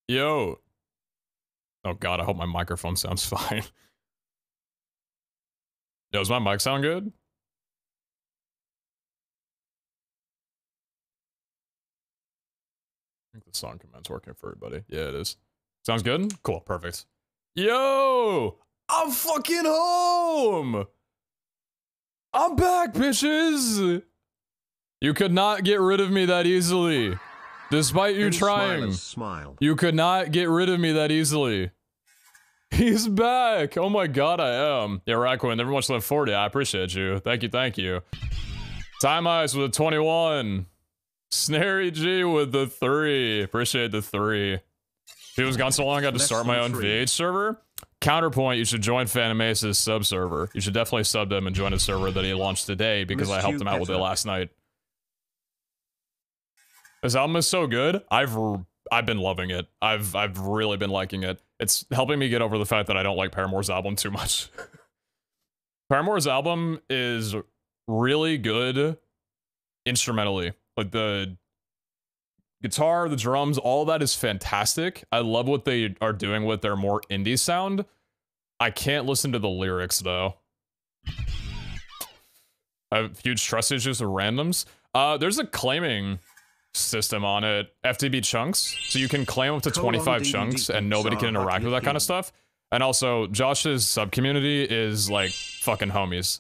Yo. Oh god, I hope my microphone sounds fine. Yo, does my mic sound good? I think the song command's working for everybody. Yeah, it is. Sounds good? Cool, perfect. Yo! I'm fucking home! I'm back, bitches! You could not get rid of me that easily. Despite you trying. Smile. You could not get rid of me that easily. He's back! Oh my god, I am. Yeah, Raccoon, never much left 40. I appreciate you. Thank you, thank you. Time Ice with a 21. Snary G with the 3. Appreciate the 3. It was gone so long I had to start my own VH server. Counterpoint, you should join Phantom Ace's sub server. You should definitely sub him and join his server that he launched today because I helped him out with it last night. This album is so good. I've been loving it. I've really been liking it. It's helping me get over the fact that I don't like Paramore's album too much. Paramore's album is really good instrumentally. Like the guitar, the drums, all that is fantastic. I love what they are doing with their more indie sound. I can't listen to the lyrics though. I have huge trust issues with randoms. There's a claiming system on it, FTB chunks, so you can claim up to 25 chunks and nobody can interact with that kind of stuff. And also, Josh's sub-community is like fucking homies.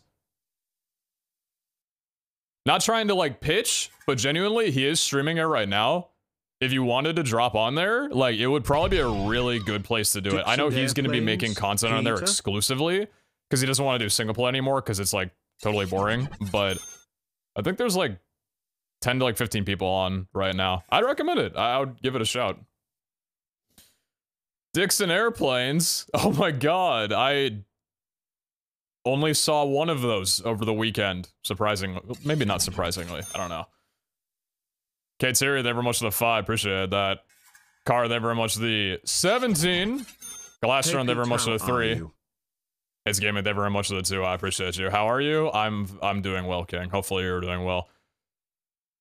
Not trying to like pitch, but genuinely, he is streaming it right now. If you wanted to drop on there, like it would probably be a really good place to do it. I know he's going to be making content on there exclusively because he doesn't want to do single play anymore because it's like totally boring, but I think there's like 10 to like 15 people on right now. I'd recommend it. I would give it a shout. Dixon Airplanes. Oh my god. I only saw one of those over the weekend. Surprisingly. Maybe not surprisingly. I don't know. Kate Siri, thank you very much for the 5. Appreciate that. Car, thank you very much for the 17. Galastron, thank you very much for the 3. It's Gaming, thank you very much for the 2. I appreciate you. How are you? I'm doing well, King. Hopefully you're doing well.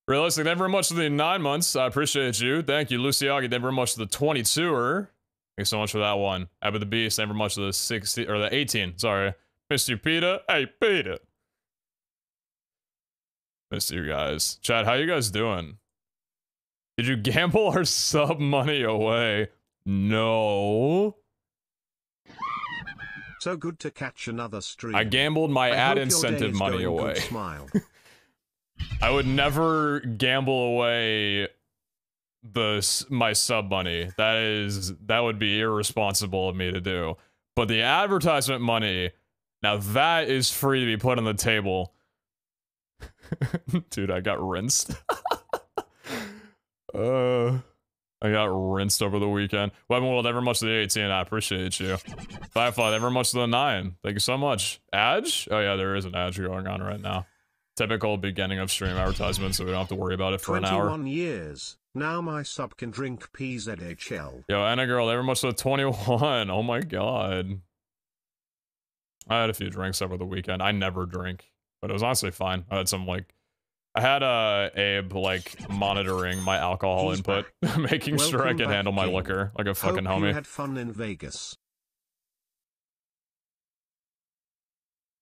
Realistic, thank you very much for the 9 months. I appreciate you. Thank you. Luciagi, thank you very much for the 22er. Thank you so much for that one. Abba the Beast, thank you very much for the 60 or the 18. Sorry. Mr. Peter. Hey, Peter. Miss you guys. Chad, how you guys doing? Did you gamble our sub money away? No. So good to catch another stream. I gambled my ad incentive money away. I would never gamble away my sub money. That would be irresponsible of me to do. But the advertisement money, now that is free to be put on the table. Dude, I got rinsed. I got rinsed over the weekend. Weapon World, ever much to the 18. I appreciate you. Firefly, ever much to the 9. Thank you so much. Adge? Oh yeah, there is an Adge going on right now. Typical beginning of stream advertisement, so we don't have to worry about it for an hour. 21 years. Now my sub can drink PZHL. Yo, Anna girl, ever much to the 21. Oh my god. I had a few drinks over the weekend. I never drink, but it was honestly fine. I had some like, I had Abe like monitoring my alcohol input, making sure I could handle my liquor like a fucking homie. You had fun in Vegas.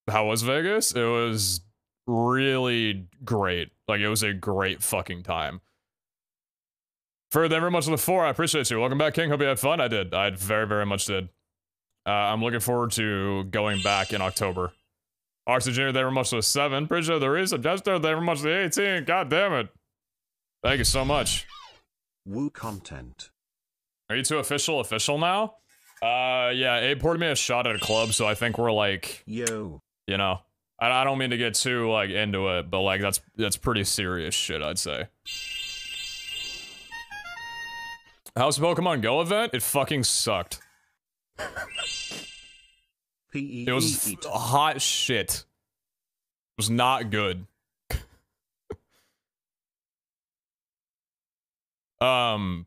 How was Vegas? It was really great. Like it was a great fucking time. For very much of the 4, I appreciate you. Welcome back, King. Hope you had fun. I did. I very, very much did. I'm looking forward to going back in October. Oxygen, they were much to the 7. Bridget, there is a Jester, they were much to the 18. God damn it. Thank you so much. Woo content. Are you two official now? Yeah, Abe poured me a shot at a club, so I think we're like, yo, you know, I don't mean to get too like into it, but like that's pretty serious shit, I'd say. How's the Pokemon Go event? It fucking sucked. It was hot shit. It was not good. I'll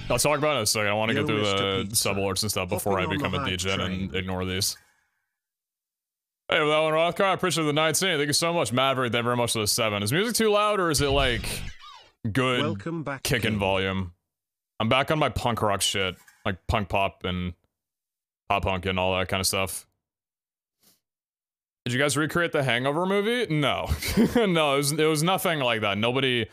talk about it in a second. I want to get through the sub alerts and stuff before I become a DJ and ignore these. Hey, with that one, Rothcar, I appreciate the 19. Thank you so much. Maverick, thank you very much for the 7. Is music too loud or is it like good kicking volume? I'm back on my punk rock shit, like punk pop and pop punk and all that kind of stuff. Did you guys recreate the Hangover movie? No. No, it was nothing like that. Nobody...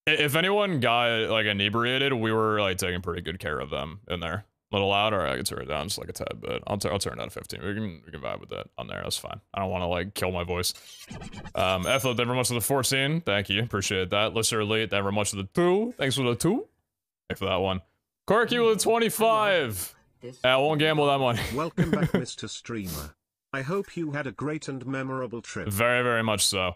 If anyone got, like, inebriated, we were, like, taking pretty good care of them in there. A little loud, or I can turn it down just like a tad bit. I'll turn it down to 15. We can vibe with that on there. That's fine. I don't want to, like, kill my voice. F-Lip, thank you very much for the 14. Thank you. Appreciate that. Listener Elite, thank you very much for the 2. Thanks for the 2. Thanks for that one. Corky with a 25. I won't gamble that money. Welcome back, Mr. Streamer. I hope you had a great and memorable trip. Very, very much so.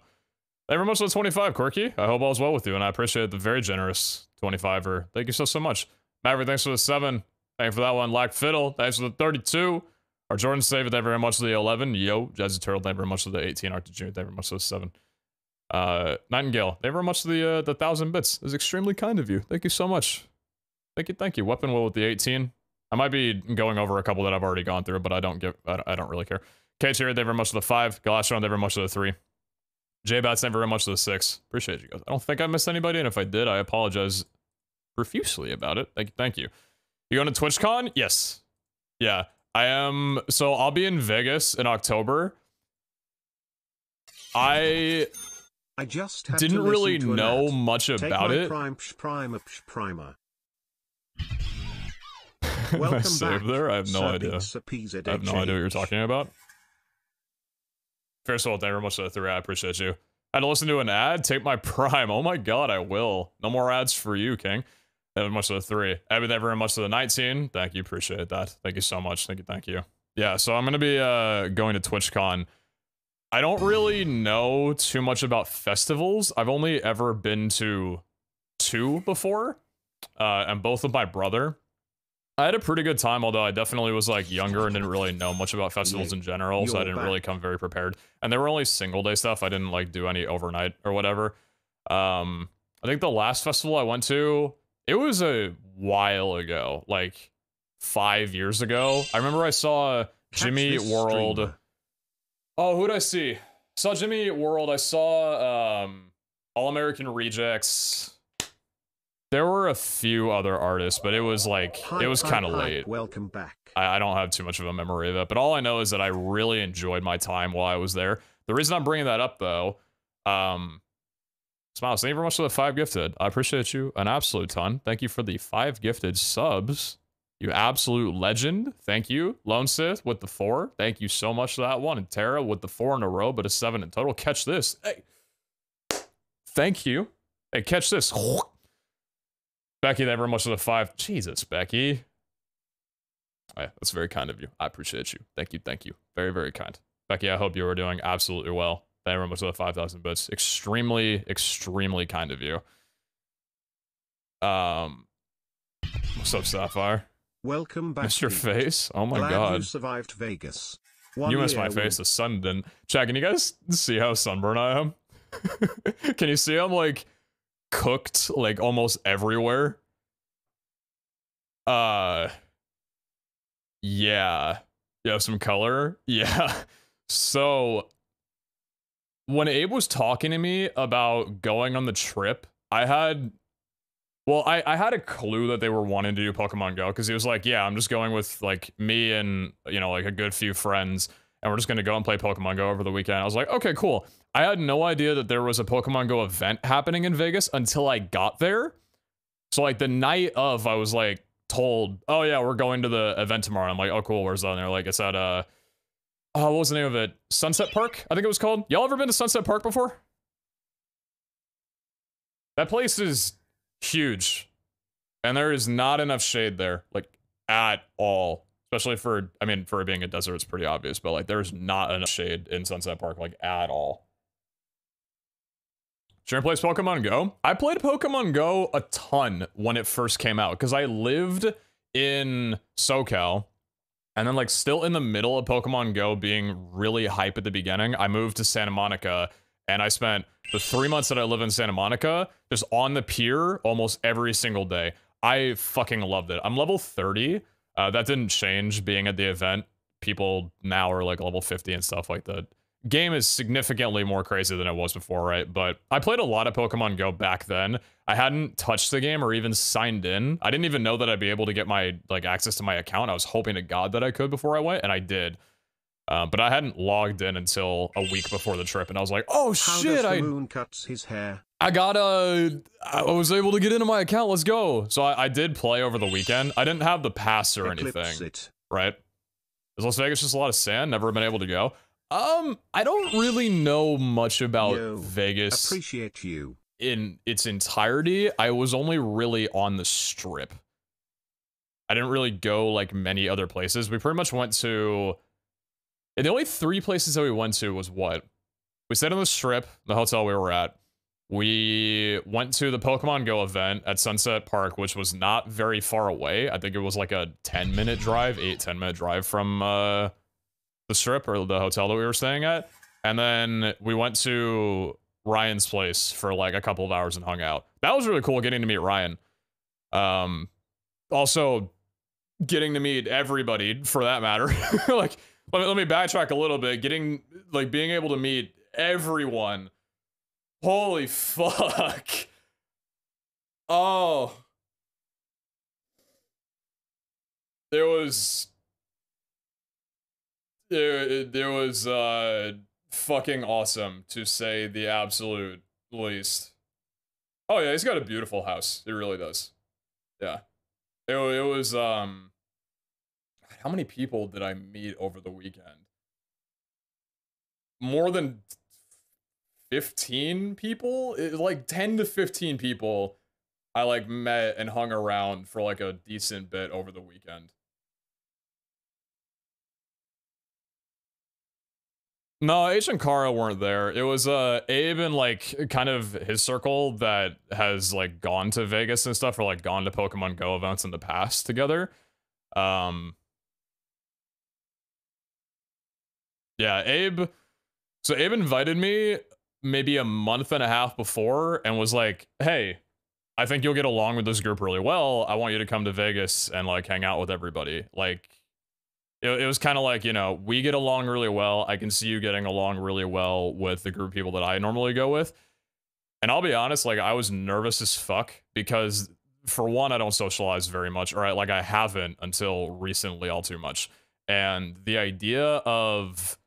Thank you very much for the 25, Corky. I hope all's well with you, and I appreciate the very generous 25er. Thank you so much. Maverick, thanks for the 7. Thank you for that one. Lack Fiddle, thanks for the 32. Our Jordan Save, thank you very much for the 11. Yo, Jazzy Turtle, thank you very much for the 18. Arctic Jr., thank you very much for the 7. Nightingale, thank you very much for the 1,000 bits. It was extremely kind of you. Thank you so much. Thank you. Weapon Will with the 18. I might be going over a couple that I've already gone through, but I don't really care. Kate's here, thank you very much for the 5. Galastron, thank you very much for the 3. J-Bats, thank you very much for the 6. Appreciate you guys. I don't think I missed anybody, and if I did, I apologize profusely about it. Thank you. You going to TwitchCon? Yes. Yeah, I am. So I'll be in Vegas in October. I just didn't really know much about it. Primer. Welcome back. There? I have no idea. I have no idea what you're talking about. First of all, thank you very much for the 3. I appreciate you. I had to listen to an ad. Take my Prime. Oh my god, I will. No more ads for you, King. Thank you very much for the 3. Abby, thank you very much for the 19. Thank you. Appreciate that. Thank you so much. Thank you. Yeah, so I'm gonna be going to TwitchCon. I don't really know too much about festivals. I've only ever been to 2 before, and both with my brother. I had a pretty good time, although I definitely was, like, younger and didn't really know much about festivals in general, so I didn't really come very prepared. And they were only single-day stuff. I didn't, like, do any overnight or whatever. I think the last festival I went to, it was a while ago, like, 5 years ago. I remember I saw Jimmy Eat World. Oh, who'd I see? Saw Jimmy Eat World. I saw, All American Rejects. There were a few other artists, but it was like, it was kind of late. Welcome back. I don't have too much of a memory of it, but all I know is that I really enjoyed my time while I was there. The reason I'm bringing that up, though, Smiles, thank you very much for the 5 gifted. I appreciate you an absolute ton. Thank you for the 5 gifted subs. You absolute legend. Thank you. Lone Sith with the 4. Thank you so much for that one. And Tara with the 4 in a row, but a 7 in total. Catch this. Hey. Thank you. Hey, catch this. Becky, thank you very much for the 5. Jesus, Becky. Yeah, that's very kind of you. I appreciate you. Thank you. Very, very kind. Becky, I hope you are doing absolutely well. Thank you very much for the 5,000 bits. Extremely, extremely kind of you. What's up, Sapphire? Welcome back. Missed your face? Oh my god. You survived Vegas. You missed my face. The sun didn't. Chat, can you guys see how sunburned I am? Can you see I'm like cooked like almost everywhere? Yeah. You have some color? Yeah. So when Abe was talking to me about going on the trip, I had a clue that they were wanting to do Pokemon Go, because he was like, yeah, I'm just going with like me and, you know, like a good few friends, and we're just going to go and play Pokemon Go over the weekend. I was like, okay, cool. I had no idea that there was a Pokemon Go event happening in Vegas until I got there. So like the night of, I was like told, oh yeah, we're going to the event tomorrow. I'm like, oh cool, where's that? And they're like, it's at, oh, what was the name of it? Sunset Park, I think it was called. Y'all ever been to Sunset Park before? That place is huge. And there is not enough shade there, like, at all. Especially for, I mean, for it being a desert, it's pretty obvious, but like, there's not enough shade in Sunset Park, like, at all. Sharon plays Pokemon Go. I played Pokemon Go a ton when it first came out, because I lived in SoCal, and then like still in the middle of Pokemon Go being really hype at the beginning, I moved to Santa Monica, and I spent the 3 months that I live in Santa Monica just on the pier almost every single day. I fucking loved it. I'm level 30. That didn't change being at the event. People now are like level 50 and stuff like that. game is significantly more crazy than it was before, right? But I played a lot of Pokemon Go back then. I hadn't touched the game or even signed in. I didn't even know that I'd be able to get my like access to my account. I was hoping to God that I could before I went, and I did. But I hadn't logged in until a week before the trip, and I was like, "Oh shit!" How does the moon cuts his hair? I was able to get into my account. Let's go. So I did play over the weekend. I didn't have the pass or anything, right? Is Las Vegas just a lot of sand? Never been able to go. I don't really know much about Vegas. Appreciate you. In its entirety. I was only really on the Strip. I didn't really go like many other places. We pretty much went to... And the only 3 places that we went to was what? We stayed on the Strip, the hotel we were at. We went to the Pokemon Go event at Sunset Park, which was not very far away. I think it was like a 10-minute drive, 10-minute drive from the Strip or the hotel that we were staying at. And then we went to Ryan's place for like a couple of hours and hung out. That was really cool getting to meet Ryan. Also getting to meet everybody for that matter. Like, let me backtrack a little bit. Being able to meet everyone. Holy fuck. Oh. There was fucking awesome, to say the absolute least. Oh yeah, he's got a beautiful house. He really does. Yeah. It was, how many people did I meet over the weekend? More than 15 people? Like 10 to 15 people I like met and hung around for like a decent bit over the weekend. No, H and Kara weren't there. It was Abe and like kind of his circle that has like gone to Vegas and stuff, or like gone to Pokemon Go events in the past together. Yeah, Abe. So Abe invited me maybe a month and a half before and was like, "Hey, I think you'll get along with this group really well. I want you to come to Vegas and like hang out with everybody." Like, it was kind of like, you know, we get along really well. I can see you getting along really well with the group of people that I normally go with. And I'll be honest, like, I was nervous as fuck because, for one, I don't socialize very much, or I haven't until recently all too much. And the idea of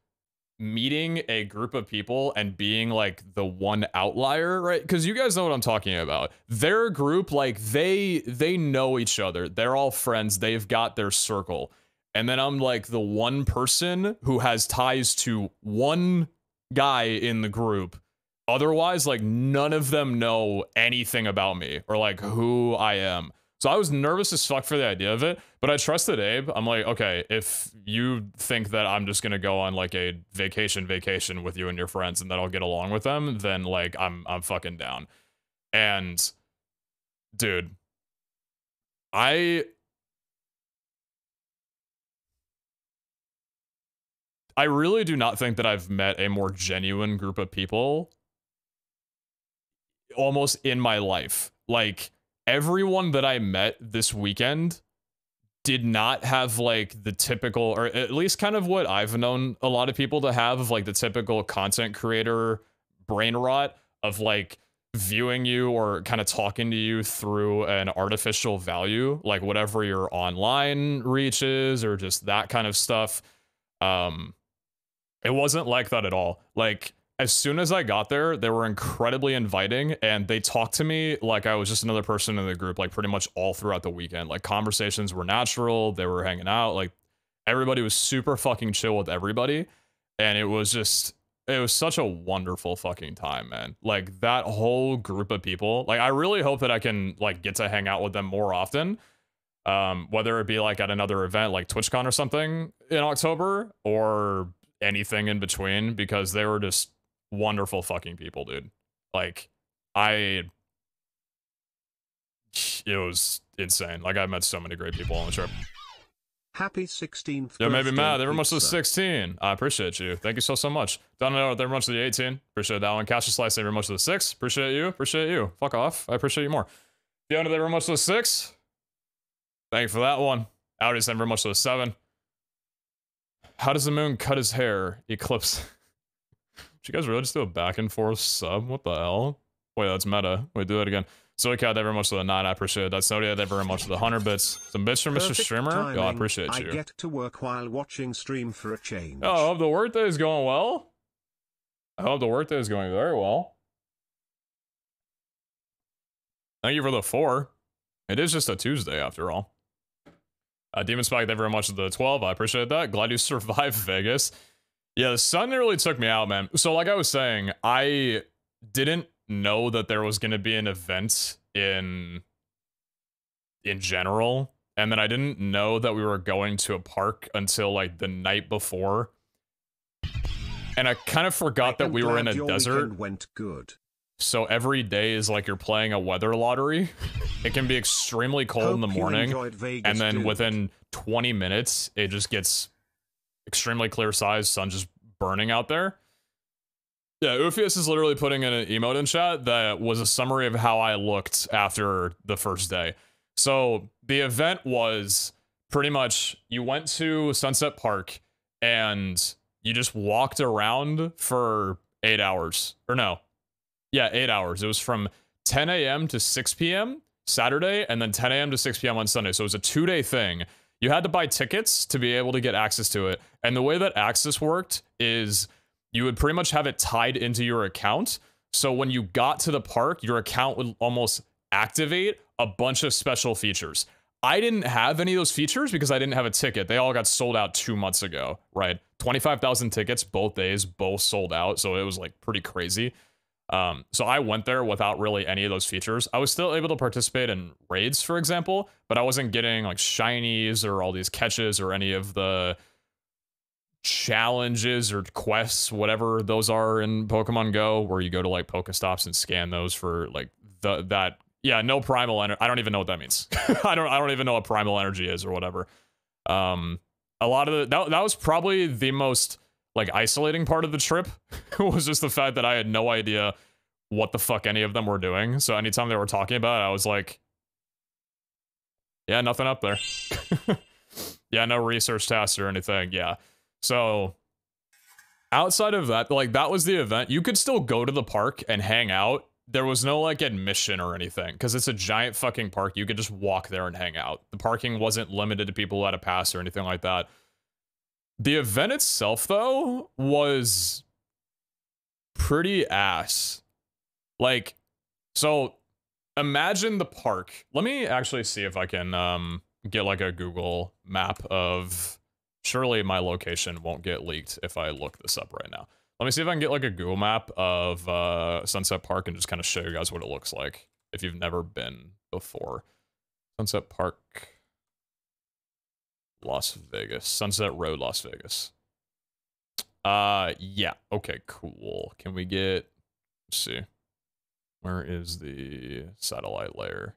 meeting a group of people and being like the one outlier, right? Because you guys know what I'm talking about. Their group, like, they know each other. They're all friends. They've got their circle. And then I'm like the one person who has ties to one guy in the group. Otherwise, like, none of them know anything about me or like who I am. So I was nervous as fuck for the idea of it, but I trusted Abe. I'm like, okay, if you think that I'm just gonna go on like a vacation with you and your friends and that I'll get along with them, then like I'm fucking down. And dude, I really do not think that I've met a more genuine group of people almost in my life. Like, everyone that I met this weekend did not have like the typical, or at least kind of what I've known a lot of people to have, of like the typical content creator brain rot of like viewing you or kind of talking to you through an artificial value, like whatever your online reach is or just that kind of stuff. It wasn't like that at all. Like, as soon as I got there, they were incredibly inviting, and they talked to me like I was just another person in the group, like pretty much all throughout the weekend. Like, conversations were natural, they were hanging out, like everybody was super fucking chill with everybody, and it was such a wonderful fucking time, man. Like, that whole group of people, like, I really hope that I can like get to hang out with them more often. Whether it be like at another event like TwitchCon or something in October, or anything in between, because they were just wonderful fucking people, dude. Like, it was insane. Like, I met so many great people on the trip. Happy 16th. Yeah, maybe Matt. They were much to the 16. I appreciate you. Thank you so much. Don't know they were much to the 18. Appreciate that one. Cash a Slice, they were much to the 6. Appreciate you. Appreciate you. Fuck off. I appreciate you more. Fiona, they were much to the 6. Thank you for that one. Audi, they were much to the 7. How does the moon cut his hair? Eclipse. Did you guys really just do a back and forth sub? What the hell? Wait, that's meta. Wait, do that again. So cat, thank you very much for the 9. I appreciate it. That's Nodia, thank you very much for the 100 bits. Some bits from Mr. Perfect Streamer. timing. Yo, I appreciate you. I get to work while watching stream for a change. Oh, I hope the workday is going well. I hope the workday is going very well. Thank you for the 4. It is just a Tuesday after all. Demon Spike, thank you very much for the 12. I appreciate that. Glad you survived Vegas. Yeah, the sun really took me out, man. So like I was saying, I didn't know that there was going to be an event in general, and then I didn't know that we were going to a park until like the night before. And I kind of forgot that we were in a desert. Went good. So every day is like you're playing a weather lottery. It can be extremely cold in the morning, and then within 20 minutes, it just gets extremely clear skies, sun just burning out there. Yeah, Ufius is literally putting in an emote in chat that was a summary of how I looked after the first day. So the event was pretty much you went to Sunset Park and you just walked around for 8 hours. Or no. Yeah, 8 hours. It was from 10 a.m. to 6 p.m. Saturday, and then 10 a.m. to 6 p.m. on Sunday. So it was a 2-day thing. You had to buy tickets to be able to get access to it. And the way that access worked is you would pretty much have it tied into your account. So when you got to the park, your account would almost activate a bunch of special features. I didn't have any of those features because I didn't have a ticket. They all got sold out 2 months ago, right? 25,000 tickets both days, both sold out. So it was like pretty crazy. So I went there without really any of those features. I was still able to participate in raids, for example, but I wasn't getting like shinies or all these catches or any of the challenges or quests, whatever those are in Pokemon Go, where you go to like Pokestops and scan those for like yeah, no primal energy. I don't even know what that means. I don't even know what primal energy is or whatever. A lot of that was probably the most like isolating part of the trip was just the fact that I had no idea what the fuck any of them were doing. So anytime they were talking about it, I was like, yeah, nothing up there. Yeah, no research tasks or anything. Yeah. So outside of that, like that was the event. You could still go to the park and hang out. There was no like admission or anything because it's a giant fucking park. You could just walk there and hang out. The parking wasn't limited to people who had a pass or anything like that. The event itself, though, was pretty ass. Like, so imagine the park. Let me actually see if I can get like a Google map of. Surely my location won't get leaked if I look this up right now. Let me see if I can get like a Google map of Sunset Park and just kind of show you guys what it looks like if you've never been before. Sunset Park. Las Vegas. Sunset Road, Las Vegas. Yeah. Okay, cool. Can we get... Let's see. Where is the satellite layer?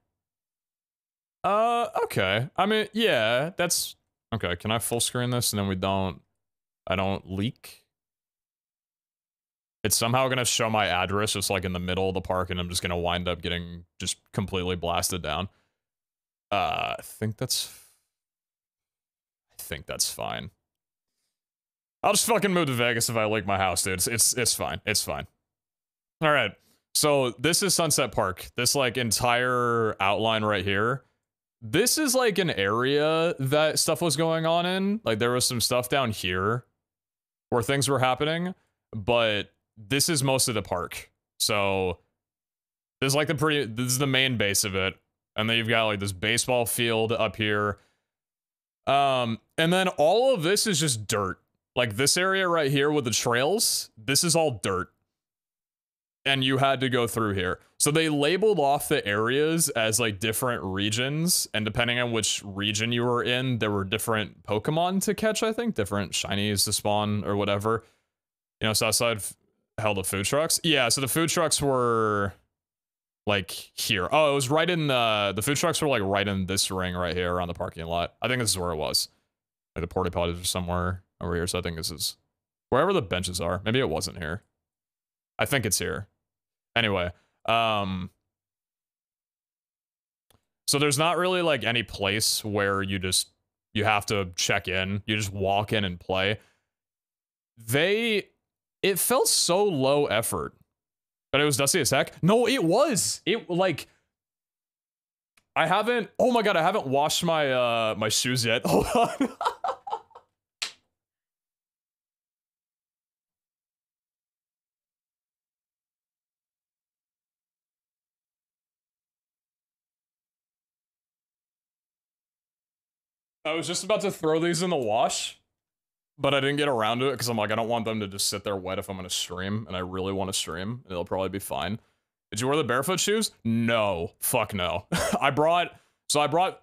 Okay. I mean, yeah, that's... Okay, can I full screen this and then I don't leak? It's somehow gonna show my address just like in the middle of the park and I'm just gonna wind up getting just completely blasted down. I think that's fine. I'll just fucking move to Vegas if I leak my house, dude. It's fine. It's fine. All right. So this is Sunset Park. This like entire outline right here. This is like an area that stuff was going on in. Like there was some stuff down here where things were happening, but this is most of the park. So this is like this is the main base of it. And then you've got like this baseball field up here. And then all of this is just dirt. Like this area right here with the trails, this is all dirt. And you had to go through here. So they labeled off the areas as like different regions. And depending on which region you were in, there were different Pokemon to catch, I think. Different shinies to spawn or whatever. You know, Southside held the food trucks. Yeah, so the food trucks were like here. Oh, it was right in the food trucks were like right in this ring right here around the parking lot. I think this is where it was. Like the porta potties are somewhere over here. So I think this is wherever the benches are. Maybe it wasn't here. I think it's here. Anyway, so there's not really like any place where you have to check in. You just walk in and play. It felt so low effort. But it was dusty as heck? No, it was. It, like... I haven't... Oh my god, I haven't washed my, my shoes yet. Hold on. I was just about to throw these in the wash, but I didn't get around to it because I'm like, I don't want them to just sit there wet if I'm going to stream, and I really want to stream, and it'll probably be fine. Did you wear the barefoot shoes? No. Fuck no. I brought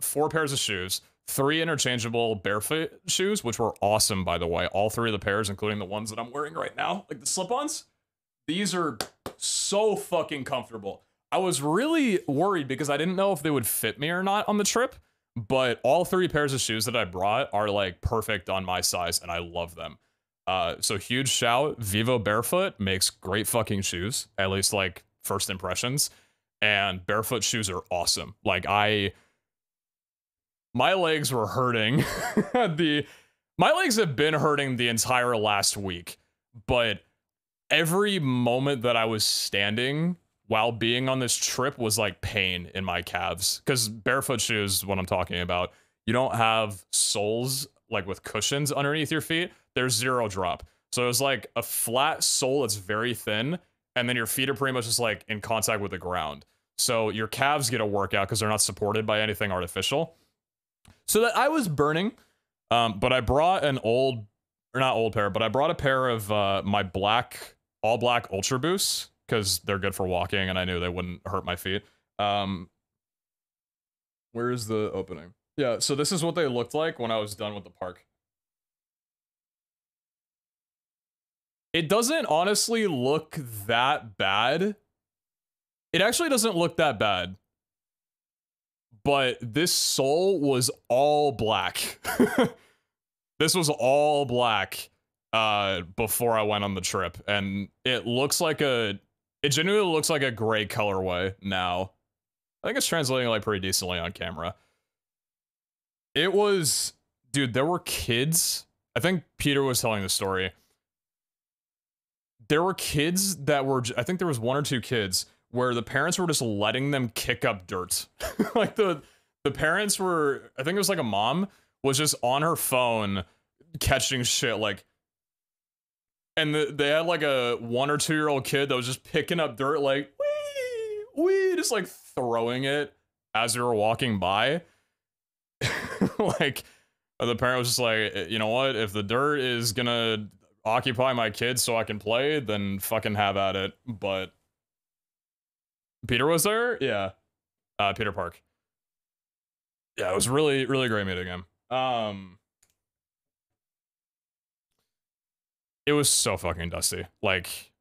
4 pairs of shoes, 3 interchangeable barefoot shoes, which were awesome, by the way. All 3 of the pairs, including the ones that I'm wearing right now, like the slip-ons. These are so fucking comfortable. I was really worried because I didn't know if they would fit me or not on the trip. But all 3 pairs of shoes that I brought are like perfect on my size, and I love them. So huge shout, Vivo Barefoot makes great fucking shoes, at least like first impressions. And barefoot shoes are awesome. Like my legs were hurting. My legs have been hurting the entire last week, but every moment that I was standing while being on this trip was like pain in my calves. Because barefoot shoes, what I'm talking about, you don't have soles like with cushions underneath your feet. There's 0 drop. So it was like a flat sole that's very thin, and then your feet are pretty much just like in contact with the ground. So your calves get a workout because they're not supported by anything artificial. So that I was burning, but I brought an I brought a pair of my all black Ultra Boosts, because they're good for walking, and I knew they wouldn't hurt my feet. Where is the opening? Yeah, so this is what they looked like when I was done with the park. It doesn't honestly look that bad. It actually doesn't look that bad. But this sole was all black. This was all black before I went on the trip, and it genuinely looks like a gray colorway now. I think it's translating like pretty decently on camera. It was, dude, there were kids. I think Peter was telling the story. There were kids that were, I think there was 1 or 2 kids where the parents were just letting them kick up dirt. Like the parents were, I think it was like a mom was just on her phone catching shit, like, and they had like a 1 or 2 year old kid that was just picking up dirt, like, wee, just like throwing it as they were walking by. Like, the parent was just like, you know what? If the dirt is gonna occupy my kids so I can play, then fucking have at it. But Peter was there? Yeah. Peter Park. Yeah, it was really, really great meeting him. It was so fucking dusty. Like,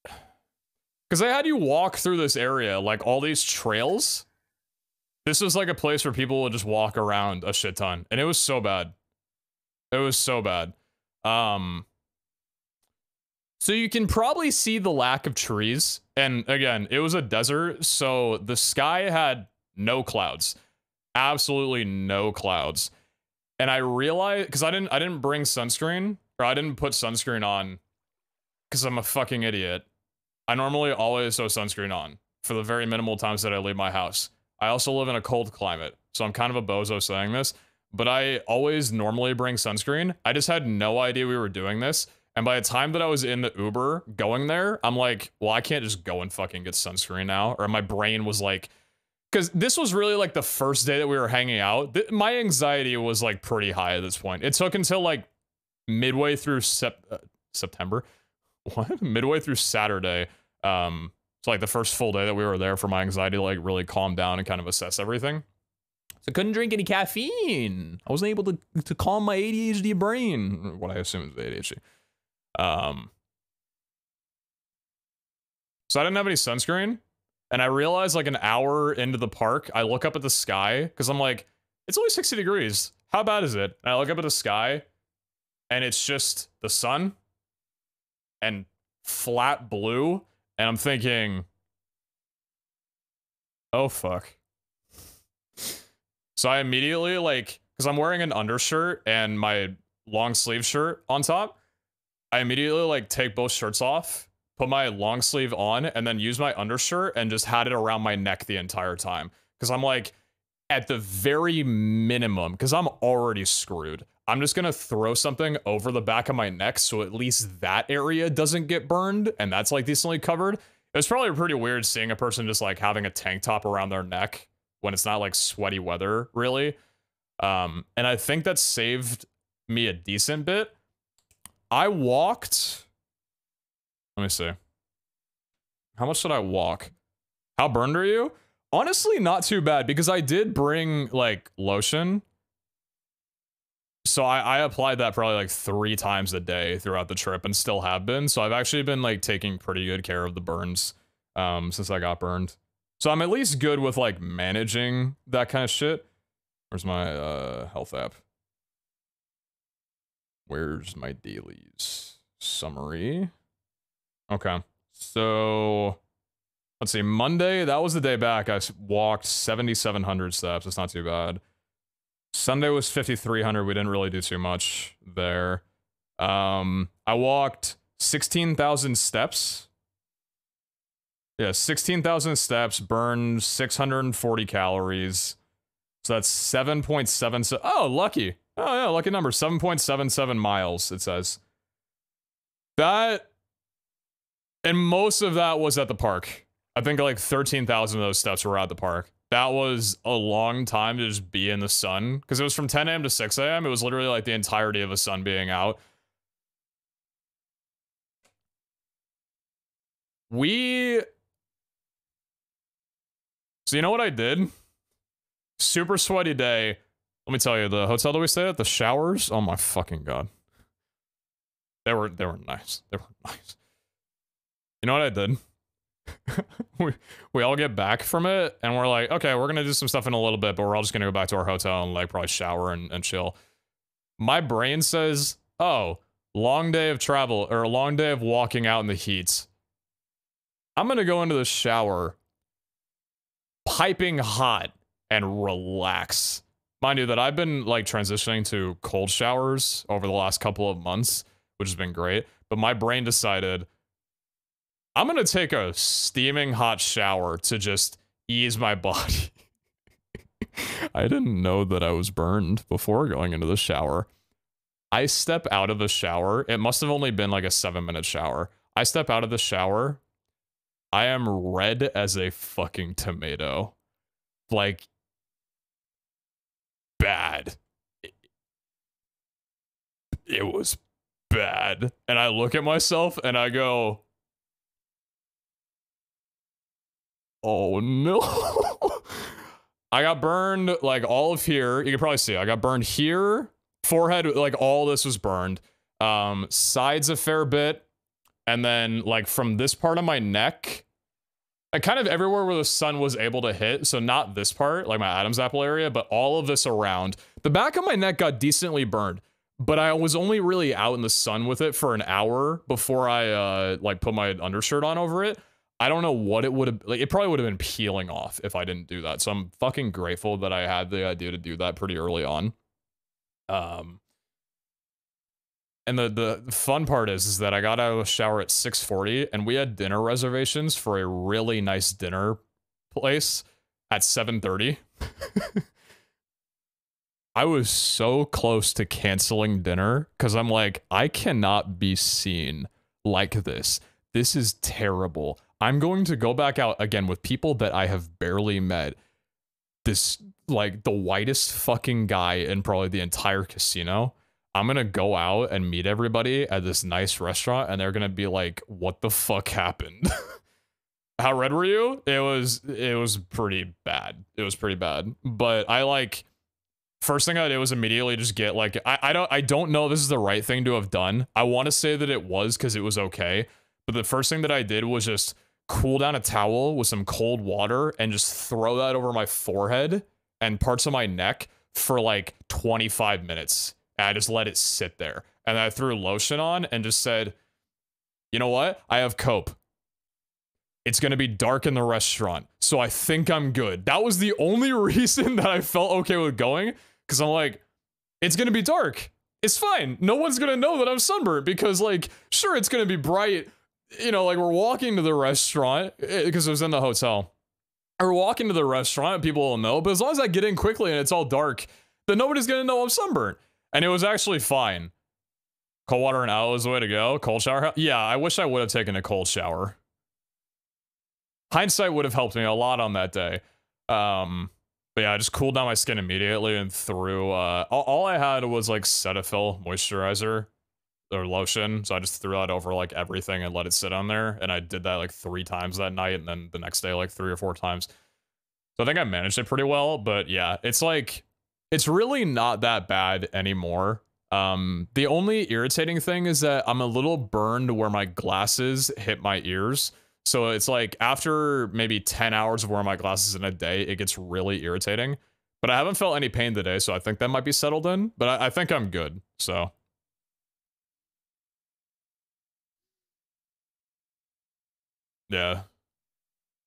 because they had you walk through this area, like all these trails. This was like a place where people would just walk around a shit ton. And it was so bad. It was so bad. So you can probably see the lack of trees. And again, it was a desert, so the sky had no clouds. Absolutely no clouds. And I realized, because I didn't bring sunscreen, or I didn't put sunscreen on because I'm a fucking idiot. I normally always throw sunscreen on for the very minimal times that I leave my house. I also live in a cold climate, so I'm kind of a bozo saying this, but I always normally bring sunscreen. I just had no idea we were doing this. And by the time that I was in the Uber going there, I'm like, well, I can't just go and fucking get sunscreen now. Or my brain was like, because this was really like the first day that we were hanging out. My anxiety was like pretty high at this point. It took until like midway through September. What? Midway through Saturday. So like the first full day that we were there for my anxiety to like really calm down and kind of assess everything. So I couldn't drink any caffeine. I wasn't able to calm my ADHD brain. What I assume is ADHD. So I didn't have any sunscreen. And I realized like an hour into the park, I look up at the sky because I'm like, it's only 60 degrees. How bad is it? And I look up at the sky and it's just the sun and flat blue. And I'm thinking, oh, fuck. So I immediately, like, because I'm wearing an undershirt and my long sleeve shirt on top. I immediately like take both shirts off, put my long sleeve on, and then use my undershirt and just had it around my neck the entire time. Because I'm like, at the very minimum, because I'm already screwed, I'm just gonna throw something over the back of my neck so at least that area doesn't get burned, and that's like decently covered. It was probably pretty weird seeing a person just like having a tank top around their neck when it's not like sweaty weather, really. And I think that saved me a decent bit. I walked, let me see. How much did I walk? How burned are you? Honestly, not too bad because I did bring like lotion. So I applied that probably like 3 times a day throughout the trip and still have been. So I've actually been like taking pretty good care of the burns since I got burned. So I'm at least good with like managing that kind of shit. Where's my health app? Where's my dailies? Summary. Okay. So let's see. Monday, that was the day back. I walked 7,700 steps. It's not too bad. Sunday was 5,300. We didn't really do too much there. I walked 16,000 steps. Yeah, 16,000 steps, burned 640 calories. So that's 7.77. Oh, lucky. Oh, yeah, lucky number. 7.77 miles, it says. That, and most of that was at the park. I think like 13,000 of those steps were at the park. That was a long time to just be in the sun because it was from 10 a.m. to 6 a.m. It was literally like the entirety of the sun being out. So you know what I did? Super sweaty day. Let me tell you, the hotel that we stayed at, the showers, oh my fucking god. They were nice. They were nice. You know what I did? we all get back from it and we're like, okay, we're gonna do some stuff in a little bit, but we're all just gonna go back to our hotel and like probably shower and chill. My brain says, oh, long day of travel or a long day of walking out in the heat. I'm gonna go into the shower piping hot and relax. Mind you that I've been like transitioning to cold showers over the last couple of months, which has been great, but my brain decided I'm gonna take a steaming hot shower to just ease my body. I didn't know that I was burned before going into the shower. I step out of the shower. It must have only been like a 7-minute shower. I step out of the shower. I am red as a fucking tomato. Like, bad. It was bad. And I look at myself and I go, oh no. I got burned like all of here. You can probably see I got burned here. Forehead, like all this was burned. Sides a fair bit. And then like from this part of my neck, like kind of everywhere where the sun was able to hit. So not this part, like my Adam's apple area, but all of this around. The back of my neck got decently burned, but I was only really out in the sun with it for an hour before I like put my undershirt on over it. I don't know what it would have, like it probably would have been peeling off if I didn't do that. So I'm fucking grateful that I had the idea to do that pretty early on. And the fun part is that I got out of the shower at 6:40 and we had dinner reservations for a really nice dinner place at 7:30. I was so close to canceling dinner because I'm like, I cannot be seen like this. This is terrible. I'm going to go back out again with people that I have barely met. This, like, the whitest fucking guy in probably the entire casino. I'm gonna go out and meet everybody at this nice restaurant and they're gonna be like, what the fuck happened? How red were you? It was pretty bad. It was pretty bad. But I like, first thing I did was immediately just get like, I don't know if this is the right thing to have done. I want to say that it was because it was okay. But the first thing that I did was just cool down a towel with some cold water and just throw that over my forehead and parts of my neck for like 25 minutes. And I just let it sit there. And I threw lotion on and just said, you know what? I have cope. It's going to be dark in the restaurant. So I think I'm good. That was the only reason that I felt okay with going. Because I'm like, it's going to be dark. it's fine. No one's gonna know that I'm sunburnt because, like, sure, it's gonna be bright. You know, like, we're walking to the restaurant because it was in the hotel. We're walking to the restaurant, people will know, but as long as I get in quickly and it's all dark, then nobody's gonna know I'm sunburnt. And it was actually fine. Cold water and out is the way to go. Cold shower? Yeah, I wish I would have taken a cold shower. Hindsight would have helped me a lot on that day. But yeah, I just cooled down my skin immediately and threw, all I had was like Cetaphil moisturizer or lotion. So I just threw that over like everything and let it sit on there. And I did that like 3 times that night. And then the next day, like 3 or 4 times. So I think I managed it pretty well, but yeah, it's like, it's really not that bad anymore. The only irritating thing is that I'm a little burned where my glasses hit my ears. So it's like after maybe 10 hours of wearing my glasses in a day, it gets really irritating. But I haven't felt any pain today, so I think that might be settled in. But I think I'm good, so. Yeah.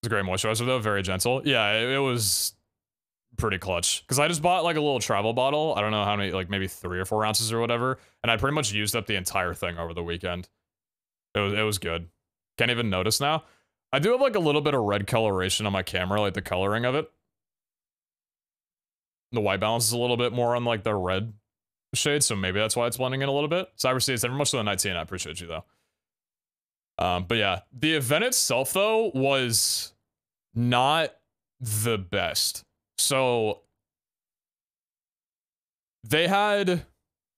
It's a great moisturizer though, very gentle. Yeah, it was pretty clutch. Because I just bought like a little travel bottle. I don't know how many, like maybe 3 or 4 ounces or whatever. And I pretty much used up the entire thing over the weekend. It was good. Can't even notice now. I do have like a little bit of red coloration on my camera, like the coloring of it. The white balance is a little bit more on like the red shade, so maybe that's why it's blending in a little bit. Cyber Seeds, thank you very much for the 19. I appreciate you though. But yeah, the event itself though was not the best. So they had, let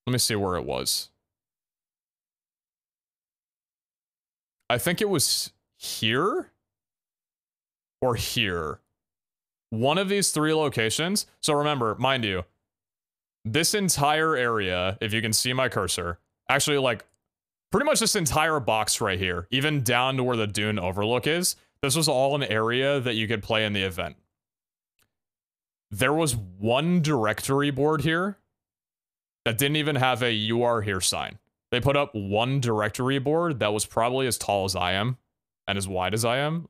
me see where it was. I think it was here or here. One of these 3 locations. So remember, mind you, this entire area, if you can see my cursor, actually like pretty much this entire box right here, even down to where the dune overlook is, this was all an area that you could play in the event. There was one directory board here that didn't even have a "you are here" sign. They put up one directory board that was probably as tall as I am and as wide as I am.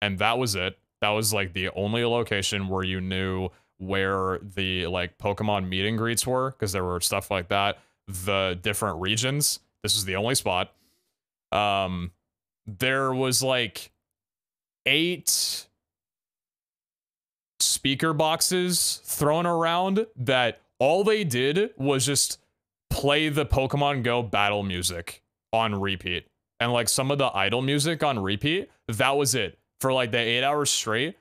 And that was it. That was like the only location where you knew where the like Pokemon meet and greets were, because there were stuff like that. The different regions. This was the only spot. There was like 8 speaker boxes thrown around that all they did was just play the Pokemon Go battle music on repeat. And like some of the idle music on repeat. That was it. For like the 8 hours straight.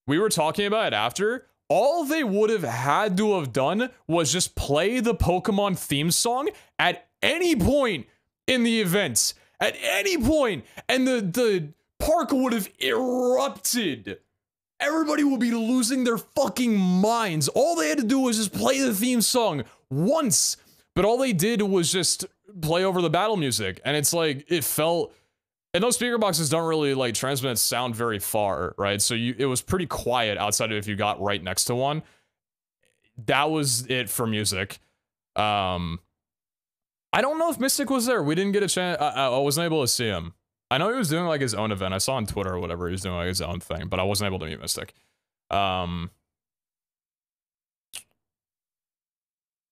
We were talking about it after. All they would have had to have done was just play the Pokemon theme song at any point in the events. At any point. And the park would have erupted. Everybody would be losing their fucking minds. All they had to do was just play the theme song once. But all they did was just play over the battle music. And it's like, it felt... And those speaker boxes don't really like transmit sound very far, right? So it was pretty quiet outside of if you got right next to one. That was it for music. I don't know if Mystic was there. We didn't get a chance. I wasn't able to see him. I know he was doing like his own event. I saw on Twitter or whatever he was doing like his own thing, but I wasn't able to meet Mystic.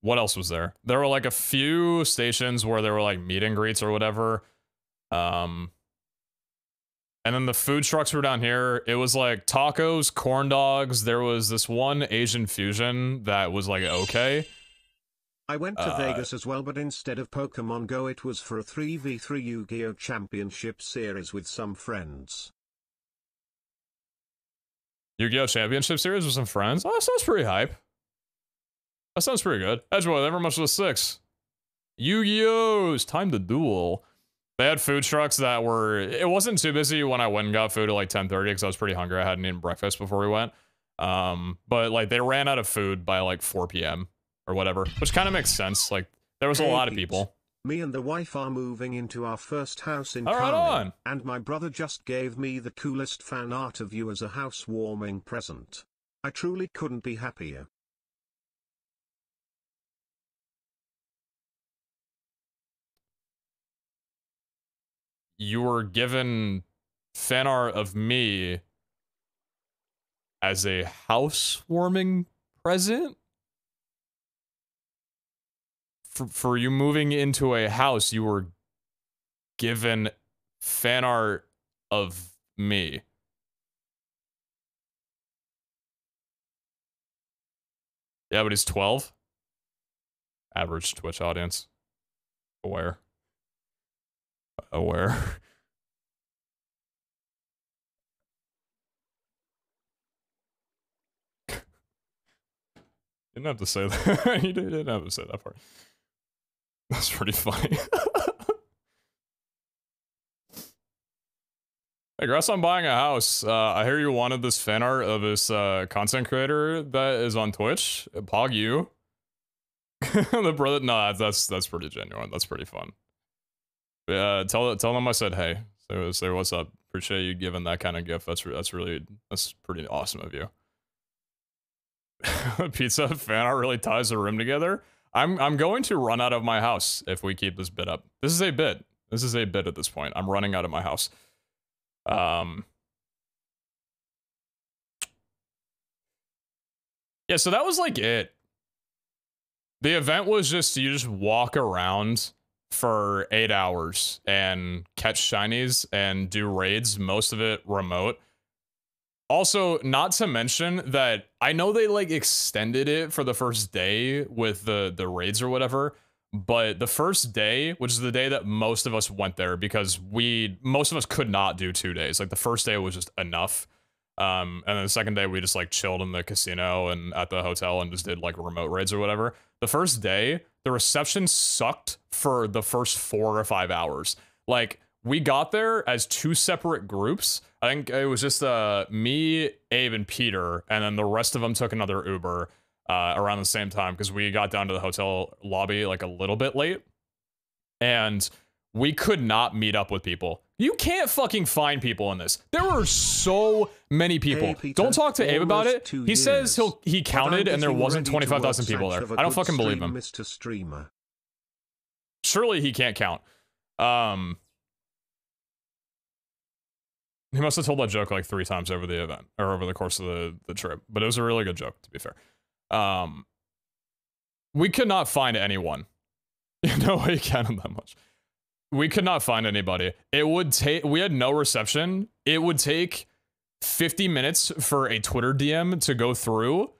What else was there? There were like a few stations where there were like meet and greets or whatever. And then the food trucks were down here. It was like tacos, corn dogs. There was this one Asian fusion that was like okay. I went to Vegas as well, but instead of Pokemon Go, it was for a 3v3 Yu-Gi-Oh! Championship series with some friends. Yu-Gi-Oh! Championship series with some friends? Oh, that sounds pretty hype. That sounds pretty good. Edgewood, never much of a 6. Yu-Gi-Oh's! Time to duel. They had food trucks that were... It wasn't too busy when I went and got food at like 10:30 because I was pretty hungry. I hadn't eaten breakfast before we went. But like they ran out of food by like 4 p.m. or whatever, which kind of makes sense. Like there was a lot of people. Me and the wife are moving into our first house in Right on. and my brother just gave me the coolest fan art of you as a housewarming present. I truly couldn't be happier. You were given fan art of me as a housewarming present? for you moving into a house, you were given fan art of me. Yeah, but he's 12. Average Twitch audience. Aware. Aware. Didn't have to say that. You didn't have to say that part. That's pretty funny. Hey, Grass, I'm buying a house. I hear you wanted this fan art of this content creator that is on Twitch. Pog you. The brother. No, that's pretty genuine. That's pretty fun. Tell them I said hey. Say what's up. Appreciate you giving that kind of gift. That's pretty awesome of you. Pizza fan art really ties the room together. I'm going to run out of my house if we keep this bit up. This is a bit. This is a bit at this point. I'm running out of my house. Yeah, so that was like it. The event was just you just walk around for 8 hours and catch shinies and do raids, most of it remote. Also, not to mention that I know they like extended it for the first day with the raids or whatever, but the first day, which is the day that most of us went there because most of us could not do 2 days. Like the first day was just enough. And then the second day we just like chilled in the casino and at the hotel and just did like remote raids or whatever. The first day, the reception sucked for the first 4 or 5 hours. Like we got there as 2 separate groups. I think it was just me, Abe, and Peter, and then the rest of them took another Uber around the same time because we got down to the hotel lobby like a little bit late, and we could not meet up with people. You can't fucking find people in this. There were so many people. Hey, Peter, don't talk to Abe about it. He says he But counted I'm and there getting wasn't ready to 25,000 watch people there. Satch of a I don't good fucking believe stream, him. Mr. Streamer. Surely he can't count. He must have told that joke like 3 times over the event or over the course of the trip, but it was a really good joke, to be fair. We could not find anyone. No way he counted that much. We could not find anybody. It would take, we had no reception. It would take 50 minutes for a Twitter DM to go through.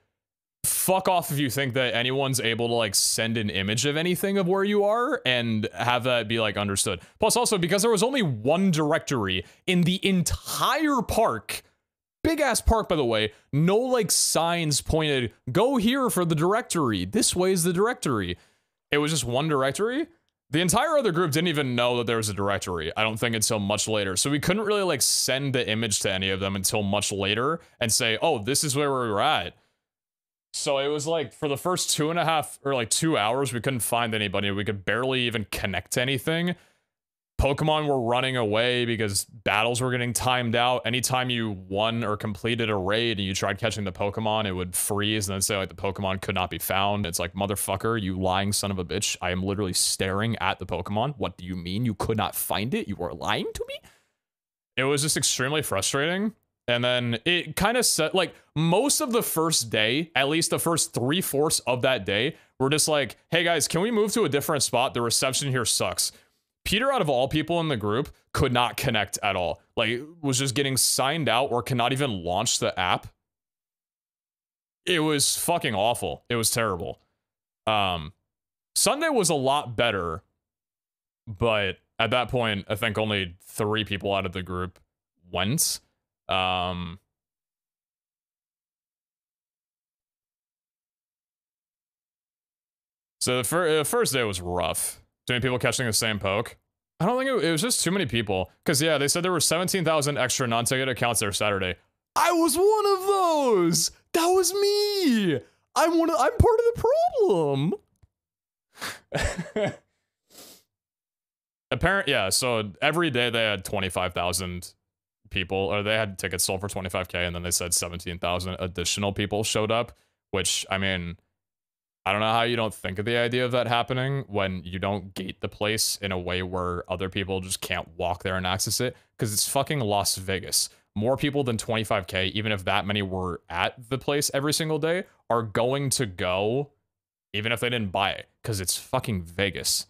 Fuck off if you think that anyone's able to like send an image of anything of where you are and have that be like understood. Plus also because there was only one directory in the entire park, big ass park by the way, no like signs pointed, go here for the directory. This way is the directory. It was just one directory. The entire other group didn't even know that there was a directory, I don't think until much later. So we couldn't really like send the image to any of them until much later and say, oh, this is where we're at. So it was like for the first 2.5 or like 2 hours, we couldn't find anybody. We could barely even connect to anything. Pokemon were running away because battles were getting timed out. Anytime you won or completed a raid and you tried catching the Pokemon, it would freeze and then say like the Pokemon could not be found. It's like, motherfucker, you lying son of a bitch. I am literally staring at the Pokemon. What do you mean you could not find it? You are lying to me? It was just extremely frustrating. And then it kind of set, like, most of the first day, at least the first 3/4 of that day, were just like, hey guys, can we move to a different spot? The reception here sucks. Peter, out of all people in the group, could not connect at all. Like, was just getting signed out or cannot even launch the app. It was fucking awful. It was terrible. Sunday was a lot better, but at that point, I think only 3 people out of the group went. So the first day was rough. Too many people catching the same poke. I don't think it was just too many people. Because, yeah, they said there were 17,000 extra non-ticket accounts there Saturday. I was one of those! That was me! I'm part of the problem! Yeah, so every day they had 25,000 people, or they had tickets sold for 25K, and then they said 17,000 additional people showed up, which, I mean, I don't know how you don't think of the idea of that happening when you don't gate the place in a way where other people just can't walk there and access it, because it's fucking Las Vegas. More people than 25K, even if that many were at the place every single day, are going to go even if they didn't buy it, because it's fucking Vegas.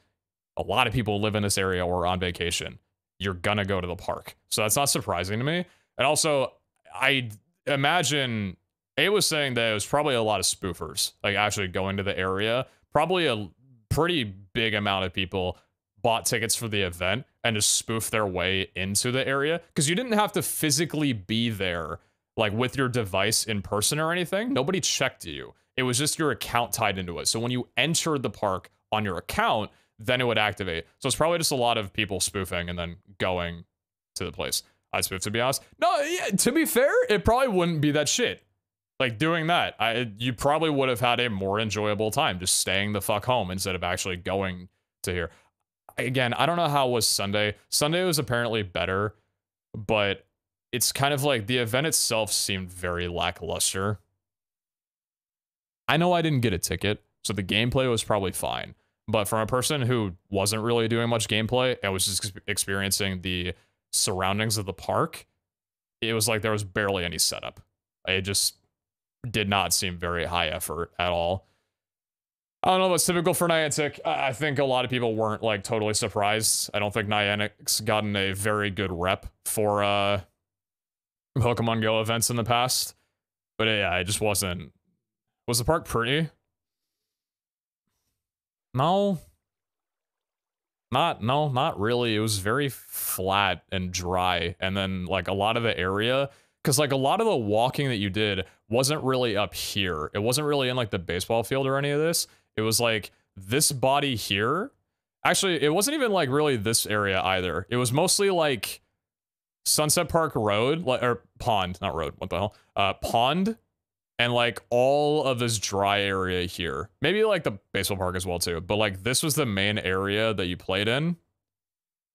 A lot of people live in this area or on vacation. You're gonna go to the park. So that's not surprising to me. And also, I imagine A was saying that it was probably a lot of spoofers, like actually going to the area. Probably a pretty big amount of people bought tickets for the event and just spoof their way into the area, because you didn't have to physically be there like with your device in person or anything. Nobody checked you. It was just your account tied into it. So when you entered the park on your account, then it would activate. So it's probably just a lot of people spoofing and then going to the place. I'd spoof, to be honest. No, yeah, to be fair, it probably wouldn't be that shit. Like doing that, you probably would have had a more enjoyable time just staying the fuck home instead of actually going to here. Again, I don't know how it was Sunday. Sunday was apparently better, but it's kind of like the event itself seemed very lackluster. I know I didn't get a ticket, so the gameplay was probably fine. But from a person who wasn't really doing much gameplay and was just experiencing the surroundings of the park, it was like there was barely any setup. It just did not seem very high effort at all. I don't know what's typical for Niantic. I think a lot of people weren't like totally surprised. I don't think Niantic's gotten a very good rep for Pokemon Go events in the past. But yeah, it just wasn't. Was the park pretty? No. Not really. It was very flat and dry. And then like a lot of the area, because like a lot of the walking that you did wasn't really up here. It wasn't really in like the baseball field or any of this. It was like this body here. Actually, it wasn't even like really this area either. It was mostly like Sunset Park Road, or Pond, not road, what the hell? Pond, and like all of this dry area here. Maybe like the baseball park as well too, but like this was the main area that you played in.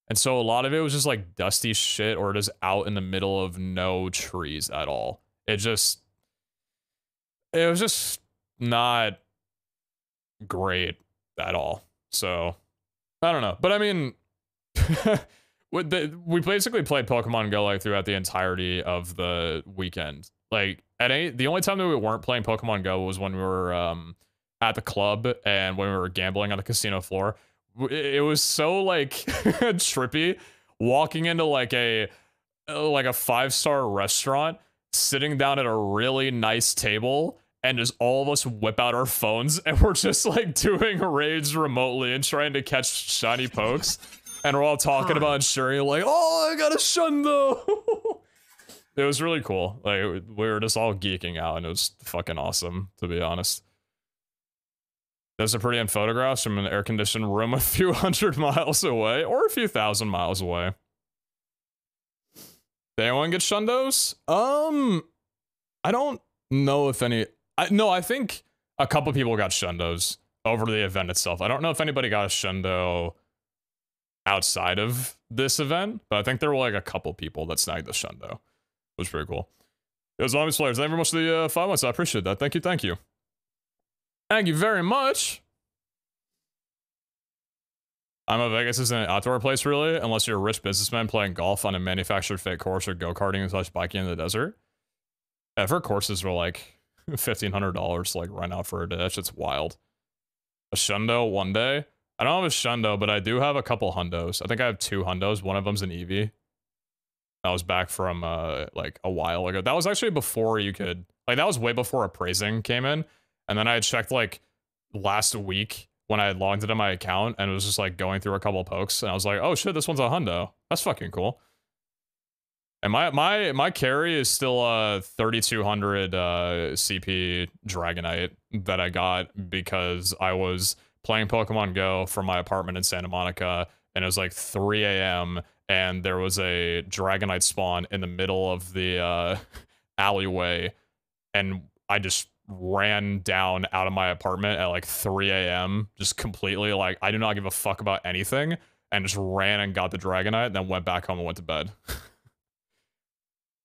And so a lot of it was just like dusty shit or just out in the middle of no trees at all. It was just not great at all. So I don't know, but I mean, we basically played Pokemon Go like throughout the entirety of the weekend. Like the only time that we weren't playing Pokemon Go was when we were at the club and when we were gambling on the casino floor. It was so like trippy walking into like a 5-star restaurant, sitting down at a really nice table, and just all of us whip out our phones and we're just like doing raids remotely and trying to catch shiny pokes. And we're all talking about insuring, like, oh, I got a Shundo. It was really cool. Like, we were just all geeking out, and it was fucking awesome, to be honest. Those are pretty in photographs from an air-conditioned room a few hundred miles away, or a few thousand miles away. Did anyone get Shundos? I don't know if any... No, I think a couple people got Shundos over the event itself. I don't know if anybody got a Shundo outside of this event, but I think there were like a couple people that snagged the Shundo. It was pretty cool. It was Zombies Players. Thank you very much for the 5 months. I appreciate that. Thank you, thank you. Thank you very much. Vegas isn't an outdoor place, really, unless you're a rich businessman playing golf on a manufactured fake course or go-karting / biking in the desert. Ever courses were like $1,500 to like rent out for a day. That shit's wild. A Shundo one day? I don't have a Shundo, but I do have a couple Hundos. I think I have 2 Hundos. One of them's an Eevee. That was back from like a while ago. That was actually before you could, like, that was way before appraising came in. And then I had checked like last week when I had logged into my account and it was just like going through a couple of pokes and I was like, oh shit, this one's a Hundo. That's fucking cool. And my carry is still a 3200 CP Dragonite that I got because I was playing Pokemon Go from my apartment in Santa Monica, and it was like 3 a.m. and there was a Dragonite spawn in the middle of the alleyway, and I just ran down out of my apartment at like 3 a.m. just completely like, I do not give a fuck about anything, and just ran and got the Dragonite, and then went back home and went to bed.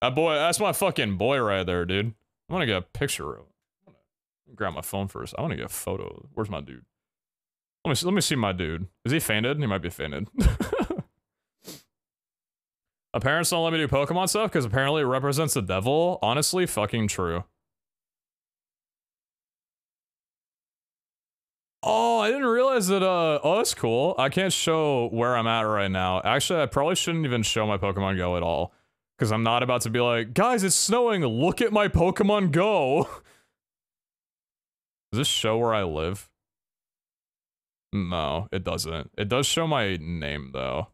That boy, that's my fucking boy right there, dude. I want to get a picture of him. Grab my phone first. I want to get a photo. Where's my dude? Let me see my dude. Is he fainted? He might be fainted. Parents don't let me do Pokemon stuff because apparently it represents the devil. Honestly, fucking true. Oh, I didn't realize that, oh, that's cool. I can't show where I'm at right now. Actually, I probably shouldn't even show my Pokemon Go at all. Because I'm not about to be like, guys, it's snowing, look at my Pokemon Go. Does this show where I live? No, it doesn't. It does show my name, though.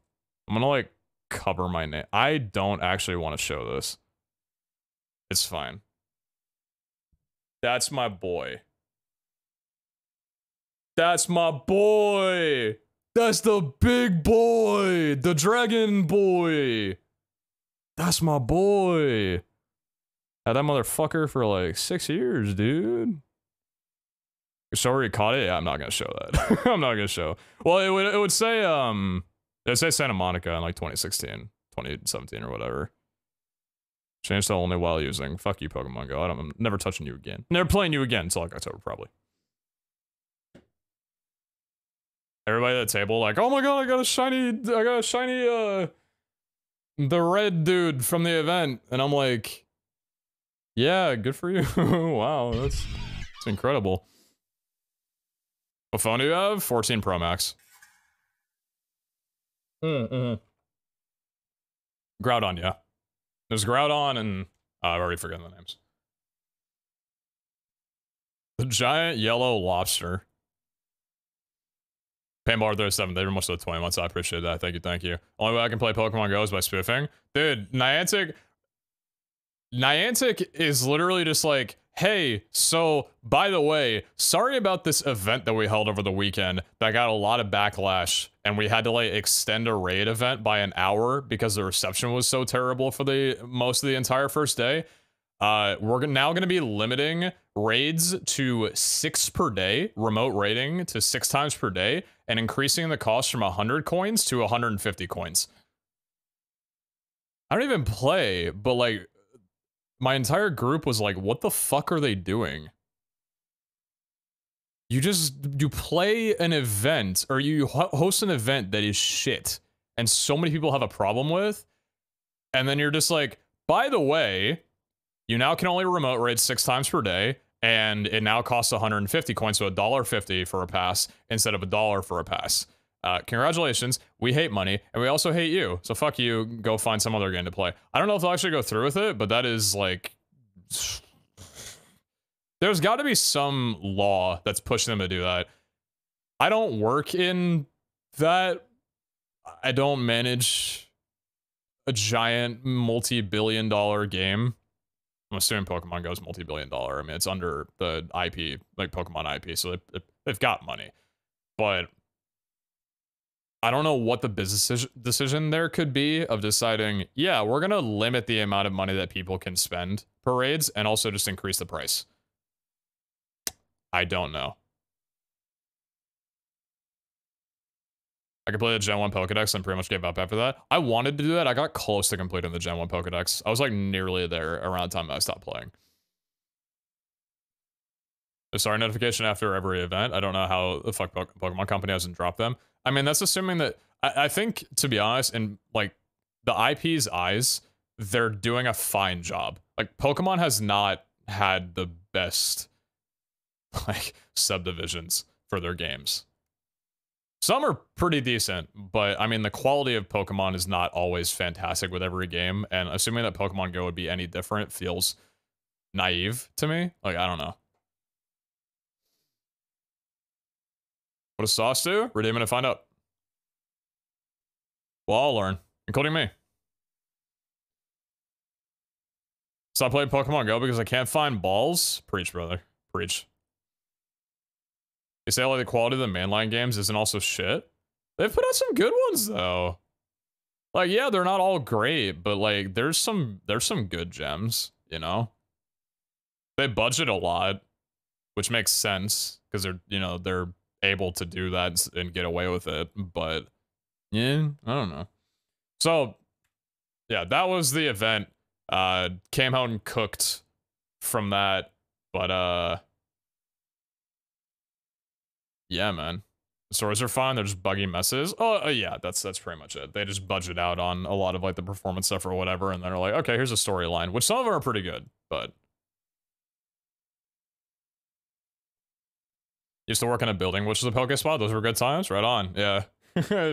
I'm gonna, like, cover my name. I don't actually want to show this. It's fine. That's my boy. That's my boy! That's the big boy! The dragon boy! That's my boy! Had that motherfucker for like 6 years, dude. So where you caught it? Yeah, I'm not gonna show that. I'm not gonna show. Well, it would say Santa Monica in like 2016, 2017 or whatever. Changed to only while using. Fuck you, Pokemon Go. I'm never touching you again. Never playing you again until like October, probably. Everybody at the table like, oh my god, I got a shiny, the red dude from the event. And I'm like, yeah, good for you. Wow, that's incredible. What phone do you have? 14 Pro Max. Groudon, yeah. There's Groudon and I've already forgotten the names. The giant yellow lobster. Paintball 37, they were most of the 20 months. I appreciate that. Thank you, thank you. Only way I can play Pokemon Go is by spoofing. Dude, Niantic is literally just like, hey, so, by the way, sorry about this event that we held over the weekend that got a lot of backlash, and we had to, like, extend a raid event by an hour because the reception was so terrible for most of the entire first day. We're now going to be limiting raids to 6 per day, remote raiding to 6 times per day, and increasing the cost from 100 coins to 150 coins. I don't even play, but like, my entire group was like, what the fuck are they doing? You play an event, or you host an event that is shit, and so many people have a problem with, and then you're just like, by the way, you now can only remote raid 6 times per day, and it now costs 150 coins, so $1.50 for a pass instead of $1 for a pass. Congratulations, we hate money, and we also hate you, so fuck you, go find some other game to play. I don't know if they'll actually go through with it, but that is, like... There's gotta be some law that's pushing them to do that. I don't work in that. I don't manage a giant multi-billion-dollar game. I'm assuming Pokemon Go is multi-billion-dollar. I mean, it's under the IP, like Pokemon IP, so they've got money. But I don't know what the business decision there could be of deciding, yeah, we're gonna limit the amount of money that people can spend per raids and also just increase the price. I don't know. I could play the Gen 1 Pokedex and pretty much gave up after that. I wanted to do that. I got close to completing the Gen 1 Pokedex. I was like nearly there around the time that I stopped playing. Sorry, notification after every event. I don't know how the fuck Pokemon Company hasn't dropped them. I mean, that's assuming that... I think, to be honest, in like the IP's eyes, they're doing a fine job. Like, Pokemon has not had the best like subdivisions for their games. Some are pretty decent, but I mean, the quality of Pokemon is not always fantastic with every game, and assuming that Pokemon Go would be any different feels naive to me. Like, I don't know. What does Sauce do? Redeem it and find out. We'll all learn, including me. Stop playing Pokemon Go because I can't find balls? Preach, brother. Preach. You say like the quality of the mainline games isn't also shit? They've put out some good ones though. Like, yeah, they're not all great, but like there's some good gems, you know? They budget a lot, which makes sense because they're able to do that and get away with it, but yeah, I don't know. So yeah, that was the event. Came out and cooked from that, but yeah, man. The stories are fine. They're just buggy messes. Oh, yeah, that's pretty much it. They just budget out on a lot of like the performance stuff or whatever, and they're like, okay, here's a storyline, which some of them are pretty good, but Used to work in a building, which is a Pokespot. Those were good times. Right on. Yeah.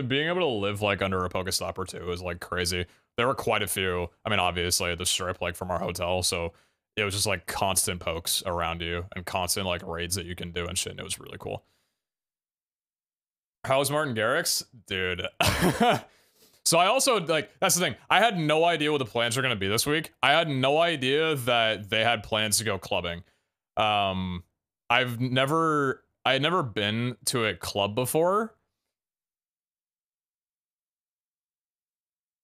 Being able to live like under a Pokestop or two is like crazy. There were quite a few. I mean, obviously the strip like from our hotel, so it was just like constant pokes around you and constant like raids that you can do and shit. And it was really cool. How's Martin Garrix? Dude. So I also, like, that's the thing. I had no idea what the plans were going to be this week. I had no idea that they had plans to go clubbing. I had never been to a club before.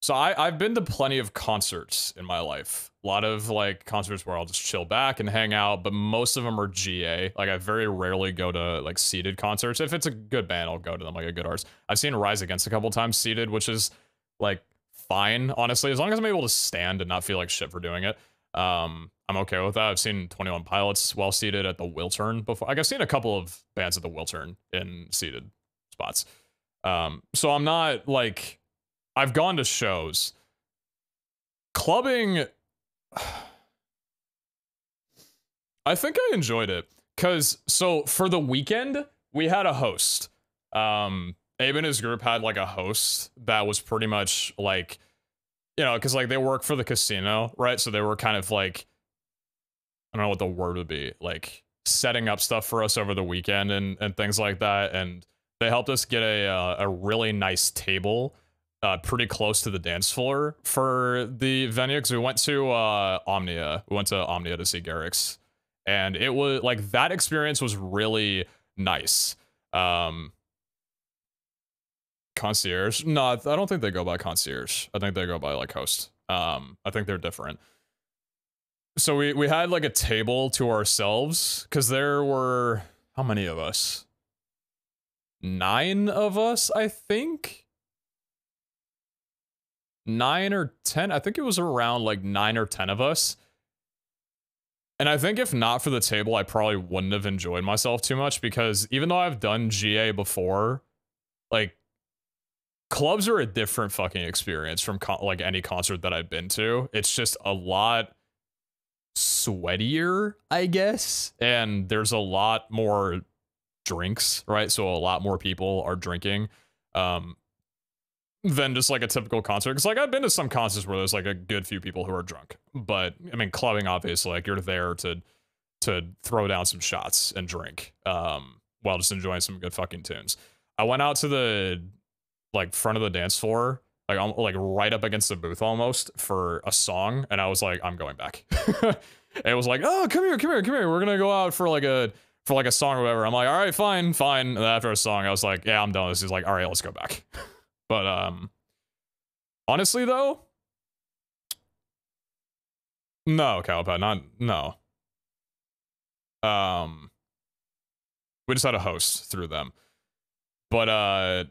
So I've been to plenty of concerts in my life. A lot of like concerts where I'll just chill back and hang out, but most of them are GA. Like I very rarely go to like seated concerts. If it's a good band, I'll go to them, like a good artist. I've seen Rise Against a couple times seated, which is like fine, honestly, as long as I'm able to stand and not feel like shit for doing it. I'm okay with that. I've seen 21 Pilots while seated at the Wiltern before. Like I've seen a couple of bands at the Wiltern in seated spots. So I'm not like, I've gone to shows. Clubbing, I think I enjoyed it. Cause so for the weekend, we had a host. Abe and his group had like a host that was pretty much like, you know, cause like they work for the casino, right? So they were kind of like, I don't know what the word would be, like setting up stuff for us over the weekend and things like that. And they helped us get a really nice table pretty close to the dance floor for the venue, because we went to Omnia. We went to Omnia to see Garrix, and it was like that experience was really nice. Concierge? No, I don't think they go by concierge. I think they go by like host. I think they're different. So we had like a table to ourselves, because there were, how many of us? 9 of us, I think. 9 or 10. I think it was around like 9 or 10 of us. And I think if not for the table, I probably wouldn't have enjoyed myself too much, because even though I've done GA before, like clubs are a different fucking experience from like any concert that I've been to. It's just a lot sweatier, I guess. And there's a lot more drinks, right? So a lot more people are drinking. Than just like a typical concert. Because like I've been to some concerts where there's like a good few people who are drunk, but I mean clubbing, obviously like you're there to throw down some shots and drink while just enjoying some good fucking tunes. I went out to the like front of the dance floor, like right up against the booth almost, for a song, and I was like, I'm going back. It was like, oh, come here, we're gonna go out for like a song or whatever. I'm like, all right, fine. And then after a song I was like, yeah, I'm done. This is like, all right, let's go back. But honestly though, no, Cowpad, no. We just had a host through them. But I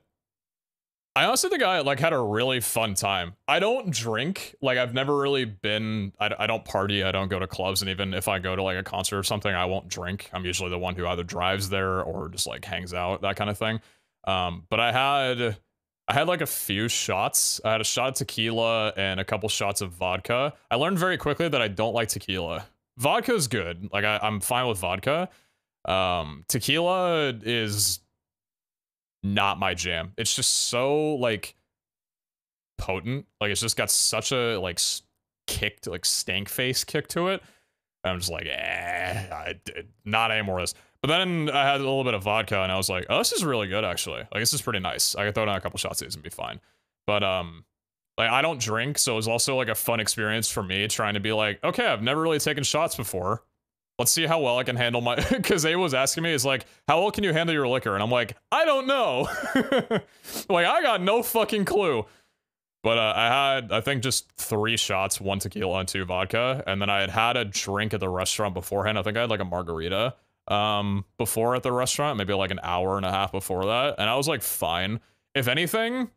honestly think I like had a really fun time. I don't drink, like I've never really been, I don't party, I don't go to clubs, and even if I go to like a concert or something, I won't drink. I'm usually the one who either drives there or just like hangs out, that kind of thing. But I had like a few shots. I had a shot of tequila and a couple shots of vodka. I learned very quickly that I don't like tequila. Vodka is good. Like I'm fine with vodka. Tequila is not my jam. It's just so like potent. Like it's just got such a like kicked, like stank face kick to it. I'm just like, not anymore. This. But then I had a little bit of vodka, and I was like, oh, this is really good, actually. Like, this is pretty nice. I could throw down a couple shots of these and be fine. But, like, I don't drink, so it was also, like, a fun experience for me, trying to be like, okay, I've never really taken shots before. Let's see how well I can handle my... Because A was asking me, is like, how well can you handle your liquor? And I'm like, I don't know. Like, I got no fucking clue. But I had, I think, just 3 shots, 1 tequila and 2 vodka. And then I had a drink at the restaurant beforehand. I think I had, like, a margarita before at the restaurant, maybe like an hour and a half before that, and I was like, fine. If anything,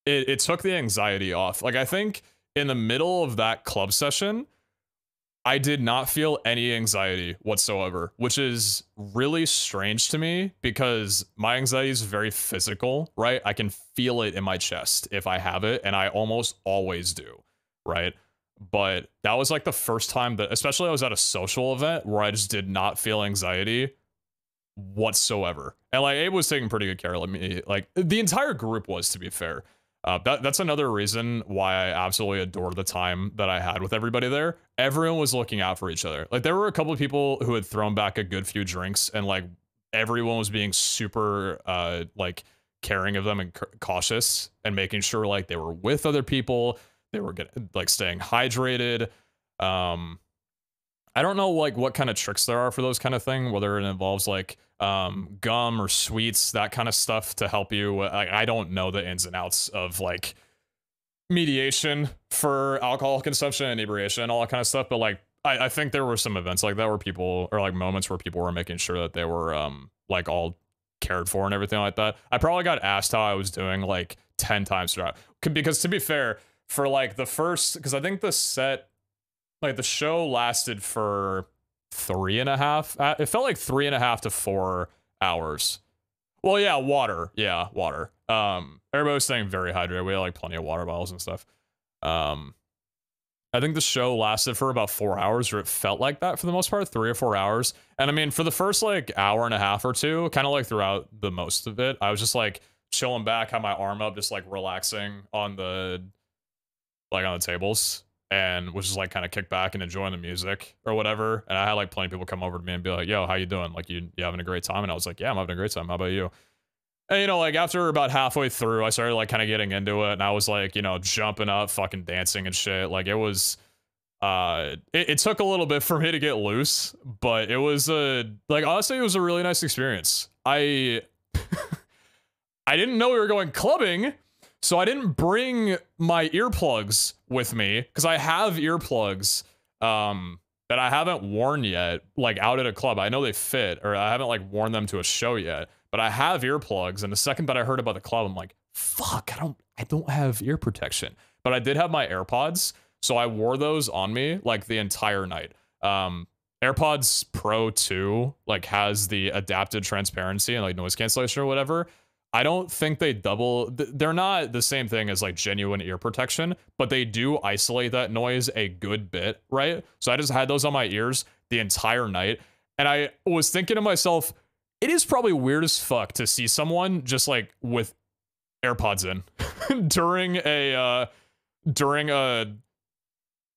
it took the anxiety off. Like I think in the middle of that club session, I did not feel any anxiety whatsoever, which is really strange to me because my anxiety is very physical, right? I can feel it in my chest if I have it, and I almost always do, right? But that was like the first time that, especially I was at a social event where I just did not feel anxiety whatsoever. And like Abe was taking pretty good care of me. Like the entire group was, to be fair. That's another reason why I absolutely adore the time that I had with everybody there. Everyone was looking out for each other. Like there were a couple of people who had thrown back a good few drinks, and like everyone was being super like caring of them and cautious and making sure like they were with other people. They were getting, like staying hydrated. I don't know like what kind of tricks there are for those kind of thing, whether it involves like gum or sweets, that kind of stuff to help you. I don't know the ins and outs of like mediation for alcohol consumption, inebriation, all that kind of stuff. But like, I think there were some events like that where people, or like moments where people were making sure that they were like all cared for and everything like that. I probably got asked how I was doing like 10 times throughout, because to be fair, for like the first, because I think the set, like the show lasted for 3.5. It felt like 3.5 to 4 hours. Well, yeah, water. Yeah, water. Everybody was staying very hydrated. We had like plenty of water bottles and stuff. I think the show lasted for about 4 hours, or it felt like that for the most part, 3 or 4 hours. And I mean, for the first like hour and a half or two, kind of like throughout the most of it, I was just like chilling back, had my arm up, just like relaxing on the tables, and was just like kind of kick back and enjoying the music or whatever. And I had like plenty of people come over to me and be like, yo, how you doing? Like, you having a great time? And I was like, yeah, I'm having a great time. How about you? And, you know, like after about halfway through, I started like kind of getting into it, and I was like, you know, jumping up, fucking dancing and shit. Like it was, it took a little bit for me to get loose, but it was like, honestly, it was a really nice experience. I didn't know we were going clubbing, so I didn't bring my earplugs with me, because I have earplugs that I haven't worn yet, like out at a club. I know they fit, or I haven't like worn them to a show yet, but I have earplugs. And the second that I heard about the club, I'm like, fuck, I don't have ear protection. But I did have my AirPods, so I wore those on me like the entire night. AirPods Pro 2 like has the adapted transparency and like noise cancellation or whatever. I don't think they they're not the same thing as like genuine ear protection, but they do isolate that noise a good bit, right? So I just had those on my ears the entire night, and I was thinking to myself, it is probably weird as fuck to see someone just like with AirPods in during a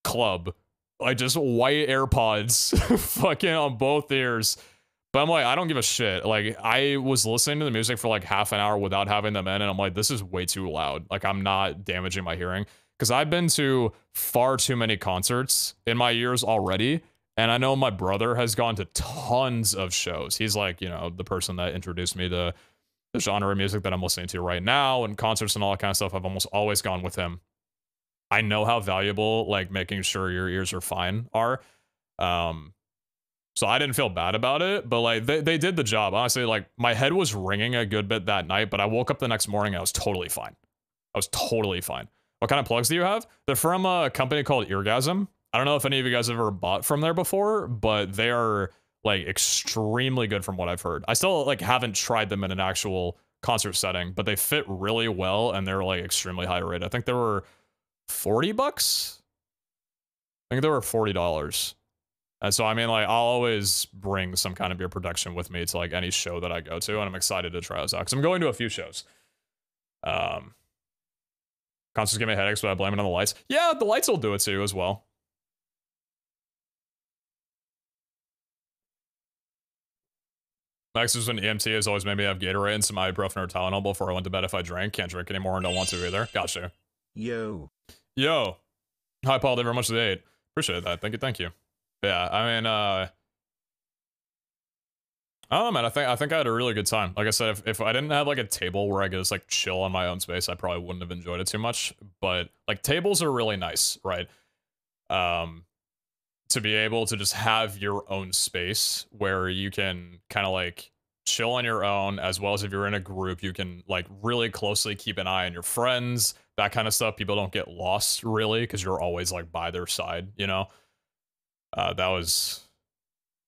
club, like just white AirPods fucking on both ears. But I'm like, I don't give a shit. Like, I was listening to the music for like half an hour without having them in, and I'm like, this is way too loud. Like, I'm not damaging my hearing. Because I've been to far too many concerts in my years already, and I know my brother has gone to tons of shows. He's like, you know, the person that introduced me to the genre of music that I'm listening to right now, and concerts and all that kind of stuff. I've almost always gone with him. I know how valuable, like, making sure your ears are fine are. So I didn't feel bad about it, but like they did the job. Honestly, like my head was ringing a good bit that night, but I woke up the next morning and I was totally fine. I was totally fine. What kind of plugs do you have? They're from a company called Eargasm. I don't know if any of you guys have ever bought from there before, but they are like extremely good from what I've heard. I still like haven't tried them in an actual concert setting, but they fit really well and they're like extremely high rated. I think they were $40. I think they were $40. And so, I mean, like, I'll always bring some kind of ear protection with me to, like, any show that I go to, and I'm excited to try those out, because I'm going to a few shows. Concerts give me headaches, but I blame it on the lights. Yeah, the lights will do it to you as well. My ex was an EMT has always made me have Gatorade and some ibuprofen or Tylenol before I went to bed if I drank. Can't drink anymore and don't want to either. Gotcha. Yo. Hi, Paul. Thank you very much for the 8. Appreciate that. Thank you. Yeah, I mean, I don't know, man. I think I had a really good time. Like I said, if I didn't have like a table where I could just like chill on my own space, I probably wouldn't have enjoyed it too much. But like tables are really nice, right? To be able to just have your own space where you can kind of like chill on your own, as well as if you're in a group, you can like really closely keep an eye on your friends, that kind of stuff. People don't get lost really because you're always like by their side, you know? That was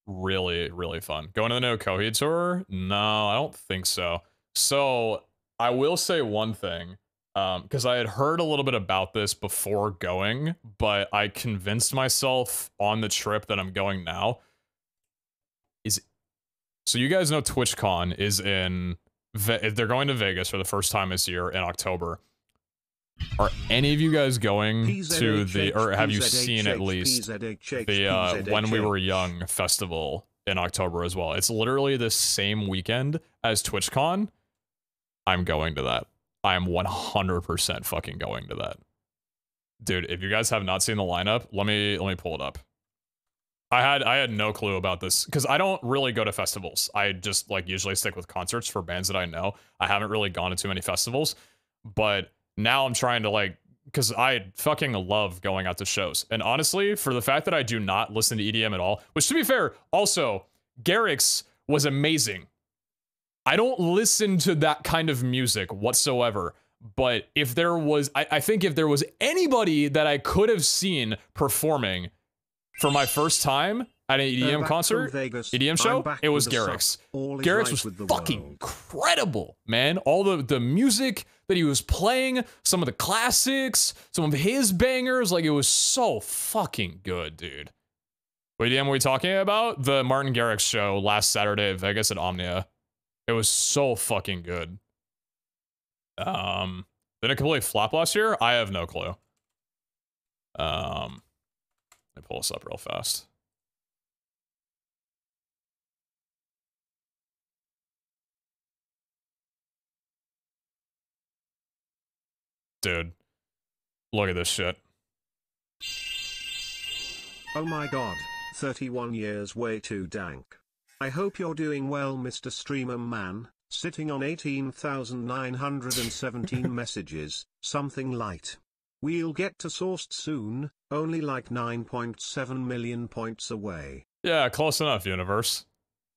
really, really fun. Going to the No Coheed tour? No, I don't think so. So I will say one thing, because I had heard a little bit about this before going, but I convinced myself on the trip that I'm going now is So you guys know TwitchCon is in... they're going to Vegas for the first time this year in October. Are any of you guys going to the... Or have you seen at least the When We Were Young festival in October as well? It's literally the same weekend as TwitchCon. I'm going to that. I am 100% fucking going to that. Dude, if you guys have not seen the lineup, let me pull it up. I had no clue about this because I don't really go to festivals. I just like usually stick with concerts for bands that I know. I haven't really gone to too many festivals, but now I'm trying to like, because I fucking love going out to shows. And honestly, for the fact that I do not listen to EDM at all, which to be fair, also Garrick's was amazing. I don't listen to that kind of music whatsoever. But if there was, I think if there was anybody that I could have seen performing for my first time at an EDM concert, EDM show, it was Garrick's. Garrick's was fucking incredible, man. All the music that he was playing, some of the classics, some of his bangers, like it was so fucking good, dude. What EDM were we talking about? The Martin Garrix show last Saturday at Vegas at Omnia. It was so fucking good. Did it completely flop last year? I have no clue. Let me pull this up real fast. Dude, look at this shit. Oh my god, 31 years way too dank. I hope you're doing well, Mr. Streamer Man, sitting on 18,917 messages, something light. We'll get to sourced soon, only like 9.7 million points away. Yeah, close enough, universe.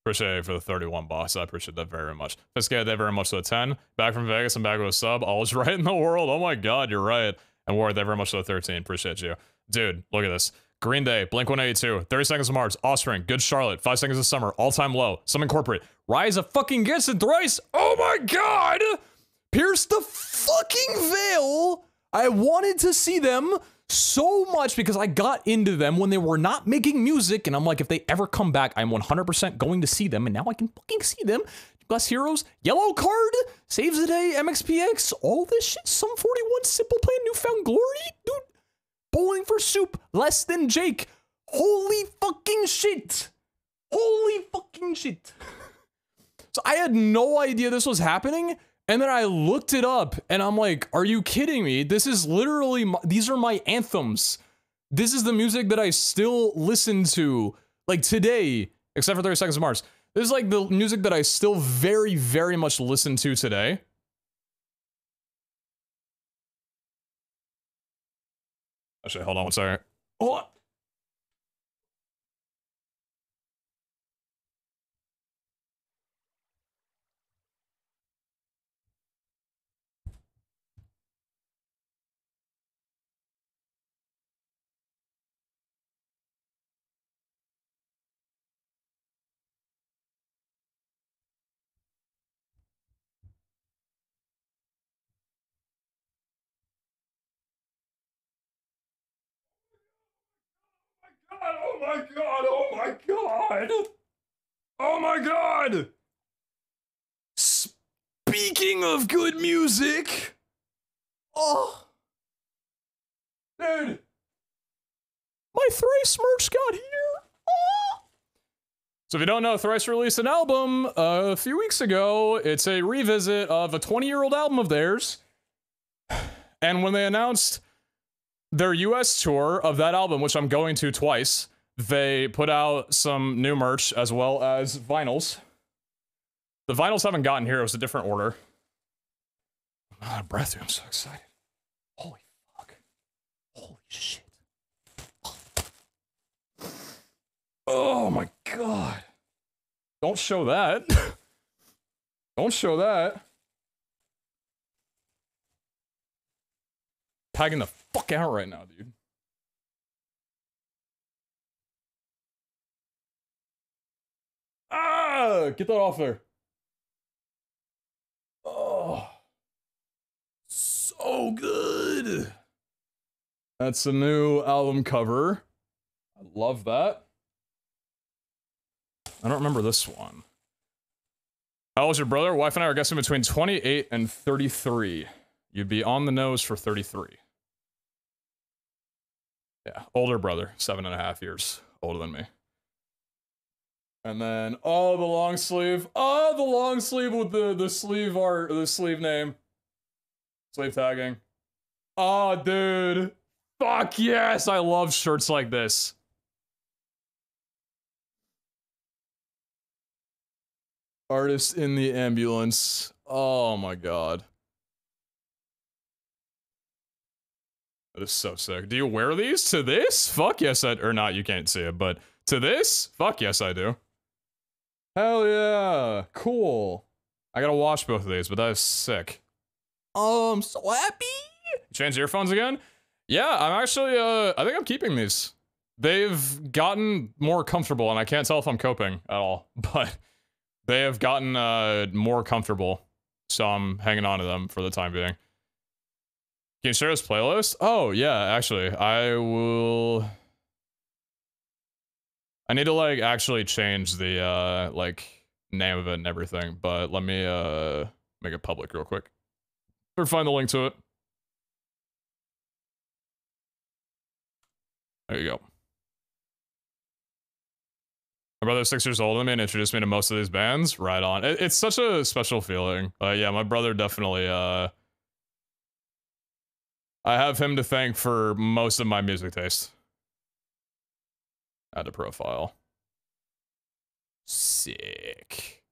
Appreciate it for the 31 boss. I appreciate that very much. Fiscade that very much for the 10. Back from Vegas and back with a sub. All is right in the world. Oh my god, you're right. And Ward, that very much for the 13. Appreciate you. Dude, look at this. Green Day, Blink-182, 30 Seconds of Mars, Offspring, Good Charlotte, 5 Seconds of Summer, All Time Low, Summon Corporate, Rise of fucking Against It Thrice. Oh my god! Pierce the fucking veil! I wanted to see them so much because I got into them when they were not making music, and I'm like, if they ever come back, I'm 100% going to see them, and now I can fucking see them. Glass Heroes, Yellow Card, Saves the Day, MXPX, all this shit, Sum 41, Simple Plan, Newfound Glory, dude. Bowling for Soup, Less Than Jake. Holy fucking shit. Holy fucking shit. So I had no idea this was happening. And then I looked it up and I'm like, are you kidding me? This is literally, these are my anthems. This is the music that I still listen to, like today, except for 30 Seconds of Mars. This is like the music that I still very, very much listen to today. Actually, hold on one second. Hold on. Oh my god, oh my god! Oh my god! Speaking of good music! Oh! Dude! My Thrice merch got here! Oh! So if you don't know, Thrice released an album a few weeks ago. It's a revisit of a 20-year-old album of theirs. And when they announced their US tour of that album, which I'm going to twice, they put out some new merch as well as vinyls. The vinyls haven't gotten here. It was a different order. I'm out of breath, dude. I'm so excited. Holy fuck. Holy shit. Oh my god. Don't show that. Don't show that. Tagging the fuck out right now, dude. Ah! Get that off there. Oh. So good. That's a new album cover. I love that. I don't remember this one. How old's your brother? Wife and I are guessing between 28 and 33. You'd be on the nose for 33. Yeah, older brother, 7.5 years older than me. And then, oh, the long sleeve. Oh, the long sleeve with the sleeve art, the sleeve name. Sleeve tagging. Oh, dude. Fuck yes, I love shirts like this. Artist in the ambulance. Oh my god. That is so sick. Do you wear these to this? Fuck yes, or not, you can't see it, but to this? Fuck yes, I do. Hell yeah. Cool. I gotta wash both of these, but that is sick. I'm so happy. Change earphones again? Yeah, I'm actually, I think I'm keeping these. They've gotten more comfortable, and I can't tell if I'm coping at all, but they have gotten more comfortable, so I'm hanging on to them for the time being. Can you share this playlist? Oh, yeah, actually, I will... I need to, like, actually change the, like, name of it and everything, but let me, make it public real quick. Or find the link to it. There you go. My brother's 6 years older than me and introduced me to most of these bands. Right on. It's such a special feeling. Yeah, my brother definitely, I have him to thank for most of my music taste. Add to profile. Sick.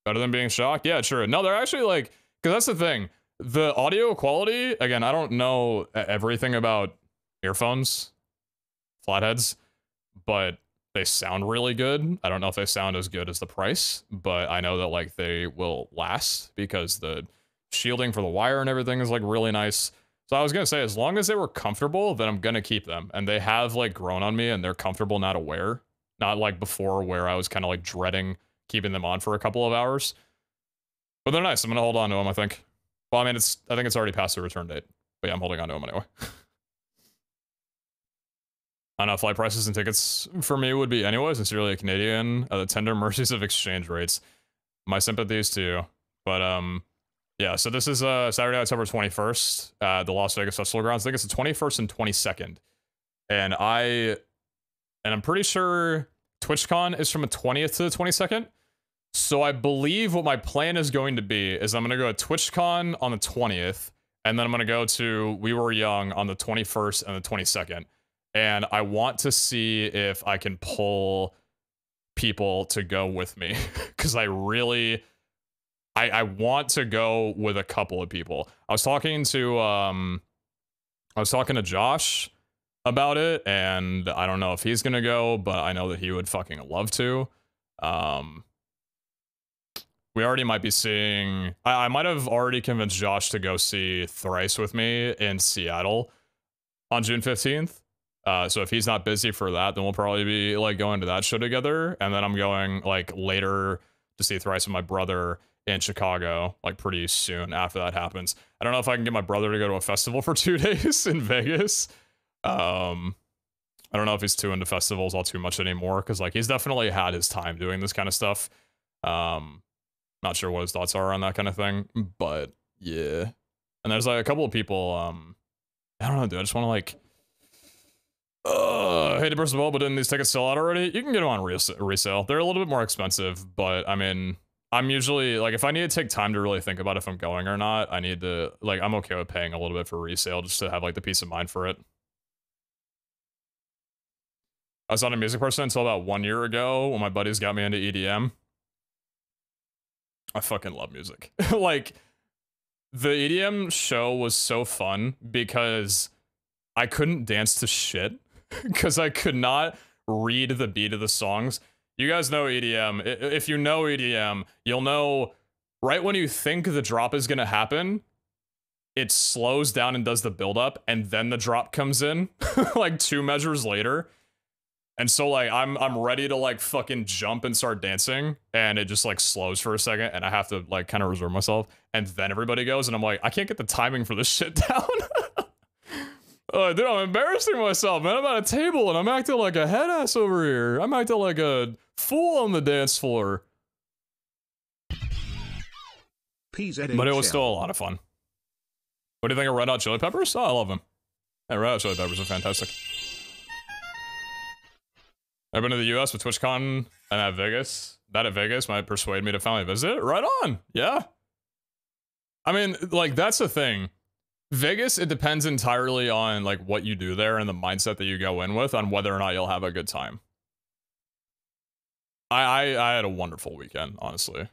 Better than being shocked? Yeah, sure. No, they're actually like, because that's the thing. The audio quality, again, I don't know everything about earphones, flatheads, but they sound really good. I don't know if they sound as good as the price, but I know that like they will last because the shielding for the wire and everything is like really nice. So I was gonna say, as long as they were comfortable, then I'm gonna keep them. And they have like grown on me and they're comfortable now to wear. Not like before where I was kind of like dreading keeping them on for a couple of hours. But they're nice. I'm gonna hold on to them, I think. Well, I mean, I think it's already past the return date. But yeah, I'm holding on to them anyway. I know flight prices and tickets for me would be anyway, sincerely a Canadian. The tender mercies of exchange rates. My sympathies to you. But yeah, so this is Saturday, October 21st at the Las Vegas Festival Grounds. I think it's the 21st and 22nd. And I'm pretty sure TwitchCon is from the 20th to the 22nd. So I believe what my plan is going to be is I'm going to go to TwitchCon on the 20th, and then I'm going to go to We Were Young on the 21st and the 22nd. And I want to see if I can pull people to go with me, because I really... I want to go with a couple of people. I was talking to Josh about it, and I don't know if he's gonna go, but I know that he would fucking love to. We already might be seeing... I might have already convinced Josh to go see Thrice with me in Seattle on June 15th. So if he's not busy for that, then we'll probably be like going to that show together. And then I'm going like later to see Thrice with my brother in Chicago, like pretty soon after that happens. I don't know if I can get my brother to go to a festival for 2 days in Vegas. I don't know if he's too into festivals all too much anymore, because like he's definitely had his time doing this kind of stuff. Not sure what his thoughts are on that kind of thing, but yeah. And there's like a couple of people, I don't know, dude, I just want to like, hate to burst the bubble, but didn't these tickets sell out already? You can get them on resale. They're a little bit more expensive, but I mean, I'm usually, like, if I need to take time to really think about if I'm going or not, I need to, like, I'm okay with paying a little bit for resale just to have, like, the peace of mind for it. I was not a music person until about 1 year ago when my buddies got me into EDM. I fucking love music. Like, the EDM show was so fun because I couldn't dance to shit because I could not read the beat of the songs. You guys know EDM. If you know EDM, you'll know right when you think the drop is gonna happen, it slows down and does the build up, and then the drop comes in like 2 measures later. And so like I'm ready to like fucking jump and start dancing, and it just like slows for a second, and I have to like kind of reserve myself, and then everybody goes, and I'm like, I can't get the timing for this shit down. Dude, I'm embarrassing myself, man. I'm at a table and I'm acting like a head ass over here. I'm acting like a fool on the dance floor. PZHL. But it was still a lot of fun. What do you think of Red Hot Chili Peppers? Oh, I love them. Yeah, Red Hot Chili Peppers are fantastic. I've been to the US with TwitchCon and at Vegas. That at Vegas might persuade me to finally visit. Right on. Yeah. I mean, like, that's the thing. Vegas, it depends entirely on, like, what you do there and the mindset that you go in with on whether or not you'll have a good time. I had a wonderful weekend, honestly. I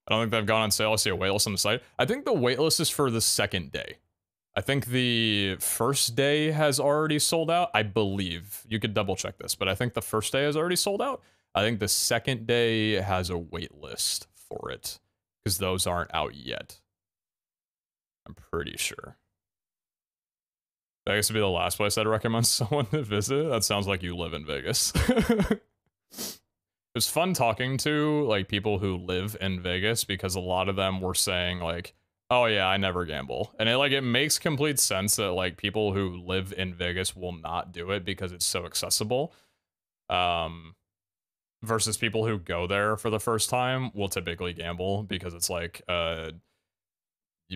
don't think they've gone on sale. I see a waitlist on the site. I think the waitlist is for the second day. I think the first day has already sold out. I believe. You could double check this, but I think the first day has already sold out. I think the second day has a waitlist for it because those aren't out yet. I'm pretty sure. Vegas would be the last place I'd recommend someone to visit. That sounds like you live in Vegas. It was fun talking to, like, people who live in Vegas because a lot of them were saying, like, oh yeah, I never gamble. And it makes complete sense that, like, people who live in Vegas will not do it because it's so accessible. Versus people who go there for the first time will typically gamble because it's like,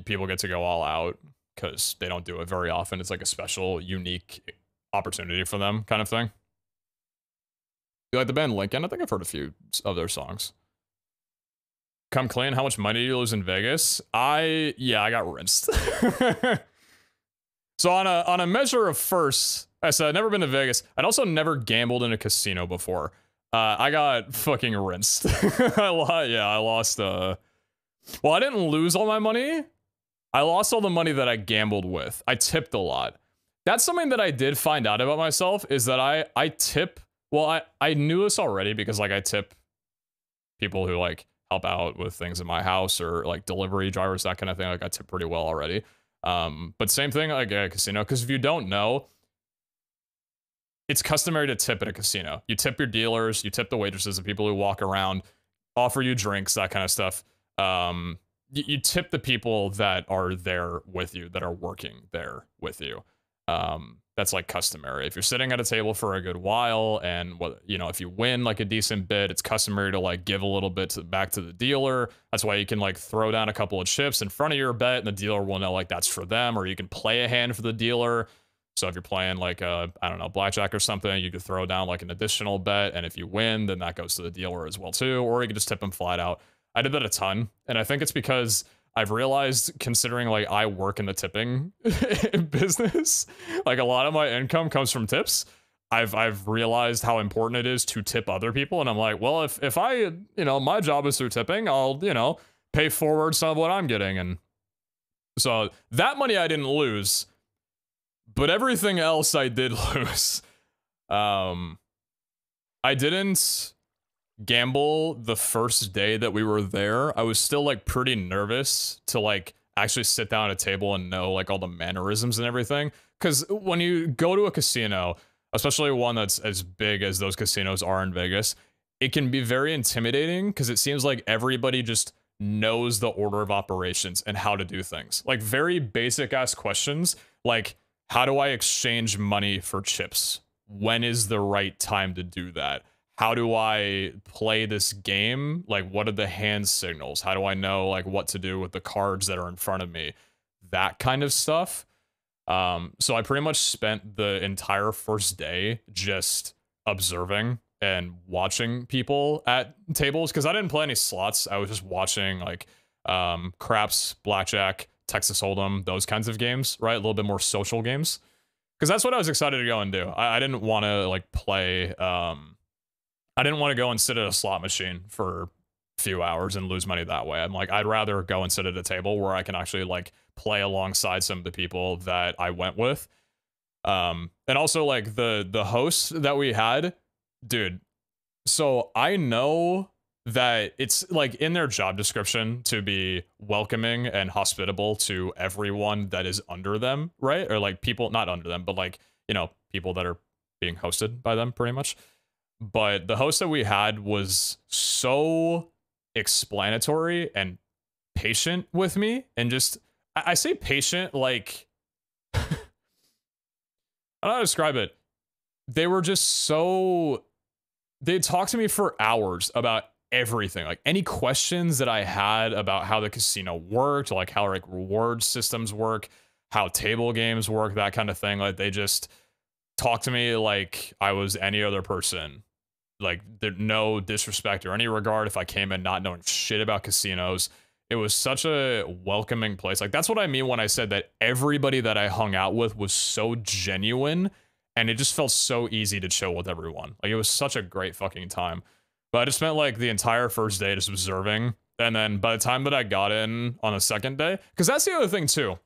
people get to go all out because they don't do it very often. It's like a special, unique opportunity for them kind of thing. You like the band Lincoln? I think I've heard a few of their songs. Come clean, how much money do you lose in Vegas? I got rinsed. So on a measure of firsts, I said I'd never been to Vegas. I'd also never gambled in a casino before. I got fucking rinsed. I lost, well, I didn't lose all my money. I lost all the money that I gambled with. I tipped a lot. That's something that I did find out about myself, is that I tip. Well, I knew this already because, like, I tip people who, like, help out with things in my house or, like, delivery drivers, that kind of thing. Like, I tip pretty well already. But same thing, like, at a casino, because if you don't know, it's customary to tip at a casino. You tip your dealers, you tip the waitresses, the people who walk around, offer you drinks, that kind of stuff. You tip the people that are there with you, that are working there with you. That's like customary. If you're sitting at a table for a good while and if you win like a decent bit, it's customary to like give a little bit back to the dealer. That's why you can like throw down a couple of chips in front of your bet and the dealer will know like that's for them, or you can play a hand for the dealer. So if you're playing like I don't know, blackjack or something, you could throw down like an additional bet, and if you win, then that goes to the dealer as well too, or you could just tip them flat out. I did that a ton, and I think it's because I've realized, considering like I work in the tipping business, like a lot of my income comes from tips. I've realized how important it is to tip other people, and I'm like, well, if I, my job is through tipping, I'll, pay forward some of what I'm getting. And so that money I didn't lose, but everything else I did lose. I didn't gamble the first day that we were there. I was still like pretty nervous to like actually sit down at a table and know like all the mannerisms and everything. Because when you go to a casino, especially one that's as big as those casinos are in Vegas, it can be very intimidating because it seems like everybody just knows the order of operations and how to do things. Like very basic ass questions, like, how do I exchange money for chips? When is the right time to do that? How do I play this game? Like, what are the hand signals? How do I know like what to do with the cards that are in front of me? That kind of stuff. So I pretty much spent the entire first day just observing and watching people at tables, because I didn't play any slots. I was just watching like craps, blackjack, Texas Hold'em, those kinds of games, right? A little bit more social games, because that's what I was excited to go and do. I didn't want to like play. I didn't want to go and sit at a slot machine for a few hours and lose money that way. I'm like, I'd rather go and sit at a table where I can actually like play alongside some of the people that I went with. And also like the hosts that we had, dude. So I know that it's like in their job description to be welcoming and hospitable to everyone that is under them, right? Or like people not under them, but like, people that are being hosted by them pretty much. But the host that we had was so explanatory and patient with me, and just, I say patient, like, I don't know how to describe it. They were just so, they talked to me for hours about everything. Like any questions that I had about how the casino worked, like how like reward systems work, how table games work, that kind of thing. Like they just talked to me like I was any other person. Like there's no disrespect or any regard if I came in not knowing shit about casinos. It was such a welcoming place. Like that's what I mean when I said that everybody that I hung out with was so genuine, and it just felt so easy to chill with everyone. Like it was such a great fucking time. But I just spent like the entire first day just observing. And then by the time that I got in on the second day, because that's the other thing too.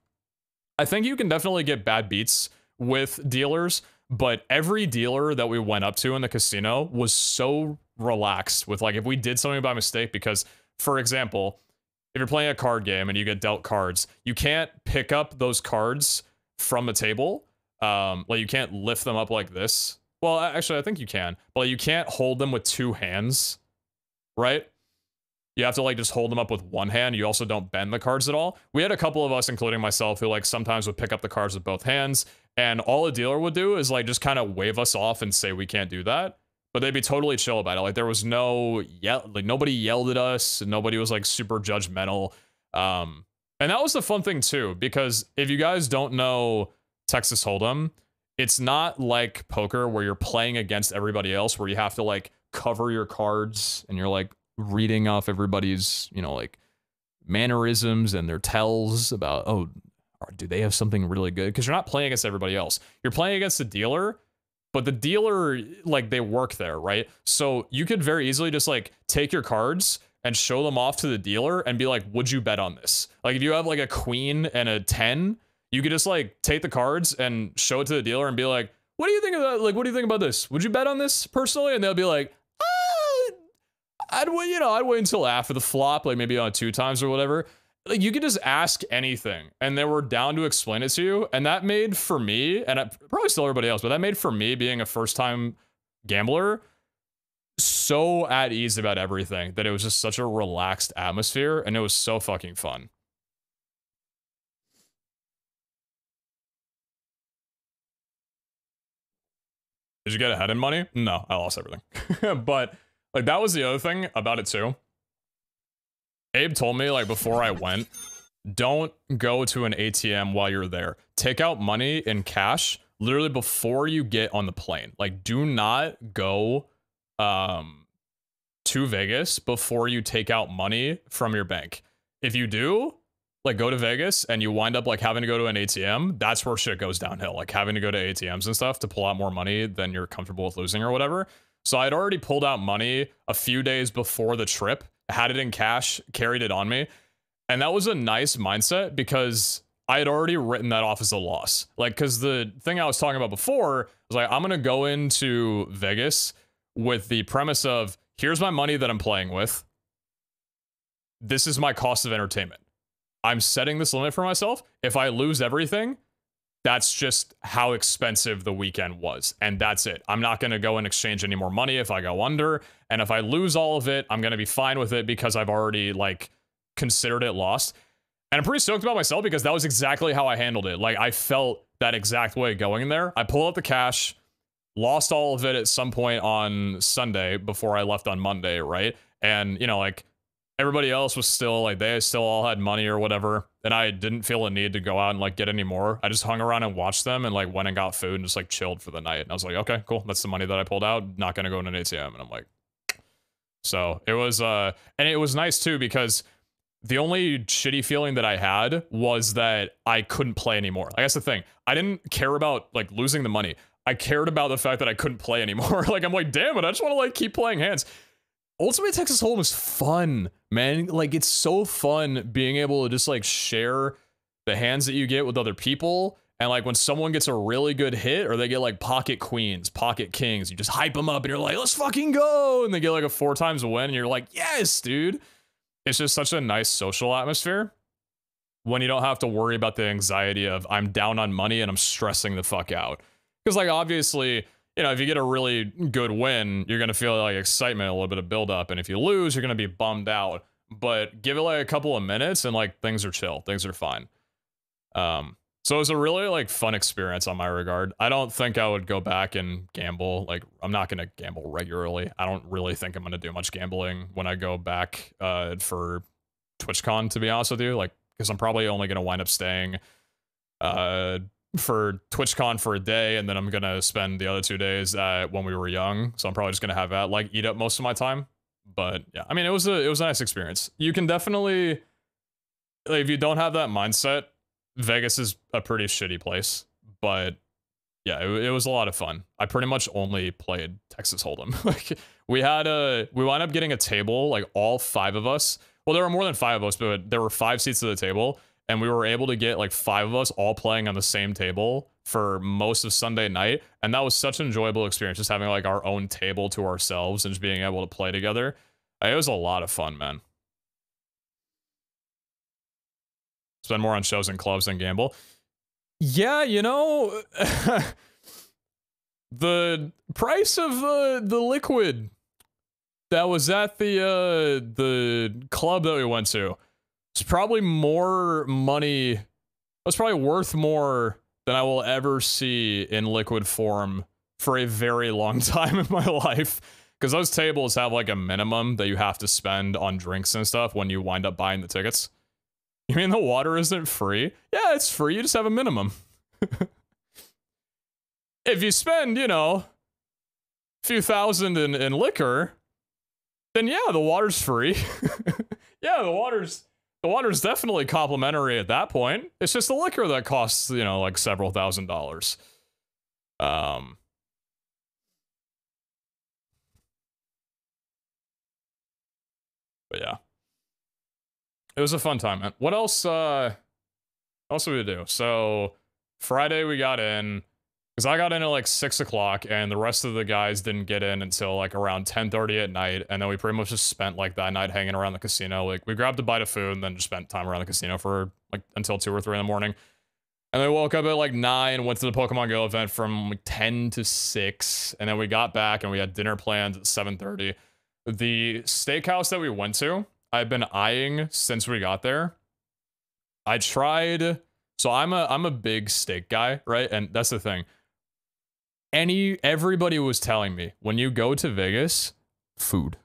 I think you can definitely get bad beats with dealers, but every dealer that we went up to in the casino was so relaxed with like if we did something by mistake, because for example, if you're playing a card game and you get dealt cards, you can't pick up those cards from a table. Like you can't lift them up like this. Well, actually, I think you can, but you can't hold them with two hands, right? You have to like just hold them up with one hand. You also don't bend the cards at all. We had a couple of us, including myself, who like sometimes would pick up the cards with both hands, and all a dealer would do is like just kind of wave us off and say we can't do that. But they'd be totally chill about it. Like there was no like nobody yelled at us, and nobody was like super judgmental. And that was the fun thing too, because if you guys don't know Texas Hold'em, it's not like poker where you're playing against everybody else, where you have to like cover your cards and you're like reading off everybody's, you know, like mannerisms and their tells about, oh, do they have something really good? Because you're not playing against everybody else. You're playing against the dealer, but the dealer, like they work there, right? So you could very easily just like take your cards and show them off to the dealer and be like, would you bet on this? Like if you have like a queen and a 10, you could just like take the cards and show it to the dealer and be like, what do you think of that? Like, what do you think about this? Would you bet on this personally? And they'll be like, I'd wait, you know, I'd wait until after the flop, like maybe on 2 times or whatever. Like you could just ask anything and they were down to explain it to you. And that made for me, and probably still everybody else, but that made for me, being a first time gambler, so at ease about everything that it was just such a relaxed atmosphere, and it was so fucking fun. Did you get ahead in money? No, I lost everything. But like that was the other thing about it too. Abe told me like before I went, don't go to an ATM while you're there. Take out money in cash literally before you get on the plane. Like do not go to Vegas before you take out money from your bank. If you do, like go to Vegas and you wind up like having to go to an ATM, that's where shit goes downhill. Like having to go to ATMs and stuff to pull out more money than you're comfortable with losing or whatever. So I'd already pulled out money a few days before the trip, had it in cash, carried it on me. And that was a nice mindset because I had already written that off as a loss. Like, cause the thing I was talking about before was like, I'm going to go into Vegas with the premise of here's my money that I'm playing with. This is my cost of entertainment. I'm setting this limit for myself. If I lose everything, that's just how expensive the weekend was. And that's it. I'm not going to go and exchange any more money if I go under. And if I lose all of it, I'm going to be fine with it because I've already like considered it lost. And I'm pretty stoked about myself because that was exactly how I handled it. Like I felt that exact way going in there. I pulled out the cash, lost all of it at some point on Sunday before I left on Monday, right? And, you know, like everybody else was still like, they still all had money or whatever. And I didn't feel a need to go out and like get any more. I just hung around and watched them and like went and got food and just like chilled for the night. And I was like, okay, cool. That's the money that I pulled out. Not going to go in an ATM. And I'm like, so it was, and it was nice too, because the only shitty feeling that I had was that I couldn't play anymore. Like that's the thing. I didn't care about like losing the money. I cared about the fact that I couldn't play anymore. Like, I'm like, damn it, I just want to like keep playing hands. Ultimate Texas Hold'em is fun, man. Like, it's so fun being able to just like share the hands that you get with other people. And like when someone gets a really good hit or they get like pocket queens, pocket kings, you just hype them up and you're like, let's fucking go. And they get like a 4 times a win and you're like, yes, dude. It's just such a nice social atmosphere when you don't have to worry about the anxiety of I'm down on money and I'm stressing the fuck out. Because like obviously, you know, if you get a really good win, you're going to feel like excitement, a little bit of buildup. And if you lose, you're going to be bummed out. But give it like a couple of minutes and like things are chill. Things are fine. So it was a really like fun experience on my regard. I don't think I would go back and gamble. Like I'm not gonna gamble regularly. I don't really think I'm gonna do much gambling when I go back for TwitchCon, to be honest with you. Like because I'm probably only gonna wind up staying for TwitchCon for a day, and then I'm gonna spend the other 2 days when we were young. So I'm probably just gonna have that like eat up most of my time. But yeah, I mean it was a nice experience. You can definitely, like, if you don't have that mindset, Vegas is a pretty shitty place. But yeah, it was a lot of fun. I pretty much only played Texas Hold'em. Like we wound up getting a table, like all 5 of us. Well, there were more than 5 of us, but there were 5 seats at the table. And we were able to get like 5 of us all playing on the same table for most of Sunday night. And that was such an enjoyable experience, just having like our own table to ourselves and just being able to play together. It was a lot of fun, man. Spend more on shows and clubs than gamble. Yeah, you know, the price of the liquid that was at the club that we went to, it's probably more money. It was probably worth more than I will ever see in liquid form for a very long time in my life. Because those tables have like a minimum that you have to spend on drinks and stuff when you wind up buying the tickets. You mean the water isn't free? Yeah, it's free. You just have a minimum. If you spend, you know, a few thousand in liquor, then yeah, the water's free. Yeah, the water's definitely complimentary at that point. It's just the liquor that costs, you know, like several $1,000s. But yeah. It was a fun time, man. What else did we do? So Friday we got in, because I got in at like 6 o'clock and the rest of the guys didn't get in until like around 10:30 at night. And then we pretty much just spent like that night hanging around the casino. Like we grabbed a bite of food and then just spent time around the casino for like until 2 or 3 in the morning. And then we woke up at like 9, went to the Pokemon Go event from like 10 to 6. And then we got back and we had dinner plans at 7:30. The steakhouse that we went to, I've been eyeing since we got there. I tried, so I'm a big steak guy, right? And that's the thing. Everybody was telling me, when you go to Vegas, food.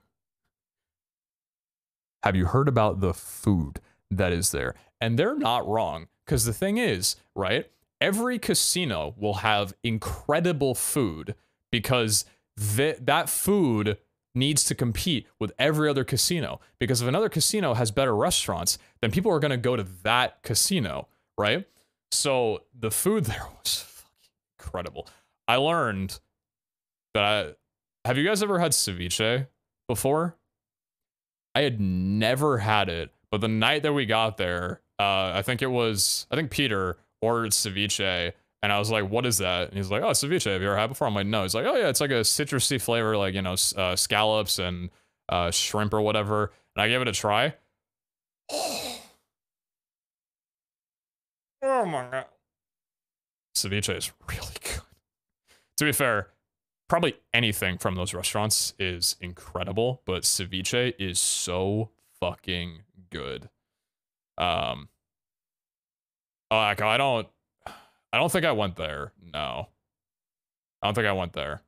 Have you heard about the food that is there? And they're not wrong, because the thing is, right? Every casino will have incredible food because that food needs to compete with every other casino, because if another casino has better restaurants, then people are going to go to that casino, right? So the food there was fucking incredible. I learned that have you guys ever had ceviche before? I had never had it, but the night that we got there, I think Peter ordered ceviche. And I was like, what is that? And he's like, oh, ceviche. Have you ever had it before? I'm like, no. He's like, oh, yeah, it's like a citrusy flavor, like, you know, scallops and shrimp or whatever. And I gave it a try. Oh, my God. Ceviche is really good. To be fair, probably anything from those restaurants is incredible, but ceviche is so fucking good. I don't think I went there. No. I don't think I went there.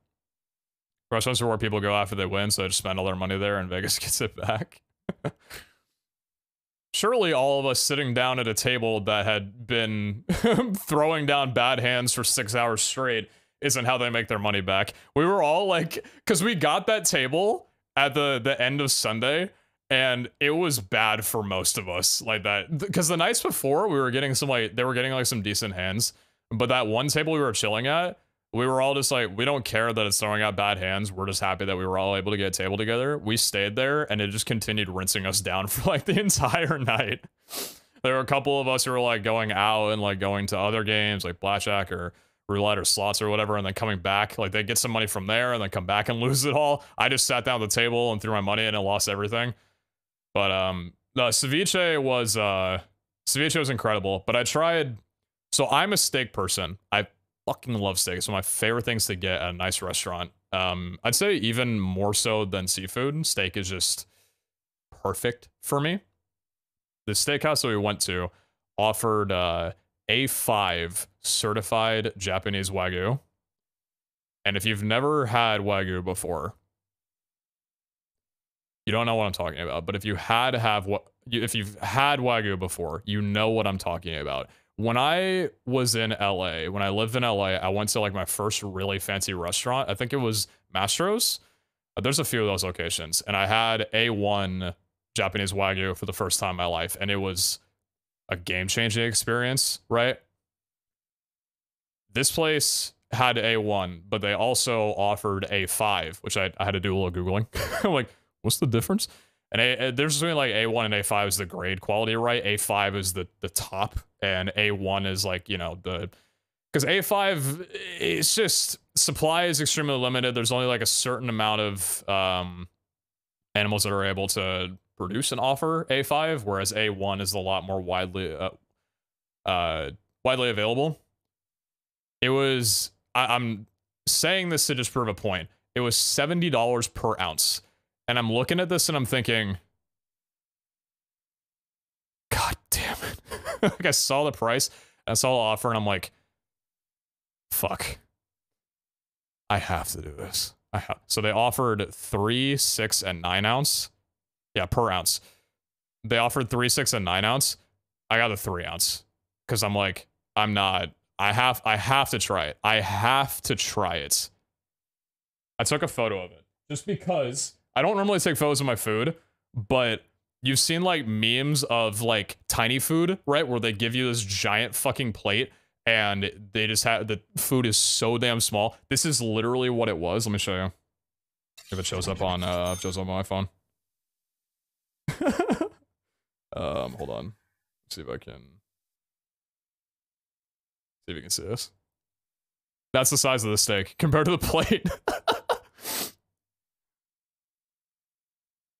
Restaurants are where people go after they win, so they just spend all their money there and Vegas gets it back. Surely all of us sitting down at a table that had been throwing down bad hands for 6 hours straight isn't how they make their money back. We were all like, because we got that table at the end of Sunday, and it was bad for most of us like that. Because the nights before, we were getting some they were getting like some decent hands. But that one table we were chilling at, we were all just like, we don't care that it's throwing out bad hands. We're just happy that we were all able to get a table together. We stayed there, and it just continued rinsing us down for like the entire night. There were a couple of us who were like going out and like going to other games like blackjack or roulette or slots or whatever, and then coming back. Like they get some money from there and then come back and lose it all. I just sat down at the table and threw my money in and lost everything. But the ceviche was incredible. But I tried. So I'm a steak person. I fucking love steak. It's one of my favorite things to get at a nice restaurant. I'd say even more so than seafood. Steak is just perfect for me. The steakhouse that we went to offered A5 certified Japanese Wagyu. And if you've never had Wagyu before, you don't know what I'm talking about. But if you've had Wagyu before, you know what I'm talking about. When I was in LA, when I lived in LA, I went to like my first really fancy restaurant. I think it was Mastro's. There's a few of those locations. And I had A1 Japanese Wagyu for the first time in my life. And it was a game-changing experience, right? This place had A1, but they also offered A5, which I had to do a little Googling. I'm like, what's the difference? And there's between like A1 and A5 is the grade quality, right? A5 is the top, and A1 is like, you know, because A5, it's just, supply is extremely limited. There's only like a certain amount of animals that are able to produce and offer A5, whereas A1 is a lot more widely available. It was, I'm saying this to just prove a point. It was $70 per ounce. And I'm looking at this and I'm thinking, God damn it. Like I saw the price, I saw the offer, and I'm like, fuck. I have to do this. So they offered 3, 6, and 9 ounce. Yeah, per ounce. They offered 3, 6, and 9 ounce. I got a 3 ounce. Because I'm like, I have to try it. I have to try it. I took a photo of it. Just because I don't normally take photos of my food, but you've seen like memes of like tiny food, right? Where they give you this giant fucking plate and they just have, the food is so damn small. This is literally what it was. Let me show you. If it shows up on my phone. Hold on. Let's see if I can. See if you can see this. That's the size of the steak compared to the plate.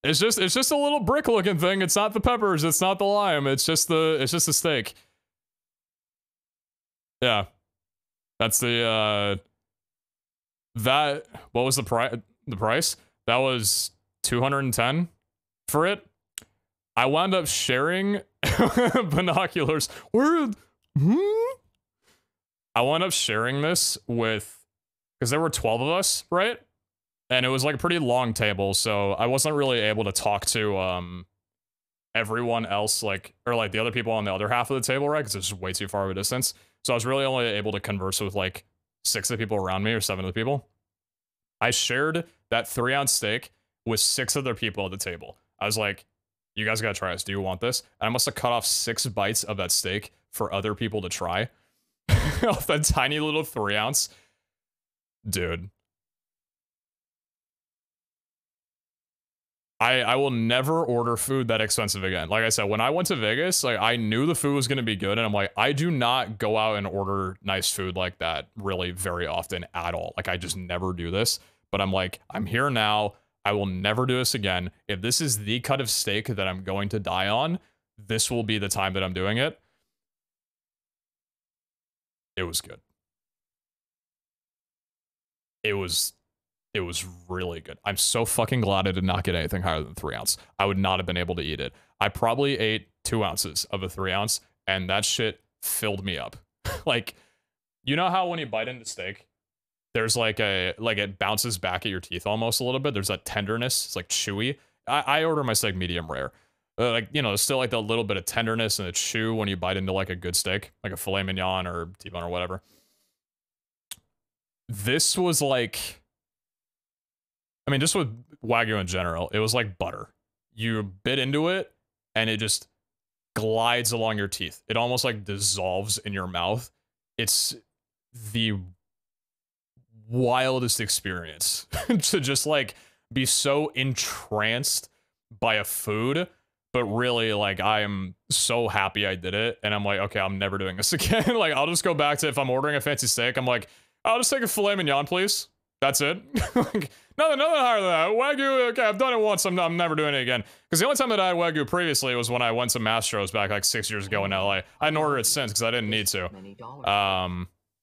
It's just a little brick looking thing. It's not the peppers, it's not the lime, it's just the steak. Yeah. That's the that, what was the price? That was 210 for it. I wound up sharing binoculars. I wound up sharing this with, because there were 12 of us, right? And it was like a pretty long table, so I wasn't really able to talk to everyone else, like, or like the other people on the other half of the table, right? Because it's just way too far of a distance. So I was really only able to converse with like 6 of the people around me, or 7 of the people. I shared that 3 ounce steak with 6 other people at the table. I was like, you guys gotta try this. Do you want this? And I must have cut off 6 bites of that steak for other people to try. Off that tiny little 3 ounce. Dude. I will never order food that expensive again. Like I said, when I went to Vegas, like I knew the food was going to be good, and I'm like, I do not go out and order nice food like that really very often at all. Like I just never do this, but I'm like, I'm here now. I will never do this again. If this is the cut of steak that I'm going to die on, this will be the time that I'm doing it. It was good. It was really good. I'm so fucking glad I did not get anything higher than 3 ounce. I would not have been able to eat it. I probably ate 2 ounces of a 3 ounce, and that shit filled me up. Like, you know how when you bite into steak, there's like it bounces back at your teeth almost a little bit. There's that tenderness. It's like chewy. I order my steak medium rare. Like, you know, there's still like the little bit of tenderness and the chew when you bite into like a good steak, like a filet mignon or T-bone or whatever. This was like, I mean, just with Wagyu in general, it was like butter. You bit into it, and it just glides along your teeth. It almost like dissolves in your mouth. It's the wildest experience to just like be so entranced by a food, but really like I am so happy I did it, and I'm like, okay, I'm never doing this again. Like I'll just go back to, if I'm ordering a fancy steak, I'm like, I'll just take a filet mignon, please. That's it. Like, nothing higher than that. Wagyu, okay, I've done it once. I'm never doing it again. Because the only time that I had Wagyu previously was when I went to Mastro's back like 6 years ago in LA. I hadn't ordered it since because I didn't need to.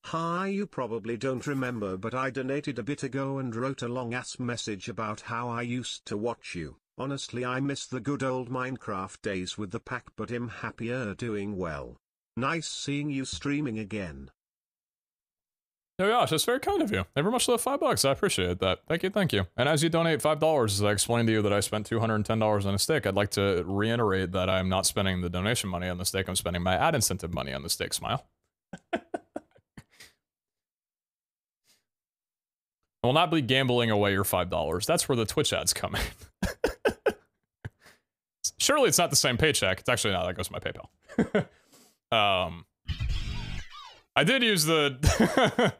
Hi, you probably don't remember, but I donated a bit ago and wrote a long-ass message about how I used to watch you. Honestly, I miss the good old Minecraft days with the pack, but I'm happier doing well. Nice seeing you streaming again. Oh gosh, that's very kind of you. Thank you very much for the $5. I appreciate that. Thank you, thank you. And as you donate $5, as I explained to you that I spent $210 on a steak, I'd like to reiterate that I'm not spending the donation money on the steak. I'm spending my ad incentive money on the steak. Smile. I will not be gambling away your $5. That's where the Twitch ads come in. Surely it's not the same paycheck. It's actually not. That goes to my PayPal. I did use the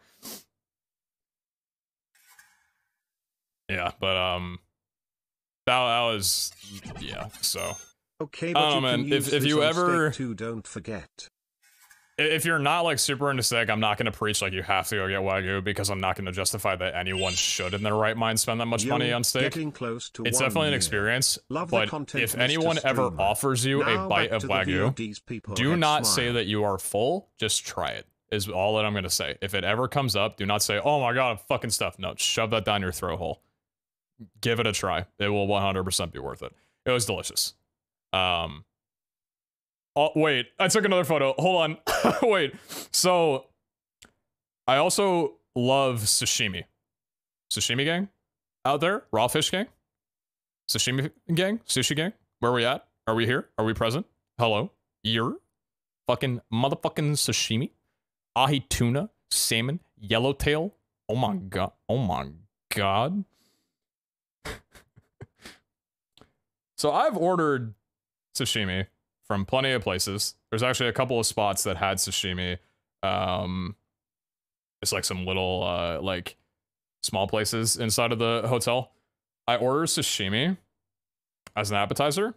yeah, but that was yeah. So okay, but you can use if you ever too, don't forget. If you're not like super into steak, I'm not going to preach like you have to go get Wagyu, because I'm not going to justify that anyone should in their right mind spend that much money on steak. Close to it's definitely an experience, but if anyone ever offers you a bite of Wagyu, do not say that you are full, just try it, is all that I'm going to say. If it ever comes up, do not say, oh my god, I'm fucking stuffed. No, shove that down your throat hole. Give it a try. It will 100% be worth it. It was delicious. Oh, wait, I took another photo. Hold on. Wait. So, I also love sashimi. Sashimi gang? Out there? Raw fish gang? Sashimi gang? Sushi gang? Where are we at? Are we here? Are we present? Hello? You're? Fucking motherfucking sashimi? Ahi tuna? Salmon? Yellowtail? Oh my god. Oh my god. So, I've ordered sashimi from plenty of places. There's actually a couple of spots that had sashimi. It's like some little, like, small places inside of the hotel. I ordered sashimi as an appetizer.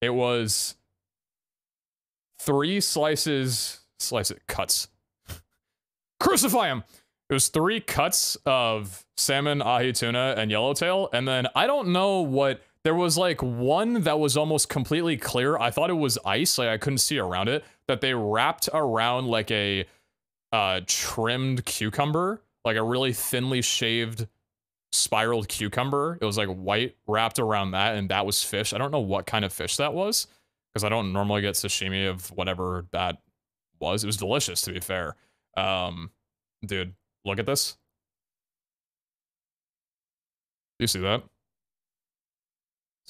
It was 3 cuts. Crucify him! It was 3 cuts of salmon, ahi tuna, and yellowtail, and then I don't know what... There was like one that was almost completely clear. I thought it was ice, like I couldn't see around it, that they wrapped around like a trimmed cucumber, like a really thinly shaved spiraled cucumber. It was like white wrapped around that, and that was fish. I don't know what kind of fish that was, because I don't normally get sashimi of whatever that was. It was delicious, to be fair. Dude, look at this. Do you see that?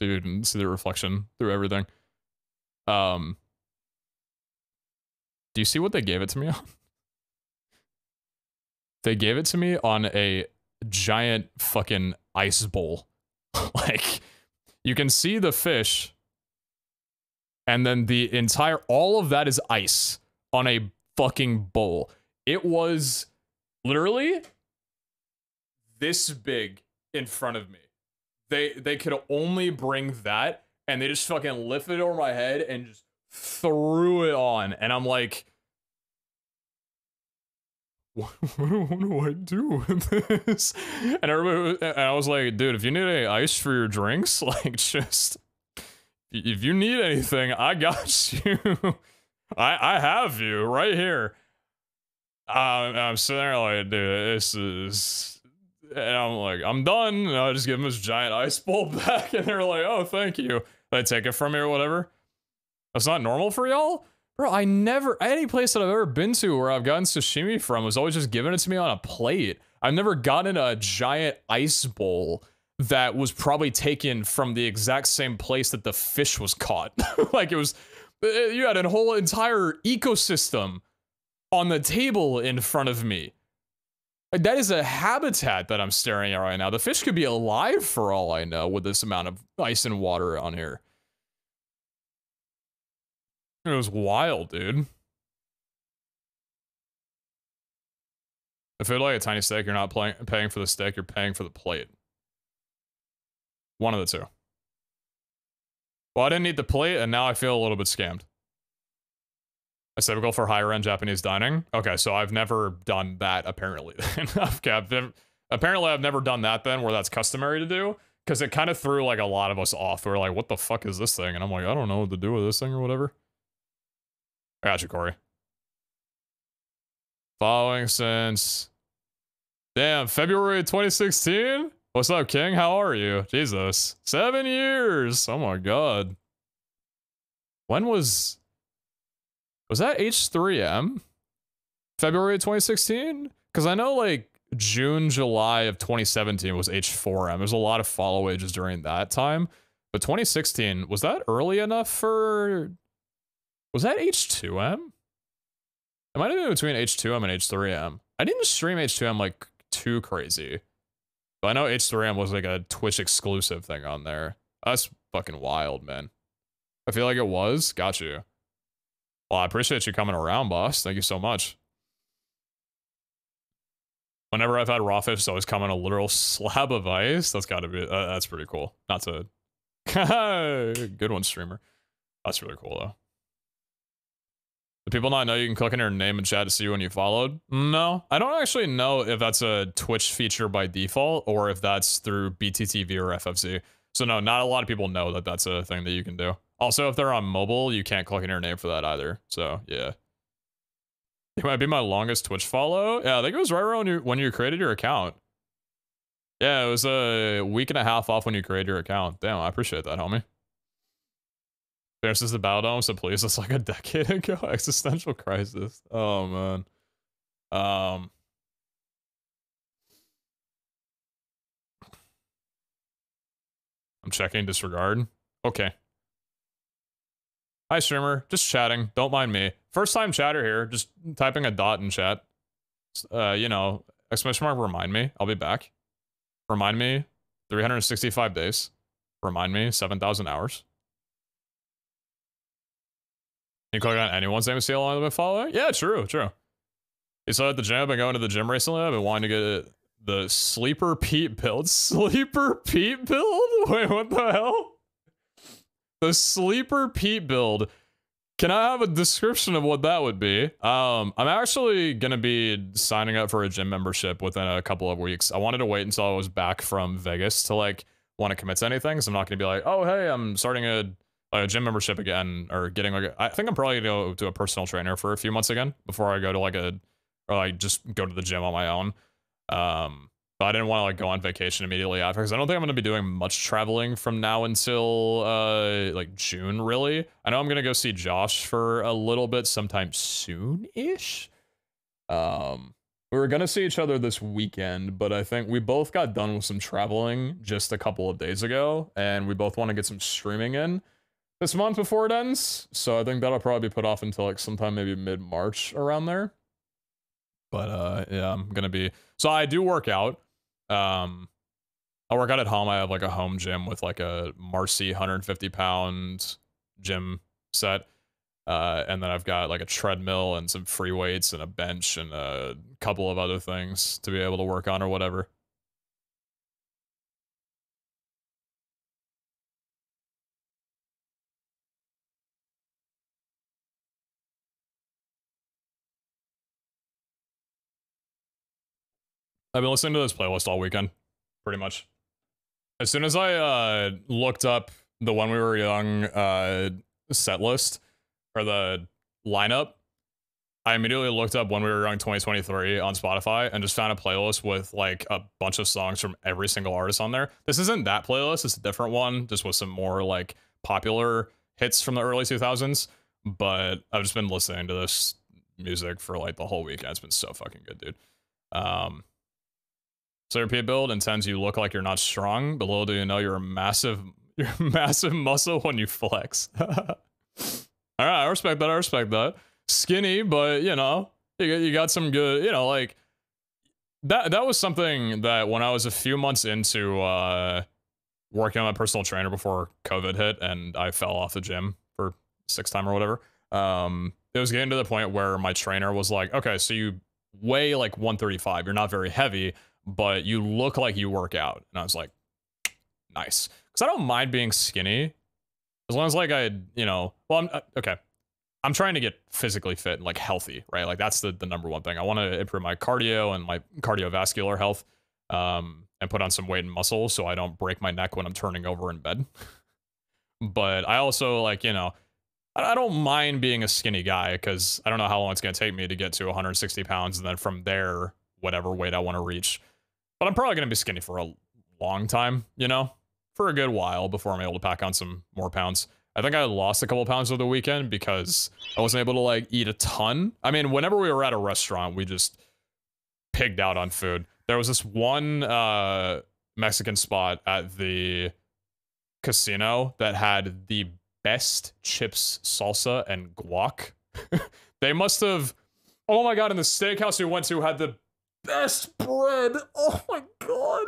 Dude, see the reflection through everything. Do you see what they gave it to me on? They gave it to me on a giant fucking ice bowl. Like, you can see the fish, and then the entire, all of that is ice on a fucking bowl. It was literally this big in front of me. They could only bring that, and they just fucking lifted it over my head and just threw it on, and I'm like, what do I do with this? And I was like, dude, if you need any ice for your drinks, like, just, if you need anything, I got you. I have you right here. I'm sitting there like, dude, this is... And I'm like, I'm done. And I just give them this giant ice bowl back, and they're like, oh, thank you. They take it from me or whatever. That's not normal for y'all? Bro, I never, any place that I've ever been to where I've gotten sashimi from was always just giving it to me on a plate. I've never gotten a giant ice bowl that was probably taken from the exact same place that the fish was caught. Like, it was, you had a whole entire ecosystem on the table in front of me. Like, that is a habitat that I'm staring at right now. The fish could be alive for all I know with this amount of ice and water on here. It was wild, dude. If you're like a tiny steak, you're not paying for the steak, you're paying for the plate. One of the two. Well, I didn't eat the plate, and now I feel a little bit scammed. I said we go for higher end Japanese dining. Okay, so I've never done that, apparently. Okay, apparently I've never done that then, where that's customary to do, because it kind of threw like a lot of us off. We were like, what the fuck is this thing? And I'm like, I don't know what to do with this thing or whatever. I got you, Corey. Following since... Damn, February 2016? What's up, King? How are you? Jesus. 7 years! Oh my god. When was... Was that H3M? February of 2016? Because I know like June, July of 2017 was H4M. There's a lot of follow ages during that time. But 2016, was that early enough for... Was that H2M? It might have been between H2M and H3M. I didn't stream H2M like too crazy. But I know H3M was like a Twitch exclusive thing on there. That's fucking wild, man. I feel like it was. Got you. Well, I appreciate you coming around, boss. Thank you so much. Whenever I've had raw fish, it's always come in a literal slab of ice. That's gotta be, that's pretty cool. Not to... Good one, streamer. That's really cool, though. Do people not know you can click on your name and chat to see when you followed? No. I don't actually know if that's a Twitch feature by default or if that's through BTTV or FFC. So no, not a lot of people know that that's a thing that you can do. Also, if they're on mobile, you can't click on your name for that either. So, yeah. It might be my longest Twitch follow. Yeah, I think it was right around when you created your account. Yeah, it was a week and a half off when you created your account. Damn, I appreciate that, homie. Versus the Battle Dome, so please, it's like a decade ago. Existential crisis. Oh, man. I'm checking disregard. Okay. Hi, streamer. Just chatting. Don't mind me. First time chatter here. Just typing a dot in chat. You know, exclamation mark, remind me. I'll be back. Remind me, 365 days. Remind me, 7,000 hours. You click on anyone's name to see how long they've been following? Yeah, true. You saw at the gym. I've been going to the gym recently. I've been wanting to get the Sleeper Pete build. Sleeper Pete build? Wait, what the hell? The Sleeper Pete build. Can I have a description of what that would be? I'm actually going to be signing up for a gym membership within a couple of weeks. I wanted to wait until I was back from Vegas to like want to commit to anything. So I'm not going to be like, oh, hey, I'm starting a gym membership again, or getting like I think I'm probably going to go to a personal trainer for a few months again before I go to like or like just go to the gym on my own. But I didn't want to like go on vacation immediately after, because I don't think I'm going to be doing much traveling from now until like June, really. I know I'm going to go see Josh for a little bit sometime soon-ish. We were going to see each other this weekend, but I think we both got done with some traveling just a couple of days ago, and we both want to get some streaming in this month before it ends. So I think that'll probably be put off until like sometime maybe mid-March around there. But yeah, I'm going to be... So I do work out. I work out at home. I have like a home gym with like a Marcy 150-pound gym set. And then I've got like a treadmill and some free weights and a bench and a couple of other things to be able to work on or whatever. I've been listening to this playlist all weekend, pretty much. As soon as I looked up the When We Were Young set list, or the lineup, I immediately looked up When We Were Young 2023 on Spotify and just found a playlist with like a bunch of songs from every single artist on there. This isn't that playlist, it's a different one, just with some more like popular hits from the early 2000s. But I've just been listening to this music for like the whole weekend. It's been so fucking good, dude. So your P build intends you look like you're not strong, but little do you know you're a massive muscle when you flex. All right, I respect that. Skinny, but you know, you got some good, you know, like that was something that when I was a few months into working on my personal trainer before COVID hit and I fell off the gym for 6th time or whatever. It was getting to the point where my trainer was like, okay, so you weigh like 135, you're not very heavy, but you look like you work out. And I was like, nice. Because I don't mind being skinny. As long as like I, you know, well, okay. I'm trying to get physically fit and like healthy, right? Like that's the number one thing. I want to improve my cardio and my cardiovascular health, and put on some weight and muscle so I don't break my neck when I'm turning over in bed. But I also like, you know, I don't mind being a skinny guy because I don't know how long it's going to take me to get to 160 pounds. And then from there, whatever weight I want to reach. But I'm probably going to be skinny for a long time, you know, for a good while before I'm able to pack on some more pounds. I think I lost a couple pounds over the weekend because I wasn't able to like eat a ton. I mean, whenever we were at a restaurant, we just pigged out on food. There was this one Mexican spot at the casino that had the best chips, salsa, and guac. They must have, oh my god, and the steakhouse we went to had the best bread. Oh my god.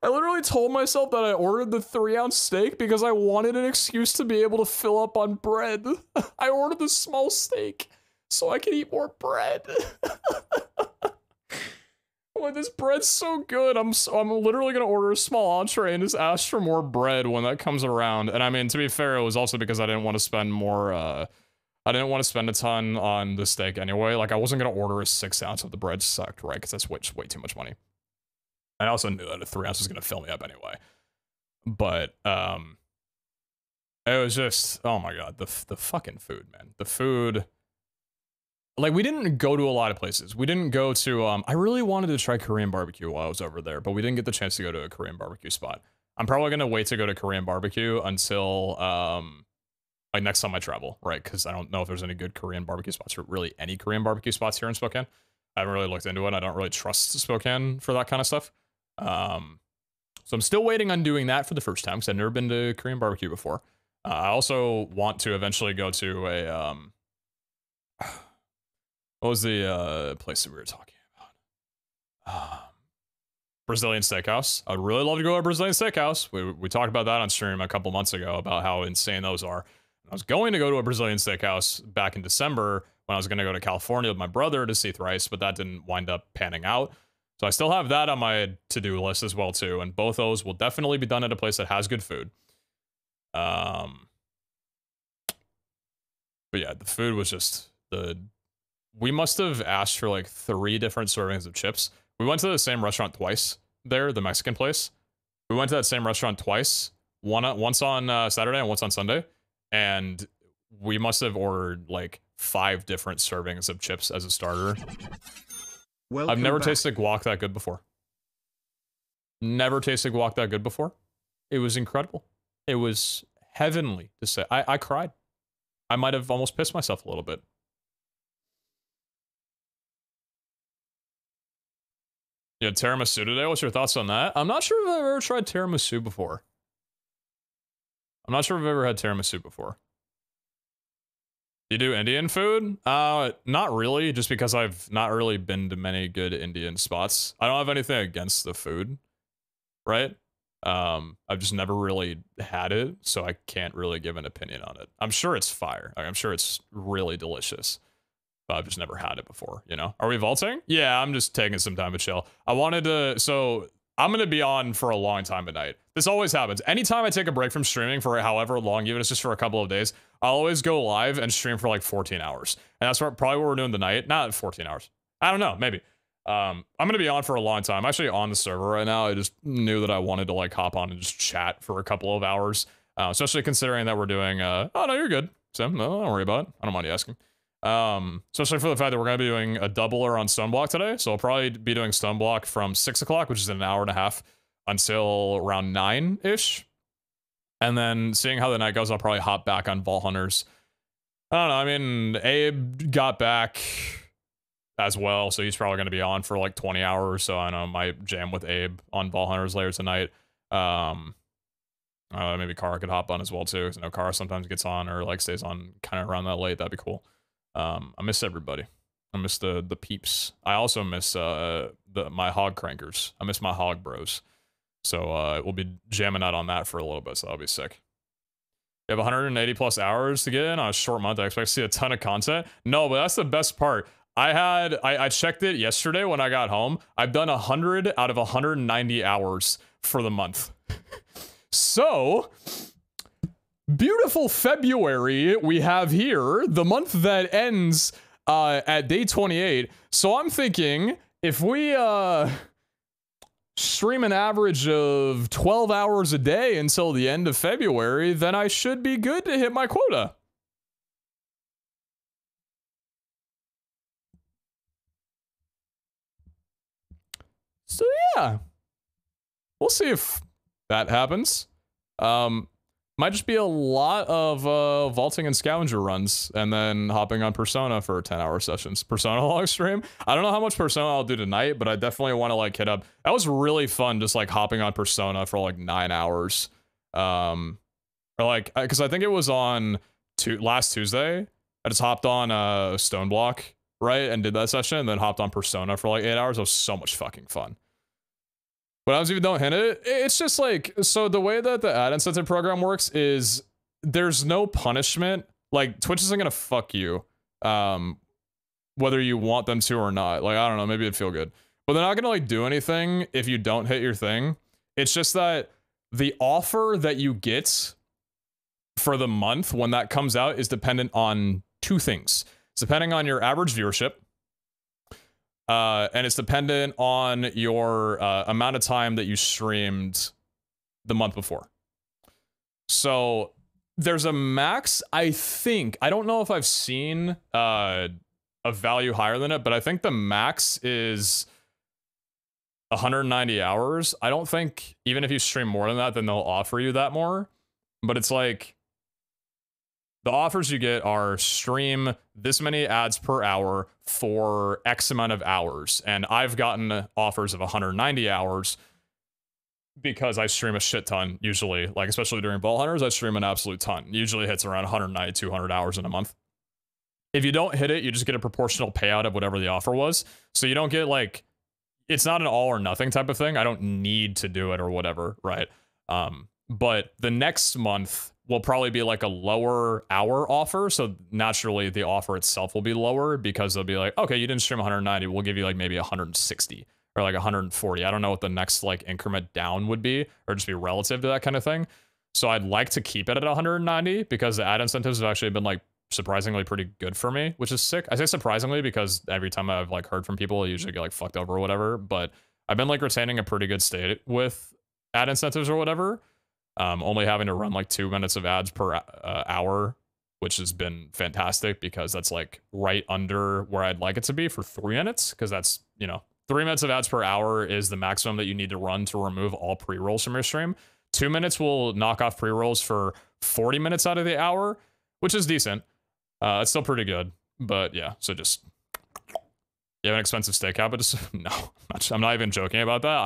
I literally told myself that I ordered the 3-ounce steak because I wanted an excuse to be able to fill up on bread. I ordered the small steak so I could eat more bread. Oh, this bread's so good. I'm literally gonna order a small entree and just ask for more bread when that comes around. And I mean, to be fair, it was also because I didn't want to spend more. I didn't want to spend a ton on the steak anyway. Like I wasn't gonna order a 6-ounce of the bread sucked, right? Because that's way too much money. I also knew that a 3-ounce was gonna fill me up anyway. But it was just, oh my god, the fucking food, man. The food. Like, we didn't go to a lot of places. We didn't go to, I really wanted to try Korean barbecue while I was over there, but we didn't get the chance to go to a Korean barbecue spot. I'm probably gonna wait to go to Korean barbecue until, like, next time I travel, right? Because I don't know if there's any good Korean barbecue spots, or really any Korean barbecue spots here in Spokane. I haven't really looked into it. I don't really trust Spokane for that kind of stuff. So I'm still waiting on doing that for the first time, because I've never been to Korean barbecue before. I also want to eventually go to a, what was the place that we were talking about? Brazilian steakhouse. I'd really love to go to a Brazilian steakhouse. We talked about that on stream a couple months ago about how insane those are. I was going to go to a Brazilian steakhouse back in December when I was going to go to California with my brother to see Thrice, but that didn't wind up panning out. So I still have that on my to-do list as well too, and both those will definitely be done at a place that has good food. But yeah, the food was just we must have asked for like 3 different servings of chips. We went to the same restaurant twice there, the Mexican place. We went to that same restaurant twice, once on Saturday and once on Sunday, and we must have ordered like 5 different servings of chips as a starter. I've never tasted guac that good before. Never tasted guac that good before. It was incredible. It was heavenly to say. I cried. I might have almost pissed myself a little bit. Yeah, tiramisu today. What's your thoughts on that? I'm not sure if I've ever tried tiramisu before. I'm not sure if I've ever had tiramisu before. You do Indian food? Not really, just because I've not really been to many good Indian spots. I don't have anything against the food, right? I've just never really had it, so I can't really give an opinion on it. I'm sure it's fire. Like, I'm sure it's really delicious. But I've just never had it before, you know? Are we vaulting? Yeah, I'm just taking some time to chill. I wanted to, so I'm gonna be on for a long time tonight. This always happens. Anytime I take a break from streaming for however long, even if it's just for a couple of days, I'll always go live and stream for like 14 hours. And that's probably what we're doing tonight. Not 14 hours. I don't know, maybe. I'm gonna be on for a long time. I'm actually on the server right now. I just knew that I wanted to like hop on and just chat for a couple of hours. Especially considering that we're doing, oh no, you're good, Sam. No, don't worry about it. I don't mind you asking. Especially for the fact that we're going to be doing a doubler on stoneblock today. So I'll probably be doing stoneblock from 6 o'clock, which is an hour and a half, until around 9-ish. And then seeing how the night goes, I'll probably hop back on Vault Hunters. I don't know. I mean, Abe got back as well, so he's probably going to be on for like 20 hours. So I know I might jam with Abe on Vault Hunters later tonight. Maybe Kara could hop on as well too, because I know Kara sometimes gets on or like stays on kind of around that late. That'd be cool. I miss everybody. I miss the peeps. I also miss my hog crankers. I miss my hog bros. So we'll be jamming out on that for a little bit, so that'll be sick. You have 180 plus hours to get in on a short month. I expect to see a ton of content. No, but that's the best part. I checked it yesterday when I got home. I've done 100 out of 190 hours for the month. So beautiful February we have here, the month that ends at day 28. So I'm thinking if we stream an average of 12 hours a day until the end of February, then I should be good to hit my quota. So yeah, we'll see if that happens. Might just be a lot of vaulting and scavenger runs, and then hopping on Persona for 10-hour sessions. Persona log stream. I don't know how much Persona I'll do tonight, but I definitely want to like hit up. That was really fun, just like hopping on Persona for like 9 hours. Or like, because I think it was on last Tuesday. I just hopped on Stoneblock, right, and did that session, and then hopped on Persona for like 8 hours. It was so much fucking fun. But I was even don't hint it. It's just like, so the way that the ad incentive program works is there's no punishment. Like Twitch isn't gonna fuck you, whether you want them to or not. Like, I don't know, maybe it'd feel good, but they're not gonna like do anything if you don't hit your thing. It's just that the offer that you get for the month when that comes out is dependent on two things. It's depending on your average viewership, and it's dependent on your amount of time that you streamed the month before. So there's a max, I think. I don't know if I've seen a value higher than it, but I think the max is 190 hours. I don't think even if you stream more than that, then they'll offer you that more. But it's like, the offers you get are stream this many ads per hour for X amount of hours. And I've gotten offers of 190 hours because I stream a shit ton usually. Like, especially during Vault Hunters, I stream an absolute ton. Usually hits around 190, 200 hours in a month. If you don't hit it, you just get a proportional payout of whatever the offer was. So you don't get like, it's not an all or nothing type of thing. I don't need to do it or whatever, right? But the next month will probably be like a lower hour offer. So naturally the offer itself will be lower because they'll be like, okay, you didn't stream 190. We'll give you like maybe 160 or like 140. I don't know what the next like increment down would be, or just be relative to that kind of thing. So I'd like to keep it at 190 because the ad incentives have actually been like surprisingly pretty good for me, which is sick. I say surprisingly because every time I've like heard from people, I usually get like fucked over or whatever, but I've been like retaining a pretty good state with ad incentives or whatever. Only having to run like 2 minutes of ads per hour, which has been fantastic because that's like right under where I'd like it to be for 3 minutes. Because that's, you know, 3 minutes of ads per hour is the maximum that you need to run to remove all pre-rolls from your stream. 2 minutes will knock off pre-rolls for 40 minutes out of the hour, which is decent. It's still pretty good, but yeah, so just, you have an expensive steak habit? No, I'm not even joking about that.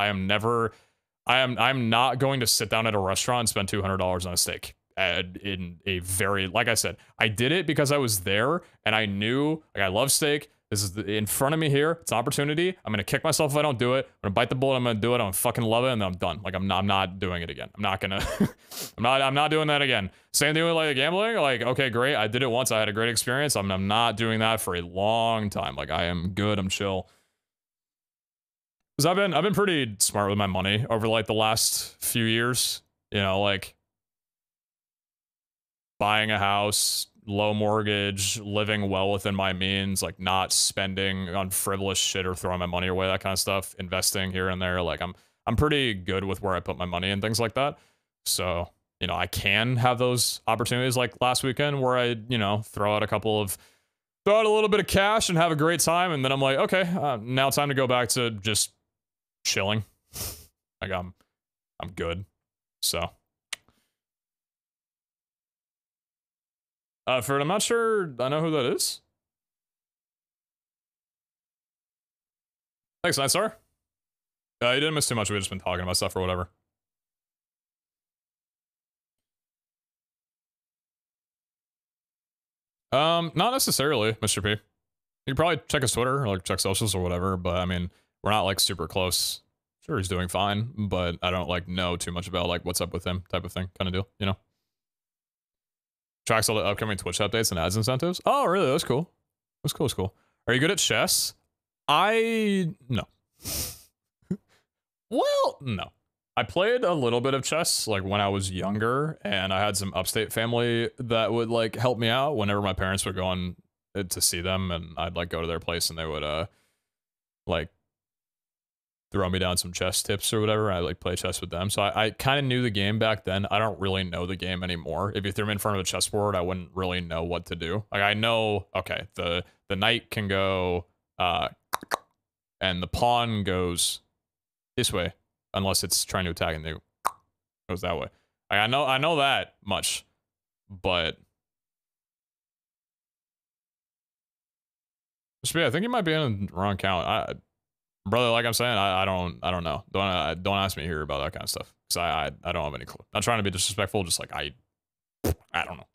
I'm not going to sit down at a restaurant and spend $200 on a steak in a very, like I said, I did it because I was there and I knew, like, I love steak. This is in front of me here. It's an opportunity. I'm going to kick myself if I don't do it. I'm going to bite the bullet. I'm going to do it. I'm going to fucking love it. And then I'm done. Like, I'm not doing it again. I'm not going to, I'm not doing that again. Same thing with like gambling. Like, okay, great. I did it once. I had a great experience. I'm not doing that for a long time. Like, I am good. I'm chill. Because I've been pretty smart with my money over like the last few years, you know, like buying a house, low mortgage, living well within my means, like not spending on frivolous shit or throwing my money away, that kind of stuff, investing here and there. Like I'm pretty good with where I put my money and things like that. So, you know, I can have those opportunities like last weekend where I, you know, throw out a little bit of cash and have a great time. And then I'm like, okay, now time to go back to just chilling. Like I'm good. So Ferd, I'm not sure I know who that is. Thanks, Nightstar. You didn't miss too much. We've just been talking about stuff or whatever. Not necessarily, Mr. P. You can probably check his Twitter or like check socials or whatever, but I mean, we're not like super close. Sure, he's doing fine, but I don't like know too much about like what's up with him type of thing, kind of deal, you know? Tracks all the upcoming Twitch updates and ads incentives. Oh, really? That's cool. That's cool. That's cool. Are you good at chess? No. Well, no. I played a little bit of chess like when I was younger, and I had some upstate family that would like help me out whenever my parents would go on to see them, and I'd like go to their place and they would like throw me down some chess tips or whatever. I like play chess with them. So I kind of knew the game back then. I don't really know the game anymore. If you threw me in front of a chessboard, I wouldn't really know what to do. Like I know, okay, the knight can go, and the pawn goes this way, unless it's trying to attack and it goes that way. I know that much, but I think you might be in the wrong count. Brother, like I'm saying, I don't know. Don't ask me here about that kind of stuff because I don't have any clue. Not trying to be disrespectful, just like I don't know.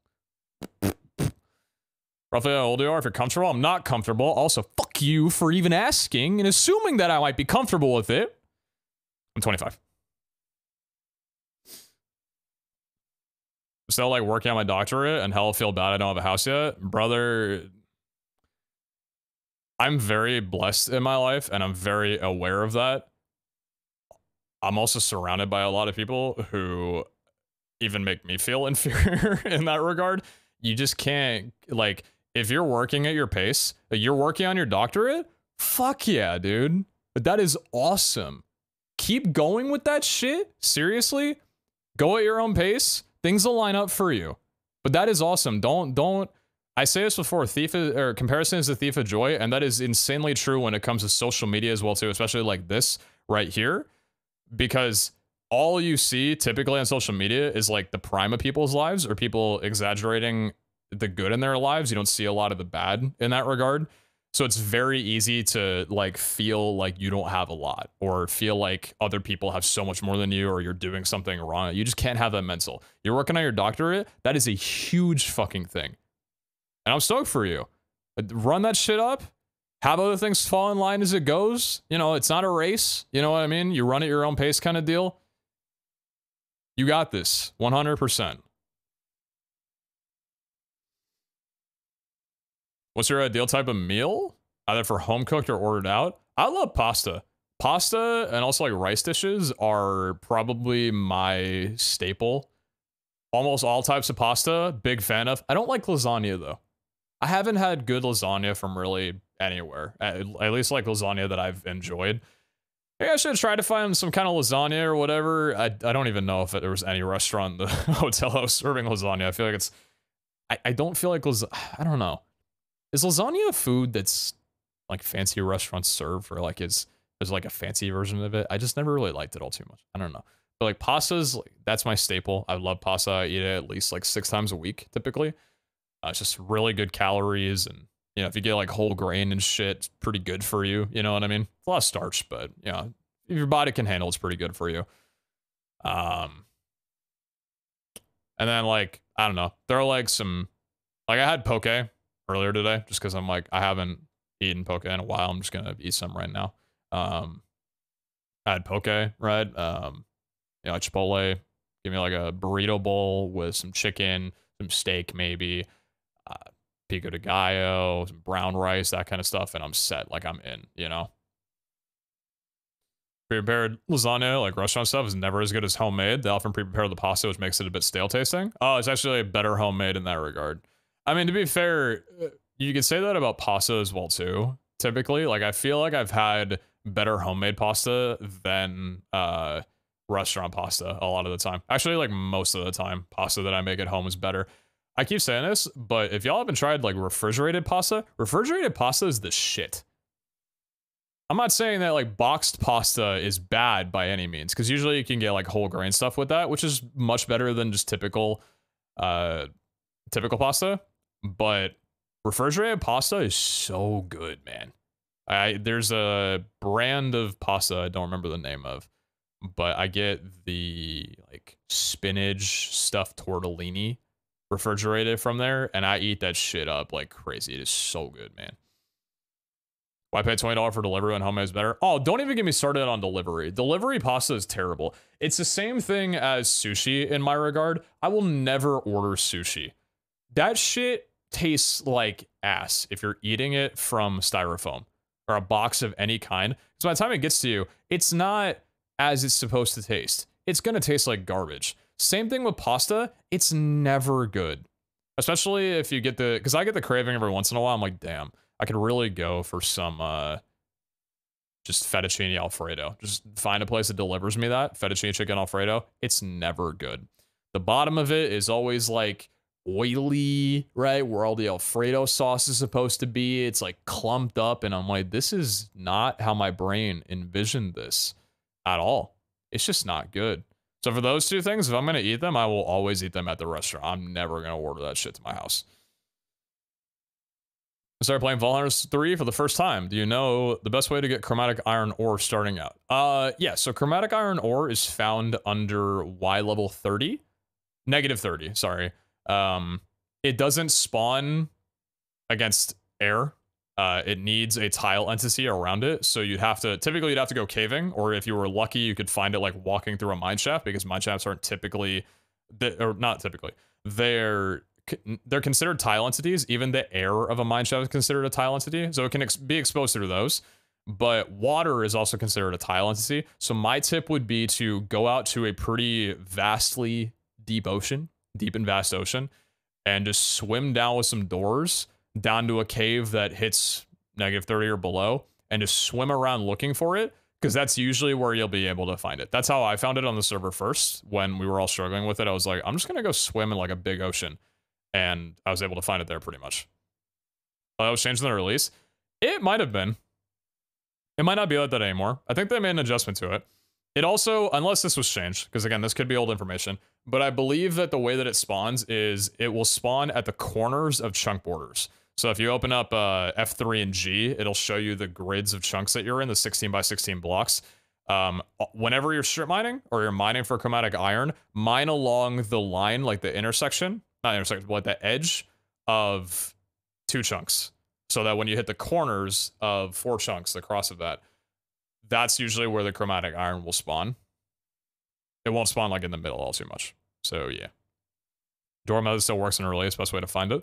Roughly how old you are? If you're comfortable, I'm not comfortable. Also, fuck you for even asking and assuming that I might be comfortable with it. I'm 25. I'm still like working on my doctorate and hell feel bad I don't have a house yet. Brother, I'm very blessed in my life and I'm very aware of that. I'm also surrounded by a lot of people who even make me feel inferior in that regard. You just can't, like, if you're working at your pace, you're working on your doctorate, fuck yeah, dude. That is awesome. Keep going with that shit. Seriously, go at your own pace. Things will line up for you. But that is awesome. Don't. I say this before. Comparison is the thief of joy, and that is insanely true when it comes to social media as well too, especially like this right here, because all you see typically on social media is like the prime of people's lives or people exaggerating the good in their lives. You don't see a lot of the bad in that regard. So it's very easy to like feel like you don't have a lot or feel like other people have so much more than you or you're doing something wrong. You just can't have that mental. You're working on your doctorate. That is a huge fucking thing. And I'm stoked for you. Run that shit up. Have other things fall in line as it goes. You know, it's not a race. You know what I mean? You run at your own pace kind of deal. You got this. 100%. What's your ideal type of meal? Either for home cooked or ordered out? I love pasta. Pasta and also like rice dishes are probably my staple. Almost all types of pasta, big fan of. I don't like lasagna though. I haven't had good lasagna from really anywhere. At least like lasagna that I've enjoyed. Maybe I should try to find some kind of lasagna or whatever. I don't even know if there was any restaurant in the hotel that was serving lasagna. I feel like it's... I don't feel like I don't know. Is lasagna a food that's like fancy restaurants serve, or like there's like a fancy version of it? I just never really liked it all too much. I don't know. But like pasta's, like, that's my staple. I love pasta. I eat it at least like 6 times a week, typically. It's just really good calories, and you know, if you get like whole grain and shit, it's pretty good for you. You know what I mean? It's a lot of starch, but you know, if your body can handle, it's pretty good for you. And then like, I don't know. There are like some, like I had poke earlier today, just because I'm like, I haven't eaten poke in a while. I'm just gonna eat some right now. I had poke, right? You know, Chipotle, give me like a burrito bowl with some chicken, some steak maybe, pico de gallo, some brown rice, that kind of stuff, and I'm set. Like I'm in, you know. Pre-prepared lasagna, like restaurant stuff, is never as good as homemade. They often pre-prepare the pasta, which makes it a bit stale tasting. Oh, it's actually better homemade in that regard. I mean, to be fair, you could say that about pasta as well too. Typically, like I feel like I've had better homemade pasta than restaurant pasta a lot of the time. Actually, like most of the time, pasta that I make at home is better. I keep saying this, but if y'all haven't tried like refrigerated pasta is the shit. I'm not saying that like boxed pasta is bad by any means, because usually you can get like whole grain stuff with that, which is much better than just typical pasta. But refrigerated pasta is so good, man. There's a brand of pasta I don't remember the name of, but I get the like spinach stuffed tortellini refrigerated from there, and I eat that shit up like crazy. It is so good, man. Why pay $20 for delivery when homemade is better? Oh, don't even get me started on delivery. Delivery pasta is terrible. It's the same thing as sushi in my regard. I will never order sushi. That shit tastes like ass if you're eating it from styrofoam or a box of any kind. So by the time it gets to you, it's not as it's supposed to taste. It's gonna taste like garbage. Same thing with pasta. It's never good. Especially if you get because I get the craving every once in a while. I'm like, damn, I could really go for some just fettuccine Alfredo. Just find a place that delivers me that fettuccine chicken Alfredo. It's never good. The bottom of it is always like oily, right? Where all the Alfredo sauce is supposed to be. It's like clumped up, and I'm like, this is not how my brain envisioned this at all. It's just not good. So for those two things, if I'm gonna eat them, I will always eat them at the restaurant. I'm never gonna order that shit to my house. I started playing Vault Hunters 3 for the first time. Do you know the best way to get chromatic iron ore starting out? Yeah, so chromatic iron ore is found under Y level 30. Negative 30, sorry. It doesn't spawn against air. It needs a tile entity around it, so typically you'd have to go caving, or if you were lucky, you could find it like walking through a mine shaft, because mine shafts aren't typically, or not typically, they're considered tile entities. Even the air of a mine shaft is considered a tile entity, so it can be exposed through those. But water is also considered a tile entity, so my tip would be to go out to a pretty vastly deep and vast ocean, and just swim down with some doors down to a cave that hits negative 30 or below, and just swim around looking for it, because that's usually where you'll be able to find it. That's how I found it on the server first. When we were all struggling with it, I was like, I'm just gonna go swim in like a big ocean, and I was able to find it there pretty much. That was changed in the release. It might have been. It might not be like that anymore. I think they made an adjustment to it. It also, unless this was changed, because again, this could be old information, but I believe that the way that it spawns is it will spawn at the corners of chunk borders. So if you open up F3 and G, it'll show you the grids of chunks that you're in, the 16 by 16 blocks. Whenever you're strip mining, or you're mining for chromatic iron, mine along the line, like the intersection, not intersection, but like the edge of 2 chunks. So that when you hit the corners of 4 chunks, the cross of that, that's usually where the chromatic iron will spawn. It won't spawn like in the middle all too much. So yeah. Door method still works in a release, best way to find it.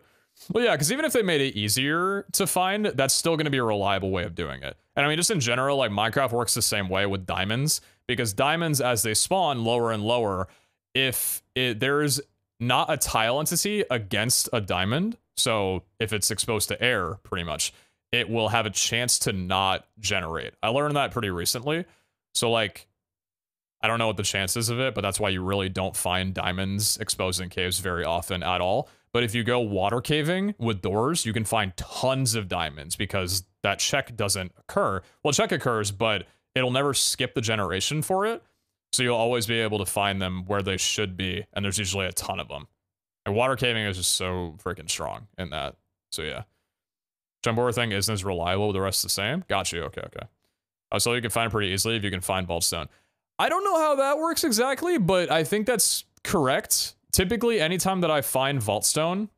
Well, yeah, because even if they made it easier to find, that's still going to be a reliable way of doing it. And I mean, just in general, like Minecraft works the same way with diamonds, because diamonds, as they spawn lower and lower, if there's not a tile entity against a diamond, so if it's exposed to air, pretty much, it will have a chance to not generate. I learned that pretty recently. So like, I don't know what the chances of it, but that's why you really don't find diamonds exposed in caves very often at all. But if you go water caving with doors, you can find tons of diamonds, because that check doesn't occur. Well, check occurs, but it'll never skip the generation for it. So you'll always be able to find them where they should be, and there's usually a ton of them. And water caving is just so freaking strong in that. So yeah. Jumbo thing isn't as reliable, the rest is the same. Got you, okay. So you can find it pretty easily if you can find vault stone. I don't know how that works exactly, but I think that's correct. Typically, anytime that I find vault stone,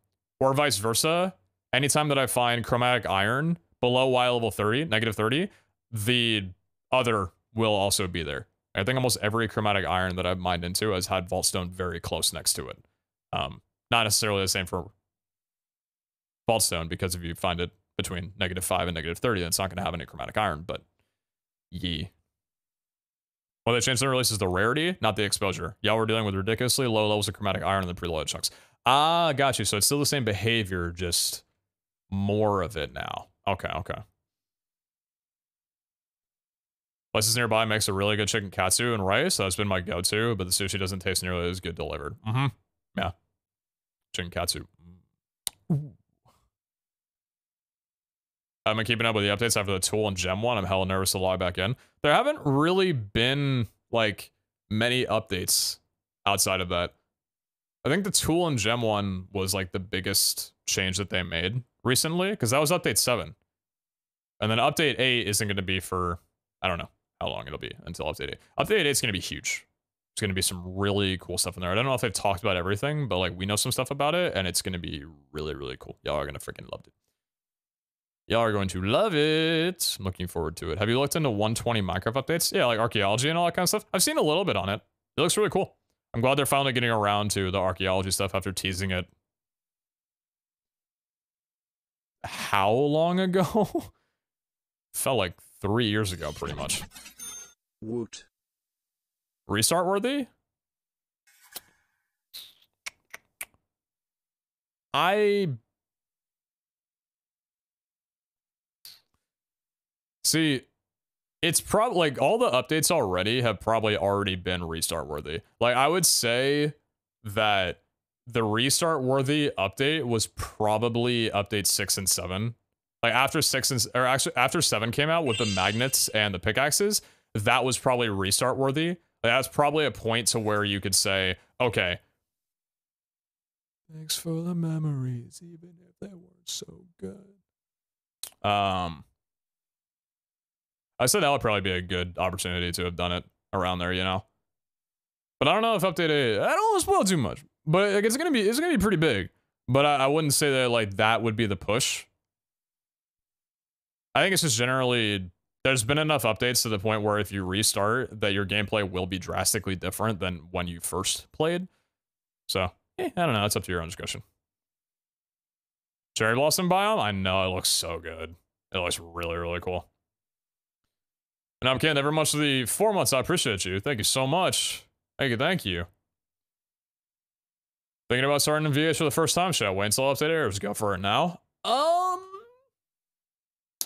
or vice versa, anytime that I find chromatic iron below Y level 30, negative 30, the other will also be there. I think almost every chromatic iron that I've mined into has had vault stone very close next to it. Not necessarily the same for vault stone, because if you find it between negative 5 and negative 30, then it's not going to have any chromatic iron, but yee. Well, they changed the release is the rarity, not the exposure. Y'all were dealing with ridiculously low levels of chromatic iron in the preloaded chunks. Ah, got you. So it's still the same behavior, just more of it now. Okay. Places nearby makes a really good chicken katsu and rice. That's been my go-to, but the sushi doesn't taste nearly as good delivered. Yeah. Chicken katsu. Ooh. I've been keeping up with the updates after the tool and gem one. I'm hella nervous to log back in. There haven't really been, like, many updates outside of that. I think the tool and gem one was, like, the biggest change that they made recently, because that was update 7. And then update 8 isn't going to be for, I don't know how long it'll be until update 8. Update 8 is going to be huge. There's going to be some really cool stuff in there. I don't know if they've talked about everything, but, like, we know some stuff about it, and it's going to be really, really cool. Y'all are going to freaking love it. Y'all are going to love it. I'm looking forward to it. Have you looked into 120 Minecraft updates? Yeah, like archaeology and all that kind of stuff. I've seen a little bit on it. It looks really cool. I'm glad they're finally getting around to the archaeology stuff after teasing it. How long ago? Felt like 3 years ago, pretty much. Woot. Restart worthy? See, it's probably, like, all the updates already have probably already been restart worthy. Like, I would say that the restart worthy update was probably update 6 and 7. Like, after 6 and, or actually after 7 came out with the magnets and the pickaxes, that was probably restart worthy. That's probably a point to where you could say, okay, thanks for the memories, even if they weren't so good. I said that would probably be a good opportunity to have done it around there, you know. But I don't know if update 8, I don't want to spoil too much, but like, it's gonna be pretty big. But I wouldn't say that like that would be the push. I think it's just generally there's been enough updates to the point where if you restart, that your gameplay will be drastically different than when you first played. So, I don't know. It's up to your own discussion. Cherry Blossom biome? I know, it looks so good. It looks really, really cool. And I'm Ken, ever much of the 4 months. I appreciate you. Thank you so much. Thank you. Thinking about starting in VH for the first time? Should I wait until update airs? Go for it now.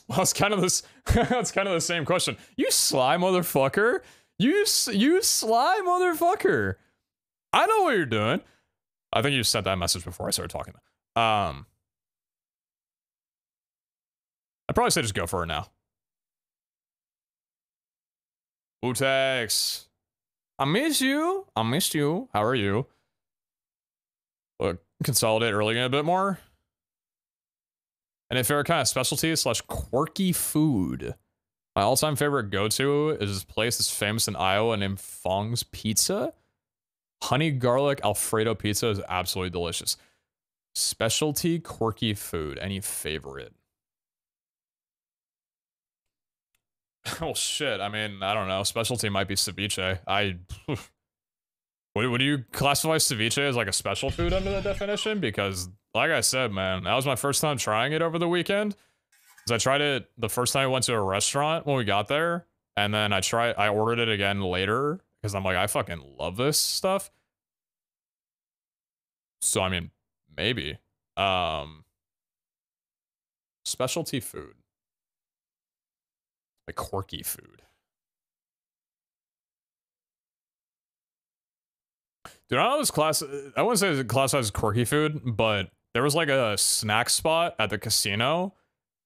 Well, it's kind of this. It's kind of the same question. You sly motherfucker. You sly motherfucker. I know what you're doing. I think you sent that message before I started talking. I'd probably say just go for it now. Utex. I miss you. I missed you. How are you? Look, consolidate early a bit more. And if you're kind of specialty / quirky food, my all-time favorite go-to is this place that's famous in Iowa named Fong's Pizza. Honey garlic Alfredo pizza is absolutely delicious. Specialty quirky food. Any favorite? Oh shit. I mean, I don't know. Specialty might be ceviche. Would you classify ceviche as like a special food under the definition? Because like I said, man, that was my first time trying it over the weekend. Because I tried it the first time I went to a restaurant when we got there. And then I ordered it again later. Because I'm like, I fucking love this stuff. So, I mean, maybe. Specialty food. Like quirky food. Dude, I know this class, I wouldn't say it's classified as quirky food, but there was like a snack spot at the casino,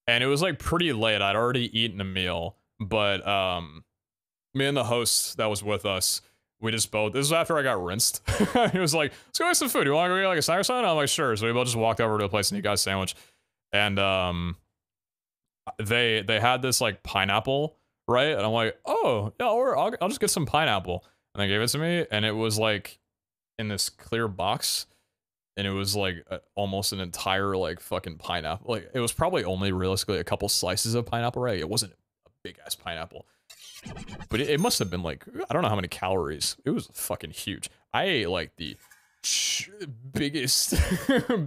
and it was like pretty late. I'd already eaten a meal, but me and the host that was with us, we just both, this was after I got rinsed. He was like, let's go get some food. You want to go get like a snack or something? I'm like, sure. So we both just walked over to a place and he got a sandwich. And they had this like pineapple, right? And I'm like, oh, yeah, or I'll just get some pineapple. And they gave it to me, and it was like in this clear box, and it was like almost an entire like fucking pineapple. Like it was probably only realistically a couple slices of pineapple, right? It wasn't a big ass pineapple, but it must have been like, I don't know how many calories. It was fucking huge. I ate like the biggest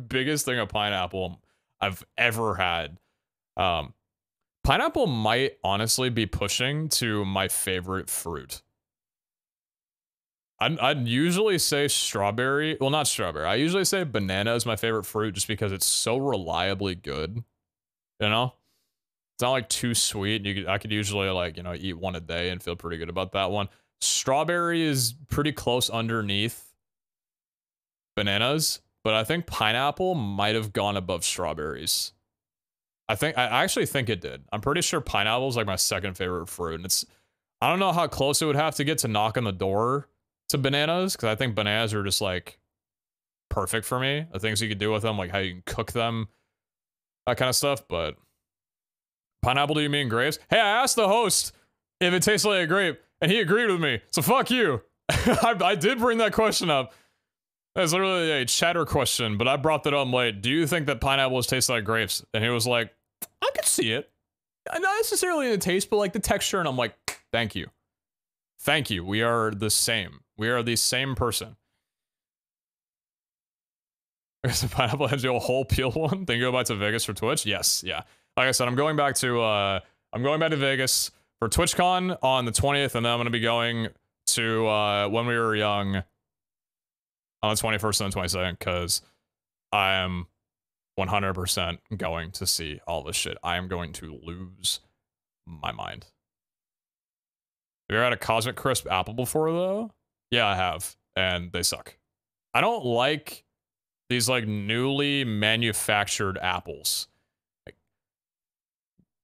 biggest thing of pineapple I've ever had. Pineapple might honestly be pushing to my favorite fruit. I'd usually say strawberry. Well, not strawberry. I usually say banana is my favorite fruit just because it's so reliably good. You know? It's not like too sweet. I could usually like, you know, eat one a day and feel pretty good about that one. Strawberry is pretty close underneath bananas, but I think pineapple might have gone above strawberries. I actually think it did. I'm pretty sure pineapple is like my second favorite fruit, and I don't know how close it would have to get to knock on the door to bananas, because I think bananas are just like perfect for me. The things you can do with them, like how you can cook them, that kind of stuff. But pineapple, do you mean grapes? Hey, I asked the host if it tastes like a grape, and he agreed with me. So fuck you. I did bring that question up. That's literally a chatter question, but I brought that up late. Do you think that pineapples taste like grapes? And he was like, I could see it. Not necessarily in the taste, but like the texture. And I'm like, thank you. Thank you. We are the same. We are the same person. I guess the pineapple has you a whole peel one. Then you go back to Vegas for Twitch. Yes. Yeah. Like I said, I'm going back to Vegas for TwitchCon on the 20th. And then I'm going to be going to, When We Were Young on the 21st and the 22nd, because I am 100% going to see all this shit. I am going to lose my mind. Have you ever had a Cosmic Crisp apple before, though? Yeah, I have, and they suck. I don't like these, like, newly manufactured apples. Like,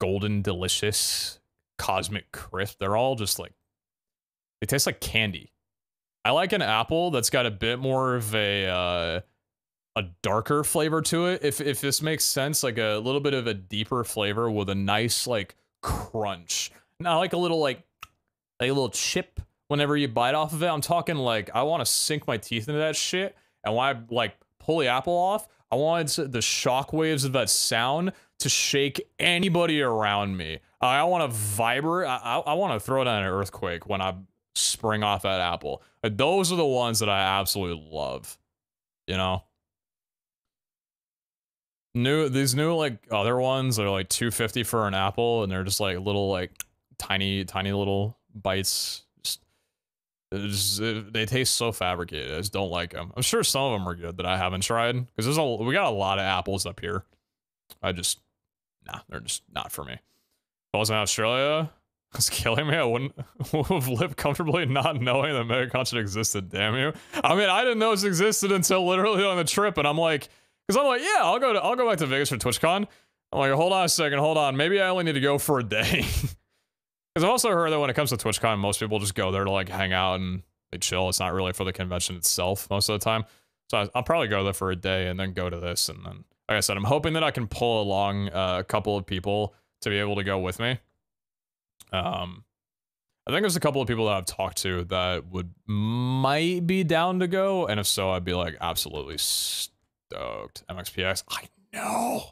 Golden Delicious, Cosmic Crisp, they're all just, like, They taste like candy. I like an apple that's got a bit more of a darker flavor to it. If this makes sense, like a little bit of a deeper flavor with a nice like crunch. Not like a little chip whenever you bite off of it. I'm talking like I want to sink my teeth into that shit, and when I like pull the apple off, I wanted the shock waves of that sound to shake anybody around me. I want to vibrate. I want to throw down an earthquake when I spring off that apple. Those are the ones that I absolutely love. You know? These new like other ones are like $2.50 for an apple, and they're just like little like tiny little bites. They taste so fabricated. I just don't like them. I'm sure some of them are good that I haven't tried, because we got a lot of apples up here. They're just not for me. If I was in Australia, it's killing me. I wouldn't have lived comfortably not knowing that mega concert existed. Damn you. I mean, I didn't know it existed until literally on the trip, and I'm like, yeah, I'll go back to Vegas for TwitchCon. I'm like, hold on a second, hold on. Maybe I only need to go for a day. Because I've also heard that when it comes to TwitchCon, most people just go there to like hang out and they chill. It's not really for the convention itself most of the time. So I'll probably go there for a day and then go to this. And then, like I said, I'm hoping that I can pull along a couple of people to be able to go with me. I think there's a couple of people that I've talked to that might be down to go. And if so, I'd be like absolutely stoked. MXPX, I know.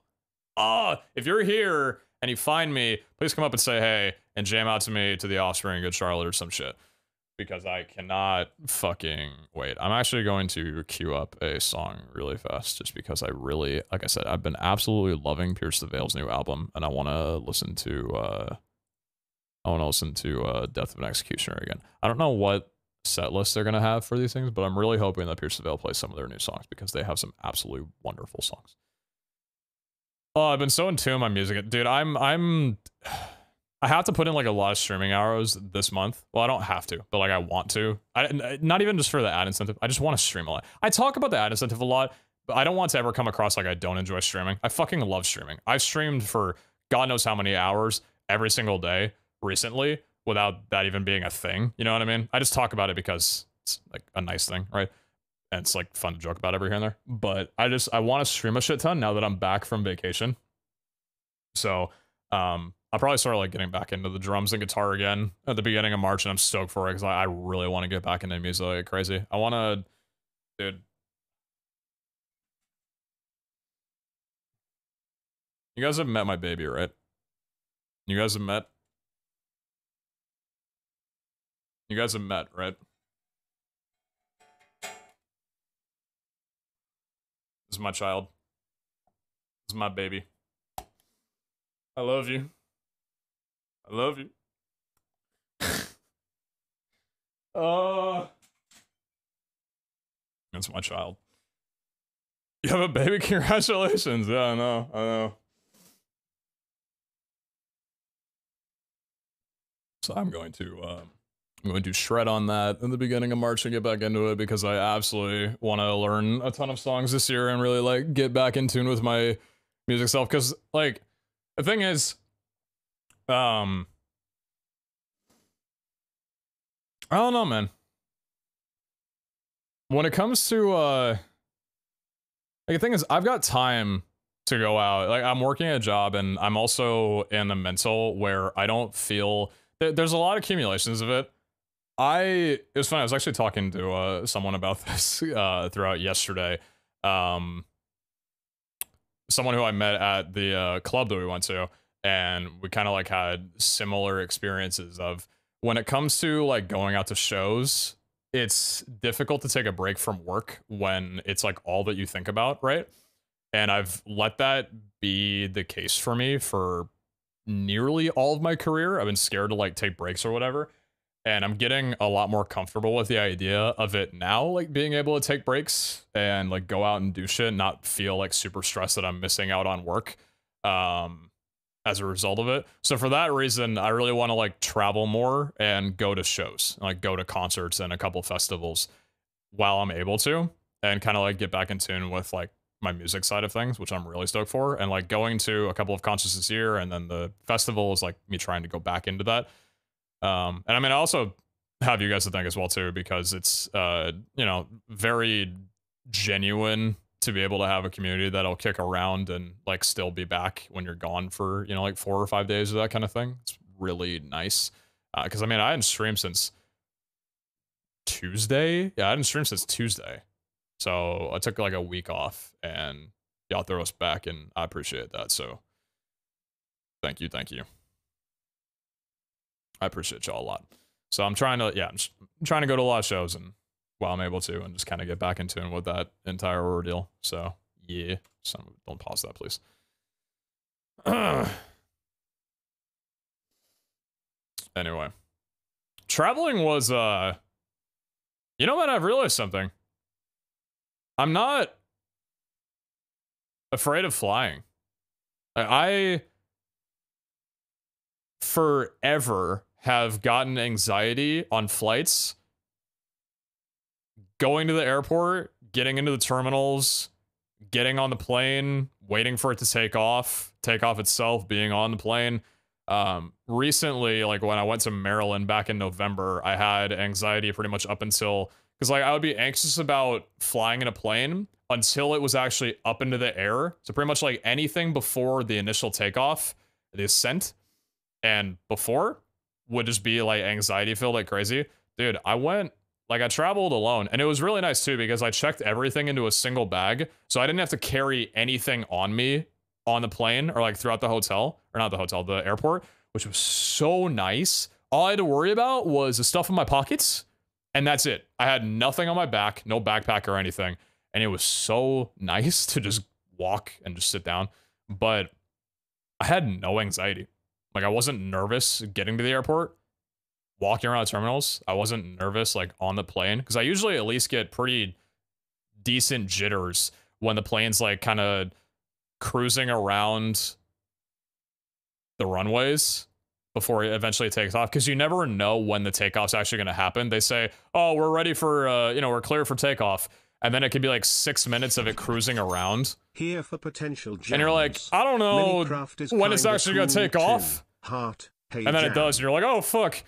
If you're here and you find me, please come up and say hey and jam out to me to the Offspring, Good Charlotte, or some shit. Because I cannot fucking wait. I'm actually going to queue up a song really fast just because I really, like I said, I've been absolutely loving Pierce the Veil's new album, and I want to listen to Death of an Executioner again. I don't know what set list they're gonna have for these things, but I'm really hoping that Pierce the Veil plays some of their new songs because they have some absolutely wonderful songs. Oh, I've been so in tune with my music, dude. I have to put in like a lot of streaming hours this month. Well, I don't have to, but like I want to. Not even just for the ad incentive. I just want to stream a lot. I talk about the ad incentive a lot, but I don't want to ever come across like I don't enjoy streaming. I fucking love streaming. I've streamed for God knows how many hours every single day recently without that even being a thing. You know what I mean? I just talk about it because it's like a nice thing, right? And it's like fun to joke about every here and there. But I want to stream a shit ton now that I'm back from vacation. So, I'll probably start like getting back into the drums and guitar again at the beginning of March, and I'm stoked for it because I really want to get back into music like crazy. I want to, dude. You guys have met my baby, right? You guys have met, right? This is my child. This is my baby. I love you. I love you. That's my child. You have a baby? Congratulations. Yeah, I know. So I'm going to shred on that in the beginning of March and get back into it because I absolutely want to learn a ton of songs this year and really like get back in tune with my music self. Because like the thing is, I don't know, man. When it comes to like the thing is, I've got time to go out. Like I'm working a job and I'm also in a mental where I don't feel there's a lot of accumulations of it. It was funny. I was actually talking to someone about this throughout yesterday. Someone who I met at the club that we went to, and we kind of like had similar experiences of when it comes to like going out to shows, it's difficult to take a break from work when it's like all that you think about, right? And I've let that be the case for me for nearly all of my career. I've been scared to like take breaks or whatever. And I'm getting a lot more comfortable with the idea of it now, like being able to take breaks and like go out and do shit, not feel like super stressed that I'm missing out on work as a result of it. So for that reason, I really want to like travel more and go to shows, like go to concerts and a couple festivals while I'm able to, and kind of like get back in tune with like my music side of things, which I'm really stoked for. And like going to a couple of concerts this year and then the festival is like me trying to go back into that. And I mean, I also have you guys to thank as well too, because it's you know, very genuine to be able to have a community that'll kick around and like still be back when you're gone for, you know, like 4 or 5 days or that kind of thing. It's really nice. Because I mean, I hadn't streamed since Tuesday. Yeah, I hadn't streamed since Tuesday. So I took like a week off and y'all throw us back, and I appreciate that. So thank you, thank you. I appreciate y'all a lot. So I'm trying to, yeah, I'm trying to go to a lot of shows and while I'm able to, and just kind of get back in tune with that entire ordeal. So yeah, don't pause that, please. Anyway, traveling was, you know what? I've realized something. I'm not afraid of flying. I forever have gotten anxiety on flights, going to the airport, getting into the terminals, getting on the plane, waiting for it to take off itself, being on the plane. Recently, like when I went to Maryland back in November, I had anxiety pretty much up until, because like I would be anxious about flying in a plane until it was actually up into the air. So pretty much like anything before the initial takeoff, the ascent, and before would just be like anxiety filled like crazy. Dude, I traveled alone, and it was really nice too because I checked everything into a single bag, so I didn't have to carry anything on me on the plane or like throughout the hotel, or not the hotel, the airport, which was so nice. All I had to worry about was the stuff in my pockets, and that's it. I had nothing on my back, no backpack or anything, and it was so nice to just walk and just sit down. But I had no anxiety. Like, I wasn't nervous getting to the airport, walking around the terminals. I wasn't nervous, like, on the plane, because I usually at least get pretty decent jitters when the plane's, like, kind of cruising around the runways before it eventually takes off, because you never know when the takeoff's actually going to happen. They say, oh, we're ready for, you know, we're clear for takeoff. And then it could be like 6 minutes of it cruising around. Here for potential jams. And you're like, I don't know when it's actually going to take off. And then it does, and you're like, oh, fuck.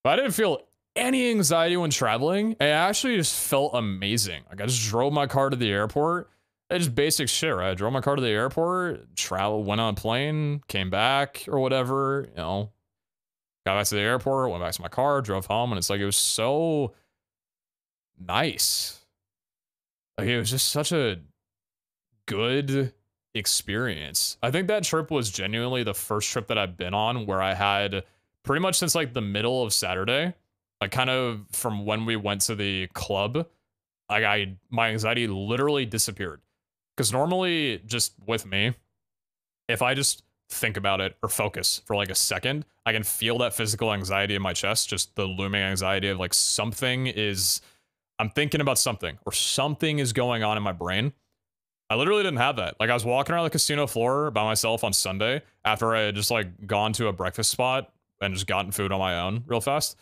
But I didn't feel any anxiety when traveling. It actually just felt amazing. Like, I just drove my car to the airport. It's just basic shit, right? I drove my car to the airport, went on a plane, came back or whatever, you know. Got back to the airport, went back to my car, drove home, and it's like, it was so nice. Like, it was just such a good experience. I think that trip was genuinely the first trip that I've been on where I had pretty much since like the middle of Saturday, like kind of from when we went to the club, like my anxiety literally disappeared. Because normally, just with me, if I just think about it or focus for like a second, I can feel that physical anxiety in my chest, just the looming anxiety of like I'm thinking about something or something is going on in my brain. I literally didn't have that. Like, I was walking around the casino floor by myself on Sunday after I had just like gone to a breakfast spot and just gotten food on my own real fast.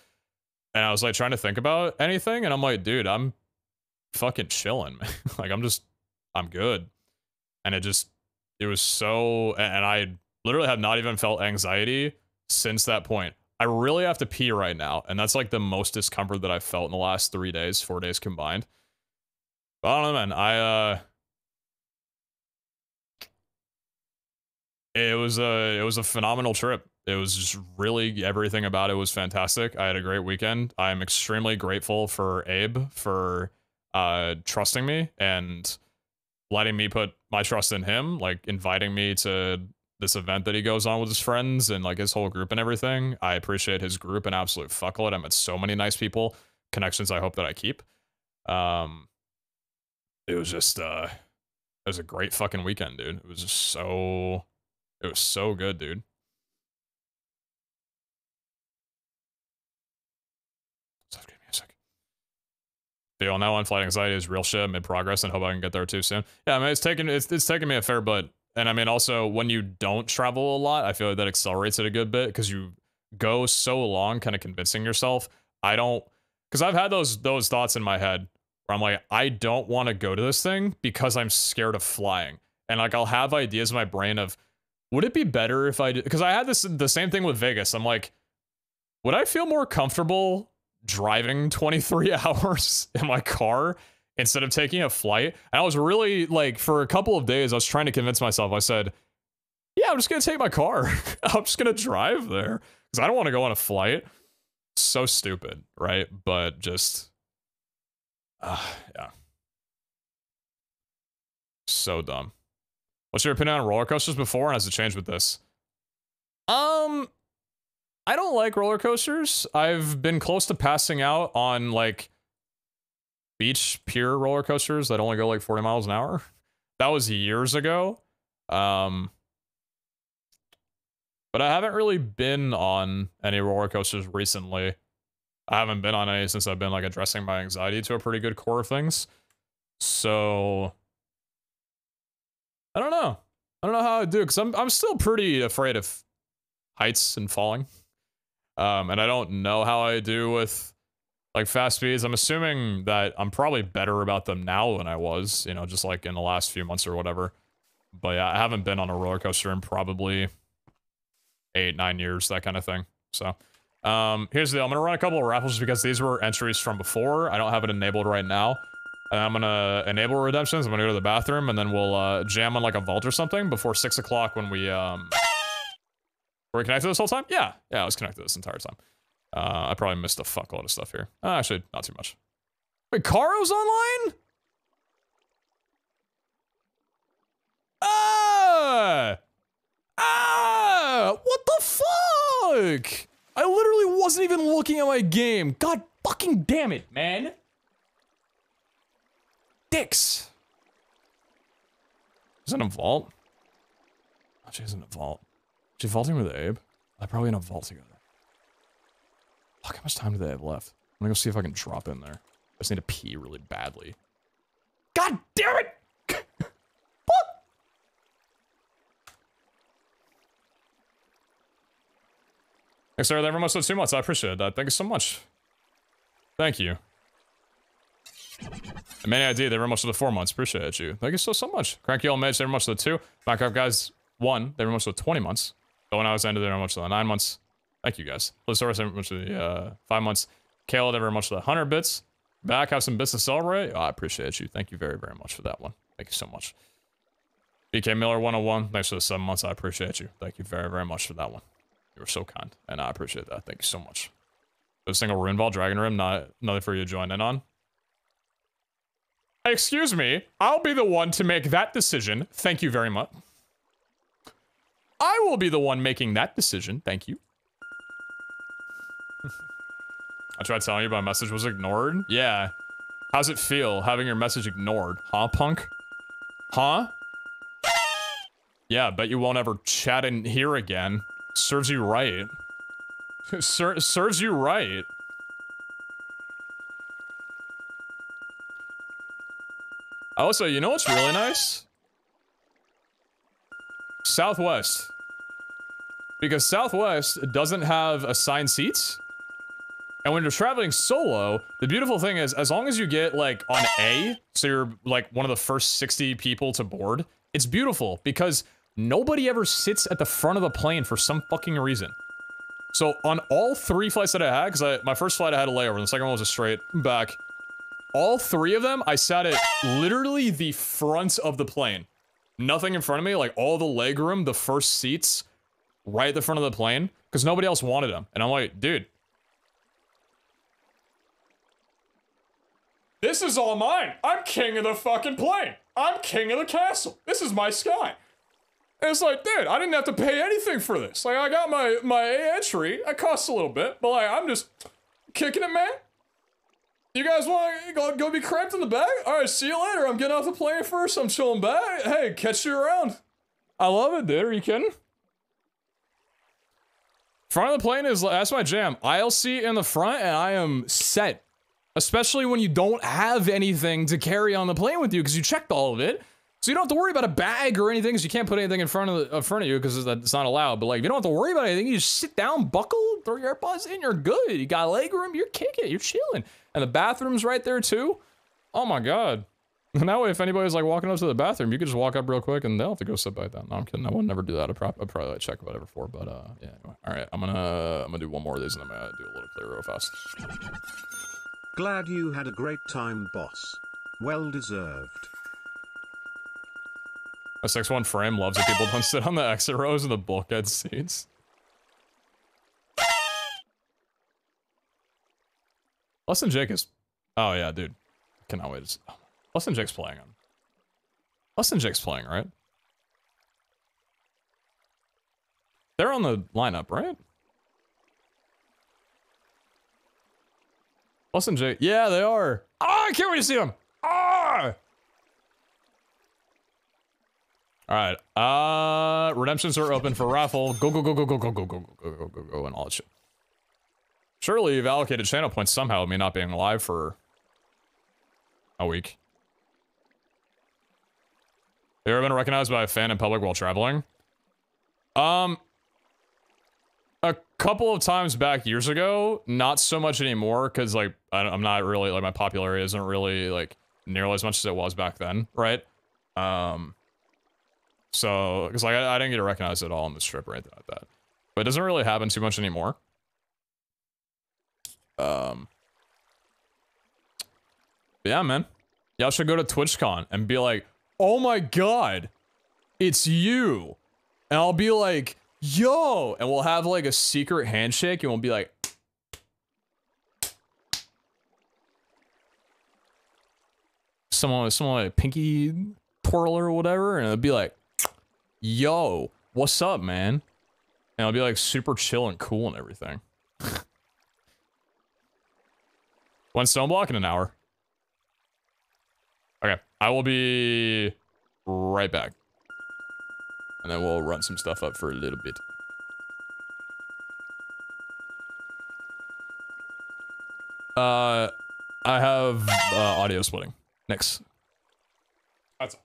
And I was like trying to think about anything, and I'm like, dude, I'm fucking chilling, man. Like, I'm good. And it was so, and I literally have not even felt anxiety since that point. I really have to pee right now, and that's like the most discomfort that I've felt in the last 4 days combined. But I don't know, man. It was a phenomenal trip. It was just really, everything about it was fantastic. I had a great weekend. I'm extremely grateful for Abe for trusting me and letting me put my trust in him, like inviting me to this event that he goes on with his friends and like his whole group and everything. I appreciate his group an absolute fuckload. I met so many nice people, connections I hope that I keep. It was just it was a great fucking weekend, dude. It was just so good, dude. Soft great music. Feel now on flight anxiety is real shit, mid progress, and hope I can get there too soon. Yeah, I mean, it's taken me a fair bit. And I mean, also, when you don't travel a lot, I feel like that accelerates it a good bit because you go so long kind of convincing yourself. Because I've had those thoughts in my head where I'm like, I don't want to go to this thing because I'm scared of flying. And like, I'll have ideas in my brain of, would it be better if I did? Because I had the same thing with Vegas. I'm like, would I feel more comfortable driving 23 hours in my car instead of taking a flight? And I was really, like, for a couple of days, I was trying to convince myself. I said, yeah, I'm just going to take my car. I'm just going to drive there because I don't want to go on a flight. So stupid, right? But just, yeah. So dumb. What's your opinion on roller coasters before and has it changed with this? I don't like roller coasters. I've been close to passing out on, like, beach pier roller coasters that only go like 40 miles an hour. That was years ago. But I haven't really been on any roller coasters recently. I haven't been on any since I've been, like, addressing my anxiety to a pretty good core of things. So I don't know. I don't know how I do, because I'm still pretty afraid of heights and falling. And I don't know how I do with, like, fast speeds. I'm assuming that I'm probably better about them now than I was, you know, just like in the last few months or whatever. But yeah, I haven't been on a roller coaster in probably 8-9 years, that kind of thing. So here's the deal. I'm gonna run a couple of raffles because these were entries from before. I don't have it enabled right now. And I'm gonna enable redemptions. I'm gonna go to the bathroom and then we'll jam on like a vault or something before 6 o'clock when we were we connected this whole time? Yeah, I was connected this entire time. I probably missed a fuckload of stuff here. Actually, not too much. Wait, Caro's online? What the fuck? I literally wasn't even looking at my game. God fucking damn it, man. Dicks. Is that a vault? Oh, she's in a vault. She vaulting with Abe? They're probably in a vault together. Fuck, how much time do they have left? I'm gonna go see if I can drop in there. I just need to pee really badly. God damn it! What? Thanks, sir. Everyone must have 2 months. I appreciate that. Thank you so much. Thank you. And Many ID, they were much of the 4 months. Appreciate you. Thank you so much. Cranky Old Mage, they were much of the 2. Minecraft guys, 1. They were much of the 20 months. Going out was ended, they were much of the 9 months. Thank you guys. Blizzard, they were much of the 5 months. Kayla, they were much of the 100 bits. Back, have some bits to celebrate. Oh, I appreciate you. Thank you very, very much for that one. Thank you so much. BK Miller 101, thanks for the 7 months. I appreciate you. Thank you very, very much for that one. You were so kind, and I appreciate that. Thank you so much. The single rune ball, Dragon Rim, nothing for you to join in on. Excuse me, I'll be the one to make that decision. Thank you very much. I will be the one making that decision. Thank you. I tried telling you my message was ignored. Yeah. How's it feel having your message ignored? Huh, punk? Huh? Yeah, bet you won't ever chat in here again. Serves you right. Serves you right. Also, you know what's really nice? Southwest. Because Southwest doesn't have assigned seats. And when you're traveling solo, the beautiful thing is, as long as you get, like, on A, so you're, like, one of the first 60 people to board, it's beautiful, because nobody ever sits at the front of the plane for some fucking reason. So, on all 3 flights that I had, because my first flight I had a layover, and the second one was a straight back, all 3 of them, I sat at literally the front of the plane. Nothing in front of me, like, all the legroom, the first seats, right at the front of the plane, because nobody else wanted them. And I'm like, dude, this is all mine. I'm king of the fucking plane. I'm king of the castle. This is my sky. And it's like, dude, I didn't have to pay anything for this. Like, I got my A entry. It costs a little bit, but like, I'm just kicking it, man. You guys want to go be cramped in the bag? All right, see you later. I'm getting off the plane first. I'm chilling back. Hey, catch you around. I love it, dude. Are you kidding? Front of the plane is, that's my jam. Aisle seat in the front, and I am set. Especially when you don't have anything to carry on the plane with you because you checked all of it. So you don't have to worry about a bag or anything because you can't put anything in front of you because it's not allowed. But like, you don't have to worry about anything. You just sit down, buckle, throw your AirPods in, you're good. You got a leg room, you're kicking, you're chilling. And the bathroom's right there too. Oh my God. And that way, if anybody's like walking up to the bathroom, you could just walk up real quick and they'll have to go sit back down. No, I'm kidding. I would never do that. I'd probably like check whatever for, but yeah. Anyway. All right, I'm gonna do one more of these and I'm gonna do a little clear real fast. Glad you had a great time, boss. Well deserved. A 6-1 frame loves it. People don't sit on the exit rows and the bulkhead seats. Less than Jake is. Oh yeah, dude. Cannot wait. Less than Jake's playing him. Less than Jake's playing, right? They're on the lineup, right? Less than Jake. Yeah, they are. Oh, I can't wait to see them. Ah! Alright. Redemptions are open for raffle. Go, go, go, go, go, go, go, go, go, go, go, go, go, and all that shit. Surely you've allocated channel points somehow, me not being live for a week. Have you ever been recognized by a fan in public while traveling? A couple of times back years ago, not so much anymore, because, like, I'm not really, like, my popularity isn't really, like, nearly as much as it was back then, right? So, because, like, I didn't get recognized at all on this trip or anything like that. But it doesn't really happen too much anymore. Yeah, man. Y'all should go to TwitchCon and be like, oh my god, it's you. And I'll be like, yo, and we'll have like a secret handshake and we'll be like, someone like pinky twirl or whatever, and it'll be like, yo, what's up, man? And I'll be like super chill and cool and everything. One stoneblock in an hour. Okay, I will be right back. And then we'll run some stuff up for a little bit. I have audio splitting. Next. That's all.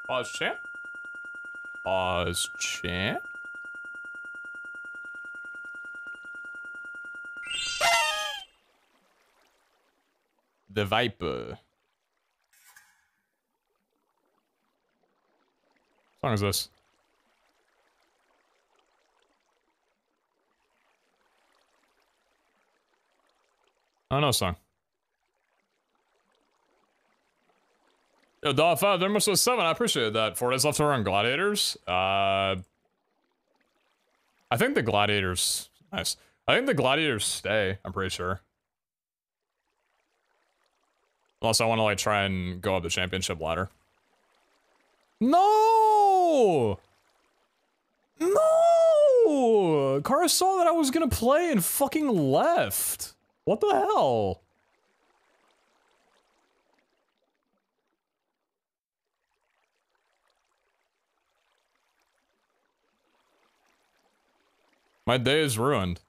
Pause chat. Pause chat. The Viper. What song is this? Oh, no song. Yo, Dog 5, there must be 7. I appreciate that. 4 days left to run Gladiators. I think the Gladiators... Nice. I think the Gladiators stay, I'm pretty sure. Unless I want to like try and go up the championship ladder. No! No! Kara saw that I was gonna play and fucking left. What the hell? My day is ruined.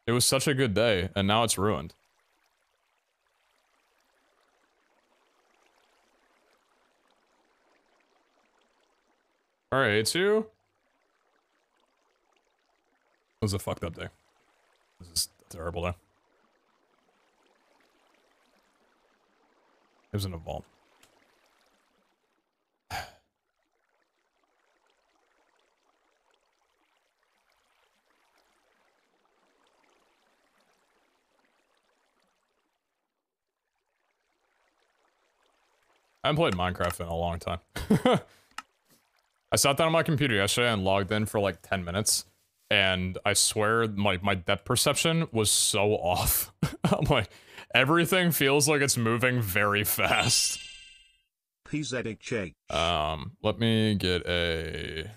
It was such a good day, and now it's ruined. Alright, it's you. It was a fucked up day. This is a terrible day. It was in a vault. I haven't played Minecraft in a long time. I sat down on my computer yesterday and logged in for like 10 minutes. And I swear my depth perception was so off. I'm like, everything feels like it's moving very fast. PZHH. Let me get a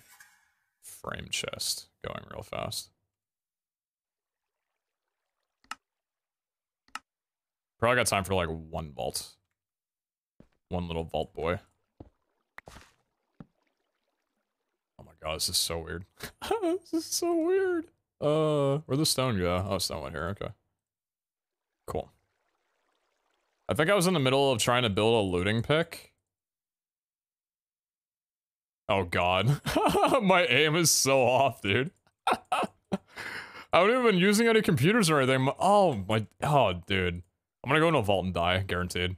frame chest going real fast. Probably got time for like one vault. One little vault boy. Oh my god, this is so weird. This is so weird. Where'd the stone go? Oh, stone went here, okay. Cool. I think I was in the middle of trying to build a looting pick. Oh god. My aim is so off, dude. I haven't even been using any computers or anything. Oh my, oh dude. I'm gonna go into a vault and die, guaranteed.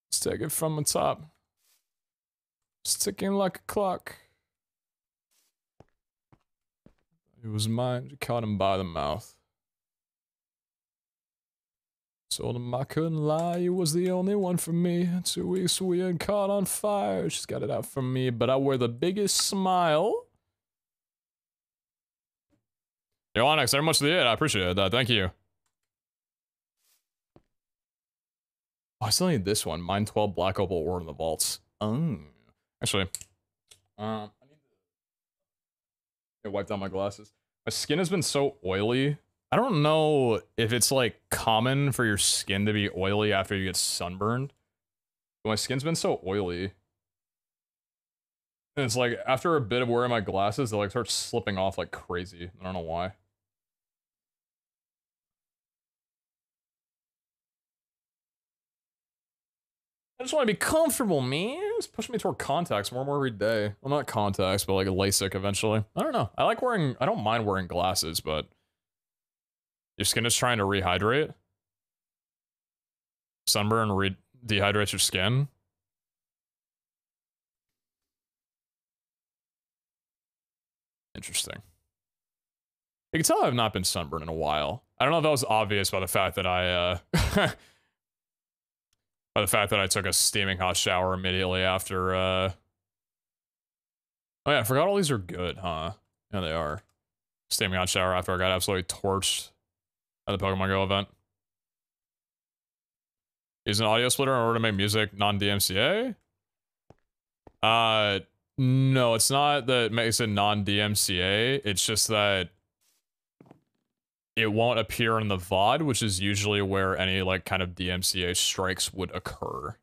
Let's take it from the top. It's ticking like a clock. It was mine, you caught him by the mouth. Told him I couldn't lie, he was the only one for me. 2 weeks we had caught on fire, she's got it out for me, but I wear the biggest smile. Yo, Onyx, very much for the 8, I appreciate that, thank you. Oh, I still need this one, mine 12 black opal ore in the vaults. Actually, I need to wipe down my glasses. My skin has been so oily. I don't know if it's like common for your skin to be oily after you get sunburned. But my skin's been so oily. And it's like after a bit of wearing my glasses, they like start slipping off like crazy. I don't know why. I just want to be comfortable, man. Just push me toward contacts more and more every day. Well, not contacts, but like a LASIK eventually. I don't know. I don't mind wearing glasses, but your skin is trying to rehydrate. Sunburn dehydrates your skin. Interesting. You can tell I've not been sunburned in a while. I don't know if that was obvious by the fact that I, by the fact that I took a steaming hot shower immediately after, oh yeah, I forgot all these are good, huh? Yeah, they are. Steaming hot shower after I got absolutely torched at the Pokemon Go event. Use an audio splitter in order to make music non-DMCA? No, it's not that it makes it non-DMCA, it's just that it won't appear in the VOD, which is usually where any, like, kind of DMCA strikes would occur.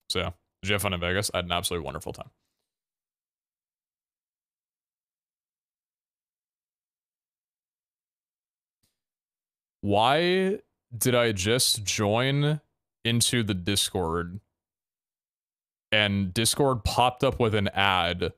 So, yeah. Did you have fun in Vegas? I had an absolutely wonderful time. Why did I just join into the Discord and Discord popped up with an ad?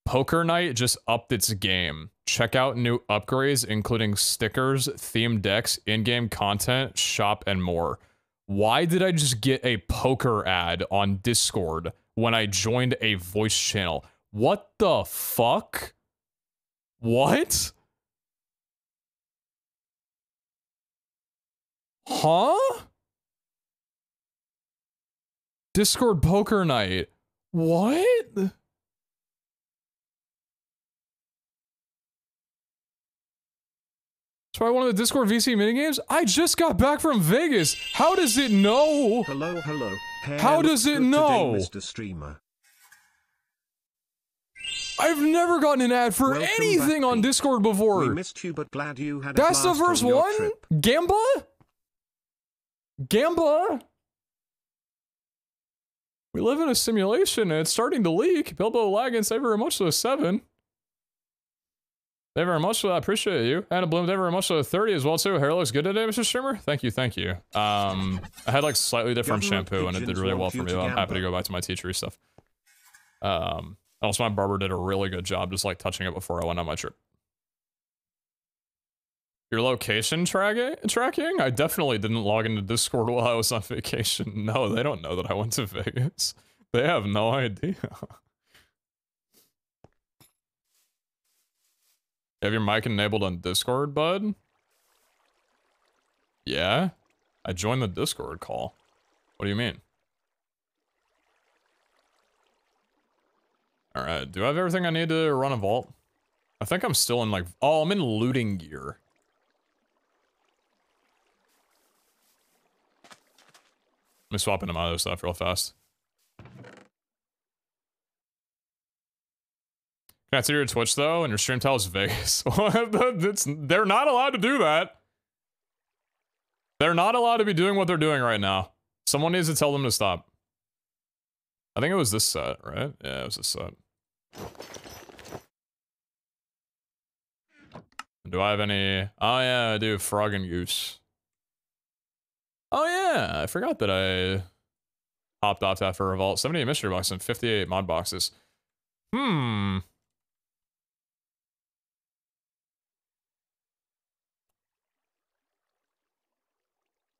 Poker Night just upped its game. Check out new upgrades, including stickers, themed decks, in-game content, shop, and more. Why did I just get a poker ad on Discord when I joined a voice channel? What the fuck? What? Huh? Discord Poker Night. What? Try one of the Discord VC minigames? I just got back from Vegas. How does it know? Hello, hello. How does it know? Mr. Streamer. I've never gotten an ad for Welcome anything back, on Pete. Discord before. We missed you, but glad you had That's a the blast first on your one? trip. Gamba? Gamba? We live in a simulation and it's starting to leak. Bilbo Laggins, thank you very much for the 7. Thank you very much for that. I appreciate you. Anna Bloom, thank you very much for the 30 as well too. Hair looks good today, Mr. Streamer. Thank you, thank you. I had like slightly different Government shampoo and it did pigeons really well want for you me. to I'm happy to gamble. go back to my teachery stuff. Also my barber did a really good job just like touching it before I went on my trip. Your location tracking? I definitely didn't log into Discord while I was on vacation. No, they don't know that I went to Vegas. They have no idea. Have your mic enabled on Discord, bud? Yeah? I joined the Discord call. What do you mean? Alright, do I have everything I need to run a vault? I think I'm still in like... Oh, I'm in looting gear. Let me swap into my other stuff real fast. Can I see your Twitch though? And your stream tells Vegas. They're not allowed to do that. They're not allowed to be doing what they're doing right now. Someone needs to tell them to stop. I think it was this set, right? Yeah, it was this set. Do I have any? Oh yeah, I do. Frog and Goose. Oh yeah, I forgot that I hopped off that for Revolt. 78 mystery boxes and 58 mod boxes.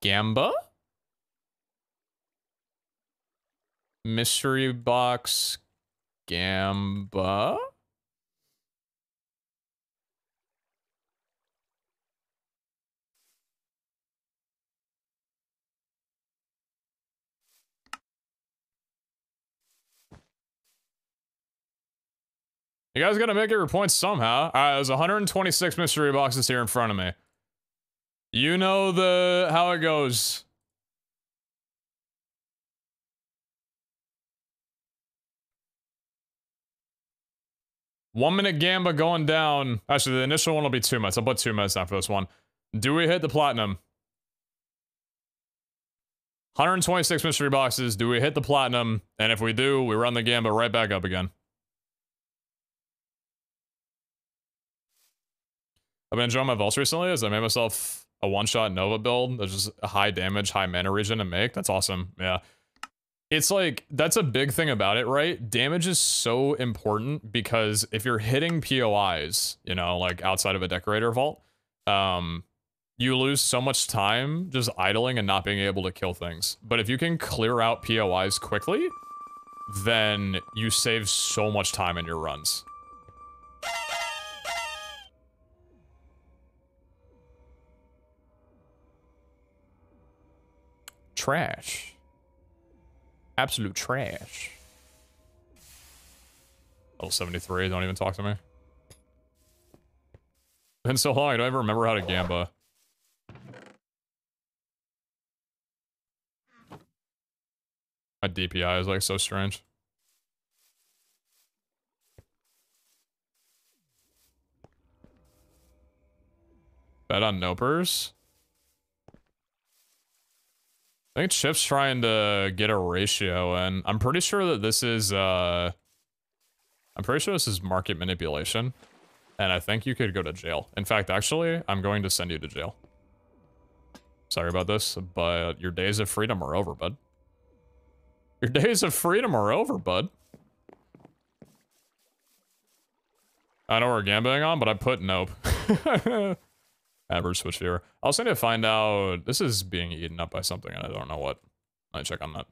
Gamba? Mystery box Gamba? You guys gotta make your points somehow. Alright, there's 126 mystery boxes here in front of me. You know how it goes. One minute Gamba going down. Actually, the initial one will be 2 minutes. I'll put 2 minutes after this one. Do we hit the platinum? 126 mystery boxes. Do we hit the platinum? And if we do, we run the Gamba right back up again. I've been enjoying my vaults recently as I made myself a one-shot Nova build. That's just a high damage, high mana regen to make. That's awesome. Yeah. It's like, that's a big thing about it, right? Damage is so important because if you're hitting POIs, you know, like outside of a decorator vault, you lose so much time just idling and not being able to kill things. But if you can clear out POIs quickly, then you save so much time in your runs. Trash. Absolute trash. Level 73, don't even talk to me. Been so long, I don't even remember how to Gamba. My DPI is like so strange. Bet on Nopers. I think Chip's trying to get a ratio in. I'm pretty sure that this is, market manipulation. And I think you could go to jail. In fact, actually, I'm going to send you to jail. Sorry about this, but your days of freedom are over, bud. Your days of freedom are over, bud. I know we're gambling on, but I put nope. Average Switch viewer. I also need to find out... This is being eaten up by something, and I don't know what. Let me check on that.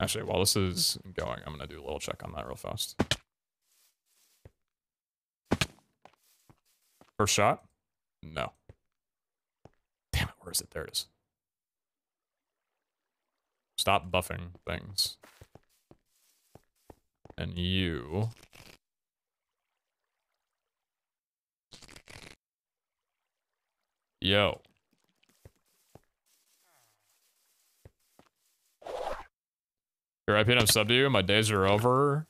Actually, while this is going, I'm gonna do a little check on that real fast. First shot? No. Damn it, where is it? There it is. Stop buffing things. And you... Yo. Here, I I'm sub to you. My days are over.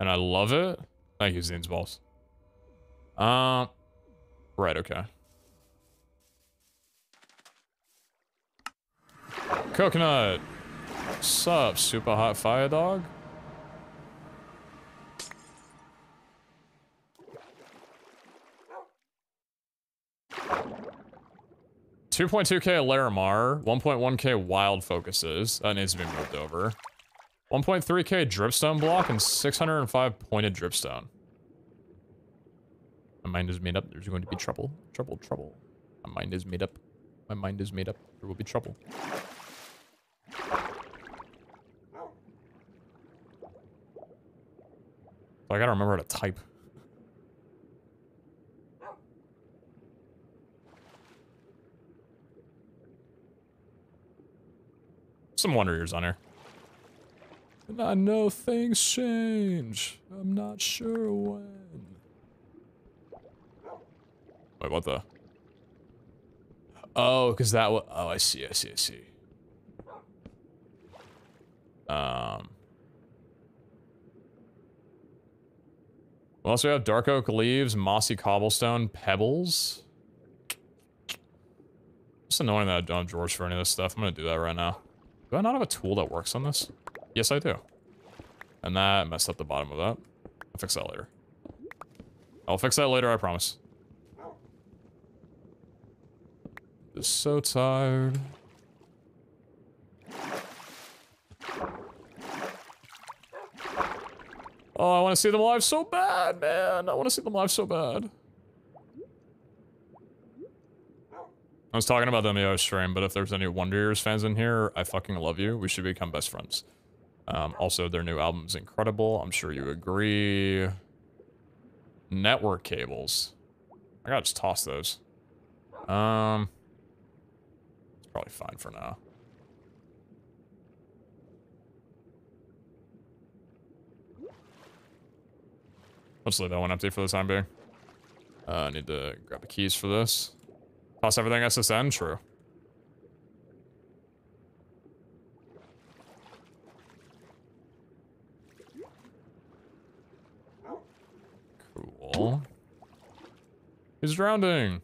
And I love it. Thank you, Zine's balls. Right, okay. Coconut. Sup, super hot fire dog? $2.2k Larimar, 1.1k wild focuses. That needs to be moved over. 1.3k dripstone block and 605 pointed dripstone. My mind is made up. There's going to be trouble. Trouble, trouble. My mind is made up. My mind is made up. There will be trouble. So I gotta remember how to type. Some Wonder Years on here. And I know things change. I'm not sure when. Wait, what the? Oh, because that was... Oh, I see. We also have dark oak leaves, mossy cobblestone, pebbles. It's annoying that I don't have drawers for any of this stuff. I'm gonna do that right now. Do I not have a tool that works on this? Yes, I do. And that messed up the bottom of that. I'll fix that later. I'll fix that later, I promise. Just so tired. Oh, I want to see them live so bad, man. I want to see them live so bad. I was talking about them in the other stream, but if there's any Wonder Years fans in here, I fucking love you. We should become best friends. Also, their new album's incredible. I'm sure you agree. Network cables. I gotta just toss those. It's probably fine for now. Let's leave that one empty for the time being. I need to grab the keys for this. Toss everything SSN? True. Cool. He's drowning.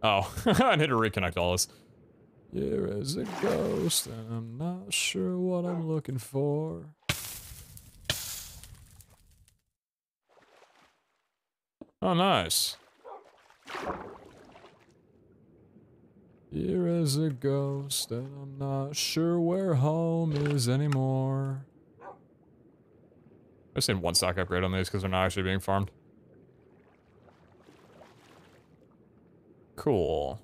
Oh, I need to reconnect all this. Here is a ghost, and I'm not sure what I'm looking for. Oh, nice. Here is a ghost, and I'm not sure where home is anymore. I just need one stock upgrade on these because they're not actually being farmed. Cool.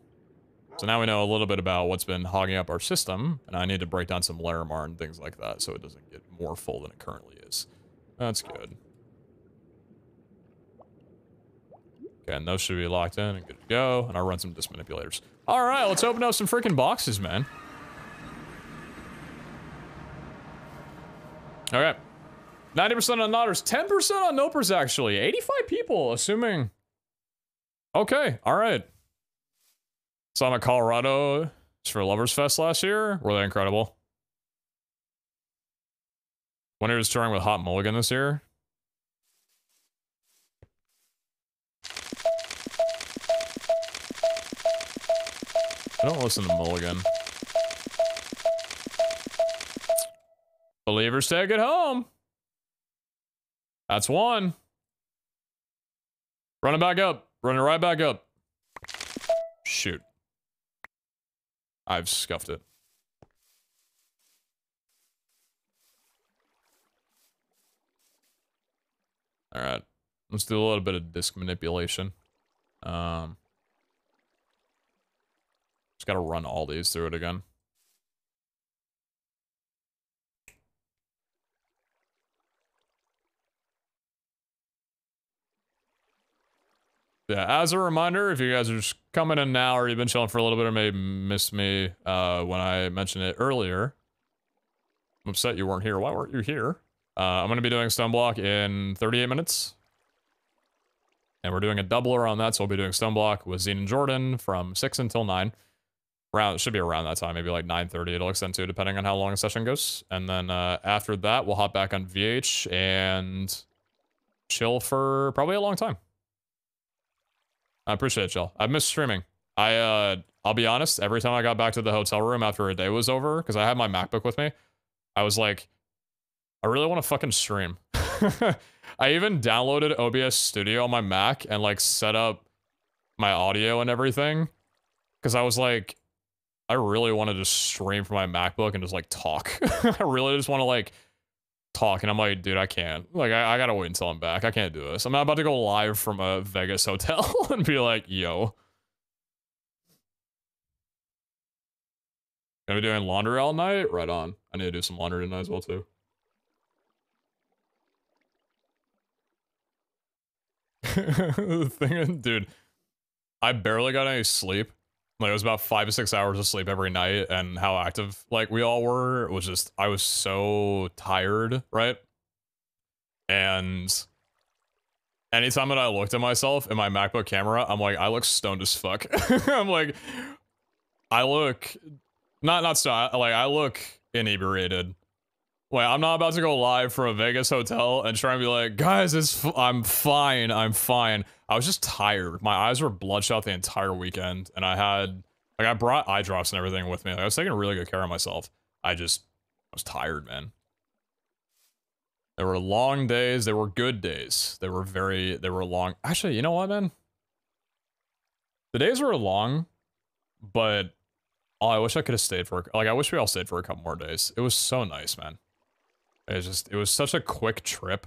So now we know a little bit about what's been hogging up our system, and I need to break down some Larimar and things like that so it doesn't get more full than it currently is. That's good. Okay, and those should be locked in and good to go, and I'll run some disc manipulators. Alright, let's open up some freaking boxes, man. Okay. 90% on nodders, 10% on nopers, actually. 85 people, assuming... Okay, alright. Saw them at Colorado for Lovers Fest last year. Were they incredible? When he was touring with Hot Mulligan this year. I don't listen to Mulligan. Believers take it home. That's one. Run it back up. Run it right back up. Shoot. I've scuffed it. Alright. Let's do a little bit of disc manipulation. Just gotta run all these through it again. Yeah, as a reminder, if you guys are just coming in now or you've been chilling for a little bit or maybe missed me when I mentioned it earlier, I'm upset you weren't here. Why weren't you here? I'm going to be doing stoneblock in 38 minutes. And we're doing a doubler on that, so we'll be doing stoneblock with Zine and Jordan from 6 until 9. It should be around that time, maybe like 9:30 it'll extend to, depending on how long the session goes. And then after that, we'll hop back on VH and chill for probably a long time. I appreciate it, chill. I've missed streaming. I'll be honest, every time I got back to the hotel room after a day was over, because I had my MacBook with me, I was like, I really want to fucking stream. I even downloaded OBS Studio on my Mac and like set up my audio and everything, because I was like, I really wanted to stream from my MacBook and just like talk. I really just want to like talk, and I'm like, dude, I can't. Like, I gotta wait until I'm back. I can't do this. I'm not about to go live from a Vegas hotel and be like, yo. Gonna be doing laundry all night? Right on. I need to do some laundry tonight as well, too. The thing, dude, I barely got any sleep. Like, it was about 5 to 6 hours of sleep every night, and how active, like, we all were, was just, I was so tired, right? And anytime that I looked at myself in my MacBook camera, I'm like, I look stoned as fuck. I'm like, I look, not stoned, like, I look inebriated. Like, I'm not about to go live from a Vegas hotel and try and be like, guys, I'm fine, I'm fine. I was just tired. My eyes were bloodshot the entire weekend, and I brought eye drops and everything with me. Like, I was taking really good care of myself. I was tired, man. There were long days, there were good days. They were long. Actually, you know what, man? The days were long, but oh, I wish I could have stayed for, like, I wish we all stayed for a couple more days. It was so nice, man. It was such a quick trip.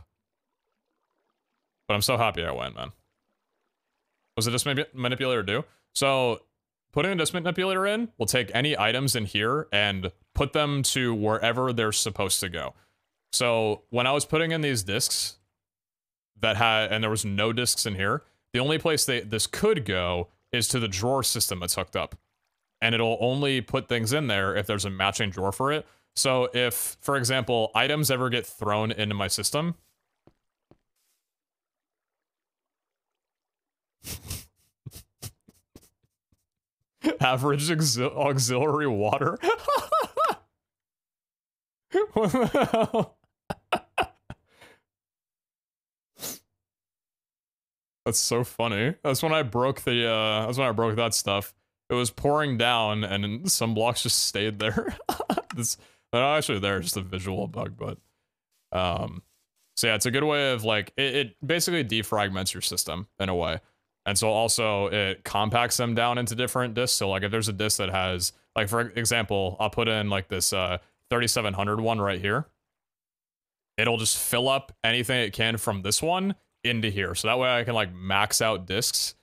But I'm so happy I went, man. Was it just manipulator do? So, putting a disc manipulator in will take any items in here and put them to wherever they're supposed to go. So, when I was putting in these discs and there was no discs in here, the only place this could go is to the drawer system that's hooked up. And it'll only put things in there if there's a matching drawer for it. So if, for example, items ever get thrown into my system, average auxiliary water. What the hell? That's so funny. That's when I broke that stuff. It was pouring down and some blocks just stayed there. They're not actually there, just a visual bug, but so yeah, it's a good way of like it basically defragments your system in a way. And so also it compacts them down into different disks. So like if there's a disk that has, like for example, I'll put in like this 3700 one right here. It'll just fill up anything it can from this one into here. So that way I can like max out disks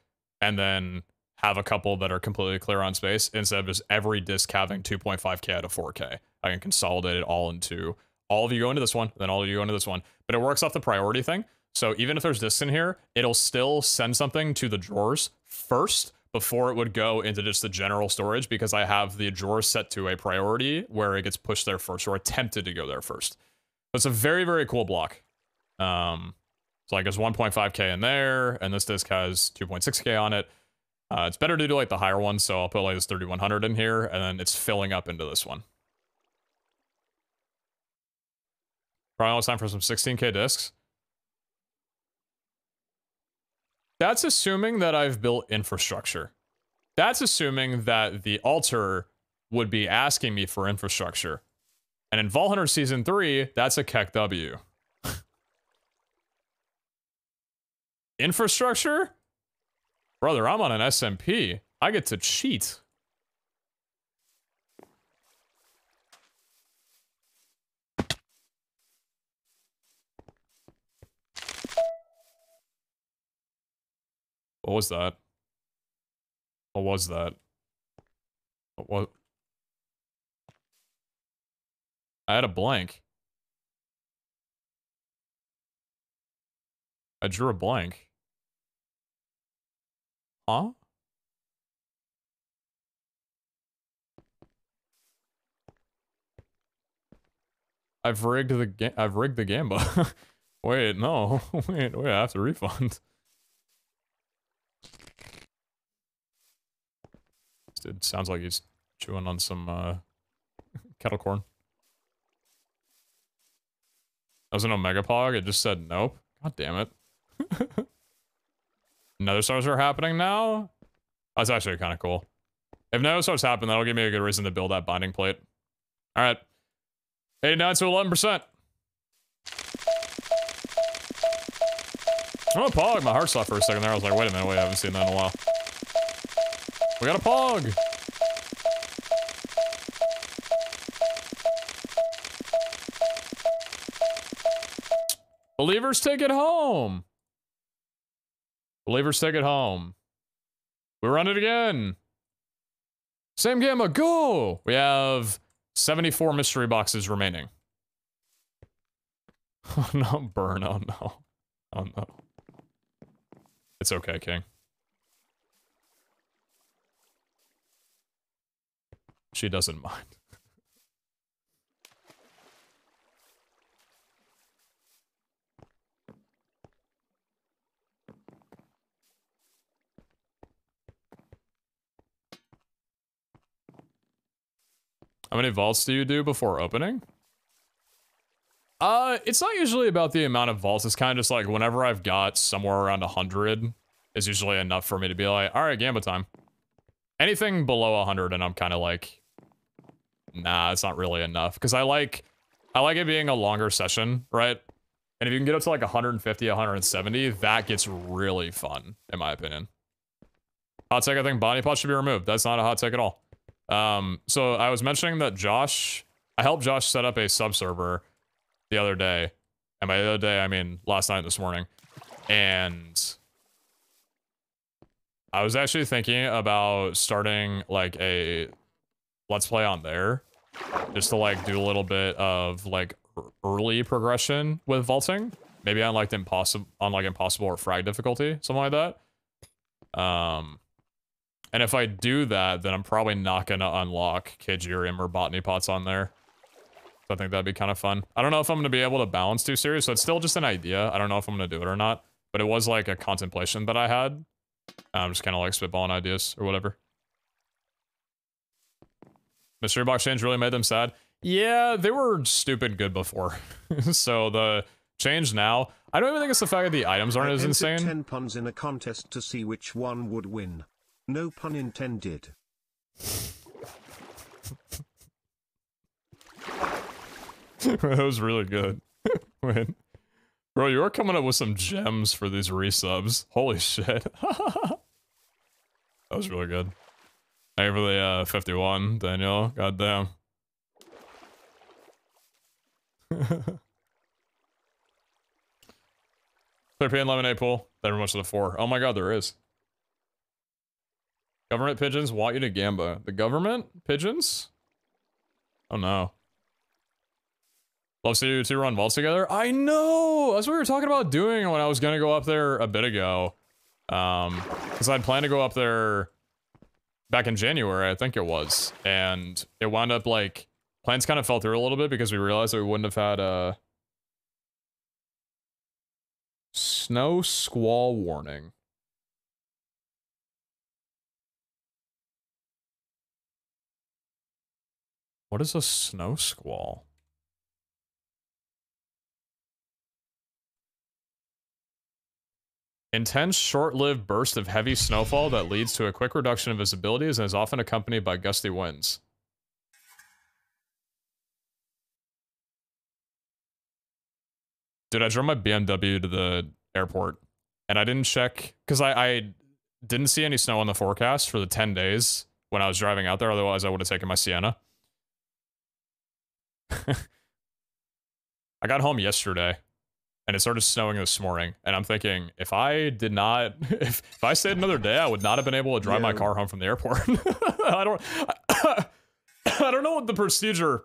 and then have a couple that are completely clear on space instead of just every disk having 2.5K out of 4K. I can consolidate it all into, all of you go into this one, then all of you go into this one. But it works off the priority thing. So even if there's disks in here, it'll still send something to the drawers first before it would go into just the general storage, because I have the drawers set to a priority where it gets pushed there first, or attempted to go there first. So it's a very, very cool block. So like there's 1.5K in there, and this disk has 2.6K on it. It's better to do like the higher one, so I'll put like this 3100 in here, and then it's filling up into this one. Probably almost time for some 16K disks. That's assuming that I've built infrastructure. That's assuming that the altar would be asking me for infrastructure. And in Vault Hunter Season 3, that's a Keck W. Infrastructure? Brother, I'm on an SMP. I get to cheat. What was that? What was that? What? I had a blank. I drew a blank. Huh? I've rigged the gamba. Wait, no. wait, I have to refund. It sounds like he's chewing on some kettle corn. That was an Omega Pog. It just said nope. God damn it. Nether stars are happening now? That's actually kind of cool. If nether stars happen, that'll give me a good reason to build that binding plate. Alright. 89 to 11%. Oh, Pog. My heart stopped for a second there. I was like, wait a minute, I haven't seen that in a while. We got a Pog. Believers, take it home. Believers, take it home. We run it again. Same gamma, go! We have 74 mystery boxes remaining. Oh no, burn, oh no. Oh no. It's okay, King. She doesn't mind. How many vaults do you do before opening? It's not usually about the amount of vaults. It's kind of just like whenever I've got somewhere around 100 is usually enough for me to be like, all right, gamba time. Anything below 100 and I'm kind of like, nah, it's not really enough. Because I like it being a longer session, right? And if you can get up to like 150, 170, that gets really fun, in my opinion. Hot take, I think body pot should be removed. That's not a hot take at all. So I was mentioning that I helped Josh set up a sub-server the other day. And by the other day, I mean last night, this morning. And I was actually thinking about starting like a let's play on there. Just to like do a little bit of like early progression with vaulting. Maybe on like impossible or frag difficulty, something like that. And if I do that, then I'm probably not going to unlock Kajirium or Botany Pots on there. So I think that'd be kind of fun. I don't know if I'm going to be able to balance too serious, so it's still just an idea. I don't know if I'm going to do it or not. But it was like a contemplation that I had. I'm just kind of like spitballing ideas or whatever. Mystery box change really made them sad. Yeah, they were stupid good before. So the change now, I don't even think it's the fact that the items aren't as insane. 10 puns in a contest to see which one would win. No pun intended. That was really good. Wait. Bro, you are coming up with some gems for these resubs. Holy shit. That was really good. Thank you for the 51, Daniel. Goddamn. European lemonade pool. Thank you very much for the 4. Oh my god, there is. Government pigeons want you to gamba. The government pigeons? Oh no. Love to see you two run vaults together. I know! That's what we were talking about doing when I was gonna go up there a bit ago. Because I'd planned to go up there back in January, I think it was. And it wound up like, plans kind of fell through a little bit because we realized that we wouldn't have had a snow squall warning. What is a snow squall? Intense, short-lived burst of heavy snowfall that leads to a quick reduction of visibility and is often accompanied by gusty winds. Dude, I drove my BMW to the airport, and I didn't check, because I didn't see any snow on the forecast for the 10 days when I was driving out there, otherwise I would have taken my Sienna. I got home yesterday and it started snowing this morning and I'm thinking if I did not if I stayed another day I would not have been able to drive my car home from the airport. I don't know what the procedure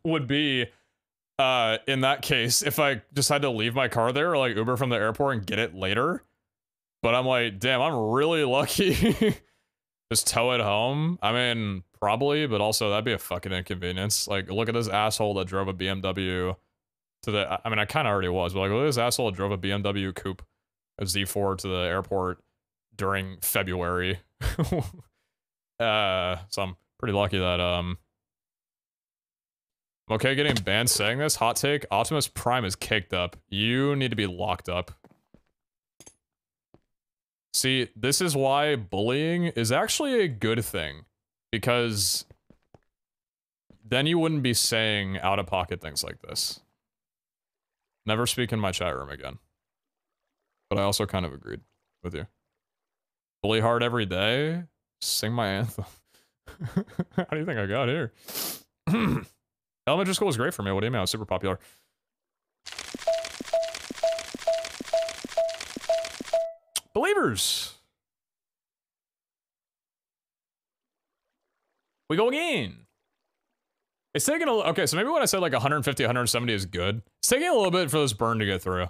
would be in that case if I just had to leave my car there or like Uber from the airport and get it later. But I'm like, damn, I'm really lucky Just tow it home? I mean, probably, but also that'd be a fucking inconvenience. Like, look at this asshole that drove a BMW to the, I mean, I kind of already was, but like, look at this asshole that drove a BMW coupe, a Z4 to the airport during February. So I'm pretty lucky that, I'm okay getting banned saying this. Hot take, Optimus Prime is caked up. You need to be locked up. See, this is why bullying is actually a good thing, because then you wouldn't be saying out-of-pocket things like this. Never speak in my chat room again. But I also kind of agreed with you. Bully hard every day? Sing my anthem. How do you think I got here? Elementary school was great for me. What do you mean? I was super popular. Believers! We go again. It's taking a... Okay, so maybe when I said like 150, 170 is good. It's taking a little bit for this burn to get through.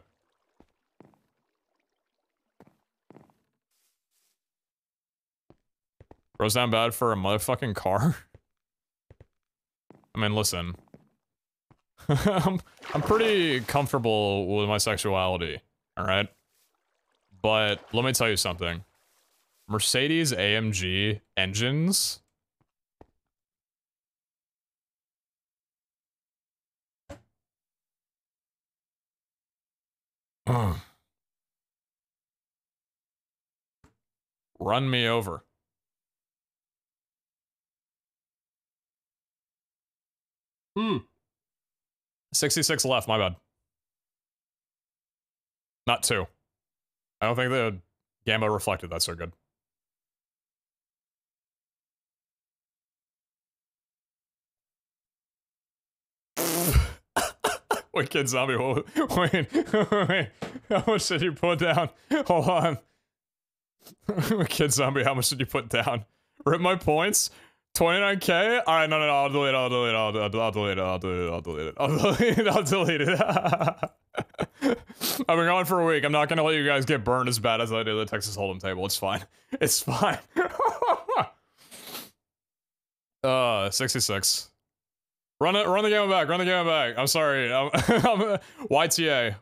Bro's down bad for a motherfucking car? I mean, listen. I'm pretty comfortable with my sexuality, alright? But let me tell you something. Mercedes AMG engines... Run me over. 66 left, my bad. Not 2. I don't think the gamma reflected that so good. Wait, Kid Zombie, wait. How much did you put down? Hold on. Kid Zombie, how much did you put down? Rip my points? 29k? Alright, no, I'll delete it. I've been gone for a week. I'm not gonna let you guys get burned as bad as I did the Texas Hold'em table. It's fine. It's fine. 66. Run the game back. Run the game back. I'm sorry. YTA.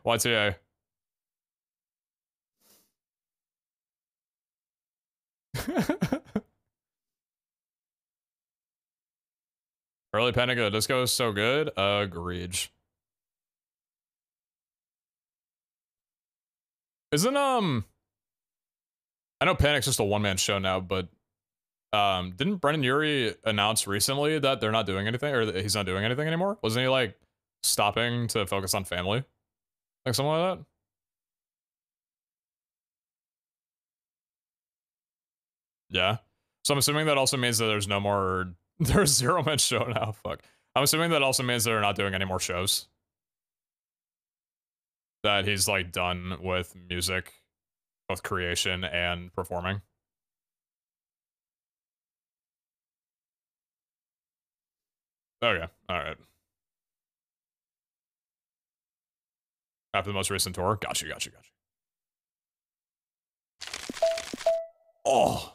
Early Panic at the Disco is so good. Agreed. Isn't, I know Panic's just a one-man show now, but, didn't Brendan Urie announce recently that they're not doing anything, or that he's not doing anything anymore? Wasn't he, like, stopping to focus on family? Like, something like that? Yeah. So I'm assuming that also means that there's no more... There's zero-man show now, fuck. I'm assuming that also means they're not doing any more shows. That he's, like, done with music, both creation and performing. Okay, alright. After the most recent tour? Got you. Oh!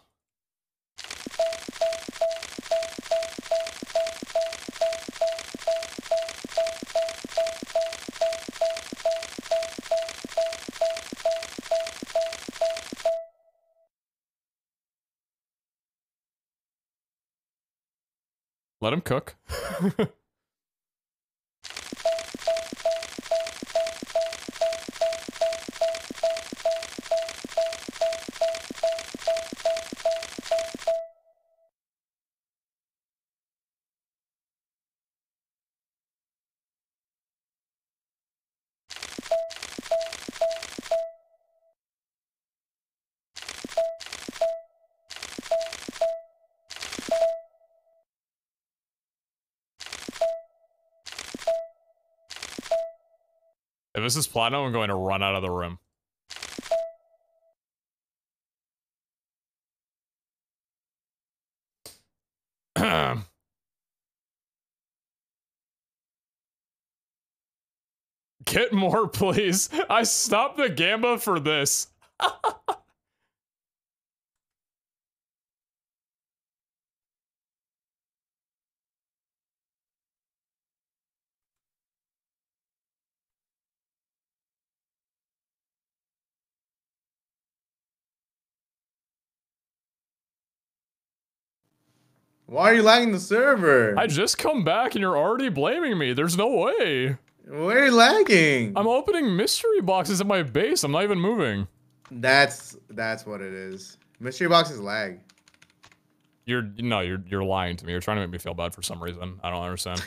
Let him cook. If this is platinum, I'm going to run out of the room. Get more, please. I stopped the Gamba for this. Why are you lagging the server? I just come back and you're already blaming me. There's no way. Why are you lagging? I'm opening mystery boxes at my base. I'm not even moving. That's what it is. Mystery boxes lag. You're lying to me. You're trying to make me feel bad for some reason. I don't understand.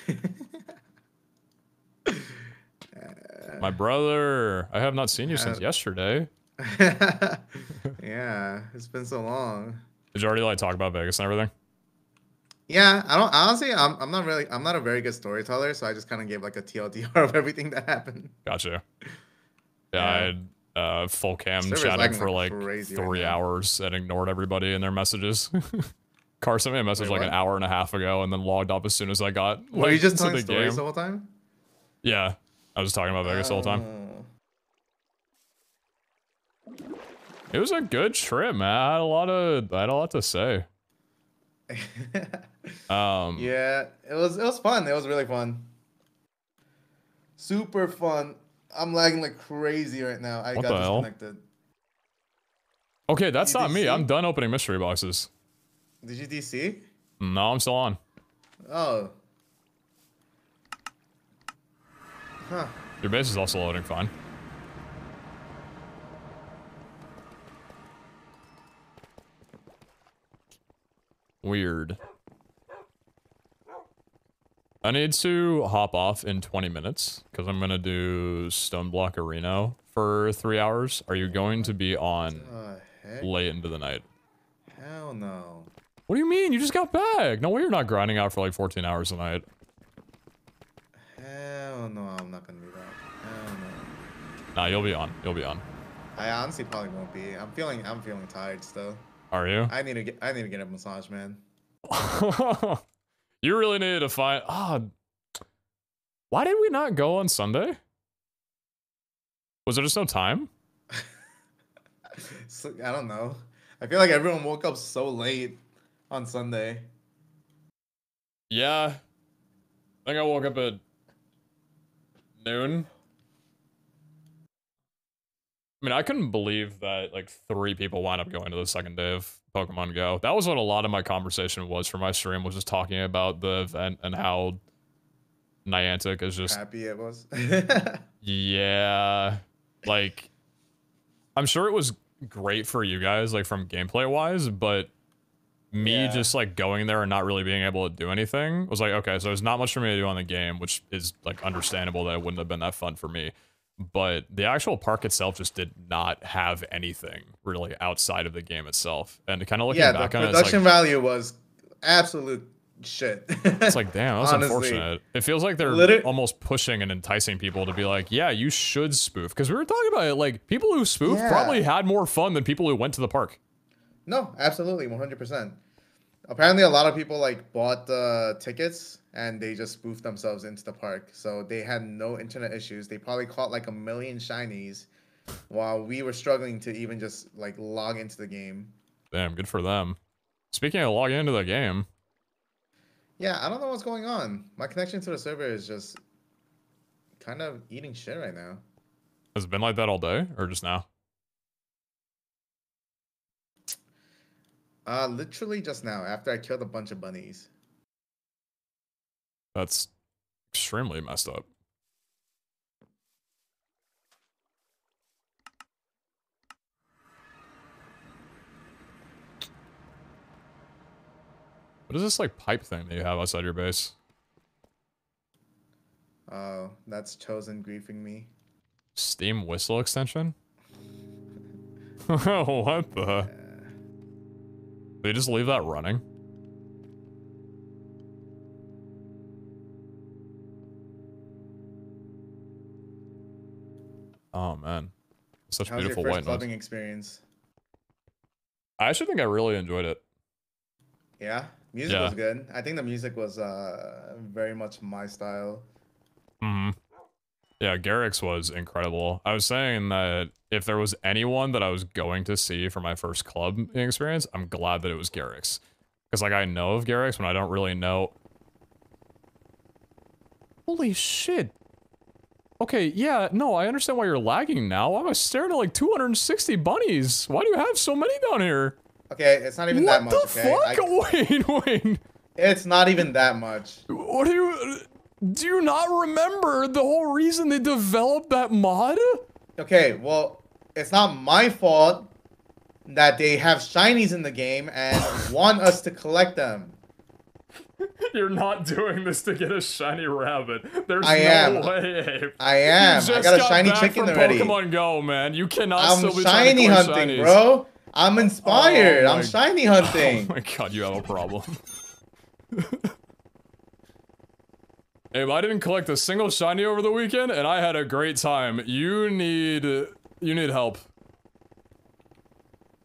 My brother. I have not seen you since yesterday. Yeah, it's been so long. Did you already like talk about Vegas and everything? Yeah, I don't honestly. I'm not a very good storyteller, so I just kind of gave like a TLDR of everything that happened. Gotcha. Yeah, I had full cam Server's chatting for like crazy 3 right hours and ignored everybody and their messages. Car sent me a message like an hour and a half ago and then logged off as soon as I got like, Were you just to telling the stories game. the whole time? Yeah, I was talking about Vegas the whole time. It was a good trip, man. I had a lot to say. Yeah, it was fun. It was really fun. Super fun. I'm lagging like crazy right now. I got disconnected. Okay, that's not me. DC? I'm done opening mystery boxes. Did you DC? No, I'm still on. Oh. Huh. Your base is also loading fine. Weird. I need to hop off in 20 minutes because I'm gonna do Stoneblock Arena for 3 hours. Are you going to be on late into the night? Hell no. What do you mean? You just got back. No way you're not grinding out for like 14 hours a night. Hell no, I'm not gonna do that. Hell no. Nah, you'll be on. You'll be on. I honestly probably won't be. I'm feeling tired still. Are you? I need to get a massage, man. You really needed to find. Why did we not go on Sunday? Was there just no time? So, I don't know. I feel like everyone woke up so late on Sunday. Yeah. I think I woke up at noon. I mean, I couldn't believe that like 3 people wound up going to the second day of Pokemon Go. That was what a lot of my conversation was for my stream, was just talking about the event and how Niantic is just happy it was. Yeah. Like, I'm sure it was great for you guys, like from gameplay wise, but me just like going there and not really being able to do anything was like, okay, so there's not much for me to do on the game, which is like understandable that it wouldn't have been that fun for me. But the actual park itself just did not have anything really outside of the game itself. And kind of looking back on it, the production value was absolute shit. It's like, damn, that's unfortunate. It feels like they're almost pushing and enticing people to be like, yeah, you should spoof. Because we were talking about it, like, people who spoof probably had more fun than people who went to the park. No, absolutely, 100%. Apparently, a lot of people, like, bought the tickets and they just spoofed themselves into the park. So they had no internet issues. They probably caught, like, 1 million shinies while we were struggling to even just, like, log into the game. Damn, good for them. Speaking of logging into the game. Yeah, I don't know what's going on. My connection to the server is just kind of eating shit right now. Has it been like that all day or just now? Literally just now, after I killed a bunch of bunnies. That's extremely messed up. What is this like pipe thing that you have outside your base? Oh, that's Chosen griefing me. Steam whistle extension? What the? They just leave that running? Oh man, such beautiful white noise. How's your first clubbing experience? I actually think I really enjoyed it. Yeah, music was good. I think the music was very much my style. Yeah, Garrick's was incredible. I was saying that if there was anyone that I was going to see for my first club experience, I'm glad that it was Garrick's. Because, like, I know of Garrick's when I don't really know. Holy shit. Okay, yeah, no, I understand why you're lagging now. I was staring at like 260 bunnies. Why do you have so many down here? Okay, it's not even that much, okay? What the fuck? Wait. It's not even that much. What do you not remember the whole reason they developed that mod? Okay, well, it's not my fault that they have shinies in the game and want us to collect them. You're not doing this to get a shiny rabbit. There's I no am. way, Abe. I am. You I just got a shiny back chicken from already. Pokemon Go, man. You cannot I'm still be trying to shiny collect hunting, shinies. bro. I'm inspired. Oh I'm my- shiny Oh hunting. my god, you have a problem. Abe, I didn't collect a single shiny over the weekend, and I had a great time. You need help.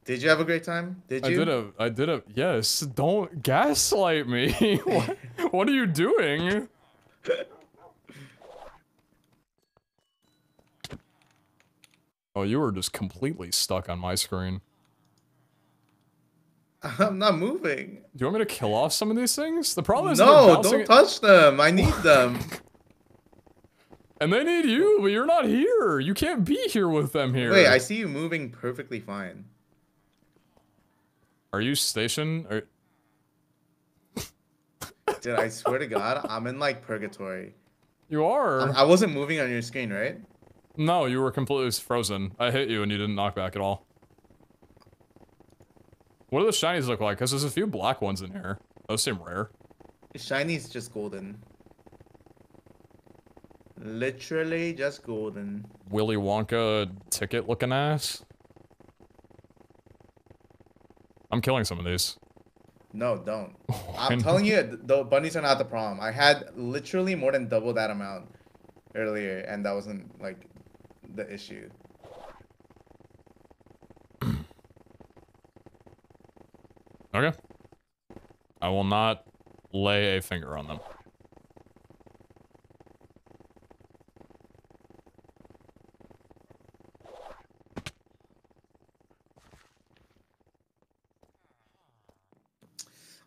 Did you have a great time? Did you? I did a, yes, don't gaslight me. What are you doing? Oh, you were just completely stuck on my screen. I'm not moving. Do you want me to kill off some of these things? The problem is they're No, bouncing don't touch them. I need them. and they need you, but you're not here. You can't be here with them here. Wait, I see you moving perfectly fine. Are you stationed? Dude, I swear to God, I'm in like purgatory. You are. I wasn't moving on your screen, right? No, you were completely frozen. I hit you and you didn't knock back at all. What do the shinies look like? Because there's a few black ones in here. Those seem rare. Shiny's just golden. Literally just golden. Willy Wonka ticket looking ass. I'm killing some of these. No, don't. I'm telling you, the bunnies are not the problem. I had literally more than double that amount earlier, and that wasn't like the issue. Okay. I will not lay a finger on them.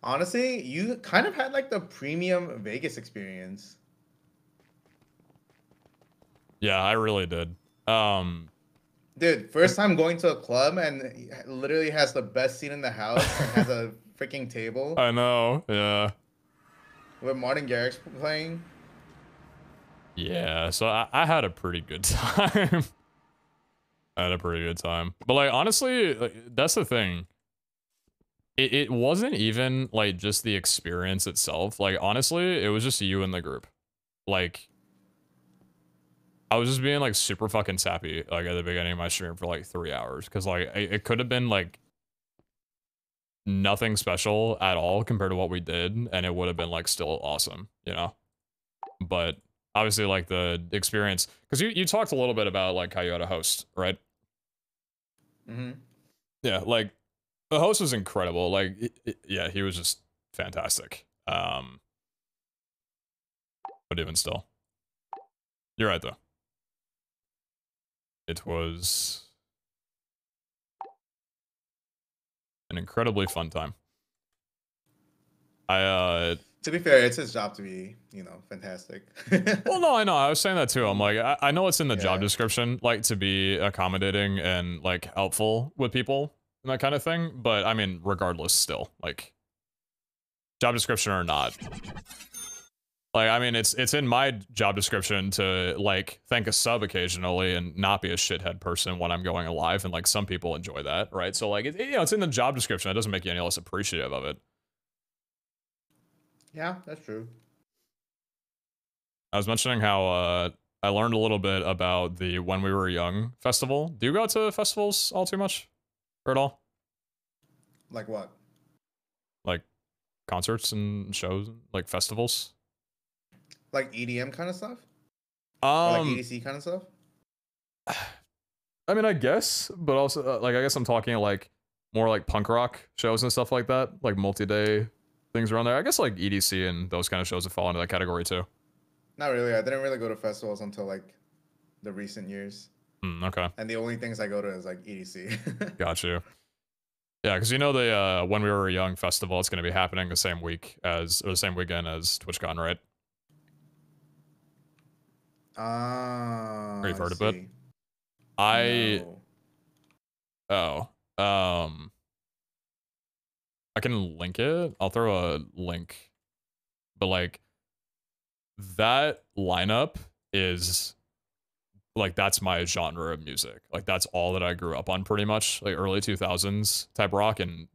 Honestly, you kind of had like the premium Vegas experience. Yeah, I really did. Dude, first time going to a club and literally has the best seat in the house and has a freaking table I know, yeah. with Martin Garrix playing. Yeah, so I had a pretty good time. I had a pretty good time. But like, honestly, like, that's the thing. It wasn't even like just the experience itself. Like, honestly, it was just you and the group. Like, I was just being like super fucking sappy like at the beginning of my stream for like 3 hours because like it could have been like nothing special at all compared to what we did, and it would have been like still awesome, you know. But obviously, like the experience, because you talked a little bit about like how you had a host, right? Mm-hmm. Yeah, like the host was incredible. Like, yeah, he was just fantastic. But even still, you're right though. It was an incredibly fun time. To be fair, it's his job to be, you know, fantastic. Well, no, I know. I was saying that too. I'm like, I know it's in the job Yeah. description, like to be accommodating and like helpful with people and that kind of thing. But I mean, regardless, still, like, job description or not. Like, I mean, it's in my job description to like thank a sub occasionally and not be a shithead person when I'm going live, and like some people enjoy that, right? So like, you know, it's in the job description. It doesn't make you any less appreciative of it. Yeah, that's true. I was mentioning how I learned a little bit about the When We Were Young festival. Do you go to festivals all too much, or at all? Like what? Like concerts and shows, like festivals? Like EDM kind of stuff? Or like EDC kind of stuff? I mean, I guess, but also, like, I guess I'm talking like more like punk rock shows and stuff like that, like multi-day things around there. I guess like EDC and those kind of shows would fall into that category too. Not really. I didn't really go to festivals until like the recent years. Okay. And the only things I go to is like EDC. Got you. Yeah, because you know the When We Were Young festival, it's going to be happening the same week as, or the same weekend as TwitchCon, right? Ah. Or you've heard I of it? see. Oh, I can link it. I'll throw a link but like that lineup is like that's my genre of music. Like that's all that I grew up on pretty much, like early 2000s type rock, and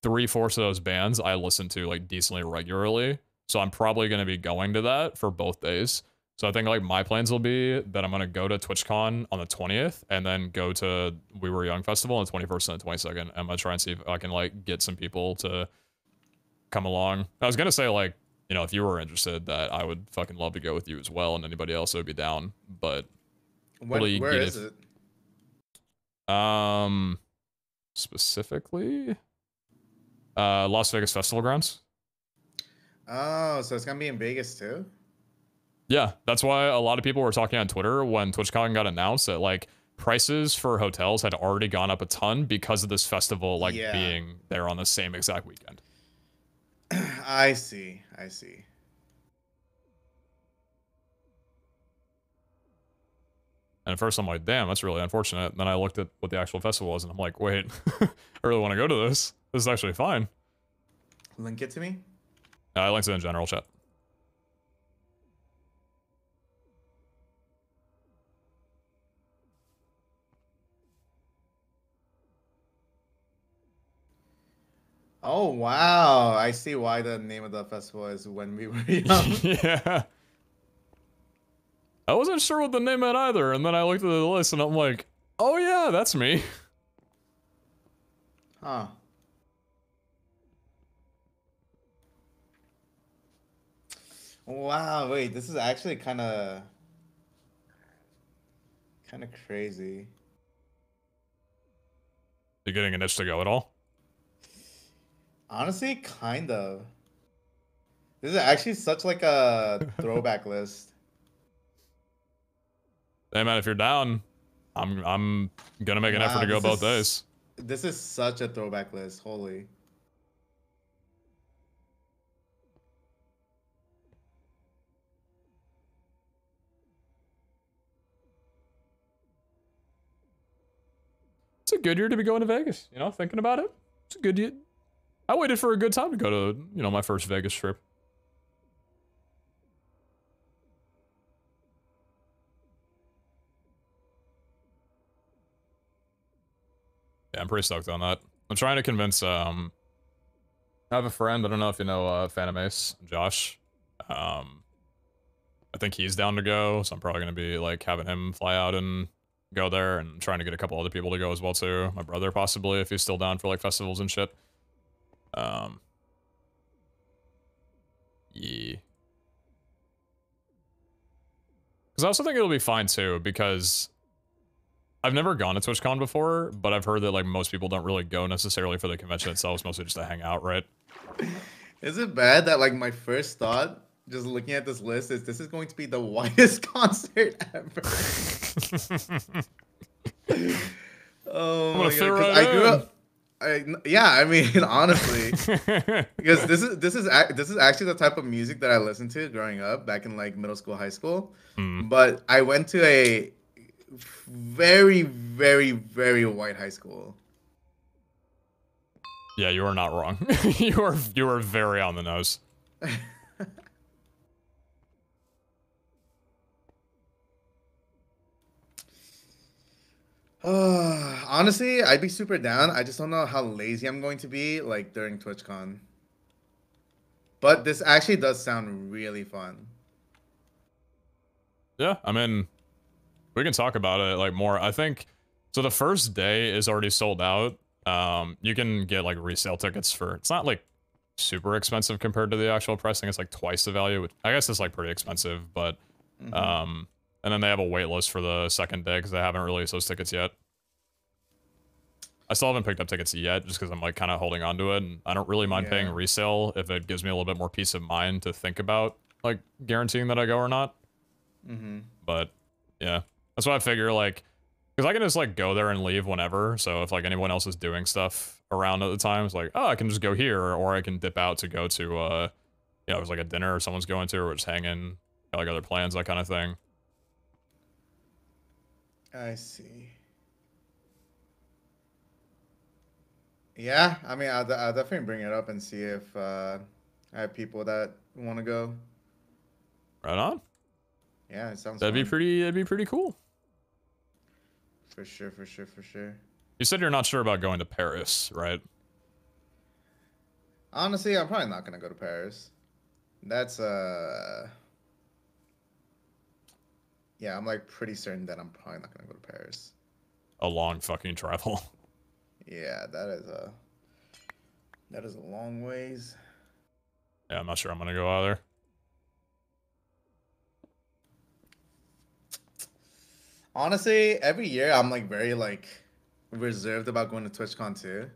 3/4 of those bands I listen to like decently regularly. So I'm probably going to be going to that for both days. So I think like my plans will be that I'm going to go to TwitchCon on the 20th and then go to We Were Young Festival on the 21st and the 22nd. I'm going to try and see if I can like get some people to come along. I was going to say like, you know, if you were interested, that I would fucking love to go with you as well, and anybody else would be down. But Where is it? Specifically, Las Vegas Festival Grounds. Oh, so it's gonna be in Vegas too? Yeah, that's why a lot of people were talking on Twitter when TwitchCon got announced that like prices for hotels had already gone up a ton because of this festival like being there on the same exact weekend. I see. I see. And at first I'm like, damn, that's really unfortunate. And then I looked at what the actual festival was and I'm like, wait, I really want to go to this. This is actually fine. Link it to me? I linked it in general chat. Oh, wow. I see why the name of the festival is When We Were Young. Yeah. I wasn't sure what the name meant either, and then I looked at the list and I'm like, oh yeah, that's me. Huh. Wow, wait, this is actually kind of crazy. You getting an itch to go at all? Honestly, kind of. This is actually such like a throwback list. Hey man, if you're down, I'm gonna make an effort to go both days. This is such a throwback list. Holy. It's a good year to be going to Vegas, you know, thinking about it. It's a good year. I waited for a good time to go to, you know, my first Vegas trip. Yeah, I'm pretty stoked on that. I'm trying to convince, I have a friend, I don't know if you know, Phantom Ace, Josh. I think he's down to go, so I'm probably gonna be, like, having him fly out and go there, and trying to get a couple other people to go as well, too. My brother, possibly, if he's still down for, like, festivals and shit. Yeah. Because I also think it'll be fine, too, because I've never gone to TwitchCon before, but I've heard that like most people don't really go necessarily for the convention itself. It's mostly just to hang out, right? Is it bad that like my first thought, just looking at this list, is this is going to be the whitest concert ever? Oh my god! Right I grew up. I mean, honestly, because this is actually the type of music that I listened to growing up back in like middle school, high school. But I went to a very, very, very white high school. Yeah, you are not wrong. you are very on the nose. Honestly, I'd be super down. I just don't know how lazy I'm going to be like during TwitchCon. But this actually does sound really fun. Yeah, I mean, we can talk about it like more. I think so. The first day is already sold out. You can get like resale tickets for. It's not like super expensive compared to the actual price. I think it's like twice the value, which I guess it's like pretty expensive. But and then they have a wait list for the second day because they haven't released those tickets yet. I still haven't picked up tickets yet just because I'm like kind of holding on to it, and I don't really mind paying resale if it gives me a little bit more peace of mind to think about like guaranteeing that I go or not. But yeah, that's why I figure like, because I can just like go there and leave whenever. So if like anyone else is doing stuff around at the time, it's like, oh, I can just go here, or I can dip out to go to, you know, it was like a dinner someone's going to, or just hanging, got like other plans, that kind of thing. I see. Yeah, I mean, I'll definitely bring it up and see if I have people that want to go. Right on. Yeah, it sounds That'd be fun. pretty. That'd be pretty cool. For sure, for sure, for sure. You said you're not sure about going to Paris, right? Honestly, I'm probably not gonna go to Paris. That's yeah, I'm like pretty certain that I'm probably not gonna go to Paris. A long fucking travel. Yeah, that is a long ways. Yeah, I'm not sure I'm gonna go either. Honestly, every year I'm like very like reserved about going to TwitchCon too.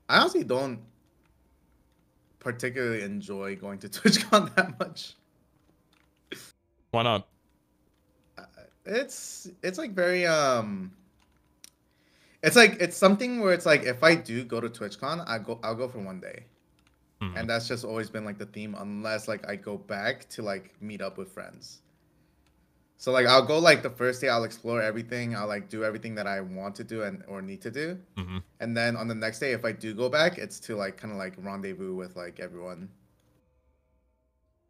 I honestly don't particularly enjoy going to TwitchCon that much. Why not? It's like very it's like it's something where it's like if I do go to TwitchCon, I'll go for one day. Hmm. And that's just always been like the theme unless like I go back to like meet up with friends. So like I'll go like the first day I'll explore everything, I'll like do everything that I want to do and or need to do. Mm-hmm. And then on the next day if I do go back, it's to like kind of like rendezvous with like everyone.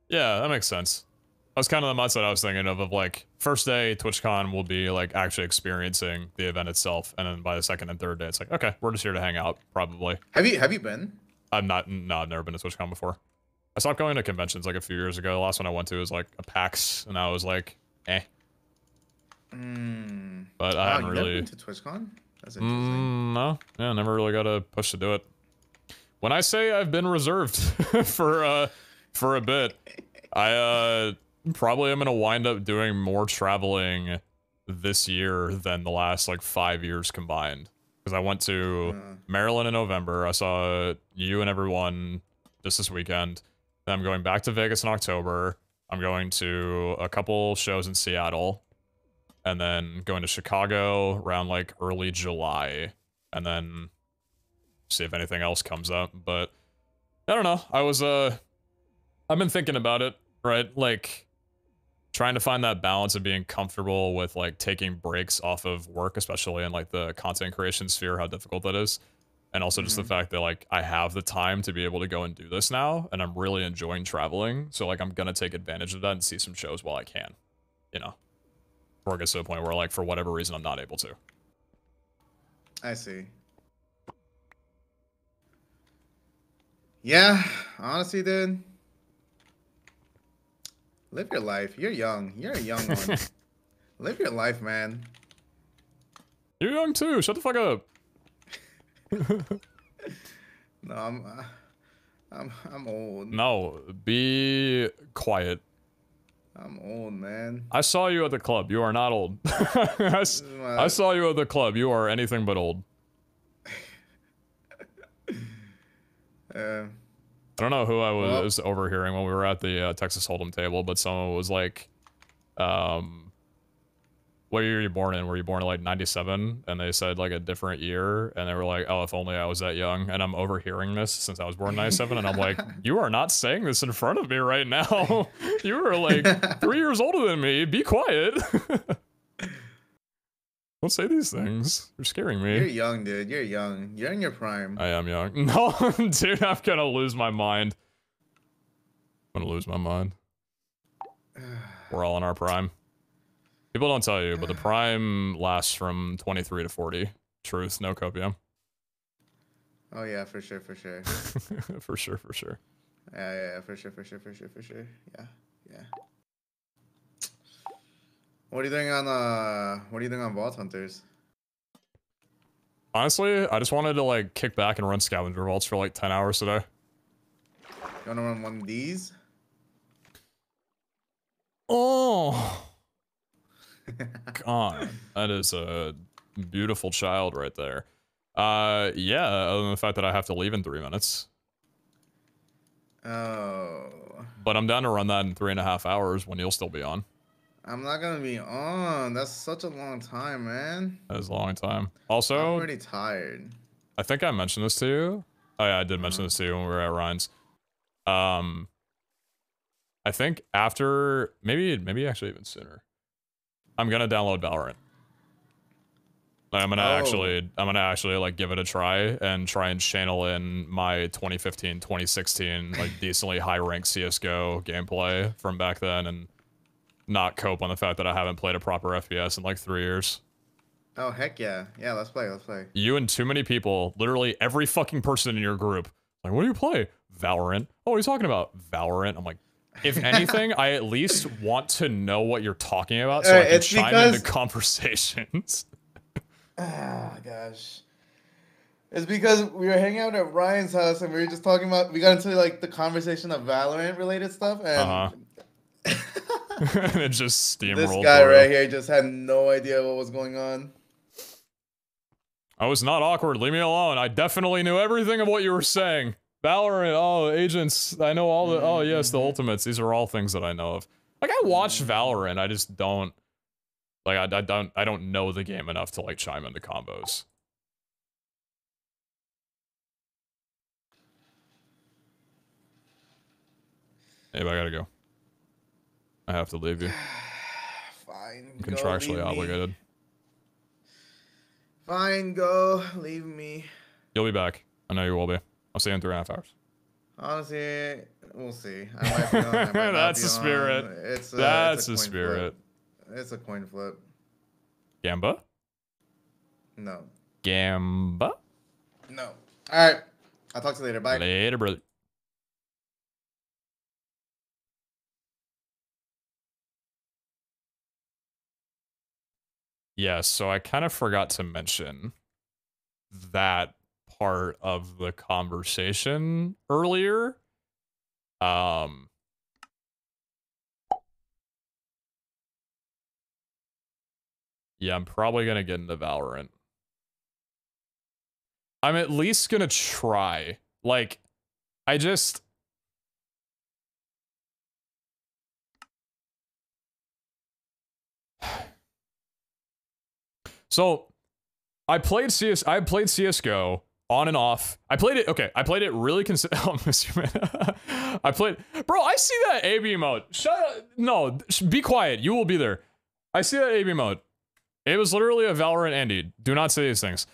Yeah, that makes sense. That was kind of the mindset I was thinking of like, first day, TwitchCon will be, like, actually experiencing the event itself, and then by the second and third day, it's like, okay, we're just here to hang out, probably. Have you been? I've never been to TwitchCon before. I stopped going to conventions, like, a few years ago. The last one I went to was, like, a PAX, and I was like, eh. But I haven't you really... never been to TwitchCon? That's interesting. No. Yeah, never really got a push to do it. When I say I've been reserved for a bit, I probably am gonna wind up doing more traveling this year than the last like 5 years combined. Because I went to Maryland in November. I saw you and everyone just this weekend. Then I'm going back to Vegas in October. I'm going to a couple shows in Seattle, and then going to Chicago around like early July, and then see if anything else comes up. But I don't know. I've been thinking about it, right? Like, trying to find that balance of being comfortable with, like, taking breaks off of work, especially in, like, the content creation sphere, how difficult that is. And also just the fact that, like, I have the time to be able to go and do this now, and I'm really enjoying traveling. So, like, I'm gonna take advantage of that and see some shows while I can, you know? Before it gets to a point where, like, for whatever reason, I'm not able to. I see. Yeah, honestly, dude. Live your life. You're young. You're a young one. Live your life, man. You're young too. Shut the fuck up. No, I'm old. No, be quiet. I'm old, man. I saw you at the club. You are not old. I saw you at the club. You are anything but old. I don't know who I was overhearing when we were at the Texas Hold'em table, but someone was like, what year were you born in? Were you born in like 97? And they said like a different year, and they were like, oh, if only I was that young. And I'm overhearing this since I was born in 97, and I'm like, you are not saying this in front of me right now. You are like 3 years older than me. Be quiet. Don't say these things. You're scaring me. You're young, dude. You're young. You're in your prime. I am young. No, dude, I'm gonna lose my mind. I'm gonna lose my mind. We're all in our prime. People don't tell you, but the prime lasts from 23 to 40. Truth, no copium. Oh yeah, for sure, for sure. For sure, for sure. Yeah, for sure, for sure, for sure, for sure. Yeah, yeah. What are you doing on Vault Hunters? Honestly, I just wanted to like kick back and run scavenger vaults for like 10 hours today. You wanna run one of these? Oh. God, that is a beautiful child right there. Yeah, other than the fact that I have to leave in 3 minutes. Oh. But I'm down to run that in 3.5 hours when you'll still be on. I'm not gonna be on. That's such a long time, man. That is a long time. Also, I'm pretty tired. I think I mentioned this to you. Oh yeah, I did mention this to you when we were at Ryan's. I think after, maybe actually even sooner, I'm gonna download Valorant. Like, Oh. I'm gonna actually like give it a try and channel in my 2015, 2016 like decently high ranked CS:GO gameplay from back then, and not cope on the fact that I haven't played a proper FPS in like 3 years. Oh heck yeah. Yeah, let's play, let's play. You and too many people, literally every fucking person in your group, like, what do you play? Valorant. Oh, what are you talking about? Valorant. I'm like, if anything, I at least want to know what you're talking about so I can It's chime into because conversations. ah gosh. It's because we were hanging out at Ryan's house and we were just talking about we got into like the conversation of Valorant related stuff and Uh-huh. And it just this steamrolled guy through. right here just had no idea what was going on. I was not awkward. Leave me alone. I definitely knew everything of what you were saying. Valorant. Oh, agents. I know all the. Oh, yes, the ultimates. These are all things that I know of. Like, I watch Valorant. I just don't. Like, I don't know the game enough to like chime into combos. Hey, I gotta go. I have to leave you. Fine, I'm go contractually leave me. obligated. Fine, go leave me. You'll be back. I know you will be. I'll see you in 3.5 hours. Honestly, we'll see. I might be on. I might not That's be the spirit. on. It's That's a the coin spirit. flip. It's a coin flip. Gamba? No. Gamba? No. All right. I'll talk to you later. Bye. Later, brother. Yes, so I kind of forgot to mention that part of the conversation earlier. Um, yeah, I'm probably gonna get into Valorant. I'm at least gonna try. Like, I just... So, I played CSGO on and off. I played it, okay, I played it really I'll miss you, man. I played, bro, I see that AB mode. Shut up, no, be quiet, you will be there. I see that AB mode. It was literally a Valorant Andy. Do not say these things.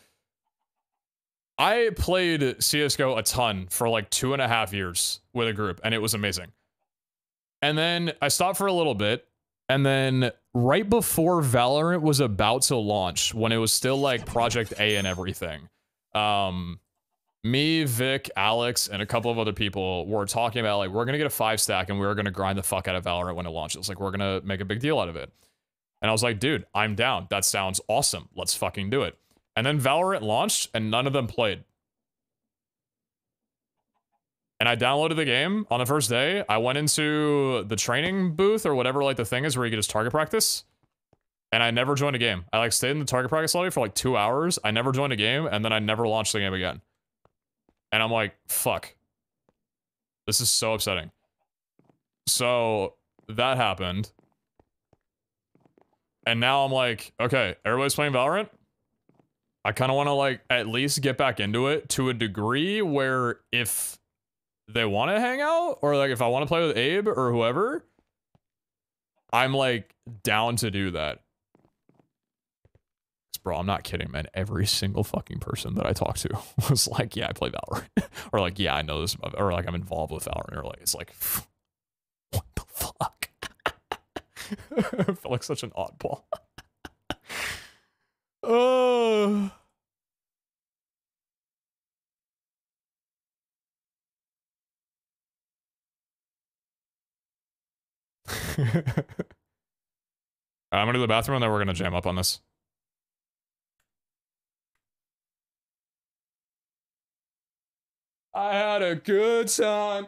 I played CSGO a ton for like 2.5 years with a group, and it was amazing. And then I stopped for a little bit, and then right before Valorant was about to launch, when it was still like Project A and everything, me, Vic, Alex, and a couple of other people were talking about like, we're gonna get a 5-stack and we were gonna grind the fuck out of Valorant when it launches. Like, we're gonna make a big deal out of it. And I was like, dude, I'm down. That sounds awesome. Let's fucking do it. And then Valorant launched and none of them played. And I downloaded the game on the first day. I went into the training booth or whatever like the thing is where you get his target practice. And I never joined a game. I like stayed in the target practice lobby for like 2 hours. I never joined a game and then I never launched the game again. And I'm like, fuck. This is so upsetting. So that happened. And now I'm like, okay, everybody's playing Valorant. I kind of want to like at least get back into it to a degree where if they want to hang out or like if I want to play with Abe or whoever, I'm like down to do that. Bro, I'm not kidding, man. Every single fucking person that I talked to was like, yeah, I play Valorant. Or like, yeah, I know this. Or like, I'm involved with Valorant. Or like, it's like, what the fuck? I felt like such an oddball. Oh. I'm gonna do the bathroom and then we're gonna jam up on this. I had a good time.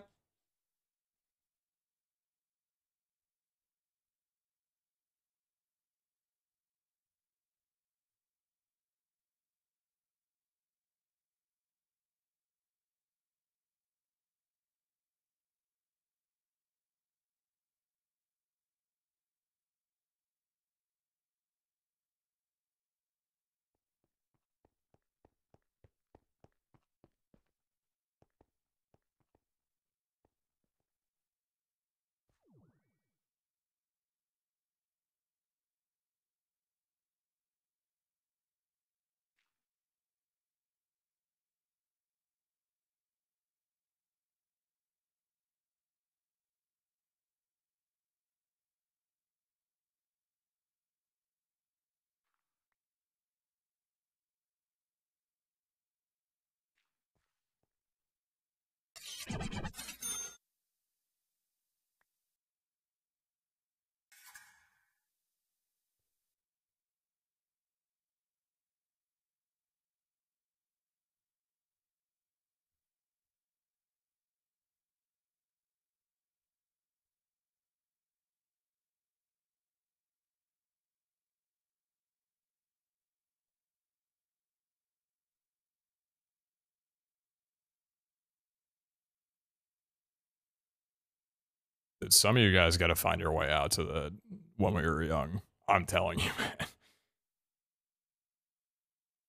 Some of you guys got to find your way out to the when we were young. I'm telling you, man.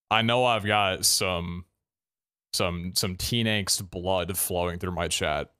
I know I've got some teen angst blood flowing through my chat.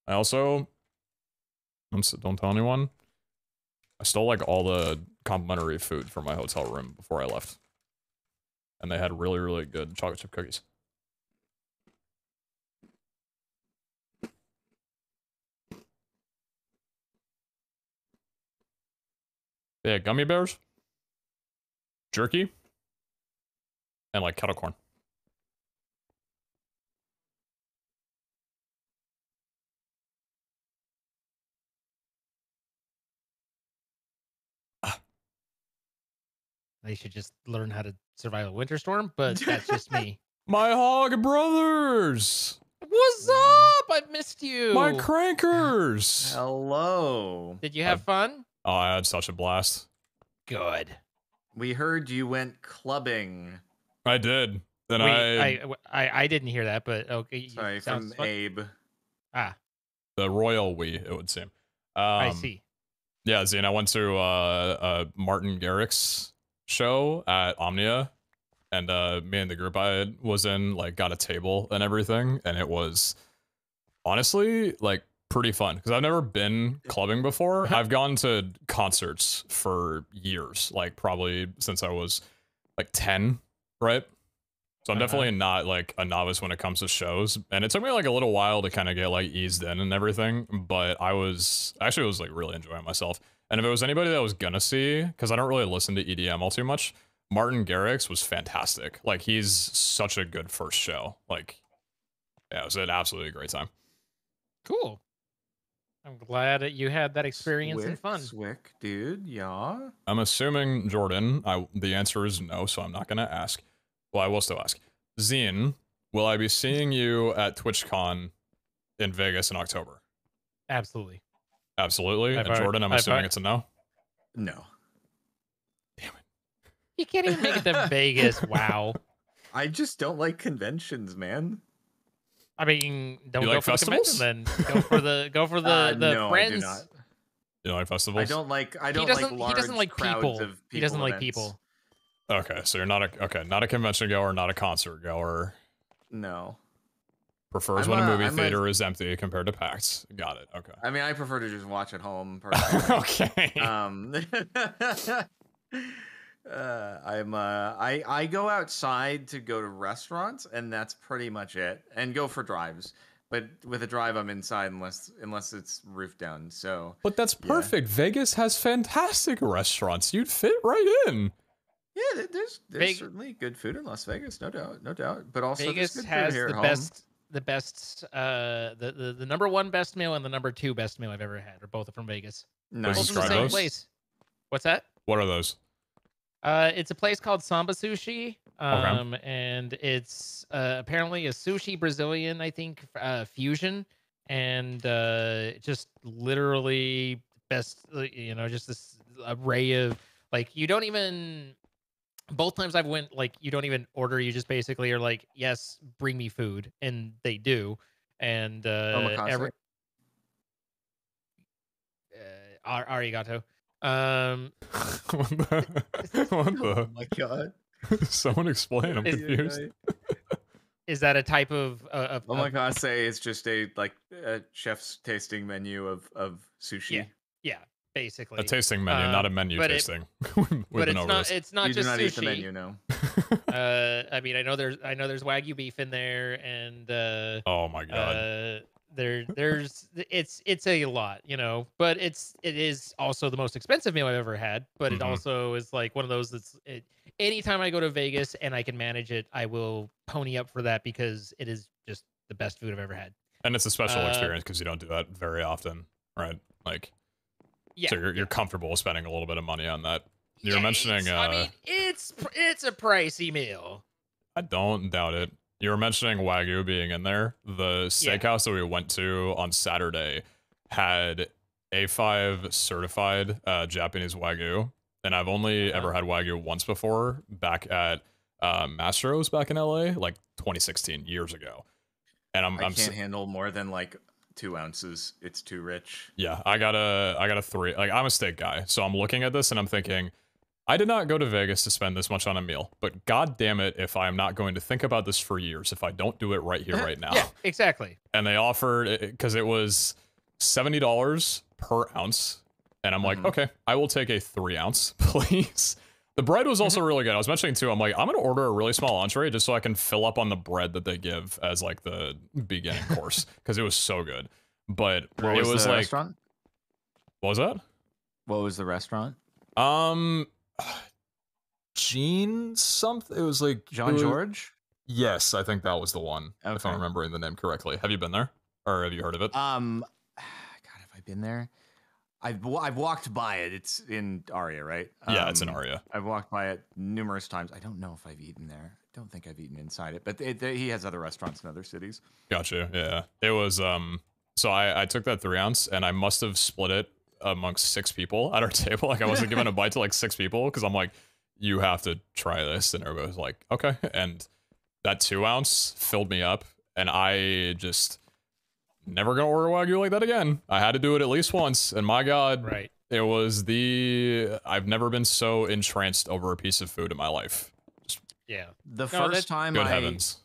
I also, don't tell anyone, I stole like all the complimentary food from my hotel room before I left. And they had really, really good chocolate chip cookies. They had gummy bears, jerky, and like kettle corn. They should just learn how to survive a winter storm, but that's just me. My hog brothers! What's up? I missed you. My crankers! Hello. Did you have fun? Oh, I had such a blast. Good. We heard you went clubbing. I did. Then Wait, I didn't hear that, but okay. Sorry, sounds from fun. Abe. Ah, the royal we, it would seem. I see. Yeah, Zine, I went to Martin Garrix's show at Omnia, and me and the group I was in like got a table and everything, and it was honestly like pretty fun because I've never been clubbing before. I've gone to concerts for years, like probably since I was like 10, right? So I'm definitely not like a novice when it comes to shows, and it took me like a little while to kind of get like eased in and everything, but I was like really enjoying myself. And if it was anybody that I was gonna see, because I don't really listen to EDM all too much, Martin Garrix was fantastic. Like he's such a good first show. Like, yeah, it was an absolutely great time. Cool. I'm glad that you had that experience and fun. Swick, dude, yeah. I'm assuming, Jordan, the answer is no, so I'm not gonna ask. Well, I will still ask. Zine, will I be seeing you at TwitchCon in Vegas in October? Absolutely. Absolutely. And Jordan, I'm assuming it's a no? No. Damn it. You can't even make it to Vegas. Wow. I just don't like conventions, man. I mean, don't You go like for festivals? the convention then. Go for the No, friends. I do not. You like festivals? I don't like He doesn't large like crowds people. of people. He doesn't like events. people. Okay, so you're not a convention goer, not a concert goer. No. Prefers I'm when a a- movie I'm a- theater is empty compared to packed. Got it. Okay. I mean, I prefer to just watch at home personally. Okay. I go outside to go to restaurants, and that's pretty much it, and go for drives. But with a drive, I'm inside unless it's roof down. So. But that's perfect. Vegas has fantastic restaurants. You'd fit right in. Yeah, there's certainly good food in Las Vegas, no doubt. But also Vegas there's good has food here the at best, the number one best meal and the number two best meal I've ever had, are both from Vegas. home. Both Nice. from the Describe same those. place. What's that? What are those? It's a place called Samba Sushi. And it's apparently a sushi Brazilian, I think, fusion, and just literally best, just this array of, like, you don't even, both times I've went, like, you don't even order, you just basically are like, yes, bring me food, and they do. And Omakase. arigato. What the? Oh my god. Someone explain. I'm Is- confused. Is that a type of Omakase is just a chef's tasting menu of sushi. yeah, basically A tasting menu, not a menu but tasting. but it's not You do just not sushi. eat the menu, no. I mean, I know there's Wagyu beef in there, and Oh my god. it's a lot, you know, but it is also the most expensive meal I've ever had, but it also is like one of those anytime I go to Vegas and I can manage it, I will pony up for that because it is just the best food I've ever had. And it's a special experience because you don't do that very often, right? Like, yeah, so you're comfortable spending a little bit of money on that. You're mentioning, I mean, it's a pricey meal. I don't doubt it. You were mentioning Wagyu being in there. The steakhouse that we went to on Saturday had A5 certified Japanese Wagyu, and I've only ever had Wagyu once before, back at Mastro's back in LA, like 2016, years ago. And I can't handle more than like 2 ounces. It's too rich. Yeah, I got a 3. Like, I'm a steak guy, so I'm looking at this and I'm thinking, I did not go to Vegas to spend this much on a meal, but god damn it if I'm not going to think about this for years if I don't do it right here, right now. Yeah, exactly. And they offered, because it was $70 per ounce, and I'm like, okay, I will take a 3 ounce, please. The bread was also really good. I was mentioning too, I'm like, I'm gonna order a really small entree just so I can fill up on the bread that they give as like the beginning course, because it was so good. But What it was the like, restaurant? what was that? What was the restaurant? Gene something. It was like John George? Yes, I think that was the one. If Okay. I'm remembering the name correctly. Have you been there, or have you heard of it? God, have I been there? I've walked by it. It's in Aria, right? Yeah, it's in Aria. I've walked by it numerous times. I don't know if I've eaten there. I don't think I've eaten inside it, but he has other restaurants in other cities. Gotcha. Yeah, it was. So I took that 3 ounce and I must have split it amongst 6 people at our table. Like, I wasn't giving a bite to like 6 people because I'm like, you have to try this, and everybody was like, okay. And that 2 ounce filled me up, and I just never gonna order Wagyu like that again. I had to do it at least once, and my god, Right. it was I've never been so entranced over a piece of food in my life. Just Yeah. The first time good heavens.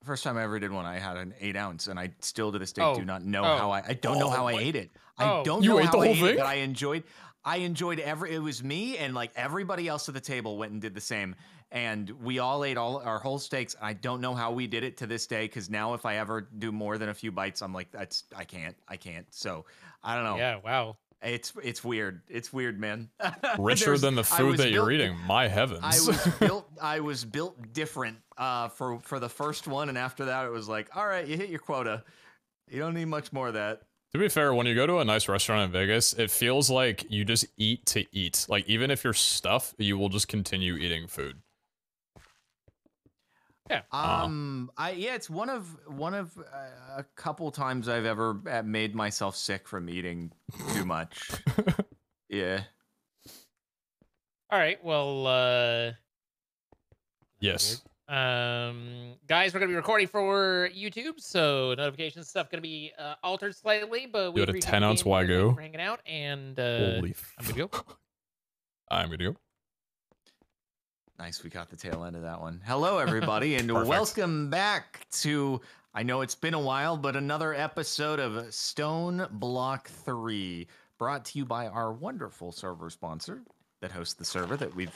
First time I ever did one, I had an 8 ounce, and I still to this day Oh. do not know how I don't know how I ate it. I don't You know ate how the I whole ate it, thing? but I enjoyed it was me and like everybody else at the table went and did the same. And we all ate all our whole steaks. I don't know how we did it to this day, because now if I ever do more than a few bites, I'm like, I can't. So I don't know. Yeah. Wow. It's weird. It's weird, man. Richer than the food that you're eating. My heavens. I was built different for the first one, and after that it was like, all right, you hit your quota. You don't need much more of that. To be fair, when you go to a nice restaurant in Vegas, it feels like you just eat to eat. Like, even if you're stuffed, you will just continue eating food. Yeah. It's one of a couple times I've ever made myself sick from eating too much. Yeah. All right. Well, Yes. guys, we're gonna be recording for YouTube, so notifications stuff gonna be altered slightly, but we You had a appreciate 10 you ounce being here. Thank you Wagyu. for hanging out, and Holy I'm good to go. I'm good to go. Nice, we got the tail end of that one. Hello, everybody, and Perfect. welcome back to, I know it's been a while, but another episode of Stone Block 3, brought to you by our wonderful server sponsor that hosts the server that we've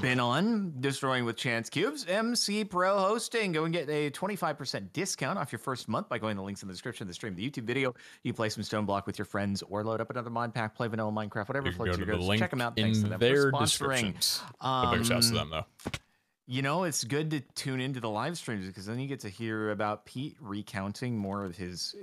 been on, Destroying with Chance Cubes, MC Pro Hosting. Go and get a 25% discount off your first month by going to the links in the description of the stream, the YouTube video. You play some Stone Block with your friends, or load up another mod pack, play vanilla Minecraft, whatever You can floats go your to the boat. link Check them out. in Thanks to them their for sponsoring. descriptions. A big shout to them, though. You know, it's good to tune into the live streams, because then you get to hear about Pete recounting more of his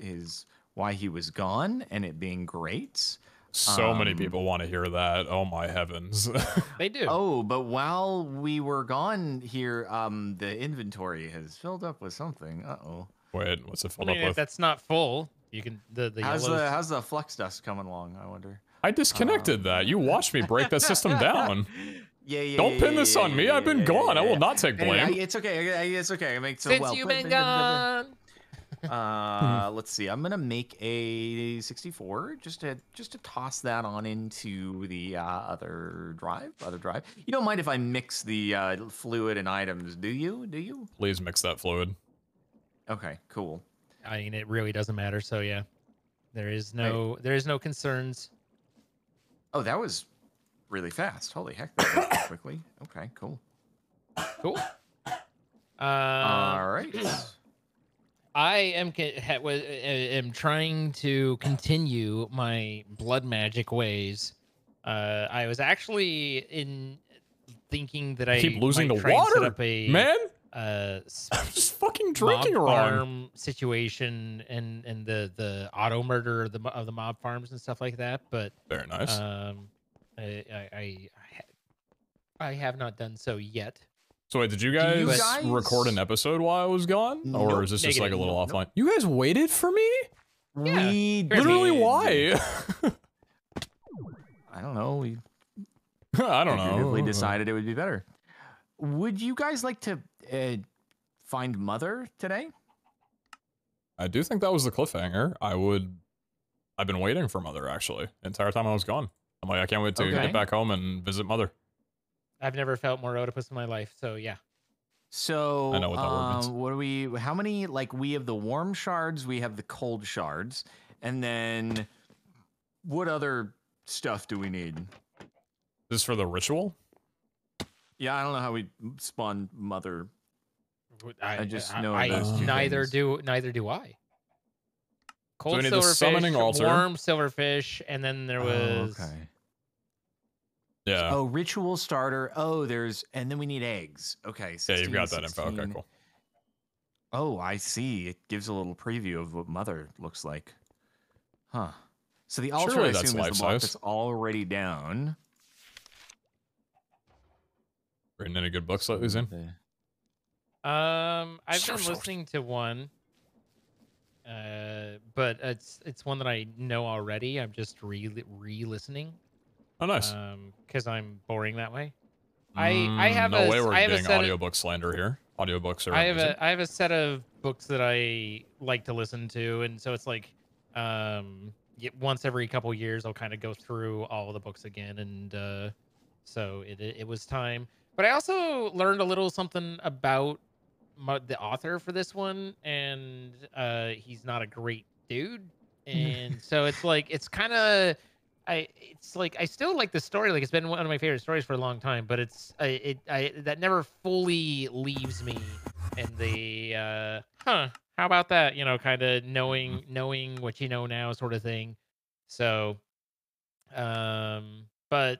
why he was gone, and it being great. So many people want to hear that. Oh my heavens. They do. Oh, but while we were gone here, the inventory has filled up with something. Uh-oh. Wait, what's it I filled mean, up if with? that's not full, you can the How's yellows. how's the flux dust coming along, I wonder? I disconnected that. You watched me break that system down. Yeah. Don't pin this on me. I've been gone. I will not take blame. It's okay. It's okay. I make so Since well. you've been gone. Let's see. I'm gonna make a 64 just to toss that on into the other drive. You don't mind if I mix the fluid and items, do you? Please mix that fluid. Okay, cool. I mean, it really doesn't matter. So yeah, there is no concerns. Oh, that was really fast. Holy heck, that went quickly. Okay, cool. Cool. All right. I am trying to continue my blood magic ways. I was actually thinking that I Keep losing might the try and set water, up a man. uh I'm just fucking mob drinking wrong. farm situation and the auto murder of the mob farms and stuff like that. But Very nice. I have not done so yet. So wait, did you you guys, guys- record an episode while I was gone, or Nope. is this just like a Negative. little Nope. offline? You guys waited for me? Yeah, We Literally, did. why? I don't know. We I don't figuratively know. decided it would be better. Would you guys like to find Mother today? I do think that was the cliffhanger. I've been waiting for Mother, actually, the entire time I was gone. I'm like, I can't wait to Okay. get back home and visit Mother. I've never felt more Oedipus in my life, so yeah. So I know what that word means. what do we? How many? Like we have the warm shards, we have the cold shards, and then what other stuff do we need? This is for the ritual? Yeah, I don't know how we spawn Mother. I just know I, those two neither things. do I. Cold we need the silverfish, summoning altar. warm silverfish, and then there was okay. Yeah. Oh, ritual starter. Oh, and then we need eggs. Okay. Yeah, 16, you've got that info. Okay, 16. cool. Oh, I see. It gives a little preview of what Mother looks like. Huh. So the altar, Surely I that's assume, is the block life-size. that's already down. Reading any good books lately, Zane? I've Sure, been sure. listening to one, but it's one that I know already. I'm just re-listening. Oh, nice. Because I'm boring that way. Mm, I have no a way we're I have a getting set of, audiobook slander here. Audiobooks are I have amazing. I have a set of books that I like to listen to, and so it's like once every couple years I'll kind of go through all of the books again, and so it was time. But I also learned a little something about the author for this one, and he's not a great dude, and so it's like it's kind of it's like I still like the story. Like it's been one of my favorite stories for a long time, but it's that never fully leaves me. And the how about that? Kind of knowing what you know now, sort of thing. So, but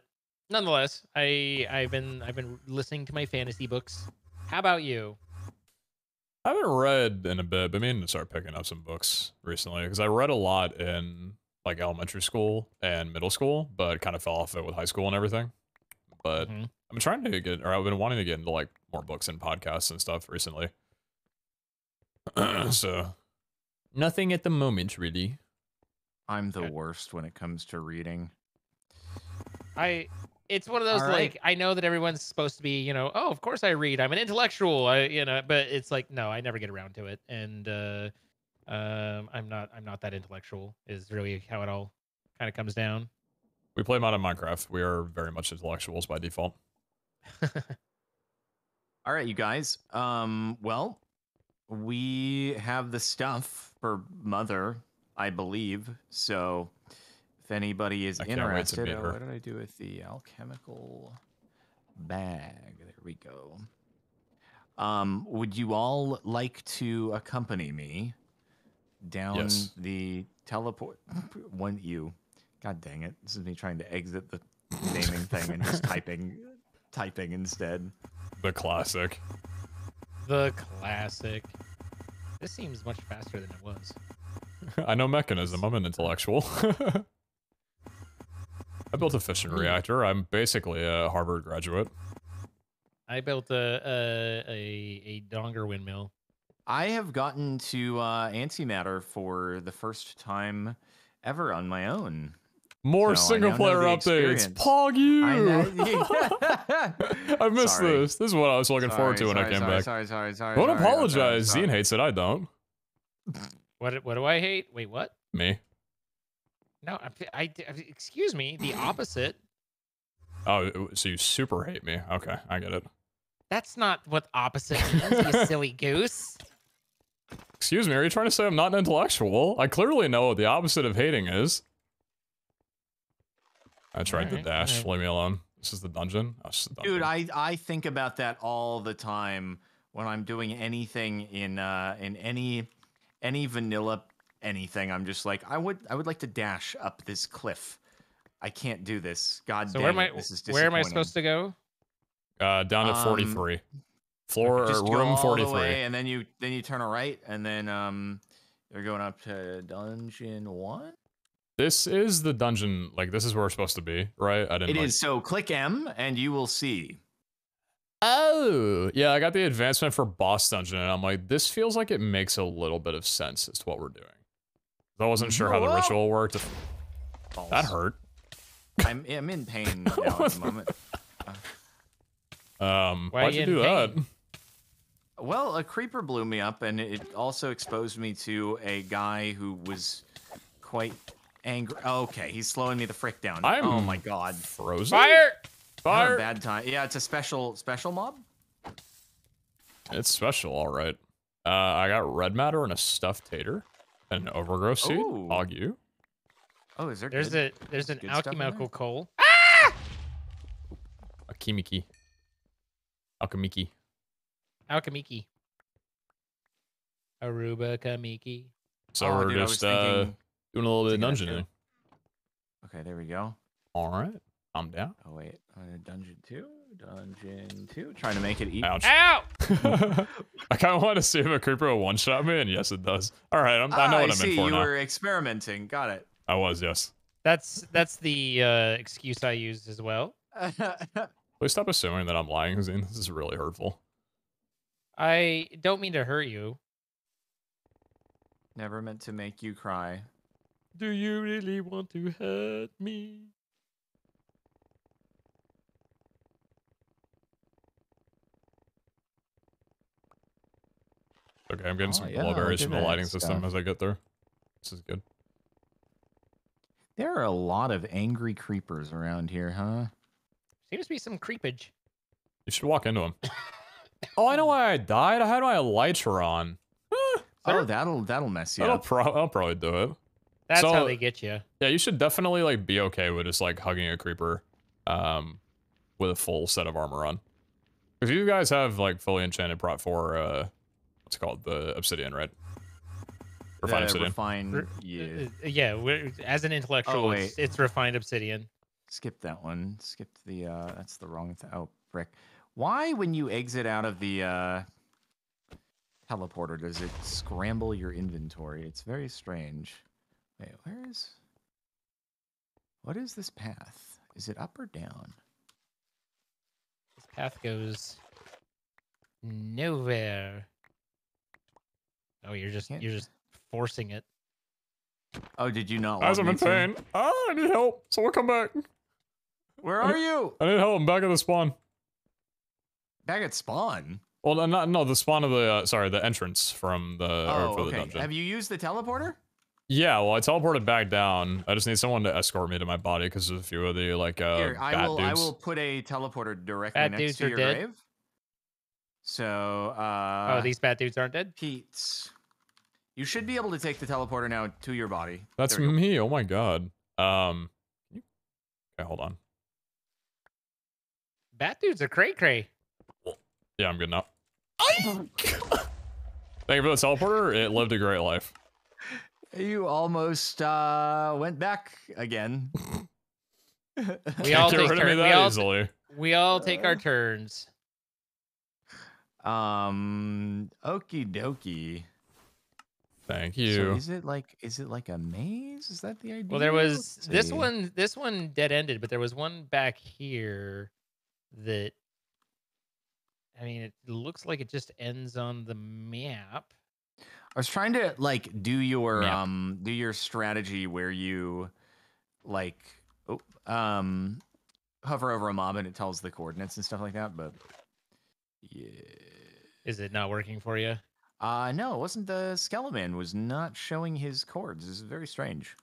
nonetheless, I've been listening to my fantasy books. How about you? I haven't read in a bit, but I mean to start picking up some books recently because I read a lot in like elementary school and middle school, but kind of fell off it with high school and everything. But Mhm. I'm trying to I've been wanting to get into like more books and podcasts and stuff recently. So nothing at the moment, really. I'm the Okay. worst when it comes to reading. It's one of those All right. like I know that everyone's supposed to be, oh, of course I read. I'm an intellectual. But it's like no, I never get around to it. And I'm not that intellectual is really how it all kind of comes down. We play modern Minecraft. We are very much intellectuals by default. All right, you guys. Well, we have the stuff for Mother, I believe. So if anybody is I can't wait to interested, meet her. what did I do with the alchemical bag? There we go. Would you all like to accompany me down Yes. the teleport? God dang it! This is me trying to exit the naming thing and just typing instead. The classic. The classic. This seems much faster than it was. I know mechanism. I'm an intellectual. I built a fission reactor. I'm basically a Harvard graduate. I built a Donger windmill. I have gotten to antimatter for the first time ever on my own. More So I single now know player the updates. experience. Pog you! I know- I missed Sorry. this. This is what I was looking forward to when I came back. Sorry. Don't apologize. Zine hates it. I don't. What do I hate? Wait, what? Me. No, excuse me. The opposite. Oh, so you super hate me. Okay, I get it. That's not what opposite means, you silly goose. Excuse me, are you trying to say I'm not an intellectual? I clearly know what the opposite of hating is. I tried to Alright, dash. alright. Leave me alone. This is the dungeon. Oh, this is the dungeon. Dude, I think about that all the time when I'm doing anything in any vanilla anything, I'm just like, I would like to dash up this cliff. I can't do this. God So dang it, this is where am I disappointing. supposed to go? Down to 43. Floor Just go room all 43. the way, and then you turn a right, and then you're going up to dungeon 1. This is the dungeon. Like, this is where we're supposed to be, right? I didn't. It is. So click M, and you will see. Oh, yeah. I got the advancement for boss dungeon, and I'm like, this feels like it makes a little bit of sense as to what we're doing. I wasn't sure how the ritual worked. False. That hurt. I'm in pain now at the moment. Why'd you do that? Well, a creeper blew me up, and it also exposed me to a guy who was quite angry. Okay, he's slowing me the frick down. Oh my god. Frozen? Fire! Fire! Bad time. Yeah, it's a special mob. It's special, all right. I got red matter and a stuffed tater and an overgrowth seed. Ooh. Hog you. Oh, is there? There's there's an good stuff in alchemical there? coal. Alchemiki. Alchemiki. Alchemiki. Aruba Kamiki. So Oh, we're dude, I was just thinking doing a little bit of that dungeoning. Okay, there we go. All right. I'm down. Oh wait, dungeon 2, dungeon 2. Trying to make it eat. Ouch. Ow! I kind of want to see if a creeper will one-shot me, and yes, it does. All right, I know what I'm see. in for You now. were experimenting. Got it. I was, yes. That's the excuse I used as well. Please stop assuming that I'm lying, Zine. This is really hurtful. I don't mean to hurt you. Never meant to make you cry. Do you really want to hurt me? Okay, I'm getting some yeah, blueberries look from at the that lighting system stuff. as I get there. This is good. There are a lot of angry creepers around here, huh? Seems to be some creepage. You should walk into them. Oh, I know why I died. I had my elytra on. Oh, that'll mess you I'll up. probably do it. That's So- how they get you. Yeah, you should definitely like be okay with just like hugging a creeper, with a full set of armor on. Because you guys have like fully enchanted prot for what's it called, the obsidian, right? Refined obsidian. Refined, yeah. Yeah, as an intellectual, Oh, it's refined obsidian. Skip that one. Skip the, that's the wrong thing. Oh, frick. Why, when you exit out of the, teleporter, does it scramble your inventory? It's very strange. Wait, what is this path? Is it up or down? This path goes nowhere. Oh, you're just forcing it. Oh, did you not Guys, want I'm me in to? pain. Oh, I need help. Someone come back. Where are you? I need help. I'm back at the spawn. Back at spawn? Well, the spawn of the, sorry, the entrance from the, or for the dungeon. Have you used the teleporter? Yeah, well, I teleported back down. I just need someone to escort me to my body because there's a few of the, like, Here, I bat will. dudes. I will put a teleporter directly Bat next dudes to are your dead? grave. So, Oh, these bad dudes aren't dead? Pete, you should be able to take the teleporter now to your body. That's There we go. me. Oh my god. Okay, hold on. Bat dudes are cray-cray. Yeah, I'm good now. Thank you for the teleporter. It lived a great life. You almost went back again. We all Get take rid of me turns. that easily. We all take our turns. Okie dokie. Thank So you. is it like a maze? Is that the idea? Well, there was Let's this see. one dead ended, but there was one back here that, I mean, it looks like it just ends on the map. I was trying to like do your Yep. do your strategy where you like hover over a mob and it tells the coordinates and stuff like that, but yeah. Is it not working for you? No, it wasn't. The Skeleman was not showing his chords. This is very strange.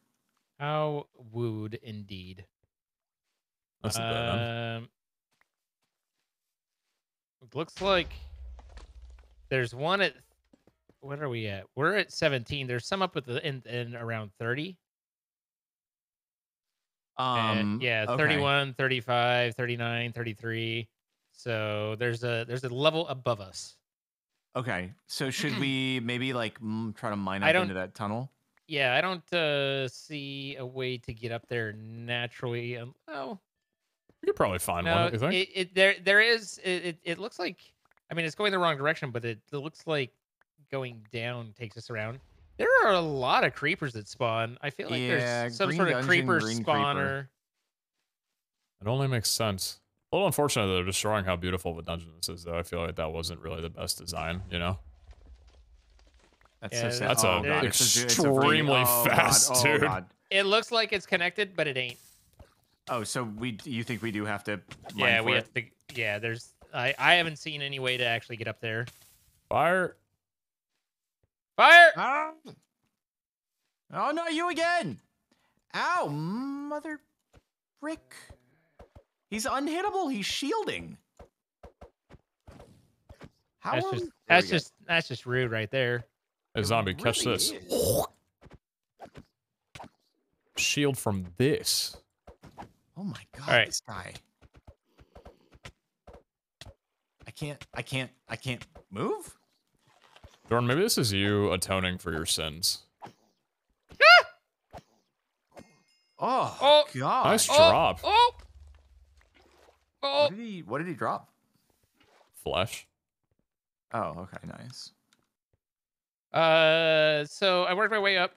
How wooed indeed. That's the dead end. It looks like there's one at, what are we at? We're at 17. There's some up at the in around 30. Yeah, okay. 31, 35, 39, 33. So there's a level above us. Okay, so should we maybe like try to mine I up don't- into that tunnel? Yeah, I don't see a way to get up there naturally. Oh, You could probably find one, no, don't you think? there is. It looks like. I mean, it's going the wrong direction, but it looks like going down takes us around. There are a lot of creepers that spawn. I feel like Yeah, there's some green sort of dungeon, creeper green spawner. creeper. It only makes sense. A little unfortunate that they're destroying how beautiful of a dungeon this is, though. I feel like that wasn't really the best design, you know? That's Yeah, so sad. That's Oh, a God, extremely fast, oh, dude. God. It looks like it's connected, but it ain't. Oh, so you think we do have to? Mine Yeah, for we it? have to. Yeah, there's. I haven't seen any way to actually get up there. Fire. Fire! Ah! Oh no, you again! Ow, mother frick! He's unhittable. He's shielding. How That's are just we- there we go. that's just rude right there. Hey, zombie, catch really this. is. Shield from this. Oh my god, All right. this guy. I can't move? Jordan, maybe this is you atoning for your sins. Oh, Oh. god. Nice Oh, drop. oh, oh. What did he drop? Flesh. Oh, okay, nice. So I worked my way up.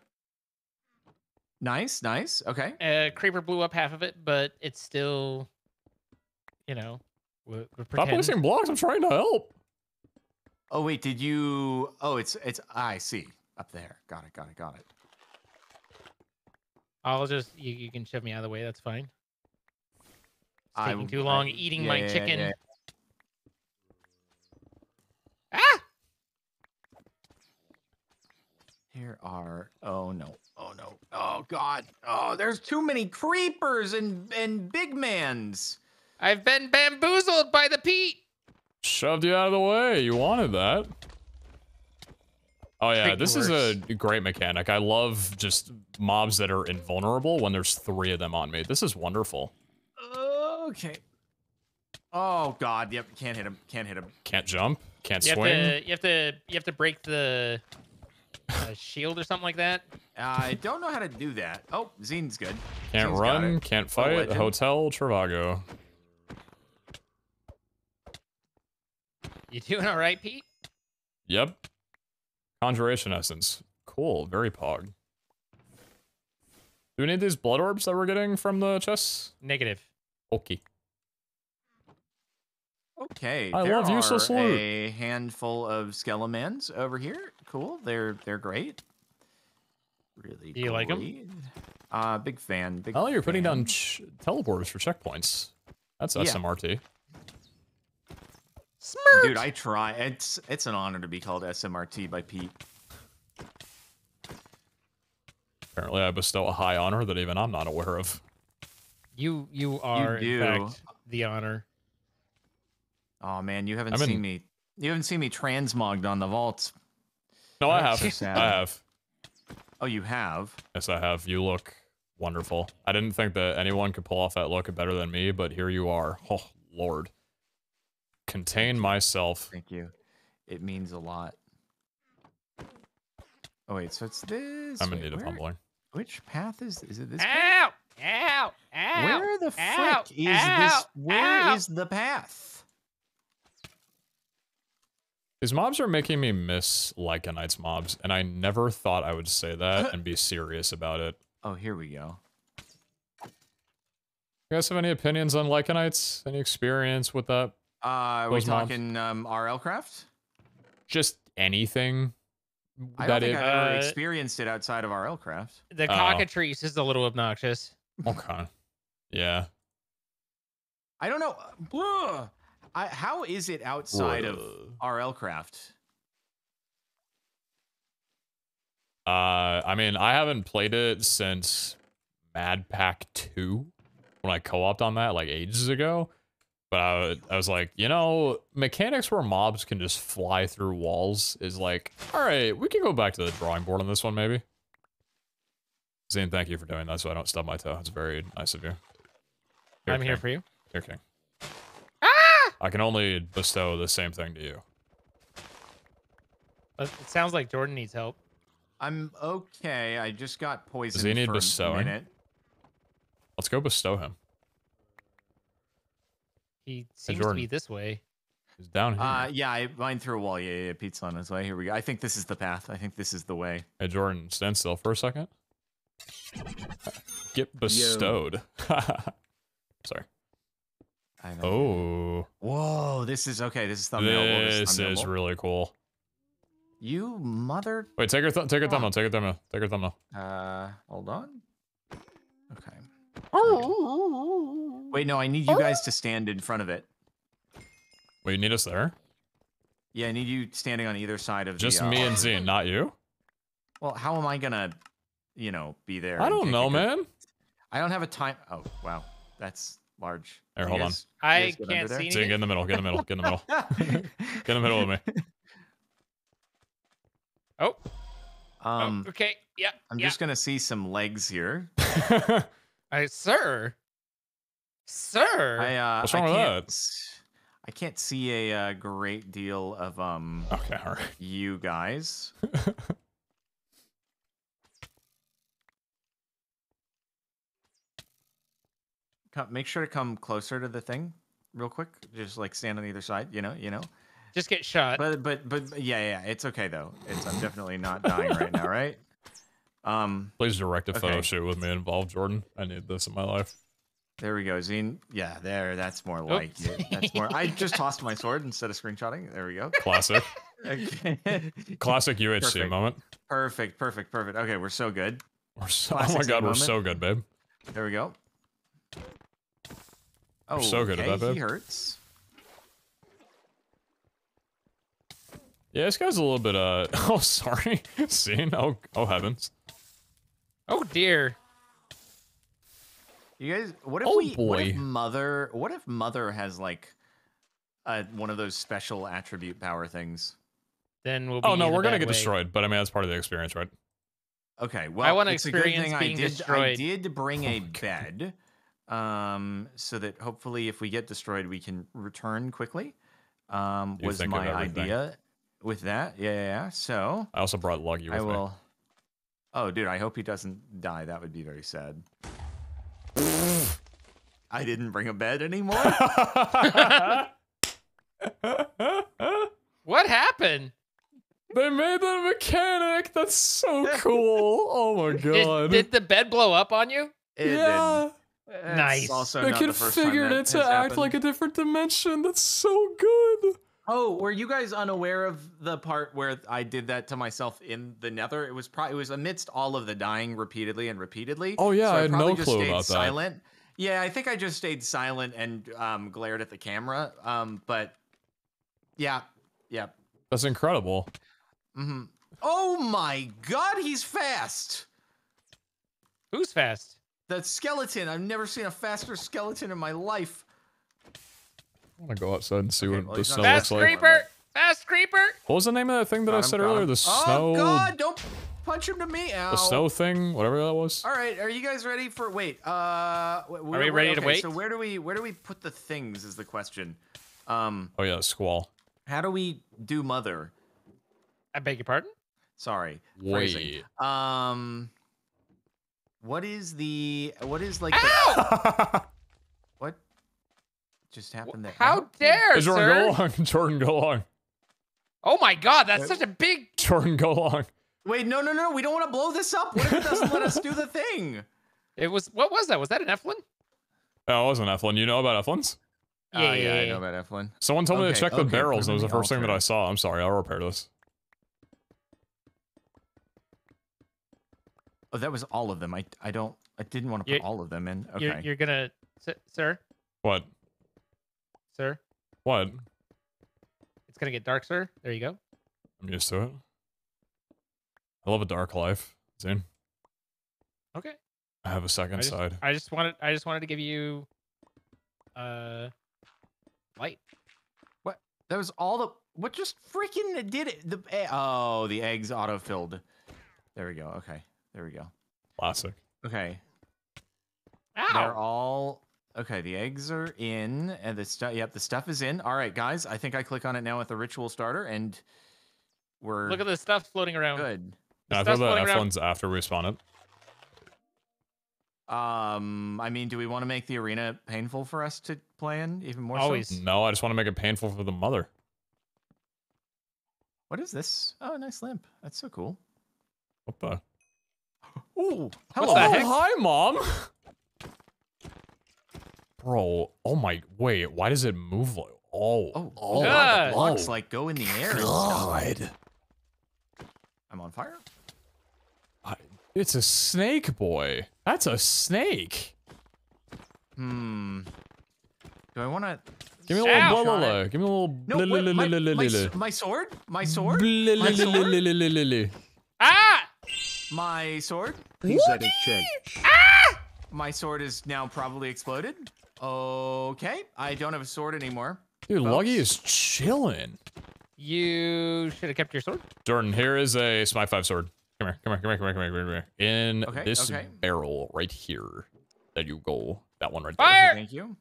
Nice. Okay. Creeper blew up half of it, but it's still, you know, we're Stop pretend. placing blocks. I'm trying to help. Oh wait, did you Oh, it's I see. Up there. Got it. I'll just you can shove me out of the way. That's fine. It's I- taking too long I- eating yeah, my yeah, chicken. yeah. Ah! Here are oh no. Oh god. Oh, there's too many creepers and big mans. I've been bamboozled by the Pete. Shoved you out of the way. You wanted that. Oh yeah, Could be this is a worse. great mechanic. I love just mobs that are invulnerable when there's 3 of them on me. This is wonderful. Okay. Oh god, yep, can't hit him. Can't jump. Can't You swing. have to break the shield or something like that. I don't know how to do that. Oh, Zine's good. Can't Zine's got run. it. Can't fight. legend. Hotel Travago. You doing all right, Pete? Yep. Conjuration essence. Cool. Very pog. Do we need these blood orbs that we're getting from the chests? Negative. Okay. Okay. I there love useless are loot. a handful of skelemans over here. Cool. They're great. Really Do you like 'em? great. Big fan. Big Oh, you're putting fan. down teleporters for checkpoints. That's Yeah. SMRT. Smirk. Dude, I try. It's an honor to be called SMRT by Pete. Apparently, I bestow a high honor that even I'm not aware of. You are do. in fact the honor. Oh man, you haven't I've been- seen me. You haven't seen me transmogged on the vaults. No, I have. so sad. I have. Oh, you have. Yes, I have. You look wonderful. I didn't think that anyone could pull off that look better than me, but here you are. Oh, Lord. Contain myself. Thank you. It means a lot. Oh wait, so it's this. I'm in wait, need of where- humbling. Which path is it? This path? Ow! Ow! Ow! Where the frick Ow! is Ow! this? Where is Ow! the path? These mobs are making me miss Lycanites mobs, and I never thought I would say that and be serious about it. Oh, here we go. You guys have any opinions on Lycanites? Any experience with that? Are we Those mobs? talking RL craft? Just anything I that don't think it... I've ever Uh, experienced it outside of RL craft. The Oh. cockatrice is a little obnoxious. Okay. Yeah. I don't know. Ugh. How is it outside of RL craft? I mean, I haven't played it since Mad Pack 2 when I co-opted on that like ages ago. But I was like, you know, mechanics where mobs can just fly through walls is like, all right, we can go back to the drawing board on this one, maybe. Zane, thank you for doing that so I don't stub my toe. It's very nice of you. I'm here for you. Here, King. Ah! I can only bestow the same thing to you. It sounds like Jordan needs help. I'm okay. I just got poisoned Does he need for a bestowing? minute. Let's go bestow him. He seems to Jordan. be this way. He's down here. Yeah, I mine through a wall. Yeah, Pete's on his way. Here we go. I think this is the path. I think this is the way. Hey, Jordan, stand still for a second. Get bestowed. Sorry. I know. Oh. Whoa, this is okay. This is thumbnail. This is really cool. You mother. Wait, take her thumbnail. Take her thumbnail. Take her thumbnail. Hold on. Okay. Wait, no, I need you guys to stand in front of it. Wait, you need us there? Yeah, I need you standing on either side of Just the. me and Zine, not you? Well, how am I gonna, be there? I and don't take know, a good- man. I don't have a time. Oh, wow, that's large. Here, You hold on. guys- you I guys get can't under there? see Zine, anything. get in the middle. Get in the middle. Get in the middle. Get in the middle with me. Oh. Okay. Yeah. I'm just gonna see some legs here. Sir. I What's wrong with that? I can't see a great deal of Okay, all right. you guys. Make sure to come closer to the thing, real quick. Just like stand on either side. You know. Just get shot. But yeah. It's okay though. I'm definitely not dying right now, right? Please direct a photo Okay. shoot with me involved, Jordan. I need this in my life. There we go, Zine. Yeah, there. That's more like it. That's more. I just tossed my sword instead of screenshotting. There we go. Classic. Okay. Classic UHC Perfect. moment. Perfect. Okay, we're so good. We're so, oh Classic my Zine god, we're moment. so good, babe. There we go. Oh, so good at okay, that, babe. he hurts. Yeah, this guy's a little bit, oh, sorry. Scene? Oh, heavens. Oh dear. You guys, what if Oh, what if boy. Mother has like one of those special attribute power things? Then we'll be Oh, no, in a we're gonna bad get way. destroyed, but I mean, that's part of the experience, right? Okay, well, I wanna it's a good experience thing being I destroyed. did bring a bed, so that hopefully if we get destroyed, we can return quickly. Was think of my everything. idea with that? Yeah. So I also brought Luggy with I me. will. Oh, dude, I hope he doesn't die. That would be very sad. I didn't bring a bed anymore. What happened? They made that mechanic. That's so cool. Oh my god. Did the bed blow up on you? It yeah. did. It's Nice. Also They not the first time configured that it to has act happened. like a different dimension. That's so good. Oh, were you guys unaware of the part where I did that to myself in the Nether? It was amidst all of the dying repeatedly and repeatedly. Oh, yeah, so I had probably no just clue stayed about that. silent. Yeah, I think I just stayed silent and glared at the camera. But yeah. That's incredible. Mm-hmm. Oh my God, he's fast. Who's fast? That skeleton. I've never seen a faster skeleton in my life. I want to go outside and see Okay, what well, the he's not snow Fast looks like. creeper! Fast creeper! What was the name of that thing that I said earlier? The Oh snow. God! Don't punch him to me. Ow. The snow thing, whatever that was. All right, are you guys ready for? Wait. Are we ready to wait? So where do we put the things? Is the question. Oh yeah, squall. How do we do mother? I beg your pardon? Sorry. Wait. Phrasing. What is like Ow! what just happened there? How dare, Hey, Jordan, sir? go along. Jordan, go along. Oh my god, that's such a big... Jordan, go along. Wait, no. We don't want to blow this up. What if it doesn't let us do the thing? It was... What was that? Was that an Eflin? Oh, it wasn't Eflin. You know about Eflins? Yeah, I know about Eflin. Someone told me to Okay, check the okay, barrels. It was the permanently first thing that I altered. saw. I'm sorry. I'll repair this. Oh, that was all of them. I didn't want to put all of them in. Okay. You're gonna... Sir? What? Sir? What? It's gonna get dark, sir. There you go. I'm used to it. I love a dark life. Zane. Okay. I have a second side. I just wanted to give you... light. What? That was all the... What just freaking did it? The eggs auto-filled. There we go. Okay. There we go. Classic. Okay. Ow! They're all... Okay, the eggs are in, and the stuff... Yep, the stuff is in. All right, guys, I think I click on it now with the ritual starter, and we're Look at the stuff floating around. good. The I stuff's thought the floating around. F1's after we spawn it. I mean, do we want to make the arena painful for us to play in even more? Always. So? No, I just want to make it painful for the mother. What is this? Oh, nice lamp. That's so cool. What the? Ooh, What's hello. the heck? Hi, Mom! Bro, oh my, wait, why does it move like, Oh, oh, God. the blocks like go in the air and stuff. God. I'm on fire. It's a snake, boy. That's a snake. Do I want to? Give me a little Ow. blah, blah, blah. Give me a little No, blah, wait, blah, blah, blah, blah, my sword? My sword? blah, My blah, sword? blah, blah, blah, blah. Ah! My sword? PZHH. My sword is now probably exploded. Okay, I don't have a sword anymore. Dude, folks. Luggy is chilling. You should have kept your sword. Jordan, here is a Smite 5 sword. Come here, come here, come here, come here, come here, come here. In Okay, this okay. barrel right here. There you go. That one right there. Fire! Thank you.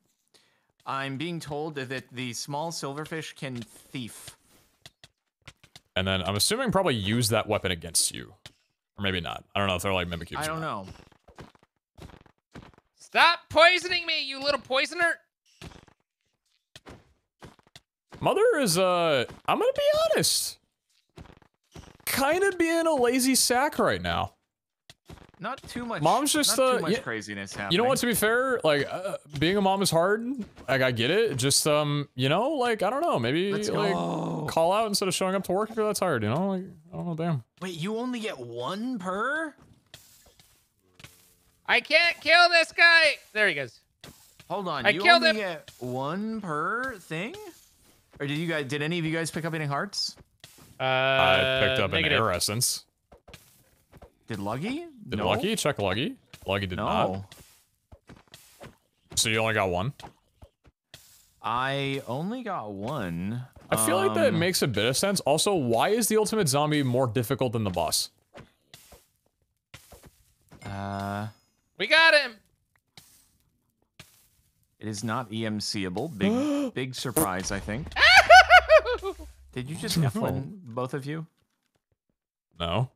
I'm being told that the small silverfish can thief. And then I'm assuming probably use that weapon against you. Or maybe not. I don't know if they're like mimic cubes. I or don't not. know. Stop poisoning me, you little poisoner! Mother is, I'm gonna be honest. Kind of being a lazy sack right now. Not too much. Mom's just, not too much yeah, craziness happening. You know what, to be fair, like, being a mom is hard. Like, I get it. Just, you know, like, I don't know. Maybe, Let's like, go. call out instead of showing up to work if you're that tired, you know? Like, I don't know, damn. Wait, you only get one per? I can't kill this guy! There he goes. Hold on. I you killed only him. get one per thing? Or did any of you guys pick up any hearts? I picked up negative. an air essence. Did Luggy? Did No. Lucky? Check Lucky. Lucky did not. No. So you only got one? I only got one. I feel like that makes a bit of sense. Also, why is the ultimate zombie more difficult than the boss? We got him! It is not EMCable. Big surprise, I think. Did you just F1 both of you? No.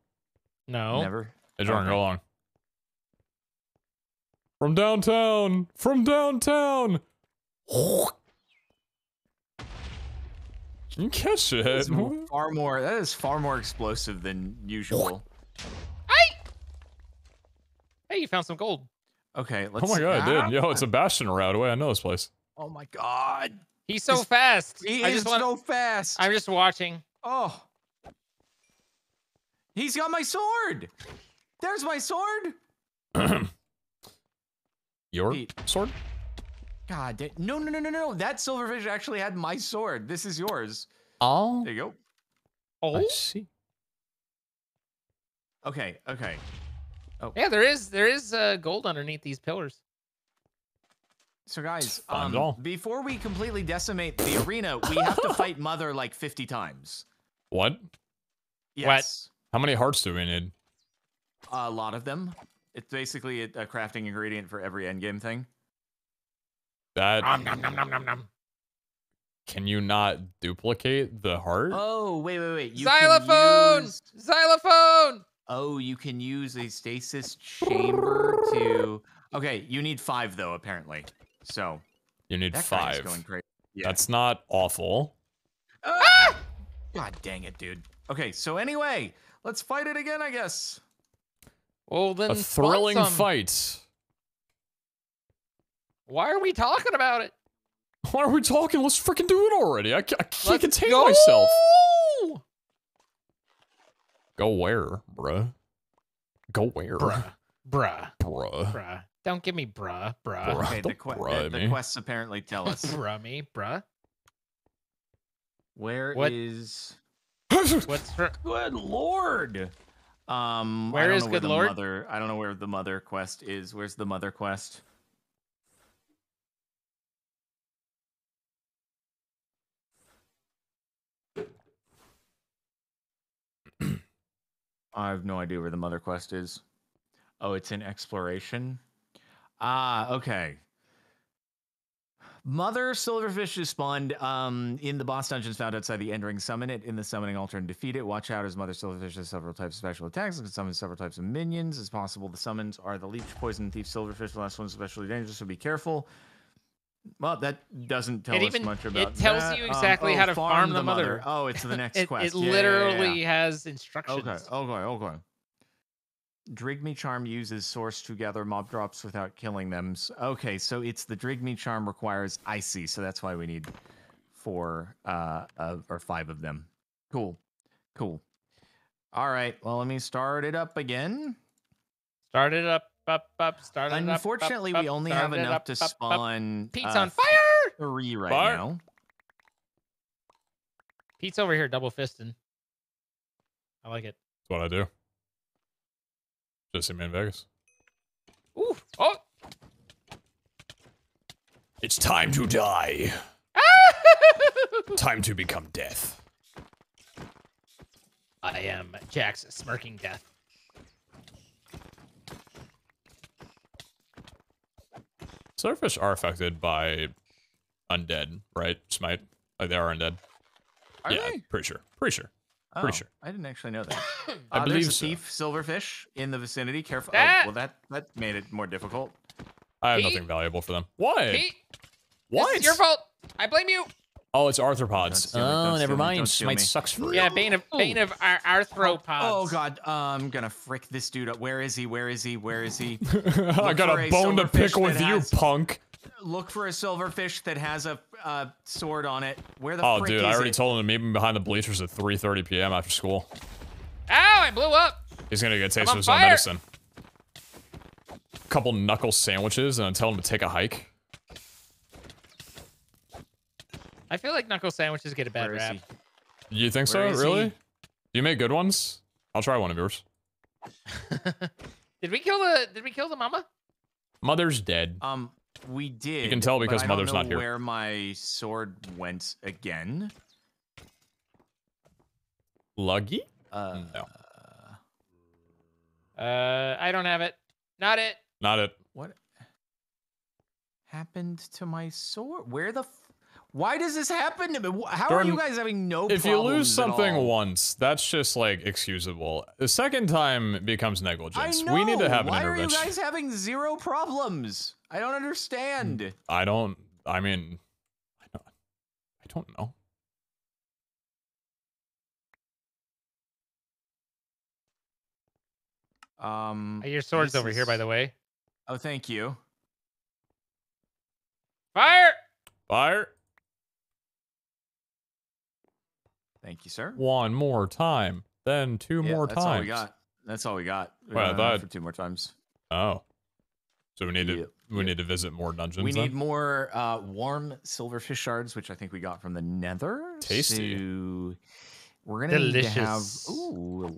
No. Never. Hey, Jordan, Okay. go along. From downtown! From downtown! You catch it. That is far more explosive than usual. Hey, you found some gold. Okay, let's Oh my god, ah! dude. Yo, it's a Bastion route away. I know this place. Oh my god. He's so fast. He I is just want. so fast. I'm just watching. Oh. He's got my sword. There's my sword. Your Pete. sword? God, no. That silverfish actually had my sword. This is yours. Oh. There you go. Oh, I see. Okay. yeah. There is gold underneath these pillars. So guys, Find it all. before we completely decimate the arena, we have to fight Mother like 50 times. What? Yes. How many hearts do we need? A lot of them. It's basically a crafting ingredient for every endgame thing. That. Nom, nom, nom, nom, nom, nom. Can you not duplicate the heart? Oh, wait. You Xylophone! Can use... Xylophone! Oh, you can use a stasis chamber to... Okay, you need 5 though, apparently. So... You need That guy is 5. going crazy. Yeah. That's not awful. Ah! God dang it, dude. Okay, so anyway, let's fight it again, I guess. Well, then A thrilling spawn some. fight. Why are we talking about it? Why are we talking? Let's freaking do it already. I can't Let's contain go! myself. Go where, bruh? Go where? Bruh. Don't give me bruh. Bruh. Okay, Don't bruh the me. quests apparently tell us. Bruh me, bruh. Where What? is... What's for... Good lord! Where is good lord? I don't know where the mother quest is. Where's the mother quest? I have no idea where the mother quest is. Oh, it's in exploration? Ah, okay. Mother silverfish is spawned in the boss dungeons found outside the end ring. Summon it in the summoning altar and defeat it. Watch out, as Mother silverfish has several types of special attacks and can summon several types of minions. As possible, the summons are the leech, poison, thief, silverfish. The last one's especially dangerous, so be careful. Well, that doesn't tell us much about it tells that. you exactly how to farm the mother. Oh, it's the next quest. It literally has instructions. Okay. Drigme Charm uses source to gather mob drops without killing them. Okay, so it's the Drigme Charm requires icy, so that's why we need 4 or 5 of them. Cool. All right, well, let me start it up again. Start it up. Start it up. Unfortunately, we only have enough to spawn. Pete's on fire! 3 right now. Pete's over here double fisting. I like it. That's what I do. Just see me in Vegas. Ooh! Oh! It's time to die. Time to become death. I am Jack's smirking death. Silverfish are affected by undead, right? Smite. Like they are undead. Are they? Pretty sure. Pretty sure. I didn't actually know that. I believe there's a so. thief silverfish in the vicinity. Careful. Ah! Oh, well, that made it more difficult. I have Pete? nothing valuable for them. What? Pete! What? This is your fault! I blame you! Oh, it's Don't arthropods. steal me, don't Oh, steal never me, mind. don't steal Smite me. sucks for Yeah, you. bane of arthropods. Oh god, I'm gonna frick this dude up. Where is he? I Look got for a a bone to silverfish pick with that you, has- punk. Look for a silverfish that has a sword on it. Where the Oh, frick dude, is I already it? told him to meet me behind the bleachers at 3:30 p.m. after school. Ow, I blew up! He's gonna get a taste I'm of his on own fire. medicine. Couple knuckle sandwiches, and I tell him to take a hike. I feel like knuckle sandwiches get a bad Where is rap. he? You think so? Where is Really? he? Do you make good ones? I'll try one of yours. Did we kill the mama? Mother's dead. We did. You can tell because but I don't Mother's know not here. Where my sword went again? Luggy? No. I don't have it. Not it. Not it. What happened to my sword? Where the? Why does this happen to me? How are Jordan, you guys having no? If you lose problems at something all? once, that's just like excusable. The second time it becomes negligence. I know. We need to have an Why are intervention. you guys having 0 problems? I don't understand. I don't know. Your sword's this over here, by is- the way. Oh, thank you. Fire! Fire. Thank you, sir. One more time. Then two more that's times. all we got. That's all we got. We Well, don't have enough that- for 2 more times. Oh. So we need Yep, to need to visit more dungeons. We then? need more warm silverfish shards, which I think we got from the Nether. Tasty. So we're gonna need to have Delicious.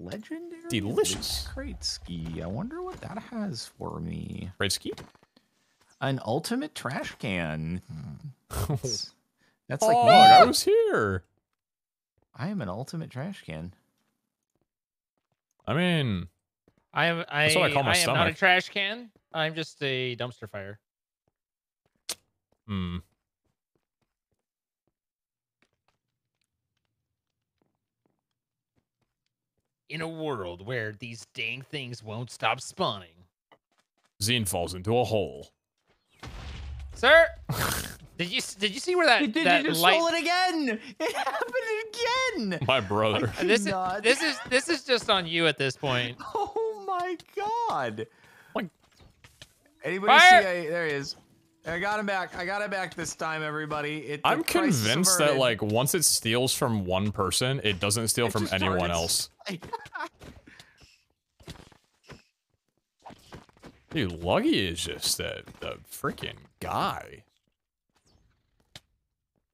legendary Delicious. crate ski. I wonder what that has for me. Great ski. An ultimate trash can. That's Oh, like me. I was here. I am an ultimate trash can. I mean, I am what I call my am not a stomach. trash can. I'm just a dumpster fire. hmm. In a world where these dang things won't stop spawning. Zine falls into a hole. Sir, did you see where that that you just light? stole it again. It happened again. My brother. This is just on you at this point. Oh my god. Like- Anybody Fire! see? There he is. I got him back. I got it back this time, everybody. The I'm crisis convinced that averted. like once it steals from one person, it doesn't steal It from just anyone targets- else. Dude, Luggy is just a freaking guy.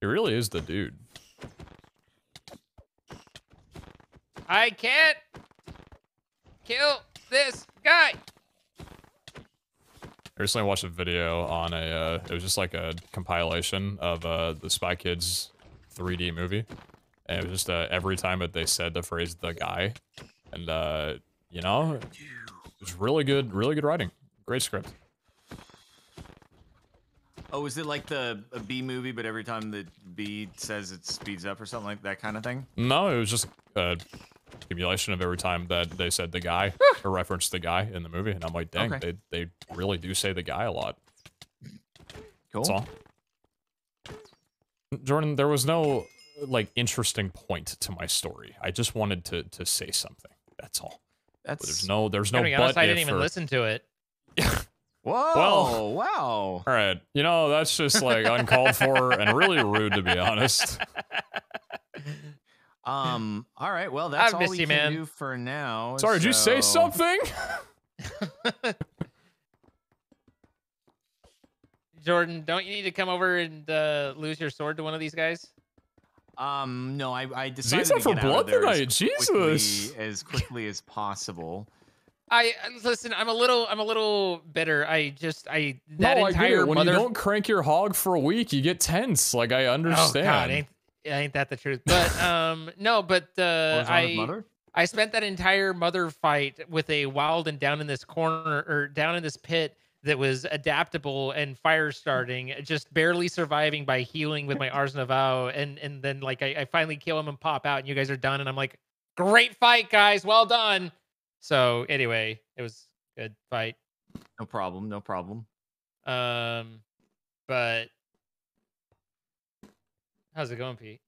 He really is the dude. I can't kill this guy. I recently watched a video on it was just like a compilation of the Spy Kids 3D movie. And it was just every time that they said the phrase "the guy," and you know, it was really good writing, great script. Oh, is it like a B movie, but every time the B says it speeds up or something like that kind of thing? No, it was just a accumulation of every time that they said the guy or referenced the guy in the movie, and I'm like, dang, Okay. they really do say the guy a lot. Cool. That's all. Jordan, there was no like interesting point to my story. I just wanted to say something. That's all. That's There's no To be but honest, I didn't if even or- listen to it. Whoa! Well- Wow! All right, you know that's just like uncalled for and really rude to be honest. All right. Well, that's I've all missed we you, can man. do for now. Sorry, did you say so- something? Jordan, don't you need to come over and lose your sword to one of these guys? No, I Z's decided up to for get out blood of there tonight. as Jesus. quickly as possible. I listen. I'm a little bitter. That No, I get entire it. When mother. you don't crank your hog for a week, you get tense. Like I Oh understand. God, ain't that the truth? But no, but I spent that entire mother fight with a wild and down in this corner or down in this pit that was adaptable and fire starting, just barely surviving by healing with my Ars Navao, and then like I finally kill him and pop out, and you guys are done, and I'm like, great fight, guys, well done. So anyway, it was a good fight. No problem. No problem. But how's it going, Pete?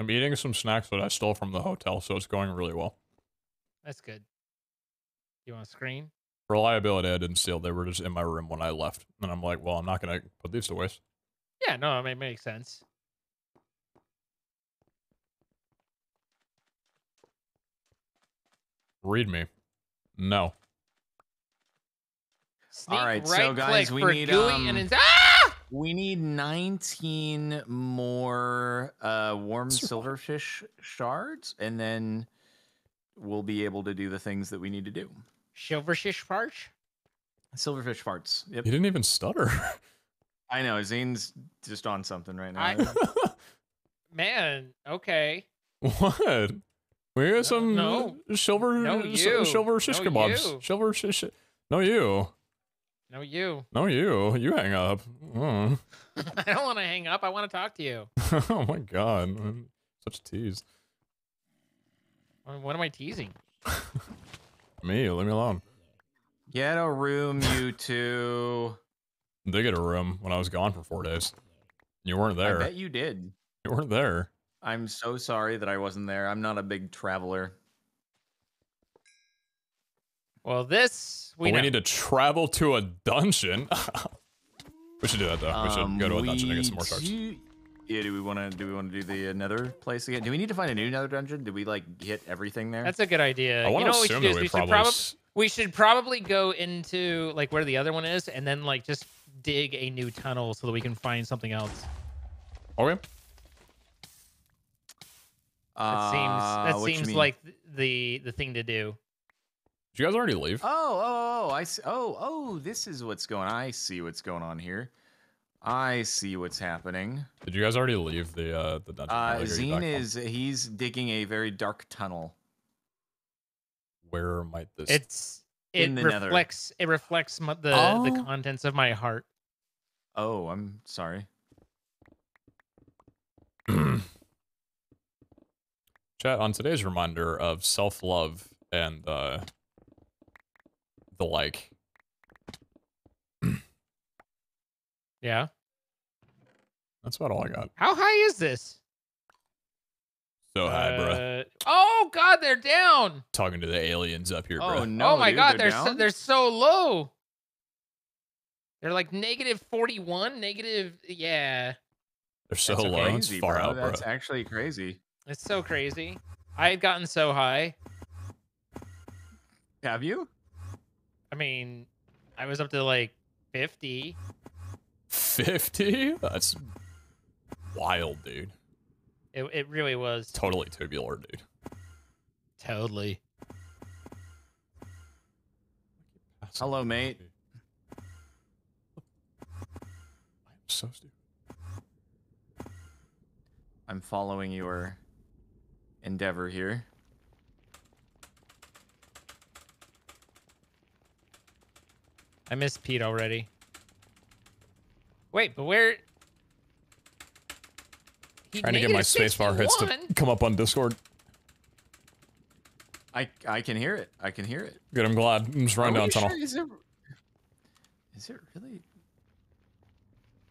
I'm eating some snacks that I stole from the hotel, so it's going really well. That's good. You want a screen? Reliability, I didn't steal. They were just in my room when I left. And I'm like, well, I'm not going to put these to waste. Yeah, no, I mean, it makes sense. Read me. No. Sneak All right, so right guys, click we for need, GUI and ah! We need 19 more warm silverfish shards, and then we'll be able to do the things that we need to do. Silverfish farts? Silverfish farts. Yep. You didn't even stutter. I know. Zane's just on something right now. Man, okay. What? We got some no. silver No, you. silver shish No, kebabs. you. Silver shish. No, you. No, you. No, you. You hang up. Oh, I don't want to hang up. I want to talk to you. oh my god. Such a tease. What am I teasing? Me, leave me alone. Get a room, you two. They get a room when I was gone for 4 days. You weren't I there. bet you did. You weren't there. I'm so sorry that I wasn't there. I'm not a big traveler. Well, this We know. need to travel to a dungeon. We should do that though. We should go to a dungeon and get some more shards. Yeah, do we want to do the nether place again? Do we need to find a new nether dungeon? Did we like hit everything there? That's a good idea. I You want know to what we should assume do that is we we should probably go into like where the other one is, and then like just dig a new tunnel so that we can find something else. Okay. That what you seems mean? like the thing to do. Did you guys already leave? I see. Oh, this is what's going on. I see what's going on here. I see what's happening. Did you guys already leave the dungeon? Like, are you Zine back home? he's digging a very dark tunnel. Where might this? It In the nether. reflects the Oh. contents of my heart. Oh, I'm sorry. Chat, on today's reminder of self-love and the like. Yeah. That's about all I got. How high is this? So high, bruh. Oh God, they're down. Talking to the aliens up here, Oh bruh. no! Oh my dude, God, down? they're so low. They're like -41, yeah. They're so That's low. It's crazy, far bro. out, bro. That's actually crazy. It's so crazy. I had gotten so high. Have you? I mean, I was up to like 50. 50? That's wild, dude. It really was. Totally tubular, dude. Totally. Hello, mate. I'm so stupid. I'm following your endeavor here. I missed Pete already. Wait, but where? Trying to get my spacebar hits to come up on Discord. I can hear it. I can hear it. Good, I'm glad. I'm just running down tunnel. Sure? Is it really?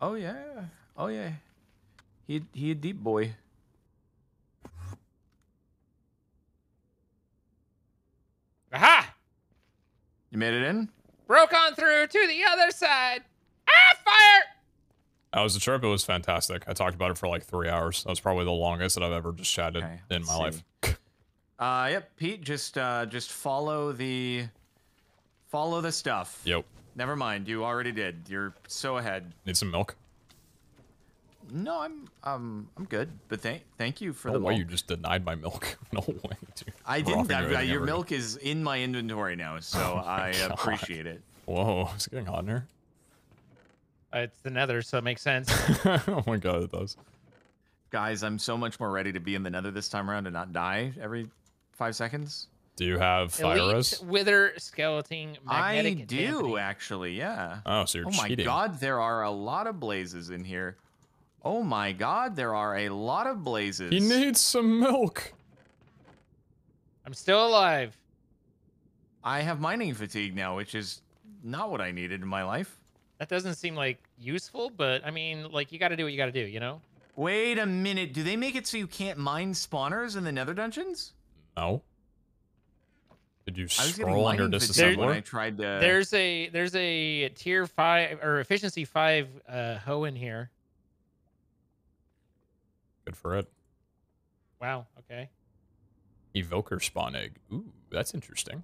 Oh yeah. Oh yeah. He a deep boy. Aha! You made it in? Broke on through to the other side. Ah, fire! That was the trip. It was fantastic. I talked about it for like 3 hours. That was probably the longest that I've ever just chatted in my life. Yep, Pete, just follow the stuff. Yep. Never mind, you already did. You're so ahead. Need some milk? No, I'm good. But thank you for the No way, milk. you just denied my milk. No way, dude. I didn't. Your milk is in my inventory now, so I appreciate it. Whoa, is it getting hot in here? It's the Nether, so it makes sense. Oh my god, it does. Guys, I'm so much more ready to be in the Nether this time around and not die every 5 seconds. Do you have fire Elite res? wither skeleton magnetic I do dampening. actually, yeah. Oh, so you're cheating. Oh my god, there are a lot of blazes in here. Oh my god, there are a lot of blazes. He needs some milk. I'm still alive. I have mining fatigue now, which is not what I needed in my life. That doesn't seem like useful, but I mean, like, you gotta do what you gotta do, you know? Wait a minute, do they make it so you can't mine spawners in the Nether dungeons? No. Did you I was getting scroll under mining fatigue when I disassembler? tried to... There's a tier 5 or efficiency 5 hoe in here. Good for it. Wow, okay. Evoker spawn egg. Ooh, that's interesting.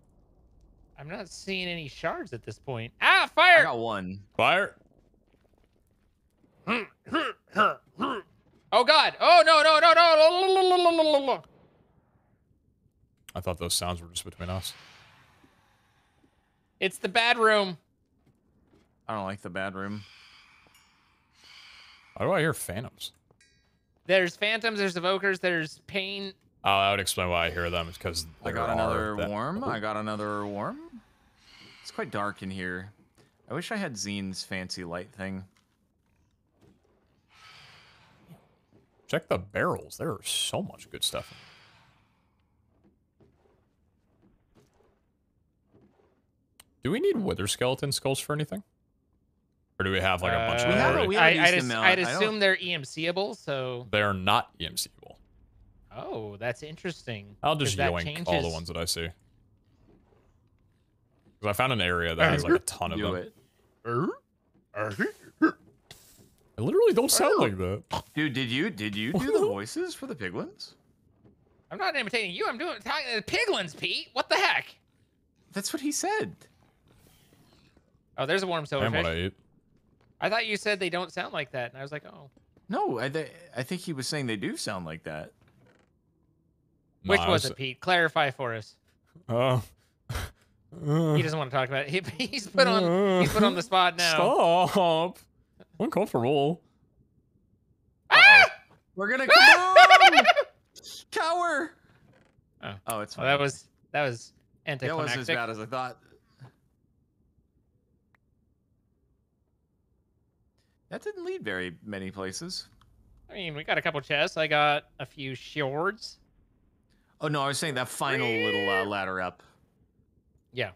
I'm not seeing any shards at this point. Ah, fire! I got one. Fire! Oh god! Oh no! I thought those sounds were just between us. It's the bad room. I don't like the bad room. Why do I hear phantoms? There's phantoms, there's evokers, there's pain. Oh, that would explain why I hear them. It's because I got another worm. I got another worm. It's quite dark in here. I wish I had Zine's fancy light thing. Check the barrels. There is so much good stuff in there. Do we need wither skeleton skulls for anything? Or do we have like a bunch of them already? I'd assume they're EMCable, so... They are not EMCable. Oh, that's interesting. I'll just yoink all the ones that I see. Because I found an area that has like a ton of them. I literally don't sound like that. Dude, did you do the voices for the piglins? I'm not imitating you. I'm talking to the piglins, Pete. What the heck? That's what he said. Oh, there's a warm silverfish. And what I ate. I thought you said they don't sound like that, and I was like, oh. No, I think he was saying they do sound like that. Which was it, Pete? Clarify for us. He doesn't want to talk about it. He's put on the spot now. Stop. Uncomfortable. Ah! We're gonna come Cower. Oh, it's fine. Well, that was That anticlimactic. wasn't as bad as I thought. That didn't lead very many places. I mean, we got a couple chests. I got a few swords. Oh no, I was saying that final little ladder up. Yeah.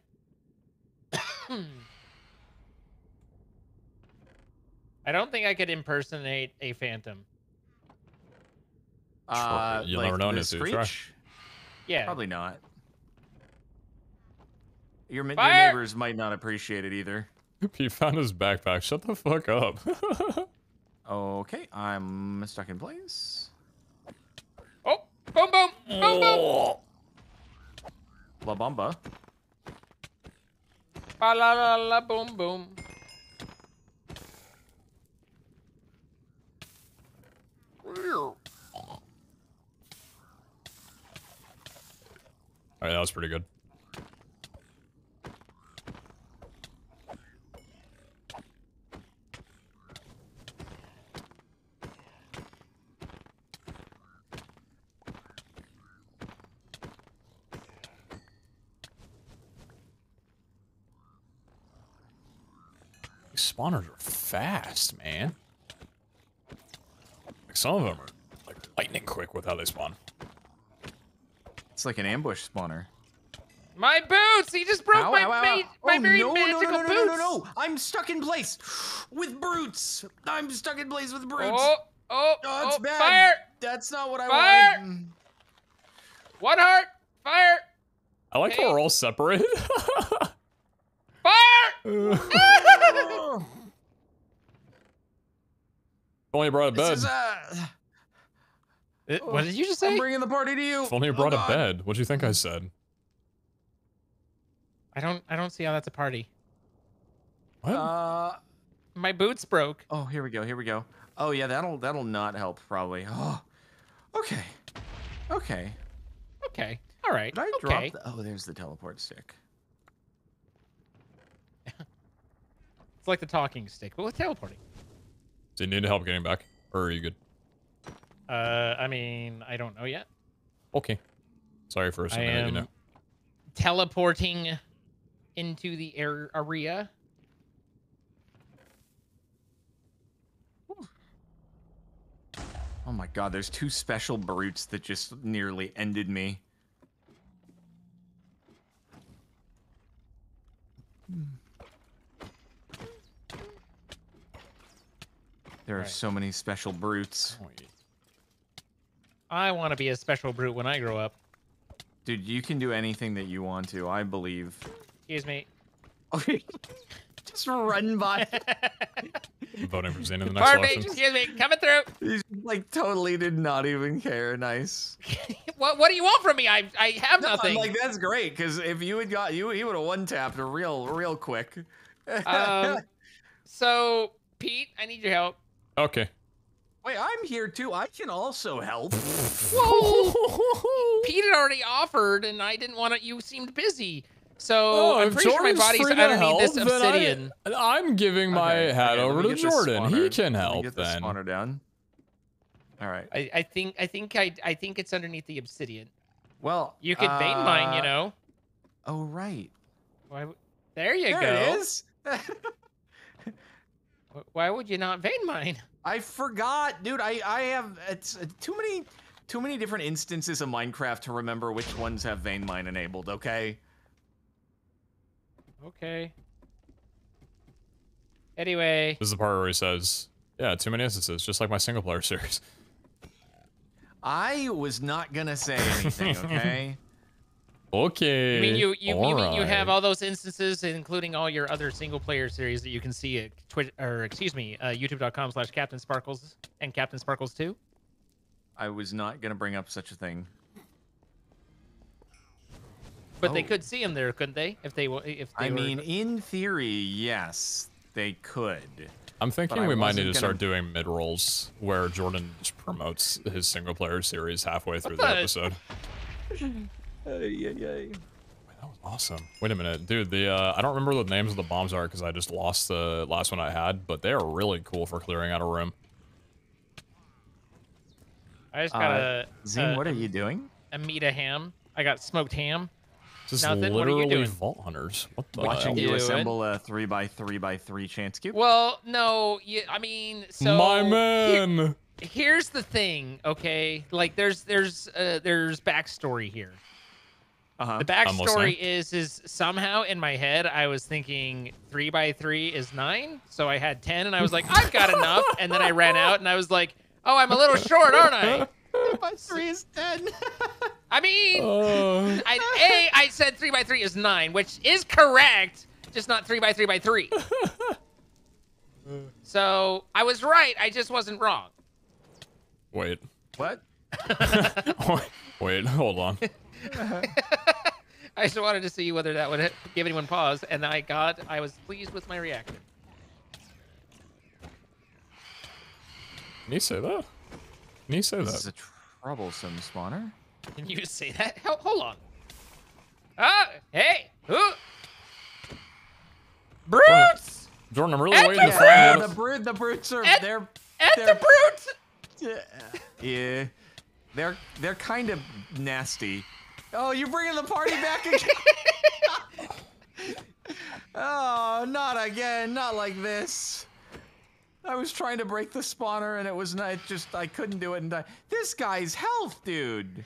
I don't think I could impersonate a phantom. You'll never know until you try. Yeah. Probably not. Your Fire! neighbors might not appreciate it either. He found his backpack. Shut the fuck up. Okay, I'm stuck in place. Oh, boom, boom, boom, boom. La Bamba. Ba la la la, boom, boom. Alright, that was pretty good. spawners are fast, man. Like some of them are like lightning quick with how they spawn. It's like an ambush spawner. My boots! He just broke my very magical boots! No! I'm stuck in place with brutes! I'm stuck in place with brutes! Oh, it's bad. Fire! That's not what I Fire! wanted. One heart! Fire! I like how we're all separated. Fire! Only you brought a bed. This is, What did you just say? I'm bringing the party to you. If only you brought a bed. What'd you think I said? I don't see how that's a party. What? My boots broke. Oh, here we go. Oh yeah, that'll not help probably. Oh, okay. Okay. All right. Did I okay. drop oh, there's the teleport stick. It's like the talking stick, but with teleporting. Do you need help getting back? Or are you good? I mean, I don't know yet. Okay. Sorry for assuming that you know. Teleporting into the area. Oh my god, there's 2 special brutes that just nearly ended me. There are so many special brutes. I want to be a special brute when I grow up. Dude, you can do anything that you want to, I believe. Excuse me. Okay. Just run by. I'm voting for Zane in the next Pardon me, election. excuse me, coming through. He's like totally did not even care. Nice. What do you want from me? I have nothing. I'm like, that's great, because if you had got you, he would have one-tapped real quick. So Pete, I need your help. Okay. Wait, I'm here too. I can also help. Whoa! Pete had already offered, and I didn't want to. You seemed busy, so I'm pretty sure my body's underneath this obsidian. I'm giving my hat over to Jordan. He can help get the then. spawner down. All right. I think it's underneath the obsidian. Well, You could vein mine, you know. Oh right. There you go. There it is. Why would you not vein mine? I forgot, dude. I have too many different instances of Minecraft to remember which ones have vein mine enabled. Okay. Okay. Anyway. This is the part where he says, "Yeah, too many instances, just like my single player series." I was not gonna say anything. Okay. Okay. You mean you mean you have right. all those instances, including all your other single player series that you can see at youtube.com/CaptainSparkles and Captain Sparkles 2? I was not gonna bring up such a thing. But they could see him there, couldn't they? If they I mean, in theory, yes, they could. I'm thinking we might need to start doing mid rolls where Jordan just promotes his single player series halfway through the episode. Yay. That was awesome. Wait a minute, dude. I don't remember what the names of the bombs are because I just lost the last one I had, but they are really cool for clearing out a room. I just got Zine, what are you doing? a meat a ham. I got smoked ham. This is Nothing. What are you literally doing? Vault Hunters. What the Watching hell? you doing? assemble a 3x3x3 chance cube. Well, no, I mean, so My man. here's the thing, okay? Like, there's backstory here. The backstory is somehow in my head I was thinking 3x3 is 9, so I had 10, and I was like, I've got enough, and then I ran out, and I was like, oh, I'm a little short, aren't I? 3x3 is 10. I mean, I said 3x3 is 9, which is correct, just not 3x3x3. So I was right, I just wasn't wrong. Wait. What? Wait, hold on. I just wanted to see whether that would give anyone pause, and I was pleased with my reaction. Can you say that? Can you say This is that? a troublesome spawner. Can you say that? Hold on. Ah, hey, who? Brutes! Jordan, I'm really At waiting to the find The what the brutes are At they're the brutes! yeah. They're kind of nasty. Oh, you're bringing the party back again. Oh, not again. Not like this. I was trying to break the spawner and it was not just, I couldn't do it and die. This guy's health, dude.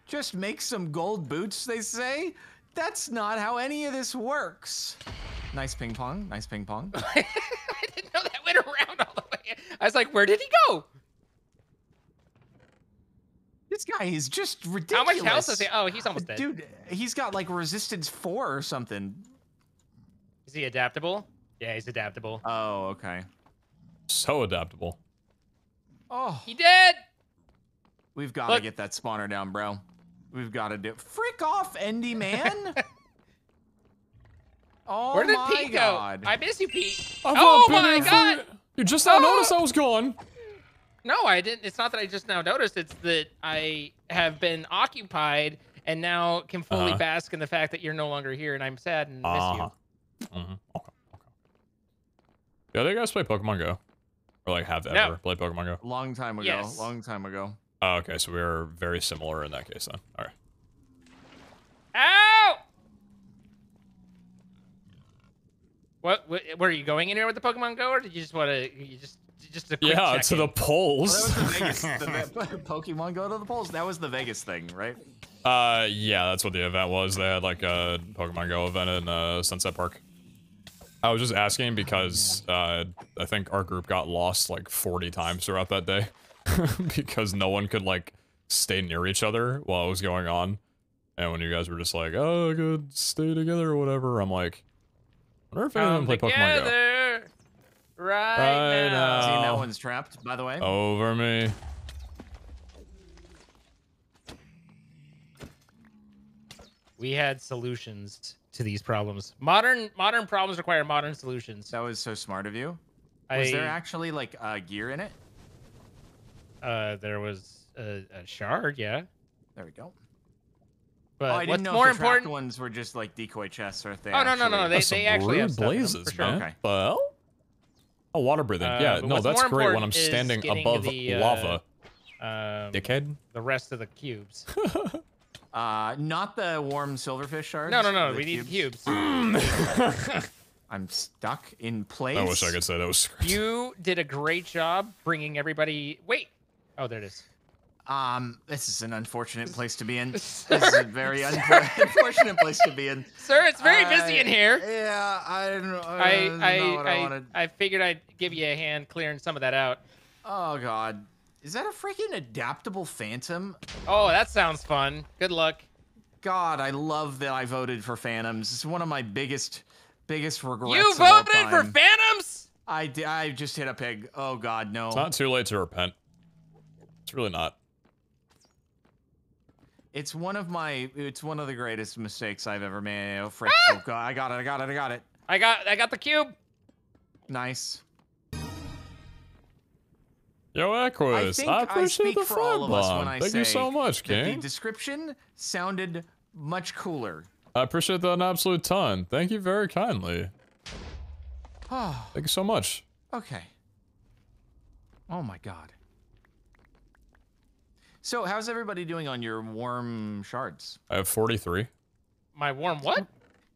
Just make some gold boots, they say? That's not how any of this works. Nice ping pong, nice ping pong. I didn't know that went around all the way. I was like, where did he go? This guy is just ridiculous. How much health does he? Oh, he's almost dead. Dude, he's got like resistance 4 or something. Is he adaptable? Yeah, he's adaptable. Oh, okay. So adaptable. Oh, He did. we've got to get that spawner down, bro. We've got to do. Frick off, Endy man. Oh, Where did my Pete God. go? I miss you, Pete. I've Oh not been my here for- God. You just now noticed I was gone. No, I didn't. It's not that I just now noticed. It's that I have been occupied and now can fully bask in the fact that you're no longer here, and I'm sad and miss you. Okay. Yeah, do you guys play Pokemon Go? Or like have ever played Pokemon Go? Long time ago. Yes. Long time ago. Oh, okay, so we're very similar in that case then. All right. Ow! What? Were you going in here with the Pokemon Go, or did you just want to? You just a quick Yeah, check-in? to the polls. Well, that was the Vegas. The Pokemon Go to the polls. That was the Vegas thing, right? Yeah, that's what the event was. They had like a Pokemon Go event in Sunset Park. I was just asking because I think our group got lost like 40 times throughout that day because no one could like stay near each other while it was going on. And when you guys were just like, "Oh, good, stay together" or whatever, I'm like, I wonder if anyone play Pokemon Go. Right now. See, that one's trapped, by the way. Over me. We had solutions to these problems. Modern problems require modern solutions. That was so smart of you. Was there actually like gear in it? There was a shard, yeah. There we go. But Oh, I didn't what's know more if the trapped important? ones were just like decoy chests or if they Oh, no. That's They some actually have rude stuff in them, blazes, for sure. man. Okay. Well, oh, water breathing. Yeah, but no, what's that's more great when I'm important is standing getting above the, lava. Dickhead. The rest of the cubes. Not the warm silverfish shards. No. the We need cubes. I'm stuck in place. I wish I could say that was scripted. You did a great job bringing everybody. Wait. Oh, there it is. This is an unfortunate place to be in. This is a very unfortunate place to be in. Sir, it's very busy in here. Yeah, I don't know. I wanted. I figured I'd give you a hand clearing some of that out. Oh God, is that a freaking adaptable phantom? Oh, that sounds fun. Good luck. God, I love that I voted for phantoms. It's one of my biggest regrets. You of all voted for time. phantoms? I just hit a pig. Oh God, no. It's not too late to repent. It's really not. It's one of the greatest mistakes I've ever made. Oh frick! Oh God, I got it. I got the cube. Nice. Yo, Aquis, think I I appreciate speak the for all frog of us when bomb. I Thank you say so much, that the King. description sounded much cooler. I appreciate that an absolute ton. Thank you very kindly. Oh, Thank you so much. okay. Oh my God. So, how's everybody doing on your warm shards? I have 43. My warm what?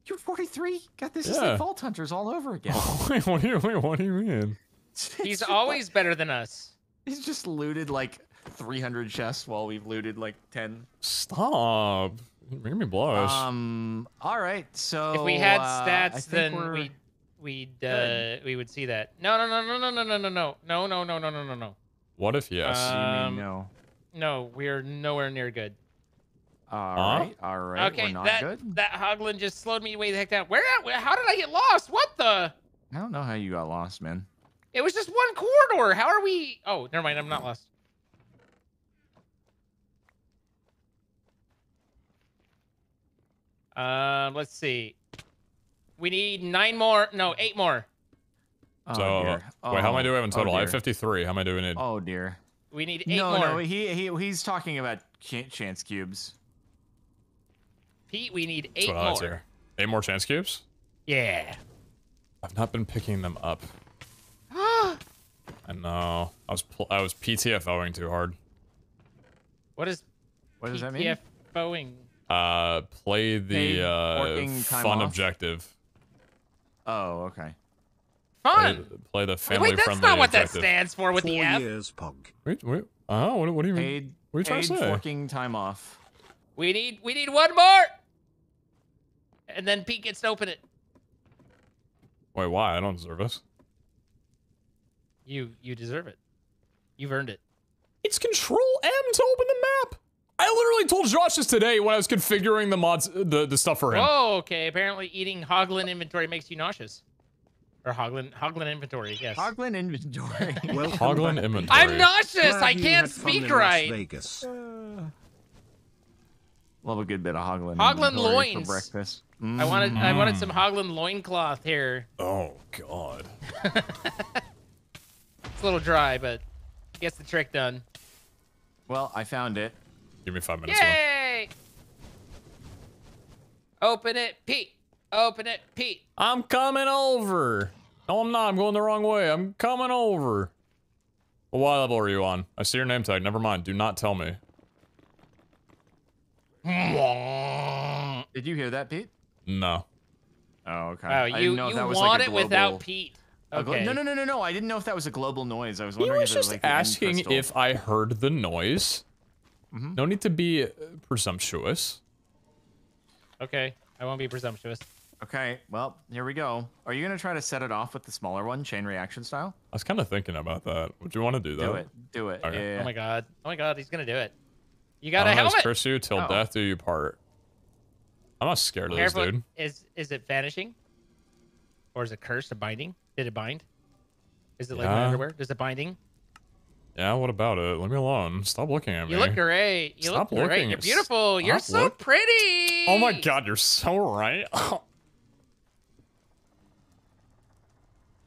You're 43? God, this is Yeah. like Vault Hunters all over again. Wait, what do you mean? He's always better than us. He's just looted like 300 chests while we've looted like 10. Stop. You make me blush. All right. So If we had I stats, think then we're we would see that. No. What if yes? You mean no. No, we're nowhere near good. All right. Okay, we're not that good. Hoglin just slowed me way the heck down. How did I get lost? What the? I don't know how you got lost, man. It was just one corridor. How are we? Oh, never mind. I'm not lost. Let's see. We need 9 more. No, 8 more. Oh, So, dear. wait, how many do we have in Oh, total? I have dear. 53. How many do we need? Oh dear. We need 8 No, more. no, he's talking about chance cubes. Pete, we need That's 8 what I was more. here. 8 more chance cubes? Yeah. I've not been picking them up. I know. I was PTFOing too hard. What is What does that mean? PTFOing. Play the working time fun off? objective. Oh, okay. Fun. Play the Wait, family that's friendly not what that objective. stands for with 4 the F. years, Pog. Wait. Oh, what do you mean? Paid, What are you trying to paid say? working time off. We need one more. And then Pete gets to open it. Wait, why? I don't deserve this. You deserve it. You've earned it. It's Control M to open the map. I literally told Josh this today when I was configuring the mods, the stuff for him. Oh, okay. Apparently eating Hoglin inventory makes you nauseous. Or Hoglin inventory, yes. Hoglin inventory. Welcome Hoglin back. inventory. I'm nauseous. Glad I you can't had fun speak in Las right. Vegas. Love a good bit of Hoglin. Hoglin inventory loins. for breakfast. I wanted some Hoglin loincloth here. Oh God. It's a little dry, but gets the trick done. Well, I found it. Give me 5 minutes. Left. Yay! Open it, Pete. Open it, Pete. I'm coming over. No, I'm not. I'm going the wrong way. I'm coming over. Well, what level are you on? I see your name tag. Never mind. Do not tell me. Did you hear that, Pete? No. Oh, okay. Wow, I you didn't know if that was want like a it global... without Pete. a glo- Okay. No. I didn't know if that was a global noise. I was He wondering was if it was just like the end asking crystal. if I heard the noise. No need to be presumptuous. Okay. I won't be presumptuous. Okay, well, here we go. Are you gonna try to set it off with the smaller one, chain reaction style? I was kind of thinking about that. Would you want to do that? Do it. Okay. Yeah. Oh my god, he's gonna do it. You I got a don't know, helmet. curse you till Oh. death do you part. I'm not scared of this, Careful. dude. Is it vanishing? Or is it cursed? A binding? Did it bind? Is it like Yeah. my underwear? Does it binding? Yeah, what about it? Leave me alone. Stop looking at me. You look great. You Stop look great. looking You're at- beautiful. You're Stop so look- pretty. Oh my god, you're so right.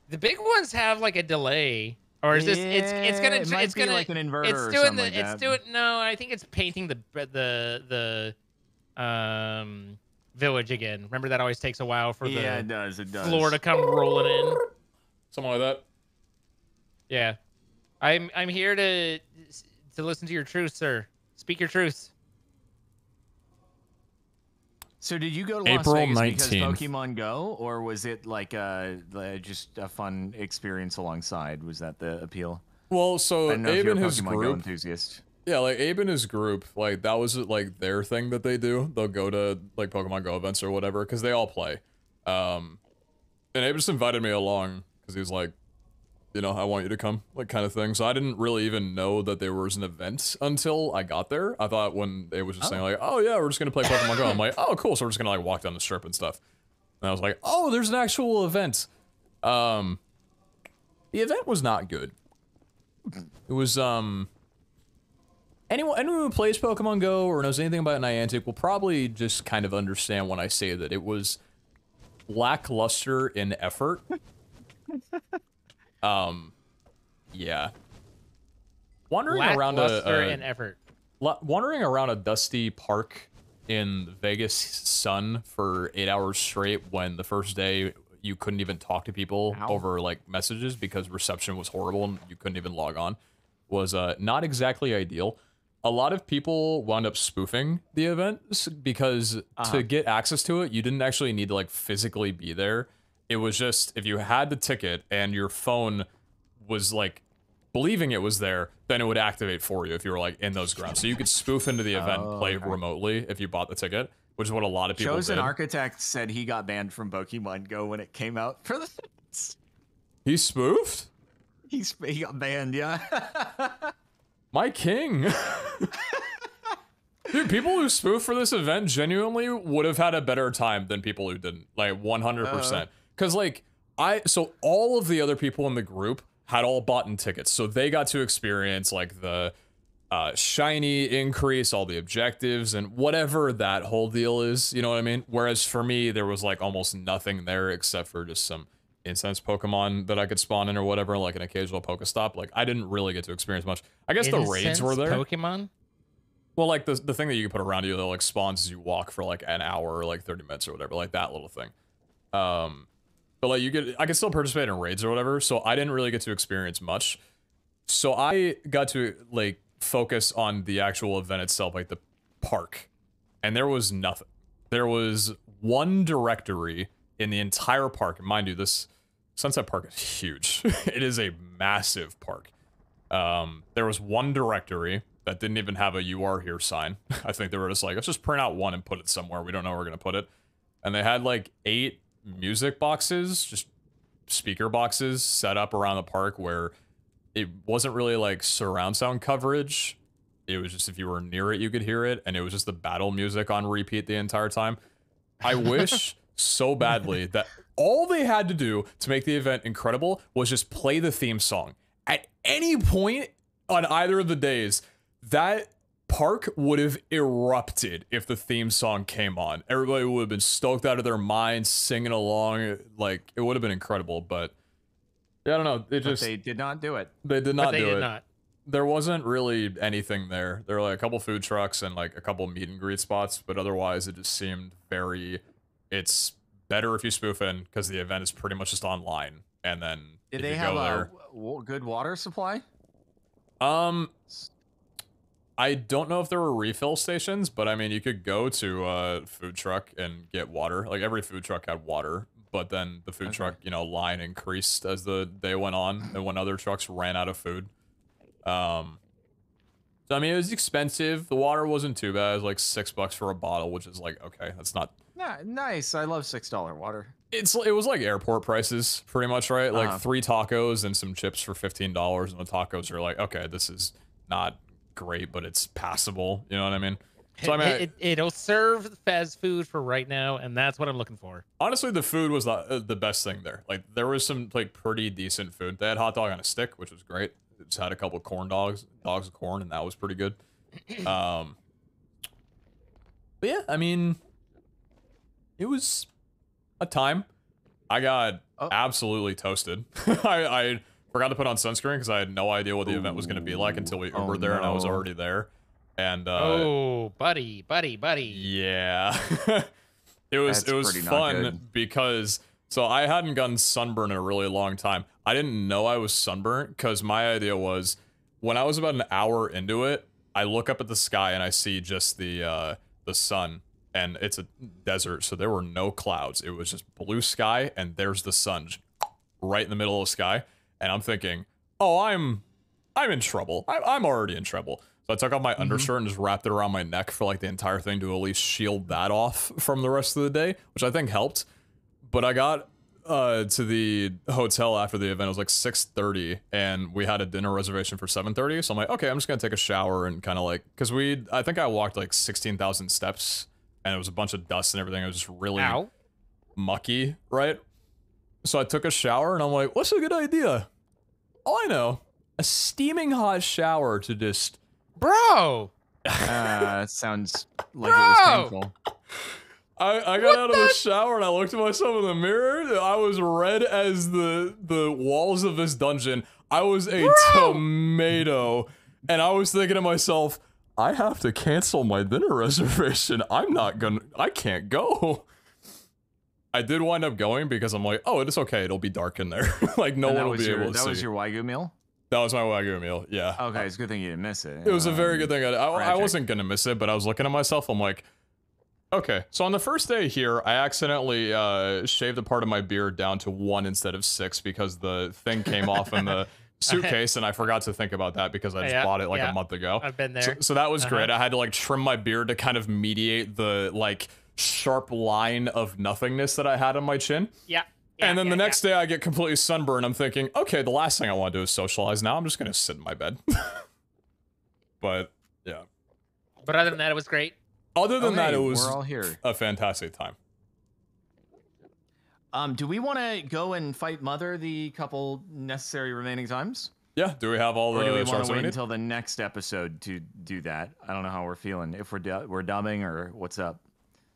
The big ones have like a delay, or is this? It's gonna. it might It's be gonna. like an inverter It's or doing something the. like It's that. doing. No, I think it's painting the village again. Remember that always takes a while for Yeah, the it does. It does. floor to come rolling in. Something like that. Yeah, I'm here to listen to your truth, sir. Speak your truth. So did you go to Las April Vegas 19th. because Pokemon Go, or was it like just a fun experience alongside? Was that the appeal? Well, I so don't know if Abe you're a and his Pokemon Go group, enthusiast. yeah, like Abe and his group, like that was like their thing that they do. They'll go to like Pokemon Go events or whatever because they all play. And Abe just invited me along because he was like, you know, I want you to come, like kind of thing. So I didn't really even know that there was an event until I got there. I thought when it was just saying like, oh yeah, we're just gonna play Pokemon Go. I'm like, oh cool, so we're just gonna like walk down the strip and stuff. And I was like, oh, there's an actual event. The event was not good. It was anyone who plays Pokemon Go or knows anything about Niantic will probably just kind of understand when I say that it was lackluster in effort. Yeah. Wandering around Lackluster in effort. wandering around a dusty park in Vegas sun for 8 hours straight when the first day you couldn't even talk to people over like messages because reception was horrible and you couldn't even log on was not exactly ideal. A lot of people wound up spoofing the event because to get access to it, you didn't actually need to like physically be there. It was just if you had the ticket and your phone was like believing it was there, then it would activate for you if you were like in those grounds. So you could spoof into the event and play remotely if you bought the ticket, which is what a lot of people Chosen did. Architect said he got banned from Pokemon Go when it came out for the. He spoofed? He got banned, yeah. My king. Dude, people who spoof for this event genuinely would have had a better time than people who didn't. Like 100%. Because like so all of the other people in the group had all bought in tickets. So they got to experience like the shiny increase, all the objectives and whatever that whole deal is, you know what I mean? Whereas for me, there was like almost nothing there except for just some incense Pokemon that I could spawn in or whatever, like an occasional Pokestop. Like I didn't really get to experience much. I guess the raids were there. Pokemon? Well, like the thing that you can put around you that like spawns as you walk for like an hour or like 30 minutes or whatever, like that little thing. But like I could still participate in raids or whatever, so I didn't really get to experience much. So I got to like focus on the actual event itself, like the park, and there was nothing. There was one directory in the entire park. And mind you, this Sunset Park is huge. It is a massive park. There was one directory that didn't even have a "You are here" sign. I think they were just like, let's just print out one and put it somewhere. We don't know where we're gonna put it. And they had like 8 music boxes, just speaker boxes set up around the park where it wasn't really like surround sound coverage. It was just if you were near it, you could hear it. And it was just the battle music on repeat the entire time. I wish so badly that all they had to do to make the event incredible was just play the theme song. At any point on either of the days, that park would have erupted if the theme song came on. Everybody would have been stoked out of their minds, singing along. Like, it would have been incredible, but yeah, I don't know. But they did not do it. They did not do it. Not. There wasn't really anything there. There were like a couple food trucks and like a couple meet and greet spots, but otherwise it just seemed very, it's better if you spoof in because the event is pretty much just online. And then did they have a good water supply? I don't know if there were refill stations, but I mean, you could go to a food truck and get water. Like every food truck had water, but then the food truck, you know, line increased as the day went on and when other trucks ran out of food. So I mean, it was expensive. The water wasn't too bad. It was like $6 for a bottle, which is like, okay, that's not. Yeah, nice. I love $6 water. It was like airport prices, pretty much, right? Like 3 tacos and some chips for $15, and the tacos are like, okay, this is not great, but it's passable. You know what I mean? So I mean, it'll serve fast food for right now, and that's what I'm looking for. Honestly, the food was the best thing there. Like there was some like pretty decent food. They had hot dog on a stick, which was great. It just had a couple of dogs of corn, and that was pretty good. But yeah, I mean, it was a time. I got absolutely toasted. I forgot to put on sunscreen because I had no idea what the event was going to be like until we Ubered there, and I was already there. And buddy. Yeah. it was fun because so I hadn't gotten sunburn in a really long time. I didn't know I was sunburnt because my idea was when I was about an hour into it, I look up at the sky and I see just the sun, and it's a desert, so there were no clouds. It was just blue sky, and there's the sun right in the middle of the sky. And I'm thinking, oh, I'm in trouble. I'm already in trouble. So I took off my undershirt and just wrapped it around my neck for like the entire thing to at least shield that off from the rest of the day, which I think helped. But I got to the hotel after the event. It was like 6:30, and we had a dinner reservation for 7:30. So I'm like, okay, I'm just gonna take a shower and kind of like, cause I think I walked like 16,000 steps, and it was a bunch of dust and everything. It was just really mucky, right? So I took a shower, and I'm like, what's a good idea? Oh, I know, a steaming hot shower to just. Bro! Sounds like it was painful. I got out of the shower and I looked at myself in the mirror. I was red as the walls of this dungeon. I was a tomato. And I was thinking to myself, I have to cancel my dinner reservation. I can't go. I did wind up going because I'm like, oh, it's okay. It'll be dark in there. Like no one will be able to see. That was your Wagyu meal? That was my Wagyu meal, yeah. Okay, it's a good thing you didn't miss it. It was a very good thing. I wasn't going to miss it, but I was looking at myself. I'm like, okay. So on the first day here, I accidentally shaved a part of my beard down to 1 instead of 6 because the thing came off in the suitcase, and I forgot to think about that because I just bought it like a month ago. I've been there. So that was great. I had to like trim my beard to kind of mediate the like sharp line of nothingness that I had on my chin. Yeah. And then the next day I get completely sunburned. I'm thinking, okay, the last thing I want to do is socialize now. I'm just going to sit in my bed. But, yeah. But other than that, it was great. Other than that, it was we're all here. A fantastic time. Do we want to go and fight Mother the couple necessary remaining times? Yeah, do we have all the Or do we want to wait need? until the next episode to do that? I don't know how we're feeling. If we're dubbing or what's up?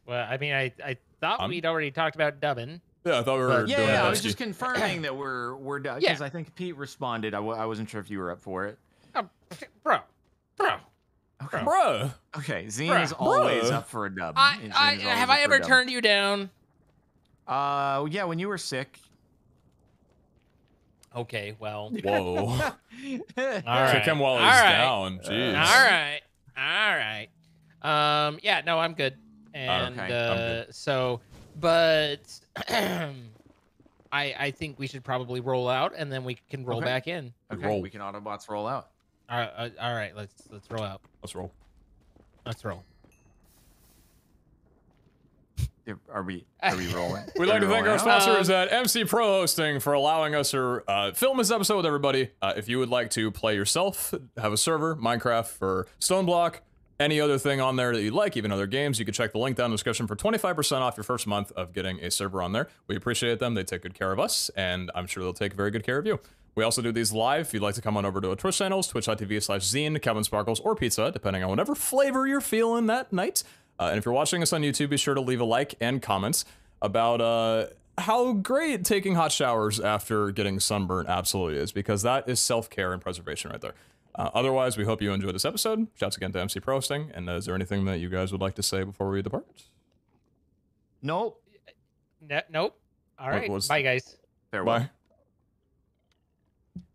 Well, I mean, I thought we'd already talked about dubbing. Yeah, I thought we were doing Yeah, I was Dusky. just confirming that we're done because I think Pete responded. I wasn't sure if you were up for it. Bro. Okay. Bruh. Okay, Zine is always up for a dub. Have I ever turned you down? Yeah, when you were sick. Okay, well. Whoa. All right. Kick him while he's down. Jeez. All right. Yeah, no, I'm good. And Okay, I'm good. so, but I think we should probably roll out, and then we can roll Okay. back in. Okay, Roll. we can Autobots roll out. All right, let's roll out. Let's roll. Let's roll. Are we rolling? We'd like to thank our rolling out? sponsors at MC Pro Hosting for allowing us to film this episode with everybody. If you would like to play yourself, have a server, Minecraft or Stoneblock, any other thing on there that you'd like, even other games, you can check the link down in the description for 25% off your first month of getting a server on there. We appreciate them. They take good care of us, and I'm sure they'll take very good care of you. We also do these live. If you'd like to come on over to our Twitch channels, twitch.tv/Zine, Kevin Sparkles, or Pizza, depending on whatever flavor you're feeling that night. And if you're watching us on YouTube, be sure to leave a like and comments about how great taking hot showers after getting sunburnt absolutely is, because that is self-care and preservation right there. Otherwise, we hope you enjoyed this episode. Shouts again to MC Pro Hosting. And is there anything that you guys would like to say before we depart? Nope. Nope. All right. was- Bye, guys. Farewell. Bye.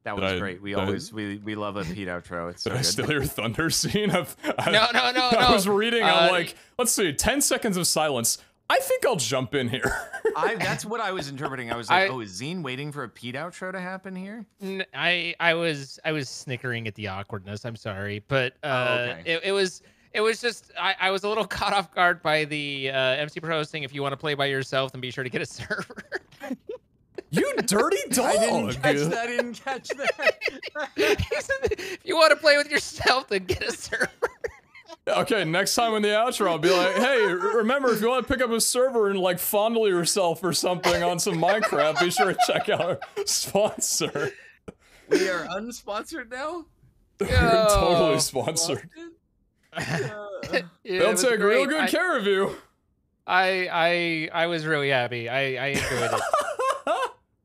That Did was I- great. We did I- always we love a Pete outro. It's so Did I good. steal your thunder scene? No. I was reading, I'm Uh, like, let's see, 10 seconds of silence. I think I'll jump in here. That's what I was interpreting. I was like, I- oh, is Zine waiting for a Pete outro to happen here? I was snickering at the awkwardness. I'm sorry, but okay. it was just I was a little caught off guard by the MC Pro hosting. If you want to play by yourself, then be sure to get a server. You dirty dog. I didn't catch that. He said, if you want to play with yourself, then get a server. Okay, next time in the outro, I'll be like, hey, remember, if you want to pick up a server and like fondle yourself or something on some Minecraft, be sure to check out our sponsor. We are unsponsored now. They're totally sponsored. Yeah, They'll it was take real great. good care of you. I was really happy. I enjoyed it.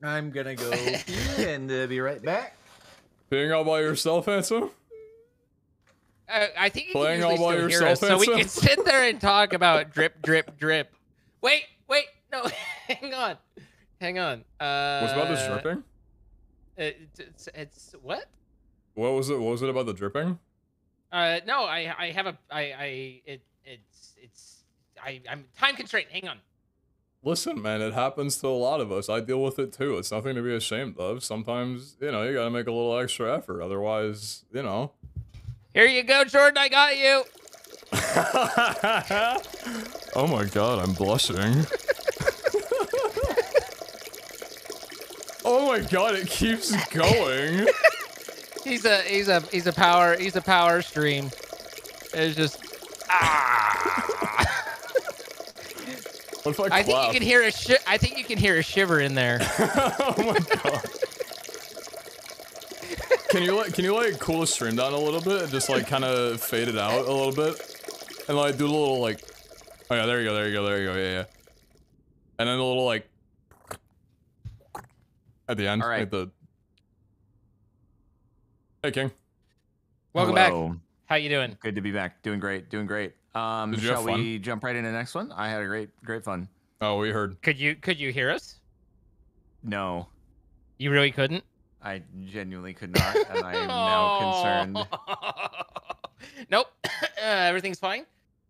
I'm gonna go pee and be right back. Being all by yourself, handsome? I think you Playing can usually all by still hear yourself, us, so we Hanson? can sit there and talk about drip, drip, drip. Wait, no, hang on. What's about this dripping? It's what? What was it? What was it about the dripping? No, I have a, I'm time constrained. Hang on. Listen, man, it happens to a lot of us. I deal with it too. It's nothing to be ashamed of. Sometimes, you know, you gotta make a little extra effort. Otherwise, you know. Here you go, Jordan. I got you. Oh my god, I'm blushing. Oh my god, it keeps going. He's a power stream. It's just What if I clap? I think you can hear a shiver in there. Oh my god. Can you like cool the stream down a little bit and just like kind of fade it out a little bit? And like do a little like, oh yeah, there you go, yeah. And then a little like, at the end, All right. like the, hey King. Welcome Hello. back. How you doing? Good to be back. Doing great. Did you Shall have fun? we jump right into the next one? I had a great fun. Oh, we heard. Could you hear us? No, You really couldn't? I genuinely could not, and I am now concerned. Nope. Everything's fine.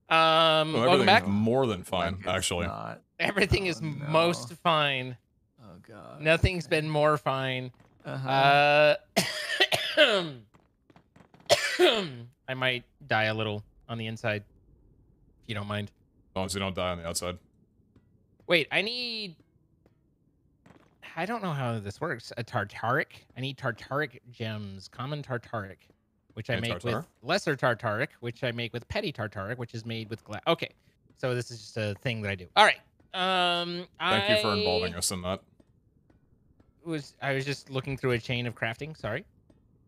Oh, Welcome everything's back. more than fine, Like it's actually. not. Everything is Oh, no. most fine. Oh god. Nothing's been more fine. Uh-huh. I might die a little on the inside, if you don't mind. As long as you don't die on the outside. Wait, I don't know how this works. A tartaric. I need tartaric gems. Common tartaric, which I And make tartar? with lesser tartaric, which I make with petty tartaric, which is made with glass. Okay, so this is just a thing that I do. All right. Thank you for involving us in that. I was just looking through a chain of crafting. Sorry.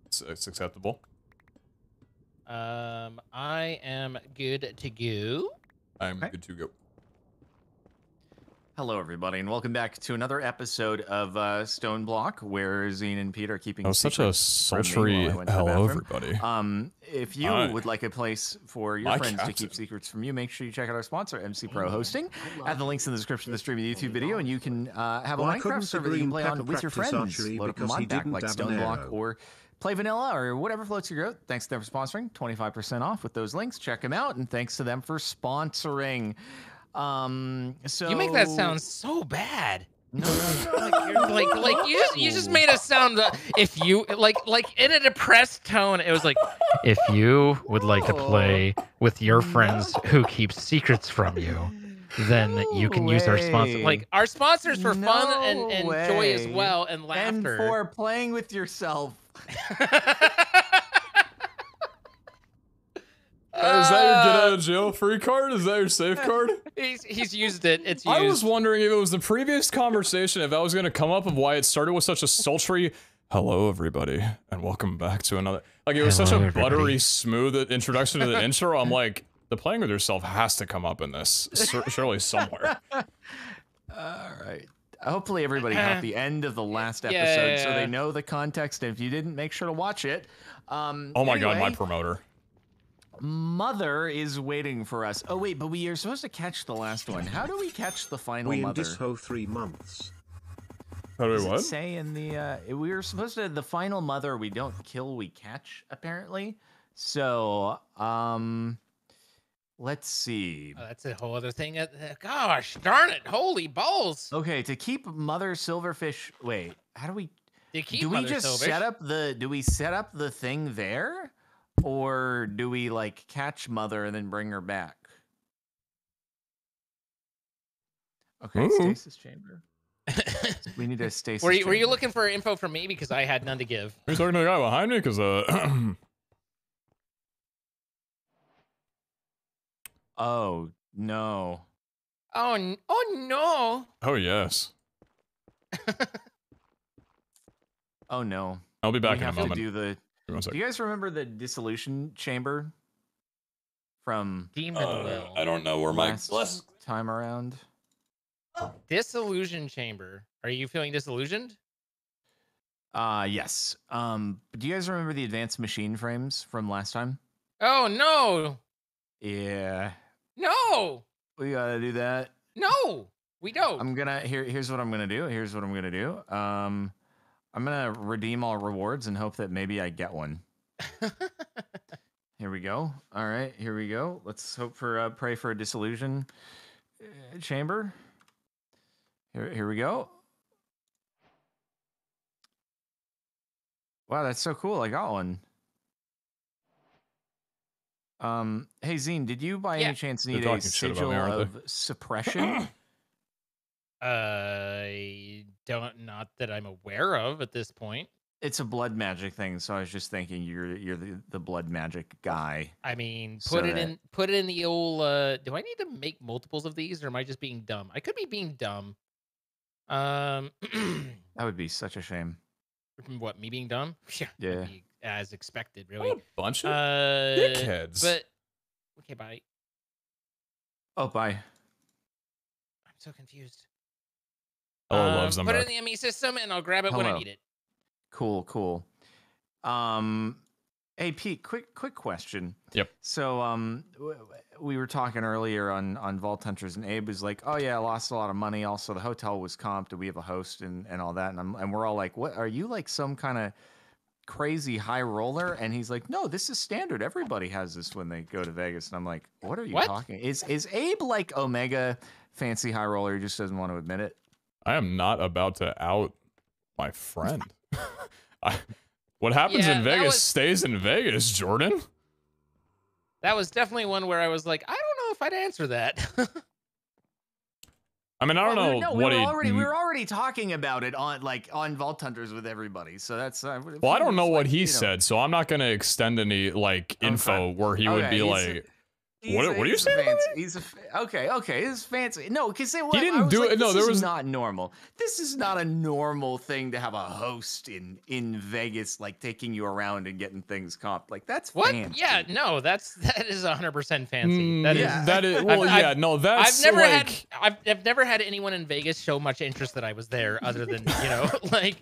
It's acceptable. I am good to go. I'm Okay. good to go. Hello, everybody, and welcome back to another episode of Stoneblock, where Zine and Pete are keeping. That was such a sultry hello, everybody. If you would like a place for your friends to keep secrets from you, make sure you check out our sponsor, MC Pro Hosting. Add the links in the description of the stream YouTube video, and you can have a Minecraft server that you can play on with your friends. Load up a mod pack like Stoneblock or play vanilla or whatever floats your goat. Thanks to them for sponsoring. 25% off with those links. Check them out, and thanks to them for sponsoring. So you make that sound so bad. No, like you just made us sound if you like in a depressed tone. It was like if you would like to play with your friends who keep secrets from you, then you can use our sponsor. Like our sponsors for fun and joy as well and laughter and for playing with yourself. Is that your get out of jail free card? Is that your safe card? He's used it. It's used. I was wondering if it was the previous conversation, if that was going to come up of why it started with such a sultry, hello everybody, and welcome back to another. Like it was such a buttery, smooth introduction to the intro. I'm like, the playing with yourself has to come up in this, surely somewhere. All right. Hopefully everybody got the end of the last episode so they know the context. And if you didn't, make sure to watch it. Oh my god, my promoter. Mother is waiting for us. Oh wait, but we are supposed to catch the last one. How do we catch the final mother? We in Disho 3 months. How do we what? Say in the we were supposed to the final mother we don't kill, we catch, apparently. So let's see. Oh, that's a whole other thing. Gosh darn it, holy balls. Okay, to keep mother silverfish, wait, how do we do we just set up the thing there? Or do we like catch mother and then bring her back? Okay, stasis chamber. We need a stasis chamber. Were you looking for info from me? Because I had none to give. Are you talking to the guy behind me? Because Oh no. Oh no. Oh yes. Oh no. I'll be back in a have moment. To do the. Do you guys remember the dissolution chamber from Demon Will? I don't know where my last time around. Disillusion chamber. Are you feeling disillusioned? Yes. Do you guys remember the advanced machine frames from last time? Oh no. Yeah. No. We gotta do that. No, we don't. Here's what I'm gonna do. I'm gonna redeem all rewards and hope that maybe I get one. Here we go. All right, here we go. Let's hope for pray for a disillusion chamber. Here we go. Wow, that's so cool. I got one. Hey Zine, did you by any chance need a sigil of suppression? Not that I'm aware of at this point. It's a blood magic thing, so I was just thinking you're the blood magic guy. I mean, put it in the old. Do I need to make multiples of these, or am I just being dumb? I could be being dumb. That would be such a shame. What, me being dumb? Yeah. As expected, really. What a bunch of dickheads. But okay, bye. Oh, bye. I'm so confused. Oh, loves them. Put it in the ME system, and I'll grab it when I need it. Cool. Hey Pete, quick question. Yep. So we were talking earlier on Vault Hunters, and Abe was like, "Oh yeah, I lost a lot of money. Also, the hotel was comped. We have a host and all that." And we're all like, "What? Are you like some kind of crazy high roller?" And he's like, "No, this is standard. Everybody has this when they go to Vegas." And I'm like, "What are you talking? Is Abe like Omega fancy high roller? He just doesn't want to admit it." I am not about to out my friend. What happens in Vegas stays in Vegas, Jordan. That was definitely one where I was like, I don't know if I'd answer that. I mean, I don't know what we were already talking about it on Vault Hunters with everybody, so that's. Well, I don't know what he said, so I'm not gonna extend any info where he would be like. What are you saying? Fancy. Okay. He's fancy. No, because he didn't do it. No, this there was not normal. This is not a normal thing to have a host in Vegas, like taking you around and getting things comped. Like that's what? fancy. Yeah, no, that is 100% fancy. That is. Well, yeah, no, that's I've never had anyone in Vegas show much interest that I was there, other than like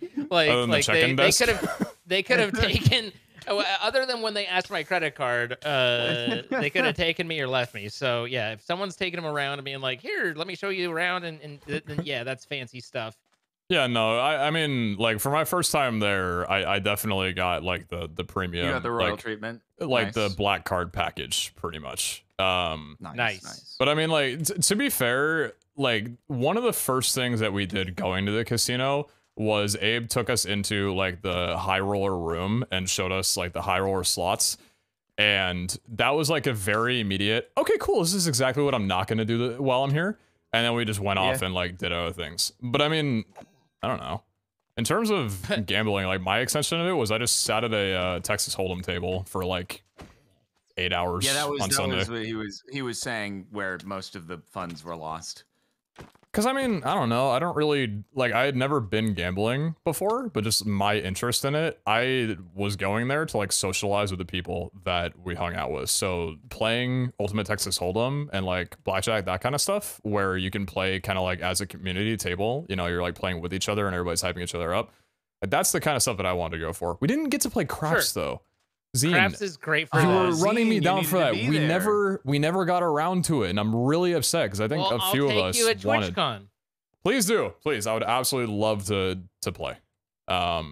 they could have taken. Other than when they asked my credit card, they could have taken me or left me. So yeah, if someone's taking them around and being like, "Here, let me show you around," and then yeah, that's fancy stuff. Yeah, no, I mean, like for my first time there, I definitely got like the premium. You got the royal treatment, like the black card package, pretty much. Nice. But I mean, like to be fair, like one of the first things that we did going to the casino was Abe took us into like the high roller room and showed us like the high roller slots. And that was like a very immediate, okay, cool. This is exactly what I'm not going to do while I'm here. And then we just went off and like did other things. But I mean, I don't know. In terms of gambling, like my extension of it was I just sat at a Texas Hold'em table for like 8 hours. Yeah, that on Sunday. was what he was saying where most of the funds were lost. Because, I mean, I don't know. I don't really, like, I had never been gambling before, but just my interest in it, I was going there to, like, socialize with the people that we hung out with. So playing Ultimate Texas Hold'em and, like, blackjack, that kind of stuff, where you can play kind of, like, as a community table, you know, you're, like, playing with each other and everybody's hyping each other up. That's the kind of stuff that I wanted to go for. We didn't get to play craps, though. Zine, craps is great for you were us. running me down for that. We never got around to it, and I'm really upset because I think a few of us I'll take you at wanted. TwitchCon. Please do, please. I would absolutely love to play. I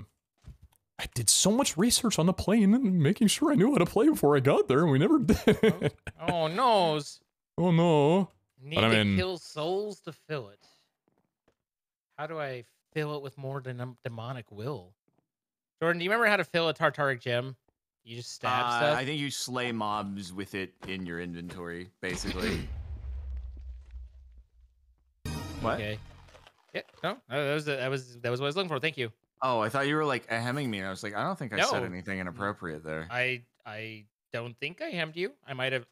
did so much research on the plane and making sure I knew how to play before I got there, and we never did. Oh no! Oh no! Need to kill souls to fill it. How do I fill it with more demonic will? Jordan, do you remember how to fill a Tartaric gem? You just stab stuff? I think you slay mobs with it in your inventory, basically. What? Okay. Yeah, no, that was what I was looking for. Thank you. Oh, I thought you were like hemming me, and I was like, I don't think I said anything inappropriate there. I don't think I hemmed you. I might have.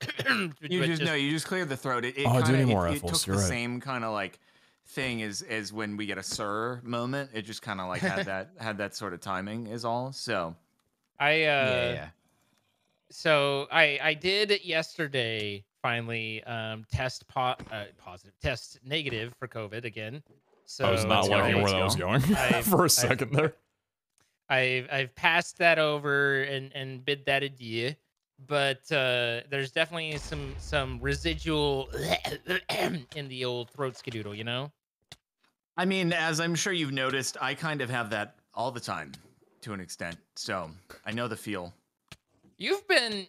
You just cleared the throat. It took the same kind of like thing as when we get a sir moment. It just kind of like had that sort of timing is all. So So I did yesterday finally test negative for COVID again. So I was not liking where that was going for a second there. I've passed that over and bid that adieu. But there's definitely some residual in the old throat skedoodle, you know? I mean, as I'm sure you've noticed, I kind of have that all the time to an extent. So I know the feel. You've been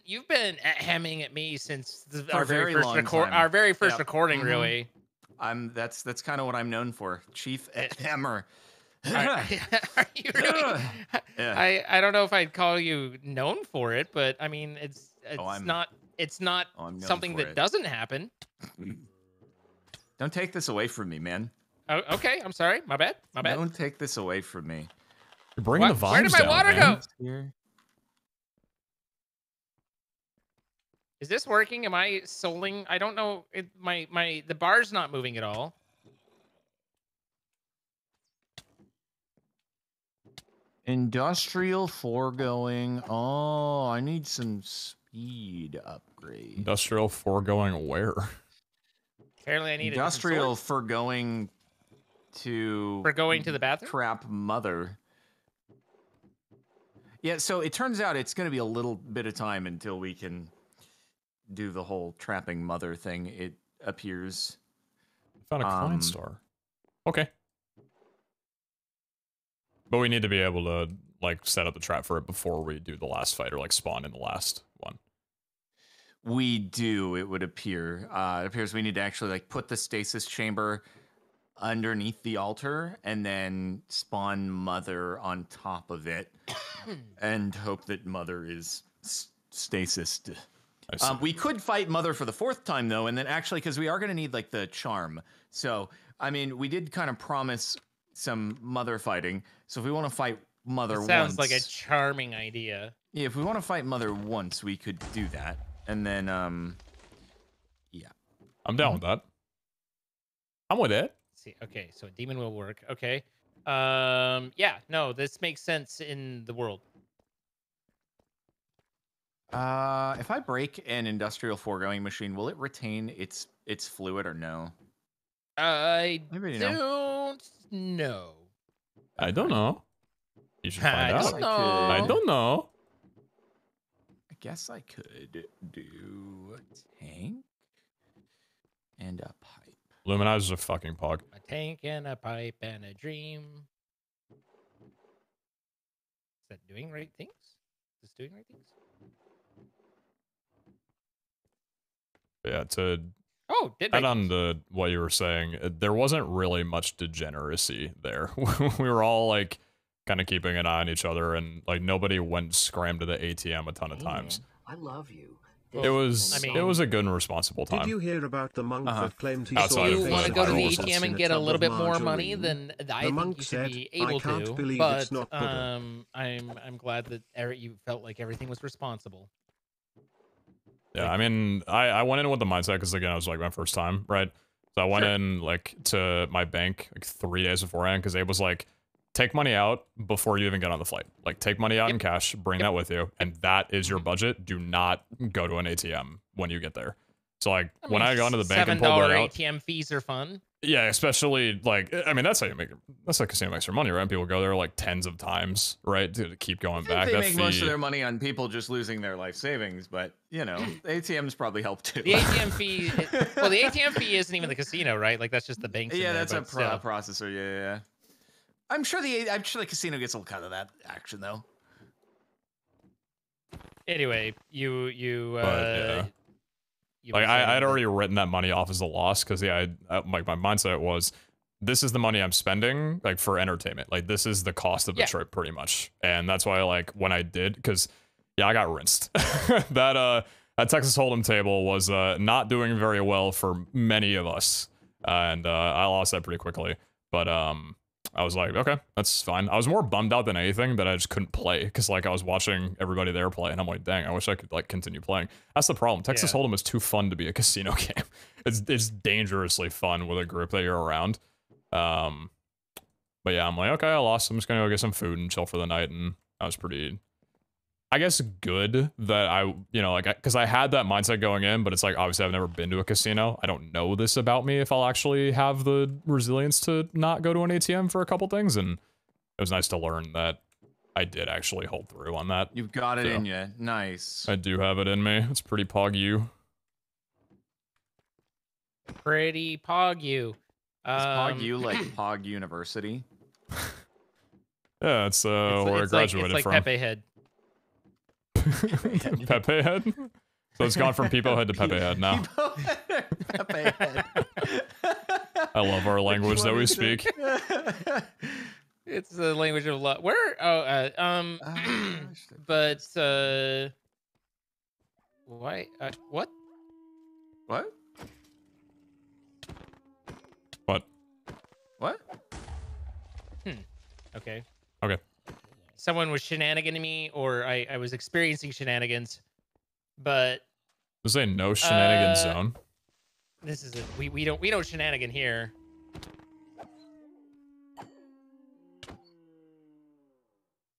hemming at me since our very first recording, really. That's kind of what I'm known for, Chief Hammer. Are you really? Yeah. I don't know if I'd call you known for it, but I mean it's not something that doesn't happen. Don't take this away from me, man. Oh, okay, I'm sorry. My bad. Don't take this away from me. You're bringing the vibes down. Where did my water go? Here. Is this working? Am I souling? I don't know. The bar's not moving at all. Industrial foregoing. Oh, I need some speed upgrade. Industrial foregoing where? Apparently, I need industrial foregoing to the bathroom. Trap mother. Yeah, so it turns out it's going to be a little bit of time until we can do the whole trapping mother thing. It appears. Found a client star. Okay. But we need to be able to like set up the trap for it before we do the last fight or like spawn in the last one. We do, it would appear. It appears we need to actually like put the stasis chamber underneath the altar and then spawn mother on top of it and hope that mother is stasised. We could fight mother for the fourth time though, and then actually because we are going to need like the charm. So I mean, we did kind of promise some mother fighting. So if we want to fight mother once, sounds like a charming idea. Yeah, if we want to fight mother once, we could do that, and then I'm down with that. I'm with it. Let's see. Okay, so a demon will work. Okay. Yeah, no, this makes sense in the world. If I break an industrial foregoing machine, will it retain its fluid or no? I Maybe don't know. I don't know. You should find I out. don't know. I don't know. I guess I could do a tank and a pipe. Luminizer's a fucking pog. A tank and a pipe and a dream. Is that doing right things? Is this doing right things? Yeah, to Oh, did add right on things. to what you were saying, there wasn't really much degeneracy there. We were all like kind of keeping an eye on each other, and like nobody went scram to the ATM a ton of times. I love you. It was I mean- it was a good and responsible time. Did you hear about the monk that claimed he Outside saw of a You the want to face go to of the Jesus ATM in and a get a tub little of bit more money, margarine? then I think monk you should said, be "I able can't to. believe But it's not Buddha." I'm glad that you felt like everything was responsible. Yeah, I mean, I went in with the mindset because again, it was like my first time, right? So I went Sure. in like to my bank like 3 days beforehand because Abe was like, take money out before you even get on the flight. Like take money out in cash, bring that with you, and that is your budget. Do not go to an ATM when you get there. So like when I got into the bank and pulled $7 that out, ATM fees are fun. yeah, especially like I mean that's how you make it. That's like casino makes their money, right? People go there like tens of times, right, to keep going back. They That make most fee- of their money on people just losing their life savings, but you know, ATMs probably help too. The ATM fee, well, the ATM fee isn't even the casino, right? Like that's just the banks. Yeah, in there, that's a but still. processor. Yeah. I'm sure the casino gets a little cut of that action though. Anyway, you yeah. you Like were saying I had that- already written that money off as a loss because yeah, like my mindset was, this is the money I'm spending like for entertainment. Like this is the cost of the Yeah. trip pretty much, and that's why like when I did, because yeah, I got rinsed. that Texas Hold'em table was not doing very well for many of us, and I lost that pretty quickly. But I was like, okay, that's fine. I was more bummed out than anything that I just couldn't play because like I was watching everybody there play, and I'm like, dang, I wish I could like continue playing. That's the problem. Texas Yeah. Hold'em is too fun to be a casino game. It's dangerously fun with a group that you're around. But yeah, I'm like, okay, I lost. I'm just gonna go get some food and chill for the night, and I was pretty, I guess, good that I, you know, like, because I had that mindset going in, but it's like, obviously, I've never been to a casino. I don't know this about me if I'll actually have the resilience to not go to an ATM for a couple things, and it was nice to learn that I did actually hold through on that. You've got it So, in you. Nice. I do have it in me. It's pretty pog you. pretty pog you. Is Pog U like Pog University? Yeah, it's where I graduated it's like from. Pepe Head. Pepe Head? So it's gone from Peepo Head to Pepe Head now. Pepe Head. I love our language that we speak. It's the language of love. Where? Oh, but why? What? What? What? What? Okay. Okay. Someone was shenaniganing me, or I was experiencing shenanigans, but This ain't no shenanigans Uh, zone. this is we don't shenanigan here.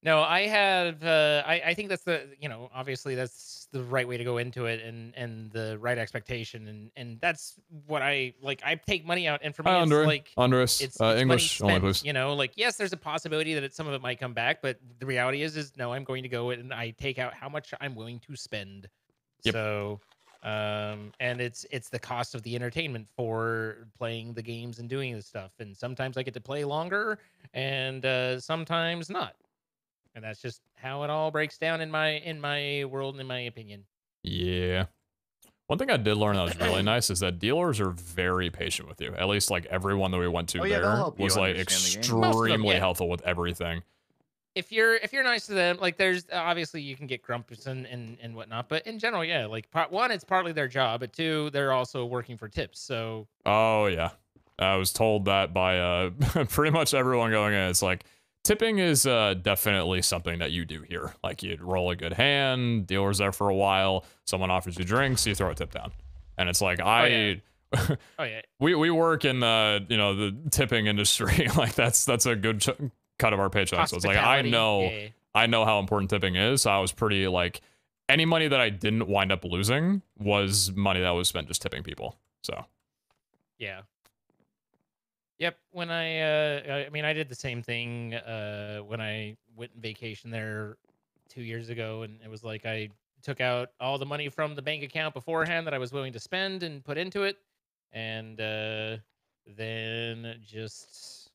No, I have. I think that's the, you know, obviously that's the right way to go into it, and the right expectation, and that's what I like. I take money out, and for me, Hi, it's Andre. like Andres. it's English money only, spent, please. you know, like yes, there's a possibility that some of it might come back, but the reality is no, I'm going to go and I take out how much I'm willing to spend. Yep. So, and it's the cost of the entertainment for playing the games and doing this stuff, and sometimes I get to play longer, and sometimes not. And that's just how it all breaks down in my world and in my opinion. Yeah. One thing I did learn that was really nice is that dealers are very patient with you. At least like everyone that we went to Oh, yeah, they'll there help you was like understand the game. Most of them, extremely yeah. helpful with everything. If you're nice to them, like there's obviously you can get grumpus and whatnot, but in general, yeah, like one, it's partly their job, but two, they're also working for tips. So Oh yeah. I was told that by pretty much everyone going in. It's like tipping is definitely something that you do here. Like you roll a good hand, dealer's there for a while, someone offers you drinks, you throw a tip down. And it's like yeah. Oh yeah. we work in the the tipping industry. Like that's a good cut of our paycheck. So it's like I Hospitality, know how important tipping is. So I was pretty like any money that I didn't wind up losing was money that was spent just tipping people. So yeah. Yep. When I mean, I did the same thing when I went on vacation there 2 years ago, and it was like I took out all the money from the bank account beforehand that I was willing to spend and put into it, and then just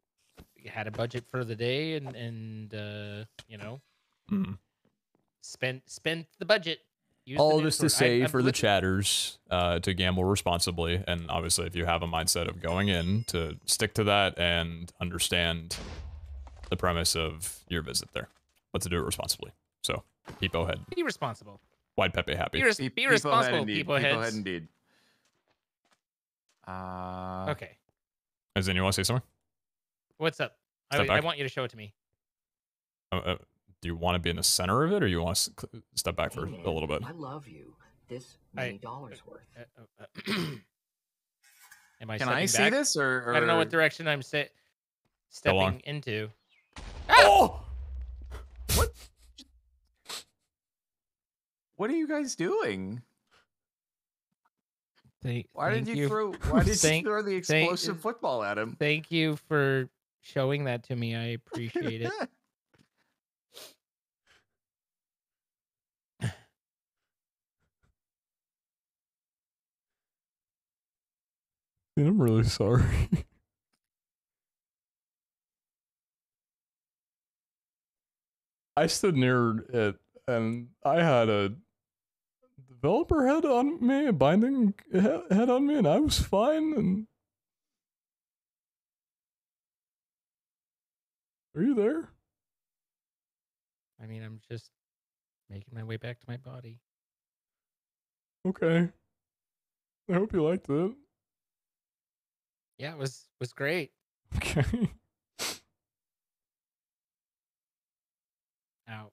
had a budget for the day, and mm. spent the budget. All this to say for the chatters to gamble responsibly, and obviously if you have a mindset of going in to stick to that and understand the premise of your visit there, but to do it responsibly. So Peepo head. Be responsible. Wide Pepe happy. Be responsible, people heads. People head indeed. Okay. As in, you want to say something? What's up? I want you to show it to me. Do you want to be in the center of it, or you want to step back for a little bit? I love you. This many dollars worth. Am I? Can I see back? this, or I don't know what direction I'm stepping into. Oh! What? What are you guys doing? Why did you throw the explosive football at him? Thank you for showing that to me. I appreciate it. I'm really sorry. I stood near it, and I had a developer head on me, a binding head on me, and I was fine. And are you there? I mean, I'm just making my way back to my body. Okay. I hope you liked it. Yeah, it was great. Okay. Ow.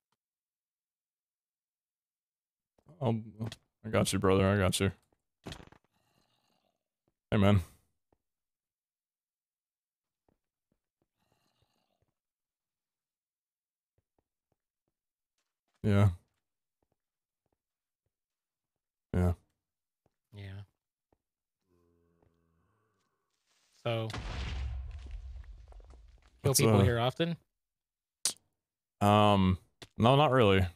I got you, brother. I got you. Hey, man. Yeah. Yeah. Yeah. So, kill people here often? No, not really.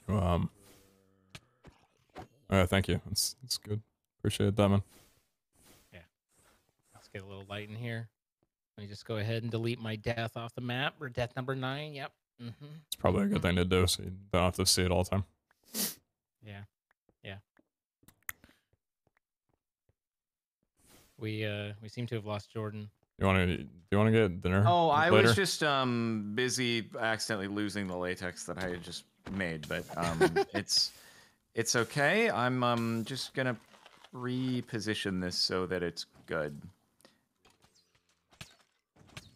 Oh. Thank you. That's good. Appreciate that, man. Yeah. Let's get a little light in here. Let me just go ahead and delete my death off the map, or death number 9. Yep. Mm-hmm. It's probably a good thing to do, so you don't have to see it all the time. Yeah. Yeah. We seem to have lost Jordan. Do you want to get dinner? Oh, I later? was just busy accidentally losing the latex that I had just made, but it's okay. I'm just gonna reposition this so that it's good.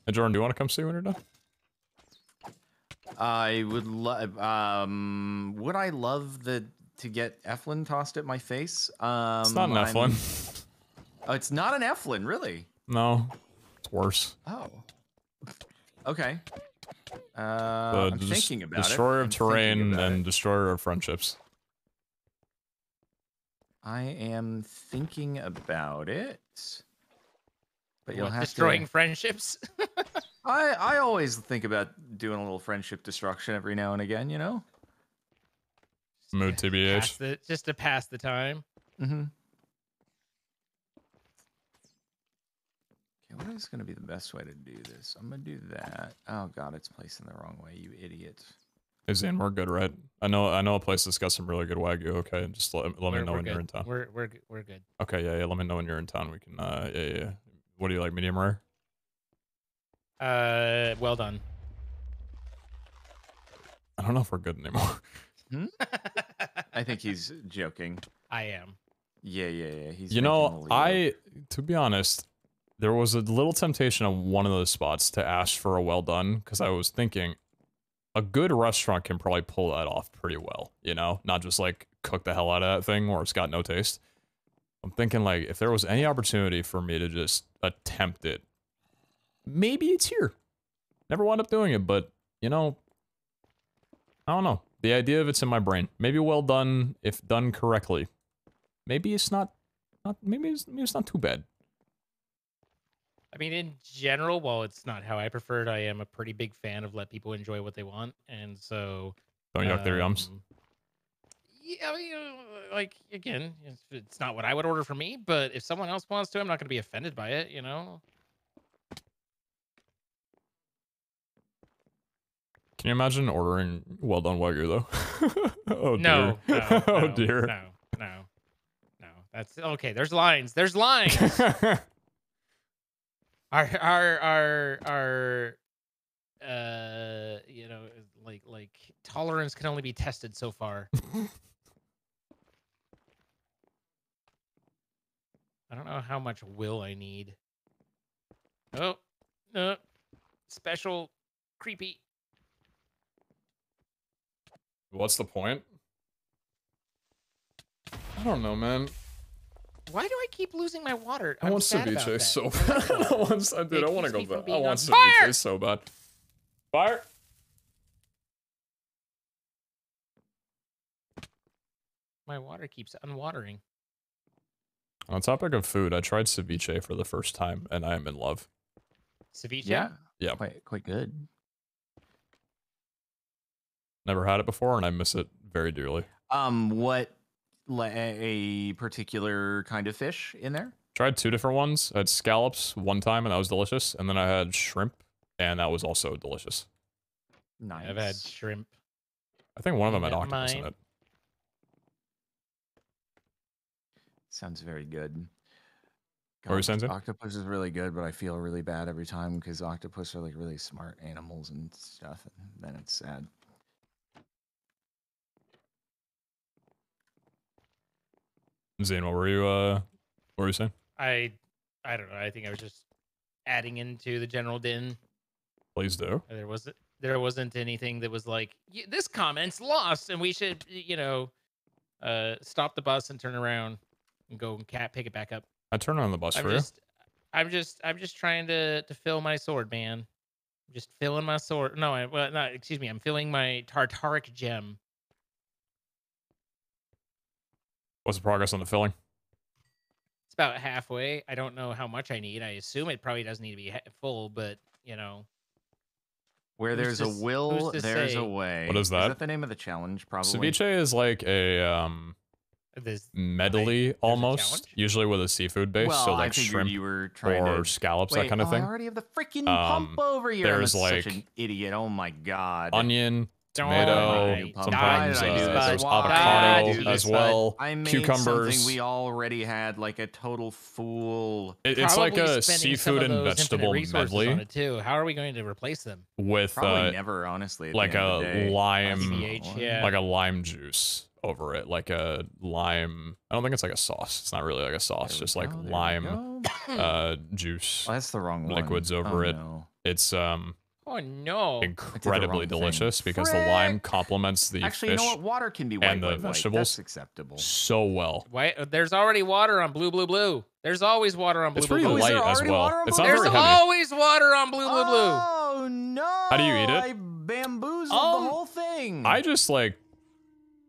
Hey, Jordan, do you want to come see when you're done? I would love. Would I love to get Eflin tossed at my face? It's not an Eflin. Oh, it's not an Eflin, really? No, it's worse. Oh. Okay. I'm thinking about Destroyer of I'm terrain and Destroyer of friendships. I am thinking about it. But you'll have destroying friendships? I always think about doing a little friendship destruction every now and again, you know? Mood TBH. Just to pass the time. Mm-hmm. Okay, what is going to be the best way to do this? I'm going to do that. Oh, God, it's placing the wrong way, you idiot. Hey, Zane, we're good, right? I know a place that's got some really good Wagyu, okay? Just let me know when you're in town. We're good. Okay, yeah, let me know when you're in town. We can, yeah. What do you like, medium rare? Well done. I don't know if we're good anymore. Hmm? I think he's joking. I am. Yeah. He's to be honest, there was a little temptation on one of those spots to ask for a well done, because I was thinking, a good restaurant can probably pull that off pretty well, you know? Not just, like, cook the hell out of that thing where it's got no taste. I'm thinking, like, if there was any opportunity for me to just attempt it, maybe it's here. Never wound up doing it, but, you know, I don't know. The idea of it's in my brain. Maybe well done if done correctly. Maybe it's not maybe it's not too bad. I mean, in general, while it's not how I prefer it, I am a pretty big fan of let people enjoy what they want, and so. Don't yuck their yums. Yeah, I mean, like again, it's not what I would order for me, but if someone else wants to, I'm not going to be offended by it, you know. Can you imagine ordering well done Wagyu though? Oh No, dear. no, Oh no, dear. no. That's okay. There's lines. There's lines. Our you know, like tolerance can only be tested so far. I don't know how much will I need. Oh, special creepy. What's the point? I don't know, man. Why do I keep losing my water? I want sad about ceviche that. so bad. Dude, I want to go keeps me from back. I being want on ceviche fire! so bad. Fire! My water keeps unwatering. On the topic of food, I tried ceviche for the first time, and I am in love. Ceviche? Yeah. Yeah. Quite good. Never had it before, and I miss it very dearly. What a particular kind of fish in there? Tried 2 different ones. I had scallops one time, and that was delicious. And then I had shrimp, and that was also delicious. Nice. I've had shrimp. I think one of them had Never octopus in mind. it. Sounds very good. What were you saying, Zane? Octopus is really good, but I feel really bad every time because octopus are like really smart animals and stuff, and then it's sad. Zane, what were you saying? I don't know. I think I was just adding into the general din. Please do. There wasn't anything that was like, this comment's lost and we should, you know, stop the bus and turn around and go and pick it back up. I turned on the bus for you. I'm just trying to fill my sword, man. I'm just filling my sword. No, excuse me. I'm filling my tartaric gem. What's the progress on the filling? It's about halfway. I don't know how much I need. I assume it probably doesn't need to be full, but you know. Where there's a will, there's a way. What is that? Is that the name of the challenge? Probably. Ceviche is like a medley almost, usually with a seafood base. Well, so like I figured shrimp you were trying or to... scallops, Wait, that kind of thing. I already have the freaking pump over here. There's I'm like such an idiot. Oh my god. onion, tomato, sometimes there's Why avocado as well, I made cucumbers. Something we already had like a total fool. It's like a seafood and vegetable medley on it too. How are we going to replace them? with Probably never, honestly. at like the end of the a day. lime, TBH, yeah. like a lime juice over it, like a lime. I don't think it's like a sauce. It's not really like a sauce, There we just like go, there we lime go. juice. Oh, that's the wrong one. Liquids over it. No. It's Oh no! incredibly thing. delicious because the lime complements the Actually, fish you know what? Water can be white, and the white, white. vegetables That's acceptable. so well. There's already water on blue. There's always water on blue. It's pretty blue. is there light as already well. water on It's blue? not There's very heavy. always water on blue. Oh no! How do you eat it? I bamboozled the whole thing. I just like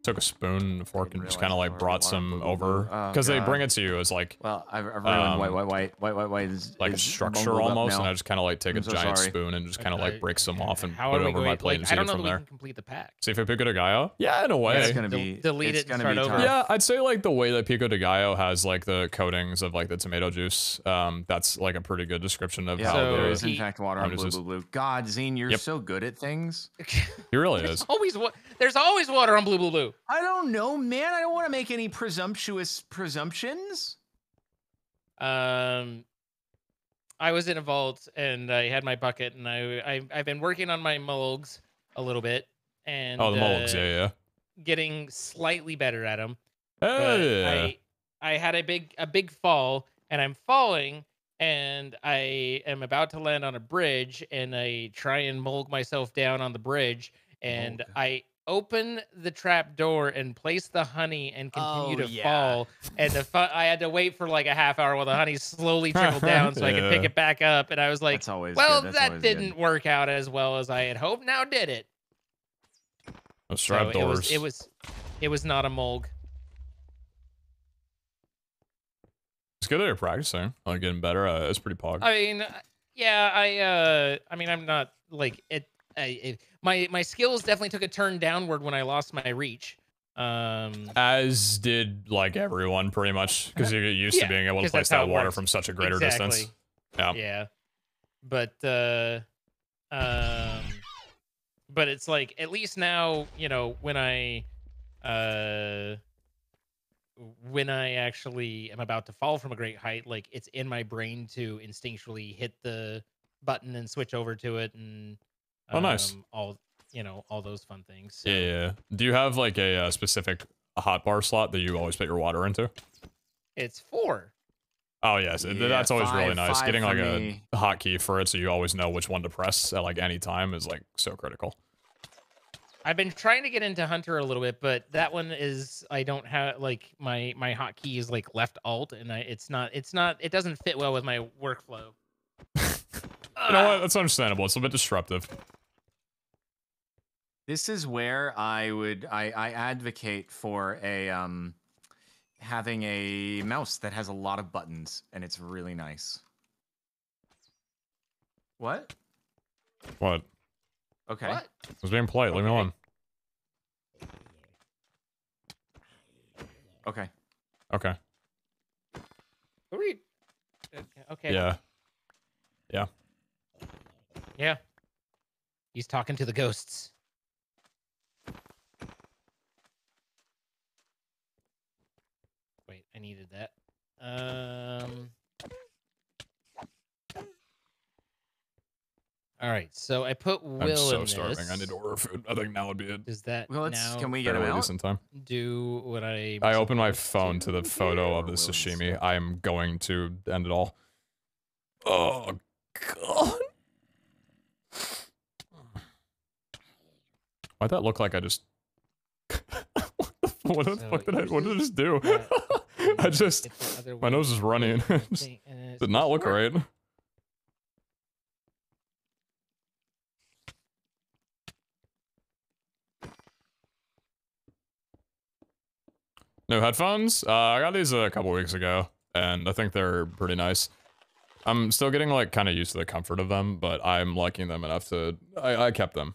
took a spoon and a fork and just kind of like brought some over because they bring it to you as like Well, I've ruined white is like a is structure bumbled up almost, now. and I just kind of like take a I'm so giant sorry. spoon and just kind of like break some off and How put are it we over my going? plate and Like, just I eat don't it know from that we there. can complete the pack. See if Pico de Gallo? Yeah, in a way. It's gonna be delete it's it and gonna start be over. tough. Yeah, I'd say like the way that Pico de Gallo has like the coatings of like the tomato juice, that's like a pretty good description of Yeah, how there the is in fact water on just blue, is- blue, blue. God, Zine, you're Yep. so good at things. He really is. There's always water on blue. I don't know, man. I don't want to make any presumptuous presumptions. I was in a vault and I had my bucket and I've been working on my mulgs a little bit and Oh, the mulligs, yeah. getting slightly better at them. Hey, I had a big fall and I'm falling and I am about to land on a bridge and I try and mulg myself down on the bridge and Mulga. I open the trap door and place the honey and continue to fall. And I had to wait for like a half hour while the honey slowly trickled down so I could pick Yeah. it back up. And I was like, That's always well, good. That's that always didn't good. work out as well as I had hoped. Now did it? Those So trap doors. it was not a mulg. It's good that you're practicing, like getting better. It's pretty pog. I mean, yeah, I mean, I'm not like it. My skills definitely took a turn downward when I lost my reach. As did like everyone, pretty much, because you get used to being able to 'cause place that's how that it water works. from such a greater Exactly. distance. Yeah. Yeah, but it's like at least now, you know, when I actually am about to fall from a great height, like it's in my brain to instinctually hit the button and switch over to it, and Oh, nice. all all those fun things. So. Yeah. Do you have like a specific hotbar slot that you always put your water into? It's 4. Oh yes, that's always really nice. five Getting for like me. a hotkey for it, so you always know which one to press at like any time, is like so critical. I've been trying to get into Hunter a little bit, but that one is I don't have like my hotkey is like left alt, and it doesn't fit well with my workflow. You know what? That's understandable. It's a bit disruptive. This is where I advocate for a having a mouse that has a lot of buttons, and it's really nice. What? What? Okay. What? I was being polite. Leave me alone. Okay. Okay. Who are you? Okay. Yeah. Yeah. Yeah. He's talking to the ghosts. Wait, I needed that. All right, so I put Will I'm so in starving. this. I need to order food. I think now would be a Does that Well, now can we get him fairly out? decent time. do what I? I opened my phone to the photo of the Or will you sashimi. still- I am going to end it all. Oh god. Why'd that look like I just what the So fuck did I just do? that, I just Get the other my nose is one. running. Thing, Did not look right. New headphones? I got these a couple weeks ago, and I think they're pretty nice. I'm still getting like kind of used to the comfort of them, but I'm liking them enough to I kept them.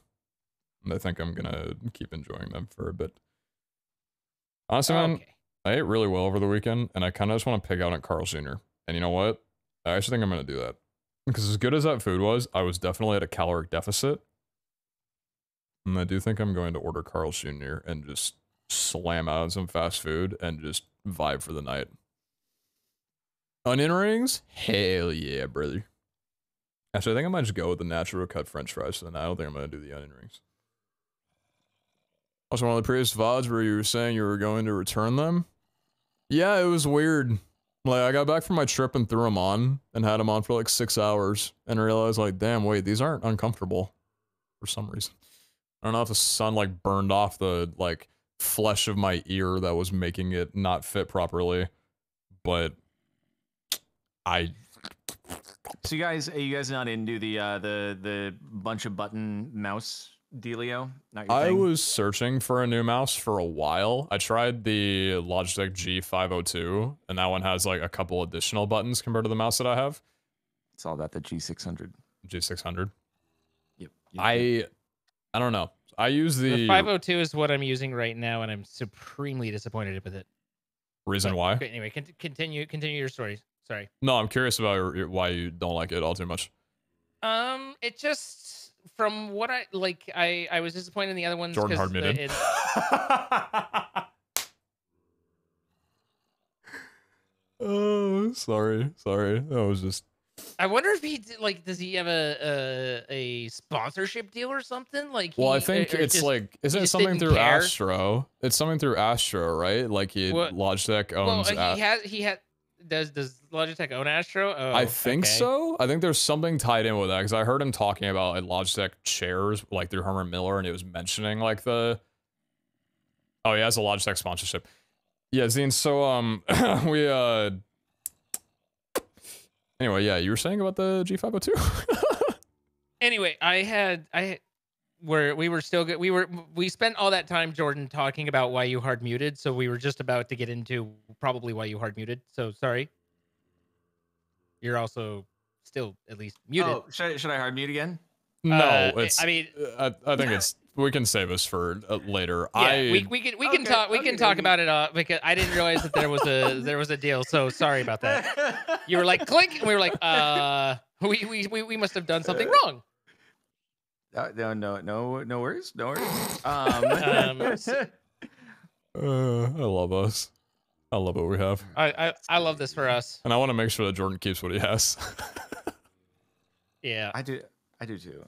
And I think I'm gonna keep enjoying them for a bit. Honestly, man, Okay. I ate really well over the weekend, and I kind of just want to pig out at Carl Jr. And you know what? I actually think I'm gonna do that. Because as good as that food was, I was definitely at a caloric deficit. And I do think I'm going to order Carl Jr. and just slam out some fast food and just vibe for the night. Onion rings? Hell yeah, brother. Actually, I think I might just go with the natural cut french fries for the night. I don't think I'm going to do the onion rings. Also, one of the previous VODs where you were saying you were going to return them? Yeah, it was weird. Like, I got back from my trip and threw them on and had them on for like 6 hours and realized, like, damn, wait, these aren't uncomfortable for some reason. I don't know if the sun, like, burned off the, like, flesh of my ear that was making it not fit properly, but So you guys not into the bunch of button mouse dealio? Not your I thing? was searching for a new mouse for a while. I tried the Logitech G502, and that one has like a couple additional buttons compared to the mouse that I have. It's all about the G600. G600. Yep. I don't know. I use The 502 is what I'm using right now, and I'm supremely disappointed with it. reason But, why. okay, anyway, continue your story. Sorry. No, I'm curious about why you don't like it all too much. It just from what I like, I was disappointed in the other ones. Jordan 'cause hard muted. Oh, sorry. That was just. I wonder if does he have a sponsorship deal or something? Like, Well, I think it's just, like, isn't he it just something didn't through care? Astro? It's something through Astro, right? Like Well, Logitech Well, owns. he had Does Logitech own Astro? Oh, I think okay. so. I think there's something tied in with that because I heard him talking about like Logitech chairs, like through Herman Miller, and he was mentioning like the. Oh, he has a Logitech sponsorship. Yeah, Zine. So we Anyway, yeah, you were saying about the G502. Anyway, we were still good. We spent all that time, Jordan, talking about why you hard muted. So we were just about to get into probably why you hard muted. So sorry. You're also still at least muted. Oh, should I hard mute again? No, it's. I mean, I think it's. We can save this for later. Yeah, we can talk. We can talk about it because I didn't realize that there was a deal. So sorry about that. You were like clink, and we were like, we must have done something wrong. No worries. I love us. I love what we have. I love this for us. And I want to make sure that Jordan keeps what he has. Yeah, I do too.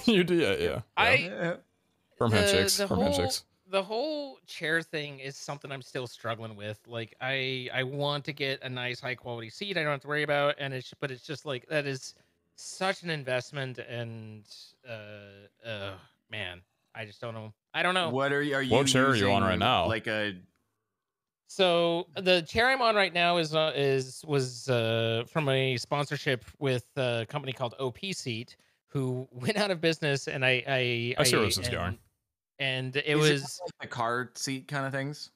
You do, yeah. Firm handshakes. The whole chair thing is something I'm still struggling with. Like, I want to get a nice high quality seat I don't have to worry about, but it's just like that is such an investment, and man, I just don't know. I don't know. What are you? What chair are you on right now? Like a. So the chair I'm on right now was from a sponsorship with a company called OP Seat, who went out of business, and I see where this is going. And Is was it like the car seat kind of things.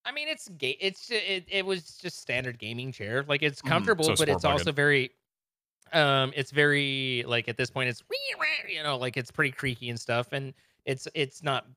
I mean, it was just standard gaming chair. Like, it's comfortable, So but it's sport also very, it's very, like, at this point, it's, like, it's pretty creaky and stuff, and it's not,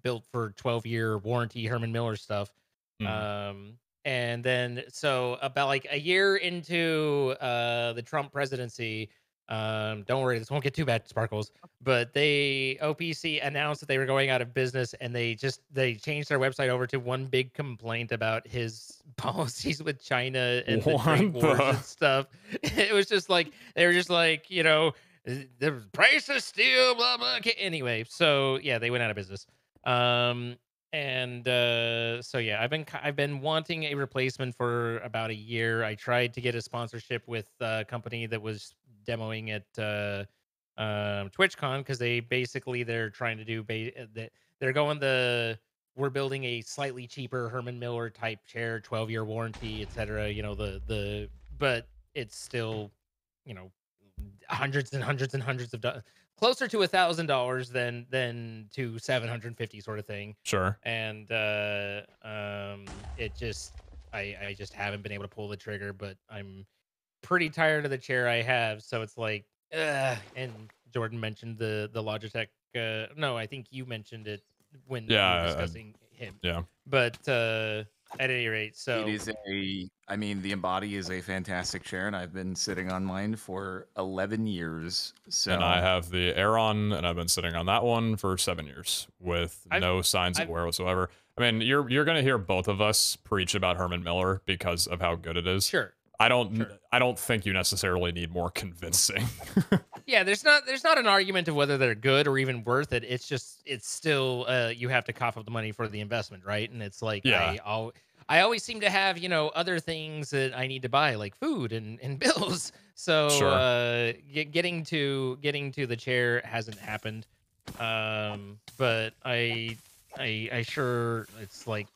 built for 12-year warranty Herman Miller stuff. And then so about like a year into the Trump presidency, don't worry, this won't get too bad, Sparkles, but OPC announced that they were going out of business, and they changed their website over to one big complaint about his policies with China and the trade wars and stuff. It was just like, they were just like, the price of steel, blah blah. Okay, anyway, so yeah, they went out of business. So yeah, I've been wanting a replacement for about a year. I tried to get a sponsorship with a company that was demoing at TwitchCon, because they're trying to do they're going we're building a slightly cheaper Herman Miller type chair, 12-year warranty, etc. But it's still, hundreds and hundreds and hundreds of dollars, closer to $1,000 than to $750 sort of thing. Sure. And it just, I just haven't been able to pull the trigger, but I'm pretty tired of the chair I have. So it's like, and Jordan mentioned the Logitech. No, I think you mentioned it when we were discussing him. Yeah. But at any rate, so it is the Embody is a fantastic chair, and I've been sitting on mine for 11 years. So, and I have the Aeron, and I've been sitting on that one for 7 years with no signs of wear whatsoever. I mean, you're gonna hear both of us preach about Herman Miller because of how good it is. Sure. I don't think you necessarily need more convincing. Yeah, there's not an argument of whether they're good or even worth it. It's still you have to cough up the money for the investment, right? And it's like, yeah. I always seem to have, other things that I need to buy, like food and bills. So sure. Getting to the chair hasn't happened. But I sure, it's like,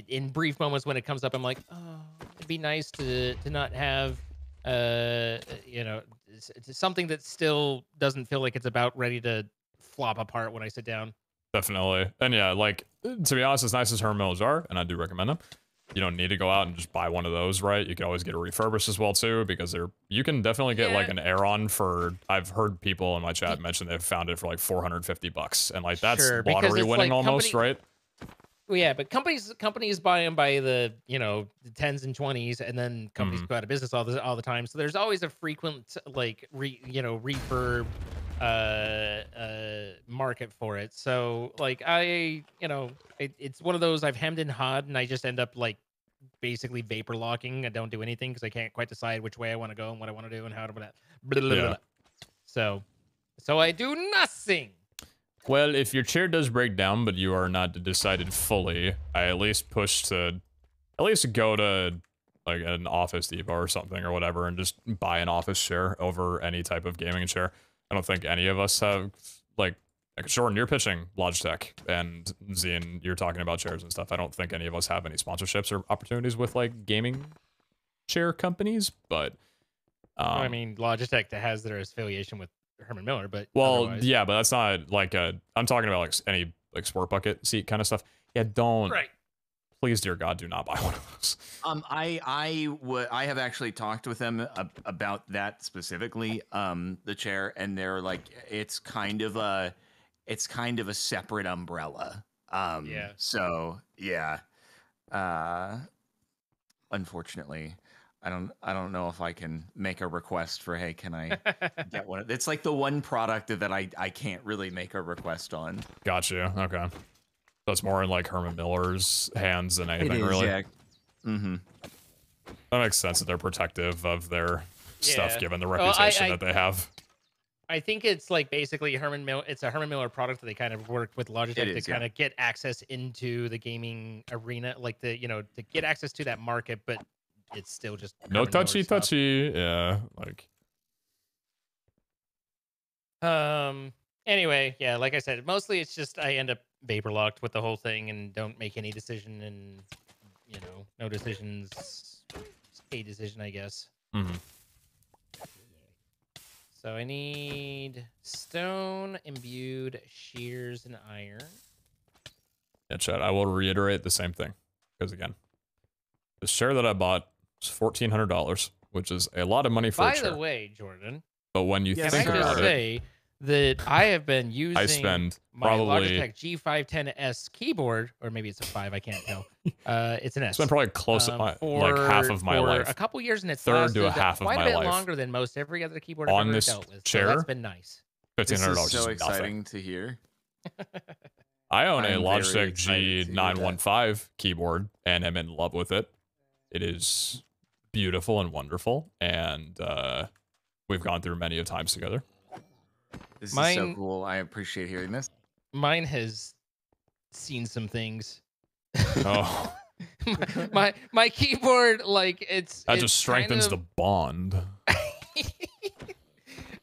in brief moments when it comes up, I'm like, oh, it'd be nice to not have something that still doesn't feel like it's about ready to flop apart when I sit down. Definitely. And yeah, like, to be honest, as nice as Herman Millers are, and I do recommend them, you don't need to go out and just buy one of those, right? You can always get a refurbished as well too, because you can definitely get like an Aeron for, I've heard people in my chat mention they've found it for like $450, and like that's lottery winning like almost, right? Well, yeah, but companies buy them by the the tens and 20s, and then companies go out of business all the time. So there's always a frequent like refurb market for it. So like it's one of those I've hemmed and hawed, and I just end up like basically vapor locking. I don't do anything because I can't quite decide which way I want to go and what I want to do and how to blah, blah, blah, blah. So I do nothing. Well, if your chair does break down, but you are not decided fully, I at least push to, at least go to like an Office Depot or something or whatever, and just buy an office chair over any type of gaming chair. I don't think any of us have, like Jordan, you're pitching Logitech, and Zian, you're talking about chairs and stuff. I don't think any of us have any sponsorships or opportunities with like gaming chair companies, but I mean, Logitech that has their affiliation with Herman Miller, but well, otherwise. yeah, but that's not like a. I'm talking about like any like sport bucket seat kind of stuff. Yeah, don't. Right. Please, dear God, do not buy one of those. I have actually talked with them about that specifically, the chair, and they're like, it's kind of a separate umbrella. Yeah. So yeah. Unfortunately, I don't know if I can make a request for, hey, can I get one? It's like the one product that I can't really make a request on. Gotcha. Okay. So it's more in like Herman Miller's hands than anything, really. Yeah. Mm-hmm. That makes sense that they're protective of their stuff, Yeah. given the Well, reputation that they have. I think it's like basically Herman Miller. It's a Herman Miller product that they kind of work with Logitech to kind of get access into the gaming arena, like to get access to that market, but it's still just No Herman Miller stuff. touchy. Yeah, like. Anyway, yeah, like I said, mostly it's just I end up vapor locked with the whole thing and don't make any decision, and no decisions, a decision, I guess. Mm-hmm. So I need stone, imbued, shears, and iron. Yeah, Chad, I will reiterate the same thing. Because again, the chair that I bought was $1,400, which is a lot of money for a chair. By the way, Jordan. But when you think can I about just say that I have been using my Logitech G510S keyboard, or maybe it's a 5, I can't tell. It's an S. It's been probably close to like half of my life. A couple years, and it's third lasted to a half of quite my a bit life. longer than most every other keyboard On I've ever this dealt with. chair, so that's been nice. $1,500 This is so is exciting nothing. to hear. I own a I'm Logitech very G915 keyboard, and I'm in love with it. It is beautiful and wonderful, and we've gone through many of times together. This is so cool. I appreciate hearing this. Mine has seen some things. Oh. my keyboard, like it's just strengthens the bond.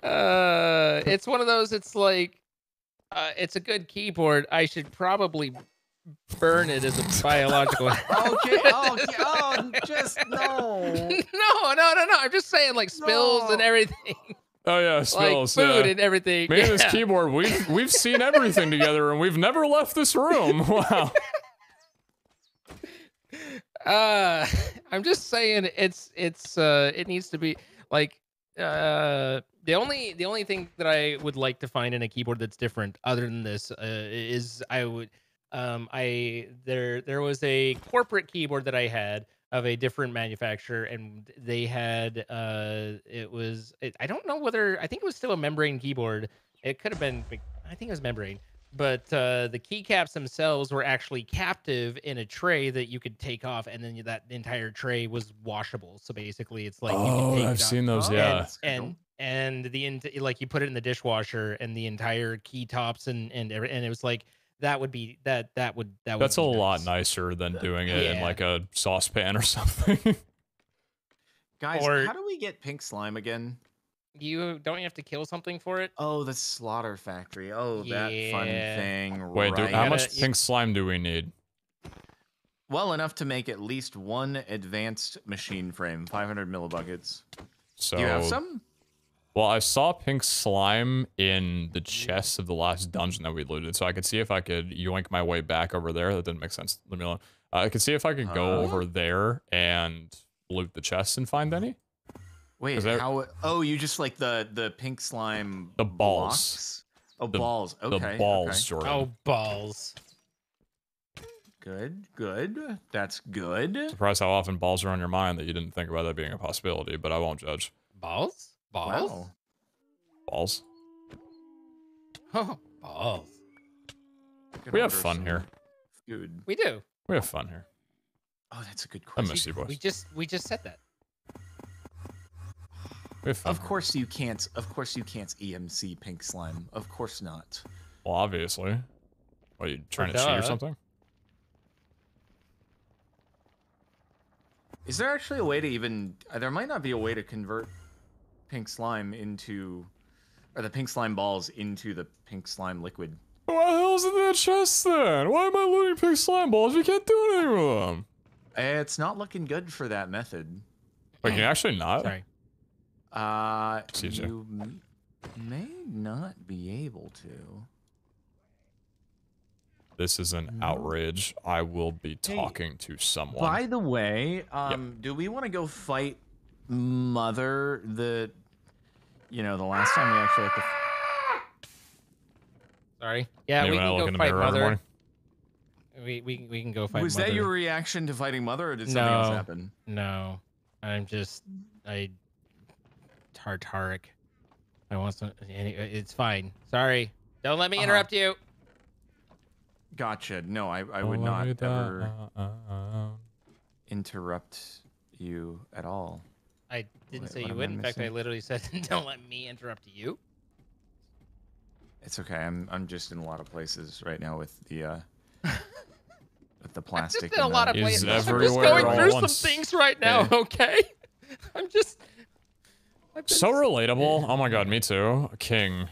It's one of those. It's like it's a good keyboard. I should probably burn it as a biological. Just no. No. I'm just saying, like spills and everything. Oh yeah, spills. Like food and everything. Me and this keyboard, we've seen everything together, and we've never left this room. Wow. I'm just saying it needs to be like the only thing that I would like to find in a keyboard that's different other than this is there was a corporate keyboard that I had of a different manufacturer, and they had I don't know whether, I think it was still a membrane keyboard. It could have been, I think it was membrane. But the keycaps themselves were actually captive in a tray that you could take off, and then that entire tray was washable. So basically, it's like you can take I've seen those, yeah. And like you put it in the dishwasher, and the entire key tops and it was like that would be that would That's be a nice. lot nicer than doing it in like a saucepan or something. Guys, how do we get pink slime again? You have to kill something for it. Oh, the slaughter factory. Oh, that fun thing. Wait, right. how much pink slime do we need? Well, enough to make at least one advanced machine frame, 500 millibuckets. So, do you have some? Well, I saw pink slime in the chest of the last dungeon that we looted, so I could see if I could yoink my way back over there. That didn't make sense. Leave me alone. I could see if I could go over there and loot the chests and find any. Wait, how? Oh, you just like the pink slime. The balls. Blocks? Oh, balls. Okay. The balls, okay. Jordan. Oh, balls. Good. That's good. Surprised how often balls are on your mind that you didn't think about that being a possibility, but I won't judge. Balls? Wow. Balls. Oh, balls. We have fun here. Food. We do. We have fun here. Oh, that's a good question. I miss you boys. We just said that. Of course you can't. Of course you can't EMC pink slime. Of course not. Well, obviously. What, are you trying to cheat or something? Is there actually a way to even? There might not be a way to convert pink slime into, or the pink slime balls into the pink slime liquid. What the hell's in that chest then? Why am I looting pink slime balls? We can't do anything with them. It's not looking good for that method. Wait, can you actually not? Sorry. You may not be able to. This is an outrage. I will be talking to someone. By the way, do we want to go fight Mother? The last time we actually had to. Sorry. Yeah, we can go fight Mother. We can go fight Mother. Was that your reaction to fighting Mother, or did something else happen? No, Tartaric. I want some. It's fine. Sorry. Don't let me interrupt you. Gotcha. No, I would not ever interrupt you at all. I didn't say you would. In fact, I literally said, "Don't let me interrupt you." It's okay. I'm just in a lot of places right now with the with the plastic. I'm just in a lot of places. I'm just everywhere going through some things right now. Okay. I'm just. So relatable. Oh my god, me too. King.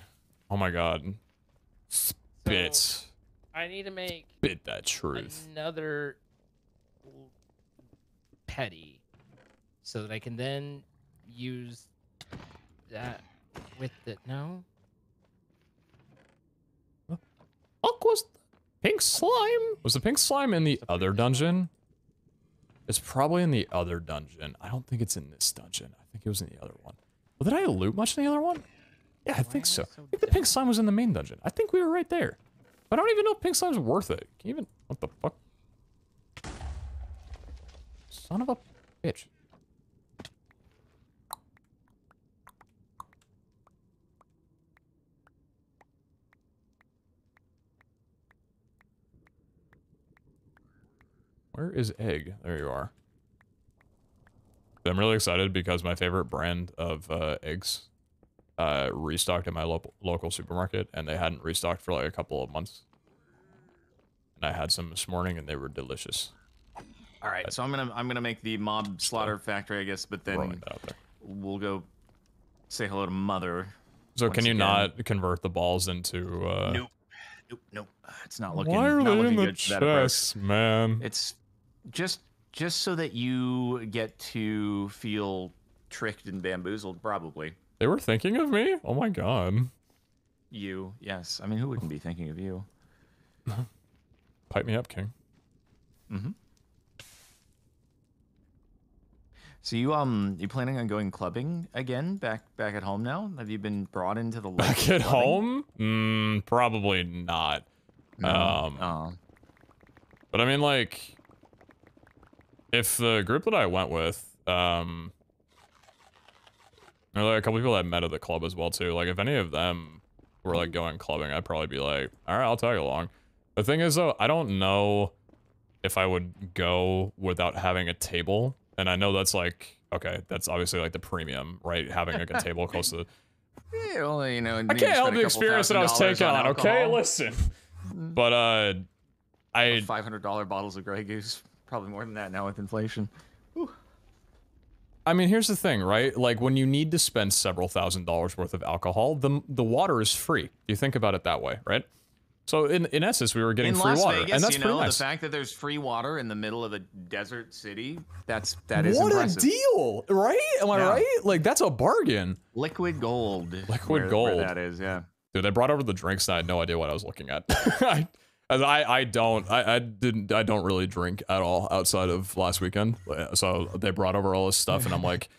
Oh my god. Spit. So, I need to make Spit that truth. another petty so that I can then use that with the no. Fuck was pink slime? Was the pink slime in the other dungeon? It's probably in the other dungeon. I don't think it's in this dungeon. I think it was in the other one. Well, did I loot much in the other one? Yeah, I think so. I think the pink slime was in the main dungeon. I think we were right there. I don't even know if pink slime's worth it. Can you even... What the fuck? Son of a bitch. Where is egg? There you are. I'm really excited because my favorite brand of eggs restocked at my local supermarket, and they hadn't restocked for like a couple of months. And I had some this morning, and they were delicious. All right, so I'm gonna make the mob slaughter factory, I guess, but then we'll go say hello to Mother. So can you not convert the balls into? Nope. It's not looking. Why are not they looking in the good for that approach. chest, man? It's just so that you get to feel tricked and bamboozled, probably. They were thinking of me? Oh my god. You, yes. I mean, who wouldn't be thinking of you? Pipe me up, King. Mm-hmm. So you planning on going clubbing again back at home now? Have you been brought into the back at home? Probably not. No. But I mean, like, if the group that I went with, there are like a couple people that met at the club as well too. Like, if any of them were like going clubbing, I'd probably be like, all right, I'll tag along. The thing is though, I don't know if I would go without having a table. And I know that's like, okay, that's obviously like the premium, right? Having like a table close to. Yeah, well, you know, I can't help the experience that I was taking on. Okay, listen. But I $500 bottles of Grey Goose, probably more than that now with inflation. Whew. I mean, here's the thing, right? Like when you need to spend several $1,000s worth of alcohol, the water is free. You think about it that way, right? So in essence, we were getting free water, Vegas, and that's pretty nice. The fact that there's free water in the middle of a desert city, that is what impressive. A deal, right? Am I right? Like that's a bargain. Liquid gold. Liquid gold. Where that is, yeah. Dude, they brought over the drinks, and I had no idea what I was looking at. I don't really drink at all outside of last weekend. So they brought over all this stuff, and I'm like,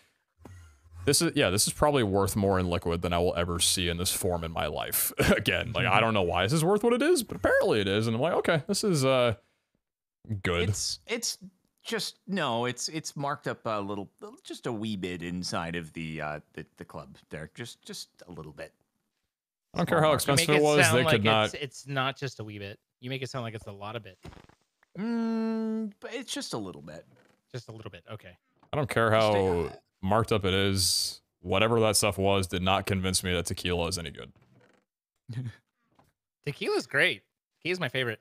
this is probably worth more in liquid than I will ever see in this form in my life again. Like, I don't know why this is worth what it is, but apparently it is. And I'm like, okay, this is good. It's just it's marked up a little, just a wee bit inside of the club there, just a little bit. I don't care how expensive it was. They could not. It's not just a wee bit. You make it sound like it's a lot of bit. But it's just a little bit. Just a little bit. Okay. I don't care how marked up it is. Whatever that stuff was did not convince me that tequila is any good. Tequila's great. Tequila's my favorite.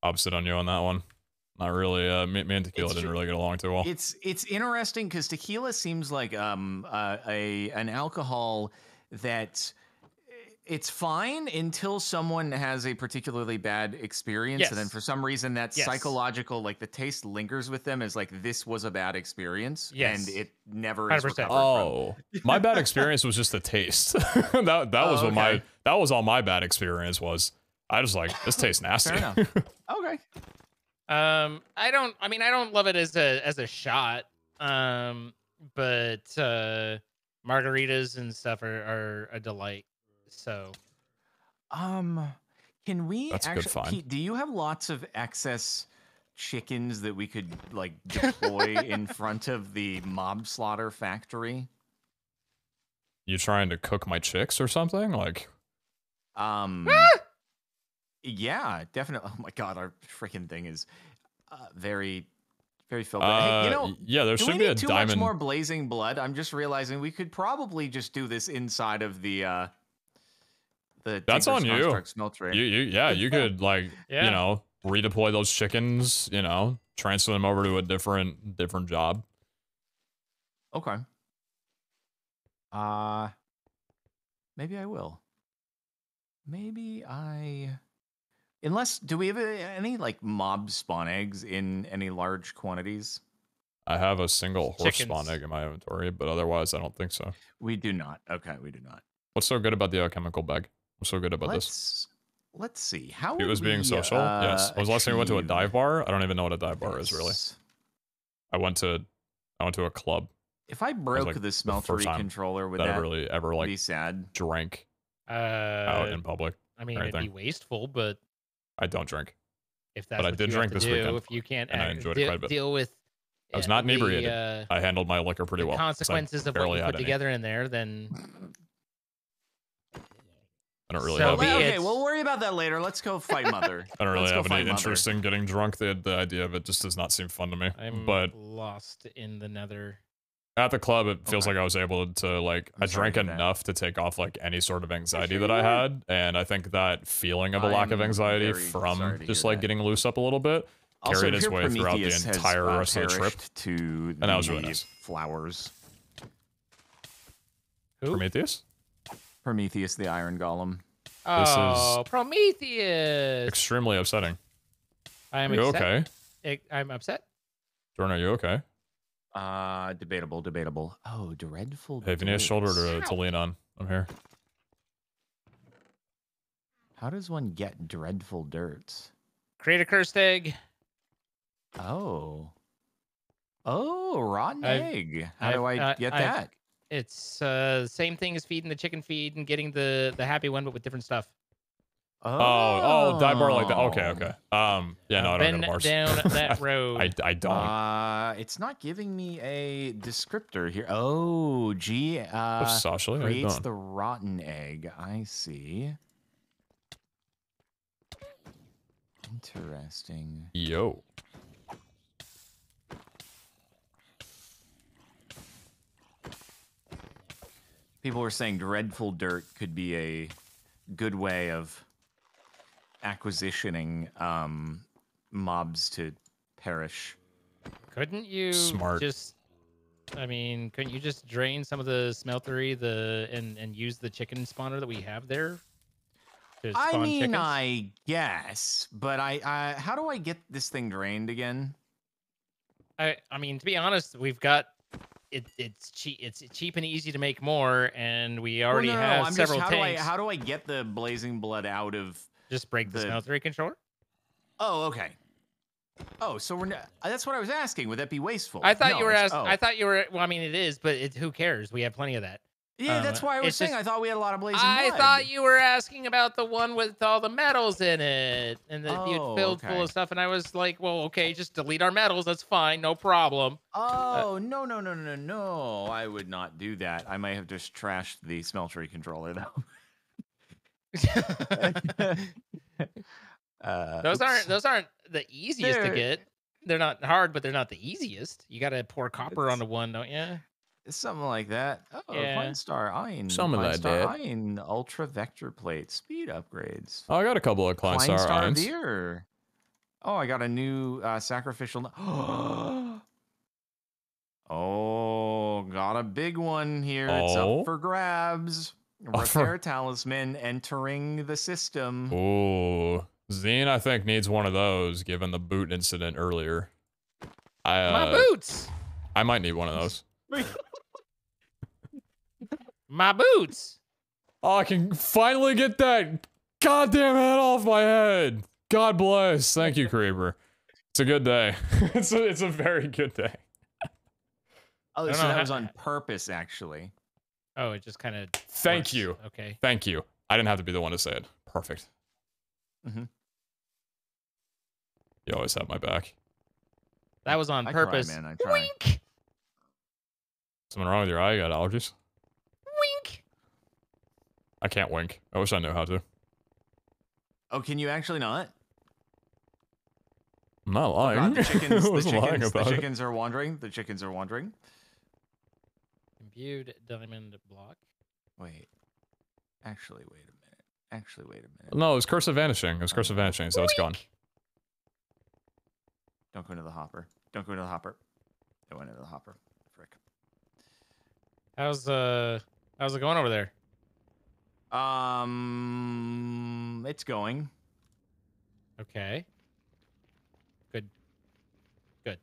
Opposite on you on that one. Not really. Me and tequila didn't really get along too well. It's interesting because tequila seems like an alcohol that it's fine until someone has a particularly bad experience, and then for some reason that psychological, like the taste lingers with them as like this was a bad experience, and it never is recovered from. My bad experience was just the taste. that was what that was all my bad experience was. I was like, this tastes nasty. Fair enough. Okay. I don't love it as a shot. But margaritas and stuff are a delight. So, can we That's actually, good fun. Pete, do you have lots of excess chickens that we could like deploy in front of the mob slaughter factory? You trying to cook my chicks or something? Like, yeah, definitely. Oh my god, our freaking thing is very filled. Hey, you know, yeah, there should be a too diamond. Much more blazing blood. I'm just realizing we could probably just do this inside of the That's on you. Smeltery. You could like you know, redeploy those chickens, you know, transfer them over to a different job. Okay. Maybe I will. Unless, do we have any like mob spawn eggs in any large quantities? I have a single horse spawn egg in my inventory, but otherwise I don't think so. We do not. Okay, we do not. What's so good about the alchemical bag? What's so good about this? Let's see. How it was being social. Yes. When was the last time you went to a dive bar? I don't even know what a dive bar is really. I went to a club. If I broke like the smeltery controller, would that really ever like be sad? Drank out in public. I mean, it'd be wasteful, but I don't drink. If that's but what I did you drink have to this do, weekend, if you can't and I enjoyed it quite a bit. deal with I was not inebriated. I handled my liquor pretty well. Consequences of what you put together in there, then I don't really have any. Okay, we'll worry about that later. Let's go fight Mother. I don't really have any interest in getting drunk. The idea of it just does not seem fun to me. I'm but lost in the nether. At the club, it feels like I was able to like I drank enough to take off like any sort of anxiety that I had, and I think that feeling of a lack of anxiety from just like getting loose up a little bit carried its way throughout the entire rest of the trip. And that was really nice. Flowers. Who? Prometheus? Prometheus, the Iron Golem. Oh, this is Prometheus! Extremely upsetting. I am. You okay? I'm upset. Jordan, are you okay? Debatable. Oh, dreadful. Hey, if you need a shoulder to lean on, I'm here. How does one get dreadful dirts? Create a cursed egg. Oh, rotten egg. How do I get that? It's the same thing as feeding the chicken feed and getting the happy one, but with different stuff. Oh, dive bar like that. Okay. Yeah, no, I don't go to bars. Down that road. I don't. It's not giving me a descriptor here. Oh, Sasha, creates the rotten egg. I see. Interesting. Yo. People were saying dreadful dirt could be a good way of acquisitioning mobs to perish. Couldn't you couldn't you just drain some of the smeltery and use the chicken spawner that we have there? I mean, chickens? I guess, but I how do I get this thing drained again? I mean, to be honest, we've got it's cheap and easy to make more, and we already have several tanks. How do I get the blazing blood out of? Just break the smeltery controller. Oh, okay. Oh, so we're not, that's what I was asking. Would that be wasteful? I thought you were asking. I thought you were. Well, I mean, it is, but who cares? We have plenty of that. Yeah, that's why I was saying I thought we had a lot of blazing blood. I thought you were asking about the one with all the metals in it, and that you'd filled full of stuff. And I was like, well, okay, just delete our metals. That's fine, no problem. Oh, no! I would not do that. I might have just trashed the smeltery controller though. Those aren't the easiest to get. They're not hard, but they're not the easiest. You got to pour copper onto one, don't you? Something like that. Oh, yeah. Fine Star Iron. Something like that. Iron Ultra Vector Plate. Speed upgrades. Oh, I got a couple of Klein Star Irons. Veer. Oh, I got a new sacrificial. Oh, got a big one here. It's Oh. up for grabs. Repair talisman entering the system. Ooh. Zine, I think, needs one of those, given the boot incident earlier. My boots. I might need one of those. My boots. Oh, I can finally get that goddamn head off my head. God bless. Thank you, Creeper. It's a good day. it's a very good day. Oh, so that was on purpose, actually. Oh, it just kind of. Thank you. Okay. Thank you. I didn't have to be the one to say it. Perfect. Mm-hmm. You always have my back. That was on purpose. I try, man. I try. Wink. Something wrong with your eye? You got allergies? Wink. I can't wink. I wish I knew how to. Oh, can you actually not? I'm not lying. God, the chickens, I wasn't lying about the it. chickens are wandering. The chickens are wandering. Imbued diamond block. Wait. Actually, wait a minute. Actually, wait a minute. No, it was Curse of Vanishing. It was Curse of Vanishing, so it's gone. Don't go into the hopper. Don't go into the hopper. It went into the hopper. Frick. How's it going over there? It's going. Okay. Good. Good.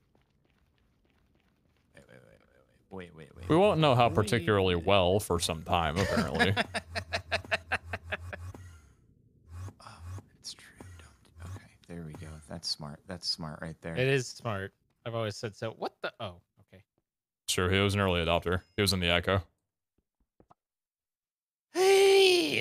Wait. We won't know how particularly well for some time, apparently. It's true. Okay, there we go. That's smart. That's smart right there. It is smart. I've always said so. What the? Oh, okay. Sure, he was an early adopter. He was in the Echo. Hey.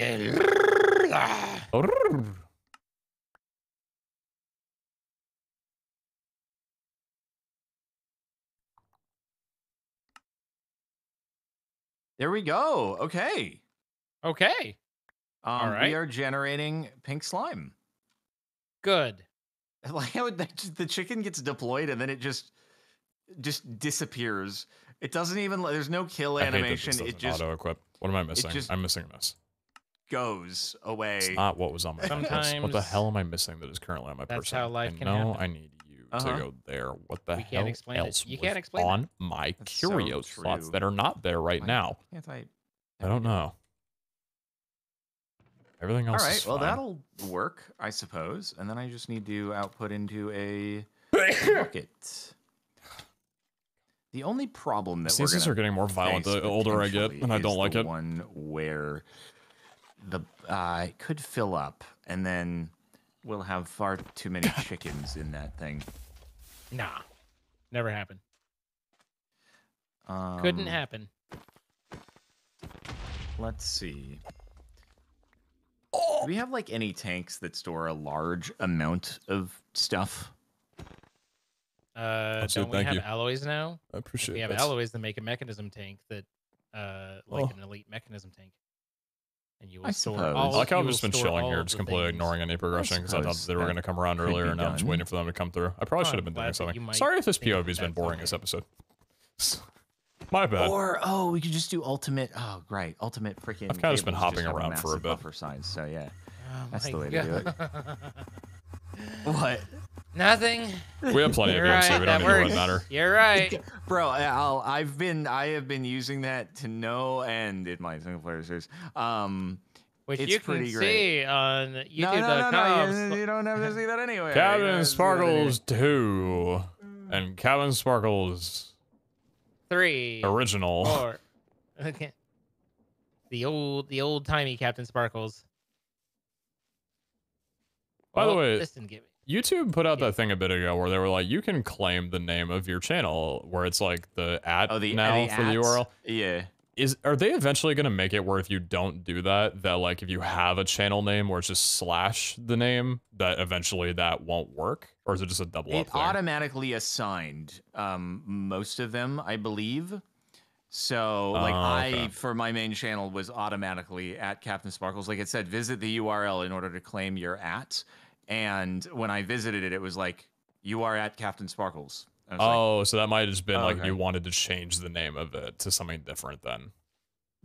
There we go. Okay. Okay. All right. We are generating pink slime. Good. Like how the chicken gets deployed and then it just disappears. It doesn't even. There's no kill animation. It just auto-equip. What am I missing? I'm missing this. Goes away. It's not what was on my Sometimes. What the hell am I missing that is currently on my person? That's how life can happen. happen. I need you to go there. What the We hell can't explain else it. You was can't explain on my That's so curio slots true. that are not there right now? Can't I don't know. Everything else All right, is well, fine. that'll work, I suppose. And then I just need to output into a bucket. The only problem that These are getting more violent the older I get, and I don't like it. One where the it could fill up, and then we'll have far too many chickens in that thing. Nah. Never happened. Couldn't happen. Let's see. Do we have like any tanks that store a large amount of stuff? Don't we have alloys now? I appreciate it. We have alloys that make a mechanism tank that, like an elite mechanism tank. And you will store all. I like how I've just been chilling here, just completely ignoring any progression because I thought they were going to come around earlier, and now I'm just waiting for them to come through. I probably should have been doing something. Sorry if this POV's been boring this episode. My bad. Or we could just do ultimate. Oh, right, ultimate freaking. I've kind of just been hopping around for a bit. Buffer size, so yeah, that's my the way to do it. What? Nothing. We have plenty of games, so we don't even really matter. You're right, bro. I have been using that to no end in my single player series. Which it's you can pretty see great. on YouTube.com. No, you don't have to see that anyway. Captain Sparkles 2 and Captain Sparkles 3 original. 4. Okay. The old timey Captain Sparkles. By the way, this didn't give me. YouTube put out that thing a bit ago where they were like, you can claim the name of your channel, where it's like the @ now for the URL. Yeah. Are they eventually going to make it where if you don't do that, like if you have a channel name where it's just / the name, that eventually that won't work? Or is it just a double up It thing? automatically assigned most of them, I believe. So like for my main channel was automatically @ Captain Sparkles. Like it said, visit the URL in order to claim your @ And when I visited it, it was like, you are @ Captain Sparkles. Oh, so that might have just been like you wanted to change the name of it to something different then.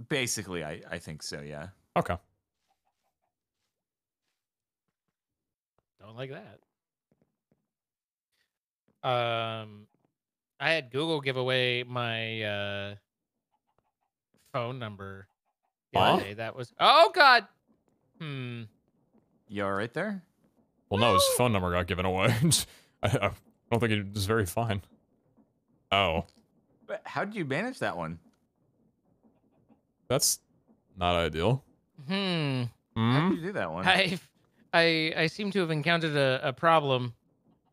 Basically, I think so, yeah. Okay. Don't like that. I had Google give away my phone number the Huh? other day. That was oh god. You all right there? Well, no, his phone number got given away. I don't think it was very fine. Oh, But how did you manage that one? that's not ideal. Hmm. How Hmm? did you do that one? I seem to have encountered a problem.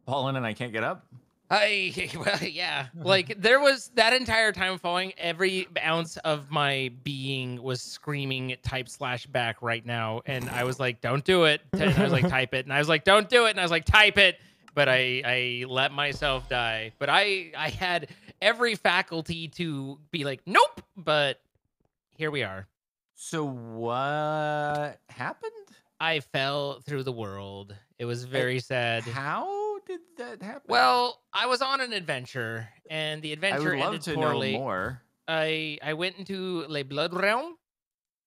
Fallen and I can't get up? Well, yeah. Like there was that entire time falling, every ounce of my being was screaming type/back right now, and I was like, "Don't do it." And I was like, "Type it," and I was like, "Don't do it," and I was like, "Type it." But I let myself die. But I had every faculty to be like, "Nope." But here we are. So what happened? I fell through the world. It was very sad. How did that happen? Well, I was on an adventure, and the I adventure would love ended to poorly. know more. I went into Le Blood Realm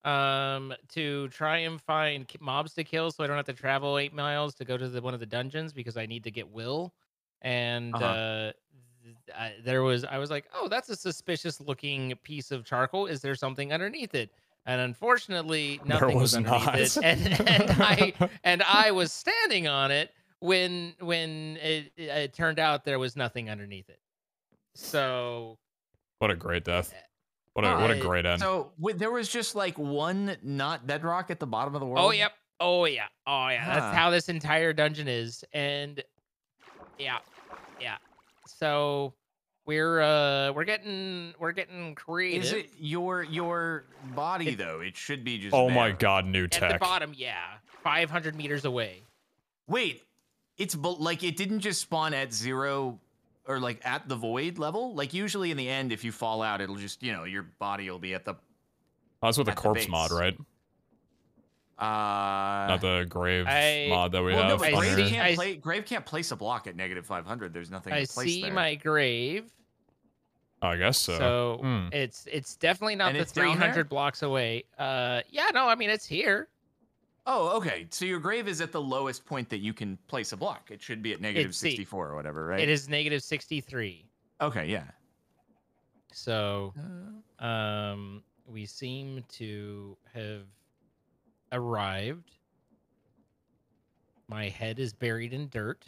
to try and find mobs to kill, so I don't have to travel 8 miles to go to one of the dungeons because I need to get Will. And I was like, oh, that's a suspicious looking piece of charcoal. Is there something underneath it? And unfortunately, nothing was was underneath not. it. And I was standing on it when it turned out there was nothing underneath it. So What a great death. What a great end. So there was just like one not bedrock at the bottom of the world? oh yep. Oh yeah. Oh yeah. Huh. That's how this entire dungeon is. And yeah. So we're getting creative. Is it your body though? It should be just Oh there. my god, new at the tech. bottom, yeah. 500 meters away. Wait, it's like it didn't just spawn at 0 or like at the void level? Like usually in the end, if you fall out, it'll just, your body will be at the... Oh, that's with the at the corpse base. mod, right? Not the grave mod that we well, have no, but on Grave here. Grave can't place a block at -500. There's nothing I to place see there. my grave. Oh, I guess so. So it's definitely not And the it's down there? 300 blocks away. Yeah, no, I mean it's here. Oh, okay. So your grave is at the lowest point that you can place a block. It should be at -64 or whatever, right? It is -63. Okay, yeah. So we seem to have arrived. My head is buried in dirt.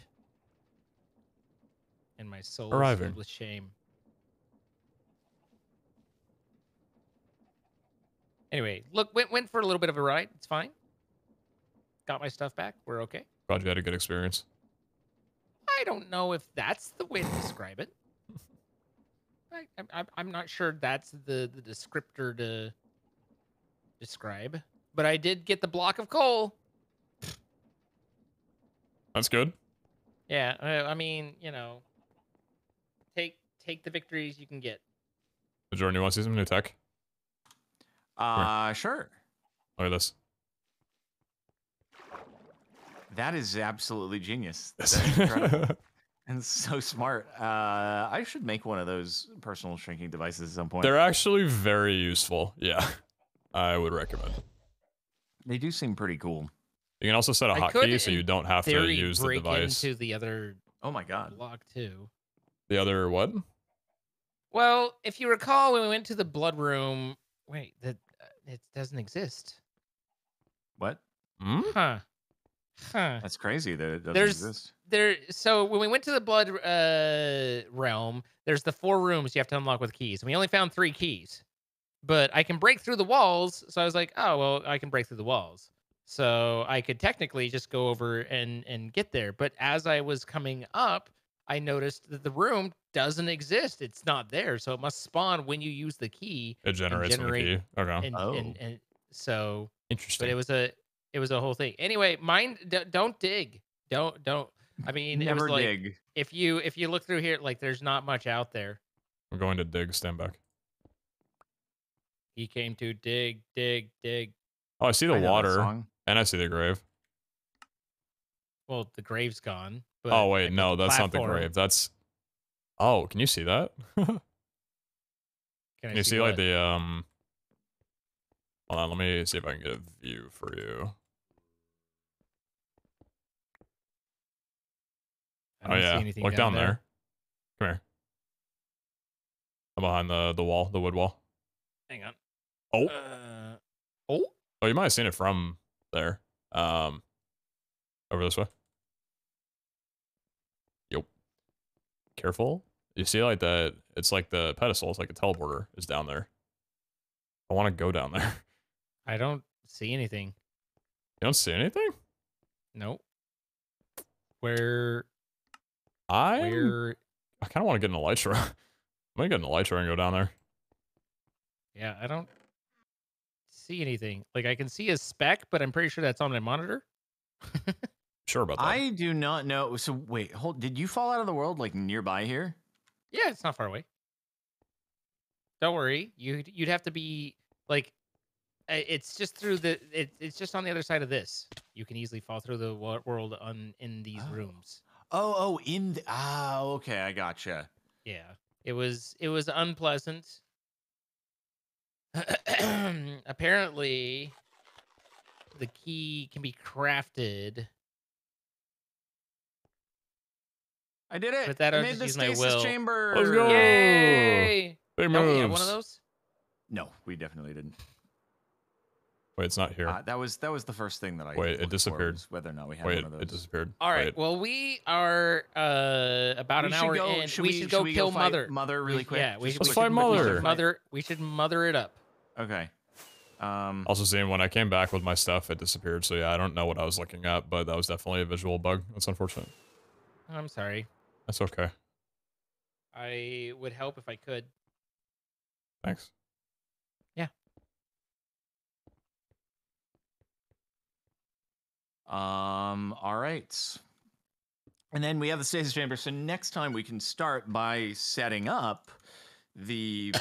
And my soul is filled with shame. Anyway, look, went for a little bit of a ride. It's fine. Got my stuff back. We're okay. Glad you had a good experience. I don't know if that's the way to describe it. I'm not sure that's the descriptor to describe. But I did get the block of coal. That's good. Yeah, I mean, take the victories you can get. Jordan, you want to see some new tech? Sure. Look at this. That is absolutely genius. That's incredible. And so smart. I should make one of those personal shrinking devices at some point. They're actually very useful. Yeah, I would recommend. They do seem pretty cool. You can also set a hotkey so you don't have to use the device. Into the other oh my god block too. The other what? Well, if you recall, when we went to the blood room, wait, that it doesn't exist. What? Huh. That's crazy that it doesn't exist. So when we went to the blood realm, there's the 4 rooms you have to unlock with keys. And we only found 3 keys. But I can break through the walls, so I was like, oh, well, I can break through the walls. So I could technically just go over and get there. But as I was coming up, I noticed that the room doesn't exist. It's not there. So it must spawn when you use the key. It generates the key. Okay. And so interesting. But it was a whole thing. Anyway, don't dig. Don't. I mean, never it was like, dig. If you look through here, like there's not much out there. I'm going to dig. Stand back. He came to dig. Oh, I see the water, and I see the grave. Well, the grave's gone. But oh wait, no, that's not the grave. That's. Oh, can you see that? Can you see like the Hold on, let me see if I can get a view for you. Oh yeah, look down there. Come here. I'm behind the wall, the wood wall. Hang on. Oh. Oh. Oh, you might have seen it from there. Over this way. Yep. Careful. You see like that, it's like the pedestal, it's like a teleporter is down there. I want to go down there. I don't see anything. You don't see anything? Nope. Where? I kind of want to get in a Elytra. I'm gonna get in a Elytra and go down there. Yeah, I don't see anything. Like I can see a speck, but I'm pretty sure that's on my monitor. Sure about that. I do not know. So wait, hold. Did you fall out of the world like nearby here? Yeah, it's not far away. Don't worry. You'd have to be like, it's just through the. It's just on the other side of this. You can easily fall through the world in these rooms. Okay, I gotcha. Yeah, it was unpleasant. Apparently, the key can be crafted. I did it. But that I I'll made just the use my stasis will. chamber. Let's go. Yay! Big Don't we have one moves. of those? No, we definitely didn't. Wait, it's not here. That was the first thing that I Wait, it looked for, disappeared. was whether or not we had Wait, one of those. it disappeared. All right. Wait. Well, we are about an hour in. We should go kill fight Mother. Mother really quick. Yeah, we Let's should fight Mother. We should mother it up. Okay. Also, seeing when I came back with my stuff, it disappeared. So yeah, I don't know what I was looking at, but that was definitely a visual bug. That's unfortunate. I'm sorry. That's okay. I would help if I could. Thanks. Yeah. All right. And then we have the stasis chamber. So next time we can start by setting up the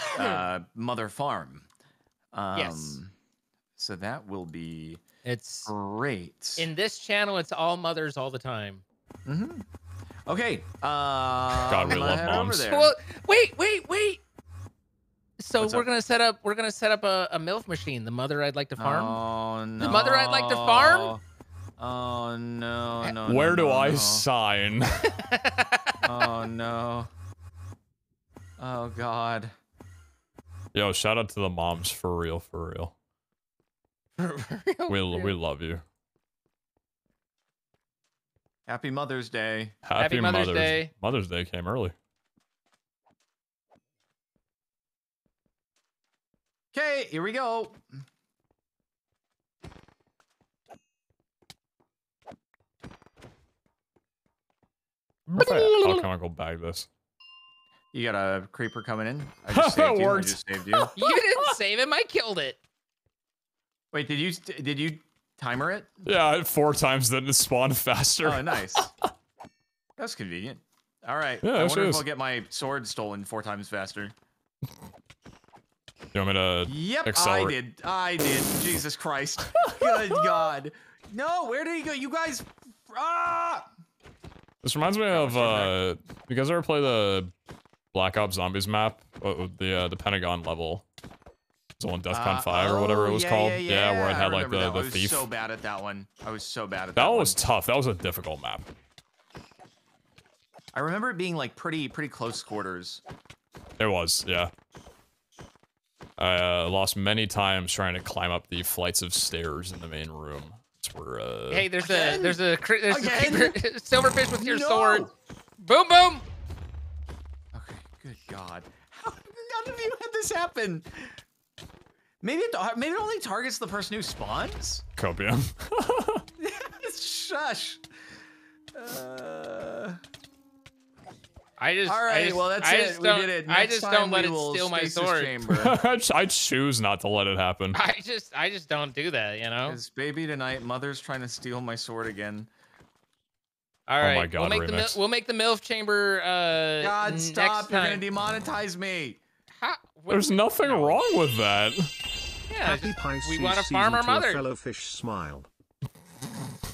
mother farm. Yes. So that will be It's great. in this channel. It's all mothers all the time. Mm-hmm. Okay. God, we love moms. There. Well, wait. So What's we're up? gonna set up. We're gonna set up a MILF machine. The mother I'd like to farm. Oh no. The mother I'd like to farm. Oh no. Where do I no. sign? Oh no. Oh god. Yo, shout out to the moms for real, for real. We love you. Happy Mother's Day. Happy Mother's Day. Mother's Day came early. Okay, here we go. How can I go bag this? You got a creeper coming in. I just saved you. I Worked. just saved you. You didn't save him. I killed it. Wait, did you timer it? Yeah, 4 times then it spawned faster. Oh, nice. That's convenient. All right. Yeah, I it wonder if is. I'll get my sword stolen 4 times faster. You want me to Yep, accelerate? I did. Jesus Christ. Good God. No, where did he go? You guys. Ah! This reminds me of, you guys ever play the Black Ops Zombies map? The Pentagon level. The one DEFCON 5 or whatever it was called. Yeah, where it had like the thief. I was so bad at that one. I was so bad at That that one was tough. That was a difficult map. I remember it being like pretty close quarters. It was, yeah. I lost many times trying to climb up the flights of stairs in the main room. It's where, Hey, there's Again? a silverfish with your No! sword. Boom, boom. Okay, good God. How none of you had this happen? Maybe it only targets the person who spawns? Copium. Shush. All right, well, that's it. We did it. I Next just time don't let we it will steal my stasis sword. chamber. I choose not to let it happen. I just don't do that, you know. Because baby tonight, Mother's trying to steal my sword again. All right, my God, remix. we'll make the MILF chamber. God, next stop! You're time. gonna demonetize me. There's nothing wrong with that. Yeah, Happy Pisces we want to season farm our to mother. a fellow fish smile.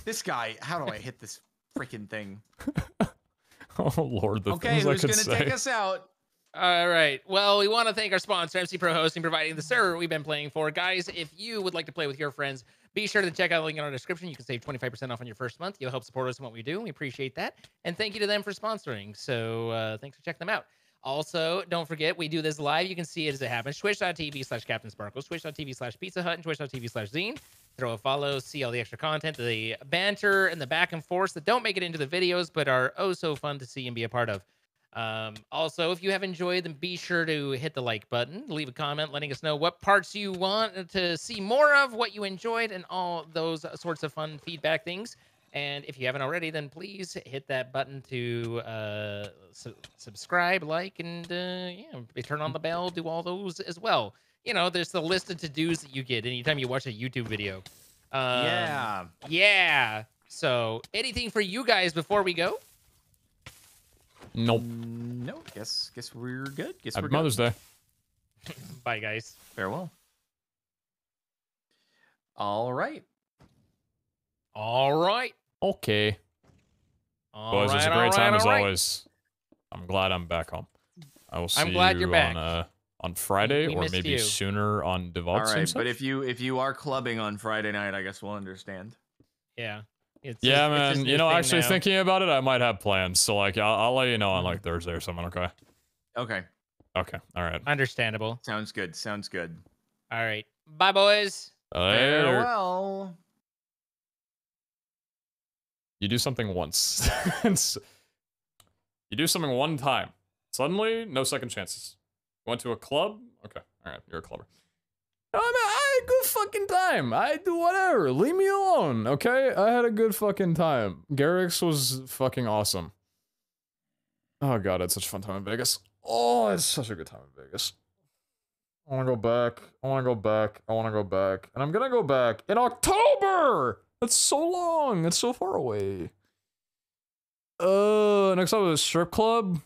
This guy, how do I hit this freaking thing? Oh Lord, the Okay, things I who's could gonna say. take us out? All right. Well, we want to thank our sponsor, MC Pro Hosting, providing the server we've been playing for. Guys, if you would like to play with your friends, Be sure to check out the link in our description. You can save 25% off on your first month. You'll help support us in what we do, and we appreciate that. And thank you to them for sponsoring. So thanks for checking them out. Also, don't forget, we do this live. You can see it as it happens. Twitch.tv/CaptainSparkles, Twitch.tv/Pizza Hut, and Twitch.tv/Zine. Throw a follow, see all the extra content, the banter, and the back and forth that don't make it into the videos, but are oh so fun to see and be a part of. Also, if you have enjoyed, then be sure to hit the like button, leave a comment letting us know what parts you want to see more of, what you enjoyed, and all those sorts of fun feedback things. And if you haven't already, then please hit that button to subscribe, like, and turn on the bell, do all those as well. You know, there's the list of to-dos that you get anytime you watch a YouTube video. Yeah. So, anything for you guys before we go? Nope. No, guess we're good. Guess Happy we're Mother's Day. Bye, guys. Farewell. All right. Okay. Boys, it's a great time as always. I'm glad I'm back home. I will see you're back. On Friday We or missed maybe you. sooner on Devolve. All right, but if you are clubbing on Friday night, I guess we'll understand. Yeah. Yeah, man. just You know, actually now. thinking about it, I might have plans. So like, I'll let you know on like Thursday or something. Okay. Okay. Okay. All right. Understandable. Sounds good. Sounds good. All right. Bye, boys. Later. Farewell. You do something once. You do something one time. Suddenly, no second chances. Went to a club? Okay. All right. You're a clubber. I had a good fucking time. I do whatever. Leave me alone, okay? I had a good fucking time. Garrix was fucking awesome. Oh god, I had such a fun time in Vegas. Oh, it's such a good time in Vegas. I want to go back. I want to go back. I want to go back. And I'm gonna go back in October! That's so long. It's so far away. Next up is strip club.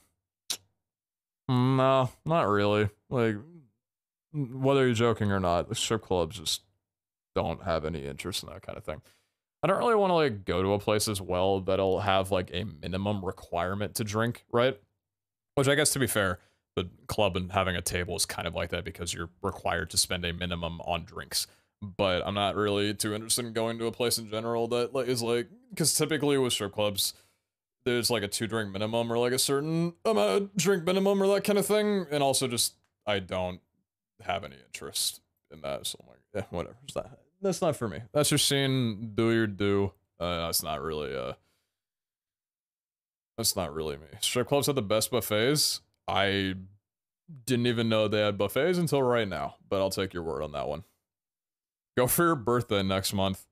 No, not really. Like, whether you're joking or not, the strip clubs just don't have any interest in that kind of thing. I don't really want to like go to a place as well that'll have like a minimum requirement to drink, right? Which I guess, to be fair, the club and having a table is kind of like that because you're required to spend a minimum on drinks. But I'm not really too interested in going to a place in general that like is like, because typically with strip clubs, there's like a 2-drink minimum or like a certain amount of drink minimum or that kind of thing. And also just, I don't have any interest in that. So I'm like, yeah, whatever. That's not for me. That's your scene. Do your do. That's not really me. Strip clubs have the best buffets. I didn't even know they had buffets until right now, but I'll take your word on that one. Go for your birthday next month.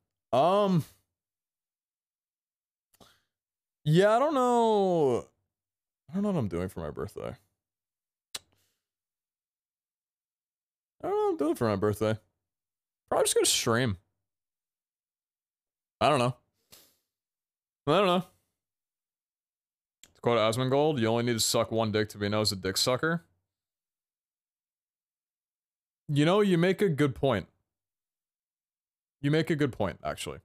Yeah, I don't know what I'm doing for my birthday. I don't know what I'm doing for my birthday. Probably just gonna stream. I don't know. To quote Asmongold, you only need to suck one dick to be known as a dick sucker. You know, you make a good point. You make a good point, actually.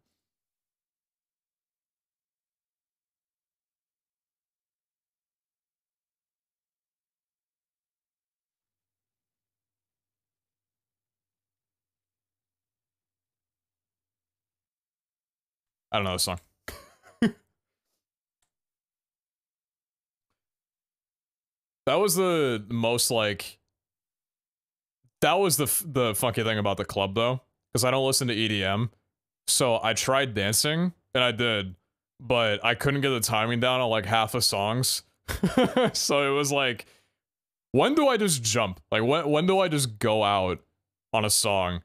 I don't know this song. That was the most like. That was the funky thing about the club though, because I don't listen to EDM, so I tried dancing and I did, but I couldn't get the timing down on like half the songs. So it was like, when do I just jump? Like when do I just go out on a song?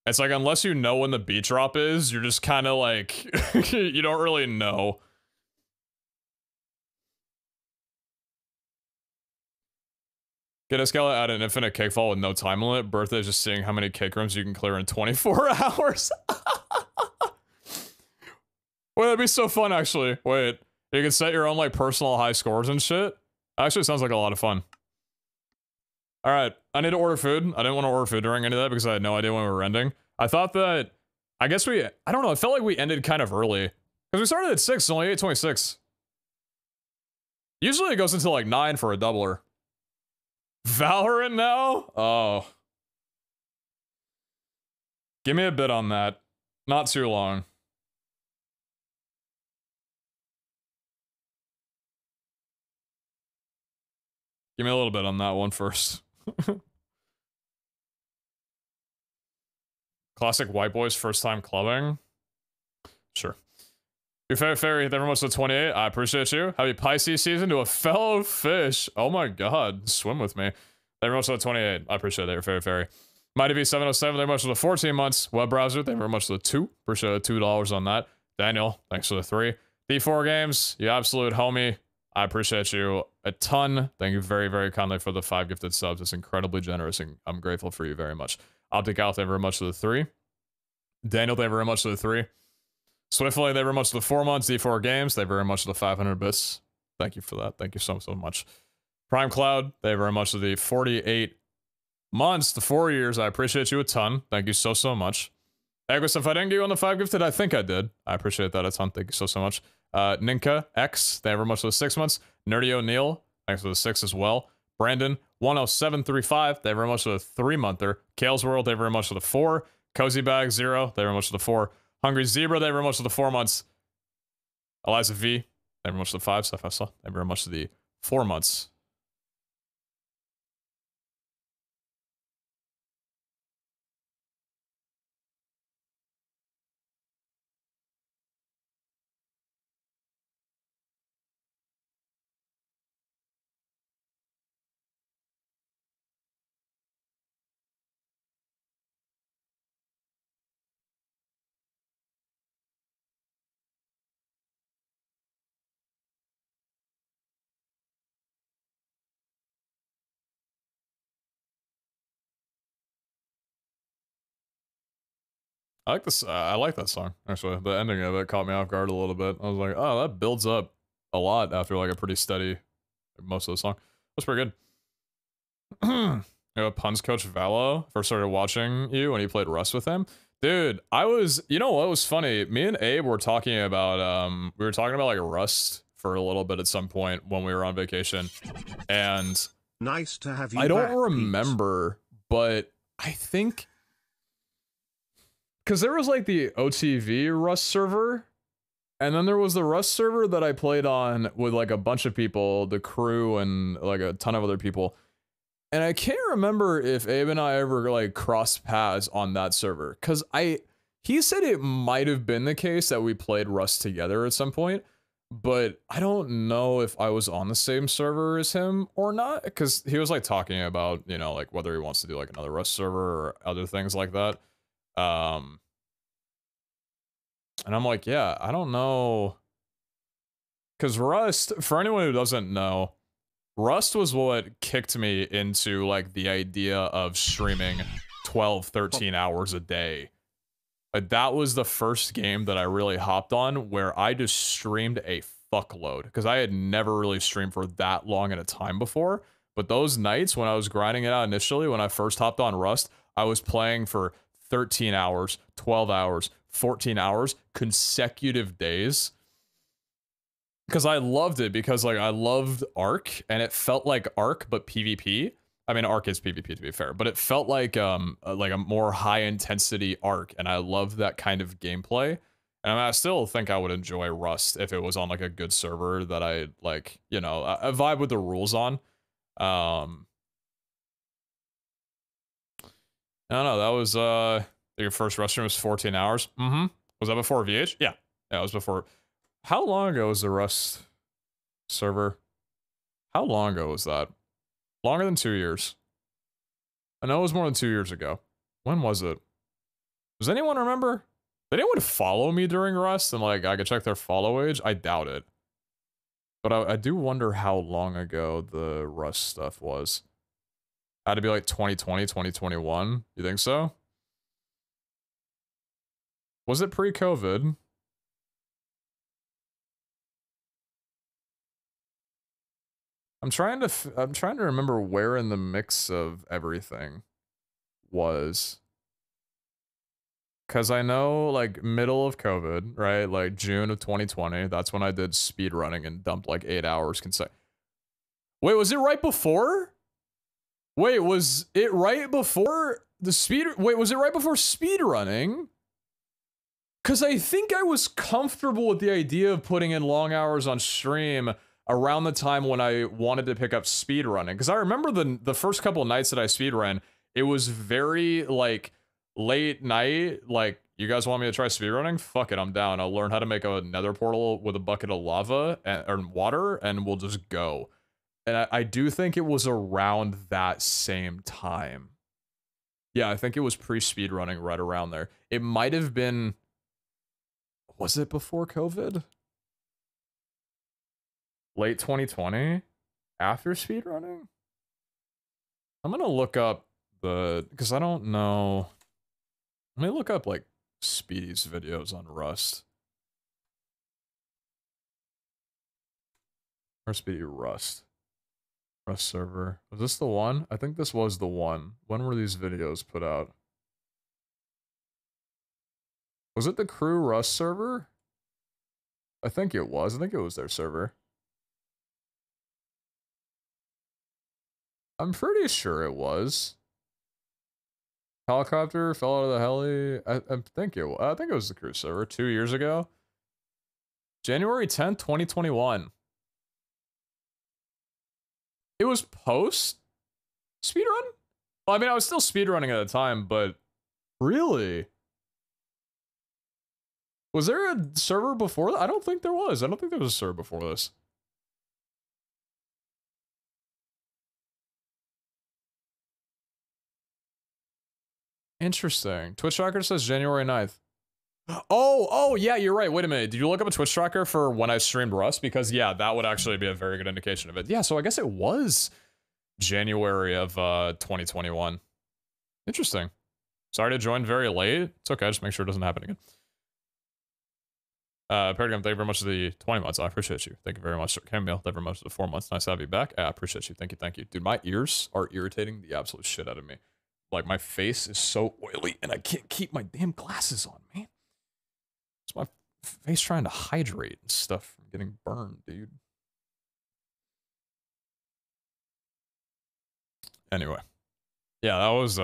It's like, unless you know when the beat drop is, you're just kind of like, you don't really know. Get a scale at an infinite cake fall with no time limit. Birthday is just seeing how many cake rooms you can clear in 24 hours. Wait, that'd be so fun, actually. Wait, you can set your own, like, personal high scores and shit. Actually, sounds like a lot of fun. Alright, I need to order food. I didn't want to order food during any of that because I had no idea when we were ending. I thought that, I guess I don't know, it felt like we ended kind of early. Because we started at 6, it's only 8:26. Usually it goes until, like, 9 for a doubler. Valorant now? Oh. Give me a bit on that. Not too long. Give me a little bit on that one first. Classic white boys first time clubbing. Sure. Your favorite fairy, thank you very much to 28. I appreciate you. Happy Pisces season to a fellow fish. Oh my god. Swim with me. Thank you very much to the 28. I appreciate that, your favorite fairy. Mighty be 707, thank you very much for the 14 months. Web browser, thank you very much for the 2. Appreciate the $2 on that. Daniel, thanks for the 3. D4 games, you absolute homie. I appreciate you a ton. Thank you very, very kindly for the 5 gifted subs. It's incredibly generous, and I'm grateful for you very much. Optic Out, thank you very much for the 3. Daniel, thank you very much for the 3. Swiftly, thank you very much for the 4 months. D4 games, thank you very much for the 500 bits. Thank you for that. Thank you so much. Prime Cloud, thank you very much for the 48 months, the 4 years. I appreciate you a ton. Thank you so much. Agus, if I didn't get you on the 5 gifted, I think I did. I appreciate that a ton. Thank you so much. Ninka X, thank you very much for the 6 months. Nerdy O'Neill, thanks for the 6 as well. Brandon 10735, thank you very much for the 3-monther. Kale's World, thank you very much for the 4. Cozy Bag 0, thank you very much for the 4. Hungry Zebra, thank you very much for the 4 months. Eliza V, thank you very much for the 5. Steph Hessel, thank you very much for the 4 months. I like this. I like that song, actually. The ending of it caught me off guard a little bit. I was like, oh, that builds up a lot after like a pretty steady most of the song. That's pretty good. You know, Puns Coach Valo first started watching you when you played Rust with him. Dude, you know what was funny? Me and Abe were talking about, we were talking about like Rust for a little bit at some point when we were on vacation. And nice to have you I don't back, remember, but I think, because there was like the OTV Rust server, and then there was the Rust server that I played on with like a bunch of people, the crew and like a ton of other people. And I can't remember if Abe and I ever like crossed paths on that server, because he said it might have been the case that we played Rust together at some point, but I don't know if I was on the same server as him or not, because he was like talking about, you know, like whether he wants to do like another Rust server or other things like that. And I'm like, yeah, I don't know. Because Rust, for anyone who doesn't know, Rust was what kicked me into like the idea of streaming 12, 13 hours a day. That was the first game that I really hopped on where I just streamed a fuckload, because I had never really streamed for that long at a time before. But those nights when I was grinding it out initially, when I first hopped on Rust, I was playing for 13 hours, 12 hours, 14 hours, consecutive days. Because I loved it, because like I loved Ark, and it felt like Ark but PvP. I mean, Ark is PvP to be fair, but it felt like a more high intensity Ark, and I loved that kind of gameplay. And I still think I would enjoy Rust if it was on like a good server that I like, you know, a vibe with the rules on. I don't know. That was your first Rust stream was 14 hours. Mm-hmm. Was that before VH? Yeah, it was before. How long ago was the Rust server? How long ago was that? Longer than 2 years. I know it was more than 2 years ago. When was it? Does anyone remember? Did anyone follow me during Rust and like I could check their follow age? I doubt it. But I do wonder how long ago the Rust stuff was. Had to be like 2020, 2021. You think so? Was it pre-COVID? I'm trying to remember where in the mix of everything was. Cause I know like middle of COVID, right? Like June of 2020, that's when I did speed running and dumped like 8 hours Wait, was it right before? Wait, was it right before the speed? Wait, was it right before speed running? because I think I was comfortable with the idea of putting in long hours on stream around the time when I wanted to pick up speedrunning. Because I remember the first couple of nights that I speedrun, it was very, like, late night, like, you guys want me to try speedrunning? Fuck it, I'm down. I'll learn how to make a nether portal with a bucket of lava or water, and we'll just go. And I do think it was around that same time. Yeah, I think it was pre-speedrunning right around there. It might have been... Was it before COVID? Late 2020? After speedrunning? I'm gonna look up because I don't know. Let me look up, like, Speedy's videos on Rust. Or Speedy Rust. Rust server. Was this the one? I think this was the one. When were these videos put out? Was it the Crew Rust server? I think it was. I think it was their server. I'm pretty sure it was. Helicopter fell out of the heli. I think it was the Crew server 2 years ago. January 10th, 2021. It was post speedrun? Well, I mean, I was still speedrunning at the time, but really? Was there a server before that? I don't think there was. I don't think there was a server before this. Interesting. Twitch tracker says January 9th. Oh, yeah, you're right. Wait a minute. Did you look up a Twitch tracker for when I streamed Rust? Because, yeah, that would actually be a very good indication of it. Yeah, so I guess it was January of 2021. Interesting. Sorry to join very late. It's okay. Just make sure it doesn't happen again. Paradigm, thank you very much for the 20 months. I appreciate you. Thank you very much. Camille, thank you very much for the 4 months. Nice to have you back. I appreciate you. Thank you, thank you. Dude, my ears are irritating the absolute shit out of me. Like, my face is so oily, and I can't keep my damn glasses on, man. It's my face trying to hydrate and stuff from getting burned, dude. Anyway. Yeah, that was,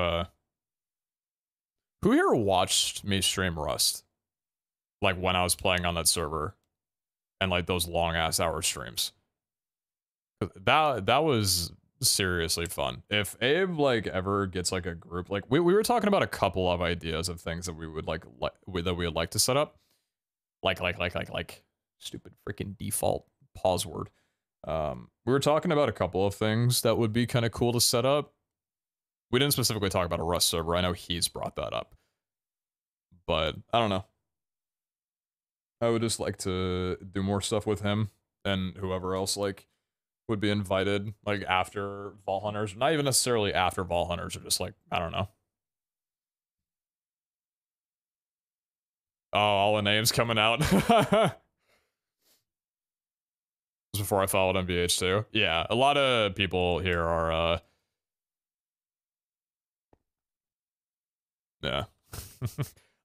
Who here watched me stream Rust? Like, when I was playing on that server. And, like, those long-ass hour streams. That was seriously fun. If Abe, like, ever gets, like, a group... Like, we were talking about a couple of ideas of things that we would, that we would like to set up. Like, stupid freaking default pause word. We were talking about a couple of things that would be kind of cool to set up. We didn't specifically talk about a Rust server. I know he's brought that up. But, I don't know. I would just like to do more stuff with him and whoever else, like, would be invited, like, after Vault Hunters. Not even necessarily after Vault Hunters, or just, like, I don't know. Oh, all the names coming out. This was before I followed MBH too. Yeah, a lot of people here are, yeah.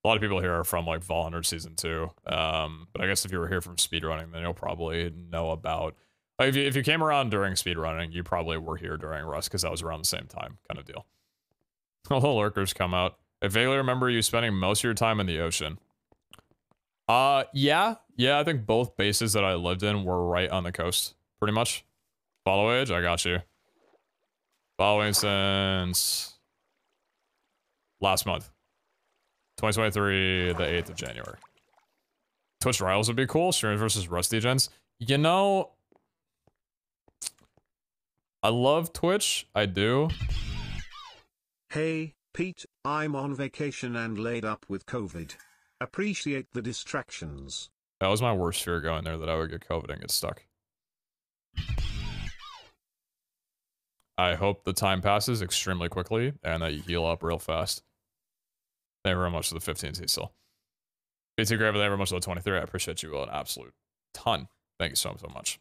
A lot of people here are from, like, Vault Hunter Season 2. But I guess if you were here from speedrunning, then you'll probably know about... Like, if you came around during speedrunning, you probably were here during Rust, because that was around the same time, kind of deal. All the lurkers come out. I vaguely remember you spending most of your time in the ocean. Yeah, I think both bases that I lived in were right on the coast, pretty much. Follow age? I got you. Following since... last month. 2023, the 8th of January. Twitch Rivals would be cool. Streamers versus Rusty Gens. You know... I love Twitch. I do. Hey, Pete, I'm on vacation and laid up with COVID. Appreciate the distractions. That was my worst fear going there, that I would get COVID and get stuck. I hope the time passes extremely quickly and that you heal up real fast. Thank you very much for the 15 still. BT Graver, thank you very much for the 23. I appreciate you an absolute ton. Thank you so much.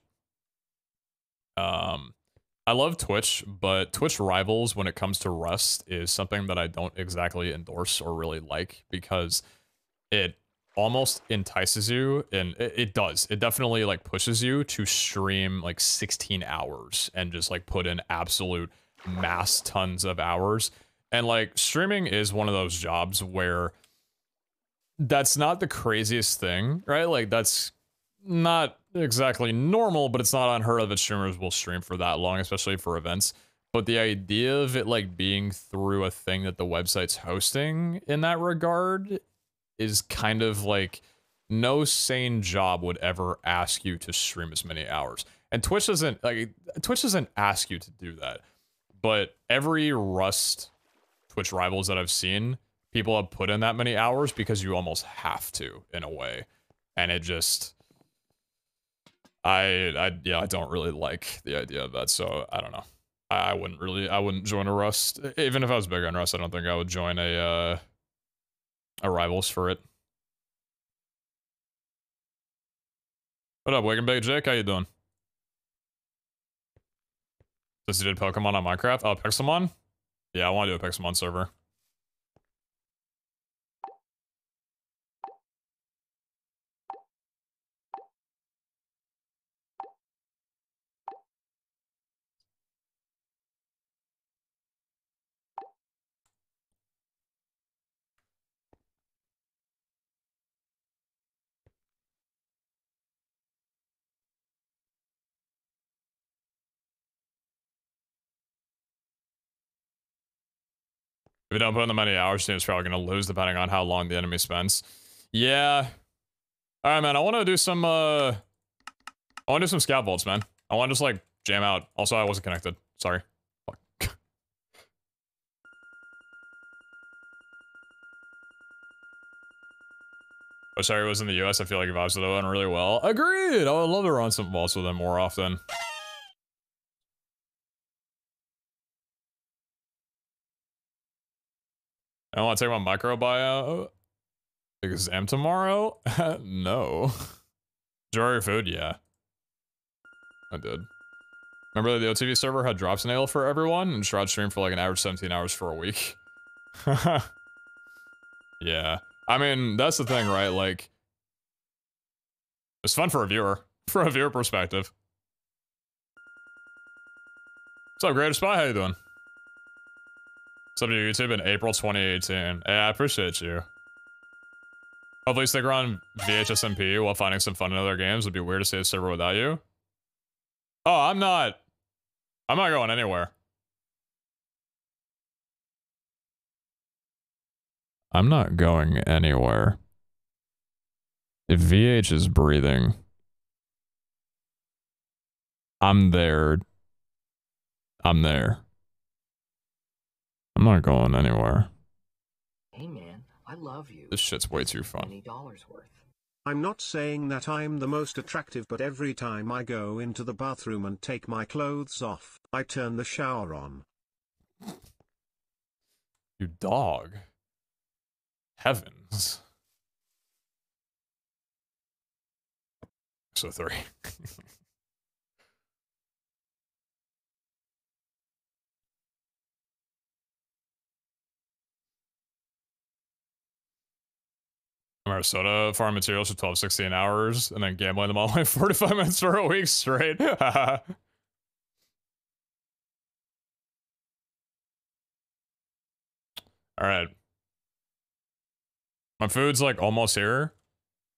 I love Twitch, but Twitch Rivals, when it comes to Rust, is something that I don't exactly endorse or really like, because it almost entices you, and it does. It definitely, like, pushes you to stream, like, 16 hours and just, like, put in absolute mass tons of hours. And, like, streaming is one of those jobs where that's not the craziest thing, right? Like, that's not exactly normal, but it's not unheard of that streamers will stream for that long, especially for events. But the idea of it, like, being through a thing that the website's hosting in that regard is kind of like, no sane job would ever ask you to stream as many hours. And Twitch doesn't ask you to do that. But every Rust Twitch Rivals that I've seen, people have put in that many hours because you almost have to, in a way. And it just, I don't really like the idea of that, so I don't know. I wouldn't join a Rust. Even if I was big on Rust, I don't think I would join a Rivals for it. What up, Wake and Bake Jake? How you doing? Since you did Pokemon on Minecraft? Oh, Pixelmon? Yeah, I want to do a Pixelmon server. If you don't put in the many hours, team's probably going to lose depending on how long the enemy spends. Yeah. Alright, man, I want to do some, scaffolds, man. I want to just, like, jam out. Also, I wasn't connected. Sorry. Fuck. Oh, sorry, it was in the US. I feel like vibes would have done really well. Agreed! I would love to run some vaults with them more often. I want to take my microbiome exam tomorrow? No. Enjoy your food? Yeah. I did. Remember the OTV server had drop snail for everyone and Shroud streamed for like an average 17 hours for a week? Yeah. I mean, that's the thing, right? Like, it's fun for a viewer. From a viewer perspective. What's up, Greater Spy? How you doing? What's up to YouTube in April 2018? Yeah, I appreciate you. Hopefully stick around VHSMP while finding some fun in other games. It'd be weird to stay a server without you. Oh, I'm not going anywhere. I'm not going anywhere. If VH is breathing, I'm there. I'm there. I'm not going anywhere. Hey man, I love you. This shit's way too fun. $20 worth. I'm not saying that I'm the most attractive, but every time I go into the bathroom and take my clothes off, I turn the shower on. You dog. Heavens. So 3. Minnesota farm materials for 12-16 hours and then gambling them all like 45 minutes for a week straight. All right. My food's like almost here.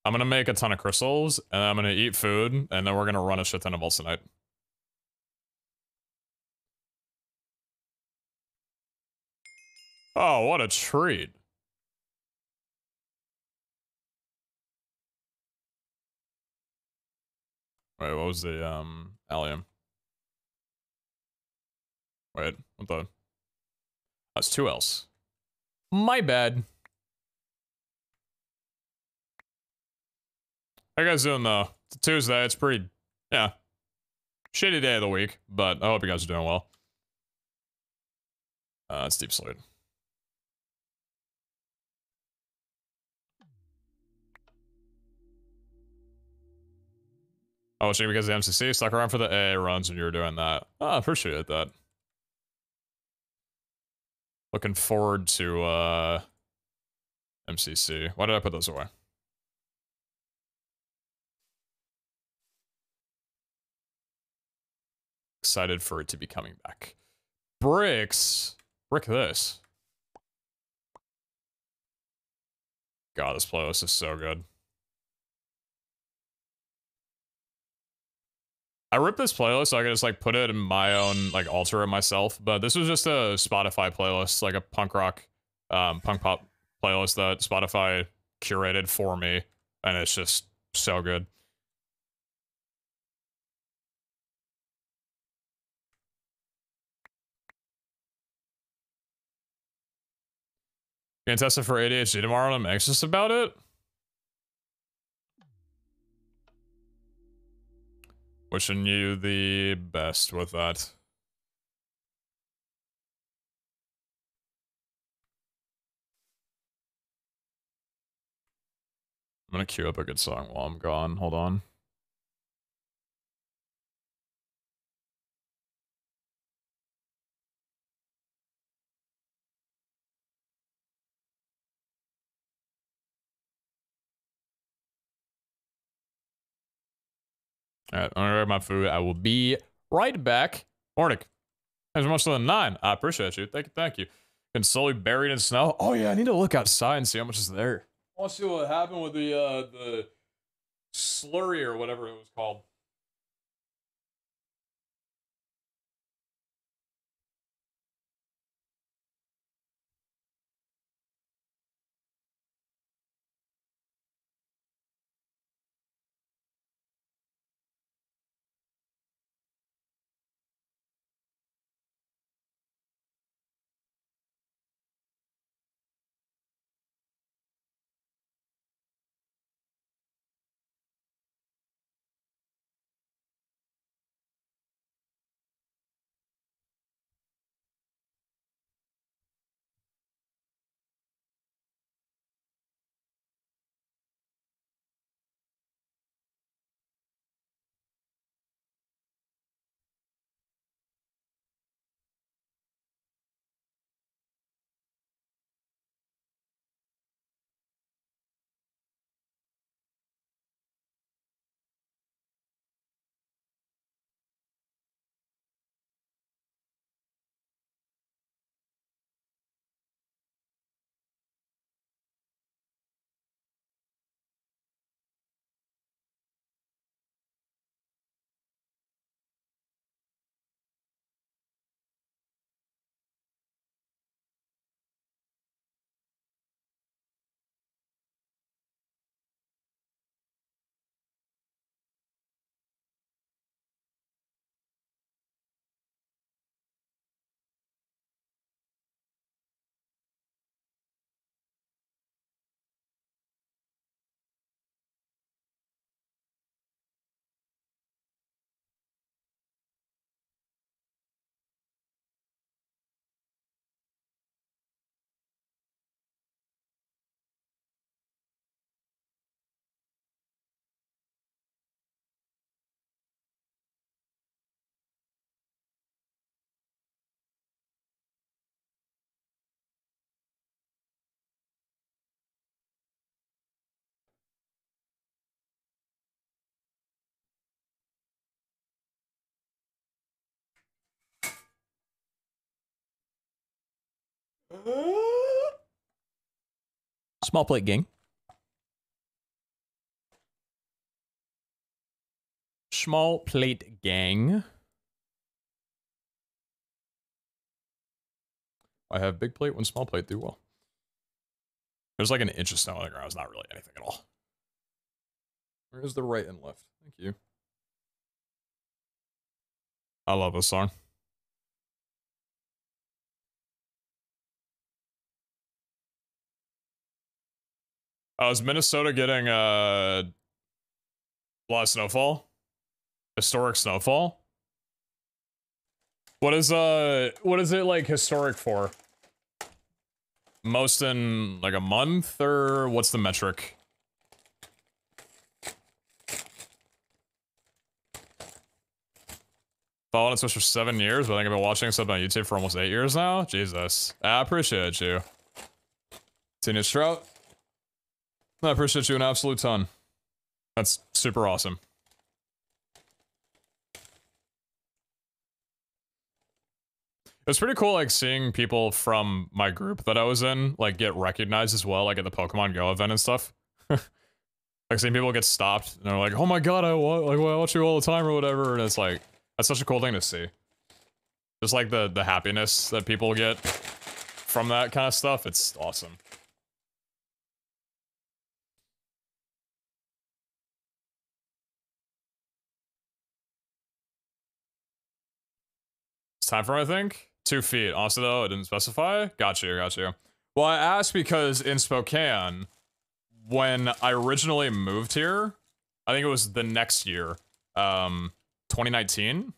I'm gonna make a ton of crystals and I'm gonna eat food and then we're gonna run a shit ton of vaults tonight. Oh, what a treat. Wait, what was the, allium? Wait, what the? That's 2 L's. My bad. How you guys doing, though? It's a Tuesday, it's pretty, yeah. Shitty day of the week, but I hope you guys are doing well. It's Deep Slate. Oh, so because the MCC stuck around for the AA runs when you were doing that. Oh, I appreciate that. Looking forward to, MCC. Why did I put those away? Excited for it to be coming back. Bricks. Brick this. God, this playlist is so good. I ripped this playlist so I could just like put it in my own, like alter it myself. But this was just a Spotify playlist, like a punk rock, punk pop playlist that Spotify curated for me. And it's just so good. Gonna test it for ADHD tomorrow and I'm anxious about it. Wishing you the best with that. I'm gonna queue up a good song while I'm gone. Hold on. Alright, I'm gonna grab my food. I will be right back. Morning. Thanks so much for the 9. I appreciate you. Thank you, thank you. Been slowly buried in snow. Oh yeah, I need to look outside and see how much is there. I want to see what happened with the slurry or whatever it was called. Small plate gang. Small plate gang. I have big plate when small plate do well. There's like an inch of snow on the ground. It's not really anything at all. Where's the right and left? Thank you. I love this song. Is Minnesota getting a lot of snowfall? Historic snowfall? What is it like historic for? Most in like a month, or what's the metric? Following Twitch for 7 years, but I think I've been watching stuff on YouTube for almost 8 years now. Jesus. I appreciate you. Tina Strout. I appreciate you an absolute ton. That's super awesome. was pretty cool, like, seeing people from my group that I was in, like, get recognized as well, like, at the Pokemon Go event and stuff. Like, seeing people get stopped, and they're like, oh my god, I watch you all the time or whatever, and it's like, that's such a cool thing to see. Just, like, the happiness that people get from that kind of stuff, it's awesome. It's time for, I think, 2 feet. Also, though, it didn't specify. Got you, got you. Well, I asked because in Spokane, when I originally moved here, I think it was the next year, 2019.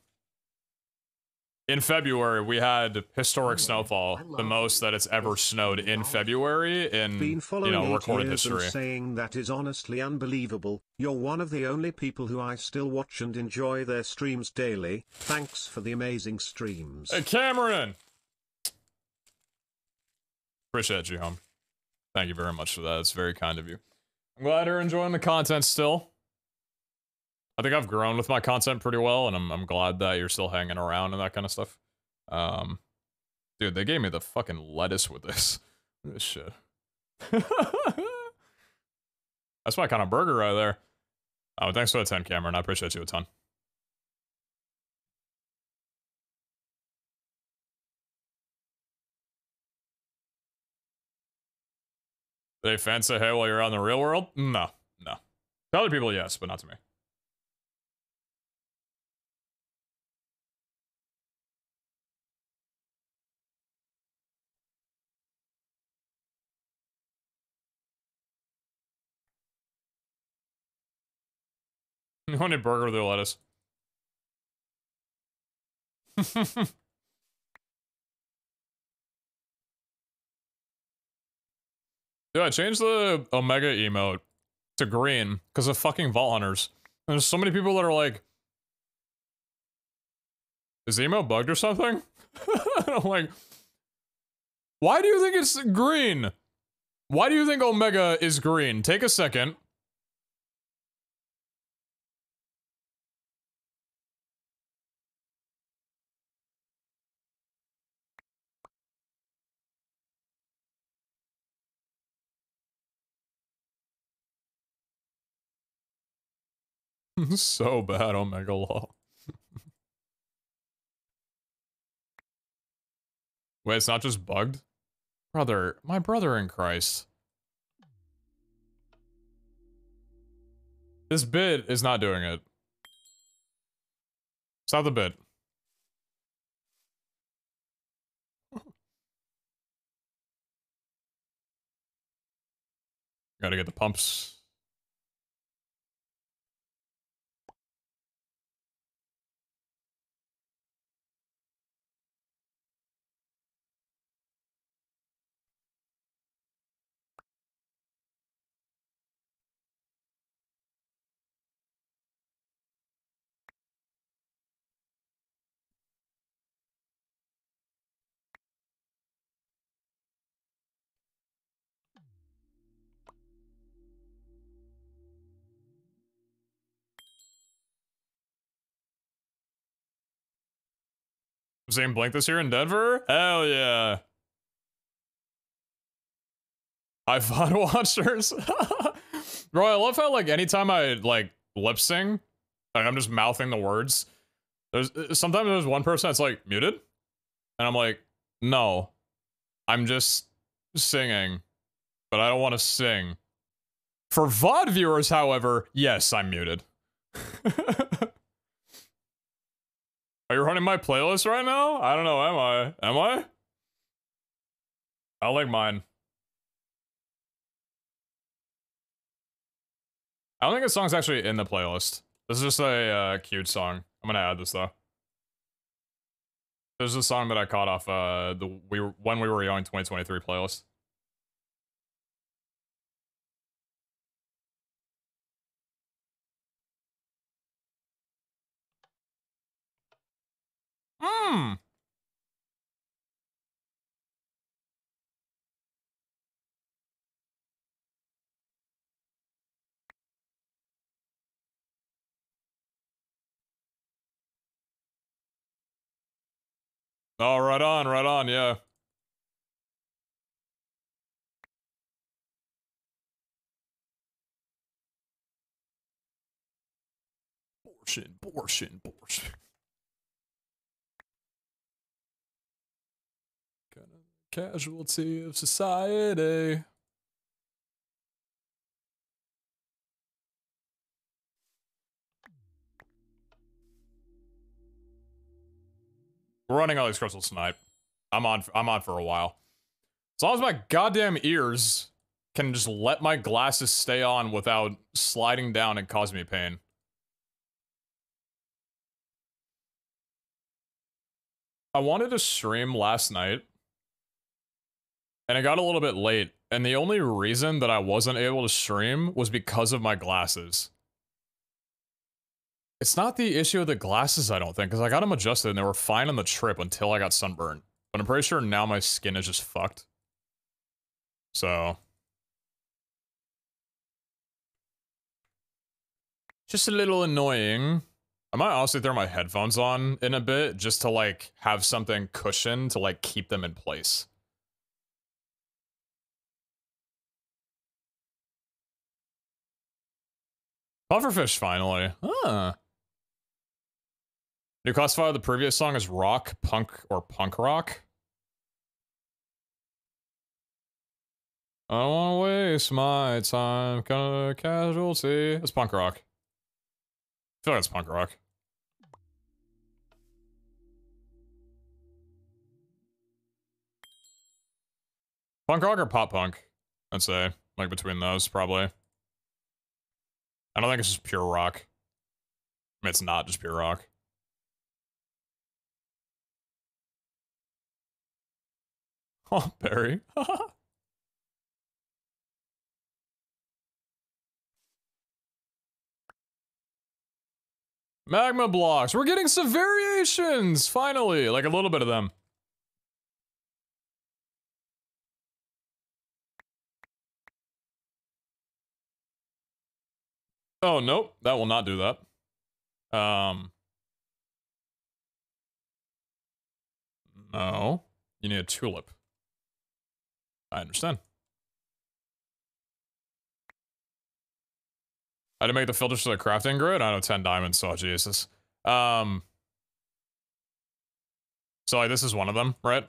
In February, we had historic snowfall, the most that it's ever snowed in February in, Been following recorded 8 years history. and saying that is honestly unbelievable. You're one of the only people who I still watch and enjoy their streams daily. Thanks for the amazing streams. Hey, Cameron! Appreciate you, home. Thank you very much for that. It's very kind of you. I'm glad you're enjoying the content still. I think I've grown with my content pretty well, and I'm glad that you're still hanging around and that kind of stuff. Dude, they gave me the fucking lettuce with this. This shit. That's my kind of burger right there. Oh, thanks for the 10, Cameron. I appreciate you a ton. Did they fans say hey while you're out in the real world? No, no. To other people, yes, but not to me. You want a burger with their lettuce. Dude, I changed the Omega emote to green because of fucking Vault Hunters. And there's so many people that are like, is the emote bugged or something? I'm like, why do you think it's green? Why do you think Omega is green? Take a second. So bad, Omega Law. Wait, it's not just bugged? Brother, my brother in Christ. This bit is not doing it. It's not the bit. Gotta get the pumps. Seeing Blink this year in Denver? Hell yeah. iPhone watchers. Bro, I love how, like, anytime I, like, lip sing, like, I'm just mouthing the words. Sometimes there's one person that's, like, muted. And I'm like, no. I'm just singing. But I don't want to sing. For VOD viewers, however, yes, I'm muted. Are you running my playlist right now? I don't know, am I? Am I? I like mine. I don't think this song's actually in the playlist. This is just a cute song. I'm gonna add this though. This is a song that I caught off when we were young 2023 playlist. Mmm. Oh, right on, yeah. Abortion. Kind of casualty of society. We're running all these crystals tonight. I'm on for a while. As long as my goddamn ears can just let my glasses stay on without sliding down and causing me pain. I wanted to stream last night, and it got a little bit late, and the only reason that I wasn't able to stream was because of my glasses. It's not the issue of the glasses, I don't think, because I got them adjusted and they were fine on the trip until I got sunburned. But I'm pretty sure now my skin is just fucked. So... just a little annoying. I might honestly throw my headphones on in a bit just to like have something cushioned to like keep them in place. Pufferfish finally. Huh. Do you classify the previous song as rock, punk, or punk rock? I don't want to waste my time. Kind of casualty. It's punk rock. I feel like it's punk rock. Punk rock or pop punk? I'd say. Like between those, probably. I don't think it's just pure rock. I mean, it's not just pure rock. Oh, Barry. Magma blocks. We're getting some variations, finally. Like a little bit of them. Oh, nope. That will not do that. No. You need a tulip. I understand. I had to make the filters to the crafting grid. I know 10 diamonds, so Jesus. So like this is one of them, right?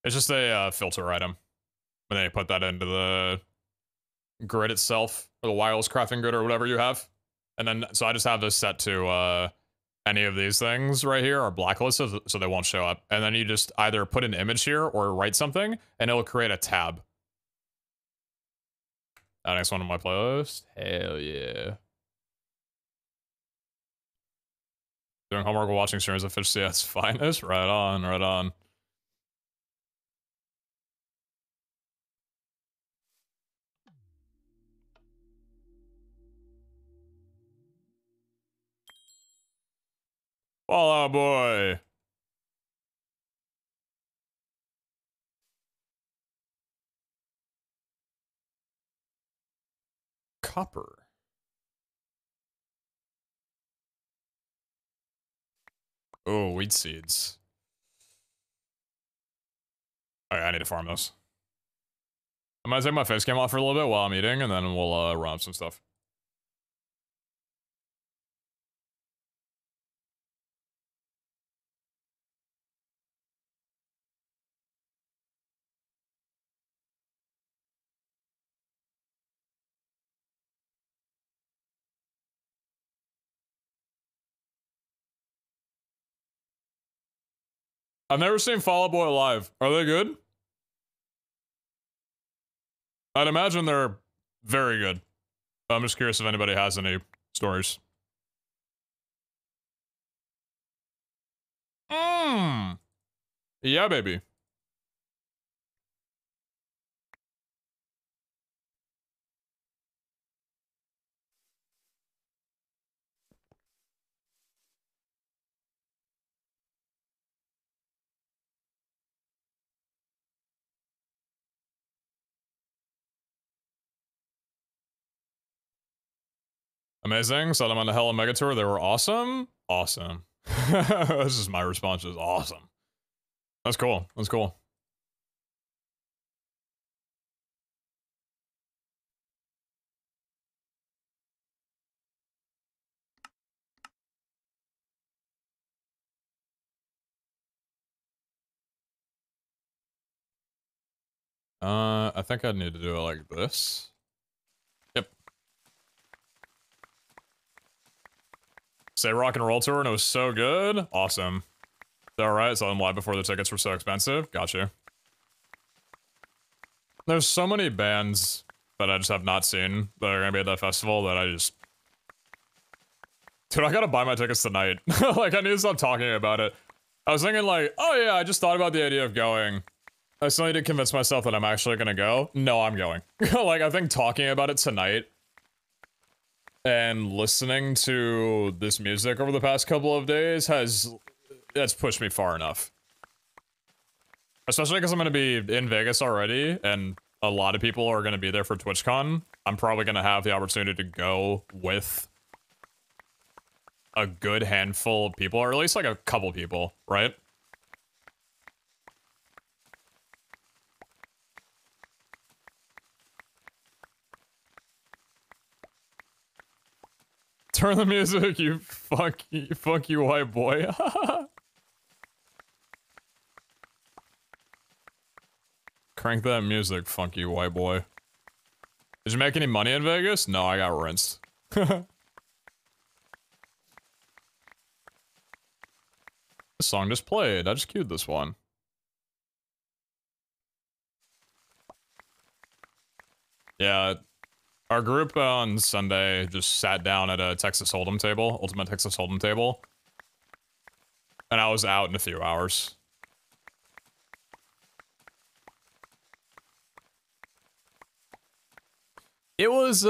It's just a filter item. And then you put that into the grid itself, or the wireless crafting grid, or whatever you have. And then, so I just have this set to any of these things right here are blacklisted, so they won't show up. And then you just either put an image here or write something, and it'll create a tab. That next one on my playlist. Hell yeah. Doing homework while watching streams of Fish CS finest. Right on, right on. Fall Out Boy. Copper. Oh, wheat seeds. Alright, I need to farm those. I'm gonna take my face cam off for a little bit while I'm eating, and then we'll run up some stuff. I've never seen Fall Out Boy live. Are they good? I'd imagine they're very good. I'm just curious if anybody has any stories. Mmm. Yeah, baby. amazing. Saw them on the Hella Mega Tour. They were awesome. Awesome. This is my response. Is awesome. That's cool. That's cool. I think I need to do it like this. Yep. Say Rock and Roll Tour and it was so good. Awesome. Alright, saw them live before the tickets were so expensive. Gotcha. There's so many bands that I just have not seen that are gonna be at that festival that I just... Dude, I gotta buy my tickets tonight. Like, I need to stop talking about it. I was thinking like, oh yeah, I just thought about the idea of going. I still need to convince myself that I'm actually gonna go. No, I'm going. Like, I think talking about it tonight and listening to this music over the past couple of days that's pushed me far enough. Especially because I'm gonna be in Vegas already, and a lot of people are gonna be there for TwitchCon. I'm probably gonna have the opportunity to go with a good handful of people, or at least like a couple people, right? Turn the music, you fuck you white boy. Crank that music, funky white boy. Did you make any money in Vegas? No, I got rinsed. This song just played. I just queued this one. Yeah, our group on Sunday just sat down at a Texas Hold'em table, Ultimate Texas Hold'em table. And I was out in a few hours. It was,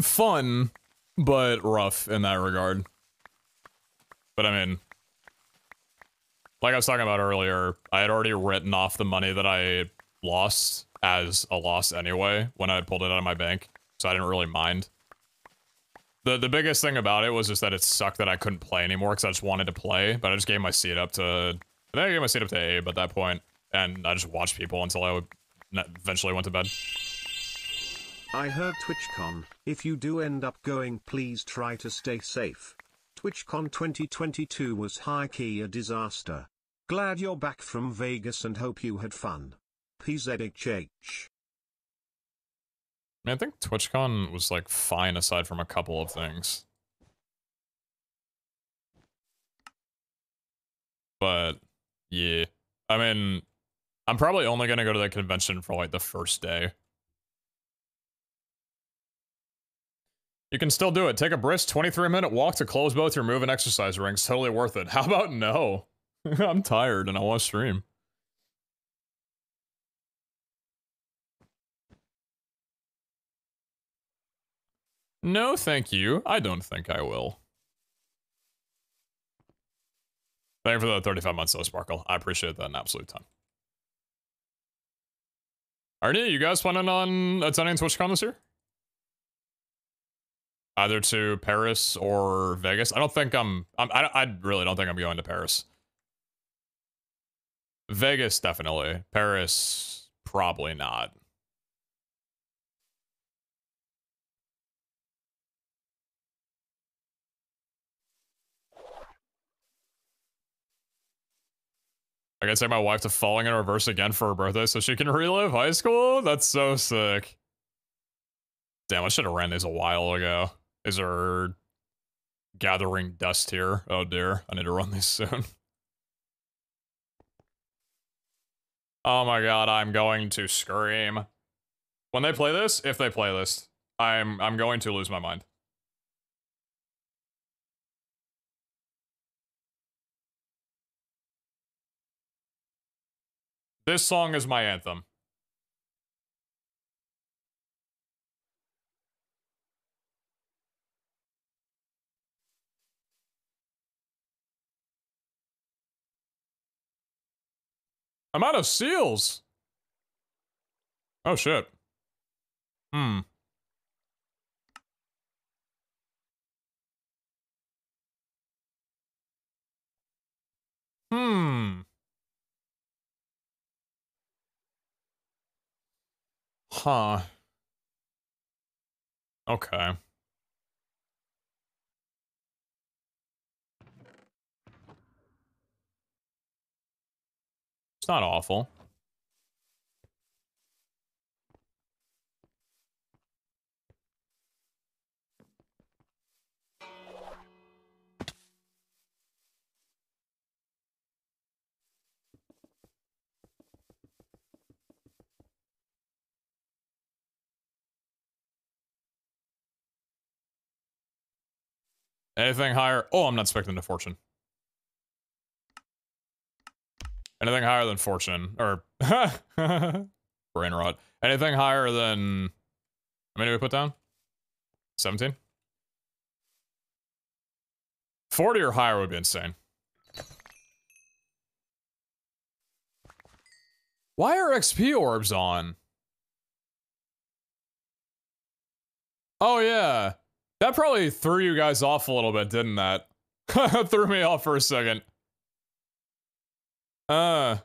fun, but rough in that regard. But I mean, like I was talking about earlier, I had already written off the money that I lost as a loss anyway when I pulled it out of my bank, so I didn't really mind. The biggest thing about it was just that it sucked that I couldn't play anymore because I just wanted to play, but I just gave my seat up to... I think I gave my seat up to Abe at that point, and I just watched people until I eventually went to bed. I heard TwitchCon. If you do end up going, please try to stay safe. TwitchCon 2022 was high-key a disaster. Glad you're back from Vegas and hope you had fun. PZHH. I mean, I think TwitchCon was, like, fine aside from a couple of things. But, yeah. I mean, I'm probably only gonna go to the convention for, like, the first day. You can still do it. Take a brisk 23-minute walk to close both your move and exercise rings. Totally worth it. How about no? I'm tired and I want to stream. No, thank you. I don't think I will. Thank you for the 35 months though, Sparkle. I appreciate that an absolute ton. Are you guys planning on attending TwitchCon this year? Either to Paris or Vegas? I don't think I really don't think I'm going to Paris. Vegas, definitely. Paris, probably not. I gotta take my wife to Falling in Reverse again for her birthday so she can relive high school? That's so sick. Damn, I should have ran these a while ago. These are gathering dust here. Oh dear, I need to run these soon. Oh my god, I'm going to scream. When they play this, if they play this, I'm going to lose my mind. This song is my anthem. I'm out of seals. Oh shit. Huh. Okay. It's not awful. Anything higher? Oh, I'm not expecting a fortune. Anything higher than fortune, or brain rot. Anything higher than, how many did we put down? 17? 40 or higher would be insane. Why are XP orbs on? Oh yeah. That probably threw you guys off a little bit, didn't that? Threw me off for a second. Why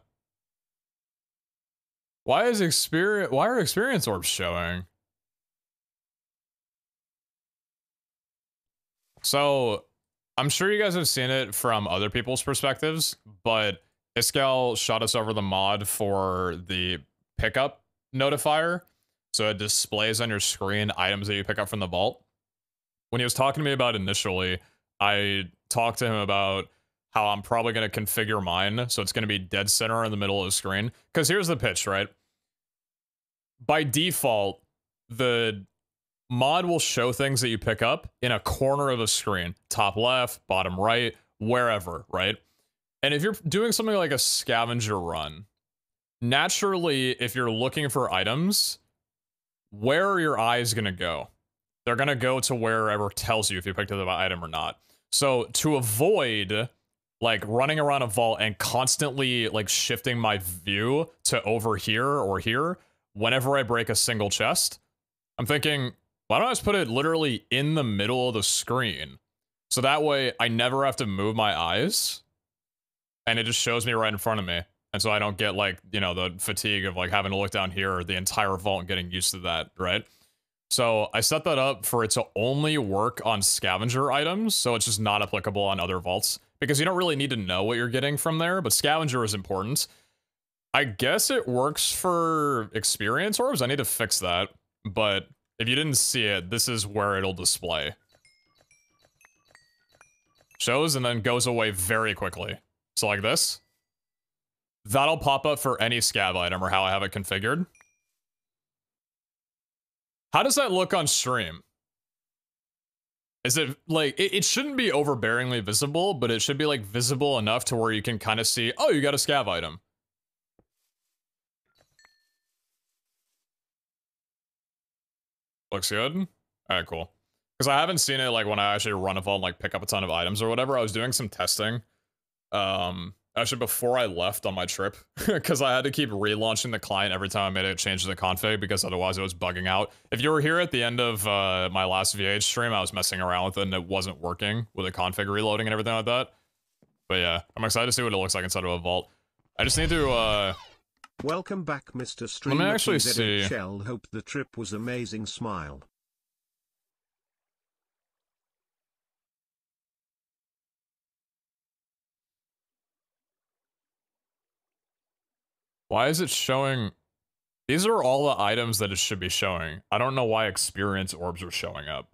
are experience orbs showing? So, I'm sure you guys have seen it from other people's perspectives, but Iskal shot us over the mod for the pickup notifier. So it displays on your screen items that you pick up from the vault. When he was talking to me about it initially, I talked to him about how I'm probably going to configure mine, so it's going to be dead center in the middle of the screen. Because here's the pitch, right? By default, the mod will show things that you pick up in a corner of the screen, top left, bottom right, wherever, right? And if you're doing something like a scavenger run, naturally, if you're looking for items, where are your eyes going to go? They're going to go to wherever tells you if you picked up the item or not. So to avoid like running around a vault and constantly like shifting my view to over here or here whenever I break a single chest, I'm thinking, why don't I just put it literally in the middle of the screen? So that way I never have to move my eyes and it just shows me right in front of me. And so I don't get like, you know, the fatigue of like having to look down here or the entire vault and getting used to that, right? So I set that up for it to only work on scavenger items, so it's just not applicable on other vaults, because you don't really need to know what you're getting from there, but scavenger is important. I guess it works for experience orbs. I need to fix that, but if you didn't see it, this is where it'll display. Shows and then goes away very quickly. So like this. That'll pop up for any scav item or how I have it configured. How does that look on stream? Is it like, it shouldn't be overbearingly visible, but it should be like visible enough to where you can kind of see, oh, you got a scav item. Looks good? Alright, cool. Because I haven't seen it like when I actually run a vault and like pick up a ton of items or whatever. I was doing some testing. Actually before I left on my trip, because I had to keep relaunching the client every time I made a change to the config, because otherwise it was bugging out. If you were here at the end of my last VH stream, I was messing around with it and it wasn't working with the config reloading and everything like that. But yeah, I'm excited to see what it looks like inside of a vault. I just need to Welcome back, Mr. Streamer. let me actually see. Shell, hope the trip was amazing. Smile. Why is it showing? These are all the items that it should be showing. I don't know why experience orbs are showing up.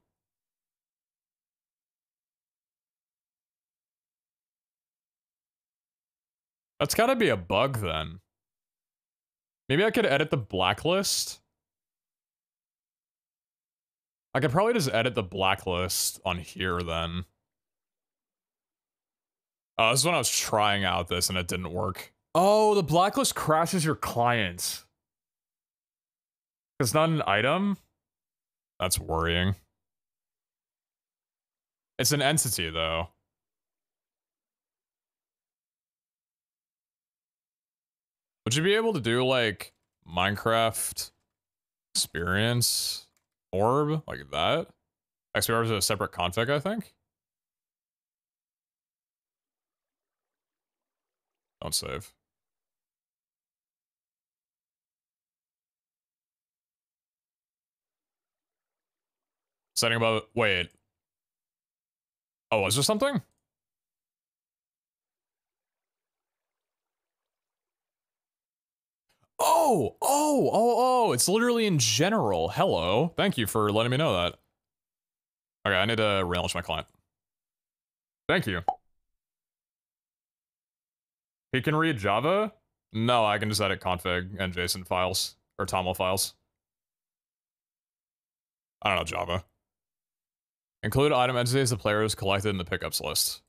That's gotta be a bug then. Maybe I could edit the blacklist. I could probably just edit the blacklist on here then. Oh, this is when I was trying out this and it didn't work. Oh, the blacklist crashes your client. It's not an item? That's worrying. It's an entity, though. Would you be able to do, like, Minecraft experience orb? Like that? XP orb is a separate config, I think? Don't save. Setting above. Wait. Oh, was there something? Oh, it's literally in general. Hello. Thank you for letting me know that. Okay, I need to relaunch my client. Thank you. He can read Java? No, I can just edit config and JSON files, or TOML files. I don't know Java. Include item entities the player is collected in the pickups list.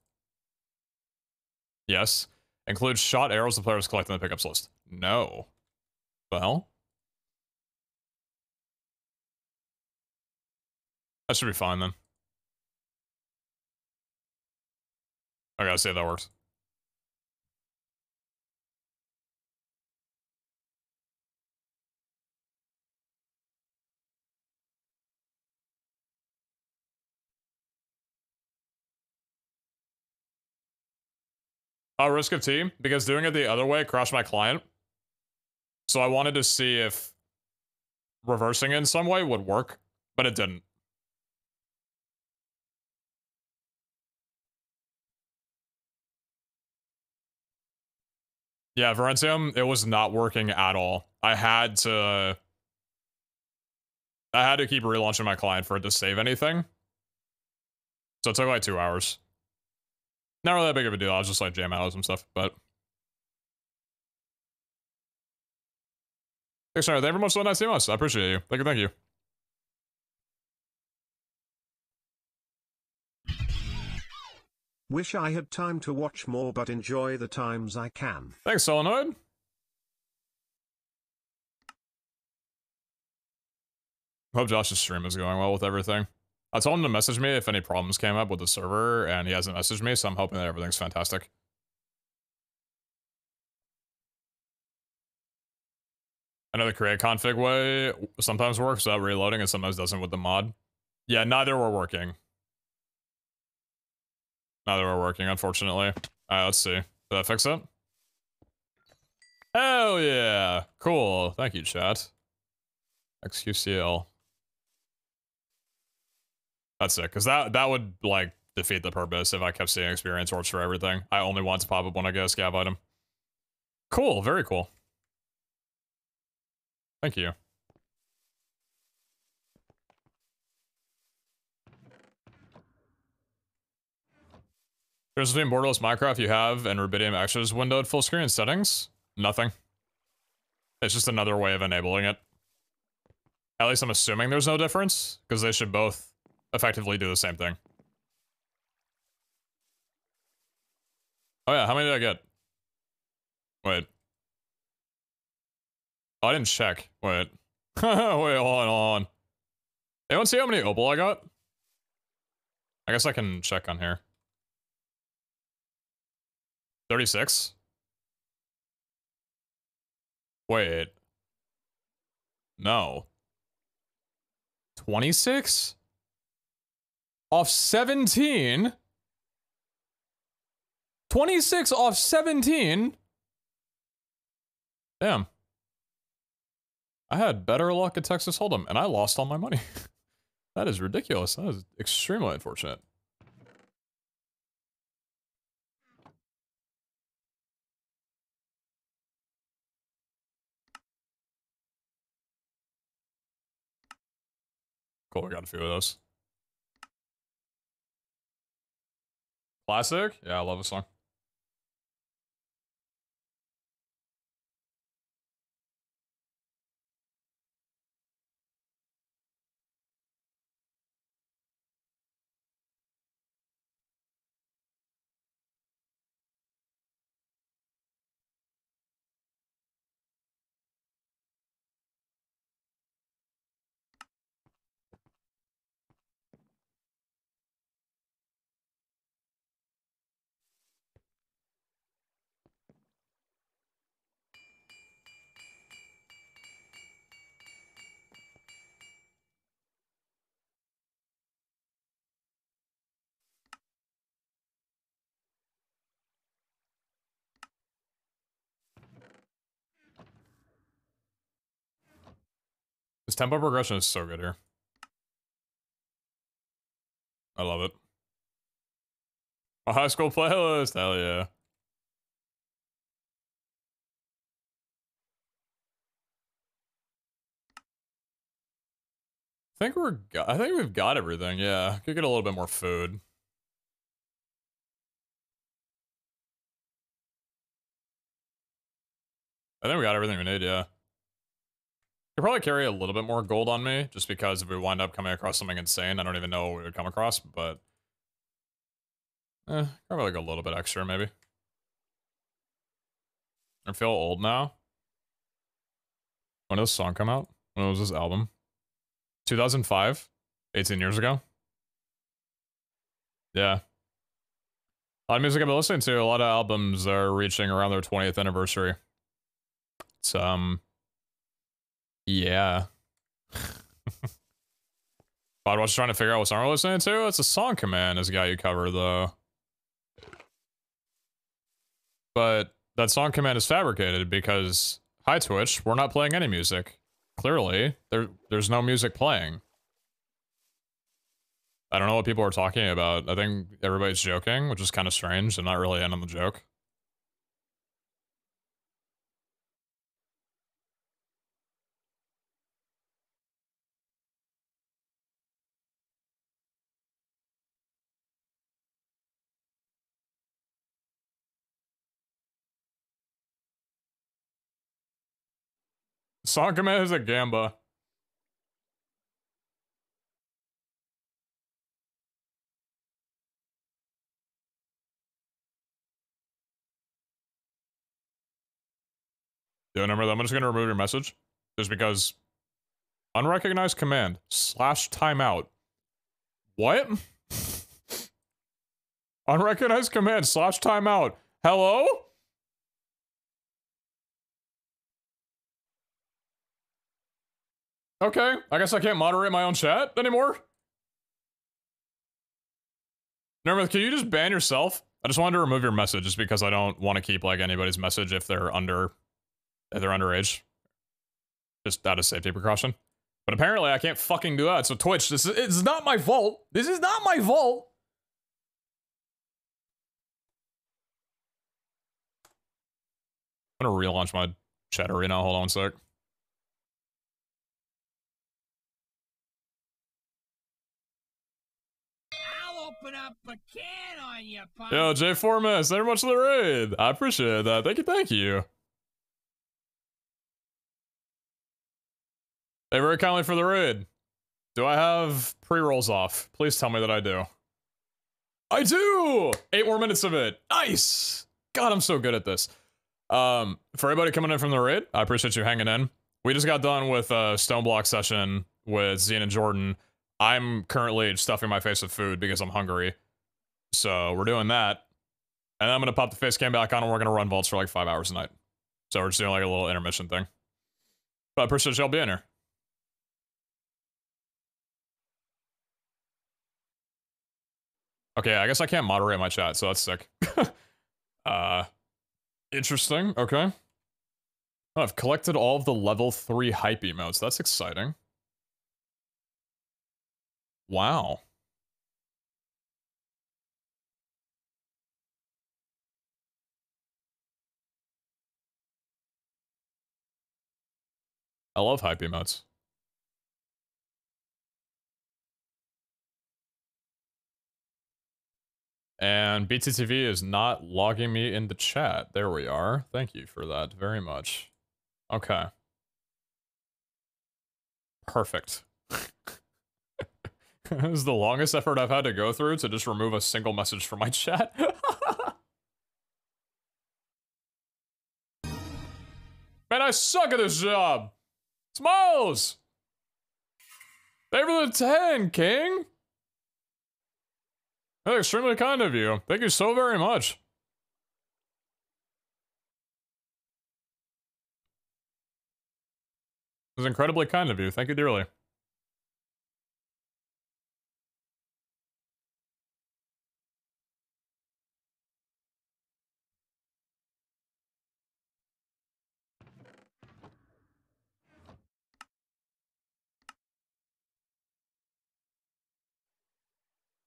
Yes. Include shot arrows the player is collected in the pickups list. No. The hell? That should be fine then. I gotta see if that works. Risk of T, because doing it the other way crashed my client. So I wanted to see if reversing it in some way would work, but it didn't. Yeah, Verentium, it was not working at all. I had to keep relaunching my client for it to save anything. So it took like 2 hours. Not really that big of a deal. I was just like jamming out some stuff, but. Thanks, sorry. Thank you very much for the nice emails. I appreciate you. Thank you, thank you. Wish I had time to watch more, but enjoy the times I can. Thanks, Solenoid. Hope Josh's stream is going well with everything. I told him to message me if any problems came up with the server, and he hasn't messaged me, so I'm hoping that everything's fantastic. I know the create config way sometimes works without reloading and sometimes doesn't with the mod. Yeah, neither were working. Neither were working, unfortunately. Alright, let's see. Did that fix it? Hell yeah! Cool. Thank you, chat. XQCL. That's it, because that would, like, defeat the purpose if I kept seeing experience works for everything. I only want to pop up when I get a scav item. Cool, very cool. Thank you. There's between Borderless Minecraft you have and Rubidium Extras windowed full screen settings. Nothing. It's just another way of enabling it. At least I'm assuming there's no difference, because they should both effectively do the same thing. Oh yeah, how many did I get? Wait. Oh, I didn't check. Wait. Wait, hold on. Anyone see how many opal I got? I guess I can check on here. 36? Wait. No. 26? Off 17? 26 off 17? Damn. I had better luck at Texas Hold'em, and I lost all my money. That is ridiculous. That is extremely unfortunate. Cool, we got a few of those. Classic? Yeah, I love this song. This tempo progression is so good here. I love it. A high school playlist, hell yeah. I think we've got everything, yeah. Could get a little bit more food. I think we got everything we need, yeah. Could probably carry a little bit more gold on me, just because if we wind up coming across something insane, I don't even know what we would come across, but... probably like a little bit extra, maybe. I feel old now. When did this song come out? When was this album? 2005? 18 years ago? Yeah. A lot of music I've been listening to, a lot of albums are reaching around their 20th anniversary. It's, yeah. I was trying to figure out what song we're listening to. It's a song command is a guy you cover, though. But that song command is fabricated because, hi Twitch, we're not playing any music. Clearly, there's no music playing. I don't know what people are talking about. I think everybody's joking, which is kind of strange. I'm not really in on the joke. Song command is a gamba. Yeah, remember that. I'm just gonna remove your message. Just because unrecognized command / timeout. What? Unrecognized command / timeout. Hello? Okay, I guess I can't moderate my own chat anymore. Nermith, can you just ban yourself? I just wanted to remove your message just because I don't want to keep like anybody's message if they're underage. Just out of safety precaution. But apparently I can't fucking do that. So Twitch, it's not my fault. This is not my fault. I'm gonna relaunch my chat arena. Hold on one sec. I'll open up a can on you, punk. Yo, J4Miss, thank you very much for the raid. I appreciate that. Thank you. Hey, very kindly for the raid. Do I have pre-rolls off? Please tell me that I do. I do! 8 more minutes of it. Nice! God, I'm so good at this. For everybody coming in from the raid, I appreciate you hanging in. We just got done with a stoneblock session with Zine and Jordan. I'm currently stuffing my face with food because I'm hungry. So we're doing that. And then I'm gonna pop the face cam back on and we're gonna run vaults for like 5 hours a night. So we're just doing like a little intermission thing. But I appreciate y'all being here. Okay, I guess I can't moderate my chat, so that's sick. Interesting, okay. Oh, I've collected all of the level 3 hype emotes. That's exciting. Wow. I love hype emotes. And BTTV is not logging me into chat. There we are. Thank you for that very much. Okay. Perfect. This is the longest effort I've had to go through to just remove a single message from my chat. Man, I suck at this job. Smiles! Thank you for the 10, King! That's extremely kind of you. Thank you so very much. It was incredibly kind of you. Thank you dearly.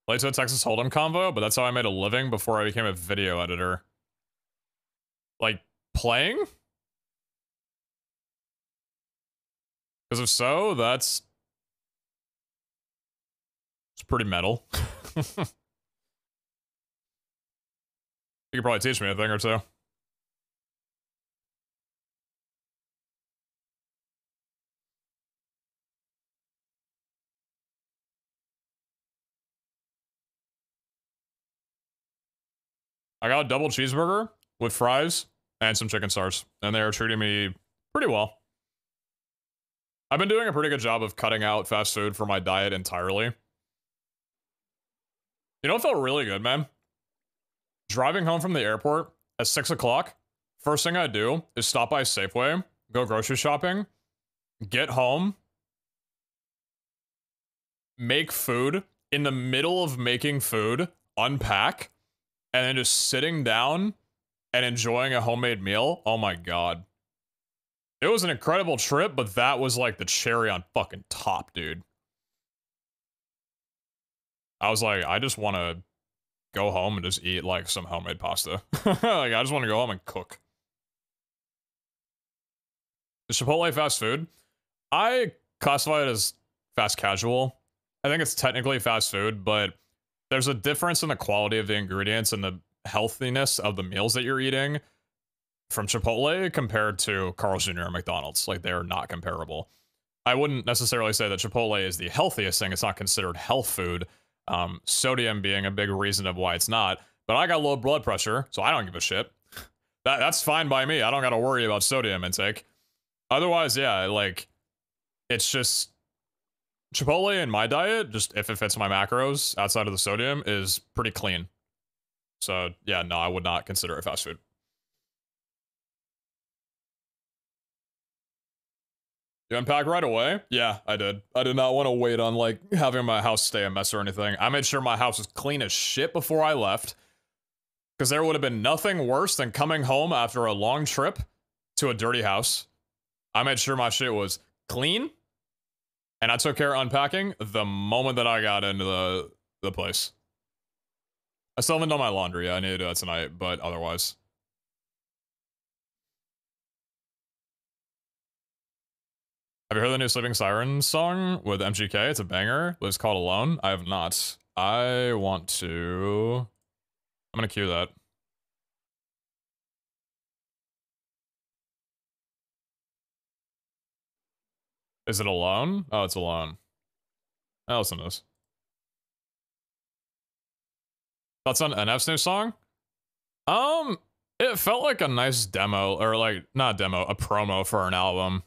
Late to a Texas Hold'em convo, but that's how I made a living before I became a video editor. Like, playing? Because if so, that's... It's pretty metal. You could probably teach me a thing or two. I got a double cheeseburger with fries and some chicken stars, and they are treating me pretty well. I've been doing a pretty good job of cutting out fast food for my diet entirely. You know what felt really good, man? Driving home from the airport at 6 o'clock, first thing I do is stop by Safeway, go grocery shopping, get home, make food, in the middle of making food, unpack, and then just sitting down and enjoying a homemade meal. Oh my god. It was an incredible trip, but that was like the cherry on fucking top, dude. I was like, I just want to go home and just eat like some homemade pasta. Like, I just want to go home and cook. The Chipotle fast food, I classify it as fast casual. I think it's technically fast food, but there's a difference in the quality of the ingredients and the healthiness of the meals that you're eating from Chipotle compared to Carl's Jr. or McDonald's. Like, they're not comparable. I wouldn't necessarily say that Chipotle is the healthiest thing. It's not considered health food. Sodium being a big reason of why it's not. But I got low blood pressure, so I don't give a shit. That's fine by me. I don't got to worry about sodium intake. Otherwise, yeah, like, it's just Chipotle in my diet, just if it fits my macros outside of the sodium, is pretty clean. So, yeah, no, I would not consider it fast food. You unpack right away? Yeah, I did. I did not want to wait on, like, having my house stay a mess or anything. I made sure my house was clean as shit before I left. Because there would have been nothing worse than coming home after a long trip to a dirty house. I made sure my shit was clean. And I took care of unpacking the moment that I got into the place. I still haven't done my laundry. I need to do that tonight, but otherwise. Have you heard the new Sleeping Sirens song with MGK? It's a banger. It's called Alone. I have not. I want to... I'm gonna cue that. Is it Alone? Oh, it's Alone. I'll listen to this. Thoughts on NF's new song? It felt like a nice demo, or like, not demo, a promo for an album.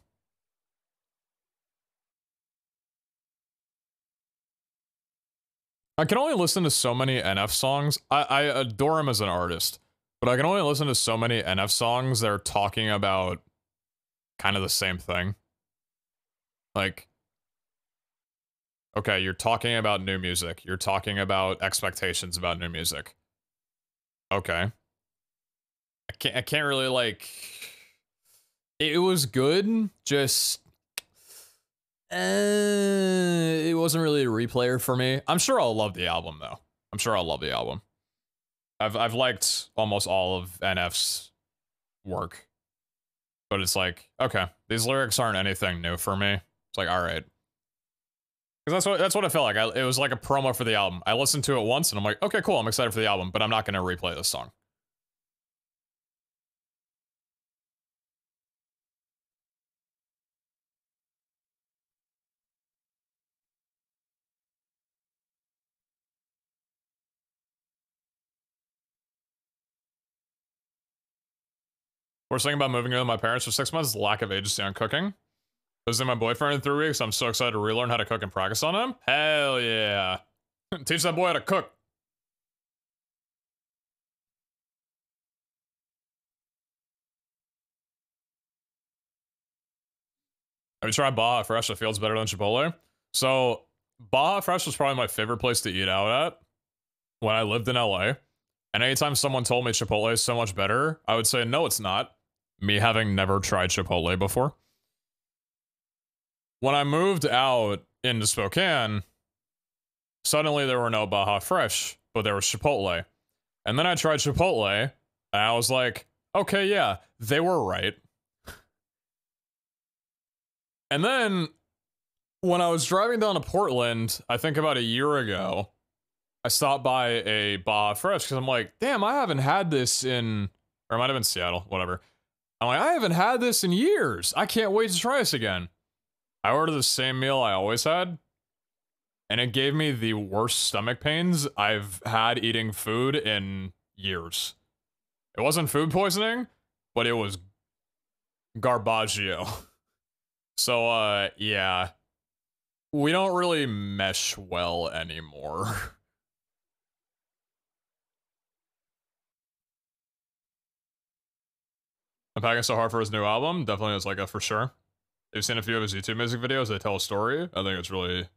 I can only listen to so many NF songs. I adore him as an artist, but I can only listen to so many NF songs that are talking about kind of the same thing. Like, okay, you're talking about new music. You're talking about expectations about new music. Okay. I can't really, like... It was good, just... it wasn't really a replayer for me. I'm sure I'll love the album, though. I'm sure I'll love the album. I've liked almost all of NF's work. But it's like, okay, these lyrics aren't anything new for me. It's like, all right. Because that's what it felt like. It was like a promo for the album. I listened to it once, and I'm like, okay, cool, I'm excited for the album, but I'm not going to replay this song. Worst thing about moving in with my parents for 6 months is the lack of agency on cooking. Visiting my boyfriend in 3 weeks, I'm so excited to relearn how to cook and practice on him. Hell yeah. Teach that boy how to cook. Have you tried Baja Fresh? It feels better than Chipotle. So, Baja Fresh was probably my favorite place to eat out at when I lived in LA. And anytime someone told me Chipotle is so much better, I would say, no, it's not. Me having never tried Chipotle before. When I moved out into Spokane, Suddenly there were no Baja Fresh, but there was Chipotle. And then I tried Chipotle, and I was like, okay, yeah, they were right. And then when I was driving down to Portland, I think about a year ago, I stopped by a Baja Fresh because I'm like, damn, I haven't had this in, or it might have been Seattle, whatever. I'm like, I haven't had this in years. I can't wait to try this again. I ordered the same meal I always had, and it gave me the worst stomach pains I've had eating food in years. It wasn't food poisoning, but it was garbaggio. So, yeah. We don't really mesh well anymore. I'm packing so hard for his new album. Definitely is like a for sure. I've seen a few of his YouTube music videos. They tell a story. I think it's really...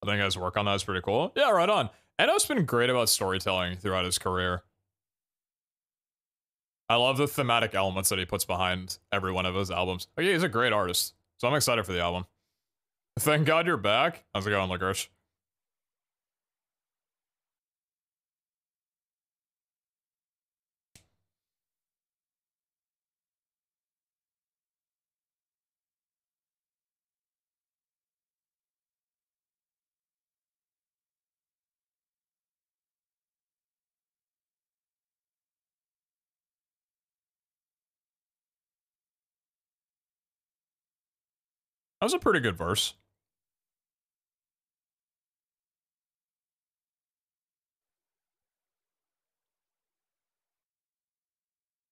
I think his work on that is pretty cool. Yeah, right on. Eno's been great about storytelling throughout his career. I love the thematic elements that he puts behind every one of his albums. Like, yeah, he's a great artist. So I'm excited for the album. Thank God you're back. How's it going, Licorice? That was a pretty good verse.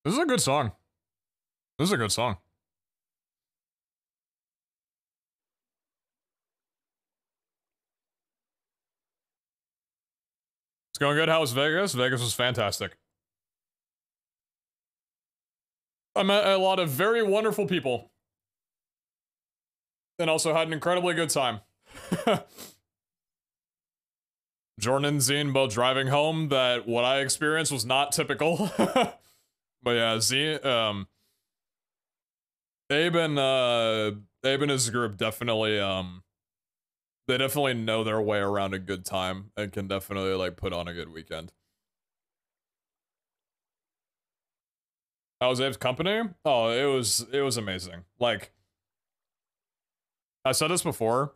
This is a good song. This is a good song. It's going good. How was Vegas? Vegas was fantastic. I met a lot of very wonderful people. And also had an incredibly good time. Jordan and Zine both driving home that what I experienced was not typical. But yeah, Zine, Abe and his group definitely, they definitely know their way around a good time and can definitely, like, put on a good weekend. How was Abe's company? Oh, it was amazing. Like, I said this before,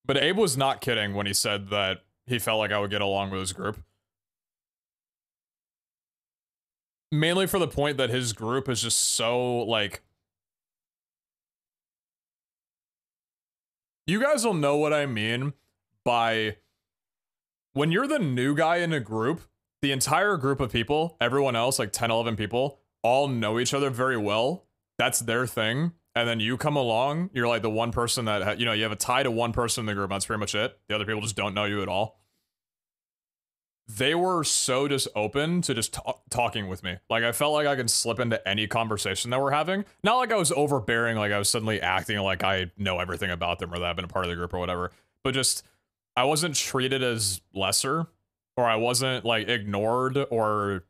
but Abe was not kidding when he said that he felt like I would get along with his group. Mainly for the point that his group is just so, like... You guys will know what I mean by... When you're the new guy in a group, the entire group of people, everyone else, like 10, 11 people, all know each other very well. That's their thing. And then you come along, you're like the one person that, you know, you have a tie to one person in the group. That's pretty much it. The other people just don't know you at all. They were so just open to just talking with me. Like, I felt like I could slip into any conversation that we're having. Not like I was overbearing, like I was suddenly acting like I know everything about them or that I've been a part of the group or whatever. But just, I wasn't treated as lesser, or I wasn't, like, ignored or,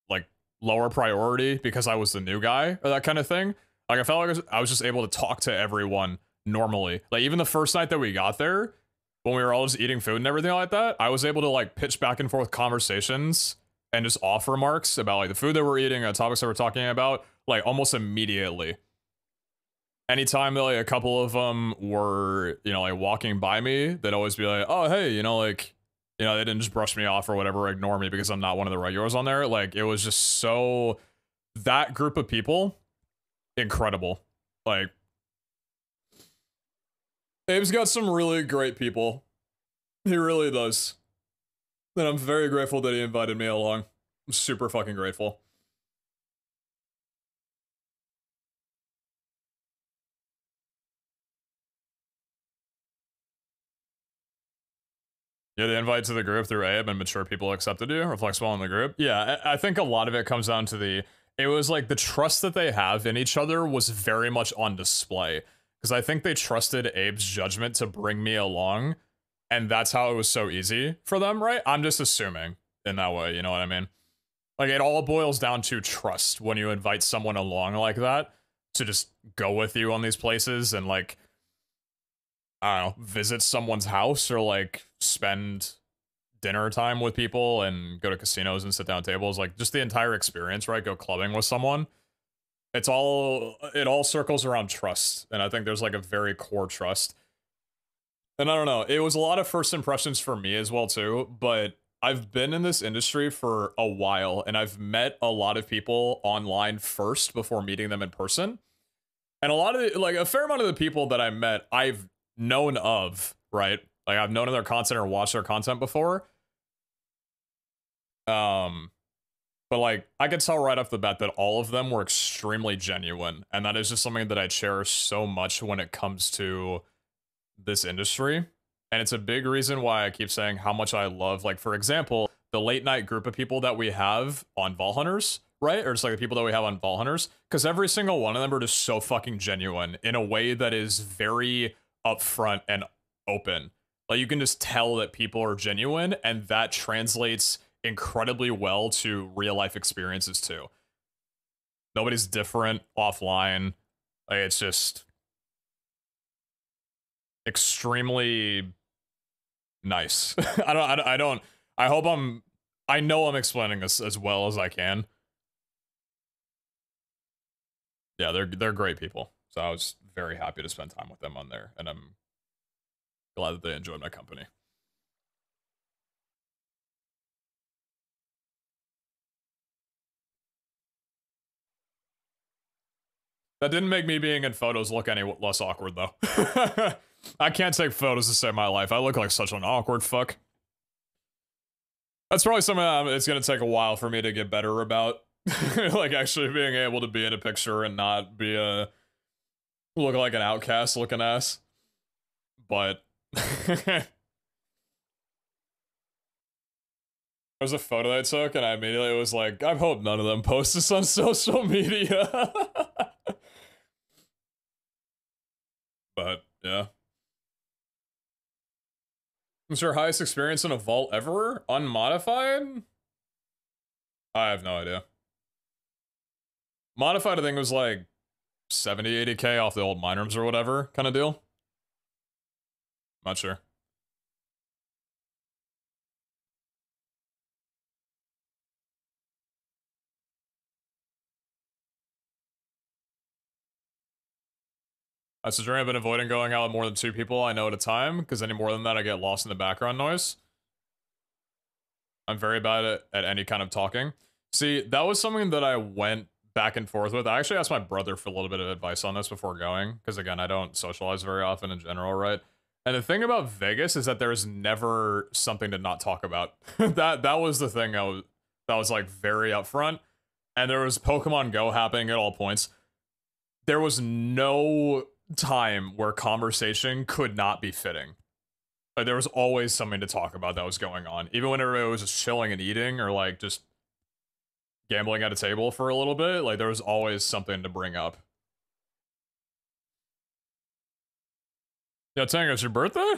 like, lower priority because I was the new guy or that kind of thing. Like, I felt like I was just able to talk to everyone normally. Like, even the first night that we got there, when we were all just eating food and everything like that, I was able to, like, pitch back and forth conversations and just off remarks about, like, the food that we're eating, the topics that we're talking about, like, almost immediately. Anytime that, like, a couple of them were, you know, like, walking by me, they'd always be like, oh, hey, you know, like, you know, they didn't just brush me off or whatever, or ignore me because I'm not one of the regulars on there. Like, it was just so... That group of people, incredible. Like... Abe's got some really great people. He really does. And I'm very grateful that he invited me along. I'm super fucking grateful. Yeah, the invite to the group through Abe and mature people accepted you, reflects well in the group. Yeah, I think a lot of it comes down to it was like the trust that they have in each other was very much on display. Because I think they trusted Abe's judgment to bring me along, and that's how it was so easy for them, right? I'm just assuming in that way, you know what I mean? Like, it all boils down to trust when you invite someone along like that to just go with you on these places, and, like, I don't know, visit someone's house or like spend dinner time with people and go to casinos and sit down at tables, like just the entire experience, right? Go clubbing with someone. It all circles around trust. And I think there's like a very core trust. And I don't know, it was a lot of first impressions for me as well too, but I've been in this industry for a while and I've met a lot of people online first before meeting them in person. And a lot of the, like a fair amount of the people that I met, I've known of, right? Like I've known of their content or watched their content before. But like I could tell right off the bat that all of them were extremely genuine. And that is just something that I cherish so much when it comes to this industry. And it's a big reason why I keep saying how much I love, like, for example, the late night group of people that we have on Vault Hunters, right? Or just like the people that we have on Vault Hunters, because every single one of them are just so fucking genuine in a way that is very upfront and open. Like, you can just tell that people are genuine, and that translates incredibly well to real life experiences too. Nobody's different offline. Like, it's just extremely nice. I know I'm explaining this as well as I can. Yeah, they're great people. So I was very happy to spend time with them on there, and I'm glad that they enjoyed my company. That didn't make me being in photos look any less awkward, though. I can't take photos to save my life. I look like such an awkward fuck. That's probably something it's gonna take a while for me to get better about. Like, actually being able to be in a picture and not be look like an outcast looking ass. But there was a photo I took and I immediately was like, I hope none of them post this on social media. But yeah. Was your highest experience in a vault ever? Unmodified? I have no idea. Modified, I think, was like 70, 80k off the old mine rooms or whatever kind of deal. Not sure. That's a journey I've been avoiding going out with more than 2 people I know at a time, because any more than that I get lost in the background noise. I'm very bad at any kind of talking. See, that was something that I went back and forth with. I actually asked my brother for a little bit of advice on this before going, because again, I don't socialize very often in general, right? And the thing about Vegas is that there's never something to not talk about. that was the thing that was like very upfront. And there was Pokemon Go happening at all points. There was no time where conversation could not be fitting. Like, there was always something to talk about that was going on. Even when everybody was just chilling and eating or like just gambling at a table for a little bit, like there was always something to bring up. Yeah, Tang, it's your birthday?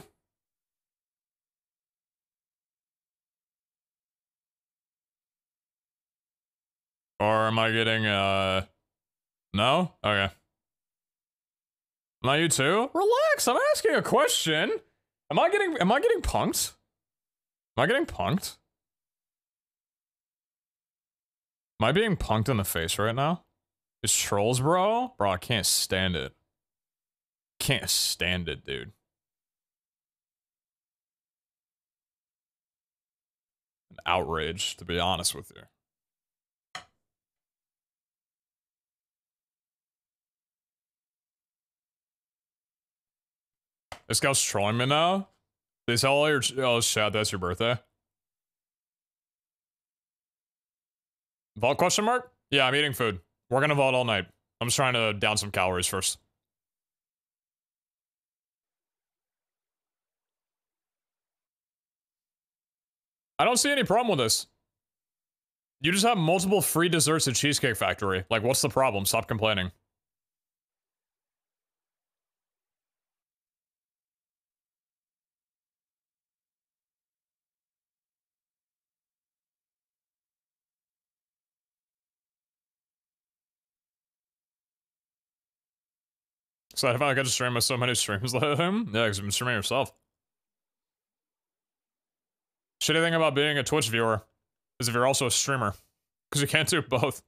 Or am I getting no? Okay. Not you too? Relax, I'm asking a question. Am I getting punked? Am I getting punked? Am I being punked in the face right now? It's trolls, bro? Bro, I can't stand it. Can't stand it, dude. An outrage, to be honest with you. This guy's trolling me now? They tell all your chat that's your birthday? Vault question mark? Yeah, I'm eating food. We're gonna vault all night. I'm just trying to down some calories first. I don't see any problem with this. You just have multiple free desserts at Cheesecake Factory. Like, what's the problem? Stop complaining. So I finally got to stream with so many streams like him. Yeah, because you've been streaming yourself. Shitty thing about being a Twitch viewer is if you're also a streamer, because you can't do both.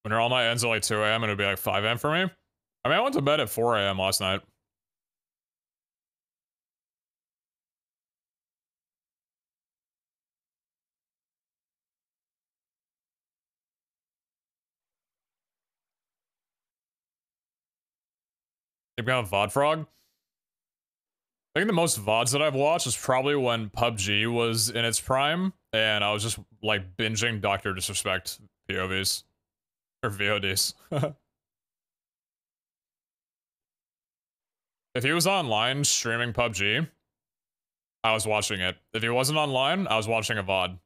When your all night ends at like 2 a.m. and it'll be like 5 a.m. for me. I mean, I went to bed at 4 a.m. last night. Keep going, VOD Frog. I think the most VODs that I've watched is probably when PUBG was in its prime, and I was just like binging Dr. Disrespect POVs. Or VODs. If he was online streaming PUBG, I was watching it. If he wasn't online, I was watching a VOD.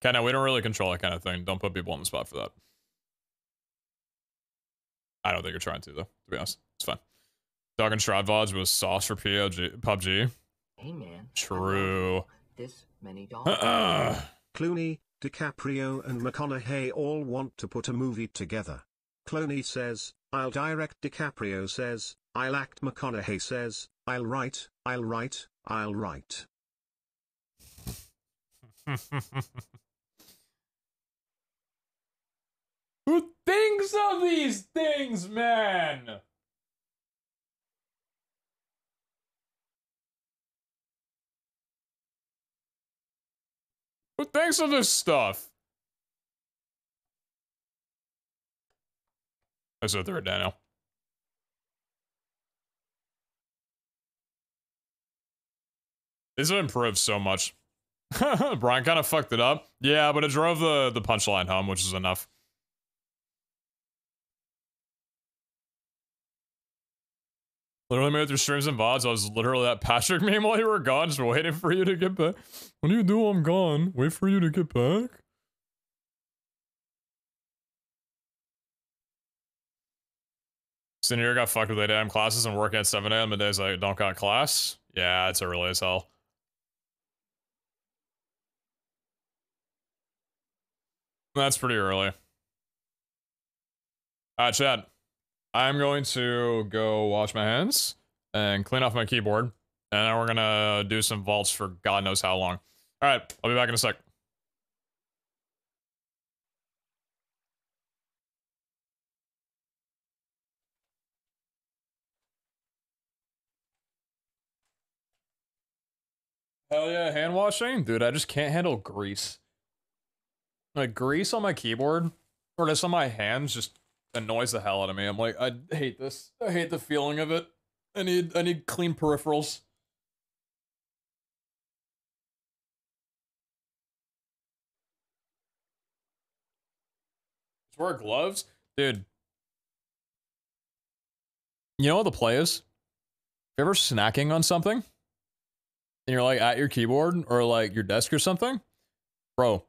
Okay, no, we don't really control that kind of thing. Don't put people on the spot for that. I don't think you're trying to, though, to be honest. It's fine. Dog and Shroud VODs was sauce for PUBG. Hey man. True. This many dollars. Clooney, DiCaprio and McConaughey all want to put a movie together. Clooney says, I'll direct. DiCaprio says, I'll act. McConaughey says, I'll write, I'll write, I'll write. Who thinks of these things, man? Who thinks of this stuff? That's a third, Daniel. This have improved so much. Brian kind of fucked it up. Yeah, but it drove the punchline home, which is enough. Literally made through streams and VODs. I was literally that Patrick meme while you were gone, just waiting for you to get back. What do you do while I'm gone? Wait for you to get back? Senior got fucked with 8 a.m. classes and working at 7 a.m. and days I don't got class. Yeah, it's early as hell. That's pretty early. Chad. I'm going to go wash my hands and clean off my keyboard. And then we're gonna do some vaults for God knows how long. Alright, I'll be back in a sec. Hell yeah, hand washing? Dude, I just can't handle grease. Like, grease on my keyboard, or just on my hands, just annoys the hell out of me. I'm like, I hate this. I hate the feeling of it. I need clean peripherals. Just wear gloves? Dude. You know what the play is? If you're ever snacking on something, and you're like at your keyboard, or like your desk or something, bro,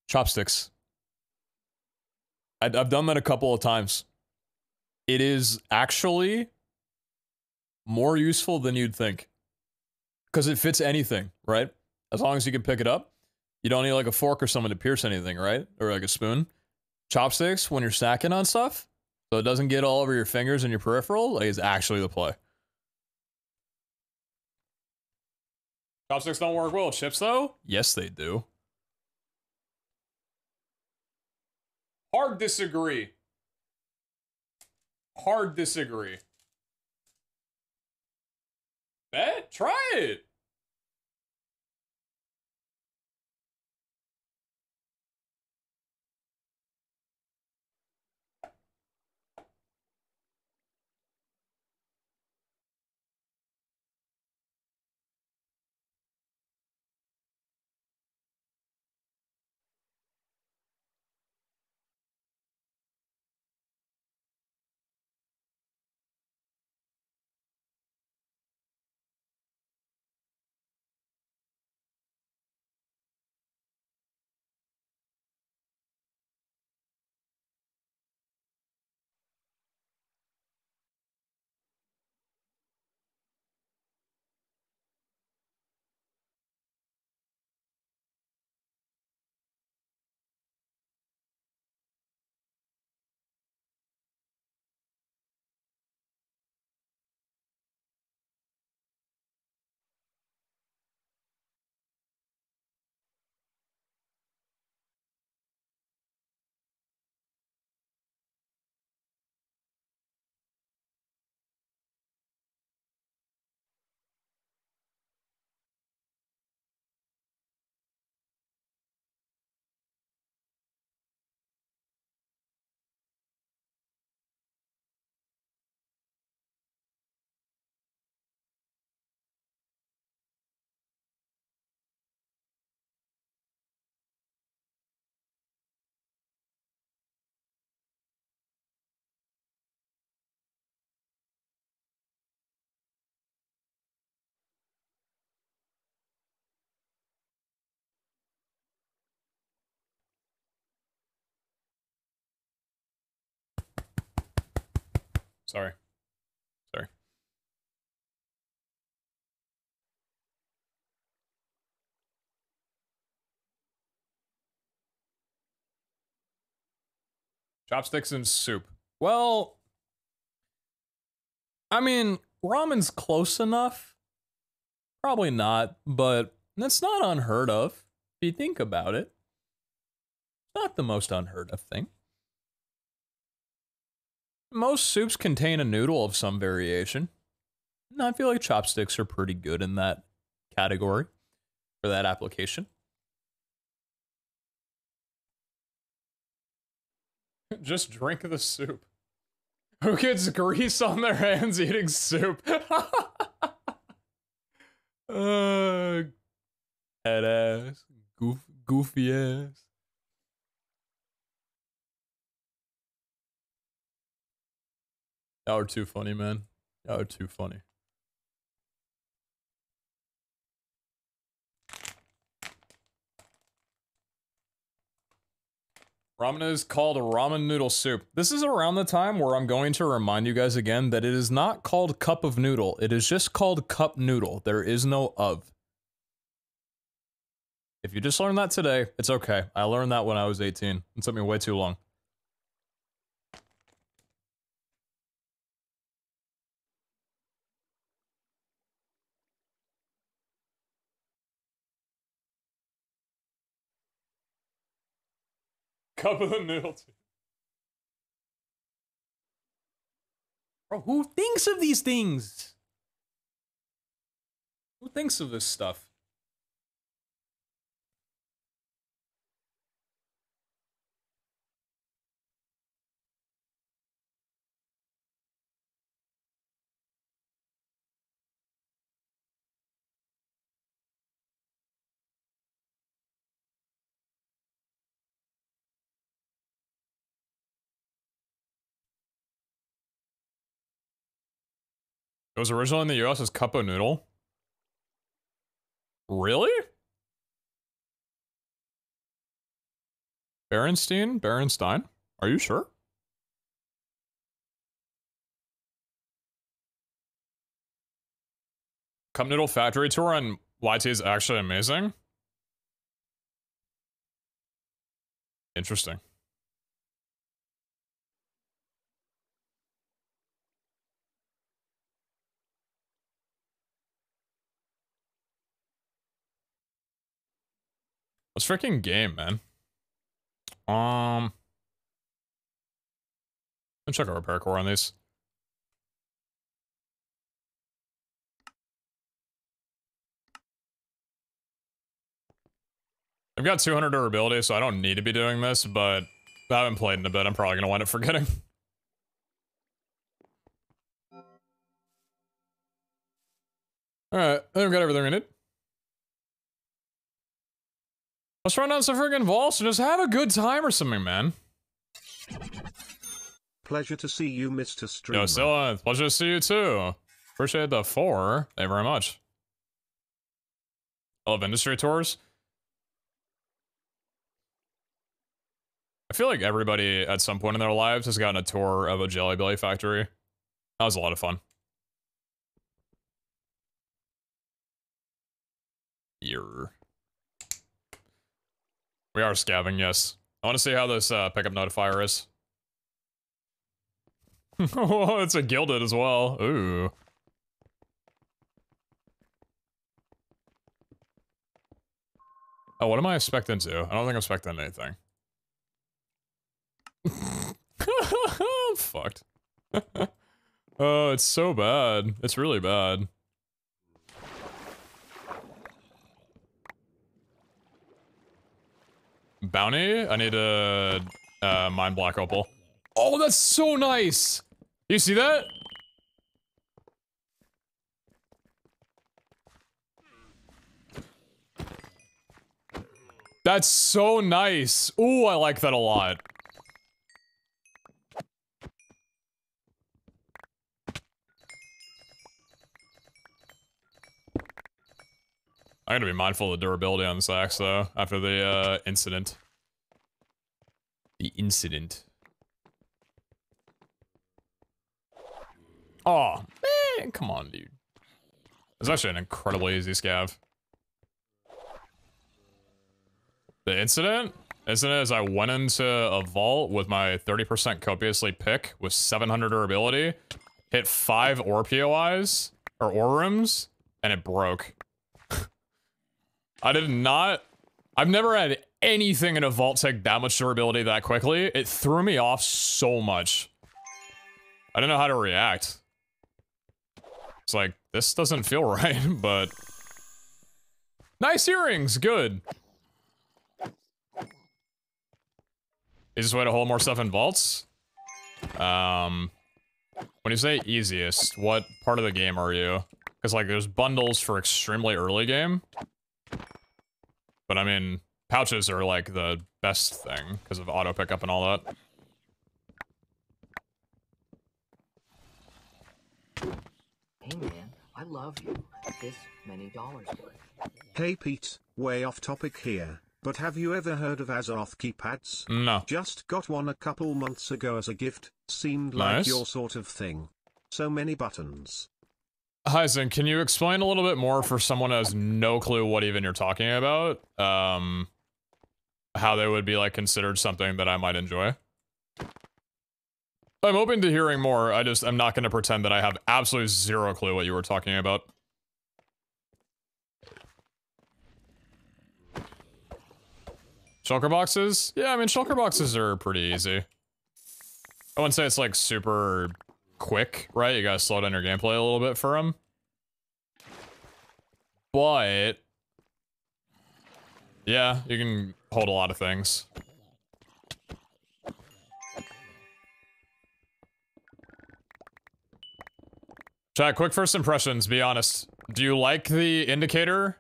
chopsticks. I've done that a couple of times. It is actually more useful than you'd think. Because it fits anything, right? As long as you can pick it up. You don't need like a fork or something to pierce anything, right? Or like a spoon. Chopsticks, when you're snacking on stuff, so it doesn't get all over your fingers and your peripheral, like, is actually the play. Chopsticks don't work well. Chips, though? Yes, they do. Hard disagree. Hard disagree. Bet? Try it. Sorry. Sorry. Chopsticks and soup. Well, I mean, ramen's close enough. Probably not, but that's not unheard of. If you think about it, it's not the most unheard of thing. Most soups contain a noodle of some variation. And I feel like chopsticks are pretty good in that category for that application. Just drink the soup. Who gets grease on their hands eating soup? Head ass. Goofy ass. Y'all are too funny, man. Y'all are too funny. Ramen is called ramen noodle soup. This is around the time where I'm going to remind you guys again that it is not called cup of noodle. It is just called cup noodle. There is no of. If you just learned that today, it's okay. I learned that when I was 18. It took me way too long. Cup of the noodle soup. Bro, who thinks of these things? Who thinks of this stuff? It was originally in the US as cup of noodle. Really? Berenstein? Are you sure? Cup Noodle Factory Tour on YT is actually amazing. Interesting. Let's freaking game, man. Let's check our repair core on these. I've got 200 durability, so I don't need to be doing this, but I haven't played in a bit. I'm probably going to wind up forgetting. Alright, I think we've got everything we need. Let's run down some freaking vaults and just have a good time or something, man. Pleasure to see you, Mr. Streamer. Yo, Scylla, pleasure to see you too. Appreciate the 4. Thank you very much. I love industry tours. I feel like everybody at some point in their lives has gotten a tour of a Jelly Belly factory. That was a lot of fun. Year. We are scabbing, yes. I want to see how this pickup notifier is. Oh, it's a gilded as well. Ooh. Oh, what am I expecting to? I don't think I'm expecting anything. I'm fucked. Oh, it's so bad. It's really bad. Bounty? I need a mine black opal. Oh, that's so nice! You see that? That's so nice. Ooh, I like that a lot. I gotta be mindful of the durability on this axe, though, after the, incident. The incident. Oh, man, come on, dude. It's actually an incredibly easy scav. The incident is I went into a vault with my 30% copiously pick with 700 durability, hit 5 ore POIs, or ore rooms, and it broke. I did not... I've never had anything in a vault take that much durability that quickly. It threw me off so much. I didn't know how to react. It's like, this doesn't feel right, but... Nice earrings, good. Easiest way to hold more stuff in vaults? When you say easiest, what part of the game are you? Because, like, there's bundles for extremely early game. But, I mean, pouches are, like, the best thing because of auto pickup and all that. Hey man, I love you. This many dollars worth. Hey Pete, way off topic here, but have you ever heard of Azoth keypads? No. Just got one a couple months ago as a gift, seemed like Nice. your sort of thing. So many buttons. Hyzen, can you explain a little bit more for someone who has no clue what even you're talking about? How they would be, like, considered something that I might enjoy? I'm open to hearing more, I'm not gonna pretend that I have absolutely zero clue what you were talking about. Shulker boxes? Yeah, I mean, shulker boxes are pretty easy. I wouldn't say it's, like, super quick, right? You gotta slow down your gameplay a little bit for them. But... yeah, you can hold a lot of things. Chat, quick first impressions, be honest. Do you like the indicator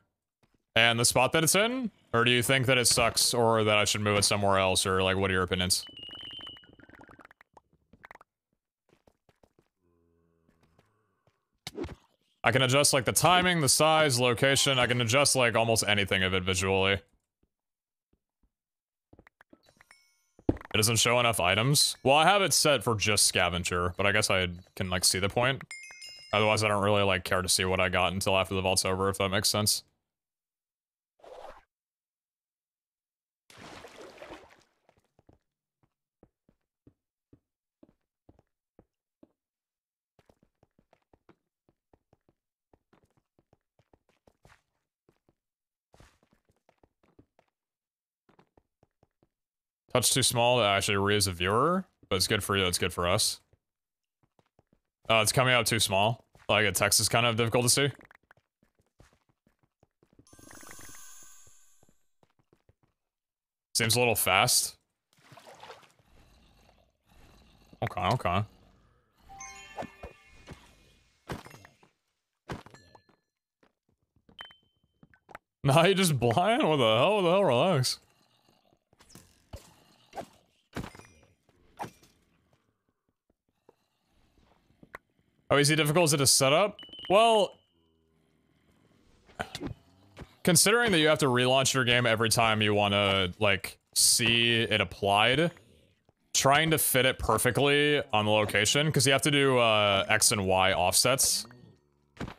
and the spot that it's in? Or do you think that it sucks or that I should move it somewhere else? Or, like, what are your opinions? I can adjust, like, the timing, the size, location. I can adjust, like, almost anything of it visually. It doesn't show enough items. Well, I have it set for just scavenger, but I guess I can, like, see the point. Otherwise, I don't really, like, care to see what I got until after the vault's over, if that makes sense. Touch too small to actually read as a viewer, but it's good for you, it's good for us. It's coming out too small. Like, a text is kind of difficult to see. Seems a little fast. Okay, okay. Nah, you just blind? What the hell? What the hell? Relax. How easy difficult is it to set up? Well, considering that you have to relaunch your game every time you want to, like, see it applied, trying to fit it perfectly on the location, because you have to do X and Y offsets.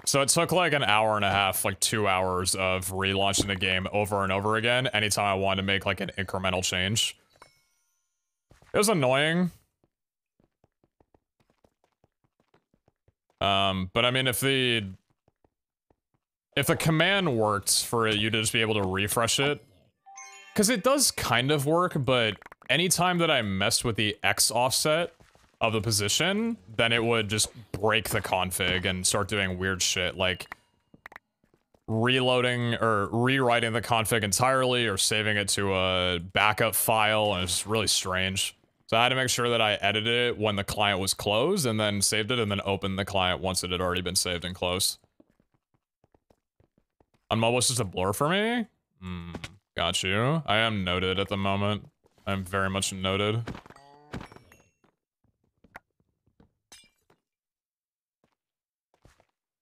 So it took like an hour and a half, like 2 hours of relaunching the game over and over again anytime I wanted to make like an incremental change. It was annoying. But I mean, if the command worked for you to just be able to refresh it, because it does kind of work, but anytime that I messed with the X offset of the position, then it would just break the config and start doing weird shit, like reloading or rewriting the config entirely or saving it to a backup file, and it's really strange. So I had to make sure that I edited it when the client was closed and then saved it and then opened the client once it had already been saved and closed. On mobile, it's just a blur for me? Got you. I am noted at the moment. I'm very much noted.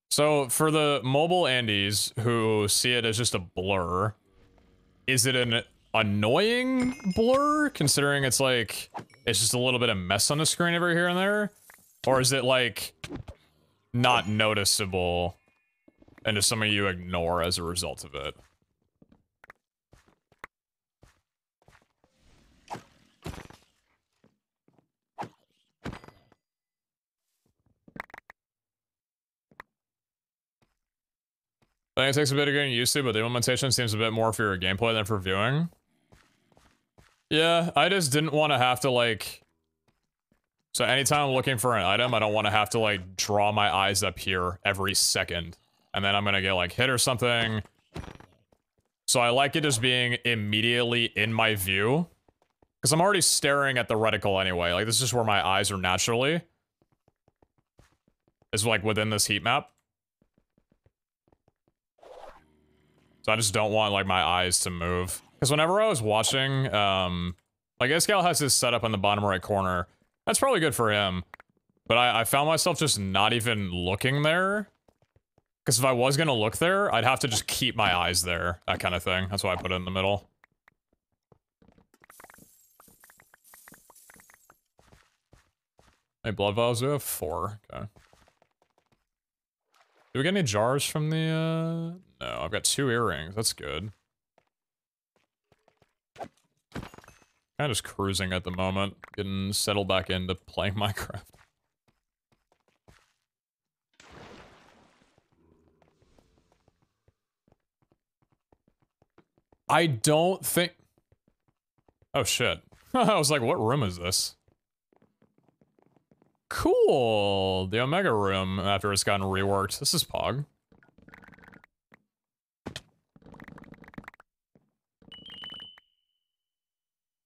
So, for the mobile Andes who see it as just a blur, is it an annoying blur, considering it's like, it's just a little bit of mess on the screen every here and there? Or is it like, not noticeable and just something you ignore as a result of it. I think it takes a bit of getting used to, but the implementation seems a bit more for your gameplay than for viewing. Yeah, I just didn't want to have to, like... So anytime I'm looking for an item, I don't want to have to, like, draw my eyes up here every second. And then I'm gonna get, like, hit or something. So I like it just being immediately in my view. Because I'm already staring at the reticle anyway. Like, this is just where my eyes are naturally. Is, like, within this heat map. So I just don't want, like, my eyes to move. Because whenever I was watching, like, Iskal has his setup in the bottom right corner. That's probably good for him. But I found myself just not even looking there. Because if I was going to look there, I'd have to just keep my eyes there. That kind of thing. That's why I put it in the middle. Hey, blood vials, we have 4. Okay. Do we get any jars from the, No, I've got 2 earrings. That's good. Kind of just cruising at the moment. Getting settled back into playing Minecraft. I don't think... Oh, shit. I was like, what room is this? Cool! The Omega room, after it's gotten reworked. This is Pog.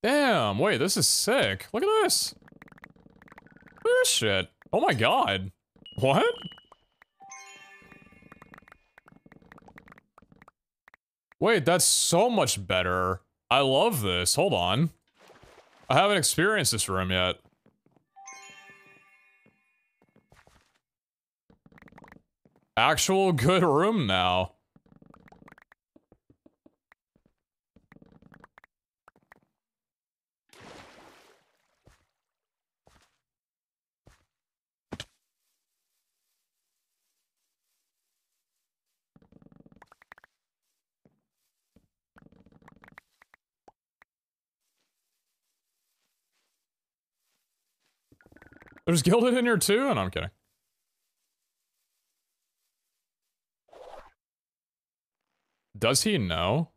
Damn, wait, this is sick. Look at this. Look at this shit. Oh my god. What? Wait, that's so much better. I love this. Hold on. I haven't experienced this room yet. Actual good room now. There's gilded in here too? And I'm kidding. Does he know?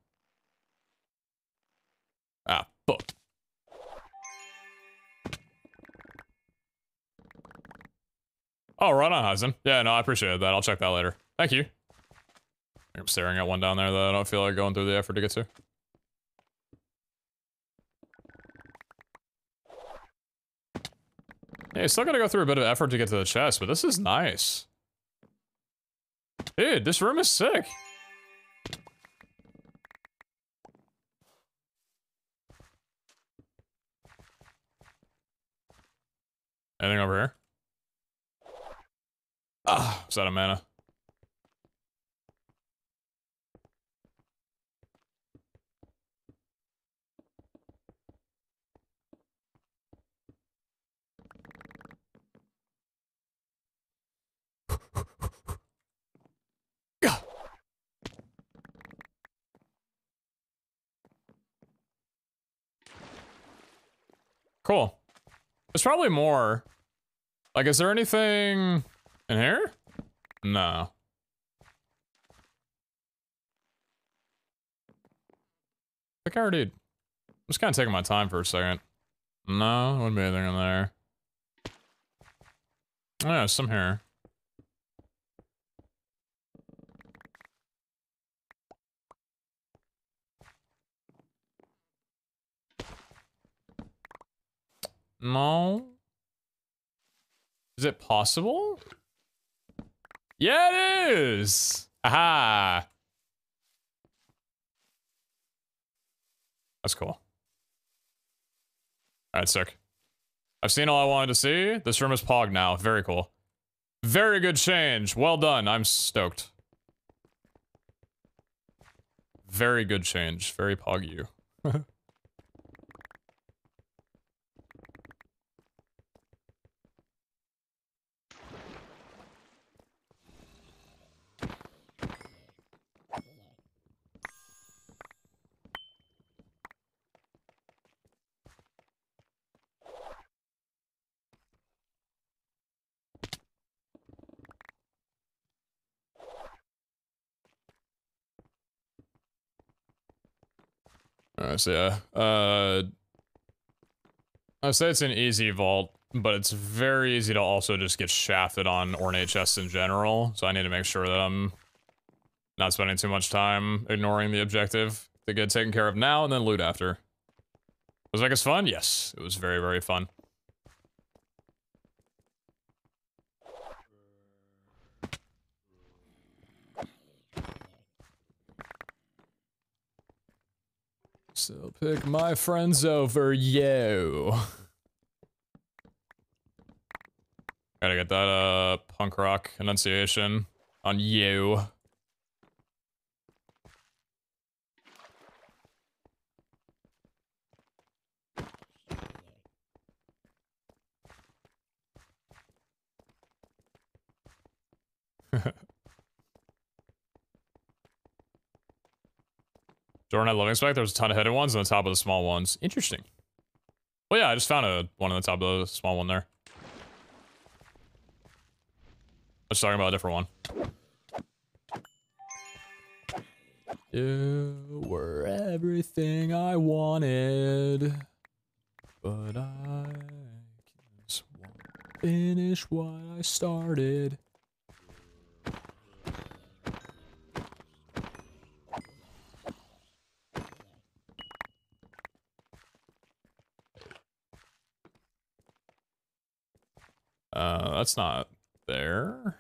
Ah, fuck. Oh, right on, Hudson. Yeah, no, I appreciate that. I'll check that later. Thank you. I'm staring at one down there that I don't feel like going through the effort to get to. Yeah, you still gotta go through a bit of effort to get to the chest, but this is nice. Dude, this room is sick. Anything over here? Ah, is that a mana? Cool. There's probably more. Like, is there anything in here? No. I think I already... I'm just kind of taking my time for a second. No, wouldn't be anything in there. Oh, yeah, some here. No. Is it possible? Yeah, it is! Aha! That's cool. Alright, sick. I've seen all I wanted to see. This room is Pog now. Very cool. Very good change. Well done. I'm stoked. Very good change. Very Pog you. Alright, so yeah. I'd say it's an easy vault, but it's very easy to also just get shafted on ornate chests in general, so I need to make sure that I'm not spending too much time ignoring the objective to get taken care of now and then loot after. Was Vegas fun? Yes, it was very, very fun. So pick my friends over you. Gotta get that punk rock enunciation on you. Jordan had living spec. There was a ton of hidden ones on the top of the small ones. Interesting. Well, yeah, I just found one on the top of the small one there. I was talking about a different one. You were everything I wanted, but I just won't finish what I started. That's not there.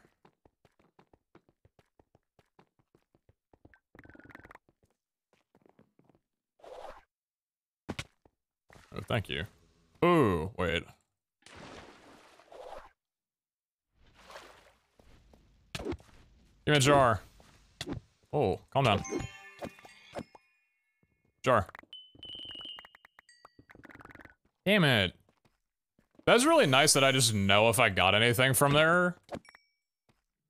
Oh, thank you. Ooh, wait. Give me a jar. Oh, calm down. Jar. Damn it. That's really nice that I just know if I got anything from there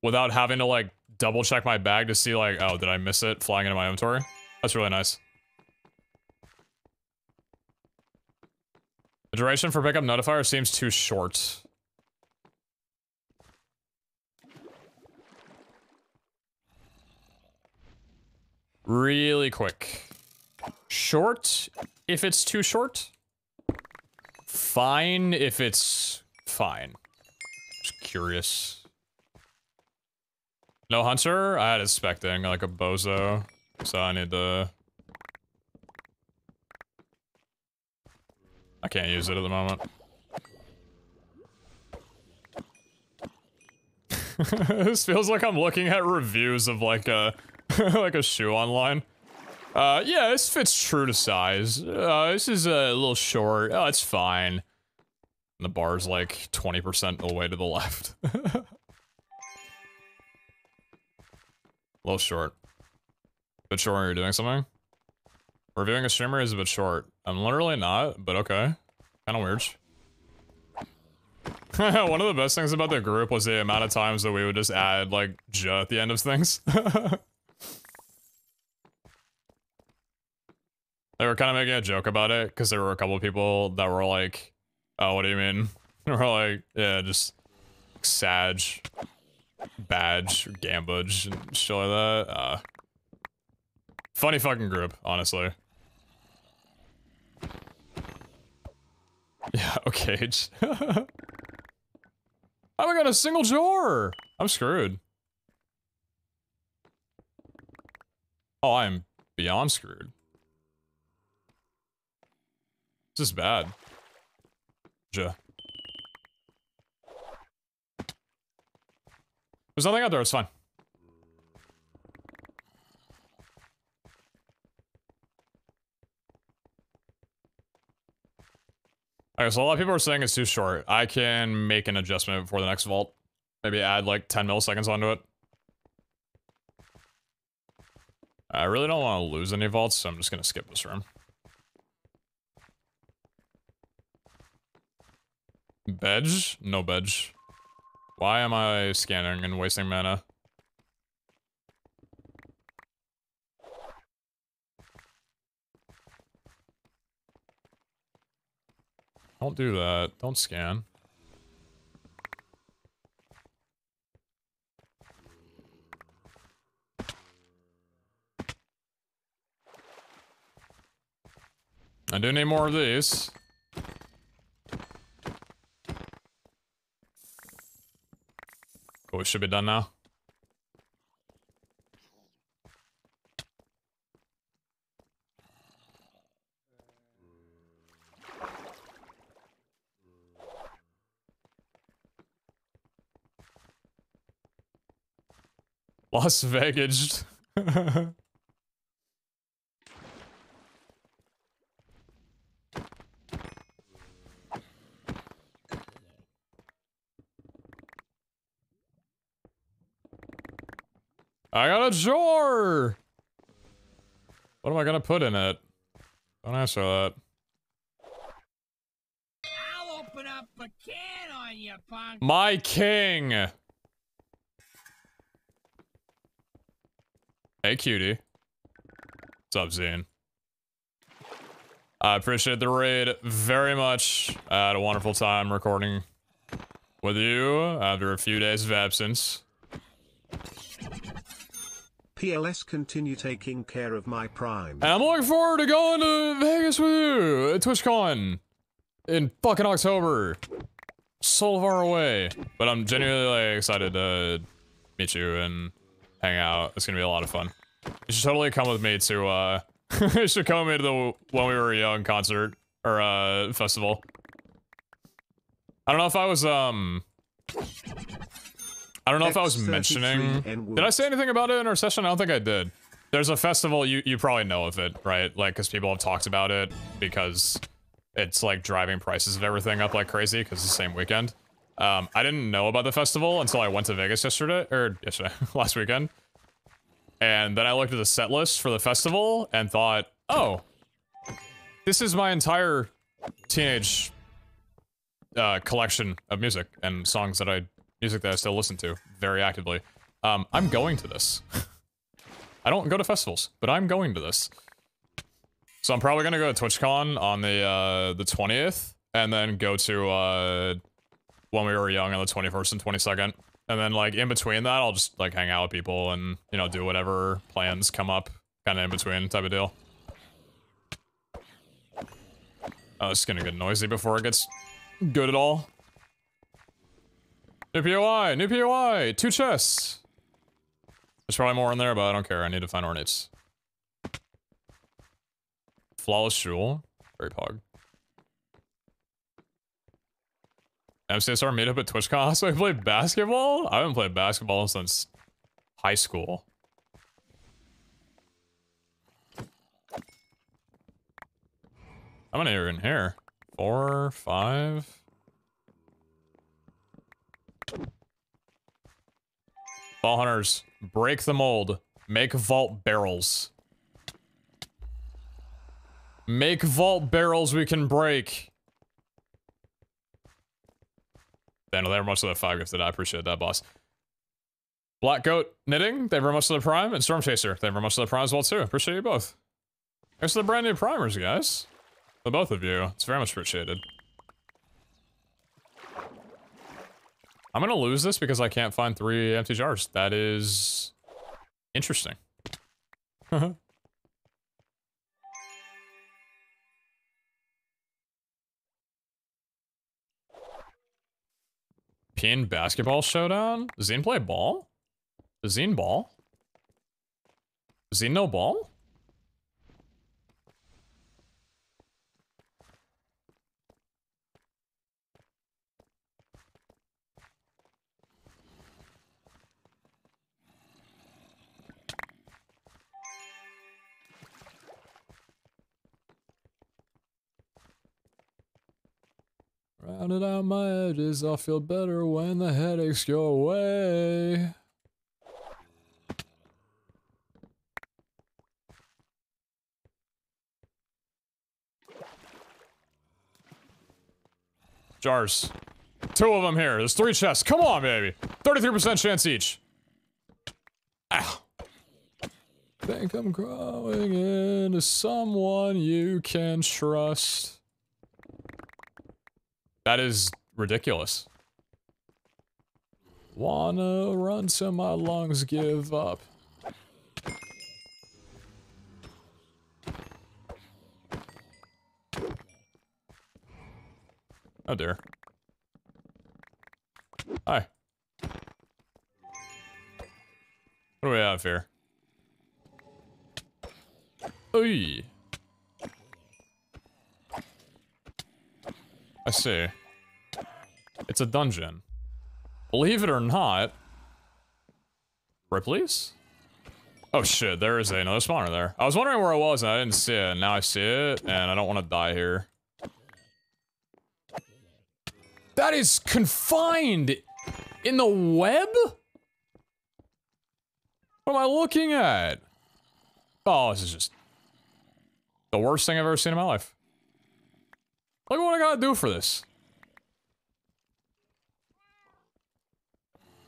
without having to, like, double check my bag to see, like, oh, did I miss it flying into my inventory? That's really nice. The duration for pickup notifier seems too short. Really quick. Short if it's too short. Fine if it's fine. Just curious. No hunter? I had expecting like a bozo. So I need to... I can't use it at the moment. This feels like I'm looking at reviews of like a like a shoe online. Yeah, this fits true to size. This is a little short. Oh, it's fine. And the bar's like 20% the way to the left. A little short. Bit short when you're doing something. Reviewing a streamer is a bit short. I'm literally not, but okay. Kinda weird. One of the best things about the group was the amount of times that we would just add, like, J at the end of things. They were kind of making a joke about it, because there were a couple of people that were like, oh, what do you mean? And we're like, yeah, just Sag, Badge, Gambudge, and shit like that. Funny fucking group, honestly. Yeah, okay. I haven't got a single jar! I'm screwed. Oh, I'm beyond screwed. This is bad. There's nothing out there, it's fine. Okay, so a lot of people are saying it's too short. I can make an adjustment before the next vault. Maybe add like 10 milliseconds onto it. I really don't want to lose any vaults, so I'm just gonna skip this room. Bedge? No bedge. Why am I scanning and wasting mana? Don't do that. Don't scan. I do need more of these. Cool, we should be done now. Las Vegas. I got a jar! What am I gonna put in it? Don't answer that. I'll open up a can on you, punk. My king! Hey, cutie. What's up, Zane? I appreciate the raid very much. I had a wonderful time recording with you after a few days of absence. PLS continue taking care of my prime. And I'm looking forward to going to Vegas with you at TwitchCon in fucking October. So far away. But I'm genuinely like, excited to meet you and hang out. It's gonna be a lot of fun. You should totally come with me to, you should come with me to the When We Were Young concert, or, festival. I don't know if I was, I don't know if I was mentioning... Did I say anything about it in our session? I don't think I did. There's a festival, you probably know of it, right? Like, because people have talked about it, because it's, like, driving prices of everything up like crazy, because it's the same weekend. I didn't know about the festival until I went to Vegas last weekend. And then I looked at the set list for the festival, and thought, oh, this is my entire teenage, collection of music, and songs that music that I still listen to very actively. I'm going to this. I don't go to festivals, but I'm going to this. So I'm probably gonna go to TwitchCon on the 20th, and then go to, When We Were Young on the 21st and 22nd. And then, like, in between that, I'll just, like, hang out with people and, you know, do whatever plans come up, kinda in between type of deal. Oh, it's gonna get noisy before it gets good at all. New POI! New POI! 2 chests! There's probably more in there, but I don't care. I need to find ornates. Flawless Jewel. Very pog. MCSR meetup at TwitchCon. So I played basketball? I haven't played basketball since high school. How many are in here? 4, 5... Ball hunters, break the mold. Make vault barrels. Make vault barrels we can break. Thank you very much for that 5 gifted. I appreciate that, boss. Black Goat Knitting, thank you very much for the prime. And Storm Chaser, thank you very much for the prime as well, too. Appreciate you both. Thanks for the brand new primers, guys. For both of you. It's very much appreciated. I'm gonna lose this because I can't find 3 empty jars. That is... interesting. Pin basketball showdown? Does Zine play ball? Does Zine ball? Does Zine know ball? Rounded out my edges, I'll feel better when the headaches go away. Jars. 2 of them here. There's 3 chests. Come on, baby. 33% chance each. Ow. Think I'm growing into someone you can trust. That is ridiculous. Wanna run till my lungs give up. Oh dear. Hi. What do we have here? Oy. I see. It's a dungeon. Believe it or not. Ripley's? Oh shit, there is another spawner there. I was wondering where I was and I didn't see it. Now I see it, and I don't want to die here. That is confined in the web? What am I looking at? Oh, this is just the worst thing I've ever seen in my life. Look at what I gotta do for this.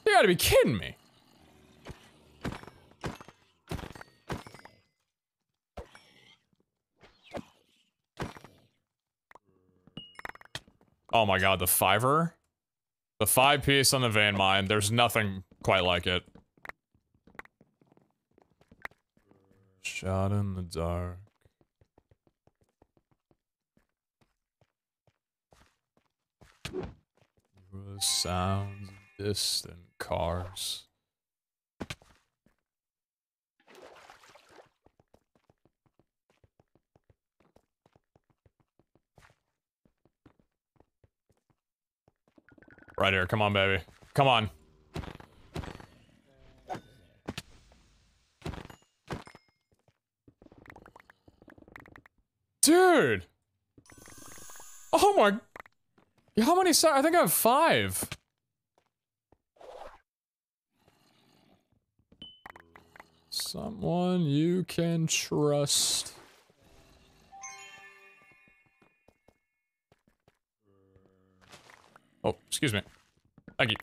You gotta be kidding me. Oh my god, the fiver? The 5-piece on the vein mine, there's nothing quite like it. Shot in the dark. The sounds of distant cars. Right here, come on, baby. Come on. Dude! Oh my... How many I think I have 5. Someone you can trust. Oh, excuse me. Thank you.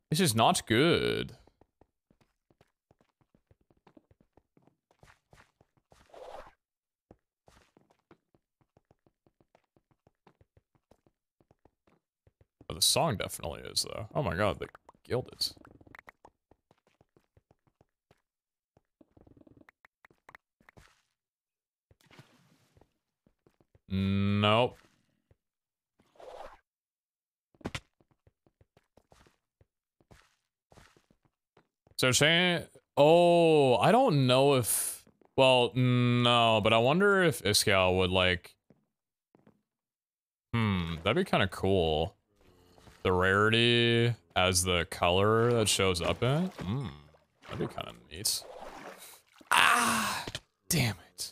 This is not good. Oh, the song definitely is, though. Oh my god, the gilded. Nope. So Shane, oh, I don't know if, well, no, but I wonder if Iskal would like, that'd be kind of cool. The rarity as the color that shows up in it, that'd be kind of neat. Ah, damn it.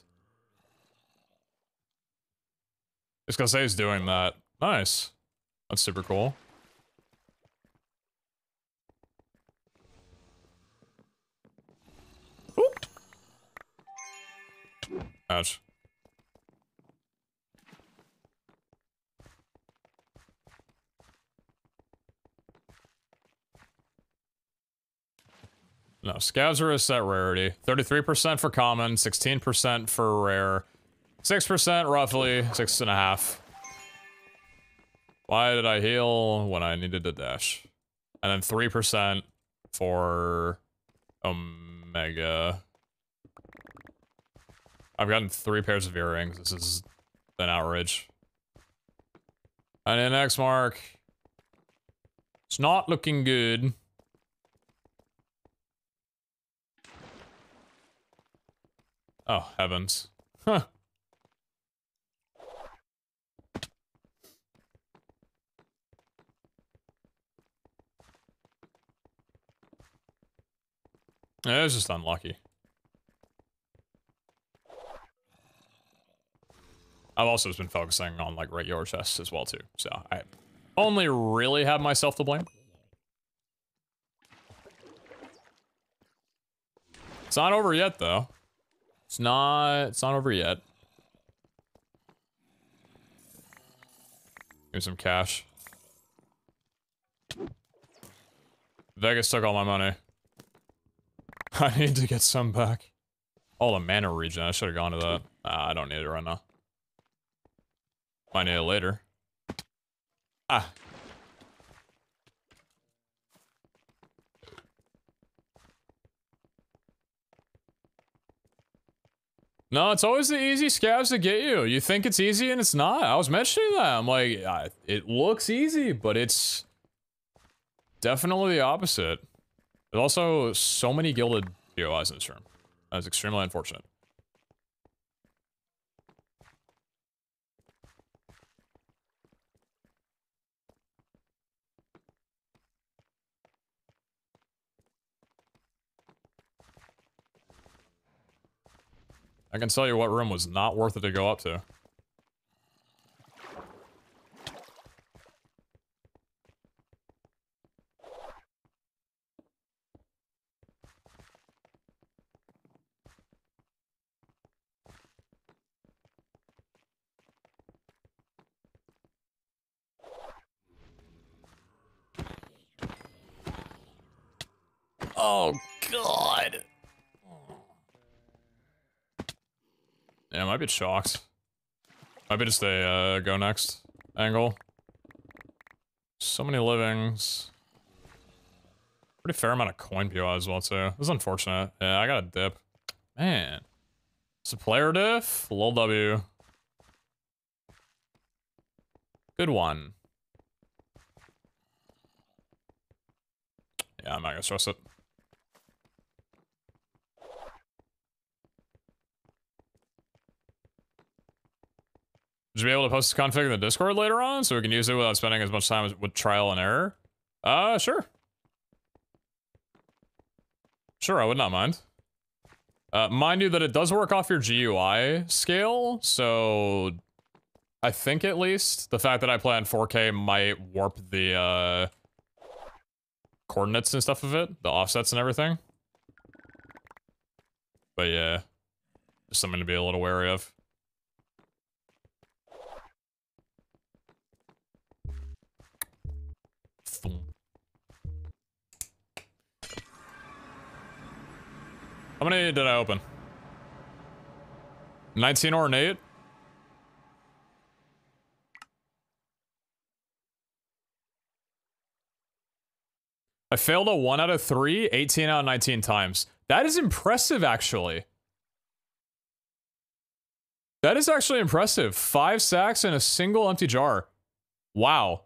Iskal is doing that. Nice. That's super cool. Oop. Ouch. No, scavs are a set rarity. 33% for common, 16% for rare, 6% roughly, 6.5. Why did I heal when I needed to dash? And then 3% for Omega. I've gotten 3 pairs of earrings. This is an outrage. And an X mark. It's not looking good. Oh, heavens. Huh. Yeah, it was just unlucky. I've also just been focusing on, like, regular chests as well, too. So, I only really have myself to blame. It's not over yet, though. It's not over yet. Give me some cash. Vegas took all my money. I need to get some back. Oh, the mana regen. I should have gone to that. I don't need it right now. Might need it later. Ah. No, it's always the easy scavs that get you. You think it's easy and it's not. I was mentioning that. I'm like, it looks easy, but it's definitely the opposite. There's also so many gilded POIs in this room. That's extremely unfortunate. I can tell you what room was not worth it to go up to. Oh, God. Yeah, it might be chalked. Might be just a go next angle. So many livings. Pretty fair amount of coin POI as well, too. This is unfortunate. Yeah, I got a dip. Man. It's a player diff. Lol W. Good one. Yeah, I'm not gonna stress it. Would you be able to post this config in the Discord later on so we can use it without spending as much time with trial and error? Sure. Sure, I would not mind. Mind you that it does work off your GUI scale, so I think at least the fact that I play on 4K might warp the coordinates and stuff of it, the offsets and everything. But yeah, just something to be a little wary of. How many did I open? 19 ornate? I failed a 1 out of 3, 18 out of 19 times. That is impressive, actually. That is actually impressive. 5 sacks and a single empty jar. Wow.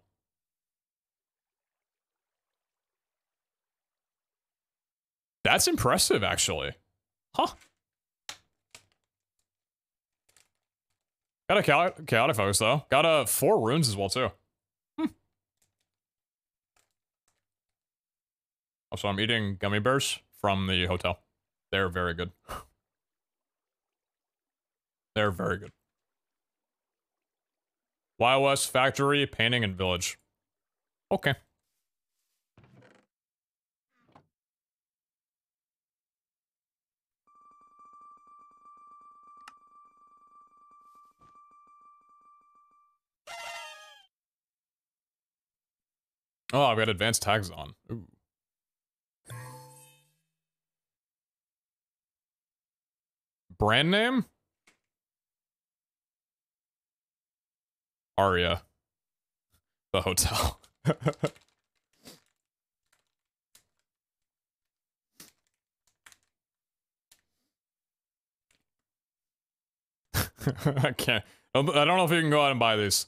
That's impressive, actually. Huh. Got a chaotic focus, though. Got a 4 runes as well, too. Also, I'm eating gummy bears from the hotel. They're very good. They're very good. YOS, factory, painting, and village. Okay. Oh, I've got advanced tags on. Ooh. Brand name? Aria. The hotel. I can't. I don't know if you can go out and buy these.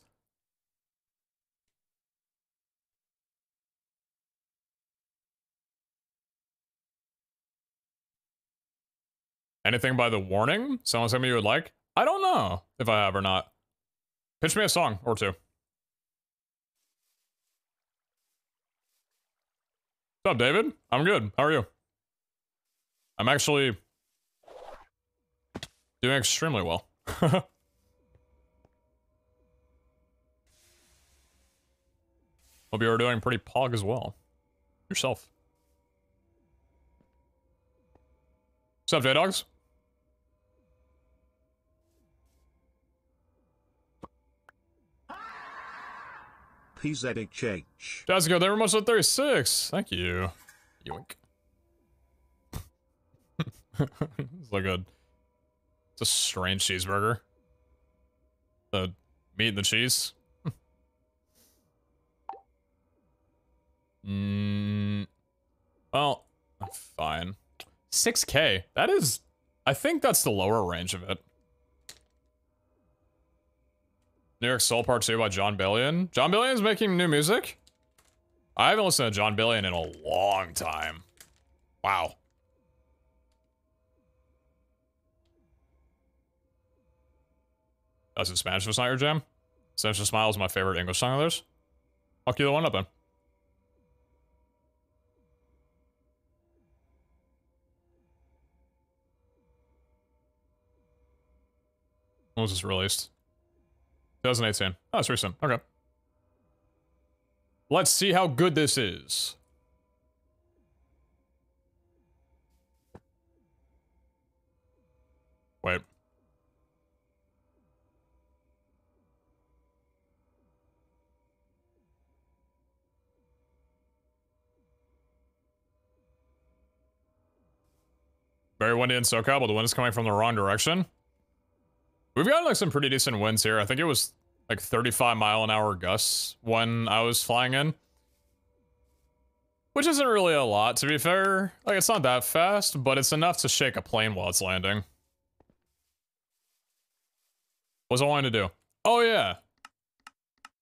Anything by the warning? Someone something you would like? I don't know if I have or not. Pitch me a song or two. What's up, David? I'm good. How are you? I'm actually doing extremely well. Hope you are doing pretty pog as well. Yourself. What's up, J-Dogs? PZHH. Jessica, they were much at 36. Thank you. Yoink. It's like it's a strange cheeseburger. The meat and the cheese. Well, fine. 6K. That is I think that's the lower range of it. New York Soul Part 2 by John Billion. John Billion's making new music? I haven't listened to John Billion in a long time. Wow. That's in Spanish, if it's not your jam. Spanish to Smile is my favorite English song of theirs. I'll cue the one up then. When was this released? 2018. Oh, it's recent. Okay. Let's see how good this is. Wait. Very windy in SoCal, but the wind is coming from the wrong direction. We've got like some pretty decent winds here. I think it was like 35-mile-an-hour gusts when I was flying in. Which isn't really a lot, to be fair. Like, it's not that fast, but it's enough to shake a plane while it's landing. What's I wanting to do? Oh, yeah.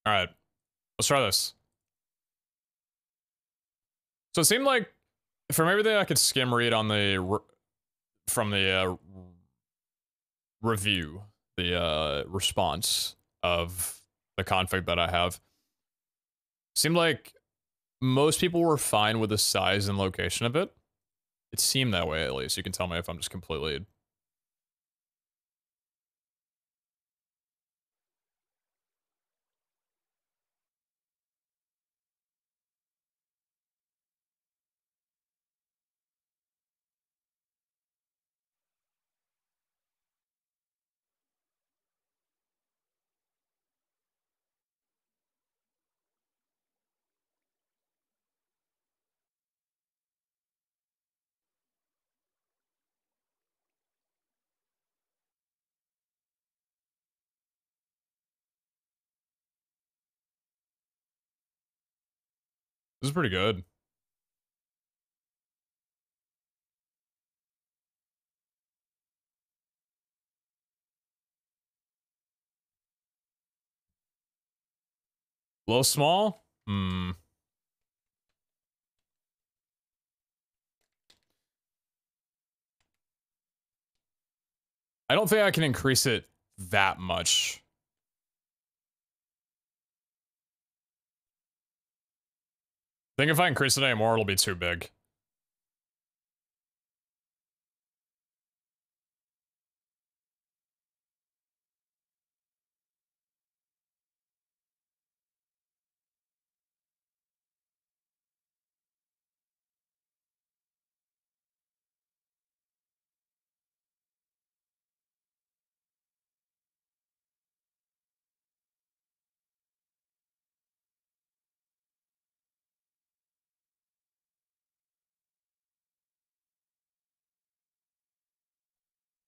Alright. Let's try this. So it seemed like, from everything I could skim read on the... from the review, the response of the config that I have, seemed like most people were fine with the size and location of it. It seemed that way, at least. You can tell me if I'm just completely... This is pretty good. Low small? Hmm. I don't think I can increase it that much. I think if I increase it anymore, it'll be too big.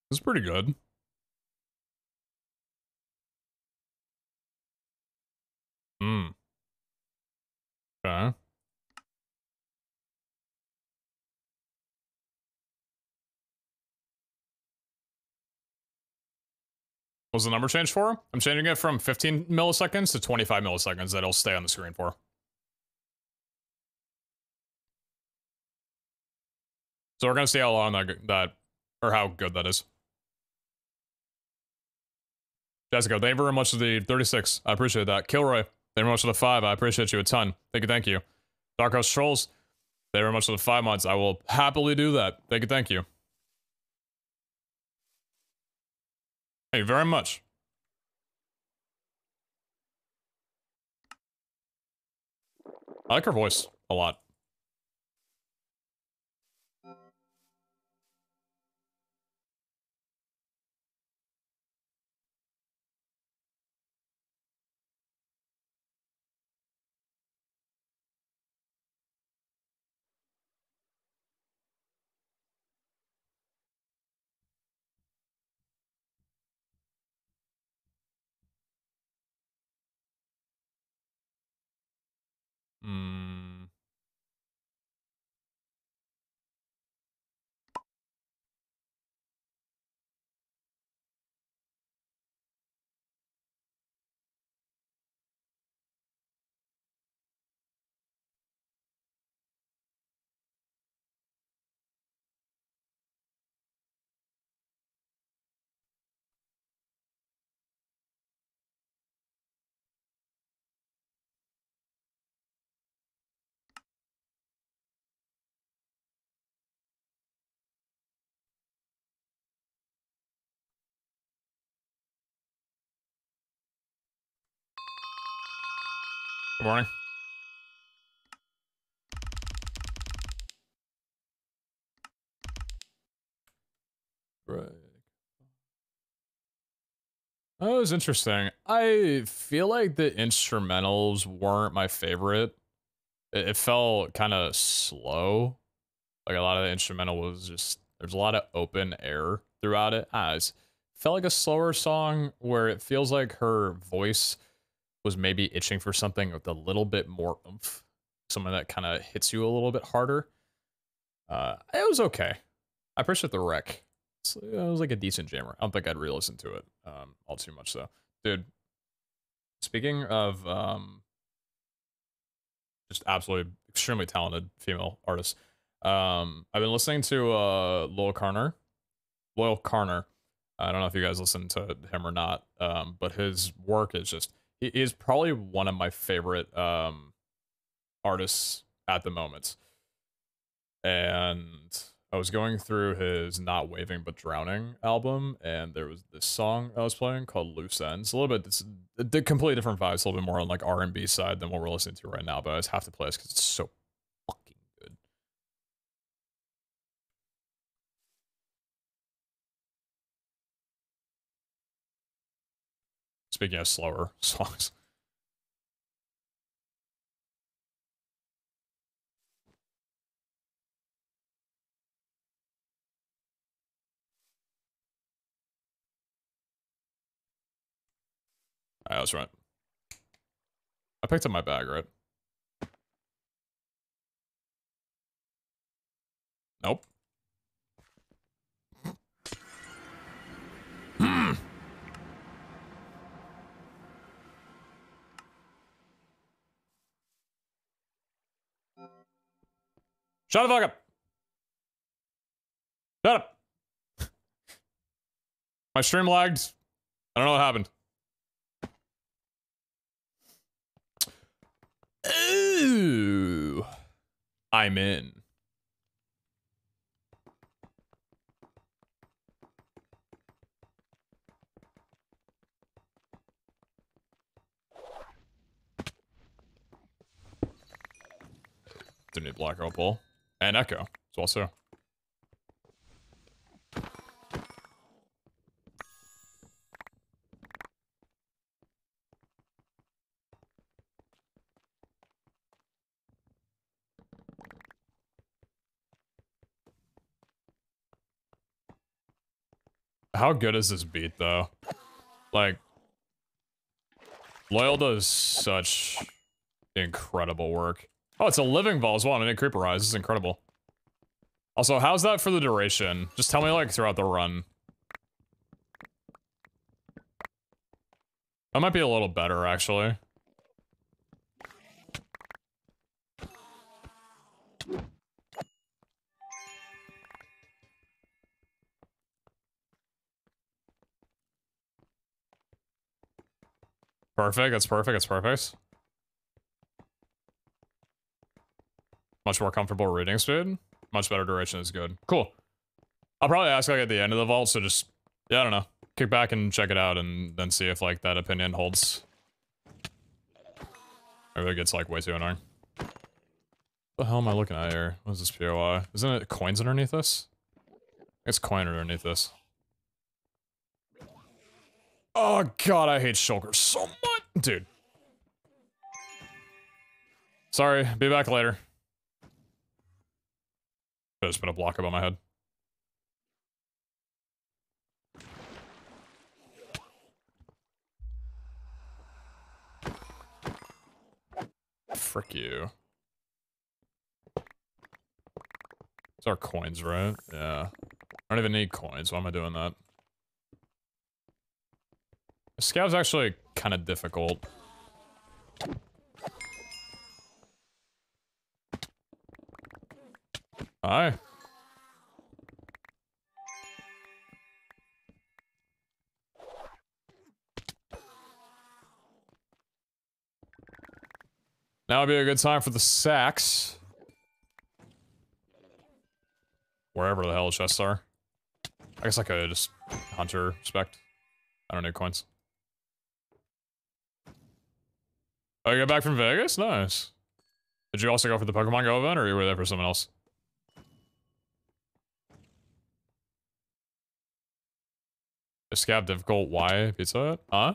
This is pretty good. Hmm. Okay. What's the number change for? I'm changing it from 15 milliseconds to 25 milliseconds that it'll stay on the screen for. So we're gonna see how long or how good that is. Jessica, thank you very much for the 36. I appreciate that. Kilroy, thank you very much for the 5. I appreciate you a ton. Thank you, thank you. Dark House Trolls, thank you very much for the 5 months. I will happily do that. Thank you, thank you. Thank you very much. I like her voice a lot. Hmm. Good morning. Right. That was interesting. I feel like the instrumentals weren't my favorite. It felt kind of slow. Like a lot of the instrumental was just, there's a lot of open air throughout it. It felt like a slower song where it feels like her voice was maybe itching for something with a little bit more oomph. Something that kind of hits you a little bit harder. It was okay. I appreciate the rec. It was like a decent jammer. I don't think I'd re-listen to it all too much though. Dude, speaking of just absolutely extremely talented female artists, I've been listening to Loyal Carner. I don't know if you guys listen to him or not, but his work is just, he is probably one of my favorite artists at the moment. And I was going through his Not Waving But Drowning album, and there was this song I was playing called Loose Ends. A little bit, it's a completely different vibe. It's a little bit more on like R&B side than what we're listening to right now, but I just have to play this because it's so fucking good. Speaking of slower songs. I was right. I picked up my bag, right? Nope. Shut the fuck up. Shut up. My stream lagged. I don't know what happened. Ooh. I'm in. Didn't need Black Opal. And Echo as well, too. How good is this beat, though? Like, Loyal does such incredible work. Oh, it's a living ball as well, and it creeperize. This is incredible. Also, how's that for the duration? Just tell me, like, throughout the run. That might be a little better, actually. Perfect, that's perfect, that's perfect. Much more comfortable reading speed. Much better duration is good. Cool. I'll probably ask like at the end of the vault, so just, yeah, I don't know. Kick back and check it out and then see if like that opinion holds. Maybe it gets like way too annoying. What the hell am I looking at here? What is this POI? Isn't it coins underneath this? It's coin underneath this. Oh god, I hate shulkers so much. Dude. Sorry, be back later. I just put a block above my head. Frick you. These are coins, right? Yeah. I don't even need coins. Why am I doing that? Scav's actually kind of difficult. Hi. Now would be a good time for the sacks. Wherever the hell the chests are. I guess I could just hunter spec. I don't need coins. Oh, you got back from Vegas? Nice. Did you also go for the Pokemon Go event, or you were there for someone else? Escape difficult. Why? Pizza Hut? Huh?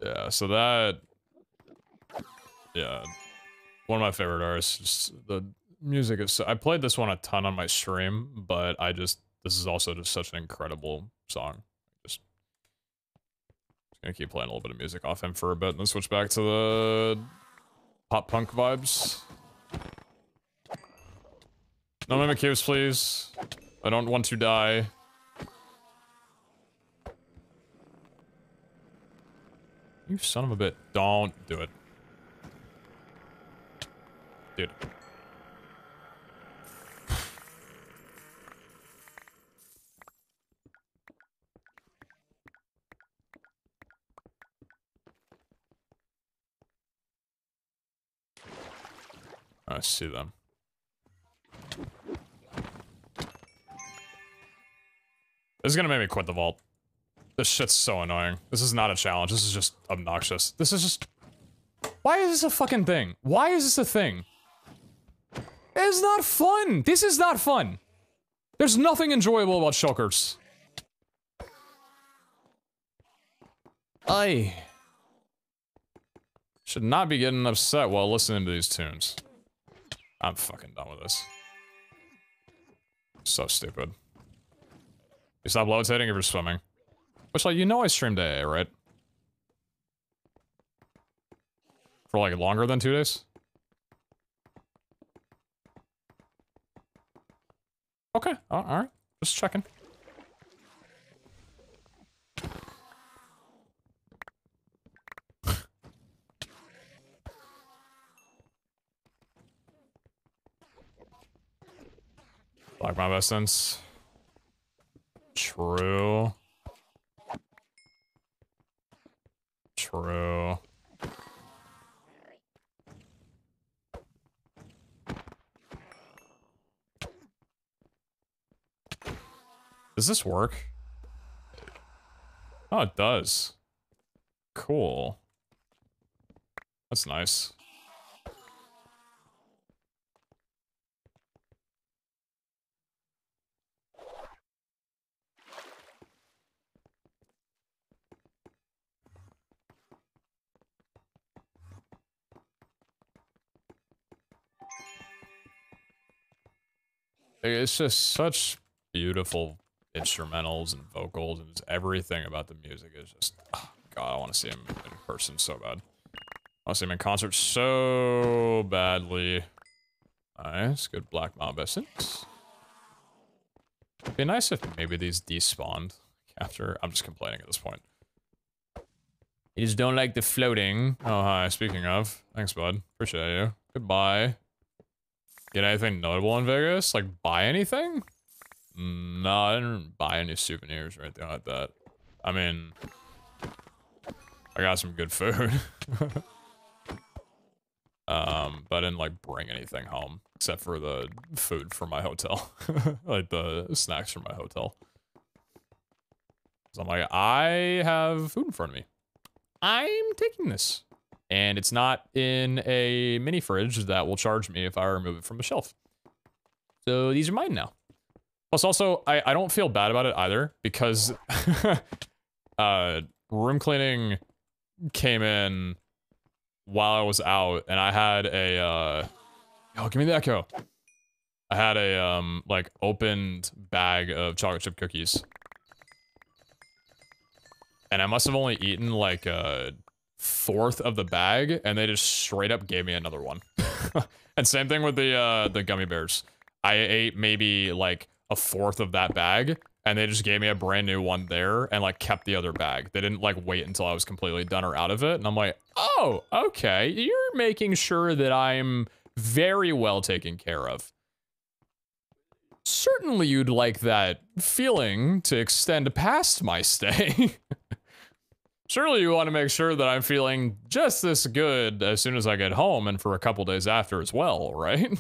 Yeah, so that... Yeah. One of my favorite artists. Just the music is... I played this one a ton on my stream, but I just... This is also just such an incredible song. Just gonna keep playing a little bit of music off him for a bit, and then switch back to the... pop punk vibes. No mimic cubes, please. I don't want to die. You son of a bit. Don't do it. Dude. I see them. This is gonna make me quit the vault. This shit's so annoying. This is not a challenge. This is just obnoxious. This is just... Why is this a fucking thing? Why is this a thing? It's not fun! This is not fun! There's nothing enjoyable about shulkers. I should not be getting upset while listening to these tunes. I'm fucking done with this. So stupid. You stop levitating if you're swimming. Which, like, you know I streamed AA, right? For, like, longer than 2 days? Okay, alright. Just checking. Like my best sense. True. True. Does this work? Oh, it does. Cool. That's nice. It's just such beautiful instrumentals and vocals, and just everything about the music is just, oh god, I want to see him in person so bad. I want to see him in concert so badly. Nice, good Black Mamba essence. It'd be nice if maybe these despawned after. I'm just complaining at this point. You just don't like the floating. Oh, hi, speaking of. Thanks, bud. Appreciate you. Goodbye. Get anything notable in Vegas? Like, buy anything? No, I didn't buy any souvenirs or anything like that. I mean, I got some good food. But I didn't, like, bring anything home. Except for the food from my hotel. Like, the snacks from my hotel. So I'm like, I have food in front of me. I'm taking this. And it's not in a mini fridge that will charge me if I remove it from the shelf. So these are mine now. Plus also, I don't feel bad about it either, because room cleaning came in while I was out, and I had a, oh, give me the echo. I had a, like, opened bag of chocolate chip cookies. And I must have only eaten, like, a fourth of the bag, and they just straight up gave me another one. And same thing with the gummy bears. I ate maybe, like, a fourth of that bag, and they just gave me a brand new one there, and, like, kept the other bag. They didn't, like, wait until I was completely done or out of it, and I'm like, oh, okay, you're making sure that I'm very well taken care of. certainly you'd like that feeling to extend past my stay. Surely you want to make sure that I'm feeling just this good as soon as I get home and for a couple days after as well, right?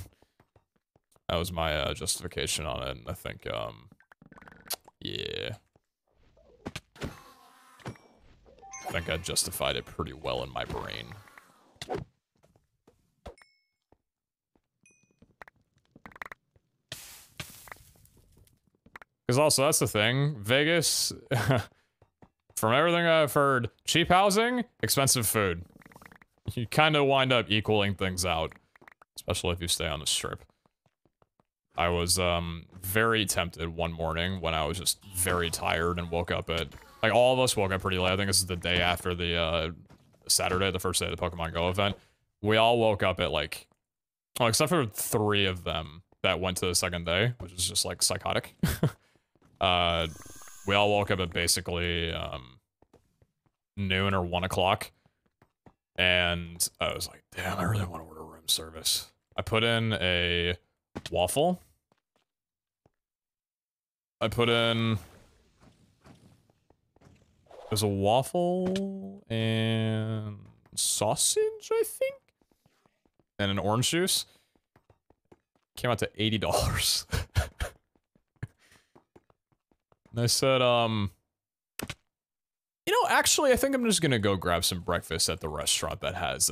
That was my justification on it, and I think, yeah. I think I justified it pretty well in my brain. Because also, that's the thing, Vegas, from everything I've heard, cheap housing, expensive food. You kind of wind up equaling things out, especially if you stay on the strip. I was, very tempted one morning when I was just very tired and woke up at, like, all of us woke up pretty late. I think this is the day after the, Saturday, the first day of the Pokemon Go event. We all woke up at, like, well, except for 3 of them that went to the second day, which is just, like, psychotic. We all woke up at basically, noon or 1 o'clock. And I was like, damn, I really want to order room service. I put in a waffle. I put in... There's a waffle and sausage, I think? And an orange juice. Came out to $80. And I said, you know, actually, I think I'm just gonna go grab some breakfast at the restaurant that has,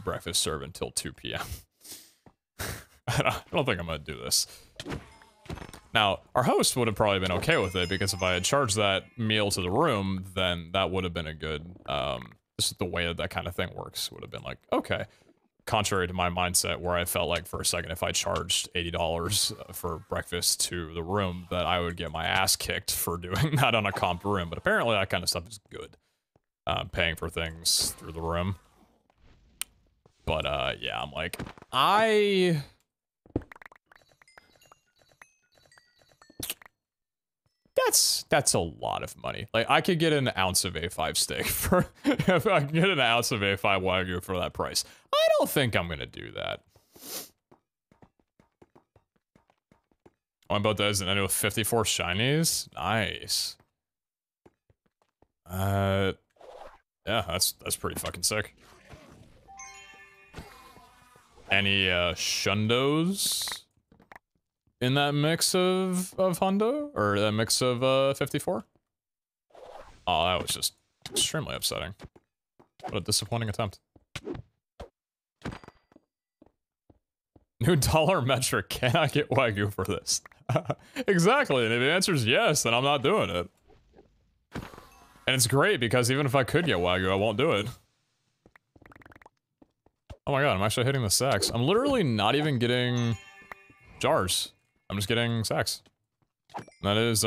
breakfast served until 2 p.m. I don't think I'm gonna do this. Now, our host would have probably been okay with it, because if I had charged that meal to the room, then that would have been a good, this is the way that kind of thing works, would have been like, okay. Contrary to my mindset, where I felt like for a second, if I charged $80 for breakfast to the room, that I would get my ass kicked for doing that on a comped room. But apparently that kind of stuff is good. Paying for things through the room. But, yeah, I'm like, That's a lot of money. Like, I could get an ounce of A5 steak for, if I can get an ounce of A5 Wagyu for that price. I don't think I'm gonna do that. Oh, about those, and I know 54 shinies? Nice. Yeah, that's pretty fucking sick. Any, Shundos? In that mix of Hundo? Or that mix of 54? Oh, that was just extremely upsetting. What a disappointing attempt. New dollar metric, can I get Wagyu for this? Exactly, and if the answer is yes, then I'm not doing it. And it's great, because even if I could get Wagyu, I won't do it. Oh my god, I'm actually hitting the sacks. I'm literally not even getting jars. I'm just getting sacks. That is,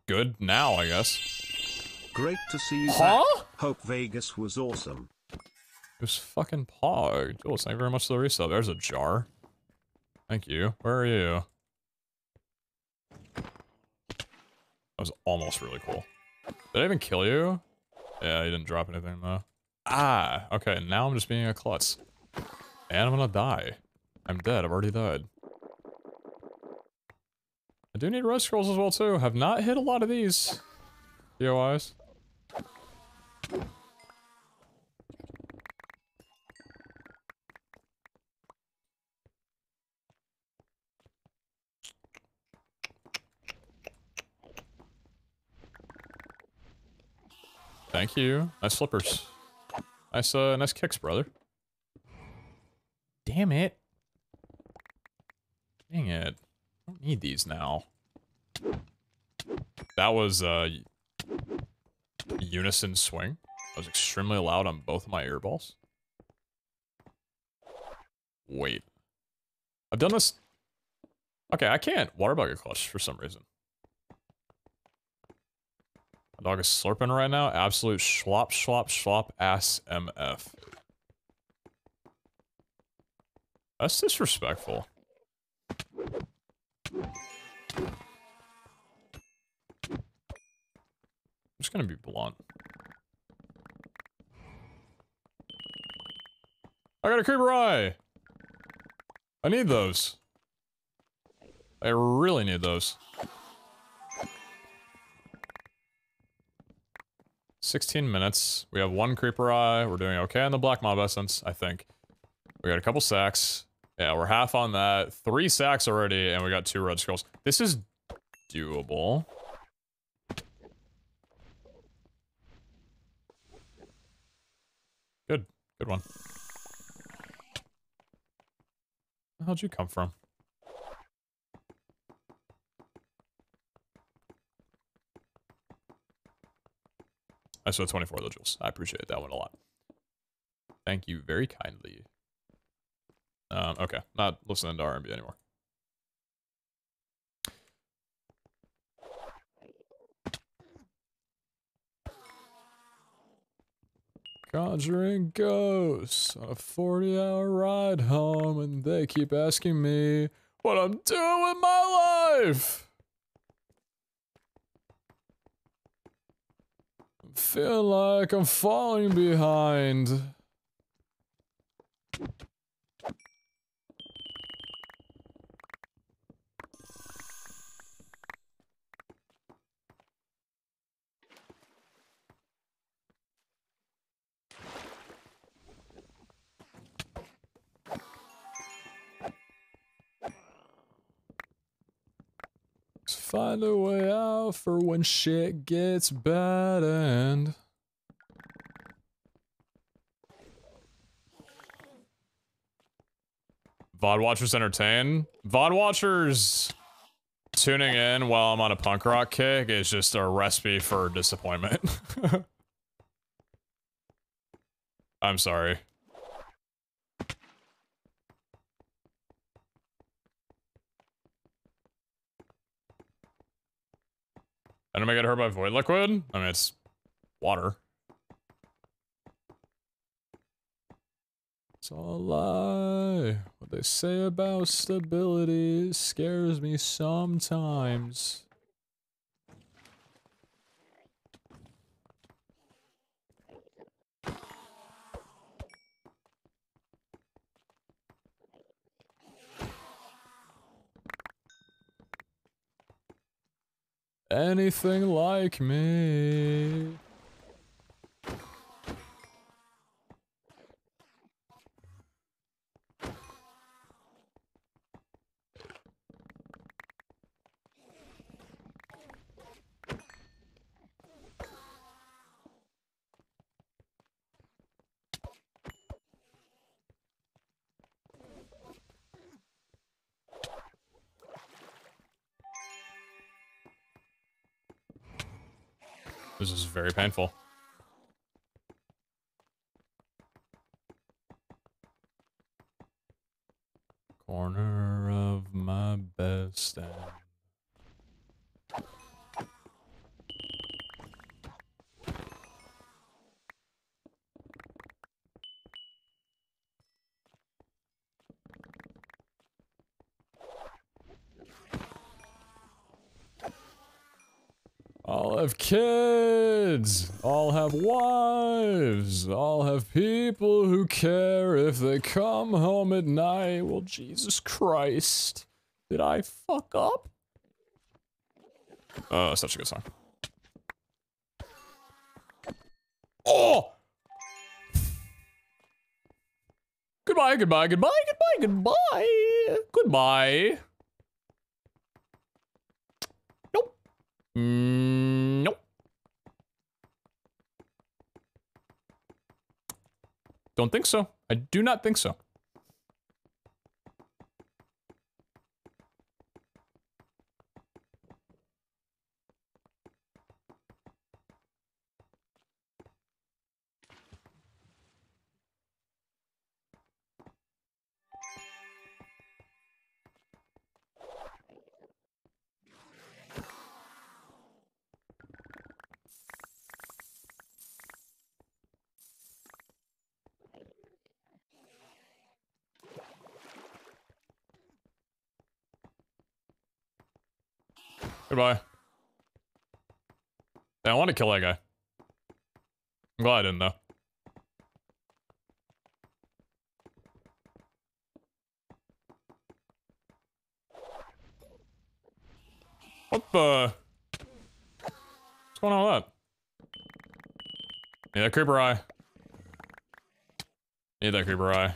good now, I guess. Great to see you Huh? back. Hope Vegas was awesome. It was fucking Pog. Jules, thank you very much for the resub. There's a jar. Thank you. Where are you? That was almost really cool. Did I even kill you? Yeah, you didn't drop anything, though. Ah, okay, now I'm just being a klutz. And I'm gonna die. I'm dead, I've already died. I do need red scrolls as well, too. Have not hit a lot of these. DOIs. Thank you. Nice slippers. Nice, nice kicks, brother. Damn it. Dang it. I don't need these now. That was, unison swing. I was extremely loud on both of my earballs. Wait. I've done this... Okay, I can't water bucket clutch for some reason. My dog is slurping right now. Absolute schlop, schlop, schlop, ass MF. That's disrespectful. I'm just gonna be blunt. I got a creeper eye! I need those. I really need those. 16 minutes. We have 1 creeper eye. We're doing okay on the black mob essence, I think. We got a couple sacks. Yeah, we're half on that. 3 sacks already, and we got 2 red skulls. This is doable. Good. Good one. How'd you come from? I saw 24 of the jewels. I appreciate that one a lot. Thank you very kindly. Okay. Not listening to R&B anymore. Conjuring ghosts on a 40-hour ride home, and they keep asking me what I'm doing with my life. I'm feeling like I'm falling behind. Find a way out for when shit gets bad and... VOD watchers entertain? VOD watchers tuning in while I'm on a punk rock kick is just a recipe for disappointment. I'm sorry. Enemy get hurt by void liquid? I mean, it's water. It's all a lie. What they say about stability scares me sometimes. Anything like me. This is very painful. Corner of my best end. All have kids, all have wives, all have people who care if they come home at night. Well, Jesus Christ. Did I fuck up? Oh, such a good song. Oh! Goodbye, goodbye, goodbye, goodbye, goodbye. Goodbye. Nope. Nope. Don't think so. I do not think so. Goodbye. I want to kill that guy. I'm glad I didn't, though. What the? What's going on with that? Need that creeper eye. Need that creeper eye.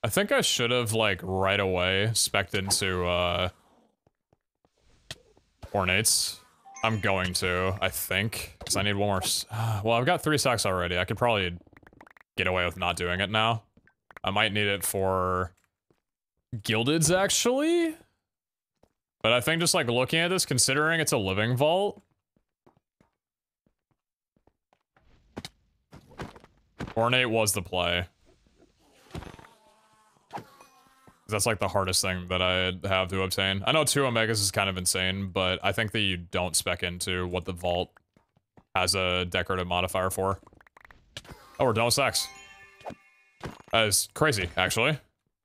I think I should have, like, right away spec'd into, ornates. I'm going to, I think, because I need one more well, I've got 3 stacks already. I could probably get away with not doing it now. I might need it for gildeds, actually. But I think just, like, looking at this, considering it's a living vault, ornate was the play. That's like the hardest thing that I have to obtain. I know 2 Omegas is kind of insane, but I think that you don't spec into what the vault has a decorative modifier for. Oh, we're done with stacks. That is crazy, actually.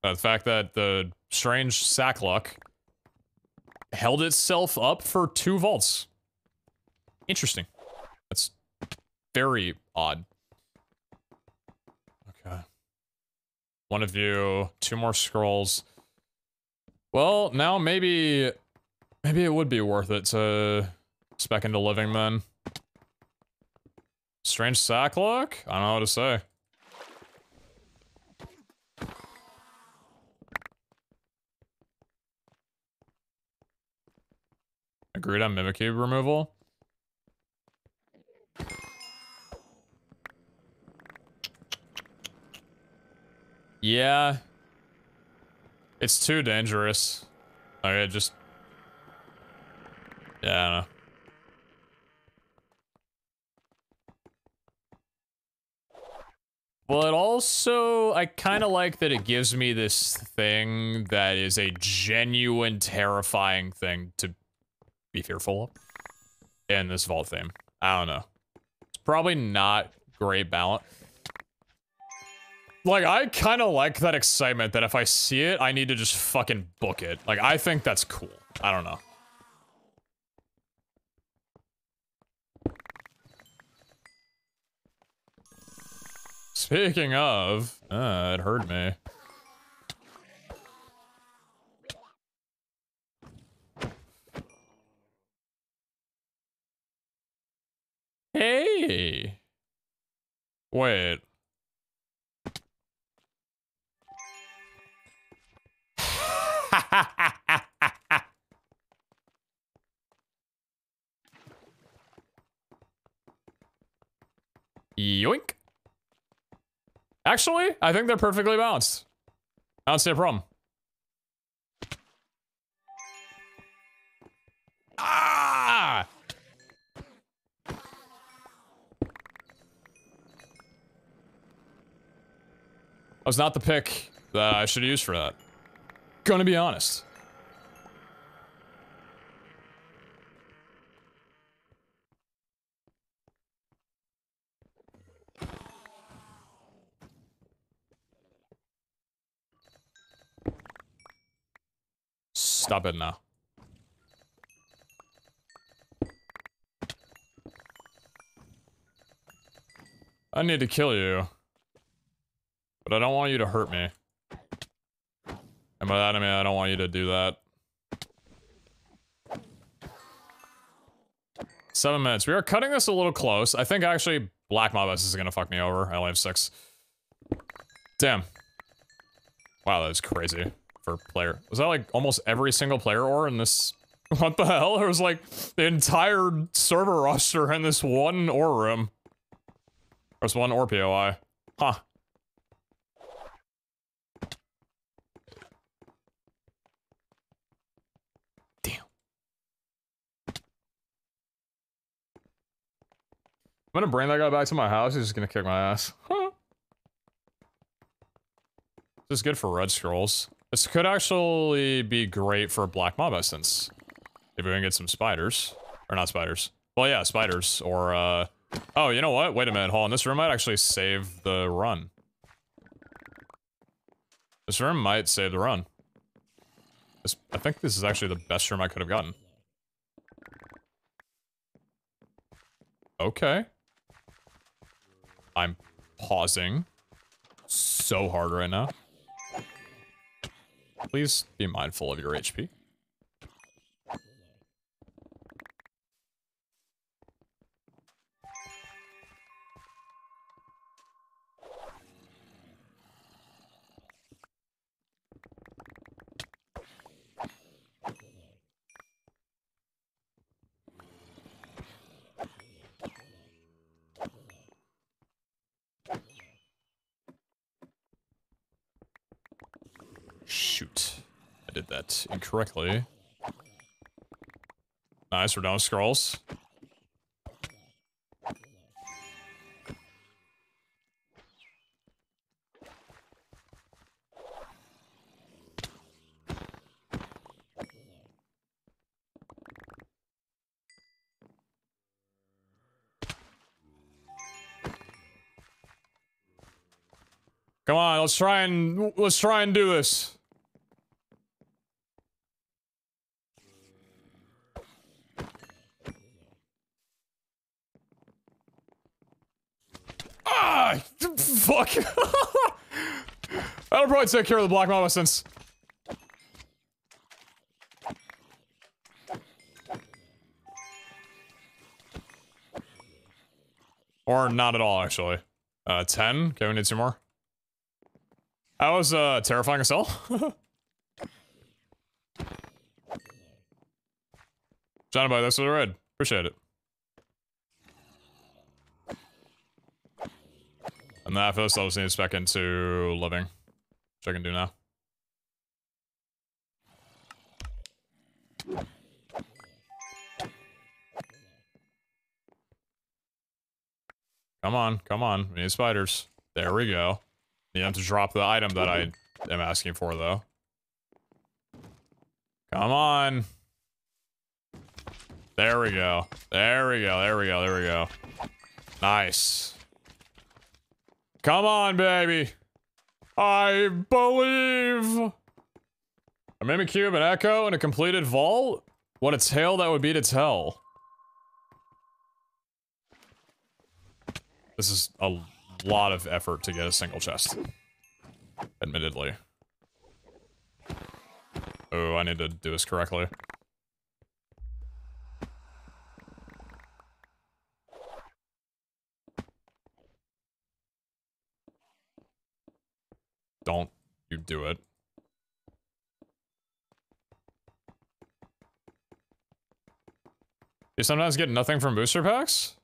The fact that the strange sack luck held itself up for 2 vaults. Interesting. That's very odd. Okay. One of you, 2 more scrolls. Well, now maybe it would be worth it to spec into living then. Strange sack luck? I don't know what to say. Agreed on Mimic Cube removal. Yeah. It's too dangerous. Okay, just... Yeah, I don't know. Well, it also... I kind of like that it gives me this thing that is a genuine terrifying thing to be fearful of in this vault theme. I don't know. It's probably not great balance. Like, I kind of like that excitement that if I see it, I need to just fucking book it. Like, I think that's cool. I don't know. Speaking of, it hurt me. Hey! Wait. Yoink. Actually, I think they're perfectly balanced. I don't see a problem. Ah! That was not the pick that I should use for that. Gonna be honest. Stop it now. I need to kill you. But I don't want you to hurt me. And by that I mean I don't want you to do that. 7 minutes. We are cutting this a little close. I think actually Black Mob is gonna fuck me over. I only have 6. Damn. Wow, that is crazy for player. Was that like almost every single player ore in this? What the hell? It was like the entire server roster in this one ore room. There's one ore POI. Huh. Damn. I'm gonna bring that guy back to my house. He's just gonna kick my ass. Huh. This is good for red scrolls. This could actually be great for Black Mob Essence. If we can get some spiders. Or not spiders. Well, yeah, spiders. Or, oh, you know what? Wait a minute. Hold on. This room might actually save the run. This room might save the run. I think this is actually the best room I could have gotten. Okay. I'm pausing so hard right now. Please be mindful of your HP. Shoot. I did that incorrectly. Nice, we're done with scrolls. Come on, let's try and do this. Ah, fuck. That'll probably take care of the black mama since. Or not at all, actually. 10? Okay, we need two more. That was, terrifying as hell. John, by this with a red. Appreciate it. And then after this, I'll just need to spec into living. Which I can do now. Come on, come on. We need spiders. There we go. You have to drop the item that I am asking for, though. Come on. There we go. There we go. There we go. There we go. Nice. Come on, baby. I believe. A mimic cube, an echo, and a completed vault? What a tale that would be to tell. This is a lot of effort to get a single chest. Admittedly. Oh, I need to do this correctly. Don't you do it. You sometimes get nothing from booster packs?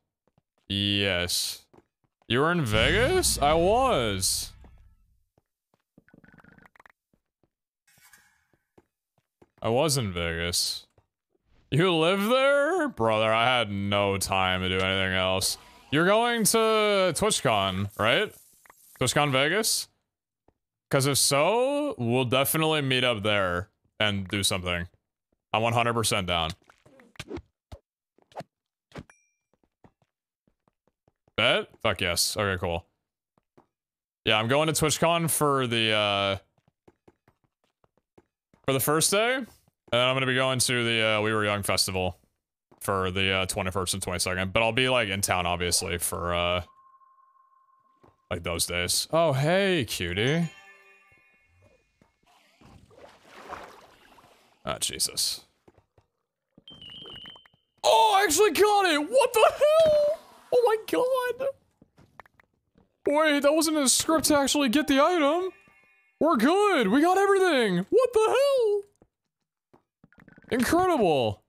Yes. You were in Vegas? I was. I was in Vegas. You live there? Brother, I had no time to do anything else. You're going to TwitchCon, right? TwitchCon Vegas? Because if so, we'll definitely meet up there and do something. I'm 100% down. Bet? Fuck yes. Okay, cool. Yeah, I'm going to TwitchCon for the first day. And then I'm gonna be going to the We Were Young festival for the 21st and 22nd. But I'll be like in town obviously for like those days. Oh hey, cutie. Ah, Jesus. Oh, I actually got it! What the hell? Oh my god! Wait, that wasn't a script to actually get the item. We're good! We got everything! What the hell? Incredible!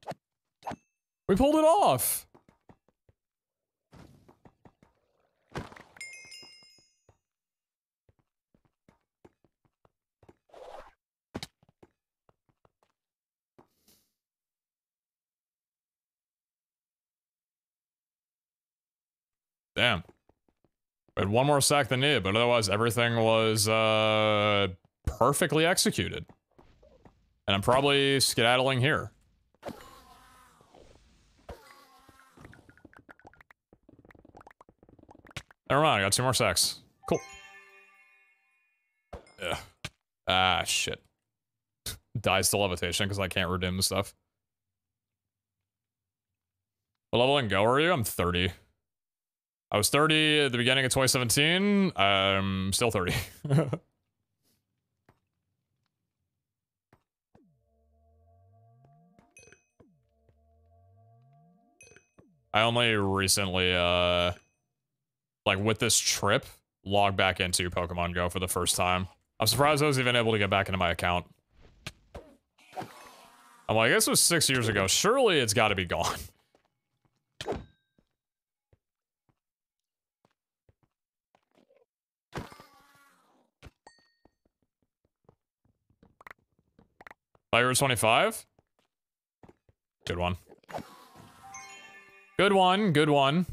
We pulled it off! Damn. We had one more sack than needed, but otherwise everything was, perfectly executed. And I'm probably skedaddling here. Never mind, I got 2 more sacks. Cool. Yeah. Ah, shit. dies to levitation because I can't redeem the stuff. What level in Go are you? I'm 30. I was 30 at the beginning of 2017. I'm still 30. I only recently, like with this trip, logged back into Pokemon Go for the first time. I'm surprised I was even able to get back into my account. I'm like, this was 6 years ago. Surely it's got to be gone. Fire 25? Good one. Good one, good one.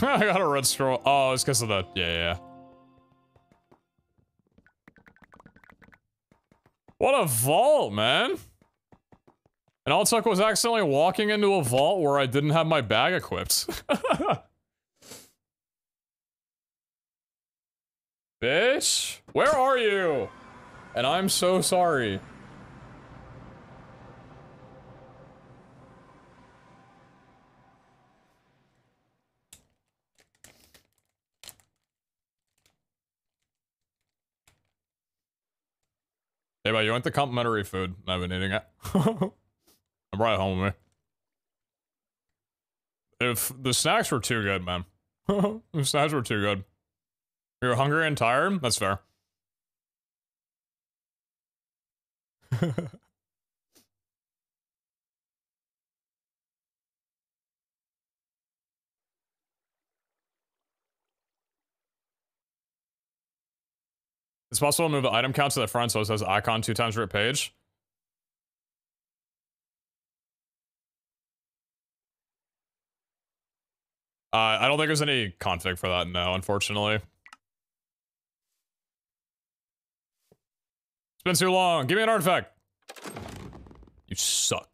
I got a red scroll. Oh, it's because of the... Yeah. What a vault, man. And all it took was accidentally walking into a vault where I didn't have my bag equipped. Bitch, where are you? And I'm so sorry. Hey, but you want the complimentary food? I've been eating it. I brought it home with me. If the snacks were too good, man. The snacks were too good. You're hungry and tired? That's fair. It's possible to move the item count to the front so it says icon 2 times per page. I don't think there's any config for that, no, unfortunately. It's been too long. Give me an artifact. You suck.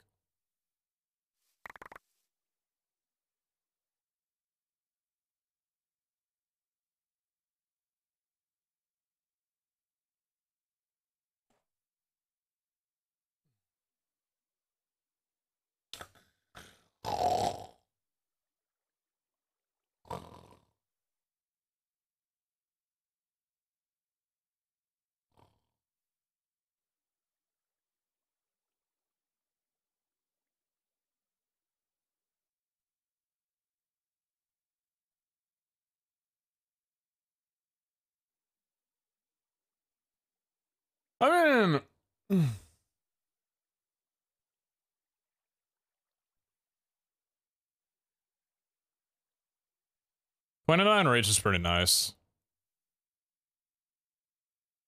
I mean... 29 reach is pretty nice.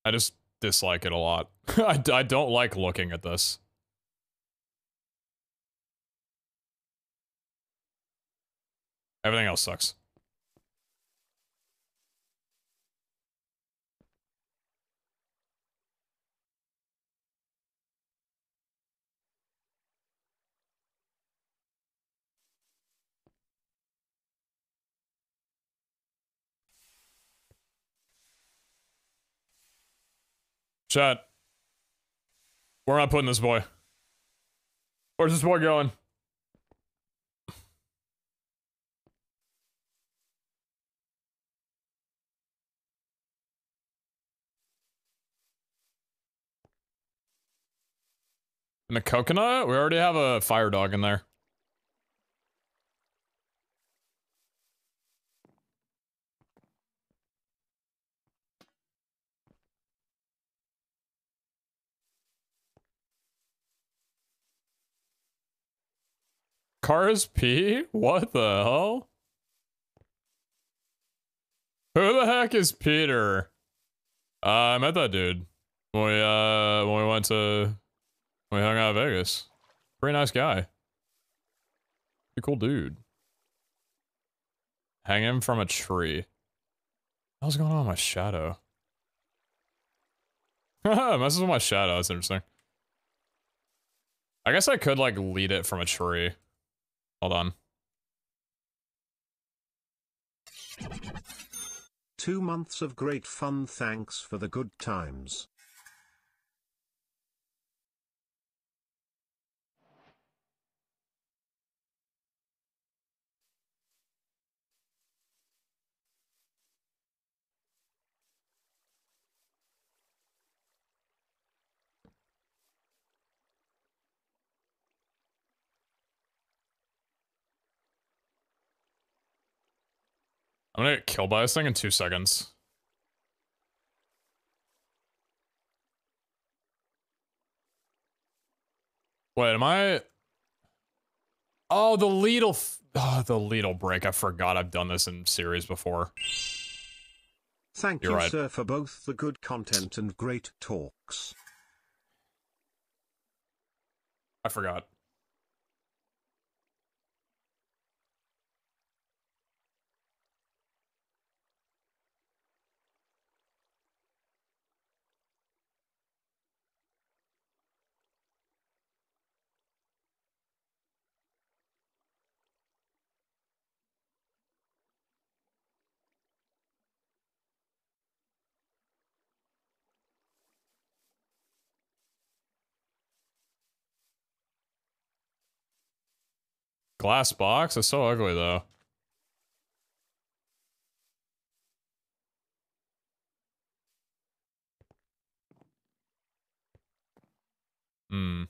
I just dislike it a lot. I don't like looking at this. Everything else sucks. Chat. Where am I putting this boy? Where's this boy going? In the coconut? We already have a fire dog in there. Cars P? What the hell? Who the heck is Peter? I met that dude when we hung out in Vegas. Pretty nice guy. Pretty cool dude. Hang him from a tree. What's going on with my shadow? Haha, messes with my shadow. That's interesting. I guess I could, like, lead it from a tree. Hold on. 2 months of great fun, thanks for the good times. I'm gonna get killed by this thing in 2 seconds. Wait, am I... Oh, the lead'll... Oh, the lead'll break. I forgot I've done this in series before. Thank You're you, right. sir, for both the good content and great talks. I forgot. Glass box? It's so ugly, though. Hmm.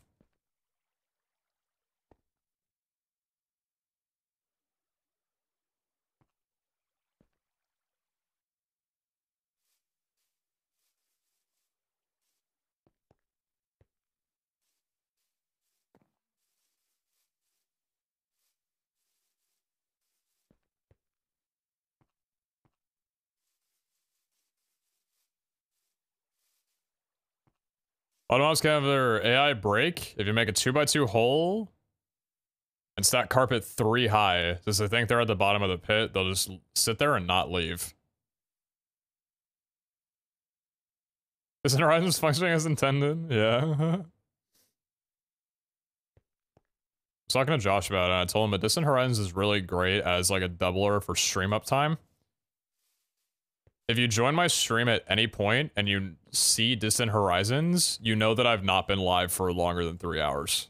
Automouse can have their AI break if you make a 2x2 hole and stack carpet 3 high. Does they think they're at the bottom of the pit? They'll just sit there and not leave. Isn't Horizons functioning as intended? Yeah. I was talking to Josh about it, and I told him that Distant Horizons is really great as like a doubler for stream uptime. If you join my stream at any point and you see Distant Horizons, you know that I've not been live for longer than 3 hours.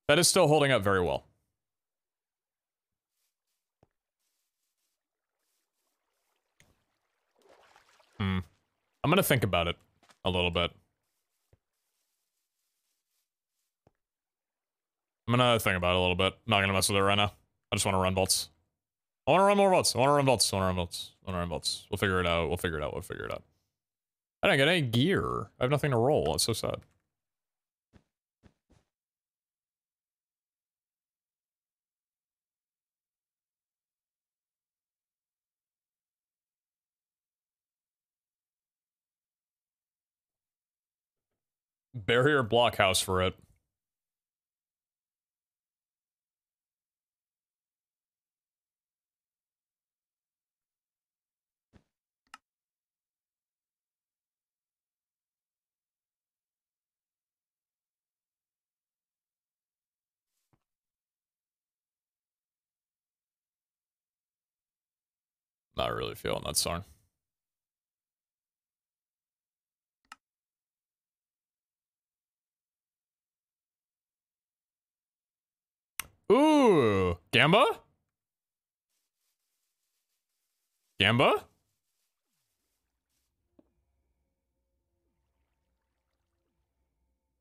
That is still holding up very well. I'm gonna think about it a little bit. I'm gonna think about it a little bit. Not gonna mess with it right now. I just want to run bolts. I want to run more bolts. I want to run bolts. I want to run bolts. I want to run bolts. We'll figure it out. We'll figure it out. We'll figure it out. I didn't get any gear. I have nothing to roll. It's so sad. Barrier blockhouse for it. Not really feeling that song. Ooh, Gamba? Gamba?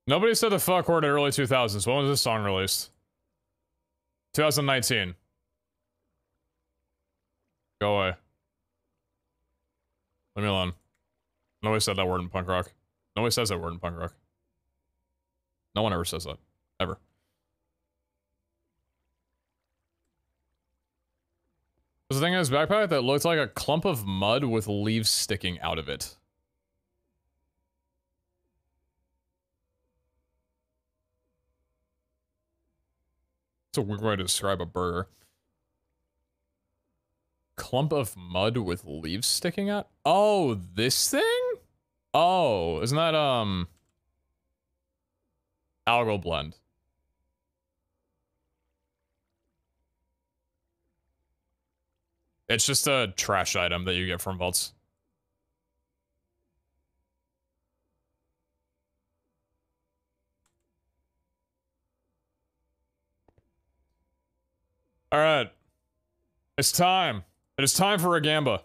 Nobody said the fuck word in early 2000s. When was this song released? 2019. Go away. Leave me alone. Nobody said that word in punk rock. Nobody says that word in punk rock. No one ever says that. Ever. There's a thing in his backpack that looked like a clump of mud with leaves sticking out of it. It's a weird way to describe a burger. Clump of mud with leaves sticking out? Oh, this thing? Oh, isn't that, Algo blend. It's just a trash item that you get from vaults. All right. It's time. It is time for a gamba.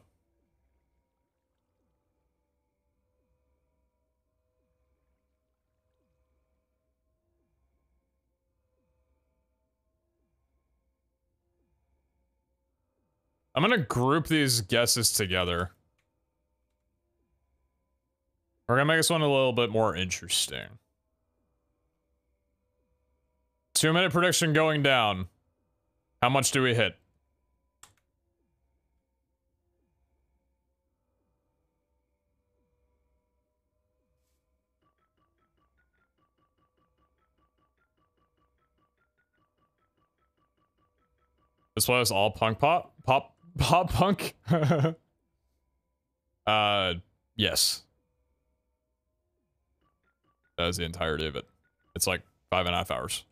I'm gonna group these guesses together. We're gonna make this one a little bit more interesting. 2-minute prediction going down. How much do we hit? This was all punk pop punk. Yes. That is the entirety of it. It's like 5.5 hours.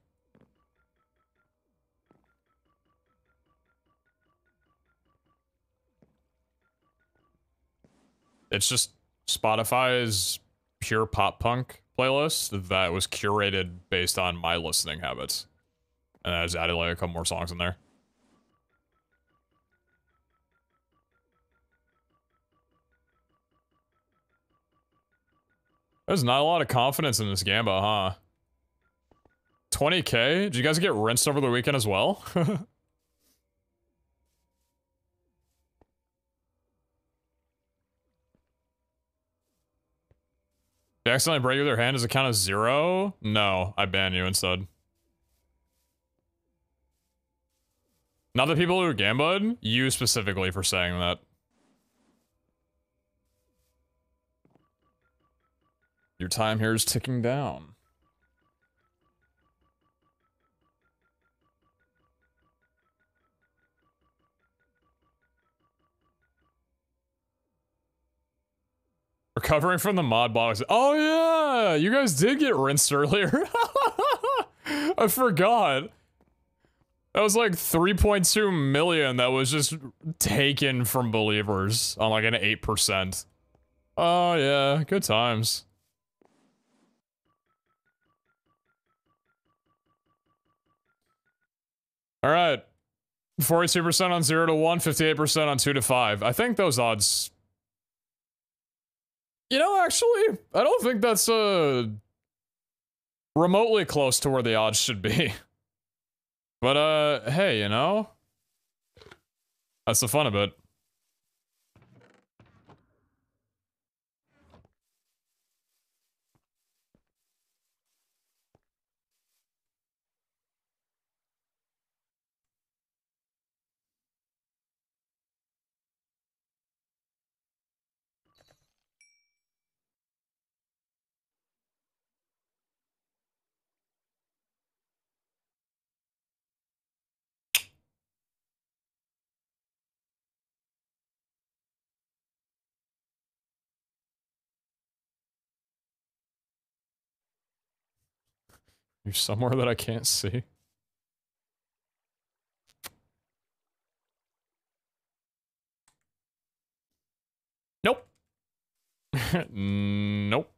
It's just Spotify's pure pop punk playlist that was curated based on my listening habits. And I just added like a couple more songs in there. There's not a lot of confidence in this gamba, huh? 20k? Did you guys get rinsed over the weekend as well? You accidentally break their hand, does it count as 0? No, I ban you instead. Not the people who gambad, you specifically for saying that. Your time here is ticking down. Recovering from the mod box. Oh yeah, you guys did get rinsed earlier. I forgot. That was like 3.2 million that was just taken from believers on like an 8%. Oh yeah, good times. All right. 42% on 0 to 1, 58% on 2 to 5. I think those odds... You know, actually, I don't think that's remotely close to where the odds should be. But, hey, you know? That's the fun of it. You're somewhere that I can't see. Nope. Nope.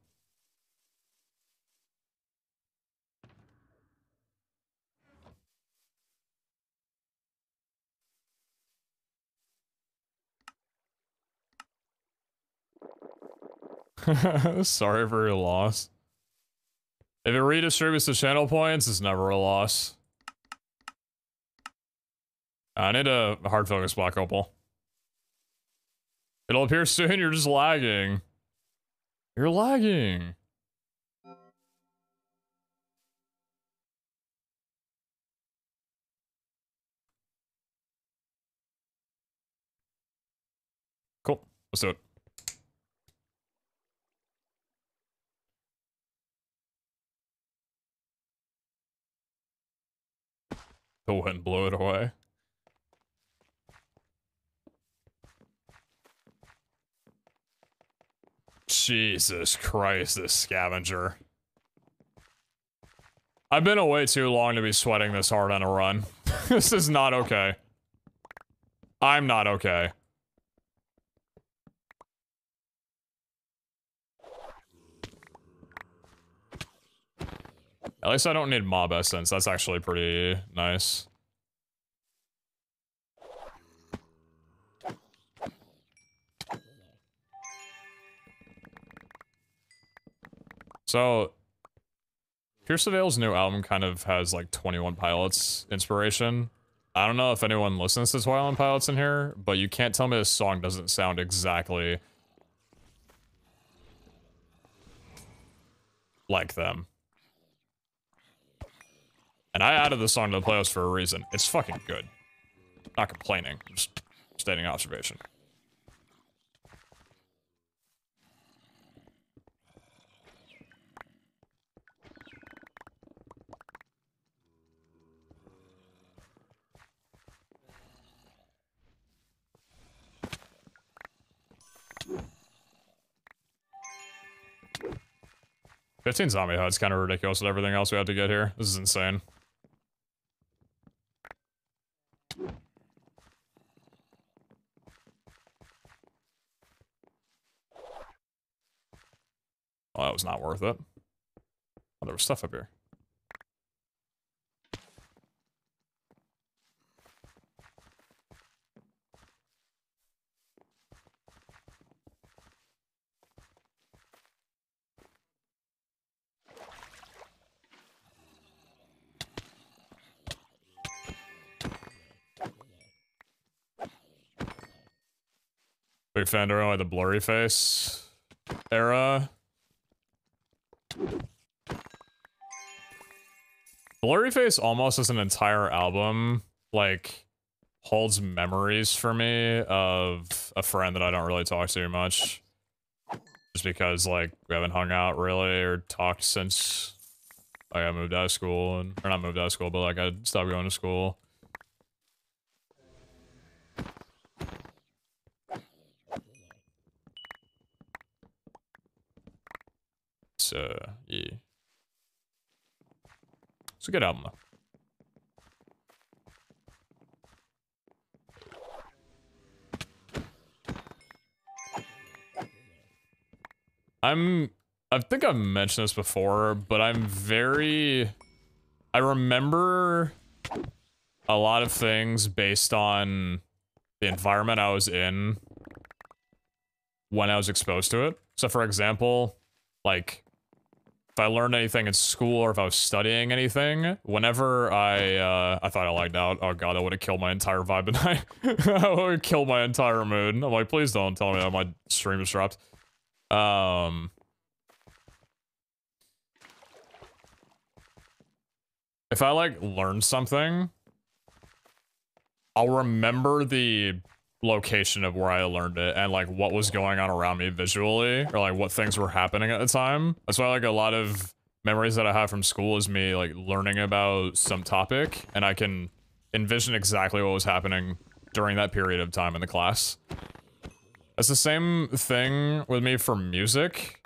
Sorry for your loss. If it redistributes the channel points, it's never a loss. I need a hard focus block opal. It'll appear soon, you're just lagging. You're lagging. Cool. Let's do it. The wind blew it away. Jesus Christ, this scavenger. I've been away too long to be sweating this hard on a run. This is not okay. I'm not okay. At least I don't need mob essence. That's actually pretty nice. So, Pierce the Veil's new album kind of has like 21 Pilots inspiration. I don't know if anyone listens to 21 Pilots in here, but you can't tell me this song doesn't sound exactly like them. And I added the song to the playlist for a reason. It's fucking good. Not complaining, just stating observation. "15 Zombie Hut's kind of ridiculous with everything else we have to get here. This is insane. Well, that was not worth it. Oh, there was stuff up here. Big fan during like the blurry face era. Blurry Face almost as an entire album, like, holds memories for me of a friend that I don't really talk to much. Just because, like, we haven't hung out really or talked since like, I moved out of school, and or not moved out of school, but like I stopped going to school. So, yeah. It's a good album, though. I think I've mentioned this before, but I remember a lot of things based on the environment I was in when I was exposed to it. So for example, like, if I learned anything in school or if I was studying anything, whenever I thought I lagged out, oh god, that would have killed my entire vibe tonight. That would have killed my entire mood. I'm like, please don't tell me that my stream is dropped. If I, like, learn something, I'll remember the location of where I learned it and, like, what was going on around me visually, or, like, what things were happening at the time. That's why, like, a lot of memories that I have from school is me, like, learning about some topic, and I can envision exactly what was happening during that period of time in the class. It's the same thing with me for music.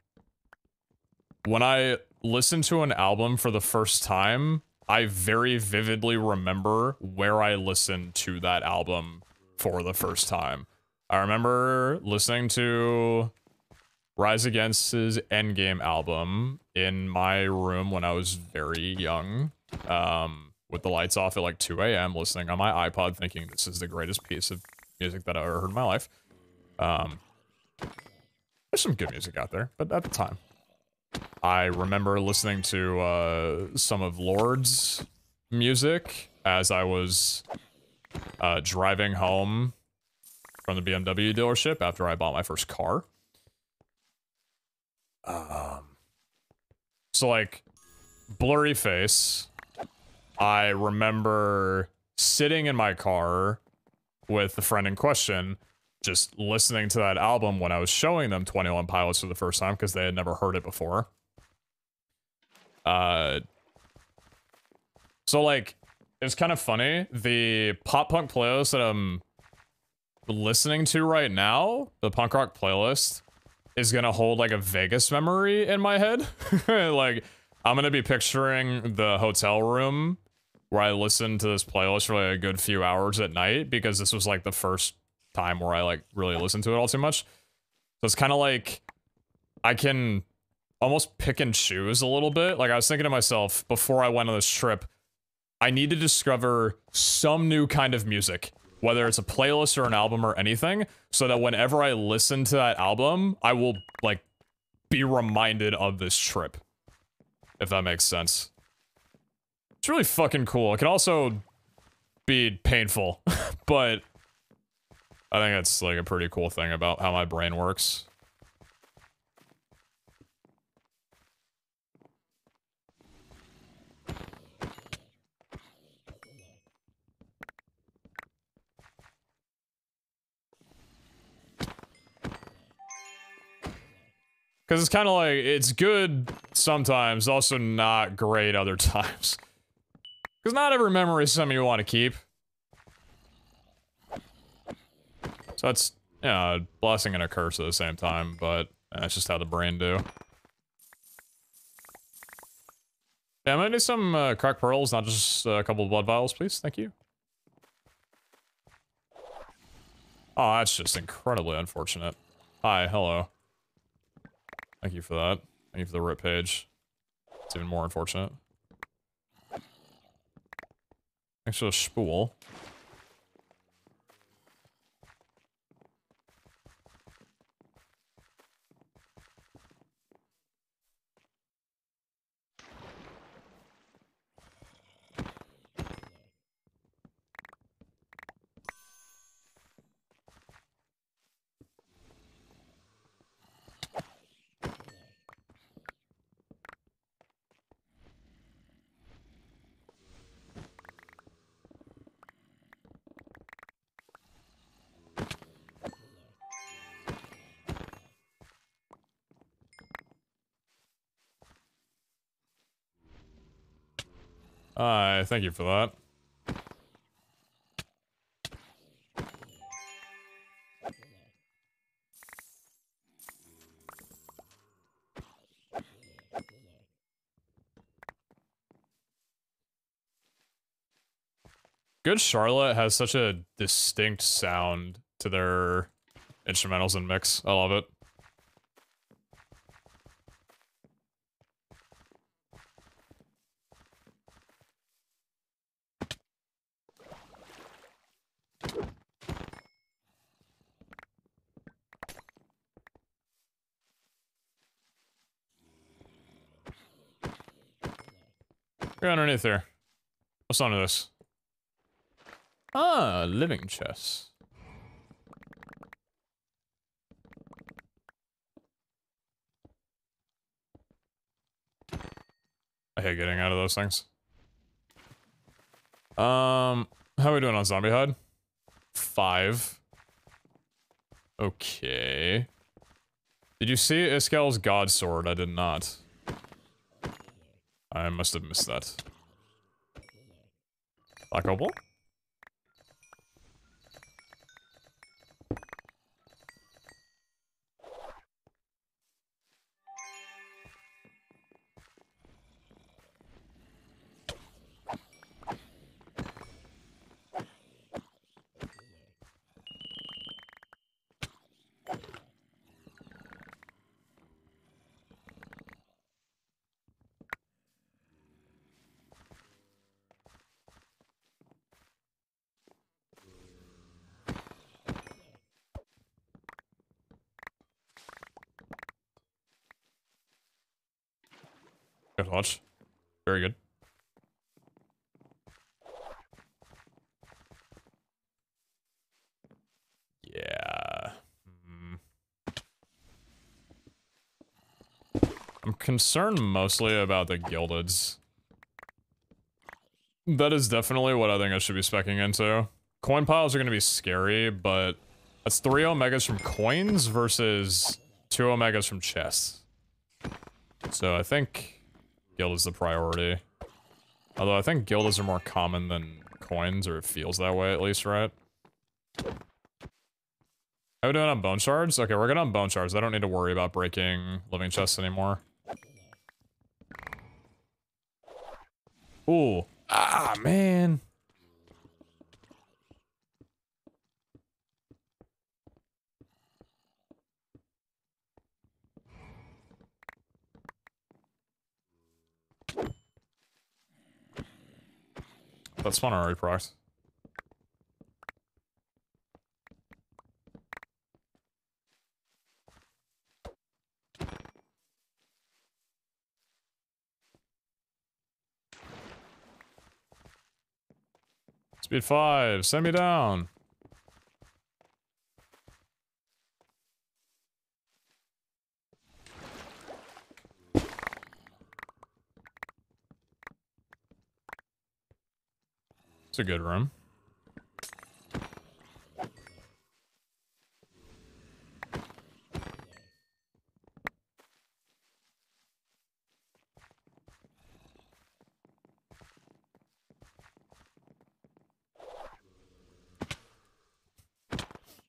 When I listen to an album for the first time, I very vividly remember where I listened to that album for the first time. I remember listening to Rise Against's Endgame album in my room when I was very young, with the lights off at like 2 a.m. listening on my iPod thinking this is the greatest piece of music that I've ever heard in my life. There's some good music out there, but at the time, I remember listening to some of Lord's music as I was driving home from the BMW dealership after I bought my first car. So like, Blurry Face, I remember sitting in my car with the friend in question, just listening to that album when I was showing them 21 Pilots for the first time because they had never heard it before. So like, it's kind of funny. The pop punk playlist that I'm listening to right now, the punk rock playlist, is gonna hold like a Vegas memory in my head. Like, I'm gonna be picturing the hotel room where I listened to this playlist for like a good few hours at night, because this was like the first time where I like really listened to it all too much. So it's kind of like I can almost pick and choose a little bit. Like I was thinking to myself before I went on this trip, I need to discover some new kind of music, whether it's a playlist or an album or anything, so that whenever I listen to that album, I will like be reminded of this trip. If that makes sense. It's really fucking cool. It can also be painful, but I think it's like a pretty cool thing about how my brain works. Because it's kind of like, it's good sometimes, also not great other times. Because not every memory is something you want to keep. So that's, you know, a blessing and a curse at the same time, but that's just how the brain do. Yeah, I'm gonna do some cracked pearls, not just a couple of blood vials, please. Thank you. Oh, that's just incredibly unfortunate. Hi, hello. Thank you for that. Thank you for the rip page. It's even more unfortunate. Thanks for the spool. Thank you for that. Good Charlotte has such a distinct sound to their instrumentals and mix. I love it. You're underneath there. What's under this? Ah, living chest. I hate getting out of those things. How are we doing on zombie hide? 5. Okay. Did you see Iskel's god sword? I did not. I must have missed that. Black opal? Good watch. Very good. Yeah. I'm concerned mostly about the gildeds. That is definitely what I think I should be speccing into. Coin piles are going to be scary, but that's 3 omegas from coins versus 2 omegas from chests. So I think guild is the priority. Although I think gildas are more common than coins, or it feels that way at least, right? How are we doing on bone shards? Okay, we're good on bone shards. I don't need to worry about breaking living chests anymore. Ooh. Ah, man. That's one already procced. Speed 5, send me down. It's a good room.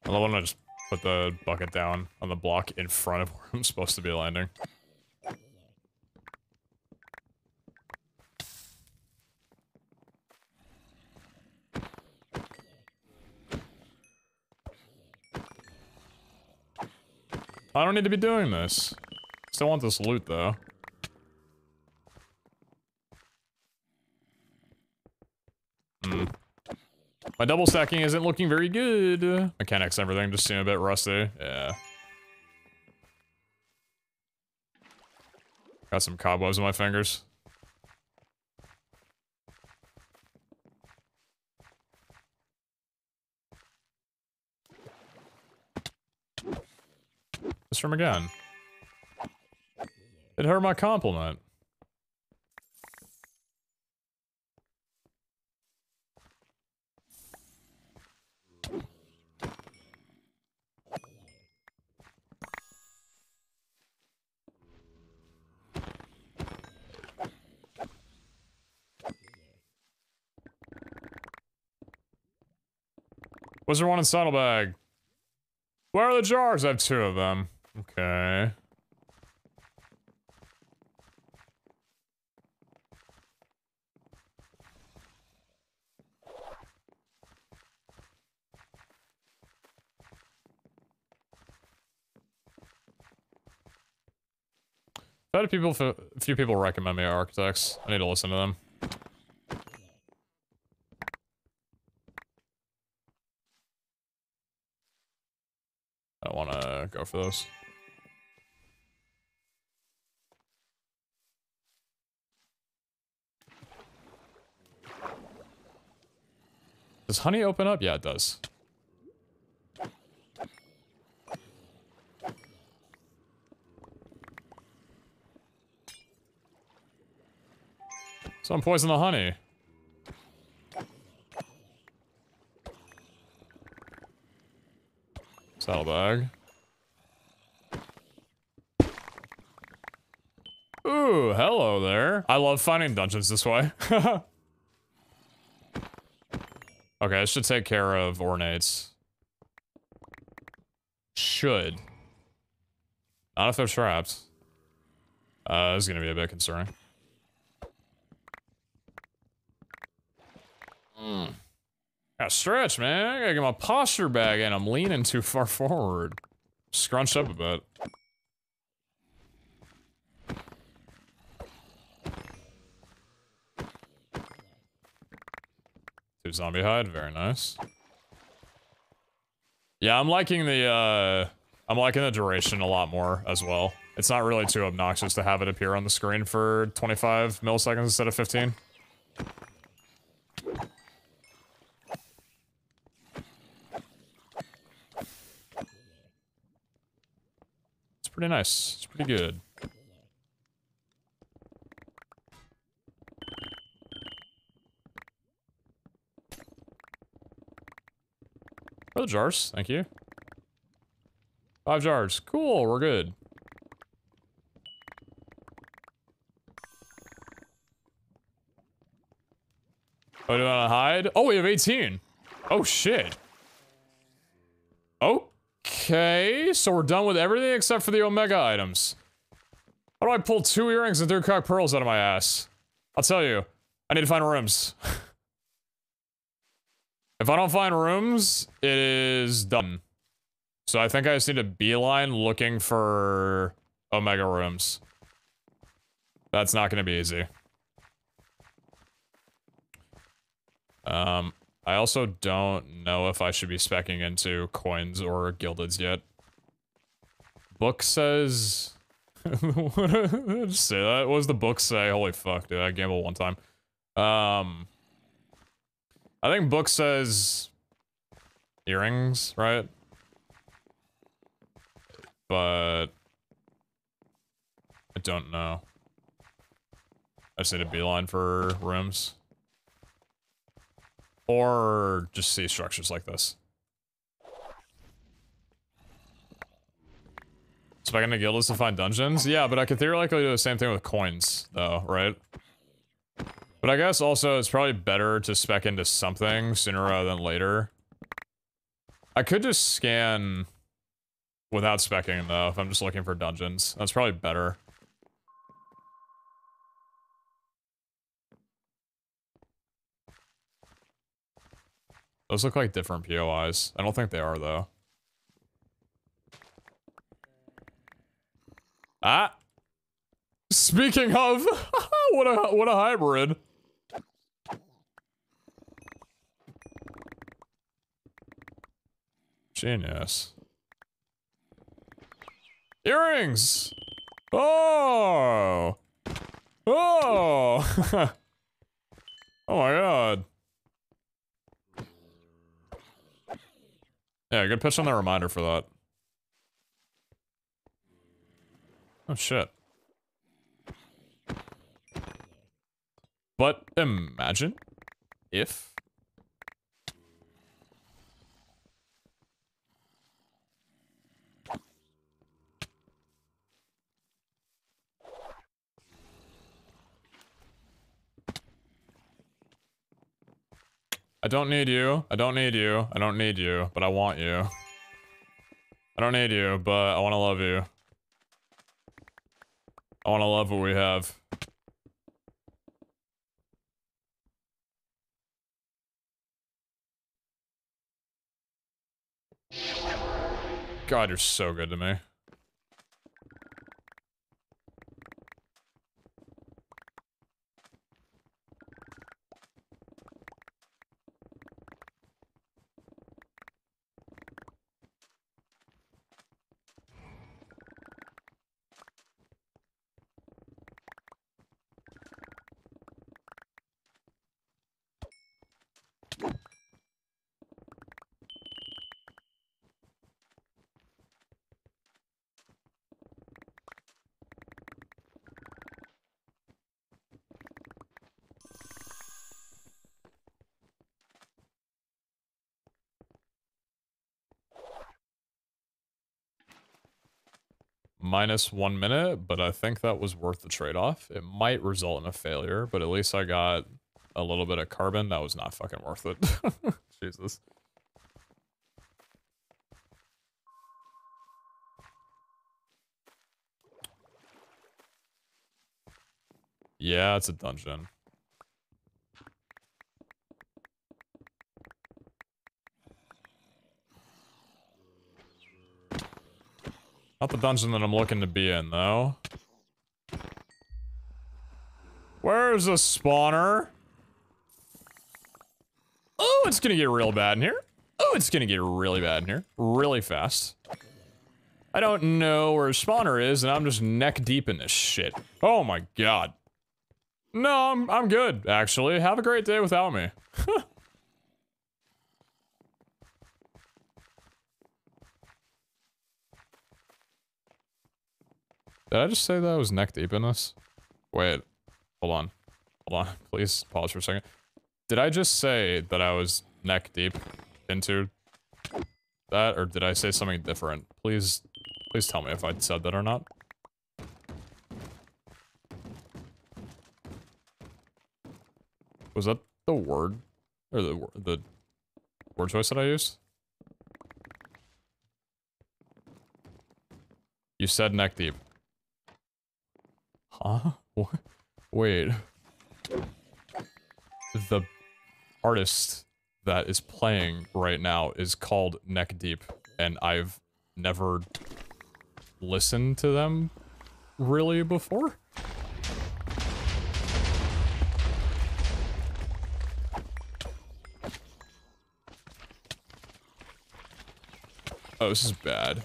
I love when I just put the bucket down on the block in front of where I'm supposed to be landing. I don't need to be doing this. Still want this loot, though. My double stacking isn't looking very good. Mechanics and everything just seem a bit rusty. Yeah. Got some cobwebs in my fingers. This room again. It hurt my compliment. Was there one in saddlebag? Where are the jars? I have 2 of them. Okay. I've had a few people recommend me architects. I need to listen to them. I want to go for those. Does honey open up? Yeah, it does. Someone poison the honey. Saddlebag. Ooh, hello there. I love finding dungeons this way. Okay, I should take care of ornates. Should. Not if they're trapped. This is gonna be a bit concerning. Gotta stretch, man. I gotta get my posture back in. I'm leaning too far forward. Scrunched up a bit. Two zombie hide, very nice. Yeah, I'm liking the duration a lot more as well. It's not really too obnoxious to have it appear on the screen for 25 milliseconds instead of 15. It's pretty nice. It's pretty good. Oh, jars. Thank you. 5 jars. Cool, we're good. Oh, do you want to hide? Oh, we have 18. Oh, shit. Okay, so we're done with everything except for the Omega items. How do I pull 2 earrings and 3 cock pearls out of my ass? I'll tell you. I need to find rooms. If I don't find rooms, it is done. So I think I just need a beeline looking for Omega rooms. That's not gonna be easy. I also don't know if I should be specking into coins or gildeds yet. Book says... Just say that. What does the book say? Holy fuck, dude. I gambled one time. I think book says... earrings, right? But... I don't know. I just need a beeline for rooms. Or just see structures like this. So if I can guild is to find dungeons? Yeah, but I could theoretically do the same thing with coins, though, right? But I guess also it's probably better to spec into something sooner rather than later. I could just scan without specking, though, if I'm just looking for dungeons. That's probably better. Those look like different POIs. I don't think they are, though. Ah! Speaking of, what a hybrid. Genius. Earrings! Oh! Oh! Oh my god. Yeah, good pitch on the reminder for that. Oh shit. But imagine if... I don't need you. I don't need you. I don't need you, but I want you. I don't need you, but I want to love you. I want to love what we have. God, you're so good to me. Minus 1 minute, but I think that was worth the trade-off. It might result in a failure, but at least I got a little bit of carbon. That was not fucking worth it. Jesus. Yeah, it's a dungeon. Not the dungeon that I'm looking to be in, though. Where's a spawner? Oh, it's gonna get real bad in here. Oh, it's gonna get really bad in here. Really fast. I don't know where a spawner is, and I'm just neck deep in this shit. Oh my god. No, I'm good, actually. Have a great day without me. Did I just say that I was neck deep in this? Wait. Hold on. Hold on. Please pause for a second. Did I just say that I was neck deep into that, or did I say something different? Please tell me if I said that or not. Was that the word? Or the word choice that I used? You said neck deep. Huh? What? Wait. the artist that is playing right now is called Neck Deep, and I've never listened to them really before. Oh, this is bad.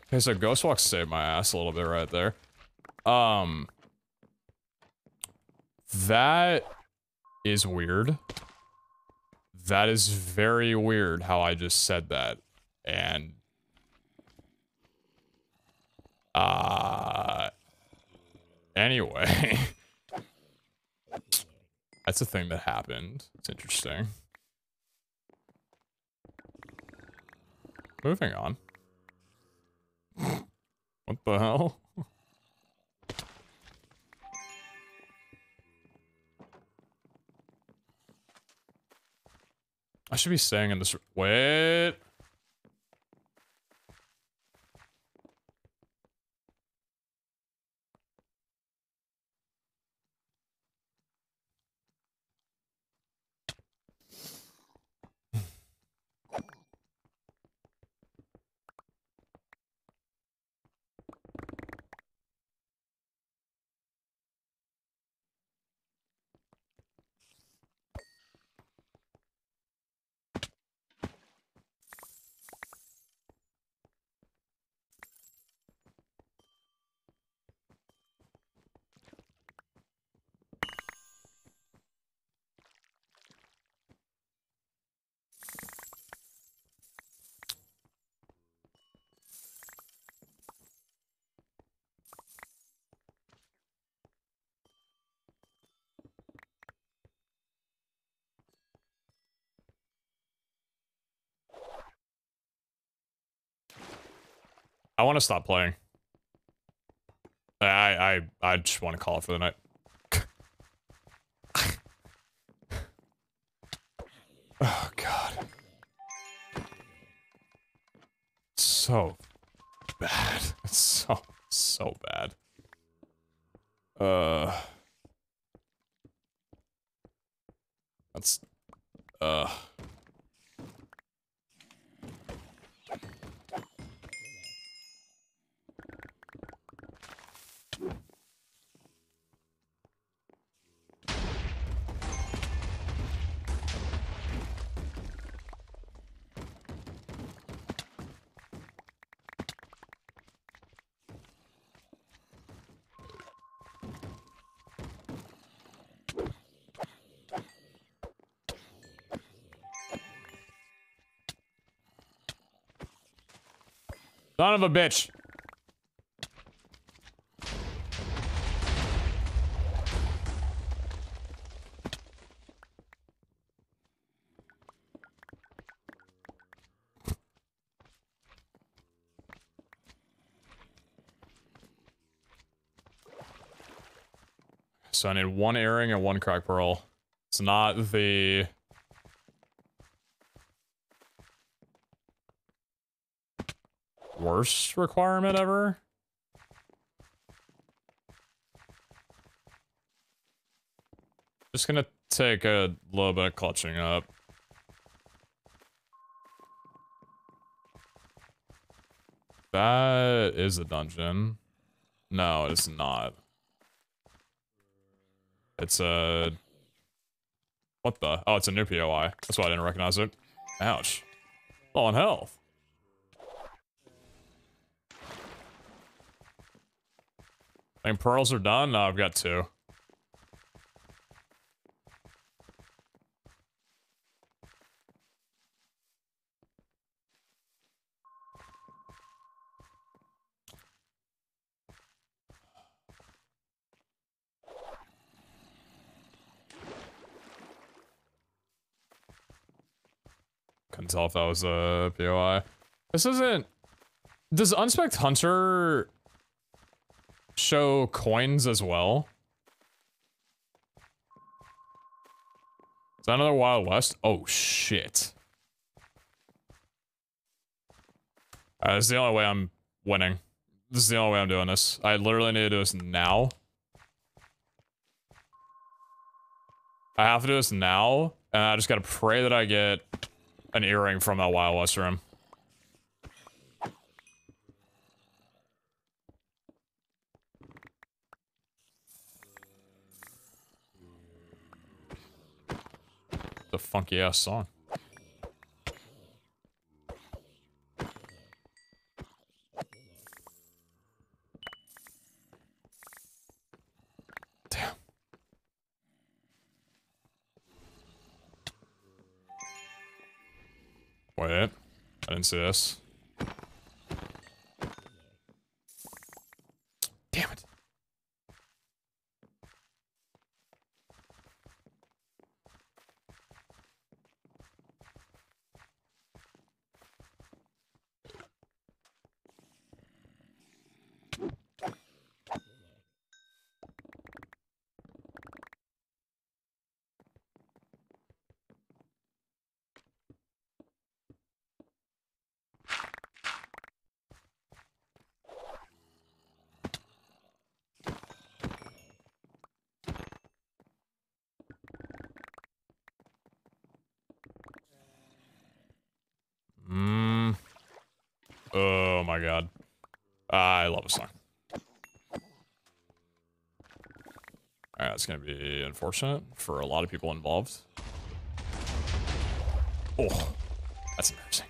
Okay, so Ghostwalk saved my ass a little bit right there. That is weird. That is very weird how I just said that. And anyway. That's a thing that happened. It's interesting. Moving on. What the hell? I should be staying in this. Wait. I want to stop playing. I just want to call it for the night. Oh god. It's so bad. It's so bad. That's son of a bitch. So I need one earring and one crack pearl. It's not the worst requirement ever. Just gonna take a little bit of clutching up. That is a dungeon. No, it's not. It's a... What the? Oh, it's a new POI. That's why I didn't recognize it. Ouch. Low on health. I think pearls are done? No, I've got two. Couldn't tell if that was a POI. This isn't... Does Unspect Hunter show coins as well? Is that another Wild West? Oh, shit. This is the only way I'm winning. This is the only way I'm doing this. I literally need to do this now. I have to do this now, and I just gotta pray that I get an earring from that Wild West room. The funky ass song. Damn. Wait, I didn't see this. Damn it. Oh my god. I love a song. Alright, that's gonna be unfortunate for a lot of people involved. Oh, that's embarrassing.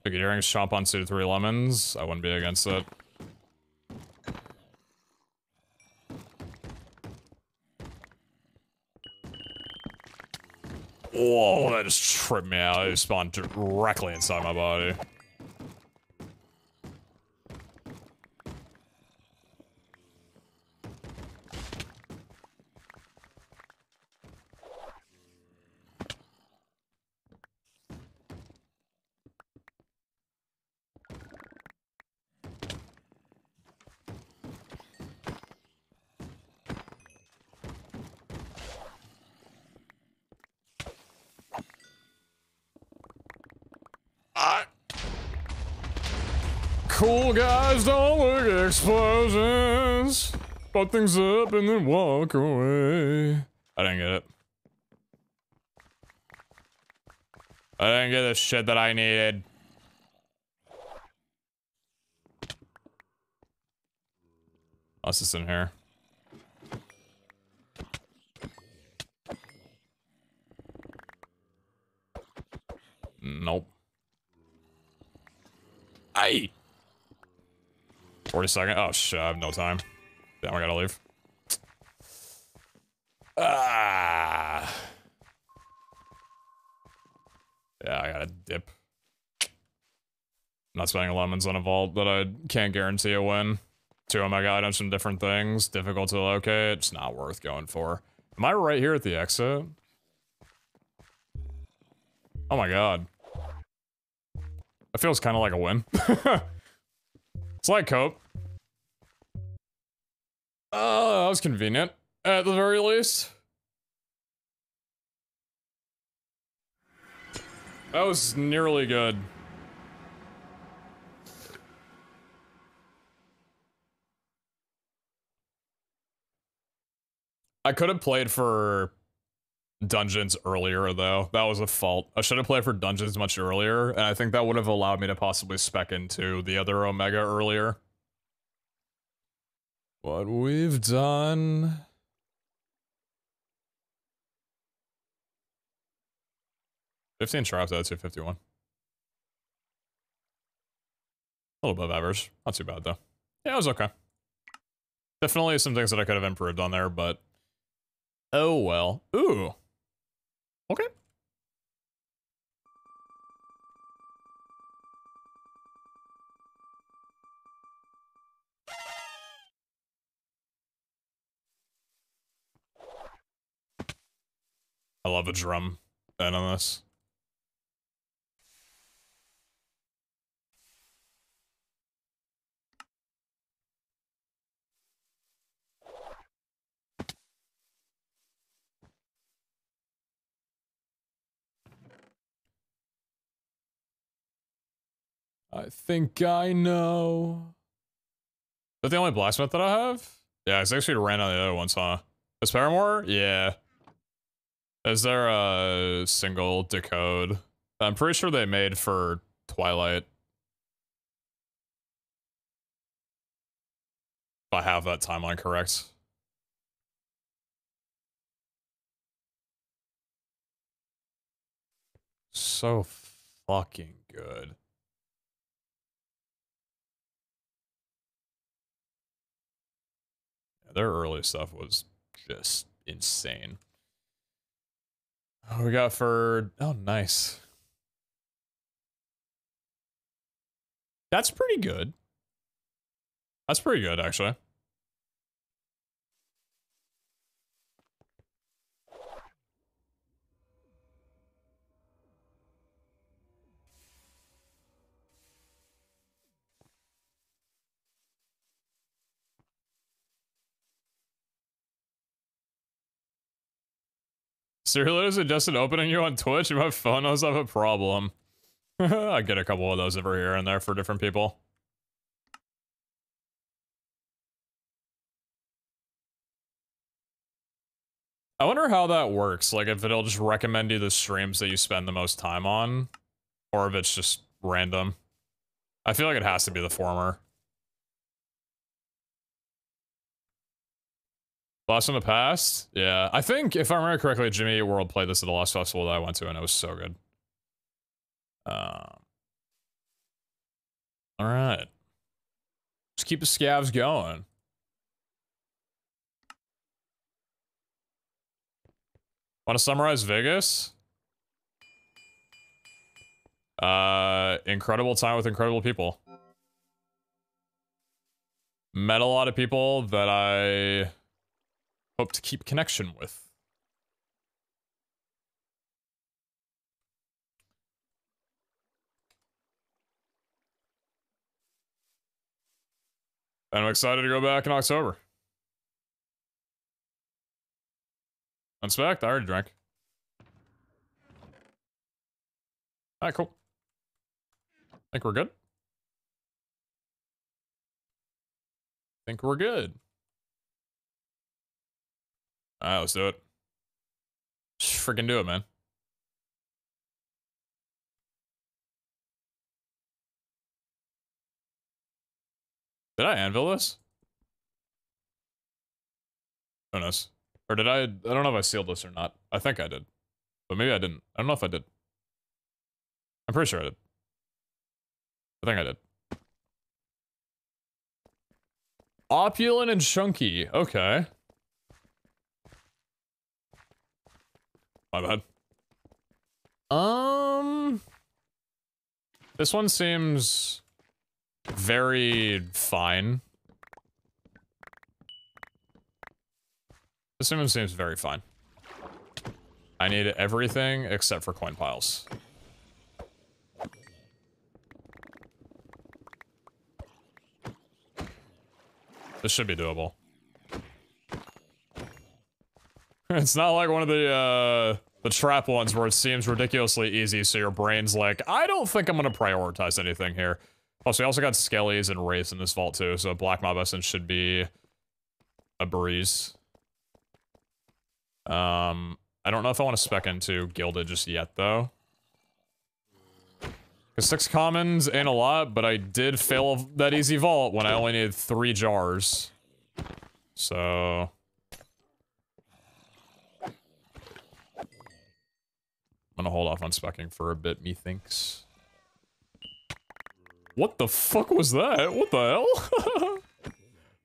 Big earrings, chomp on suited 3 lemons. I wouldn't be against it. Whoa, that just tripped me out. It spawned directly inside my body. Cool guys don't look at explosions. Fuck things up and then walk away. I didn't get it. I didn't get the shit that I needed. What's this in here? Nope. Aye. 40 seconds. Oh shit, I have no time. Damn, I gotta leave. Ah. Yeah, I gotta dip. I'm not spending lemons on a vault that I can't guarantee a win. 2 Omega items from different things. Difficult to locate. It's not worth going for. Am I right here at the exit? Oh my god. That feels kind of like a win. It's like cope. That was convenient, at the very least. That was nearly good. I could have played for dungeons earlier, though. That was a fault. I should have played for dungeons much earlier, and I think that would have allowed me to possibly spec into the other Omega earlier. What we've done... 15 traps out of 251. A little above average. Not too bad, though. Yeah, it was okay. Definitely some things that I could have improved on there, but... Oh, well. Ooh. Okay. I love a drum band on this. I think I know. Is that the only blacksmith that I have? Yeah, 6 feet ran on the other ones, huh? Is Paramore? Yeah. Is there a single decode? I'm pretty sure they made for Twilight. If I have that timeline correct. So fucking good. Yeah, their early stuff was just insane. We got for... Oh, nice. That's pretty good. That's pretty good, actually. Seriously suggested opening you on Twitch and my phone knows I have a problem. I get a couple of those over here and there for different people. I wonder how that works, like if it'll just recommend you the streams that you spend the most time on, or if it's just random. I feel like it has to be the former. Blast from the Past? Yeah, I think, if I remember correctly, Jimmy Eat World played this at the last festival that I went to, and it was so good. Alright. Just keep the scavs going. Want to summarize Vegas? Incredible time with incredible people. Met a lot of people that I hope to keep connection with. And I'm excited to go back in October. Unspect, I already drank. Alright, cool. Think we're good? Think we're good. Alright, let's do it. Just freaking do it, man. Did I anvil this? Who knows? Or did I don't know if I sealed this or not. I think I did. But maybe I didn't. I don't know if I did. I'm pretty sure I did. I think I did. Opulent and chunky. Okay. My bad. This one seems very fine. This one seems very fine. I need everything except for coin piles. This should be doable. It's not like one of the trap ones where it seems ridiculously easy, so your brain's like, I don't think I'm gonna prioritize anything here. Plus, we also got Skellies and Wraiths in this vault too, so Black Mob Essence should be a breeze. I don't know if I want to spec into Gilded just yet, though. Because 6 commons ain't a lot, but I did fail that easy vault when I only needed 3 jars. So... I'm gonna hold off on specking for a bit, methinks. What the fuck was that? What the hell?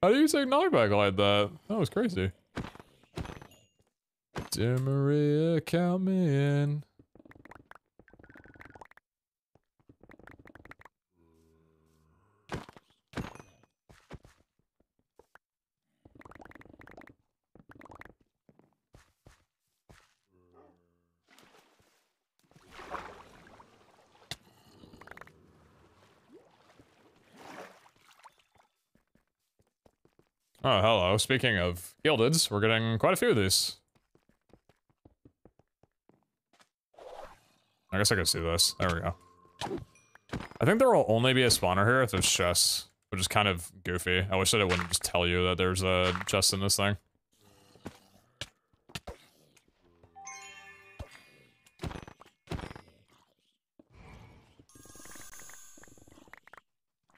How do you take knockback like that? That was crazy. Dear Maria, count me in. Oh, hello. Speaking of Gildeds, we're getting quite a few of these. I guess I can see this. There we go. I think there will only be a spawner here if there's chests. which is kind of goofy. I wish that it wouldn't just tell you that there's a chest in this thing.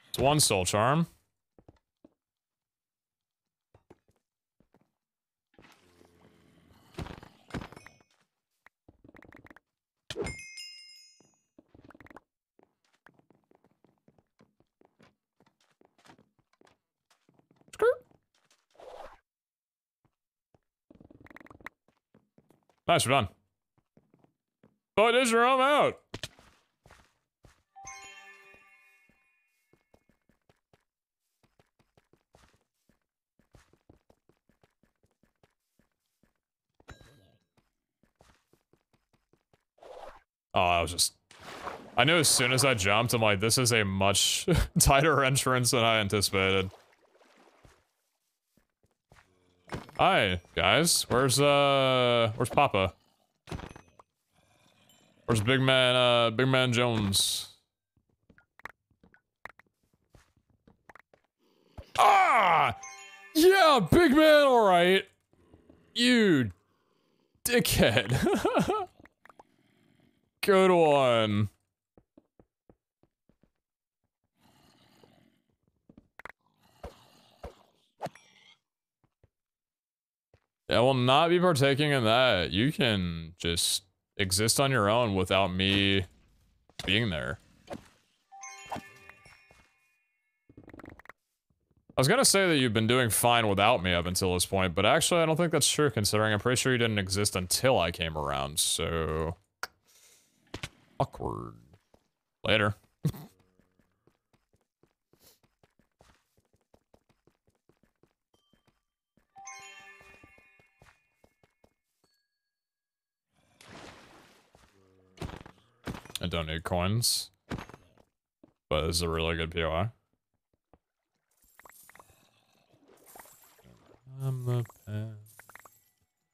It's one soul charm. Nice, we're done. Oh, it is your home out. Oh, I knew as soon as I jumped, I'm like, this is a much tighter entrance than I anticipated. Hi, guys. Where's Papa? Where's Big Man Jones? Ah! Yeah, Big Man, alright. You dickhead. Good one. I will not be partaking in that. You can just exist on your own without me being there. I was gonna say that you've been doing fine without me up until this point, but actually I don't think that's true, considering I'm pretty sure you didn't exist until I came around, so... Awkward. Later. I don't need coins, but this is a really good POI.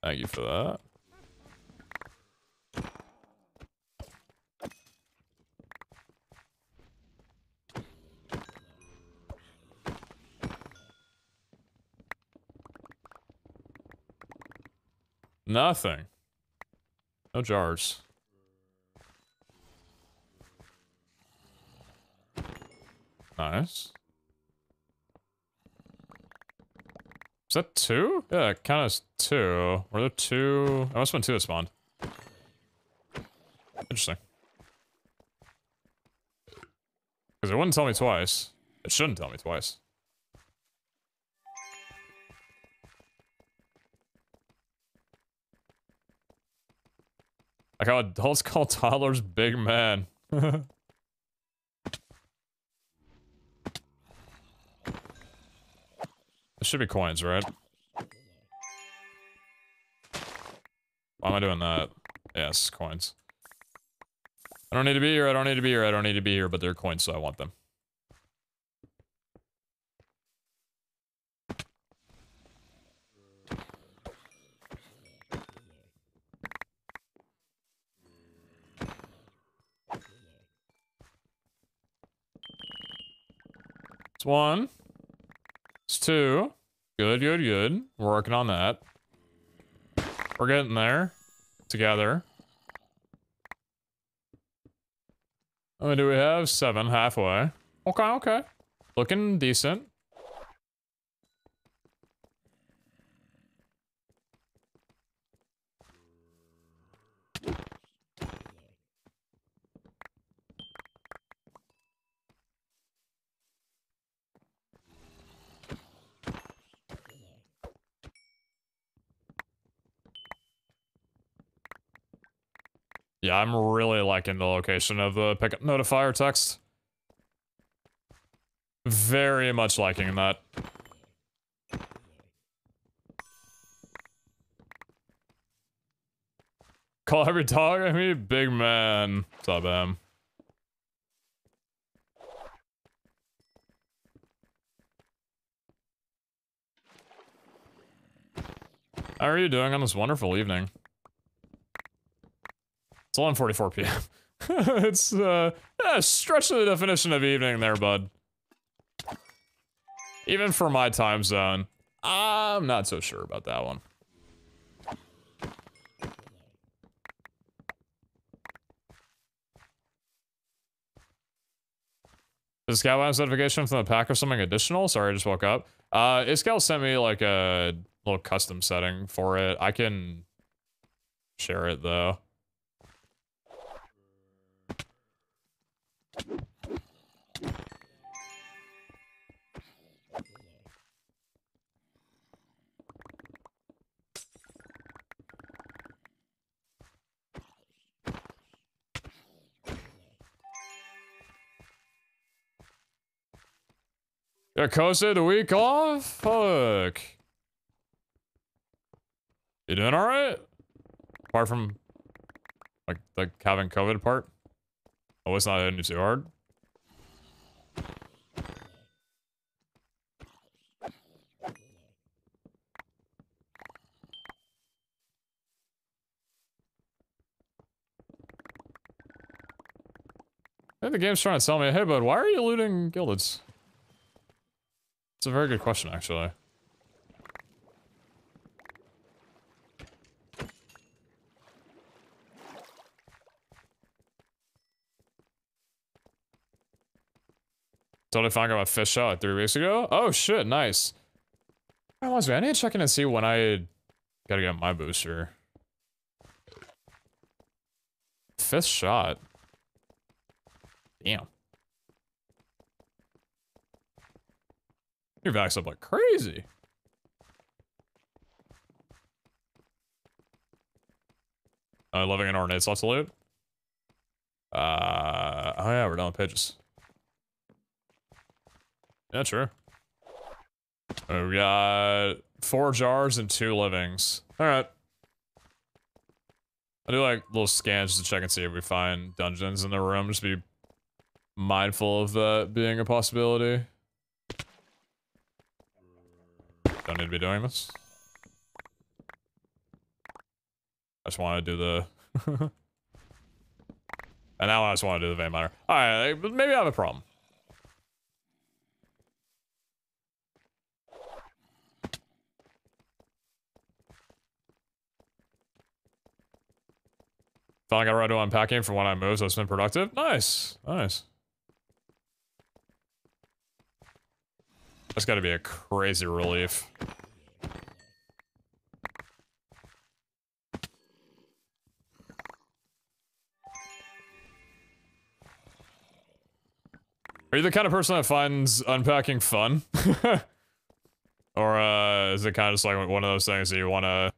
Thank you for that. Nothing. No jars. Nice. Is that two? Yeah, it kind of is two. Were there two? I must have been two that spawned. Interesting. Because it wouldn't tell me twice. It shouldn't tell me twice. Like how adults call toddlers big man. It should be coins, right? Why am I doing that? Yes, coins. I don't need to be here, I don't need to be here, I don't need to be here, but they're coins, so I want them. It's one. It's two. Good, good, good. We're working on that. We're getting there. Together. How many do we have? 7, halfway. Okay, okay. Looking decent. Yeah, I'm really liking the location of the pickup notifier text. Very much liking that. Call every dog I meet big man. What's up, Em? How are you doing on this wonderful evening? It's 11:44 p.m. It's, yeah, stretch the definition of evening there, bud. Even for my time zone, I'm not so sure about that one. Does Scout have notification from the pack or something additional? Sorry, I just woke up. Iscal sent me like a little custom setting for it. I can share it though. Yeah, Kose the week off? Fuck. You doing alright? Apart from, like having COVID part? Oh, it's not hitting you too hard? I think the game's trying to tell me, hey bud, why are you looting gildeds? It's a very good question, actually. Totally fine about fish shot like 3 weeks ago. Oh shit, nice. I need to check in and see when I gotta get my booster. Fifth shot. Damn. Your vax up like crazy. Living in ornate slots to loot. Oh yeah, we're done with pages. Yeah, true. We got 4 jars and 2 livings. Alright. I do like little scans to check and see if we find dungeons in the room. Just be mindful of that being a possibility. Don't need to be doing this. I just want to do the... and now I just want to do the vein miner. Alright, maybe I have a problem. Finally got around to unpacking for when I move, so it's been productive. Nice. Nice. That's gotta be a crazy relief. Are you the kind of person that finds unpacking fun? Or, is it kind of just like one of those things that you wanna...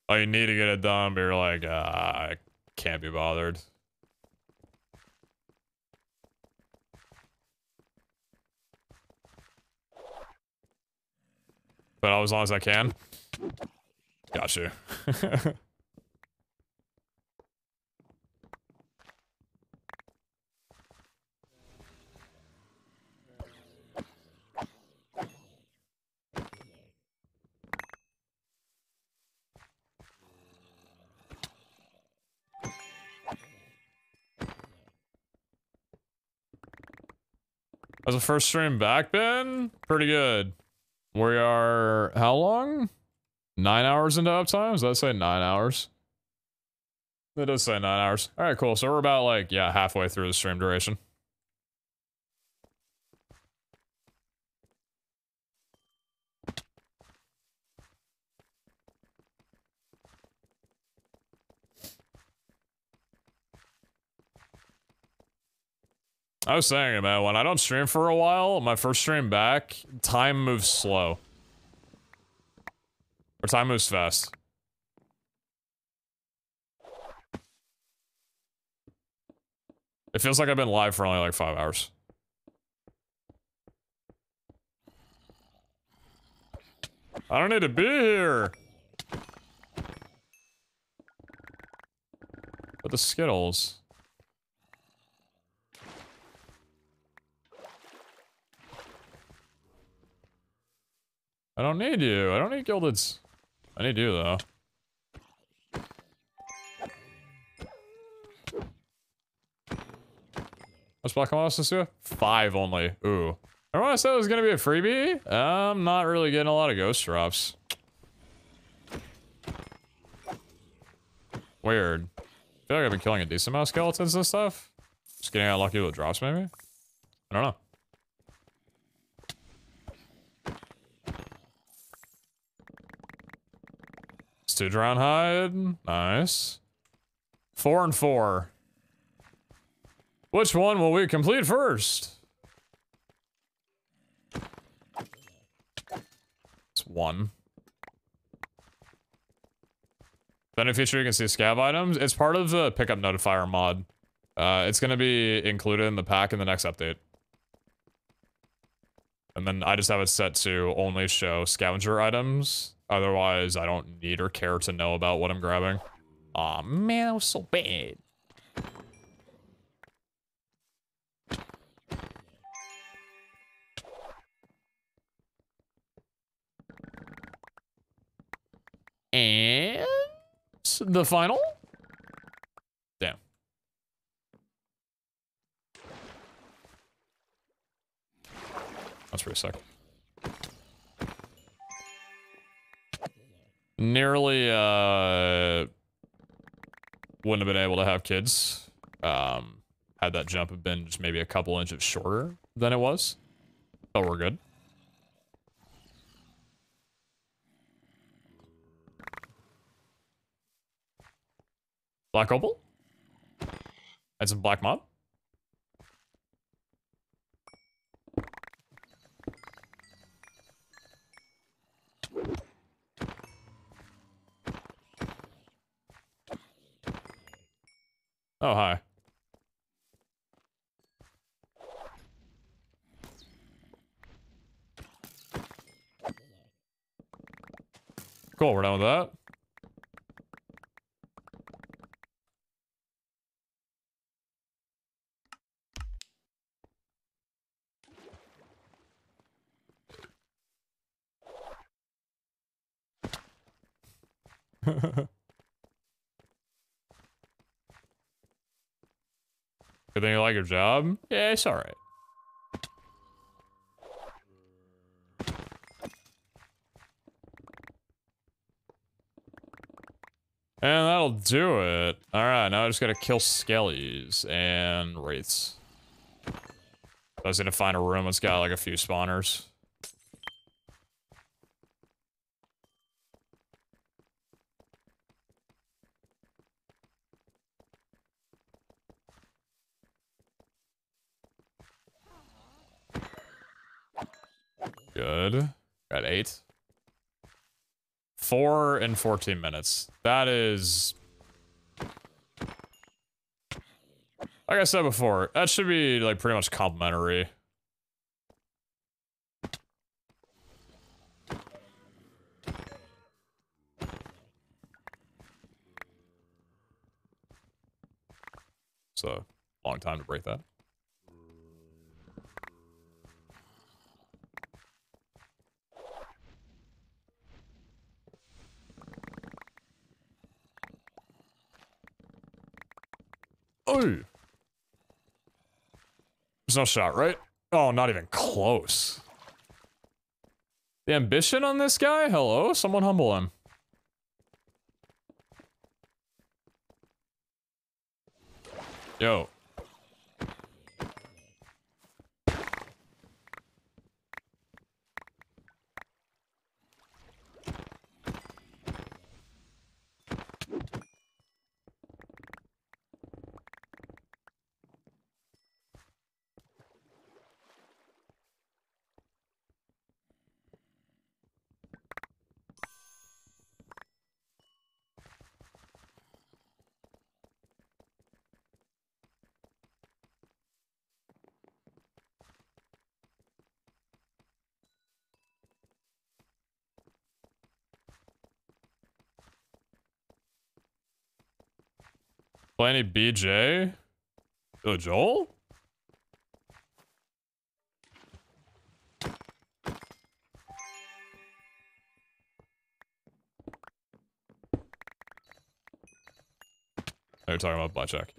Oh, you need to get it done, but you're like, I can't be bothered. But as long as I can. Got you. How's the first stream back been? Pretty good. We are, how long? 9 hours into uptime? Does that say 9 hours? It does say 9 hours. Alright, cool. So we're about like, yeah, halfway through the stream duration. I was saying, man, when I don't stream for a while, my first stream back, time moves slow. Or time moves fast. It feels like I've been live for only like 5 hours. I don't need to be here. But the Skittles. I don't need you. I don't need gildeds. I need you, though. What's black on this year? 5 only. Ooh. Remember I said it was gonna be a freebie? I'm not really getting a lot of ghost drops. Weird. I feel like I've been killing a decent amount of skeletons and stuff. Just getting out lucky with drops, maybe? I don't know. It's 2 drown hide. Nice. 4 and 4. Which one will we complete first? It's 1. Then in future you can see scav items. It's part of the pickup notifier mod. It's gonna be included in the pack in the next update. And then I just have it set to only show scavenger items. Otherwise, I don't need or care to know about what I'm grabbing. Aw, man, that was so bad. And the final? Damn. That's pretty sick. Nearly, wouldn't have been able to have kids. Had that jump have been just maybe a couple inches shorter than it was. But we're good. Black opal? And some black mob? Oh, hi. Cool, we're done with that. Good thing you like your job? Yeah, it's alright. And that'll do it. Alright, now I just gotta kill skellies and wraiths. I was gonna find a room that's got like a few spawners. Good. Got 8. 4 and 14 minutes. That is... Like I said before, that should be like pretty much complimentary. It's a long time to break that. Oh! There's no shot, right? Oh, not even close. The ambition on this guy? Hello? Someone humble him. Yo. Play any BJ? Oh, Joel? They're talking about blackjack.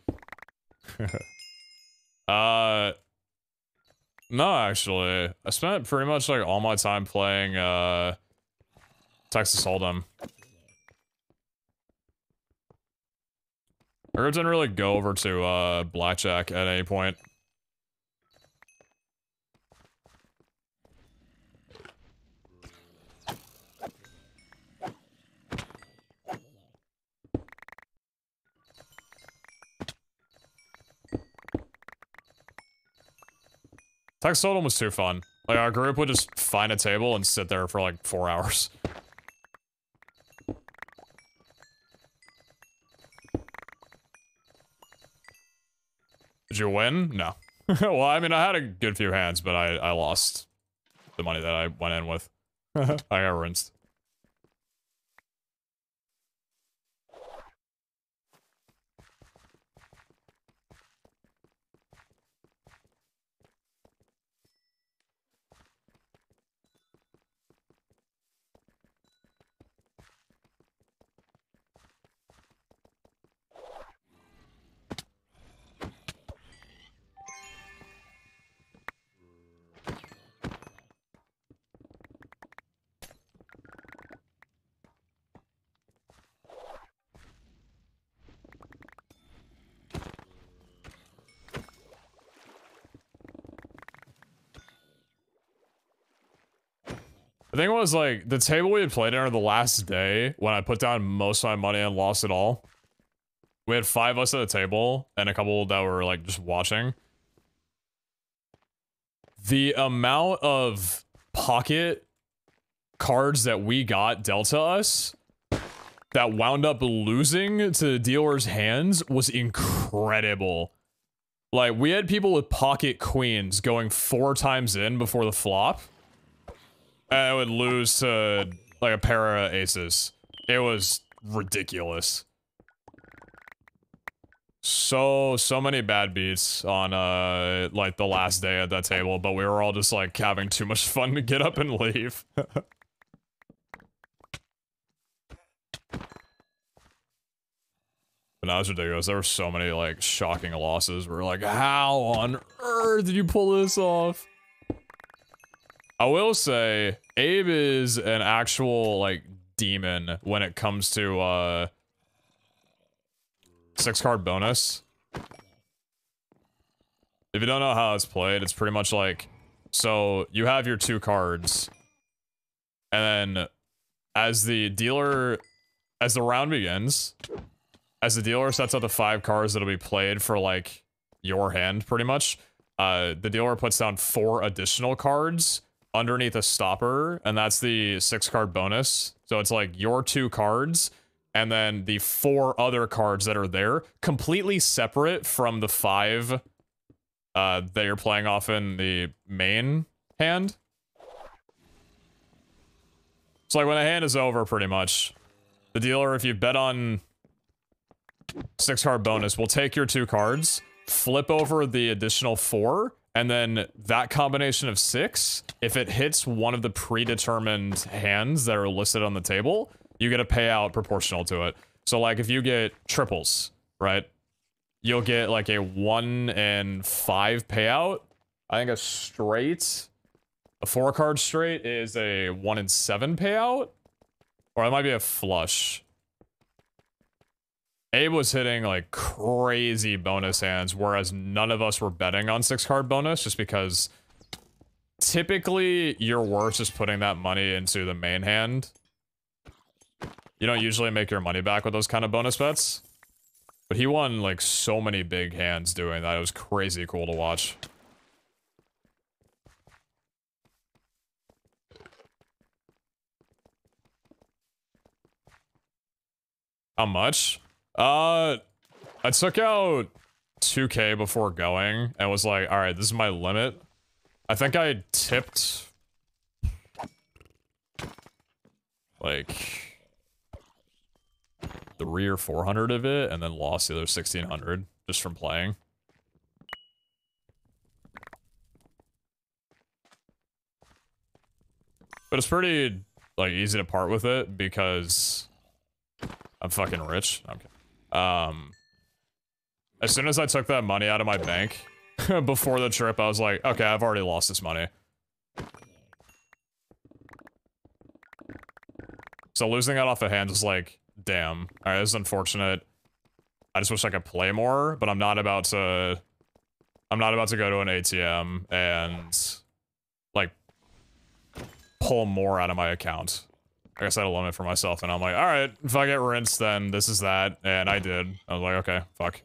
No, actually. I spent pretty much like all my time playing Texas Hold'em. I didn't really go over to blackjack at any point. Texas Hold'em was too fun. Like, our group would just find a table and sit there for like 4 hours. Did you win? No. Well, I mean, I had a good few hands, but I lost the money that I went in with. I got rinsed. The thing was, like, the table we had played on the last day, when I put down most of my money and lost it all, we had 5 of us at the table, and a couple that were, like, just watching. The amount of pocket cards that we got dealt to us that wound up losing to the dealer's hands was incredible. Like, we had people with pocket queens going 4 times in before the flop. And I would lose to, like, a pair of aces. It was ridiculous. So many bad beats on, like, the last day at that table, but we were all just, like, having too much fun to get up and leave. But no, it was ridiculous. There were so many, like, shocking losses. We were like, how on earth did you pull this off? I will say, Abe is an actual, like, demon when it comes to, 6-card bonus. If you don't know how it's played, it's pretty much like, so you have your 2 cards, and then as the round begins, as the dealer sets out the 5 cards that'll be played for, like, your hand, pretty much, the dealer puts down 4 additional cards underneath a stopper, and that's the 6-card bonus. So it's like your 2 cards, and then the 4 other cards that are there, completely separate from the 5 that you're playing off in the main hand. So like when a hand is over, pretty much, the dealer, if you bet on 6-card bonus, will take your 2 cards, flip over the additional 4, and then that combination of 6, if it hits one of the predetermined hands that are listed on the table, you get a payout proportional to it. So like if you get triples, right? You'll get like a 1 and 5 payout. I think a 4-card straight is a 1 and 7 payout. Or it might be a flush. Abe was hitting like crazy bonus hands, whereas none of us were betting on 6-card bonus just because typically you're worse just putting that money into the main hand. You don't usually make your money back with those kind of bonus bets. But he won like so many big hands doing that. It was crazy cool to watch. How much? I took out 2K before going and was like, all right, this is my limit. I think I tipped like 300 or 400 of it and then lost the other 1,600 just from playing. But it's pretty like easy to part with it because I'm fucking rich. Okay. As soon as I took that money out of my bank before the trip, I was like, okay, I've already lost this money. So losing that off the hands was like, damn. Alright, this is unfortunate. I just wish I could play more, but I'm not about to go to an ATM and like pull more out of my account. I guess I had a limit for myself, and I'm like, alright, if I get rinsed, then this is that, and I did. I was like, okay, fuck.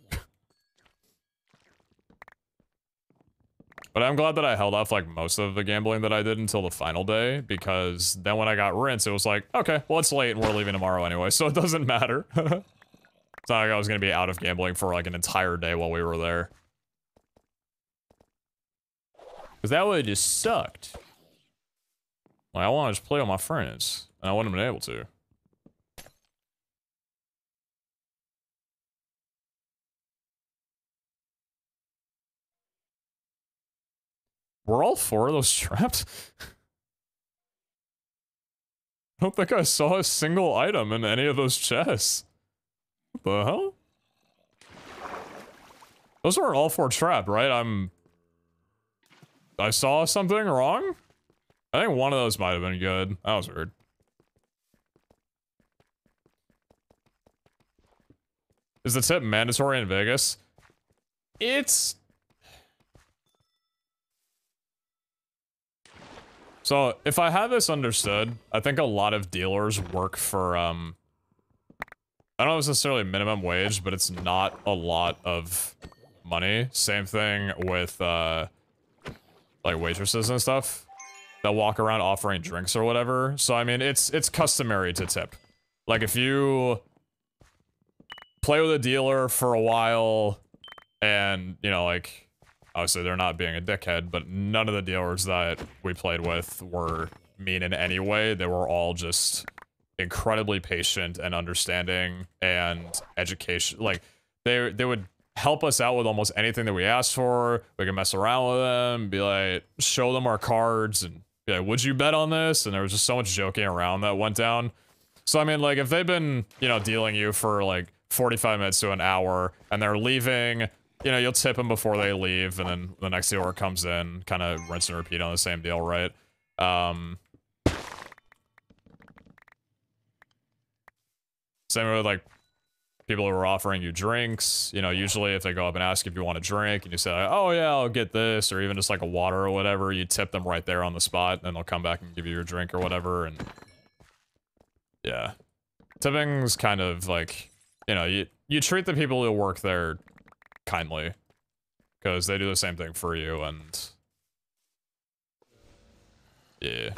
But I'm glad that I held off like most of the gambling that I did until the final day, because then when I got rinsed, it was like, okay, well it's late and we're leaving tomorrow anyway, so it doesn't matter. It's not like I was gonna be out of gambling for like an entire day while we were there. Because that would've just sucked. Like, I wanted to play with my friends, and I wouldn't have been able to. Were all 4 of those trapped? I don't think I saw a single item in any of those chests. What the hell? Those weren't all 4 trapped, right? I saw something wrong? I think one of those might have been good. That was weird. Is the tip mandatory in Vegas? It's... So, if I have this understood, I think a lot of dealers work for, I don't know if it's necessarily minimum wage, but it's not a lot of money. Same thing with, like, waitresses and stuff. They'll walk around offering drinks or whatever. So, I mean, it's customary to tip. Like, if you play with a dealer for a while, and, you know, like... Obviously, they're not being a dickhead, but none of the dealers that we played with were mean in any way. They were all just incredibly patient and understanding and education. Like, they would help us out with almost anything that we asked for. We could mess around with them, be like, show them our cards, and be like, would you bet on this? And there was just so much joking around that went down. So, I mean, like, if they've been, you know, dealing you for, like, 45 minutes to an hour, and they're leaving... You know, you'll tip them before they leave, and then the next dealer comes in, kind of rinse and repeat on the same deal, right? Same with, like, people who are offering you drinks. You know, usually if they go up and ask if you want a drink, and you say, like, oh yeah, I'll get this, or even just, like, a water or whatever, you tip them right there on the spot, and they'll come back and give you your drink or whatever, and... Yeah. Tipping's kind of, like, you know, you treat the people who work there kindly, because they do the same thing for you, and yeah.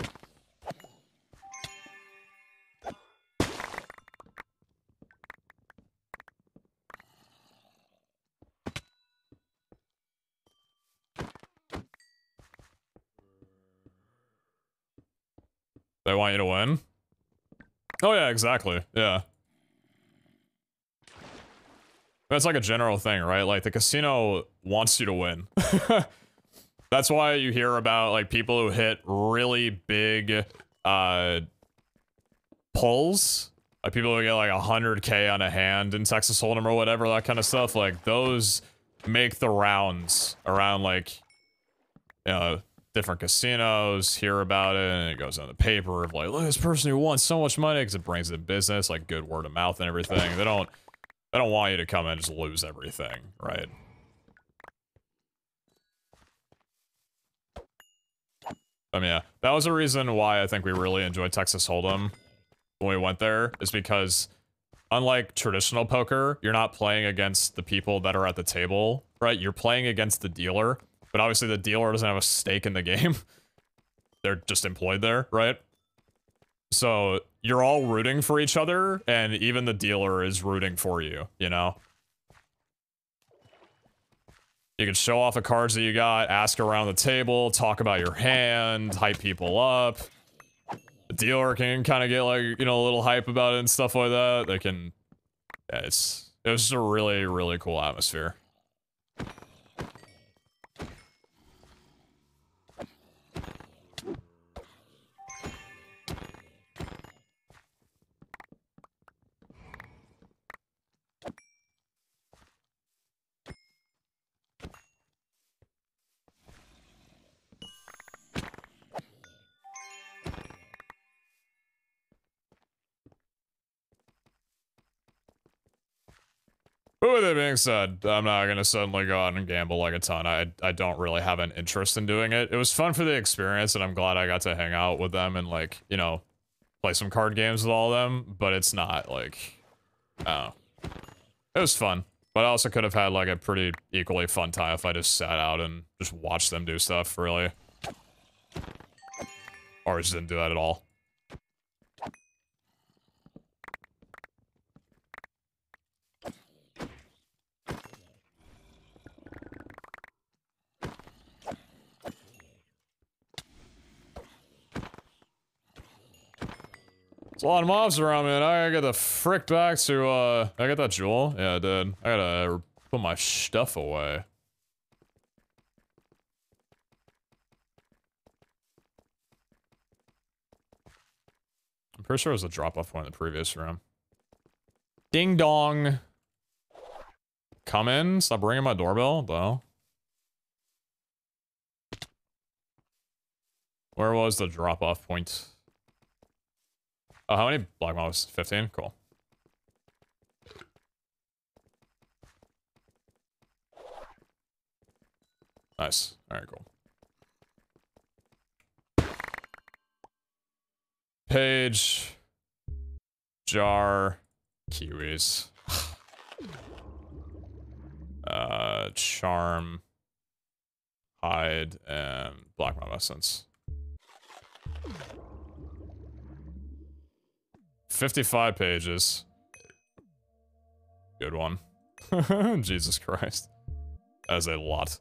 They want you to win? Oh yeah, exactly, yeah. That's like a general thing, right? Like, the casino wants you to win. That's why you hear about, like, people who hit really big, pulls. Like, people who get, like, 100K on a hand in Texas Hold'em or whatever, that kind of stuff. Like, those make the rounds around, like, you know, different casinos, hear about it, and it goes on the paper of, like, look at this person who won so much money, because it brings in business, like, good word of mouth and everything. They don't want you to come in and just lose everything, right? I mean, yeah, that was a reason why I think we really enjoyed Texas Hold'em when we went there, is because unlike traditional poker, you're not playing against the people that are at the table, right? You're playing against the dealer, but obviously the dealer doesn't have a stake in the game. They're just employed there, right? So you're all rooting for each other, and even the dealer is rooting for you, you know? You can show off the cards that you got, ask around the table, talk about your hand, hype people up. The dealer can kind of get, like, you know, a little hype about it and stuff like that. They can... Yeah, it was just a really, really cool atmosphere. But with it being said, I'm not gonna suddenly go out and gamble like a ton. I don't really have an interest in doing it. It was fun for the experience, and I'm glad I got to hang out with them and, like, you know, play some card games with all of them, but it's not, like, I don't know. It was fun, but I also could have had, like, a pretty equally fun time if I just sat out and just watched them do stuff, really. Or just didn't do that at all. There's a lot of mobs around, man. I gotta get the frick back to, I got that jewel? Yeah, I did. I gotta put my stuff away. I'm pretty sure it was a drop-off point in the previous room. Ding dong. Come in. Stop ringing my doorbell, though. Where was the drop-off point? Oh, how many black mobs? 15? Cool. Nice. Alright, cool. Page. Jar. Kiwis. Charm. Hide. And black mob essence. 55 pages. Good one. Jesus Christ. That is a lot.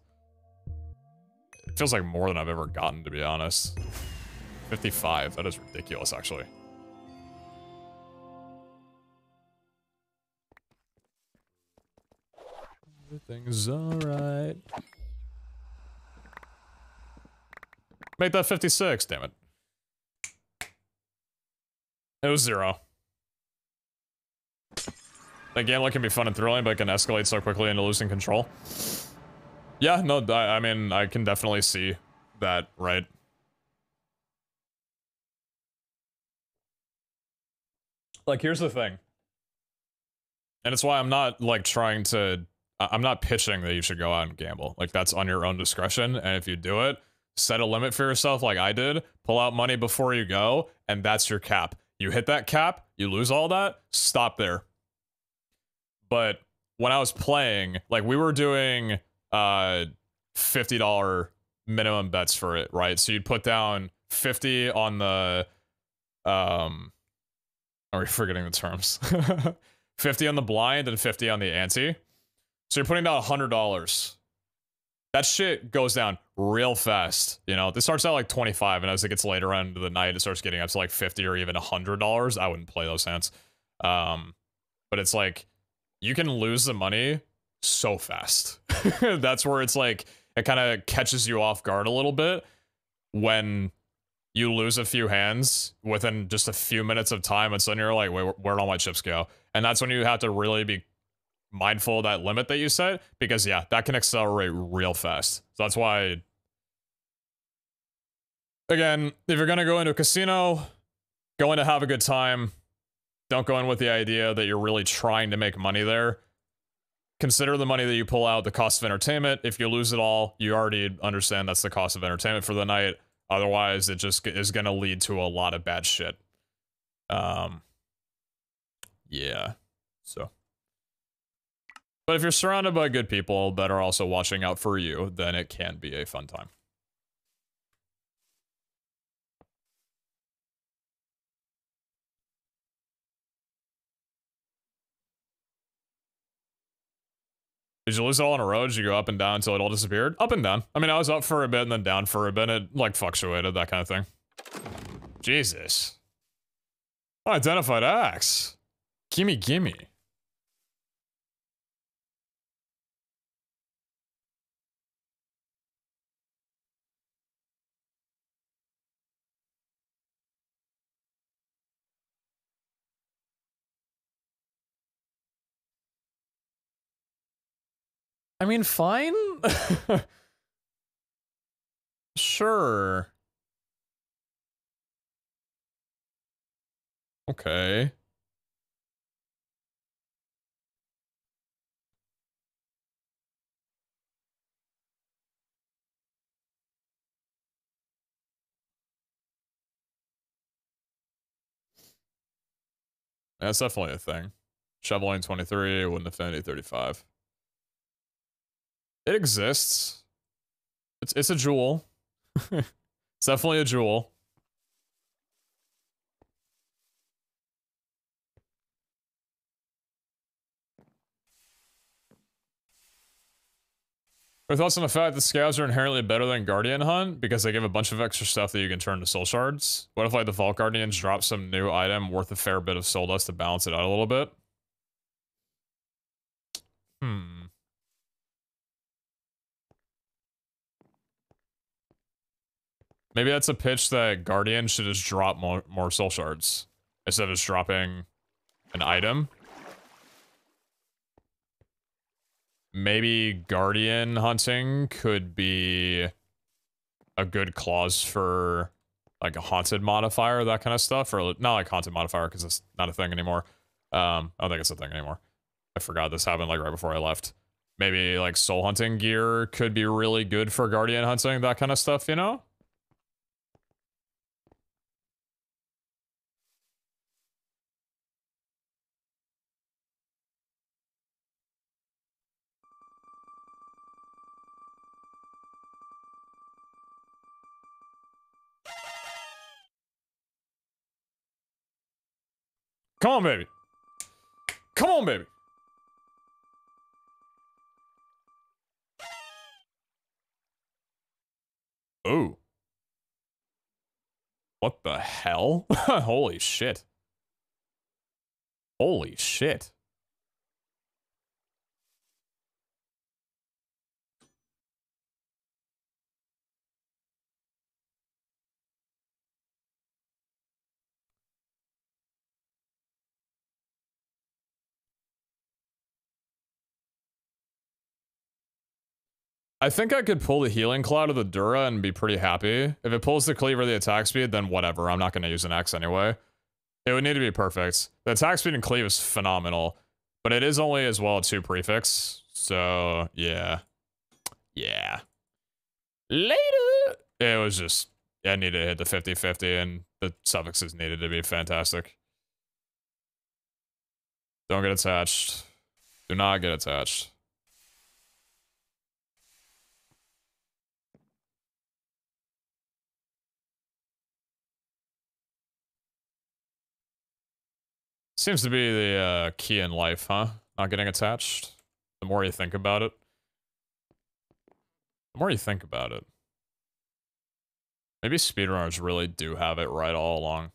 It feels like more than I've ever gotten, to be honest. 55. That is ridiculous, actually. Everything's alright. Make that 56, damn it. It was 0. That game can be fun and thrilling, but it can escalate so quickly into losing control. Yeah, no, I mean, I can definitely see that, right? Like, here's the thing. And it's why I'm not, like, trying to... I'm not pitching that you should go out and gamble. Like, that's on your own discretion, and if you do it, set a limit for yourself like I did, pull out money before you go, and that's your cap. You hit that cap, you lose all that, stop there. But when I was playing, like, we were doing $50 minimum bets for it, right? So you'd put down 50 on the are we forgetting the terms? 50 on the blind and 50 on the ante. So you're putting down $100. That shit goes down real fast. You know, this starts out like 25, and as it gets later on into the night, it starts getting up to like 50 or even $100. I wouldn't play those hands. But it's like, you can lose the money so fast. That's where it's like, it kind of catches you off guard a little bit when you lose a few hands within just a few minutes of time, and suddenly you're like, wait, where'd all my chips go? And that's when you have to really be mindful of that limit that you set, because yeah, that can accelerate real fast. So that's why, again, if you're gonna go into a casino, go in to have a good time. Don't go in with the idea that you're really trying to make money there. Consider the money that you pull out the cost of entertainment. If you lose it all, you already understand that's the cost of entertainment for the night. Otherwise, it just is gonna lead to a lot of bad shit. Yeah, so. But if you're surrounded by good people that are also watching out for you, then it can be a fun time. Did you lose it all in a row? Did you go up and down until it all disappeared? Up and down. I mean, I was up for a bit and then down for a bit. It, like, fluctuated, that kind of thing. Jesus. Unidentified axe. Gimme, gimme. I mean, fine. Sure. Okay. That's definitely a thing. Shoveling 23, Wind Affinity 35. It exists. It's a jewel. It's definitely a jewel. Your thoughts on the fact that scavs are inherently better than Guardian Hunt because they give a bunch of extra stuff that you can turn to soul shards? What if like the Vault Guardians drop some new item worth a fair bit of soul dust to balance it out a little bit? Maybe that's a pitch that Guardian should just drop more soul shards instead of just dropping an item. Maybe Guardian hunting could be a good clause for like a haunted modifier, that kind of stuff, or not like haunted modifier because it's not a thing anymore. I don't think it's a thing anymore. I forgot this happened like right before I left. Maybe like soul hunting gear could be really good for Guardian hunting, that kind of stuff, you know? Come on, baby. Come on, baby. Ooh. What the hell? Holy shit. Holy shit. I think I could pull the Healing Cloud of the Dura and be pretty happy. If it pulls the Cleave or the attack speed, then whatever. I'm not going to use an X anyway. It would need to be perfect. The attack speed and Cleave is phenomenal, but it is only as well a 2 prefix. So, yeah. Yeah. Later! It was just, I needed to hit the 50-50, and the suffixes needed to be fantastic. Don't get attached. Do not get attached. Seems to be the key in life, huh? Not getting attached. The more you think about it. The more you think about it. Maybe speedrunners really do have it right all along.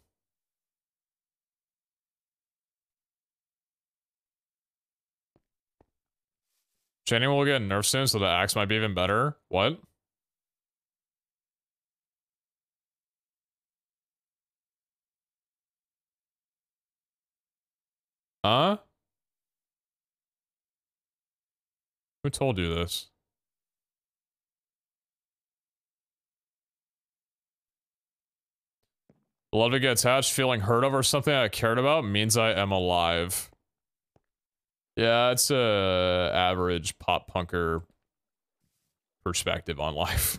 Jenny will get nerfed soon, so the axe might be even better. What? Huh? Who told you this? Love to get attached, feeling hurt over something I cared about means I am alive. Yeah, it's a average pop punker perspective on life.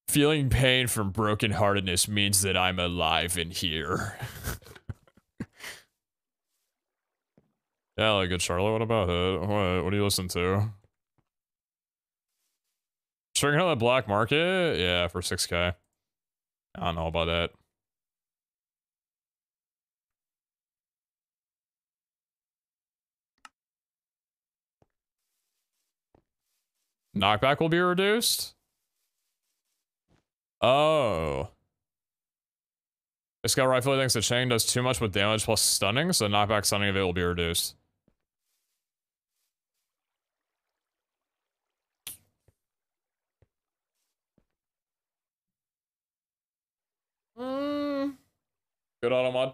Feeling pain from brokenheartedness means that I'm alive in here. Yeah, like good Charlotte, what about it? What do you listen to? Checking out the black market? Yeah, for 6K. I don't know about that. Knockback will be reduced? Oh. This guy rightfully thinks the chain does too much with damage plus stunning, so knockback stunning of it will be reduced. Good auto mod.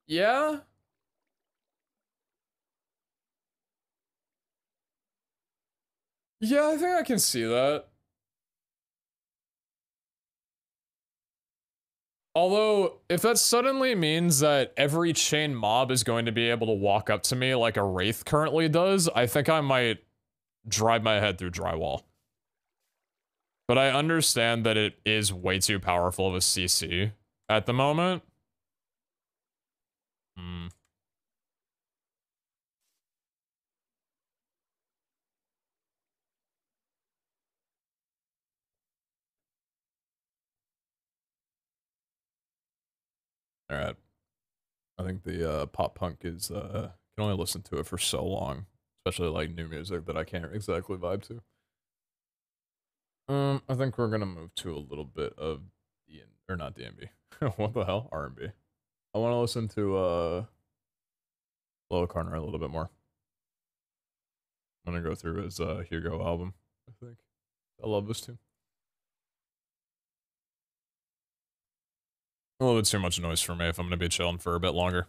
Yeah. Yeah, I think I can see that. Although, if that suddenly means that every chain mob is going to be able to walk up to me like a Wraith currently does, I think I might drive my head through drywall. But I understand that it is way too powerful of a CC at the moment. Hmm. Alright. I think the pop punk is can only listen to it for so long. Especially like new music that I can't exactly vibe to. I think we're gonna move to a little bit of or not DMB. What the hell? R&B. I wanna listen to Low Corner a little bit more. I'm gonna go through his Hugo album, I think. I love this tune. A little bit too much noise for me if I'm gonna be chilling for a bit longer.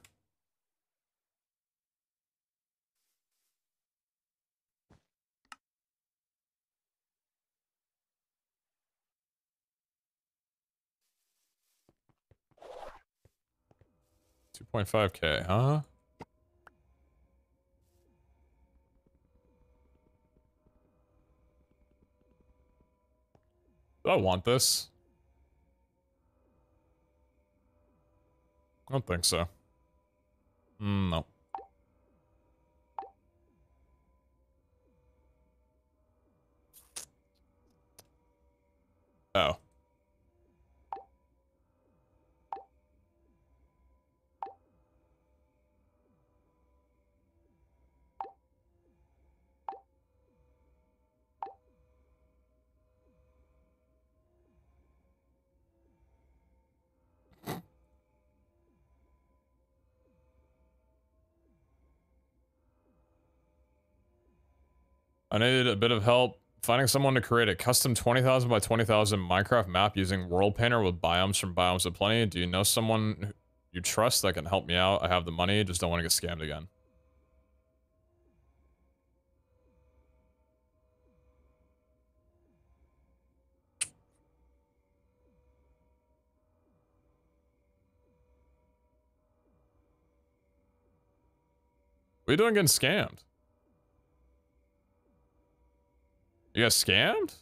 $2.5K, huh? Do I want this? I don't think so. No. Oh. I needed a bit of help finding someone to create a custom 20,000 by 20,000 Minecraft map using World Painter with biomes from Biomes of Plenty. Do you know someone you trust that can help me out? I have the money, just don't want to get scammed again. What are you doing getting scammed? You got scammed?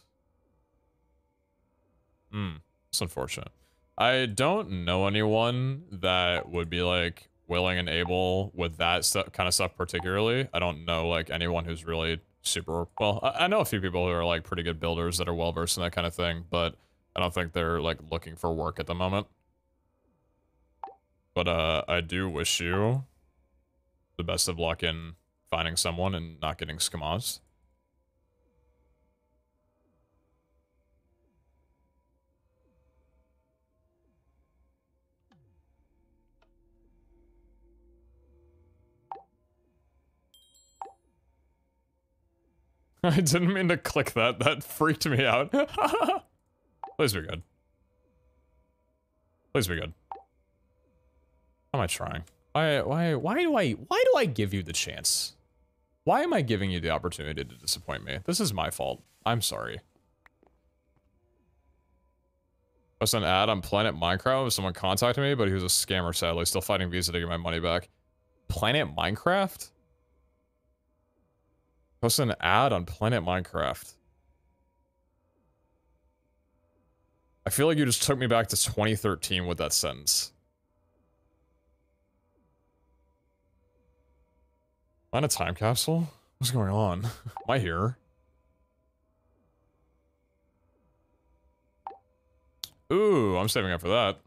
It's unfortunate. I don't know anyone that would be like willing and able with that kind of stuff particularly. I don't know like anyone who's really super well. I know a few people who are like pretty good builders that are well versed in that kind of thing, but I don't think they're like looking for work at the moment. But I do wish you the best of luck in finding someone and not getting skamazed. I didn't mean to click that. That freaked me out. Please be good. Please be good. How am I trying? Why do I give you the chance? Why am I giving you the opportunity to disappoint me? This is my fault. I'm sorry. Post an ad on Planet Minecraft. Someone contacted me, but he was a scammer, sadly. Still fighting Visa to get my money back. Planet Minecraft? Post an ad on Planet Minecraft. I feel like you just took me back to 2013 with that sentence. Am I in a time capsule? What's going on? Am I here? Ooh, I'm saving up for that.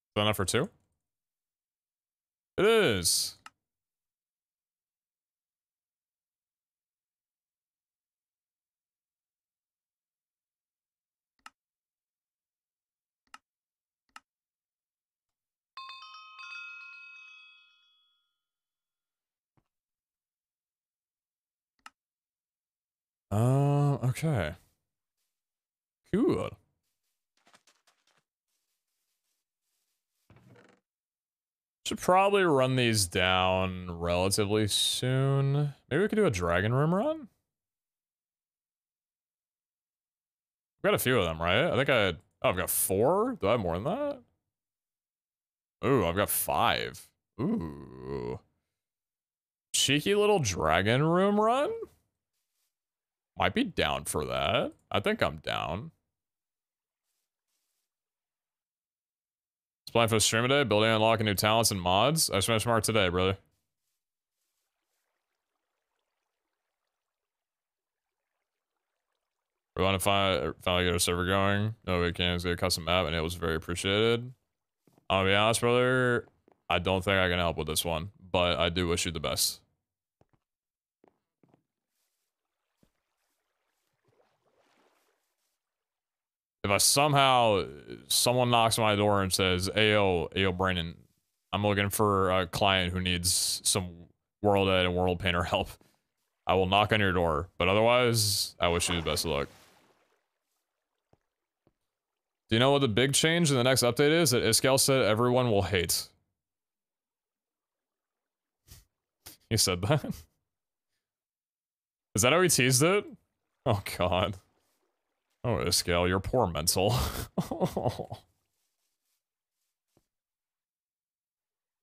Is that enough for two? It is. Okay. Cool. Should probably run these down relatively soon. Maybe we could do a dragon room run? I've got a few of them, right? I think oh, I've got 4? Do I have more than that? Ooh, I've got 5. Ooh. Cheeky little dragon room run? Might be down for that. I think I'm down. Plan for the stream today, building and unlocking new talents and mods. I smashed smart today, brother. We want to finally get a server going. No, we can't get a custom map, and it was very appreciated. I'll be honest, brother. I don't think I can help with this one, but I do wish you the best. If I someone knocks on my door and says, Ayo, Brandon, I'm looking for a client who needs some World Ed and World Painter help, I will knock on your door. But otherwise, I wish you the best of luck. Do you know what the big change in the next update is? That Iscal said everyone will hate. He said that? Is that how he teased it? Oh, God. Oh, Iscal, you're poor mental.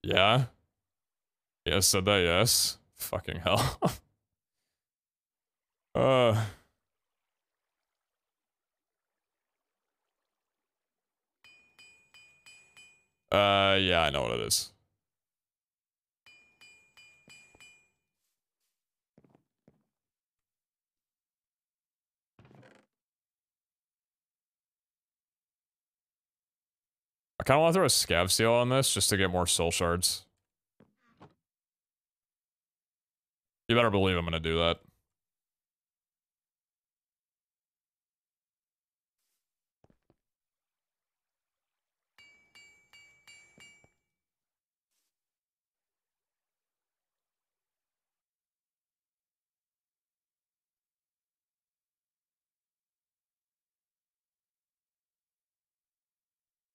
Yeah? Yes, said that, yes. Fucking hell. Yeah, I know what it is. I kind of want to throw a scav seal on this just to get more soul shards. You better believe I'm gonna do that.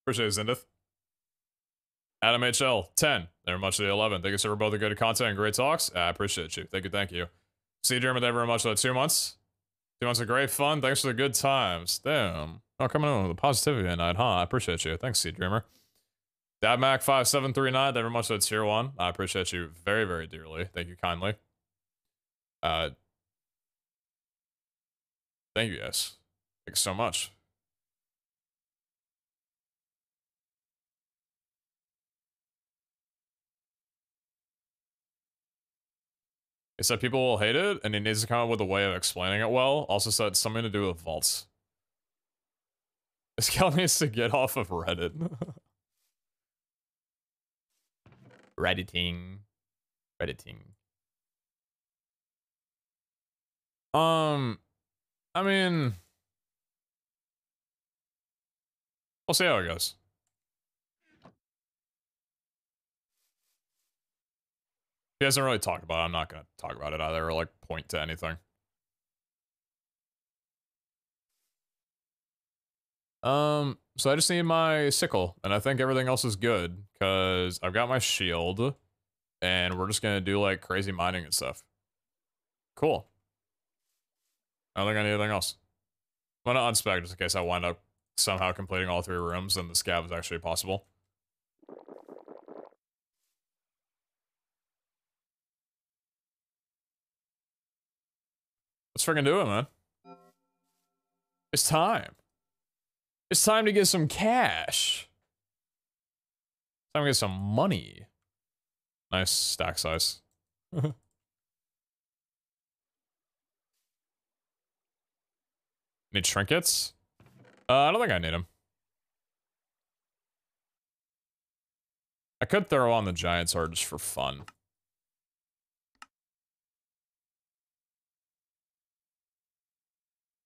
Appreciate it, Zendith. Adam HL, 10. Very much to the 11. Thank you, sir, for both the good content and great talks. I appreciate you. Thank you, thank you. See German, thank you very much for the 2 months. 2 months of great fun. Thanks for the good times. Damn. Oh, coming on with the positivity tonight, huh? I appreciate you. Thanks, Sea Dreamer. DabMac5739, thank you very much for the tier 1. I appreciate you very, very dearly. Thank you kindly. Thank you, guys. Thanks so much. He said people will hate it, and he needs to come up with a way of explaining it well. Also said something to do with vaults. This guy needs to get off of Reddit. Redditing. I mean, we'll see how it goes. He hasn't really talked about it. I'm not going to talk about it either or like point to anything. So I just need my sickle, and I think everything else is good, because I've got my shield, and we're just going to do like crazy mining and stuff. Cool. I don't think I need anything else. I'm going to unspec just in case I wind up somehow completing all 3 rooms and the scav is actually possible. Let's freaking do it, man. It's time. It's time to get some cash. Time to get some money. Nice stack size. Need trinkets? I don't think I need them. I could throw on the giant sword just for fun.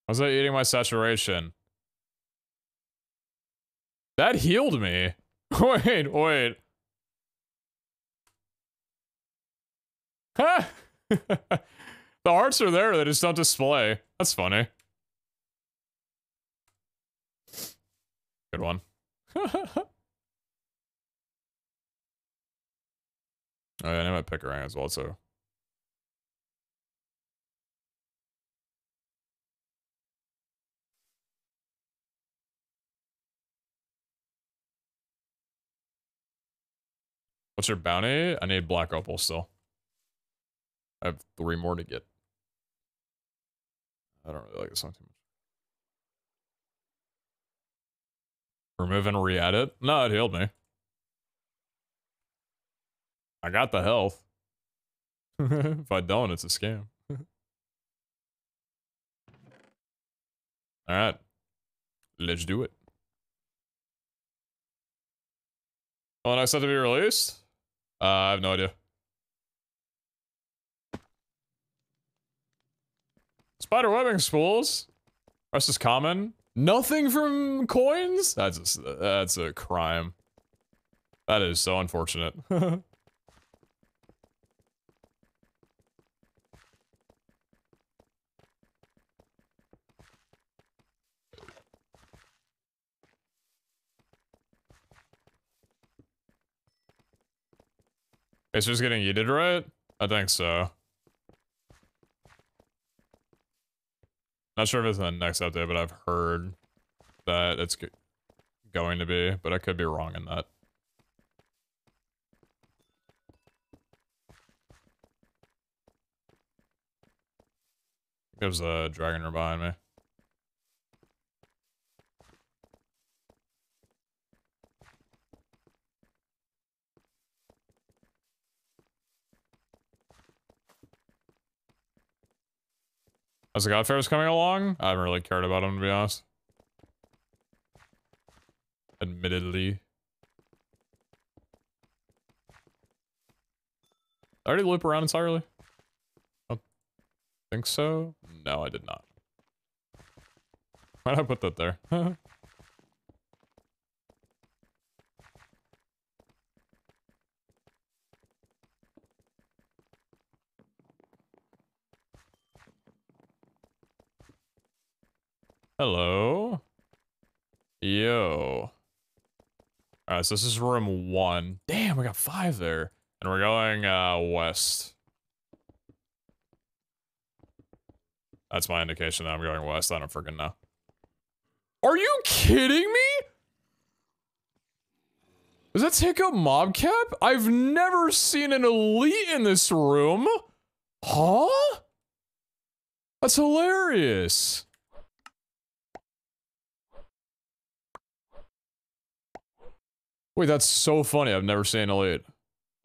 How's that eating my saturation? That healed me. Wait. Huh? The hearts are there, they just don't display. That's funny. Good one. Oh, yeah, I need my Pickering as well, too. What's your bounty? I need black opal still. I have 3 more to get. I don't really like this song too much. Remove and re-add it? No, it healed me. I got the health. If I don't, it's a scam. Alright. Let's do it. Oh, and I said to be released? I have no idea. Spider webbing spools. Rest is common. Nothing from coins? That's a crime. That is so unfortunate. It's just getting yeeted, right? I think so. Not sure if it's in the next update, but I've heard that it's going to be, but I could be wrong in that. There's a dragon behind me. As the Godfair's coming along, I haven't really cared about him, to be honest. Admittedly. I already loop around entirely? I don't think so. No, I did not. Why'd I put that there? Hello? Yo. Alright, so this is room 1. Damn, we got 5 there. And we're going, west. That's my indication that I'm going west. I don't freaking know. Are you kidding me? Does that take up mob cap? I've never seen an elite in this room. Huh? That's hilarious. Wait, that's so funny. I've never seen an elite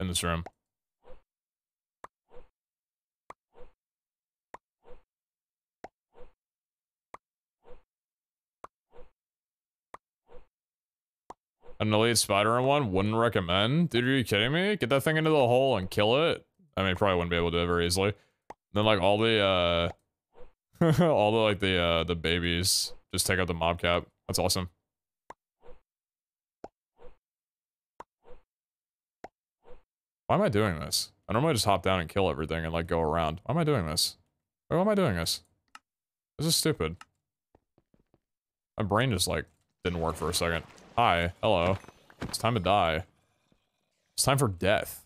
in this room. An elite spider in one? Wouldn't recommend. Dude, are you kidding me? Get that thing into the hole and kill it. I mean, probably wouldn't be able to do it very easily. Then like all the all the like the babies just take out the mob cap. That's awesome. Why am I doing this? I normally just hop down and kill everything and like go around. Why am I doing this? Why am I doing this? This is stupid. My brain just like didn't work for a second. Hi, hello. It's time to die. It's time for death.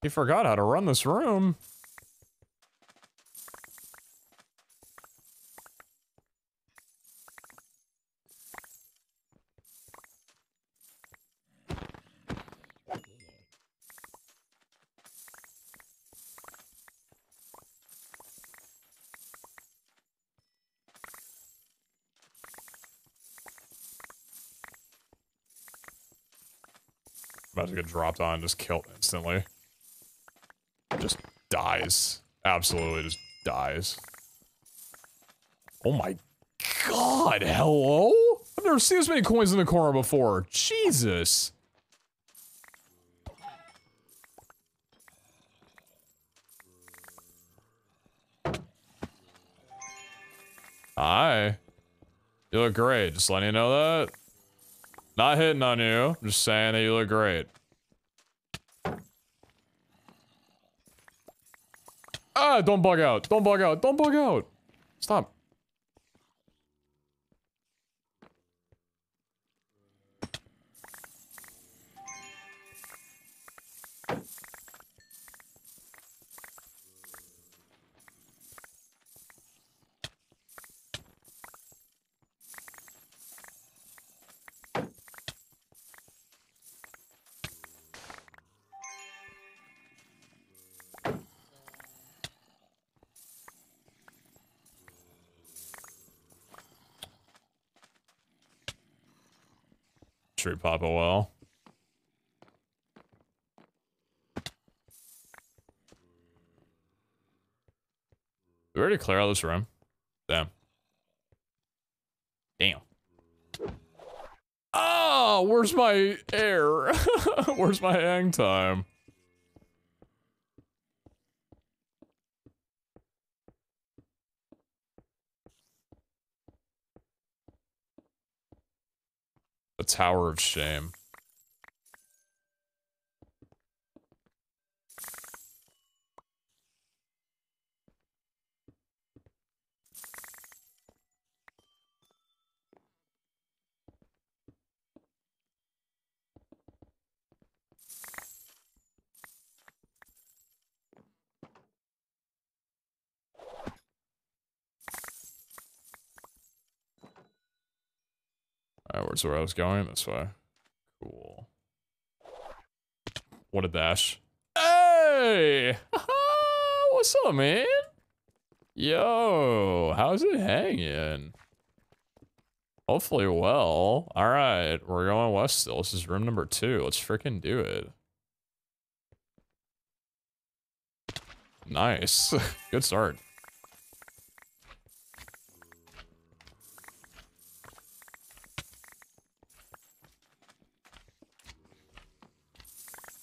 He forgot how to run this room. About to get dropped on and just killed instantly. Just dies. Absolutely just dies. Oh my god, hello? I've never seen this many coins in the corner before. Jesus. Hi. You look great, just letting you know that. Not hitting on you, just saying that you look great. Ah, don't bug out. Don't bug out. Don't bug out. Stop. Tree pop a well. Did we already clear out this room? Damn. Damn. Oh, where's my air? Where's my hang time? The Tower of Shame. Alright, where's where I was going? This way. Cool. What a dash. Hey! What's up, man? Yo, how's it hanging? Hopefully well. Alright, we're going west still. This is room number 2. Let's freaking do it. Nice. Good start.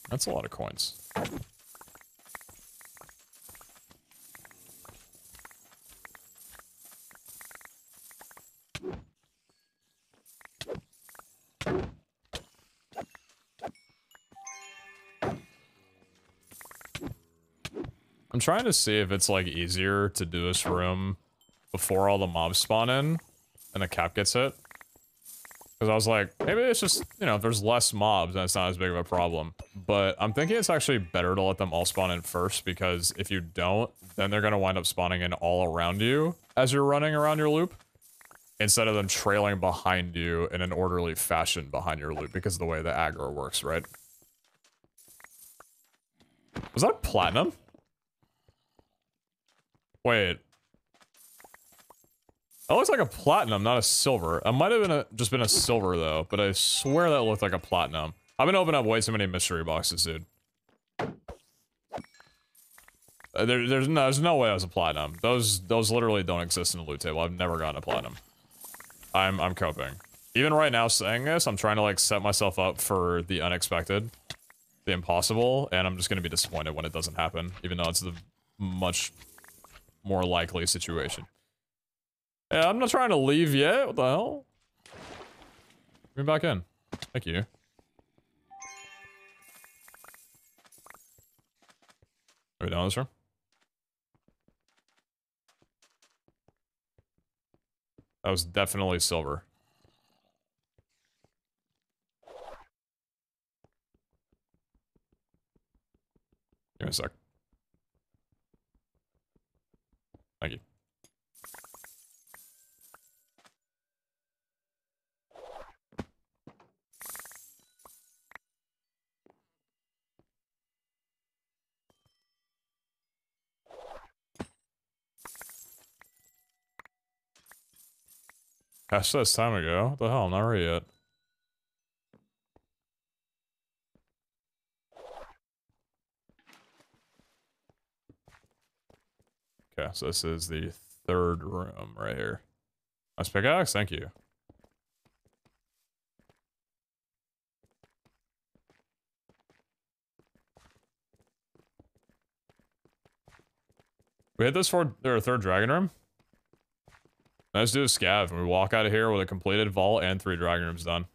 That's a lot of coins. I'm trying to see if it's like easier to do this room before all the mobs spawn in and the cap gets hit. Because I was like, maybe it's just, you know, if there's less mobs, then it's not as big of a problem. But I'm thinking it's actually better to let them all spawn in first, because if you don't, then they're going to wind up spawning in all around you as you're running around your loop, instead of them trailing behind you in an orderly fashion behind your loop, because of the way the aggro works, right? Was that a platinum? Wait. That looks like a platinum, not a silver. It might have been just been a silver, though, but I swear that looked like a platinum. I've been opening up way too many mystery boxes, dude. There's no way that was a platinum. Those literally don't exist in the loot table. I've never gotten a platinum. I'm coping. Even right now saying this, I'm trying to like set myself up for the unexpected, the impossible, and I'm just gonna be disappointed when it doesn't happen, even though it's the much more likely situation. Yeah, I'm not trying to leave yet. What the hell? Bring me back in. Thank you. Are we done with this room? That was definitely silver. Give me a sec. Thank you. Gosh, that's time ago. What the hell? I'm not ready yet. Okay, so this is the 3rd room right here. Nice pickaxe, thank you. We hit this for their 3rd dragon room. Let's do a scav, and we walk out of here with a completed vault and 3 dragon rooms done.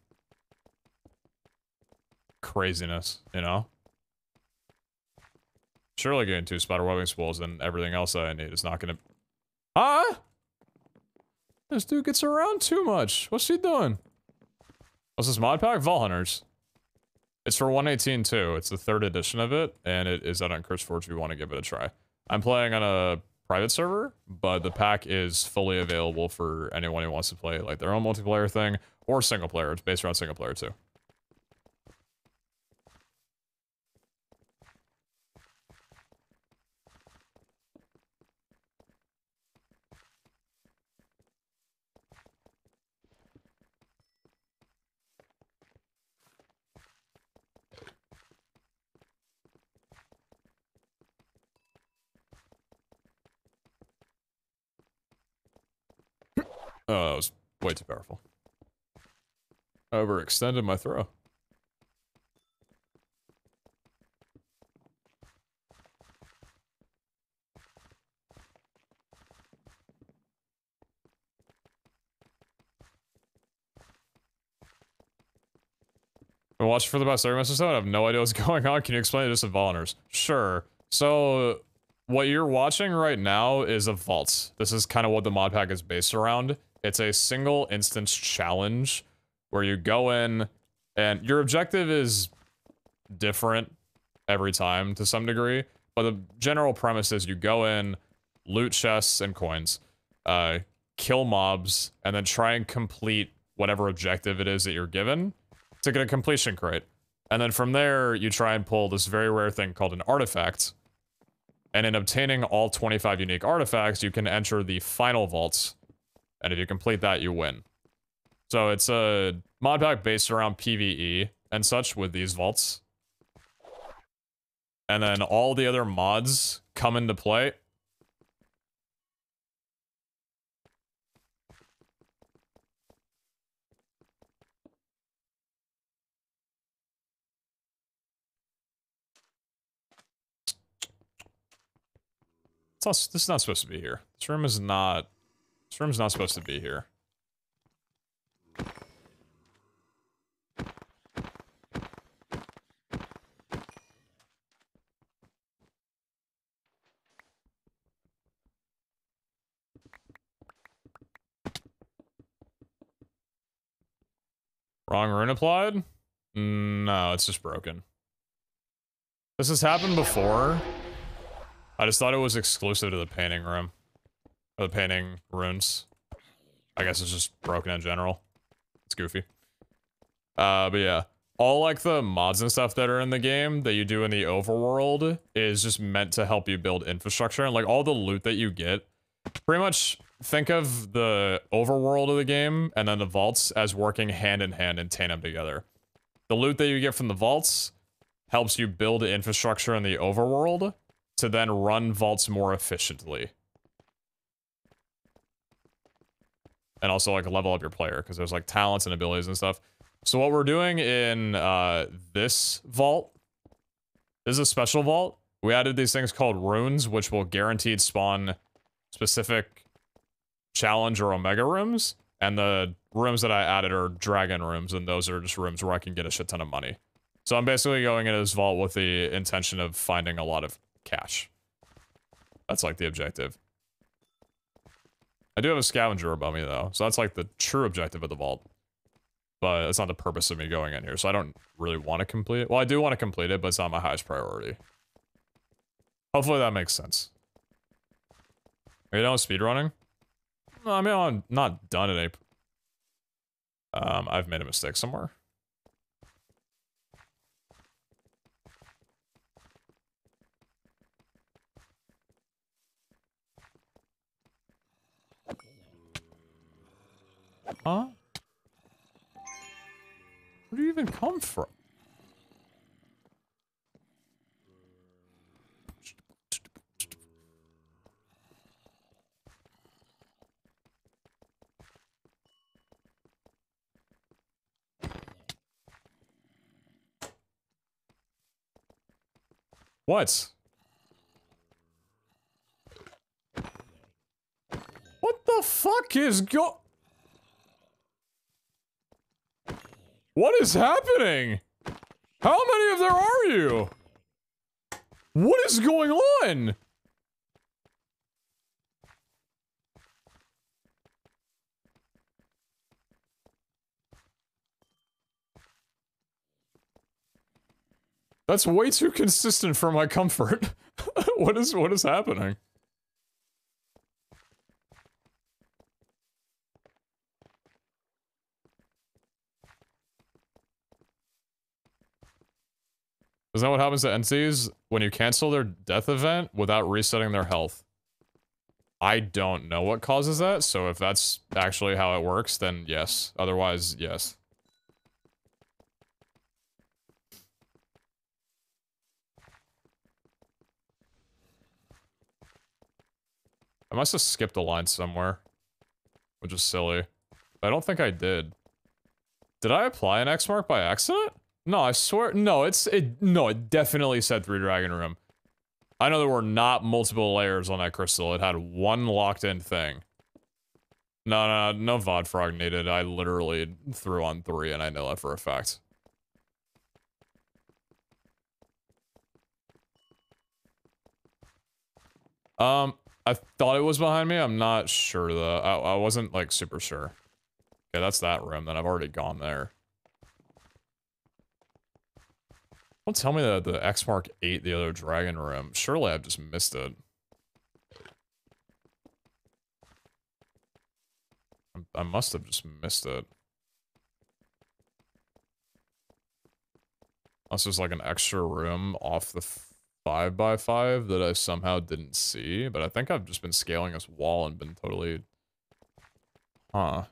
Craziness, you know? surely getting 2 spider webbing spools and everything else that I need is not gonna... Huh? This dude gets around too much. What's he doing? What's this mod pack? Vault Hunters. It's for 118 too. It's the 3rd edition of it, and it is out on CurseForge if you want to give it a try. I'm playing on a private server, but the pack is fully available for anyone who wants to play like their own multiplayer thing or single player. It's based around single player too. Oh, that was way too powerful. Overextended my throw. Been watching for the past 30 minutes or so, I have no idea what's going on. Can you explain it to some volunteers? Sure. So, what you're watching right now is a vault. This is kind of what the mod pack is based around. It's a single instance challenge where you go in and your objective is different every time to some degree, but the general premise is you go in, loot chests and coins, kill mobs, and then try and complete whatever objective it is that you're given to get a completion crate. And then from there, you try and pull this very rare thing called an artifact. And in obtaining all 25 unique artifacts, you can enter the final vaults. And if you complete that, you win. So it's a mod pack based around PvE and such with these vaults. And then all the other mods come into play. This is not supposed to be here. This room's not supposed to be here. Wrong rune applied? No, it's just broken. This has happened before. I just thought it was exclusive to the painting room. Or the painting runes. I guess it's just broken in general. It's goofy. But yeah. All like the mods and stuff that are in the game that you do in the overworld is just meant to help you build infrastructure. And like all the loot that you get, pretty much think of the overworld of the game and then the vaults as working hand in hand and tandem together. The loot that you get from the vaults helps you build infrastructure in the overworld to then run vaults more efficiently. And also like level up your player, because there's like talents and abilities and stuff. So what we're doing in this vault, this is a special vault. We added these things called runes, which will guaranteed spawn specific challenge or omega rooms. And the rooms that I added are dragon rooms, and those are just rooms where I can get a shit ton of money. So I'm basically going into this vault with the intention of finding a lot of cash. That's like the objective. I do have a scavenger above me though, so that's like the true objective of the vault. But it's not the purpose of me going in here, so I don't really want to complete it. Well, I do want to complete it, but it's not my highest priority. Hopefully that makes sense. Are you done with speedrunning? No, I mean, I'm not done at I've made a mistake somewhere. Huh? Where do you even come from? What? What the fuck is What is happening? How many of there are you? What is going on? That's way too consistent for my comfort. What is happening? Isn't that what happens to NCs when you cancel their death event without resetting their health? I don't know what causes that, so if that's actually how it works, then yes. Otherwise, yes. I must have skipped a line somewhere, which is silly. I don't think I did. Did I apply an X mark by accident? No, I swear. No, it definitely said 3 Dragon Room. I know there were not multiple layers on that crystal. It had one locked in thing. No VOD frog needed. I literally threw on 3 and I know that for a fact. I thought it was behind me. I'm not sure though. I wasn't like super sure. Okay, that's that room. Then I've already gone there. Don't tell me that the X mark ate the other dragon room. Surely I've just missed it. I must have just missed it. Unless there's like an extra room off the 5x5 that I somehow didn't see, but I think I've just been scaling this wall and been totally... Huh.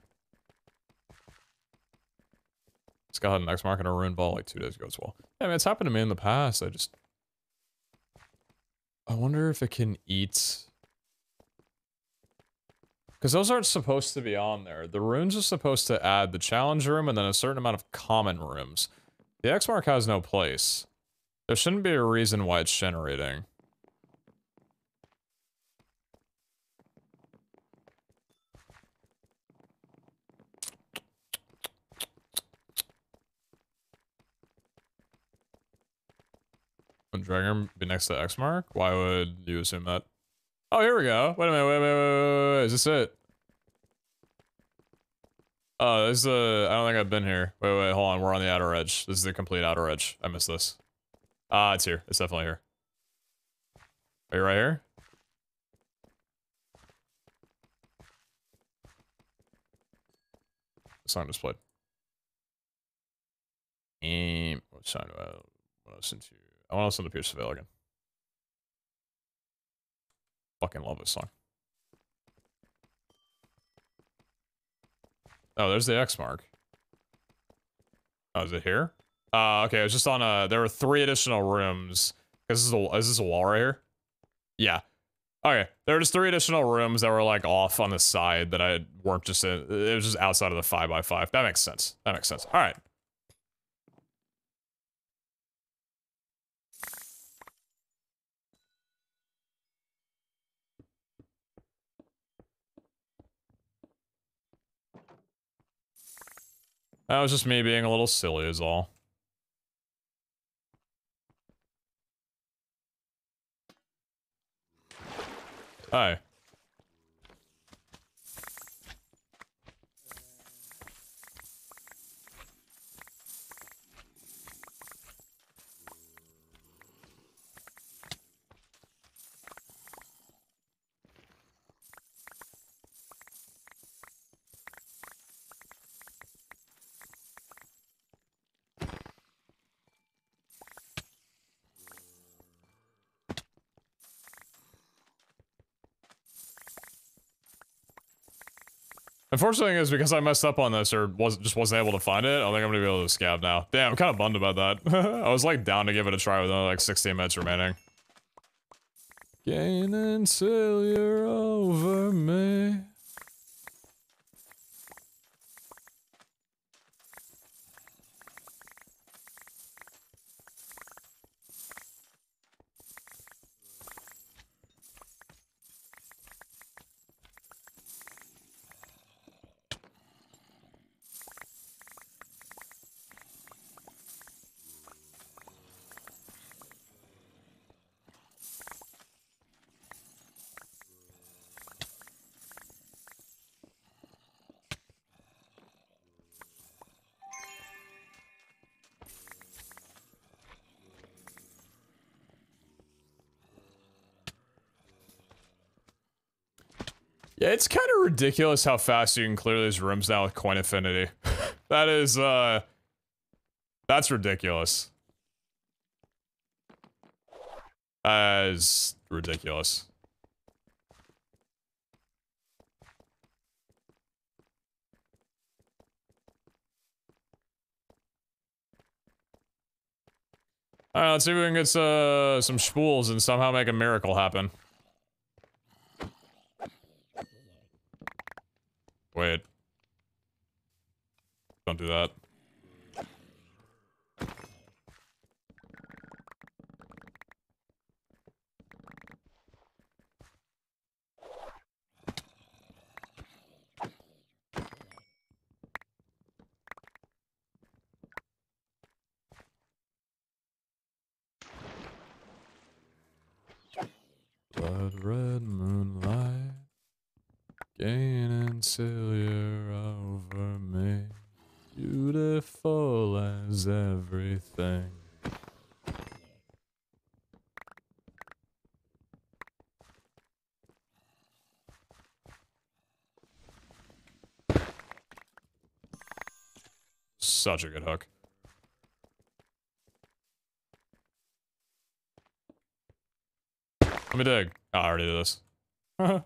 This guy had an X mark and a ruined ball like 2 days ago as well. Yeah, I mean, it's happened to me in the past. I wonder if it can eat... Because those aren't supposed to be on there. The runes are supposed to add the challenge room and then a certain amount of common rooms. The X mark has no place. There shouldn't be a reason why it's generating. Would Dragon be next to X mark? Why would you assume that? Oh, here we go. Wait a minute, wait. Is this it? Oh, this is I don't think I've been here. Wait, hold on. We're on the outer edge. This is the complete outer edge. I missed this. Ah, it's here. It's definitely here. Are you right here? The song just played. What song do I want to listen to? I want to listen to Pierce Veil again. Fucking love this song. Oh, there's the X mark. Oh, is it here? Okay, I was just on there were 3 additional rooms. Is this a wall right here? Yeah. Okay, there were just 3 additional rooms that were like off on the side that I weren't just in. It was just outside of the 5x5. That makes sense. That makes sense. All right. That was just me being a little silly is all. Hi. Unfortunately, is because I messed up on this or just wasn't able to find it. I don't think I'm gonna be able to scab now. Damn, I'm kind of bummed about that. I was like down to give it a try with only like 16 minutes remaining. Gain until you're over me. Yeah, it's kind of ridiculous how fast you can clear these rooms now with coin affinity. That is, that's ridiculous. That is ridiculous. Alright, let's see if we can get some spools and somehow make a miracle happen. Wait. Don't do that. Blood red moonlight, gaining silver over me, beautiful as everything. Such a good hook. Let me dig. Oh, I already did this. I'm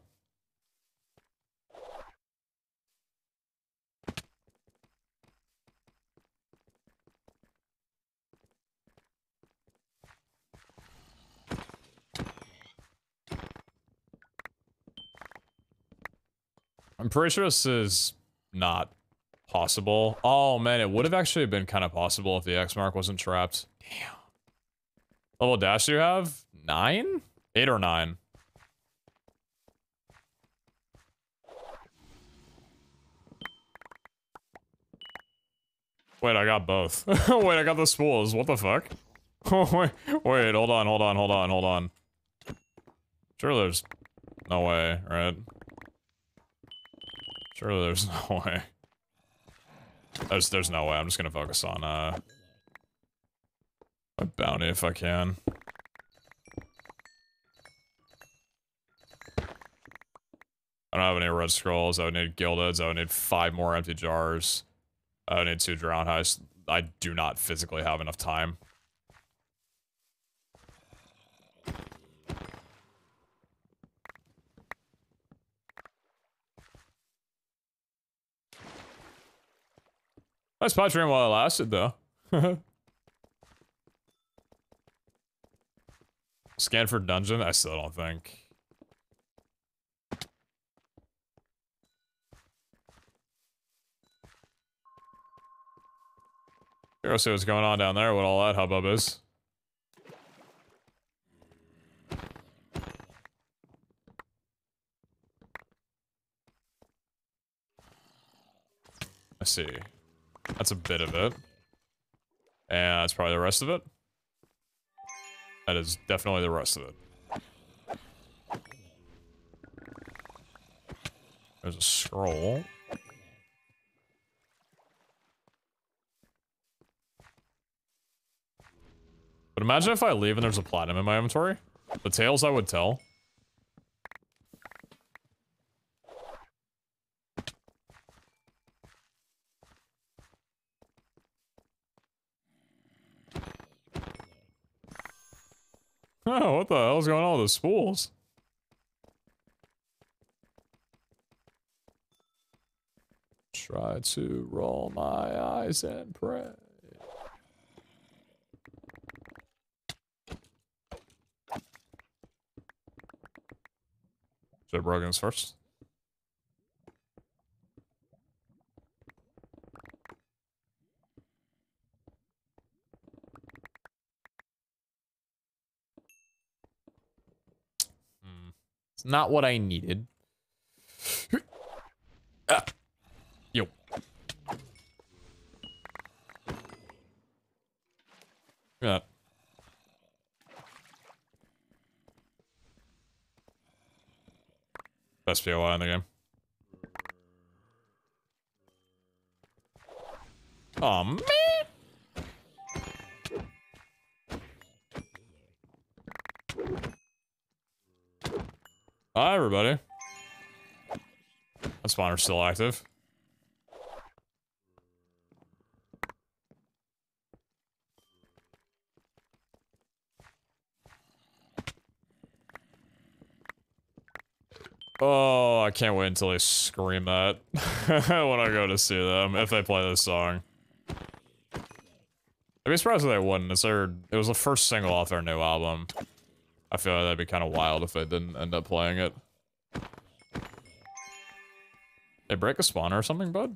pretty sure this is not possible. Oh man, it would have actually been kind of possible if the X mark wasn't trapped. Damn. Level dash do you have? 9? 8 or 9? Wait, I got both. Wait, I got the spools. What the fuck? Wait, hold on. Surely there's no way, right? Surely there's no way. There's no way. I'm just gonna focus on my bounty if I can. I don't have any red scrolls. I would need gildeds. I would need 5 more empty jars. I would need 2 drown highs. I do not physically have enough time. Nice pot dream while it lasted, though. Scan for dungeon? I still don't think. Go see what's going on down there, what all that hubbub is. I see. That's a bit of it. And that's probably the rest of it. That is definitely the rest of it. There's a scroll. But imagine if I leave and there's a platinum in my inventory. The tales I would tell. Oh, what the hell's going on with the spools? Try to roll my eyes and pray. Should I broken this first? It's not what I needed. Yo. Yeah. Best POI in the game. Aw, man! Hi, everybody. spawner's still active. Oh, I can't wait until they scream that when I go to see them, if they play this song. I'd be surprised if they wouldn't. It was the first single off their new album. I feel like that'd be kind of wild if they didn't end up playing it. They break a spawner or something, bud?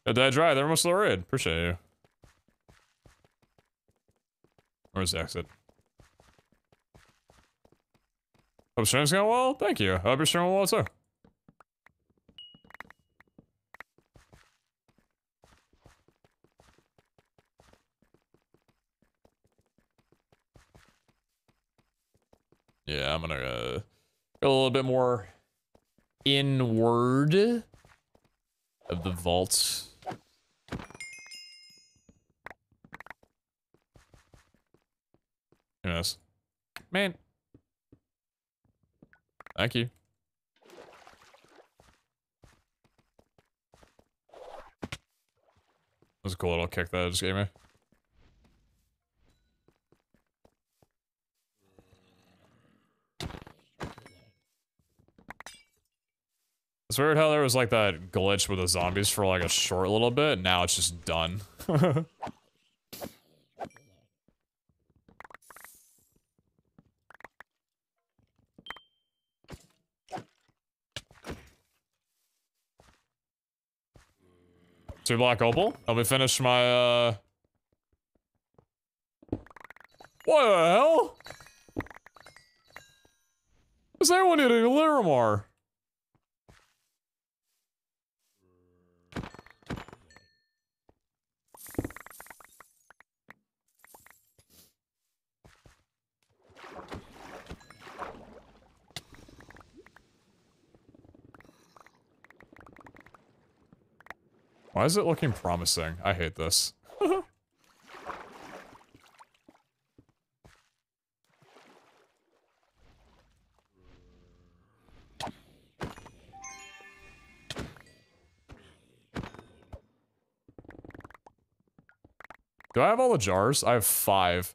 Did I dry? They're almost the raid. Appreciate you. Where's the exit? Hope stream's going well. Thank you. Hope you're streaming well too. Yeah, I'm gonna go a little bit more inward of the vault. Yes. Man. Thank you. That was a cool little kick that I just gave me. It's weird how there was like that glitch with the zombies for like a short little bit. Now it's just done. Two black opal. Let me finish my, What the hell? Is anyone eating Lirimar? Why is it looking promising? I hate this. Do I have all the jars? I have 5.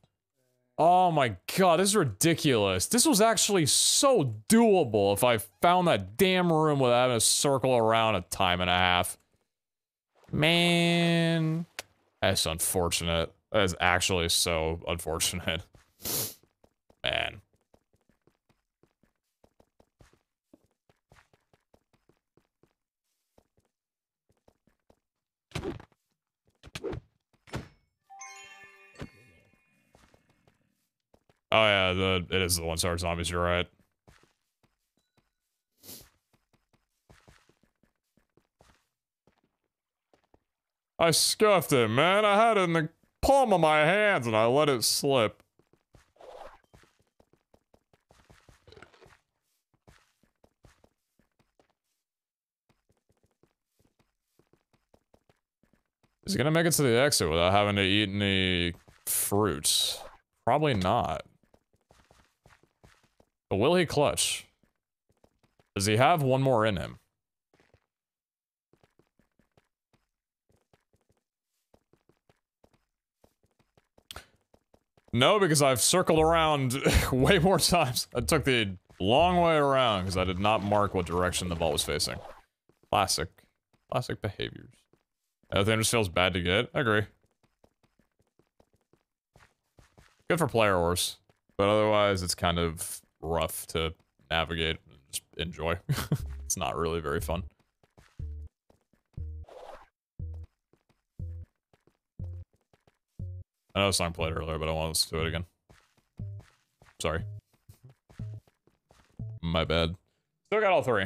Oh my god, this is ridiculous. This was actually so doable if I found that damn room without having to circle around a time and a half. Man. That's unfortunate. That is actually so unfortunate. Man. Oh yeah, it is the one-star zombies, you're right. I scuffed it, man. I had it in the palm of my hands and I let it slip. Is he gonna make it to the exit without having to eat any fruits? Probably not. But will he clutch? Does he have one more in him? No, because I've circled around way more times. I took the long way around because I did not mark what direction the vault was facing. Classic. Classic behaviors. Everything just feels bad to get. I agree. Good for player ores. But otherwise, it's kind of rough to navigate and just enjoy. It's not really very fun. I know the song played earlier, but I want to listen to it again. Sorry. My bad. Still got all 3.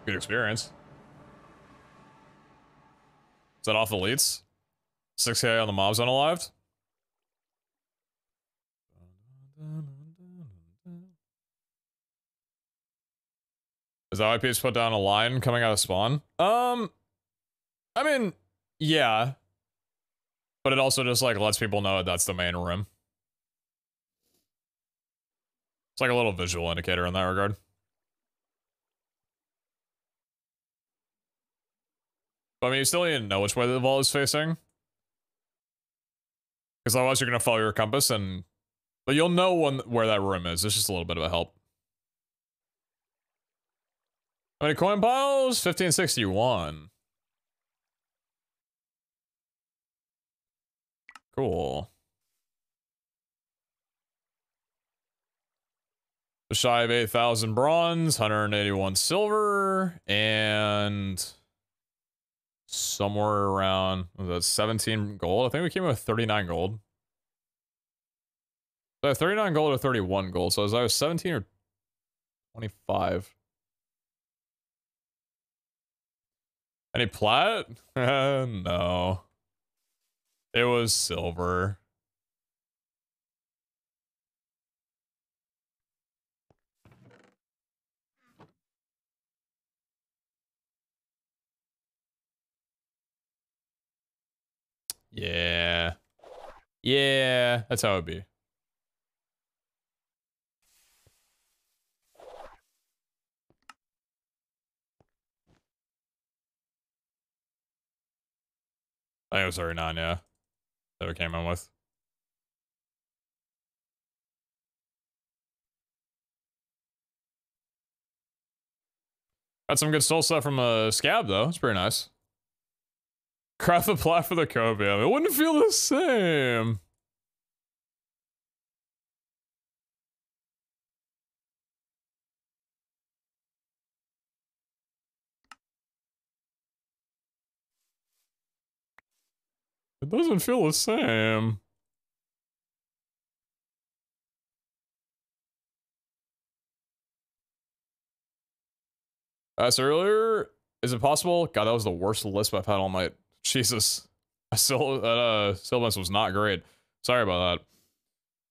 Good experience. Is that off elites? 6k on the mobs unalived? Is that why Pete's put down a line coming out of spawn? I mean, yeah. But it also just, like, lets people know that that's the main room. It's like a little visual indicator in that regard. But I mean, you still need to know which way the vault is facing. Because otherwise you're going to follow your compass and... But you'll know where that room is. It's just a little bit of a help. How many coin piles? 1561. Cool. Just shy of 8,000 bronze, 181 silver, and somewhere around, was that 17 gold? I think we came in with 39 gold. So 39 gold or 31 gold, so was I 17 or 25? Any plat? No. It was silver. Yeah. Yeah, that's how it'd be. I think it was 39, yeah. That we came in with. Got some good soul stuff from Scab, though. It's pretty nice. Craft the plat for the copium. It wouldn't feel the same. It doesn't feel the same. Asked earlier, is it possible? God, that was the worst lisp I've had all night. Jesus. Syllabus was not great. Sorry about that.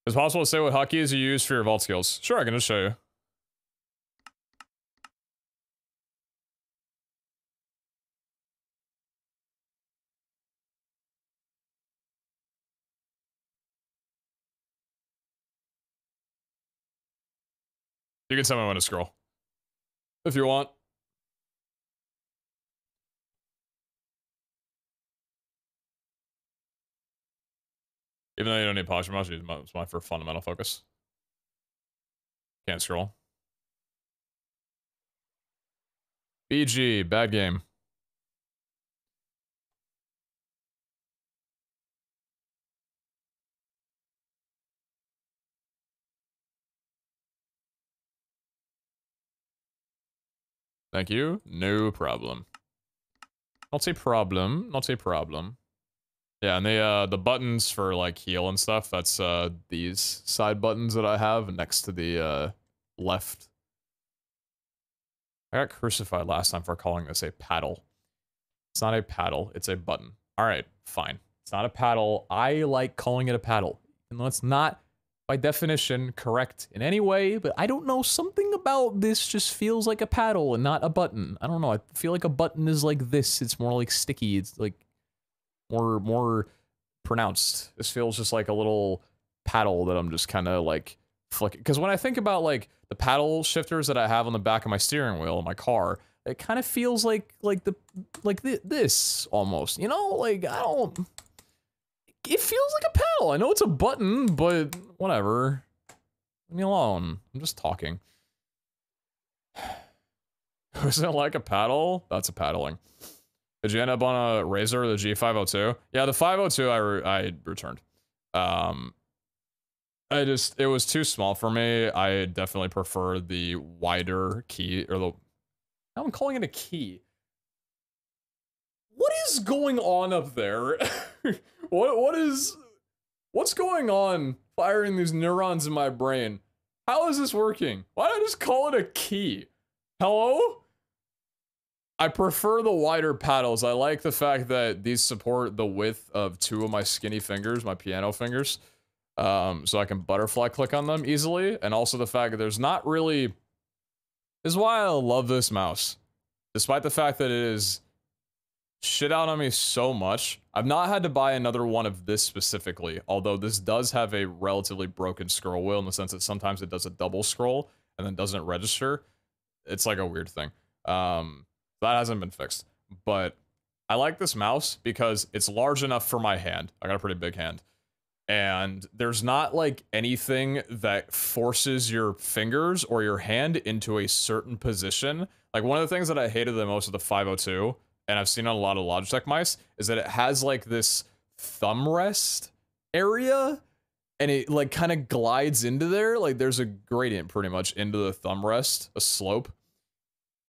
Is it possible to say what hotkeys you use for your vault skills? Sure, I can just show you. You can tell me when to scroll. If you want. Even though you don't need posture much, it's mine for fundamental focus. Can't scroll. BG, bad game. Thank you. No problem. Not a problem. Not a problem. Yeah, and the buttons for like heal and stuff, that's these side buttons that I have next to the left. I got crucified last time for calling this a paddle. It's not a paddle, it's a button. Alright, fine. It's not a paddle. I like calling it a paddle. And that's not, by definition, correct in any way, but I don't know, something about this just feels like a paddle and not a button. I don't know, I feel like a button is like this. It's more like sticky. It's like more pronounced. This feels just like a little paddle that I'm just kind of like flicking. Because when I think about like the paddle shifters that I have on the back of my steering wheel in my car, it kind of feels like this almost, you know? Like, I don't... It feels like a paddle. I know it's a button, but whatever. Leave me alone. I'm just talking. Isn't it like a paddle? That's a paddling. Did you end up on a Razor or the G502? Yeah, the 502 I returned. It was too small for me. I definitely prefer the wider key, or the... Now I'm calling it a key. What is going on up there? What's going on firing these neurons in my brain? How is this working? Why don't I just call it a key? Hello? I prefer the wider paddles. I like the fact that these support the width of 2 of my skinny fingers, my piano fingers. So I can butterfly click on them easily. And also the fact that there's This is why I love this mouse. Despite the fact that it is shit out on me so much, I've not had to buy another one of this specifically, although this does have a relatively broken scroll wheel in the sense that sometimes it does a double scroll and then doesn't register. It's like a weird thing. That hasn't been fixed. But I like this mouse because it's large enough for my hand. I got a pretty big hand. And there's not like anything that forces your fingers or your hand into a certain position. Like one of the things that I hated the most of the 502, and I've seen on a lot of Logitech mice, is that it has like this thumb rest area, and it like kind of glides into there. Like there's a gradient pretty much into the thumb rest, a slope,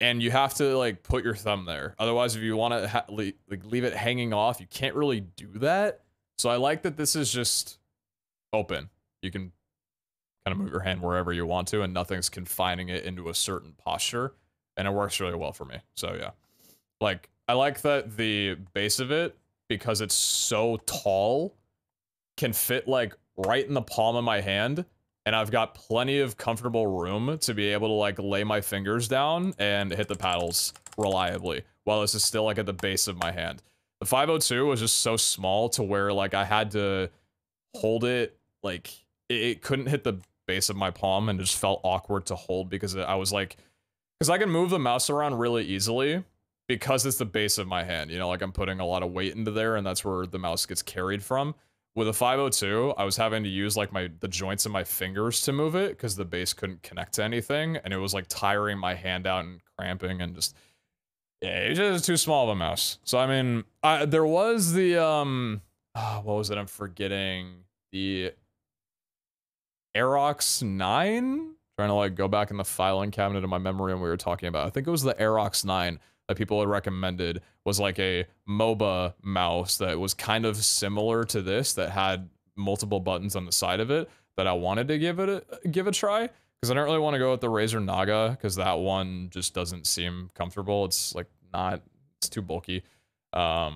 and you have to like put your thumb there. Otherwise, if you want to leave it hanging off, you can't really do that. So I like that this is just open. You can kind of move your hand wherever you want to, and nothing's confining it into a certain posture, and it works really well for me. So yeah, like I like that the base of it, because it's so tall, can fit like right in the palm of my hand, and I've got plenty of comfortable room to be able to like lay my fingers down and hit the paddles reliably while this is still like at the base of my hand. The 502 was just so small to where like I had to hold it, like it couldn't hit the base of my palm, and it just felt awkward to hold because I was like, because I can move the mouse around really easily because it's the base of my hand, you know, like I'm putting a lot of weight into there, and that's where the mouse gets carried from. With a 502, I was having to use like the joints of my fingers to move it because the base couldn't connect to anything, and it was like tiring my hand out and cramping, and just yeah, it's just too small of a mouse. So I mean, there was the what was it? I'm forgetting. The Aerox 9? Trying to like go back in the filing cabinet of my memory when we were talking about. I think it was the Aerox 9 that people had recommended, was like a MOBA mouse that was kind of similar to this, that had multiple buttons on the side of it, that I wanted to give a try. Because I don't really want to go with the Razer Naga, because that one just doesn't seem comfortable. It's like it's too bulky. But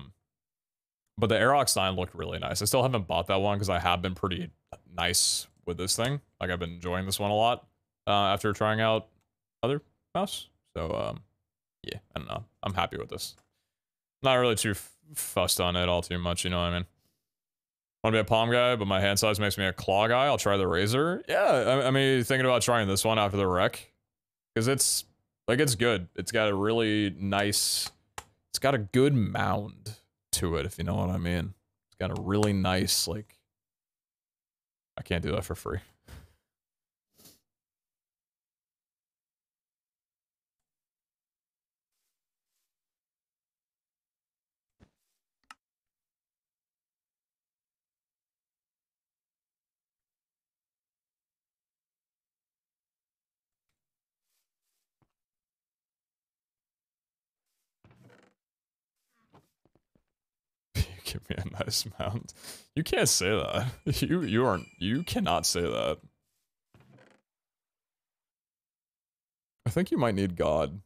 the Aerox 9 looked really nice. I still haven't bought that one because I have been pretty nice with this thing. Like I've been enjoying this one a lot after trying out other mouse. So yeah, I don't know. I'm happy with this. Not really too fussed on it all too much, you know what I mean? Want to be a palm guy, but my hand size makes me a claw guy. I'll try the Razer. Yeah, I mean, thinking about trying this one after the wreck, because it's good. It's got a really nice, it's got a good mound to it, if you know what I mean. It's got a really nice, like, I can't do that for free. Give me a nice mount. You can't say that. You cannot say that. I think you might need God.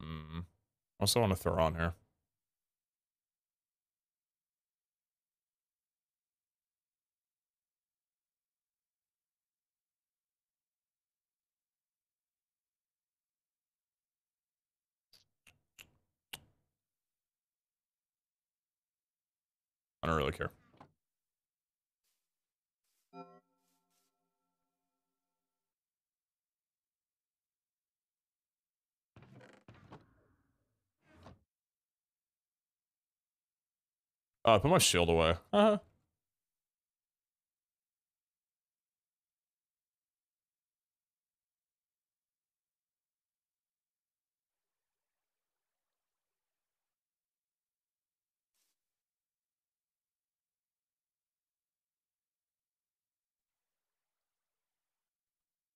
I also want to throw on here. I don't really care. Oh, I put my shield away. Uh-huh.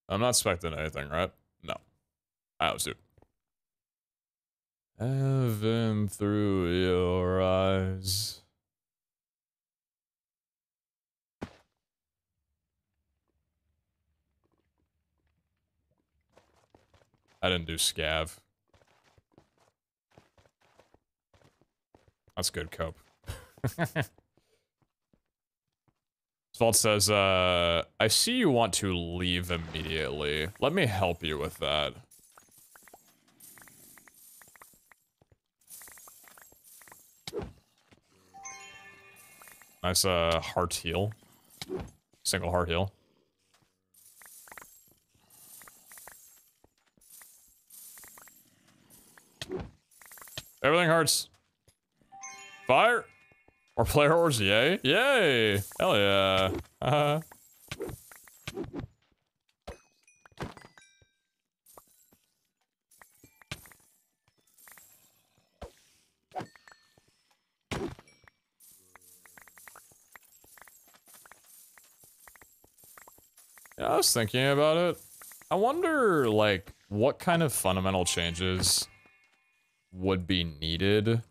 I'm not expecting anything, right? No. I was dude. Heaven through your eyes. I didn't do scav. That's good cope. Vault says, I see you want to leave immediately. Let me help you with that. Nice, heart heal. Single heart heal. Everything hurts. Fire! Or player horse, yay? Yay! Hell yeah. Yeah, I was thinking about it. I wonder, like, what kind of fundamental changes would be needed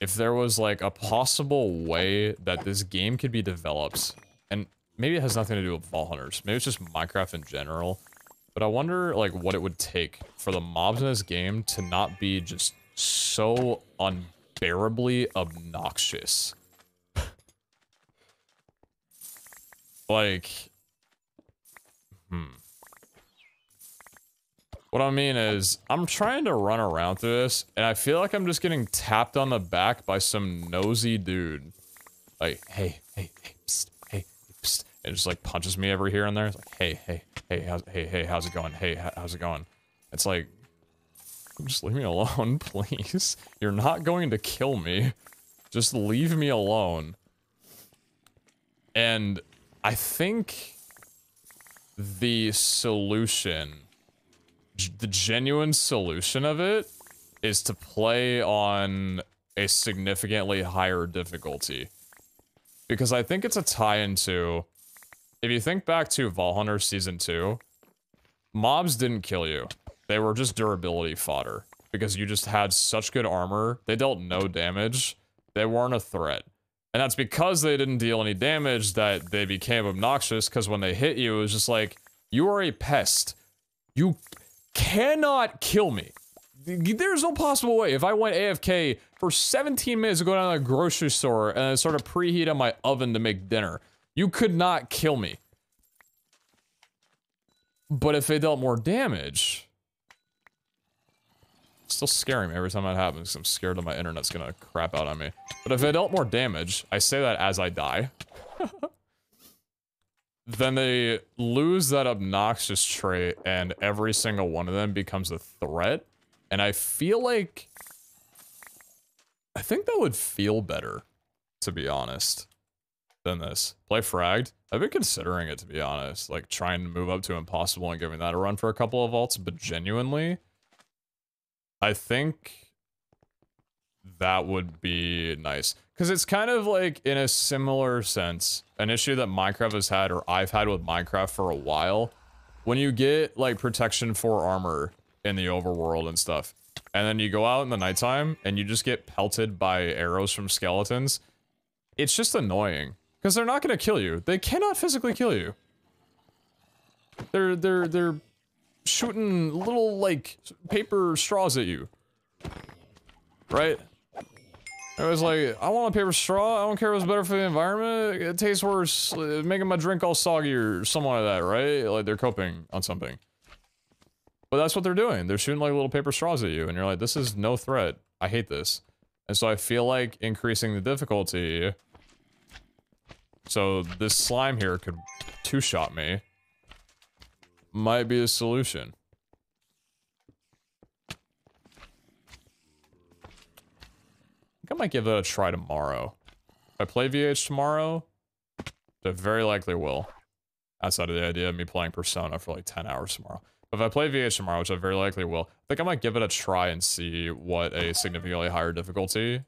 if there was, like, a possible way that this game could be developed. And maybe it has nothing to do with Vault Hunters. Maybe it's just Minecraft in general. But I wonder, like, what it would take for the mobs in this game to not be just so unbearably obnoxious. Like... What I mean is, I'm trying to run around through this, and I feel like I'm just getting tapped on the back by some nosy dude. Like, hey, psst, hey, psst, and just like punches me every here and there. It's like, hey, how's it going? Hey, how's it going? It's like, just leave me alone, please. You're not going to kill me. Just leave me alone. And I think the solution, the genuine solution of it, is to play on a significantly higher difficulty. Because I think it's a tie-in to, if you think back to Vault Hunter Season 2, mobs didn't kill you. They were just durability fodder. Because you just had such good armor, they dealt no damage, they weren't a threat. And that's because they didn't deal any damage that they became obnoxious, because when they hit you, it was just like, you are a pest. You cannot kill me. There's no possible way. If I went AFK for 17 minutes to go down to the grocery store and then started preheating my oven to make dinner, you could not kill me. But if they dealt more damage... It's still scaring me every time that happens, because I'm scared that my internet's gonna crap out on me. But if they dealt more damage, I say that as I die, then they lose that obnoxious trait, and every single one of them becomes a threat. And I feel like... I think that would feel better, to be honest, than this. Play Fragged? I've been considering it, to be honest. Like, trying to move up to Impossible and giving that a run for a couple of vaults, but genuinely... I think that would be nice. Because it's kind of like, in a similar sense, an issue that Minecraft has had, or I've had with Minecraft for a while. When you get, like, protection 4 armor in the overworld and stuff, and then you go out in the nighttime, and you just get pelted by arrows from skeletons, it's just annoying. Because they're not going to kill you. They cannot physically kill you. They're shooting little, like, paper straws at you. Right? I was like, I want a paper straw, I don't care if it's better for the environment, it tastes worse, making my drink all soggy or something like that, right? Like, they're coping on something. But that's what they're doing, they're shooting like little paper straws at you, and you're like, this is no threat, I hate this. And so I feel like increasing the difficulty... So this slime here could two-shot me. Might be a solution. I think I might give that a try tomorrow. If I play VH tomorrow, I very likely will. Outside of the idea of me playing Persona for like 10 hours tomorrow. But if I play VH tomorrow, which I very likely will, I think I might give it a try and see what a significantly higher difficulty,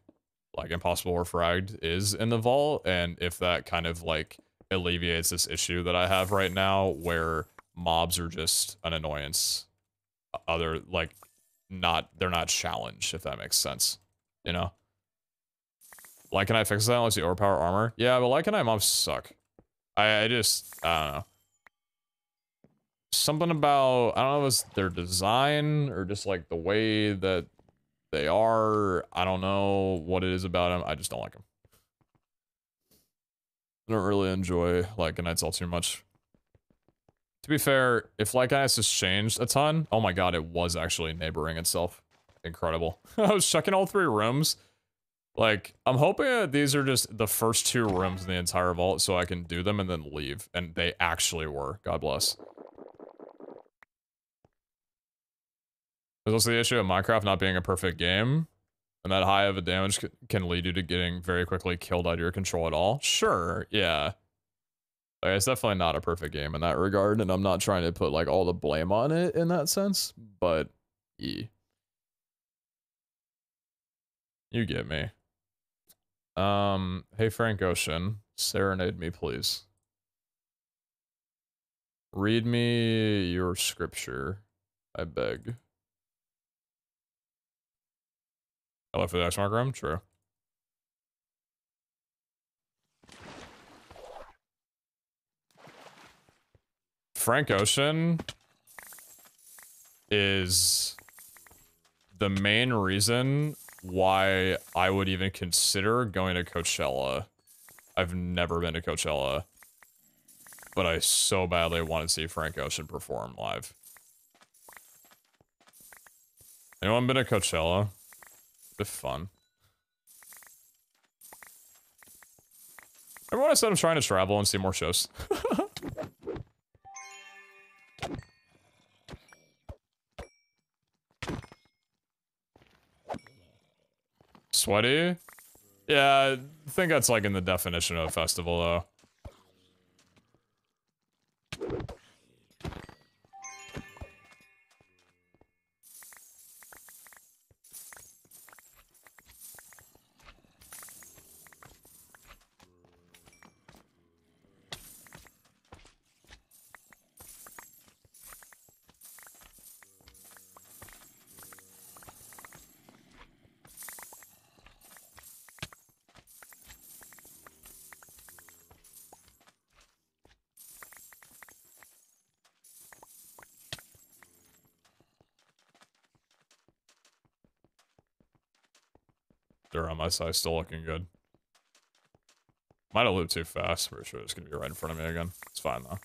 like Impossible or Fragged, is in the vault, and if that kind of like alleviates this issue that I have right now, where mobs are just an annoyance. They're not challenged, if that makes sense. You know? Like, can I fix that unless you overpower armor? Yeah, but like and I mobs suck. I don't know. Something about, I don't know if it's their design, or just like the way that They are, I don't know what it is about them. I just don't like them. I don't really enjoy Light Knights all too much. To be fair, if Light Knights has changed a ton, oh my god, it was actually neighboring itself. Incredible. I was checking all 3 rooms. Like, I'm hoping that these are just the first 2 rooms in the entire vault so I can do them and then leave. And they actually were. God bless. There's also the issue of Minecraft not being a perfect game. And that high of a damage can lead you to getting very quickly killed out of your control at all. Sure, yeah. Like, it's definitely not a perfect game in that regard, and I'm not trying to put, like, all the blame on it in that sense, but, yeah. You get me. Hey Frank Ocean, serenade me, please. Read me your scripture, I beg. I left for the X-Mark room? True. Frank Ocean is the main reason why I would even consider going to Coachella. I've never been to Coachella, but I so badly want to see Frank Ocean perform live. Anyone been to Coachella? It's fun. Everyone said I'm trying to travel and see more shows. Sweaty? Yeah, I think that's like in the definition of a festival though. They're on my side, still looking good. Might have looped too fast. Pretty sure it's gonna be right in front of me again. It's fine though.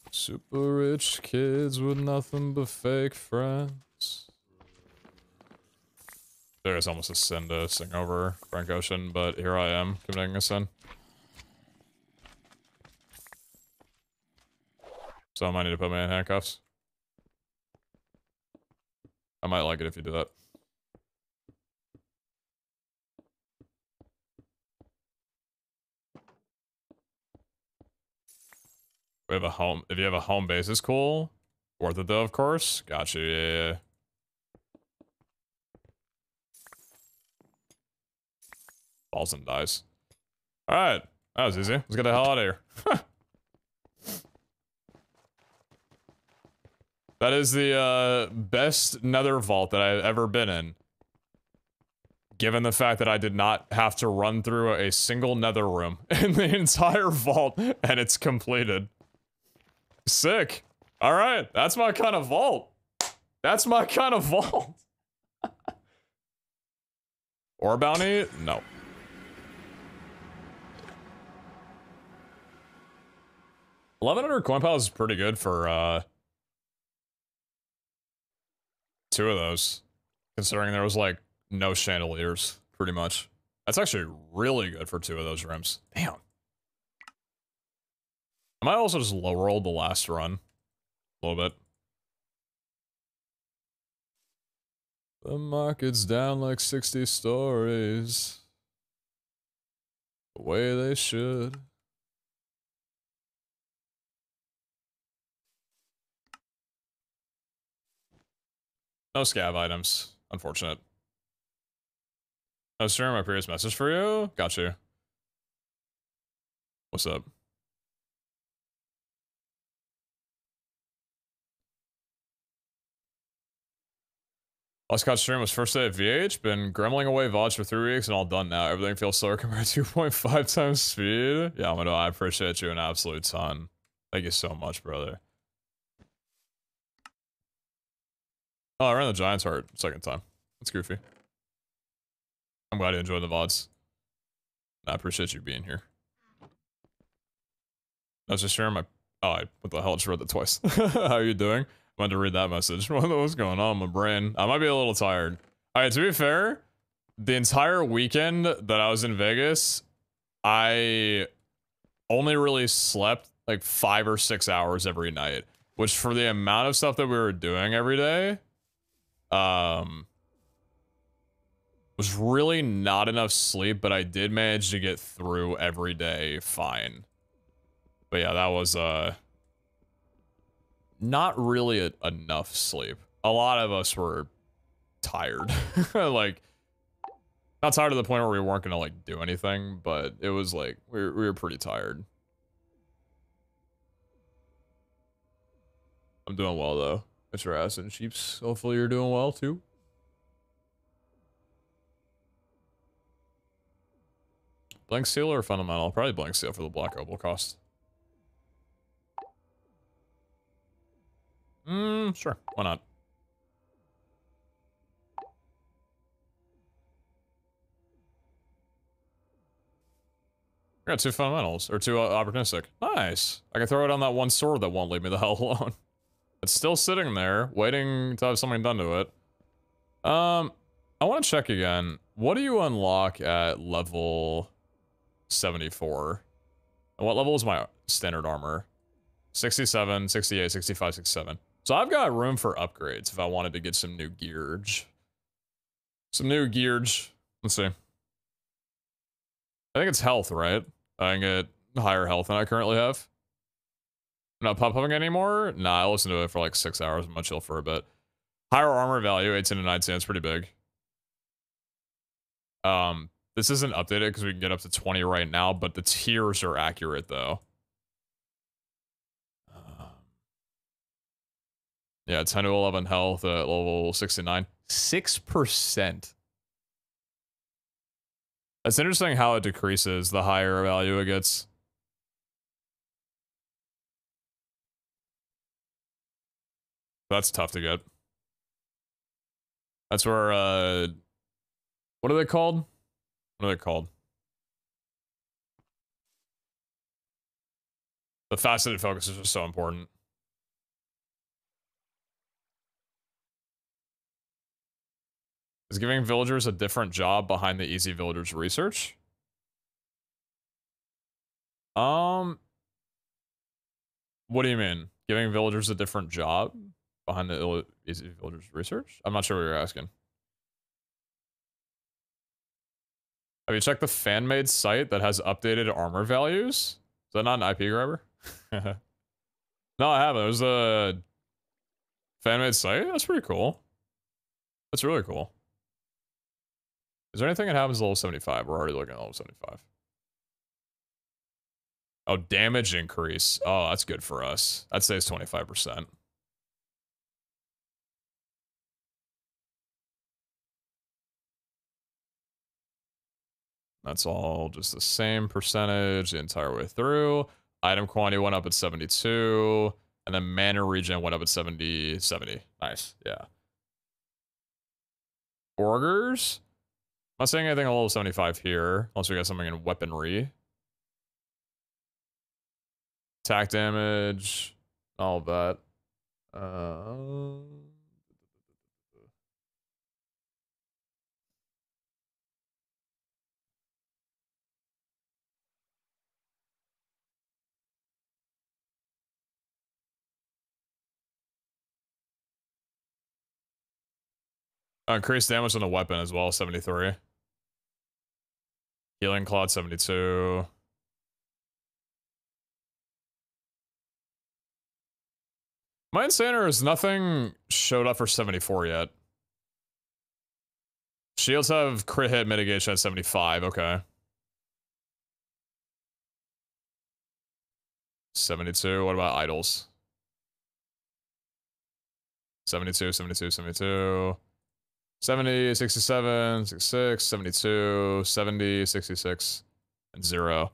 Super rich kids with nothing but fake friends. There is almost a sin to sing over Frank Ocean, but here I am committing a sin. So I might need to put me in handcuffs. I might like it if you do that. We have a home. If you have a home base, it's cool. Worth it though, of course. Gotcha. Yeah. Falls and dies. All right, that was easy. Let's get the hell out of here. That is the best nether vault that I've ever been in. Given the fact that I did not have to run through a single nether room in the entire vault, and it's completed. Sick. All right, that's my kind of vault. That's my kind of vault. Ore bounty? No. $1,100 coin pile is pretty good for 2 of those, considering there was like no chandeliers, pretty much. That's actually really good for 2 of those rooms. Damn. I might also just low roll the last run a little bit. The market's down like 60 stories. The way they should. No scav items. Unfortunate. I was sharing my previous message for you. Got you. What's up? Last caught stream was first day at VH. Been gremling away VODs for 3 weeks and all done now. Everything feels slower compared to 2.5 times speed. Yeah, Mado, I appreciate you an absolute ton. Thank you so much, brother. Oh, I ran the Giants heart second time. That's goofy. I'm glad you enjoyed the VODs. I appreciate you being here. I was just sharing my... Oh, what the hell? I just read that twice. How are you doing? I wanted to read that message. What's going on in my brain? I might be a little tired. Alright, to be fair, the entire weekend that I was in Vegas, I only really slept like 5 or 6 hours every night. Which for the amount of stuff that we were doing every day, was really not enough sleep, but I did manage to get through every day fine. But yeah, that was not really enough sleep. A lot of us were tired. Like, not tired to the point where we weren't gonna like do anything, but it was like we were pretty tired. I'm doing well though, Mr. Ass and Sheeps. Hopefully you're doing well too. Blank Steel or Fundamental? Probably Blank Steel for the Black Opal cost. Sure. Why not? I got 2 fundamentals, or 2 opportunistic. Nice. I can throw it on that one sword that won't leave me the hell alone. It's still sitting there, waiting to have something done to it. I want to check again. What do you unlock at level 74? And what level is my standard armor? 67, 68, 65, 67. So I've got room for upgrades if I wanted to get some new gearage. Some new gearage. Let's see. I think it's health, right? I can get higher health than I currently have. I'm not pop-upping anymore? Nah, I listened to it for like 6 hours. I'm gonna chill for a bit. Higher armor value, 18 to 19, it's pretty big. This isn't updated because we can get up to 20 right now, but the tiers are accurate though. Yeah, 10 to 11 health at level 69. 6%. It's interesting how it decreases the higher value it gets. That's tough to get. That's where, what are they called? What are they called? The faceted focus is just so important. Is giving villagers a different job behind the easy villagers research? What do you mean? Giving villagers a different job behind the easy villagers research? I'm not sure what you're asking. Have you checked the fan-made site that has updated armor values? Is that not an IP grabber? No, I haven't. There's a fan-made site? That's pretty cool. That's really cool. Is there anything that happens at level 75? We're already looking at level 75. Oh, damage increase. Oh, that's good for us. That saves 25%. That's all just the same percentage the entire way through. Item quantity went up at 72. And then mana regen went up at 70. Nice. Yeah. Orgers? I'm not saying anything at level 75 here, unless we got something in weaponry. Attack damage, all of that. Increased damage on the weapon as well, 73. Healing Cloud, 72. My Insaner is nothing showed up for 74 yet. Shields have crit hit mitigation at 75, okay. 72, what about idols? 72, 72, 72. 70, 67, 66, 72, 70, 66, and 0.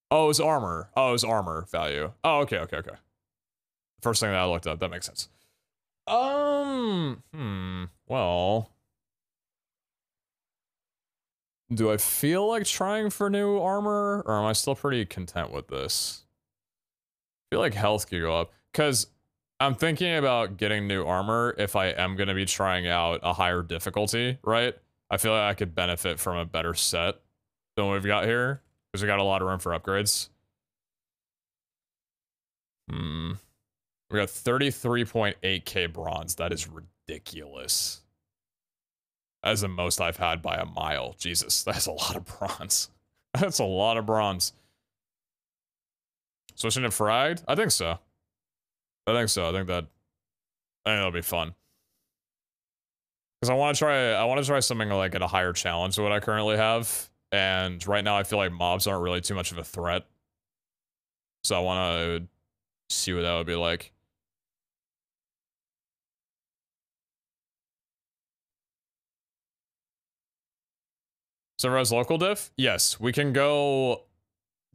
Oh, it's armor. Oh, it's armor value. Oh, okay, okay, okay. First thing that I looked up. That makes sense. Well. Do I feel like trying for new armor, or am I still pretty content with this? I feel like health could go up, because I'm thinking about getting new armor if I am going to be trying out a higher difficulty, right? I feel like I could benefit from a better set than what we've got here, because we got a lot of room for upgrades. We got 33.8k bronze. That is ridiculous. That is the most I've had by a mile. Jesus, that's a lot of bronze. That's a lot of bronze. Switching to fragged? I think so. I think so. I think that'll be fun. Because I want to try something like at a higher challenge than what I currently have. And right now I feel like mobs aren't really too much of a threat. So I want to see what that would be like. Sunrise local diff? Yes, we can go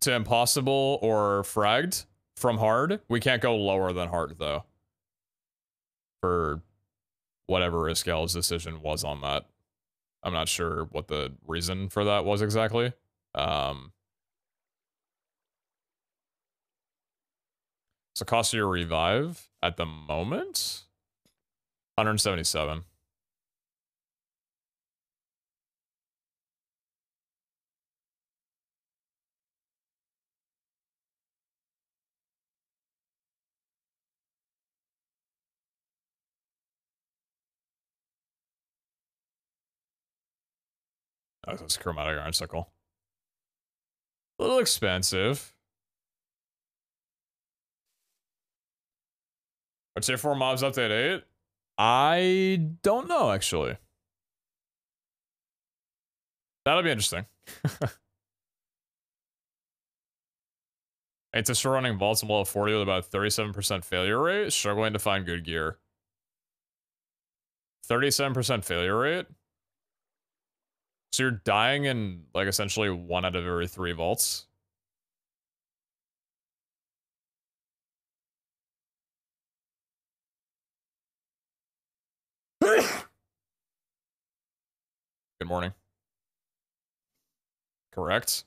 to impossible or fragged from hard. We can't go lower than hard though. For whatever Iskel's decision was on that. I'm not sure what the reason for that was exactly. So cost of your revive at the moment? 177. Oh, that's chromatic iron sickle. A little expensive. Are tier 4 mobs update 8? I don't know, actually. That'll be interesting. It's a still running vaults below 40 with about 37% failure rate. Struggling to find good gear. 37% failure rate? So you're dying in, like, essentially 1 out of every 3 vaults? Good morning. Correct.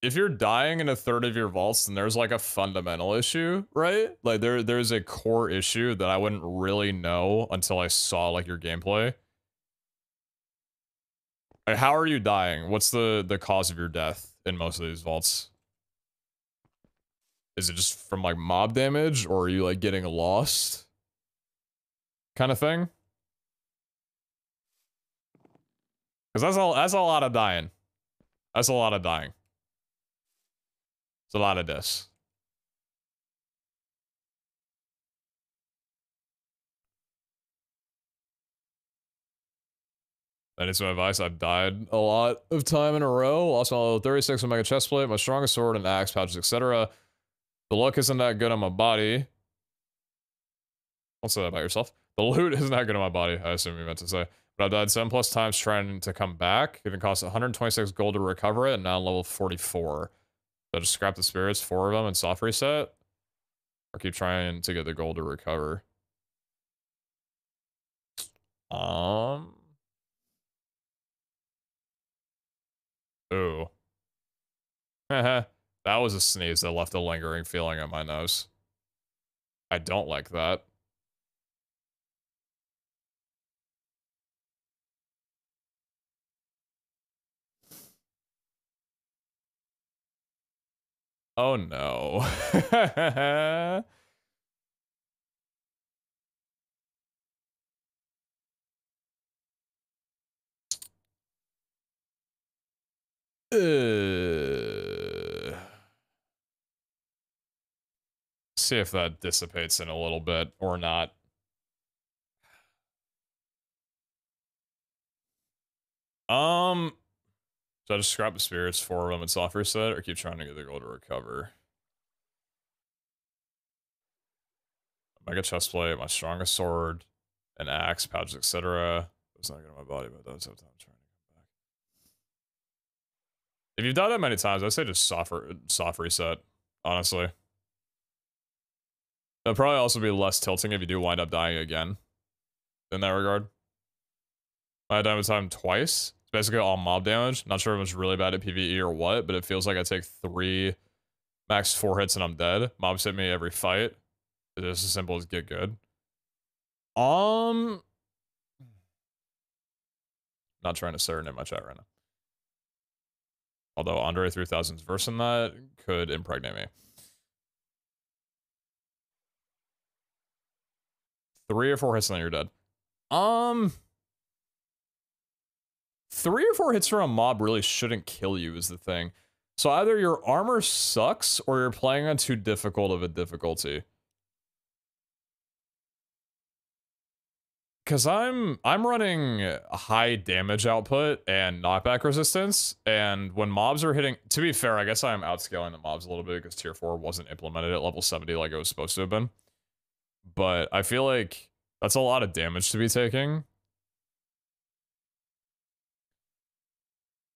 If you're dying in a third of your vaults, then there's like a fundamental issue, right? Like there's a core issue that I wouldn't really know until I saw like your gameplay. Like, how are you dying? What's the cause of your death in most of these vaults? Is it just from like mob damage, or are you like getting lost? Kind of thing? Because that's a lot of dying. That's a lot of dying. It's a lot of deaths. That is my advice. I've died a lot of time in a row. Lost my level 36 with my chest plate, my strongest sword, and axe pouches, etc. The luck isn't that good on my body. Don't say that about yourself. The loot isn't that good on my body, I assume you meant to say. But I've died 7+ times trying to come back. It even cost 126 gold to recover it, and now I'm level 44. So I just scrap the spirits, 4 of them, and soft reset? Or keep trying to get the gold to recover? Ooh. That was a sneeze that left a lingering feeling on my nose. I don't like that. Oh no. See if that dissipates in a little bit or not. So I just scrap the spirits, 4 of them, and soft reset, or keep trying to get the gold to recover? Mega chestplate, my strongest sword, an axe, pouches, etc. It's not good on my body, but that's sometimes I'm trying to come back. If you've done that many times, I'd say just soft reset, honestly. It'll probably also be less tilting if you do wind up dying again. In that regard. I died with time twice. It's basically all mob damage. Not sure if it's really bad at PvE or what, but it feels like I take 3, max 4 hits and I'm dead. Mobs hit me every fight. It's just as simple as get good. Not trying to serenade my chat right now. Although Andre 3000's verse in that could impregnate me. 3 or 4 hits and then you're dead. 3 or 4 hits from a mob really shouldn't kill you is the thing. So either your armor sucks or you're playing on too difficult of a difficulty. Cause I'm running high damage output and knockback resistance, and when mobs are hitting, to be fair, I guess I'm outscaling the mobs a little bit because tier 4 wasn't implemented at level 70 like it was supposed to have been. But I feel like that's a lot of damage to be taking.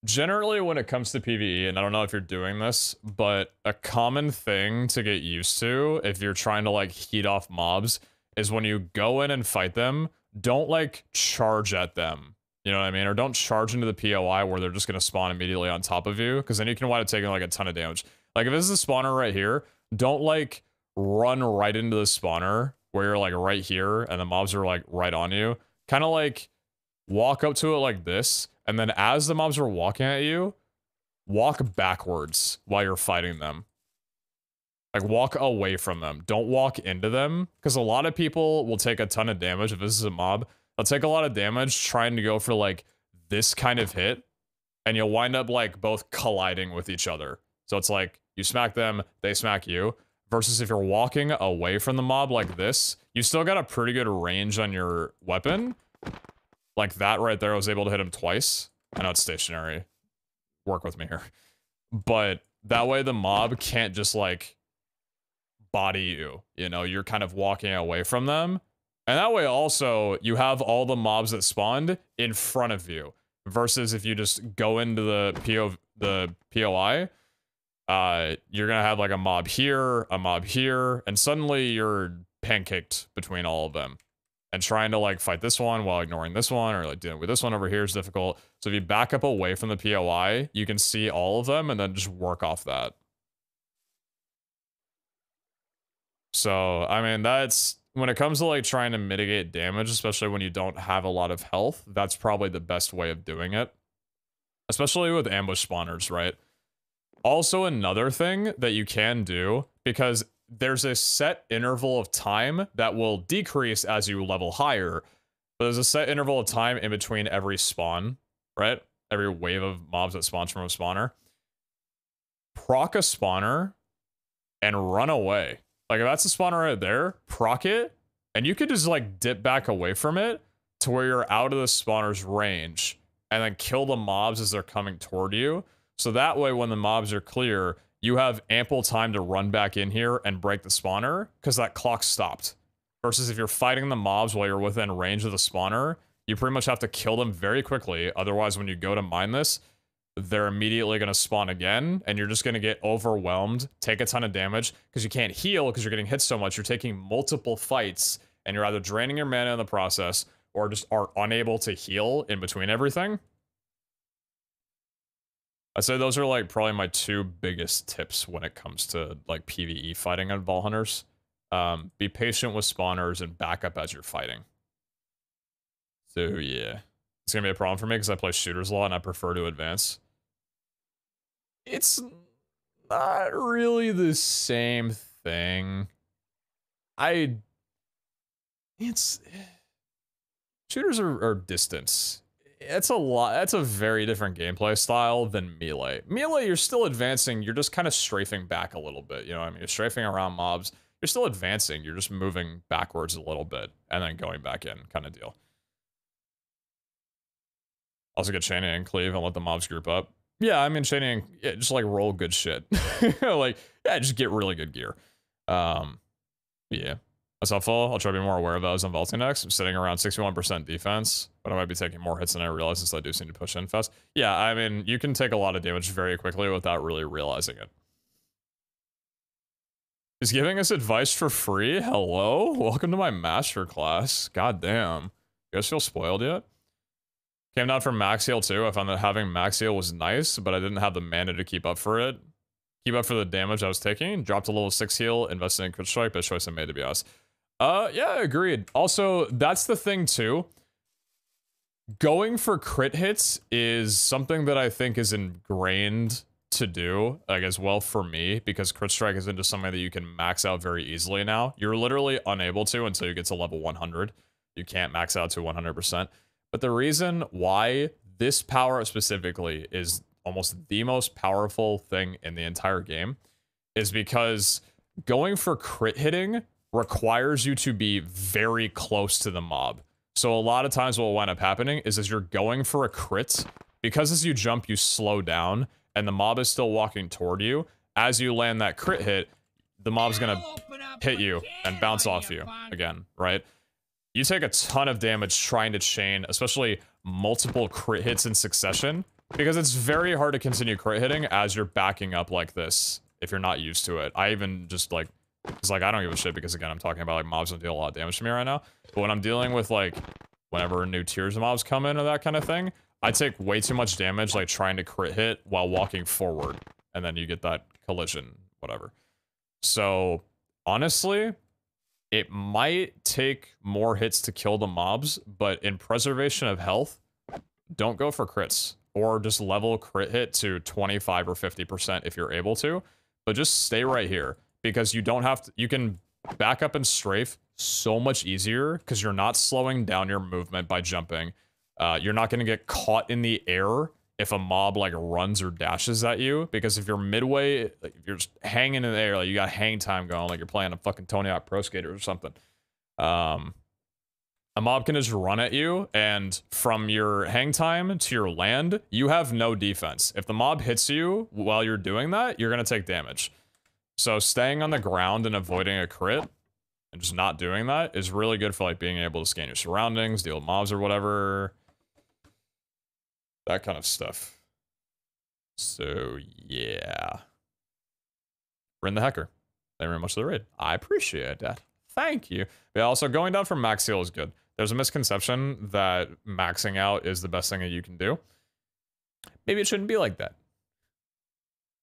Generally, when it comes to PvE, and I don't know if you're doing this, but a common thing to get used to if you're trying to like heat off mobs is when you go in and fight them, don't like charge at them. You know what I mean? Or don't charge into the POI where they're just going to spawn immediately on top of you, because then you can wind up taking like a ton of damage. Like if this is a spawner right here, don't like run right into the spawner where you're like right here and the mobs are like right on you. Kind of like walk up to it like this, and then as the mobs are walking at you, walk backwards while you're fighting them. Like, walk away from them. Don't walk into them, because a lot of people will take a ton of damage. If this is a mob, they'll take a lot of damage trying to go for, like, this kind of hit, and you'll wind up, like, both colliding with each other. So it's like, you smack them, they smack you, versus if you're walking away from the mob like this, you still got a pretty good range on your weapon. Like that right there, I was able to hit him twice. I know it's stationary. Work with me here. But that way the mob can't just, like, body you, you know, you're kind of walking away from them, and that way also you have all the mobs that spawned in front of you, versus if you just go into the POI, you're gonna have like a mob here, and suddenly you're pancaked between all of them, and trying to like fight this one while ignoring this one, or like dealing with this one over here is difficult. So if you back up away from the POI, you can see all of them and then just work off that. So, I mean, that's, when it comes to, like, trying to mitigate damage, especially when you don't have a lot of health, that's probably the best way of doing it. Especially with ambush spawners, right? Also, another thing that you can do, because there's a set interval of time that will decrease as you level higher, but there's a set interval of time in between every spawn, right? Every wave of mobs that spawns from a spawner. Proc a spawner and run away. Like, if that's a spawner right there, proc it, and you could just, like, dip back away from it to where you're out of the spawner's range, and then kill the mobs as they're coming toward you. So that way, when the mobs are clear, you have ample time to run back in here and break the spawner, because that clock stopped. Versus if you're fighting the mobs while you're within range of the spawner, you pretty much have to kill them very quickly. Otherwise, when you go to mine this, they're immediately going to spawn again, and you're just going to get overwhelmed, take a ton of damage, because you can't heal because you're getting hit so much. You're taking multiple fights, and you're either draining your mana in the process, or just are unable to heal in between everything. I'd say those are, like, probably my 2 biggest tips when it comes to, like, PvE fighting on Vault Hunters. Be patient with spawners and back up as you're fighting. So, yeah. It's going to be a problem for me because I play shooters a lot and I prefer to advance. It's not really the same thing. Shooters are distance. It's a lot. That's a very different gameplay style than melee. Melee, you're still advancing. You're just kind of strafing back a little bit. You know what I mean? You're strafing around mobs. You're still advancing. You're just moving backwards a little bit and then going back in, kind of deal. Also get chaining and cleave and let the mobs group up. Yeah, I mean, chaining, yeah, just like roll good shit. Like, yeah, just get really good gear. Yeah. That's helpful. I'll try to be more aware of those on vaulting next. I'm sitting around 61% defense, but I might be taking more hits than I realize since I do seem to push in fast. Yeah, I mean, you can take a lot of damage very quickly without really realizing it. He's giving us advice for free? Hello? Welcome to my masterclass. God damn. You guys feel spoiled yet? Came down from max heal too. I found that having max heal was nice, but I didn't have the mana to keep up for it. Keep up for the damage I was taking. Dropped a level 6 heal, invested in crit strike, best choice I made, to be honest. Yeah, agreed. Also, that's the thing too. Going for crit hits is something that I think is ingrained to do, like, as well for me, because crit strike is into something that you can max out very easily now. You're literally unable to until you get to level 100. You can't max out to 100%. But the reason why this power specifically is almost the most powerful thing in the entire game is because going for crit hitting requires you to be very close to the mob. So a lot of times what will wind up happening is as you're going for a crit, because as you jump, you slow down, and the mob is still walking toward you. As you land that crit hit, the mob's gonna hit you and bounce off you again, right? You take a ton of damage trying to chain, especially multiple crit hits in succession, because it's very hard to continue crit hitting as you're backing up like this if you're not used to it. I even just like, it's like I don't give a shit because again I'm talking about like mobs don't deal a lot of damage to me right now. But when I'm dealing with like whenever new tiers of mobs come in or that kind of thing, I take way too much damage like trying to crit hit while walking forward, and then you get that collision, whatever. So honestly, it might take more hits to kill the mobs, but in preservation of health, don't go for crits, or just level crit hit to 25 or 50% if you're able to, but just stay right here, because you don't have to, you can back up and strafe so much easier because you're not slowing down your movement by jumping. You're not going to get caught in the air if a mob like runs or dashes at you, because if you're midway, like if you're just hanging in the air, like you got hang time going, like you're playing a fucking Tony Hawk Pro Skater or something. A mob can just run at you, and from your hang time to your land, you have no defense. If the mob hits you while you're doing that, you're going to take damage. So staying on the ground and avoiding a crit and just not doing that is really good for like being able to scan your surroundings, deal with mobs or whatever. That kind of stuff. So yeah. Rin the Hacker. Thank you very much for the raid. I appreciate that. Thank you. Yeah, also going down from max heal is good. There's a misconception that maxing out is the best thing that you can do. Maybe it shouldn't be like that.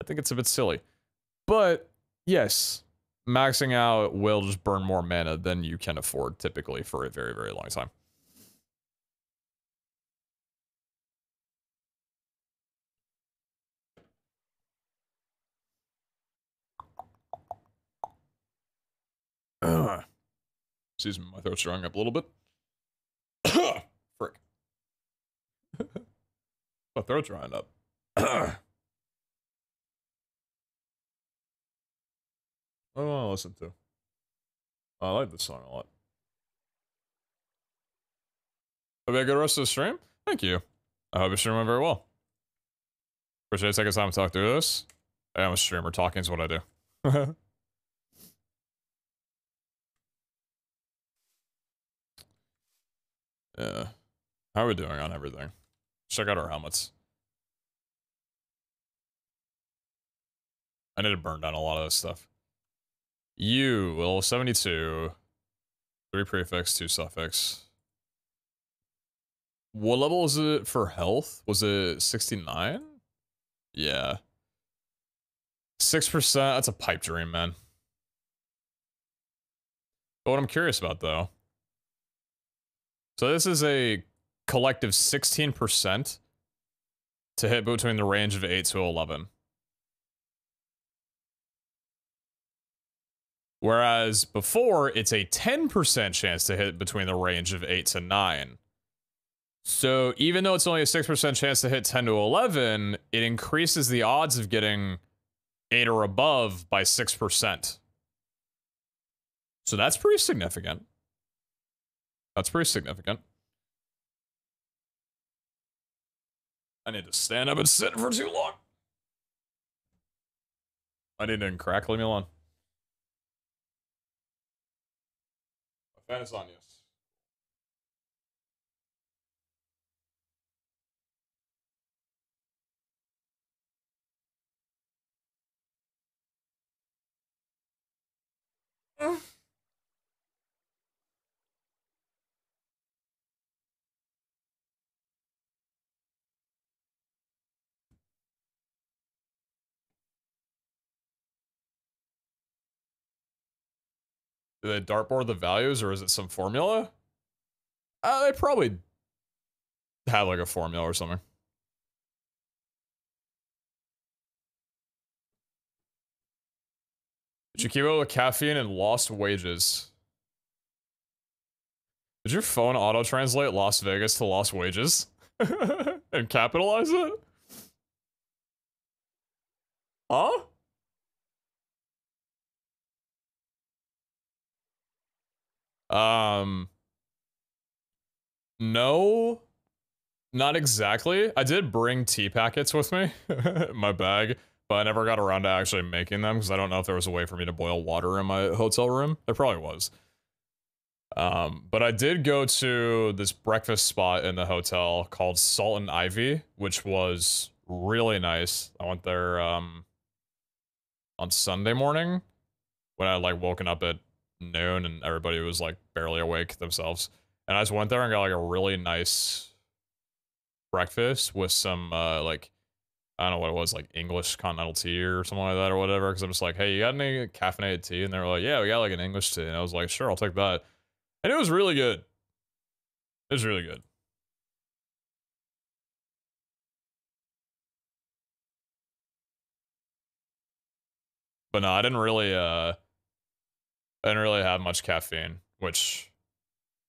I think it's a bit silly. But yes, maxing out will just burn more mana than you can afford typically for a very, very long time. Excuse me, my throat's drying up a little bit. Frick. My throat's drying up. Oh, listen to. I like this song a lot. Hope you have a good rest of the stream. Thank you. I hope your stream went very well. Appreciate taking time to talk through this. I'm a streamer. Talking is what I do. Yeah. How are we doing on everything? Check out our helmets. I need to burn down a lot of this stuff. You, level 72. 3 prefix, 2 suffix. What level was it for health? Was it 69? Yeah. 6%, that's a pipe dream, man. But what I'm curious about, though. So this is a collective 16% to hit between the range of 8 to 11. Whereas before, it's a 10% chance to hit between the range of 8 to 9. So even though it's only a 6% chance to hit 10 to 11, it increases the odds of getting 8 or above by 6%. So that's pretty significant. That's pretty significant. I need to stand up and sit for too long. I need to crack, leave me alone. Fan is on, yes. Do they dartboard the values, or is it some formula? They probably have like a formula or something. Did you keep up with caffeine and lost wages? Did your phone auto-translate Las Vegas to lost wages? And capitalize it? Huh? No, not exactly. I did bring tea packets with me in my bag, but I never got around to actually making them because I don't know if there was a way for me to boil water in my hotel room. There probably was. But I did go to this breakfast spot in the hotel called Salt and Ivy, which was really nice. I went there on Sunday morning when I like woken up at noon and everybody was like barely awake themselves. And I just went there and got like a really nice breakfast with some like I don't know what it was, like English continental tea or something like that or whatever. Because I'm just like, hey, you got any caffeinated tea? And they were like, yeah, we got like an English tea. And I was like, sure, I'll take that. And it was really good. It was really good. But no, I didn't really have much caffeine, which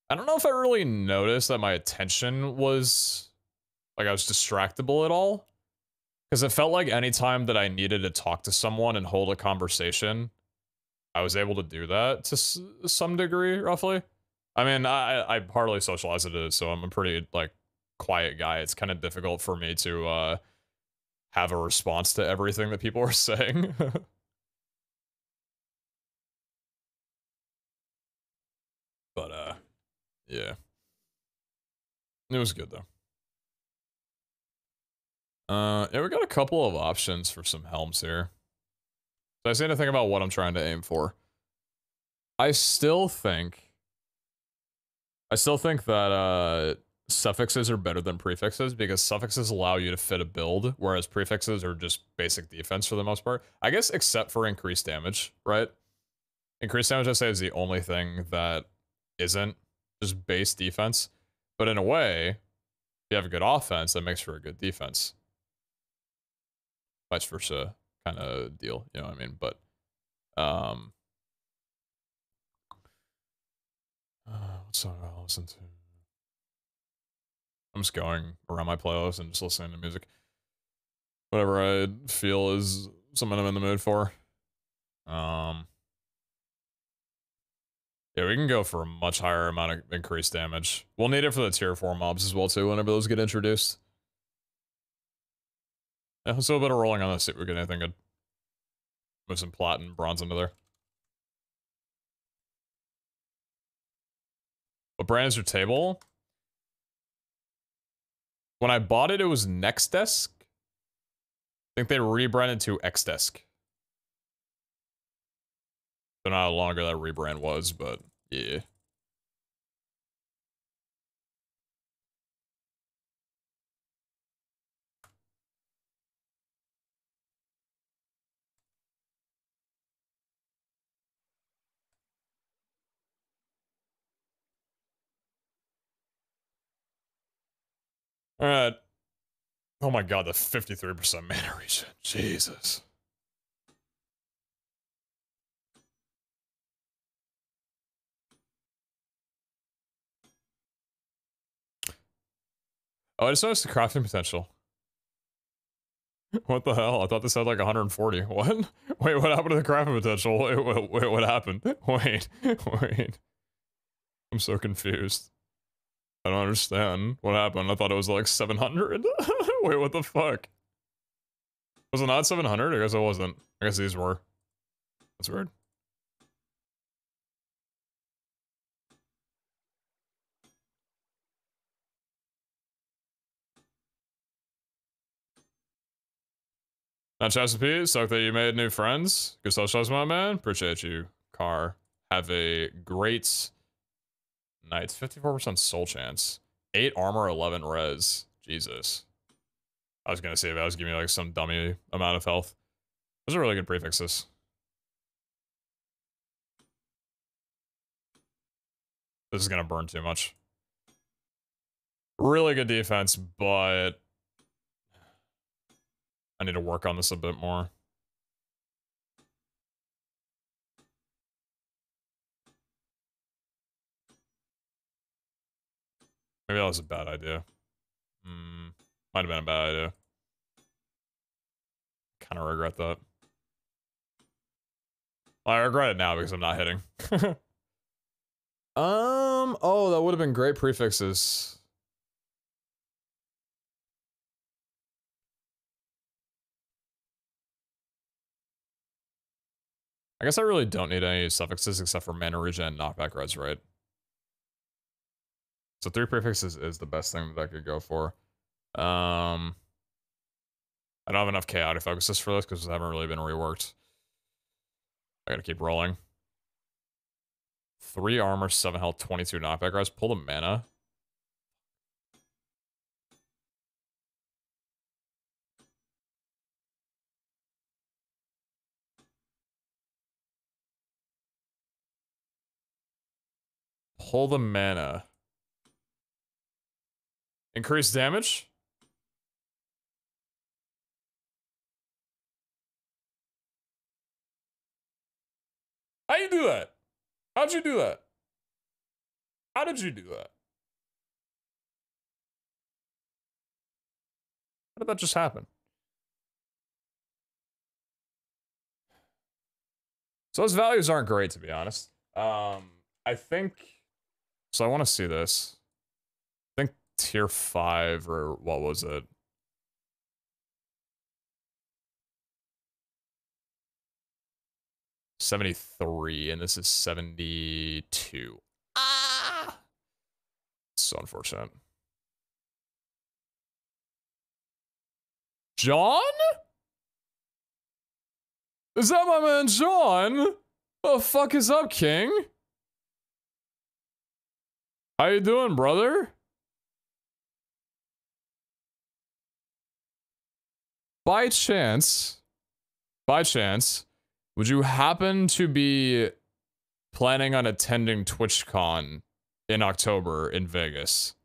I don't know if I really noticed that my attention was like I was distractible at all. Because it felt like anytime that I needed to talk to someone and hold a conversation, I was able to do that to some degree, roughly. I mean, I hardly socialize it, so I'm a pretty, like, quiet guy. It's kind of difficult for me to have a response to everything that people are saying. But, yeah. It was good, though. Yeah, we got a couple of options for some helms here. So I say anything about what I'm trying to aim for. I still think that suffixes are better than prefixes because suffixes allow you to fit a build, whereas prefixes are just basic defense for the most part. I guess except for increased damage, right? Increased damage, I say, is the only thing that isn't just base defense. But in a way, if you have a good offense, that makes for a good defense. Vice versa kind of deal, you know what I mean? But, what song do I listen to? I'm just going around my playlist and just listening to music. Whatever I feel is something I'm in the mood for. Yeah, we can go for a much higher amount of increased damage. We'll need it for the tier 4 mobs as well, too, whenever those get introduced. Yeah, let's do a bit of rolling on this, see if we get anything good. Move some plat and bronze into there. What brand is your table? When I bought it, it was Next Desk. I think they rebranded to X Desk. Don't know how long ago that rebrand was, but yeah. Alright. Oh my god, the 53% mana regen. Jesus. Oh, I just noticed the crafting potential. What the hell? I thought this had like 140. What? Wait, what happened to the crafting potential? Wait, what happened? Wait. I'm so confused. I don't understand. What happened? I thought it was like 700. Wait, what the fuck? Was it not 700? I guess it wasn't. I guess these were. That's weird. Not Chesapeake, suck that you made new friends. Good socials, my man. Appreciate you, Car. Have a great night. 54% soul chance. 8 armor, 11 res. Jesus. I was gonna say if I was giving me like some dummy amount of health. Those are really good prefixes. This is gonna burn too much. Really good defense, but I need to work on this a bit more. Maybe that was a bad idea. Might have been a bad idea. Kind of regret that. I regret it now because I'm not hitting. Oh, that would have been great prefixes. I guess I really don't need any suffixes except for mana regen and knockback res, right? So 3 prefixes is the best thing that I could go for. I don't have enough chaotic focuses for this because they haven't really been reworked. I gotta keep rolling. 3 armor, 7 health, 22 knockback res. Pull the mana. Pull the mana. Increase damage? How you do that? How'd you do that? How did you do that? How did that just happen? So those values aren't great, to be honest. I think... So I want to see this. I think tier 5, or what was it? $73, and this is $72. Ah! So unfortunate. John? Is that my man John? The fuck is up, King? How you doing, brother? By chance, would you happen to be planning on attending TwitchCon in October in Vegas?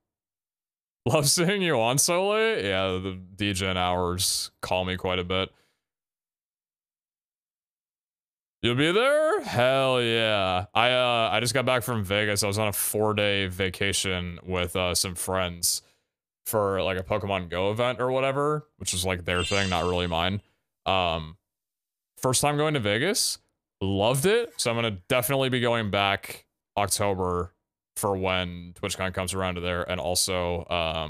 Love seeing you on Sole. Yeah, the DGen hours call me quite a bit. You'll be there? Hell yeah. I just got back from Vegas. I was on a 4-day vacation with some friends for like a Pokemon Go event or whatever, which is like their thing, not really mine. First time going to Vegas, loved it. So I'm gonna definitely be going back October for when TwitchCon comes around to there. And also, I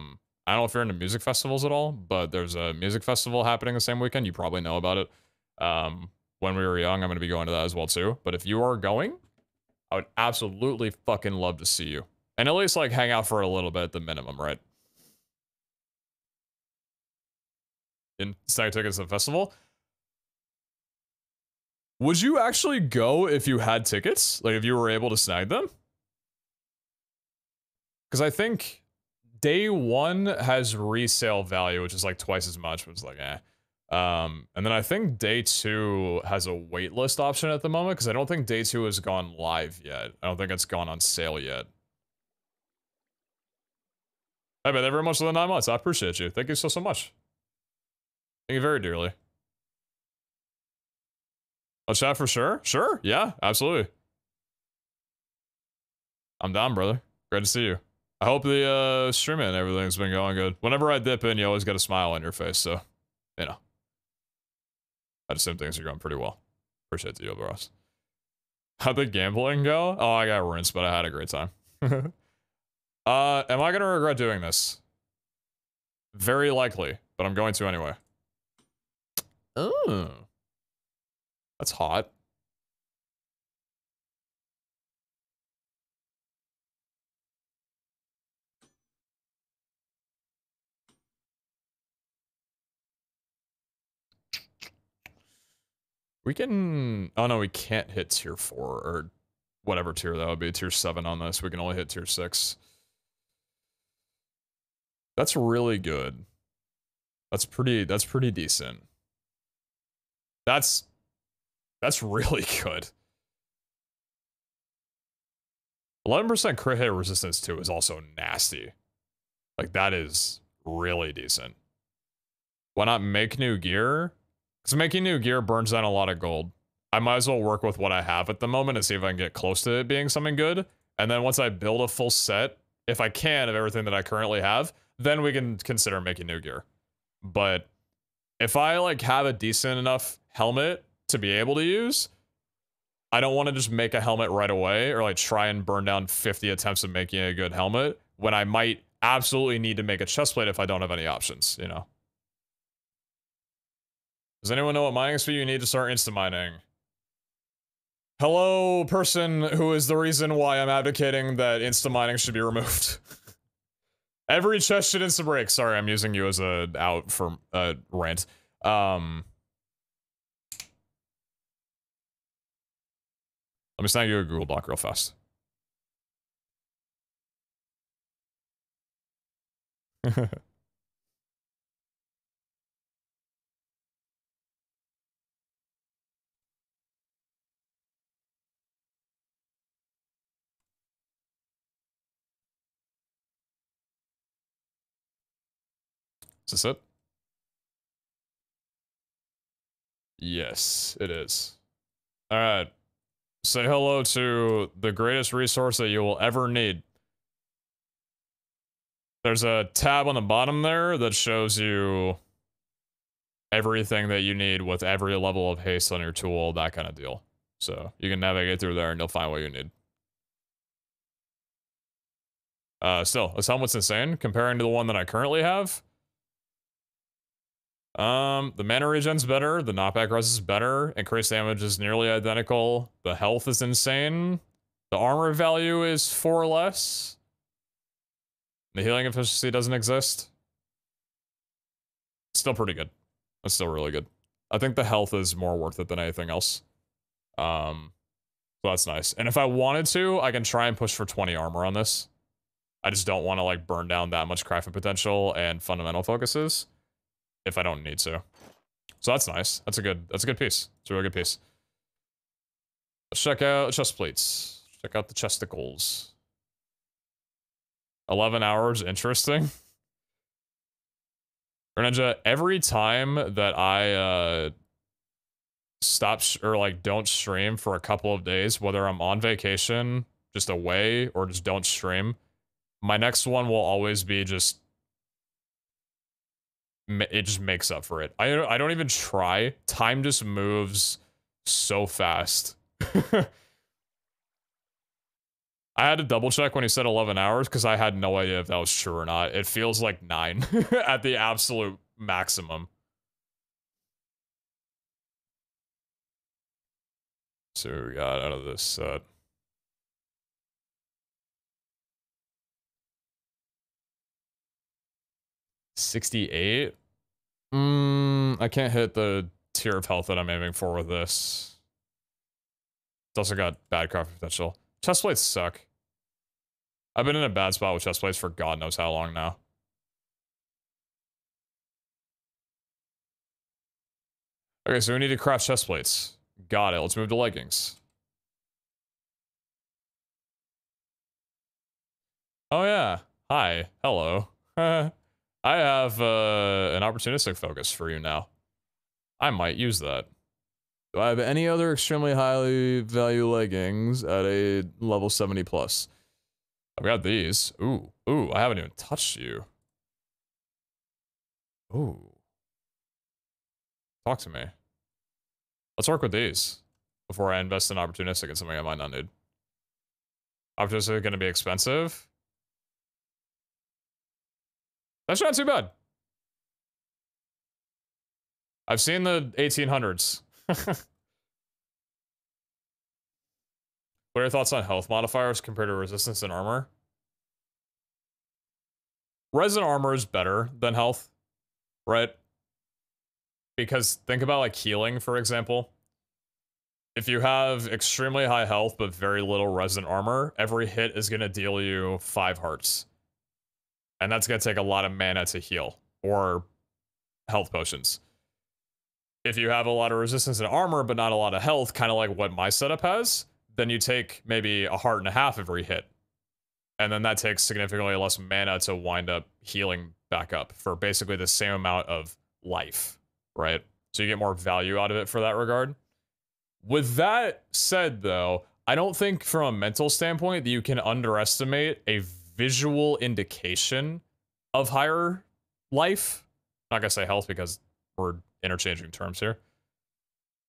don't know if you're into music festivals at all, but there's a music festival happening the same weekend. You probably know about it. When we were young, I'm gonna be going to that as well too. But if you are going, I would absolutely fucking love to see you. And at least like hang out for a little bit at the minimum, right? In snag tickets to the festival. Would you actually go if you had tickets? Like if you were able to snag them? Because I think day 1 has resale value, which is like twice as much, which is like eh. And then I think day 2 has a waitlist option at the moment, because I don't think day 2 has gone live yet. I don't think it's gone on sale yet. Hey, man, very much for the 9 months. I appreciate you. Thank you so much. Thank you very dearly. I'll chat for sure. Sure. Yeah, absolutely. I'm down, brother. Great to see you. I hope the stream and everything's been going good. Whenever I dip in, you always get a smile on your face, so, you know. I'd assume things are going pretty well. Appreciate the bros. How'd the gambling go? Oh, I got rinsed, but I had a great time. Am I gonna regret doing this? Very likely, but I'm going to anyway. Oh. That's hot. We can... Oh, no, we can't hit tier 4, or whatever tier that would be. Tier 7 on this. We can only hit tier 6. That's really good. That's pretty decent. That's really good. 11% crit hit resistance, too, is also nasty. Like, that is really decent. Why not make new gear? Because making new gear burns down a lot of gold. I might as well work with what I have at the moment and see if I can get close to it being something good. And then once I build a full set, if I can, of everything that I currently have, then we can consider making new gear. But if I, like, have a decent enough helmet to be able to use, I don't want to just make a helmet right away or, like, try and burn down 50 attempts of making a good helmet when I might absolutely need to make a chestplate if I don't have any options, you know? Does anyone know what mining speed you need to start insta-mining? Hello, person who is the reason why I'm advocating that insta-mining should be removed. Every chest should insta-break. Sorry, I'm using you as a out for rant. Let me snag you a Google Doc real fast. Is this it? Yes, it is. Alright. Say hello to the greatest resource that you will ever need. There's a tab on the bottom there that shows you everything that you need with every level of haste on your tool, that kind of deal. So you can navigate through there and you'll find what you need. Still, this helmet's insane comparing to the one that I currently have. The mana regen's better, the knockback res is better, increased damage is nearly identical, the health is insane, the armor value is 4 less, the healing efficiency doesn't exist. It's still pretty good. That's still really good. I think the health is more worth it than anything else. So that's nice. And if I wanted to, I can try and push for 20 armor on this. I just don't want to, like, burn down that much crafting potential and fundamental focuses if I don't need to. So that's nice. That's a good piece. It's a really good piece. Let's check out chest plates. Check out the chesticles. 11 hours, interesting. Ninja, every time that I stop or like don't stream for a couple of days, whether I'm on vacation, just away, or just don't stream, my next one will always be just, it just makes up for it. I don't even try. Time just moves so fast. I had to double check when he said 11 hours because I had no idea if that was true or not. It feels like 9 at the absolute maximum. So we got out of this set. $68? I can't hit the tier of health that I'm aiming for with this. It's also got bad crafting potential. Chest plates suck. I've been in a bad spot with chest plates for God knows how long now. Okay, so we need to craft chest plates. Got it. Let's move to leggings. Oh yeah. Hi. Hello. I have an opportunistic focus for you now. I might use that. Do I have any other extremely highly value leggings at a level 70 plus? I've got these. Ooh, I haven't even touched you. Ooh. Talk to me. Let's work with these before I invest in opportunistic and something I might not need. Opportunistic going to be expensive? That's not too bad. I've seen the 1800s. What are your thoughts on health modifiers compared to resistance and armor? Res and armor is better than health, right? Because think about like healing, for example. if you have extremely high health but very little resident armor, every hit is going to deal you 5 hearts. And that's going to take a lot of mana to heal, or health potions. If you have a lot of resistance and armor but not a lot of health, kind of like what my setup has, then you take maybe 1.5 hearts every hit. And then that takes significantly less mana to wind up healing back up for basically the same amount of life, right? So you get more value out of it for that regard. With that said, though, I don't think from a mental standpoint that you can underestimate a visual indication of higher life. I'm not gonna say health because we're interchanging terms here.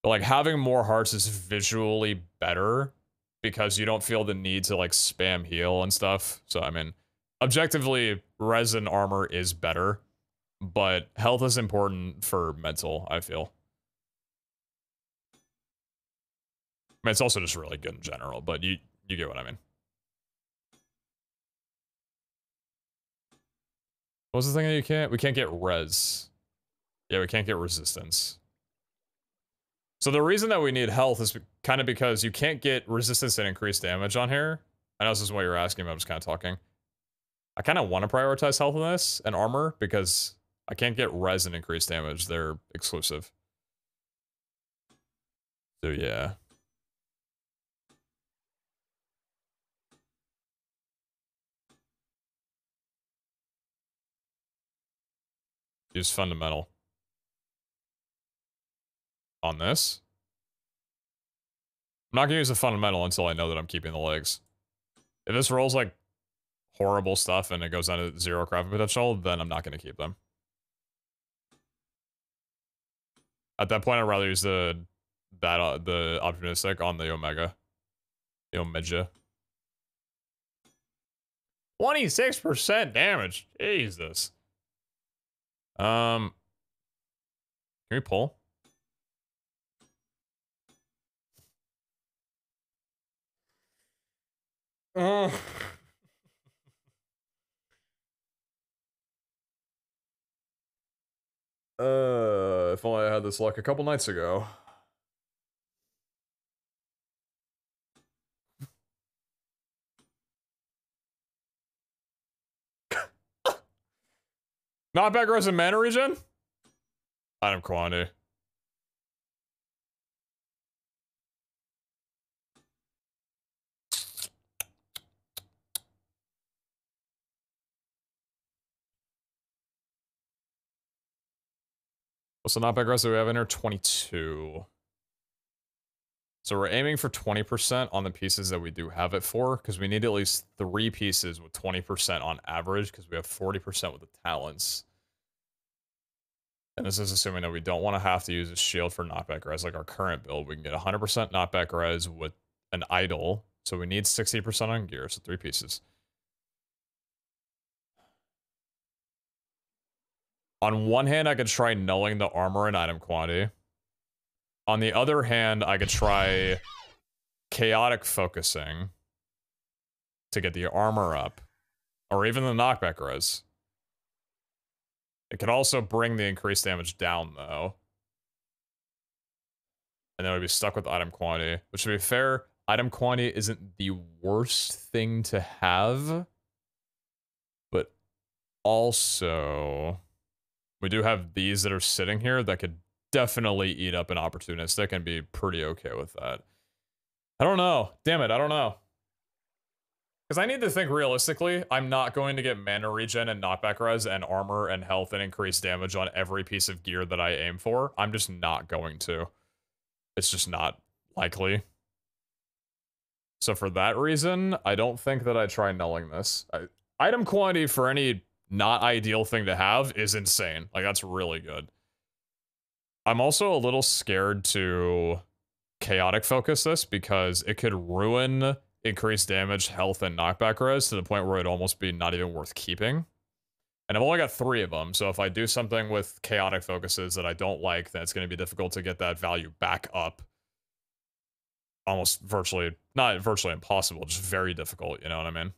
But like having more hearts is visually better because you don't feel the need to like spam heal and stuff. So I mean, objectively, res and armor is better, but health is important for mental, I feel. I mean, it's also just really good in general, but you get what I mean. What was the thing that you can't? We can't get res. Yeah, we can't get resistance. So the reason that we need health is kind of because you can't get resistance and increased damage on here. I know this is what you're asking, but I'm just kind of talking. I kind of want to prioritize health in this and armor because I can't get res and increased damage. They're exclusive. So yeah. Use fundamental. On this. I'm not gonna use a fundamental until I know that I'm keeping the legs. If this rolls like horrible stuff and it goes down to 0 crafting potential, then I'm not gonna keep them. At that point, I'd rather use the opportunistic on the Omega. The Omega. 26% damage. Jesus. Can we pull? Oh. If only I had this luck a couple nights ago. Not back res and mana regen? Item quantity. What's the knockback res that we have in here? 22. So we're aiming for 20% on the pieces that we do have it for, because we need at least 3 pieces with 20% on average, because we have 40% with the talents. And this is assuming that we don't want to have to use a shield for knockback res like our current build. We can get 100% knockback res with an idol, so we need 60% on gear, so 3 pieces. On one hand, I could try nulling the armor and item quantity. On the other hand, I could try chaotic focusing to get the armor up, or even the knockback res. It could also bring the increased damage down, though. And then we'd be stuck with item quantity, which, to be fair, item quantity isn't the worst thing to have, but also we do have these that are sitting here that could definitely eat up an opportunistic and be pretty okay with that. I don't know. Damn it, I don't know. Because I need to think realistically. I'm not going to get mana regen and knockback res and armor and health and increased damage on every piece of gear that I aim for. I'm just not going to. It's just not likely. So for that reason, I don't think that I try nulling this. Item quantity for any not ideal thing to have is insane. Like, that's really good. I'm also a little scared to chaotic focus this because it could ruin increased damage, health, and knockback res to the point where it'd almost be not even worth keeping. And I've only got 3 of them, so if I do something with chaotic focuses that I don't like, then it's going to be difficult to get that value back up. Almost virtually, not virtually impossible, just very difficult, you know what I mean?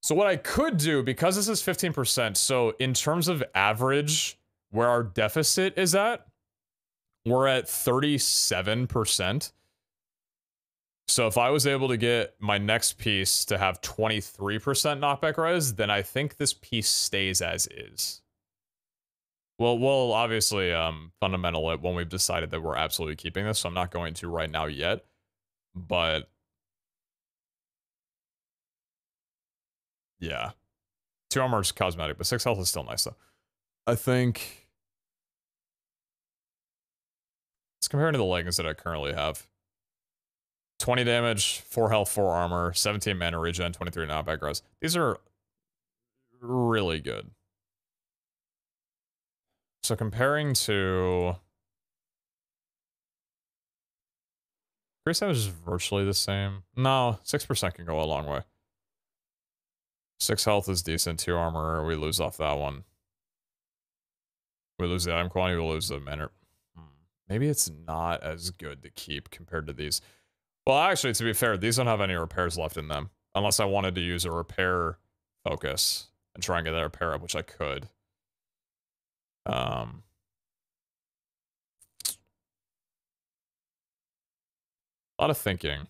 So what I could do, because this is 15%, so in terms of average, where our deficit is at, We're at 37%. So if I was able to get my next piece to have 23% knockback res, then I think this piece stays as is. Well, we'll obviously fundamental it when we've decided that we're absolutely keeping this, so I'm not going to right now yet. But yeah. 2 armor is cosmetic, but 6 health is still nice though. I think let's compare it to the leggings that I currently have. 20 damage, 4 health, 4 armor, 17 mana regen, 23 knockback res. These are really good. So comparing to Grace damage is virtually the same. No, 6% can go a long way. 6 health is decent, 2 armor, we lose off that one. We lose the item quantity, we lose the mana. Maybe it's not as good to keep compared to these. Well, actually, to be fair, these don't have any repairs left in them. Unless I wanted to use a repair focus and try and get that repair up, which I could. A lot of thinking.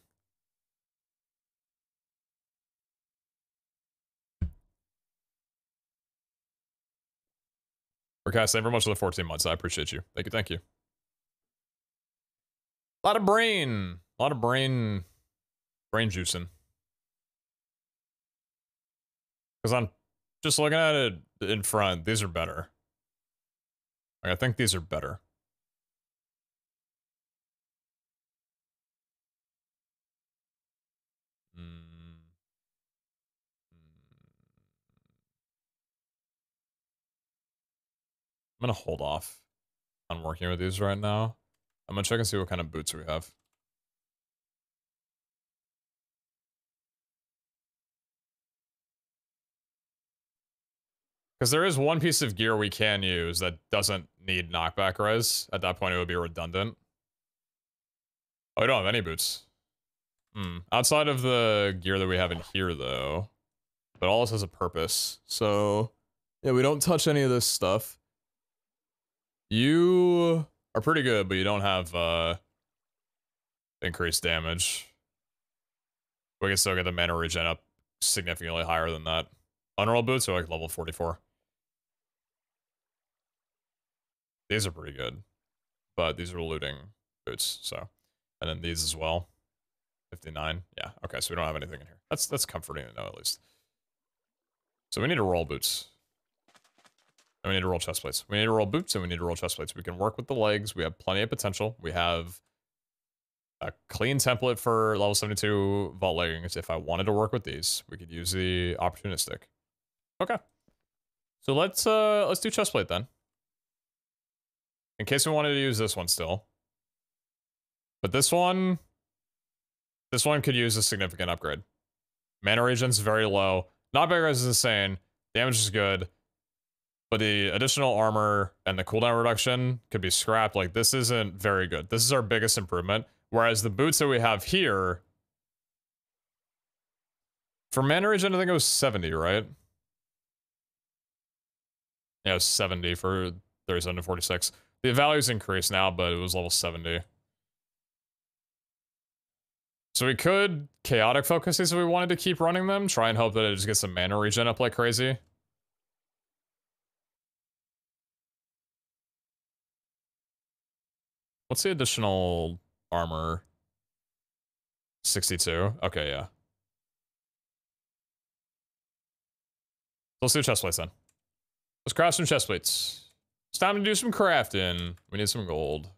Okay, thank you very much for the 14 months. I appreciate you. Thank you, thank you. A lot of brain. A lot of brain juicing. Because I'm just looking at it in front, these are better. Like, I think these are better. I'm gonna hold off on working with these right now. I'm gonna check and see what kind of boots we have. Because there is one piece of gear we can use that doesn't need knockback res. At that point, it would be redundant. Oh, we don't have any boots. Outside of the gear that we have in here, though. But all this has a purpose. So, yeah, we don't touch any of this stuff. You are pretty good, but you don't have increased damage. We can still get the mana regen up significantly higher than that. Unrolled boots are like level 44. These are pretty good, but these are looting boots, so. And then these as well. 59, yeah, okay, so we don't have anything in here. That's comforting to know, at least. So we need to roll boots. And we need to roll chest plates. We need to roll boots, and we need to roll chest plates. We can work with the legs. We have plenty of potential. We have a clean template for level 72 vault leggings. If I wanted to work with these, we could use the opportunistic. Okay. So let's do chest plate then. In case we wanted to use this one still. But this one could use a significant upgrade. Mana regen's very low. Knockback res is insane. Damage is good. But the additional armor and the cooldown reduction could be scrapped. Like, this isn't very good. This is our biggest improvement. Whereas the boots that we have here... For mana regen, I think it was 70, right? Yeah, it was 70 for 37 to 46. The value's increased now, but it was level 70. So we could chaotic focus these if we wanted to keep running them. Try and hope that it just gets some mana regen up like crazy. What's the additional armor? 62. Okay, yeah. Let's do chest plates then. Let's craft some chest plates. It's time to do some crafting. We need some gold.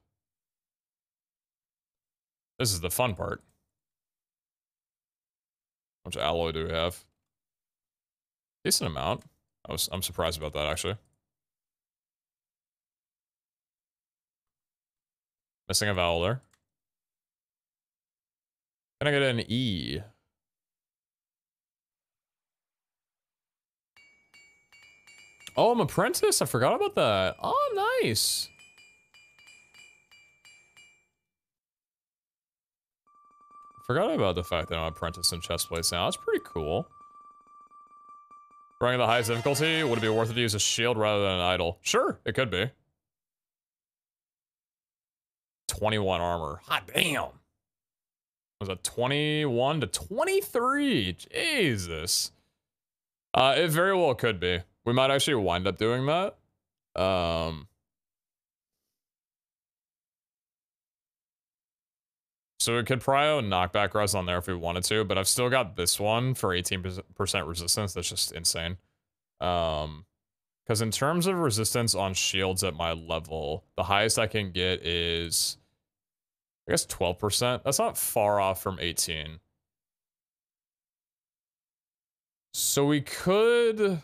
This is the fun part. How much alloy do we have? Decent amount. I'm surprised about that, actually. Missing a vowel there. Can I get an E? Oh, I'm apprentice? I forgot about that. Oh, nice. Forgot about the fact that I'm apprentice in chest plates now. That's pretty cool. Running the highest difficulty, would it be worth it to use a shield rather than an idol? Sure, it could be. 21 armor. Hot damn. Was it 21 to 23? Jesus. It very well could be. We might actually wind up doing that. So we could prio knockback res on there if we wanted to, but I've still got this one for 18% resistance. That's just insane. Because in terms of resistance on shields at my level, the highest I can get is, I guess, 12%. That's not far off from 18. So we could...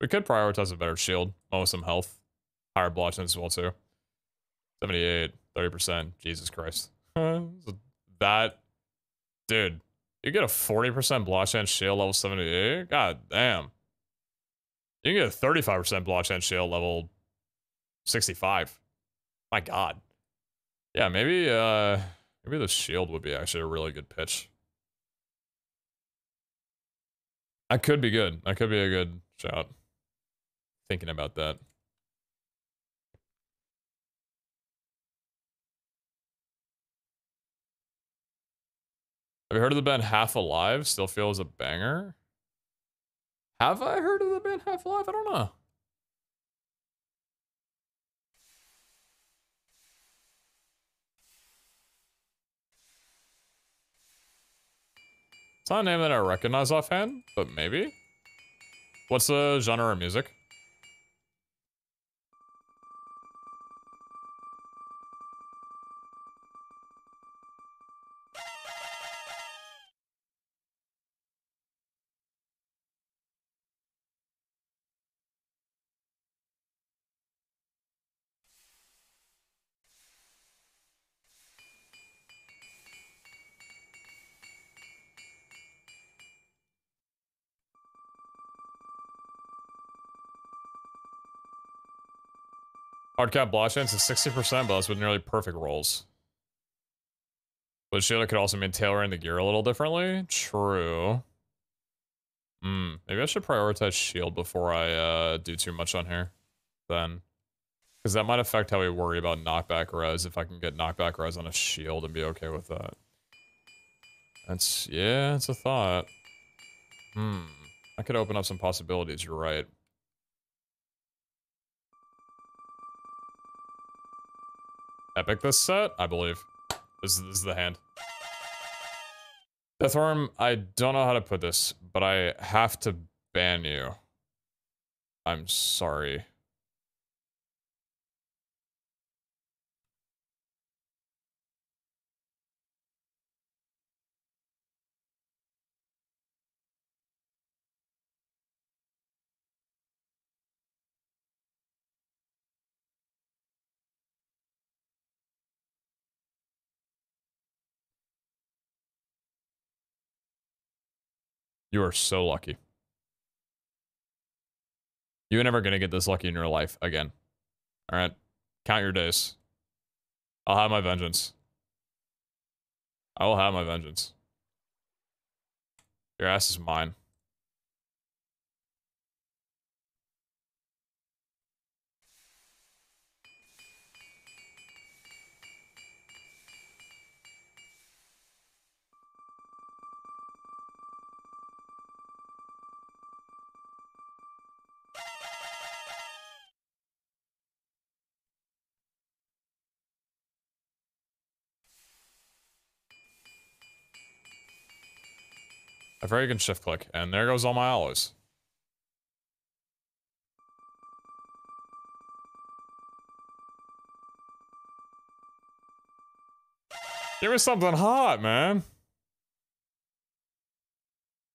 We could prioritize a better shield, almost some health. Higher blotch as well, too. 78, 30%. Jesus Christ. That... Dude, you get a 40% blotch chance shield level 78? God damn. You can get a 35% blotch chance shield level 65. My god. Yeah, maybe the shield would be actually a really good pitch. That could be good. That could be a good shot. Thinking about that. Have you heard of the band Half Alive? Still feels a banger. Have I heard of the band Half Alive? I don't know. It's not a name that I recognize offhand, but maybe. What's the genre of music? Hardcap blotch chance is 60%, but that's with nearly perfect rolls. But shield could also mean tailoring the gear a little differently. True. Maybe I should prioritize shield before I do too much on here. Then. Because that might affect how we worry about knockback res, if I can get knockback res on a shield and be okay with that. That's, yeah, it's a thought. I could open up some possibilities, you're right. Epic this set? I believe. This is the hand. Deathworm, I don't know how to put this, but I have to ban you. I'm sorry. You are so lucky. You're never gonna get this lucky in your life again. Alright? Count your days. I'll have my vengeance. I will have my vengeance. Your ass is mine. I've already can shift click, and there goes all my alloys. Give me something hot, man.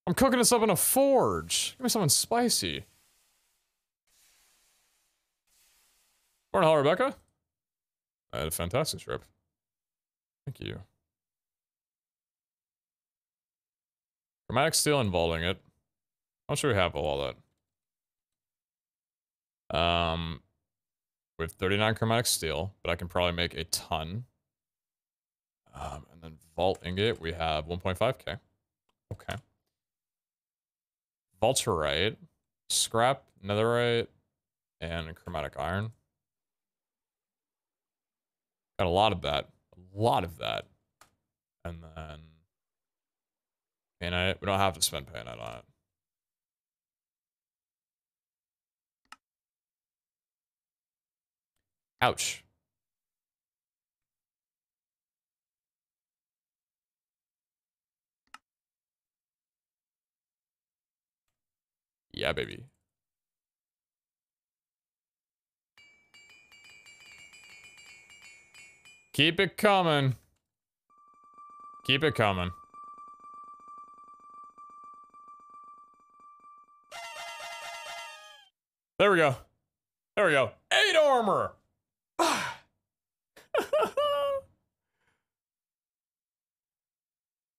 I'm cooking this up in a forge. Give me something spicy. Morning, hello, Rebecca. I had a fantastic trip. Thank you. Chromatic steel involving it. How much do we have of all that? With 39 chromatic steel, but I can probably make a ton. And then vault ingot, we have 1.5k. Okay. Vaulterite, scrap, netherite, and chromatic iron. Got a lot of that. A lot of that. And then painite. We don't have to spend painite on it. Ouch. Yeah, baby. Keep it coming. Keep it coming. There we go. There we go. 8 armor!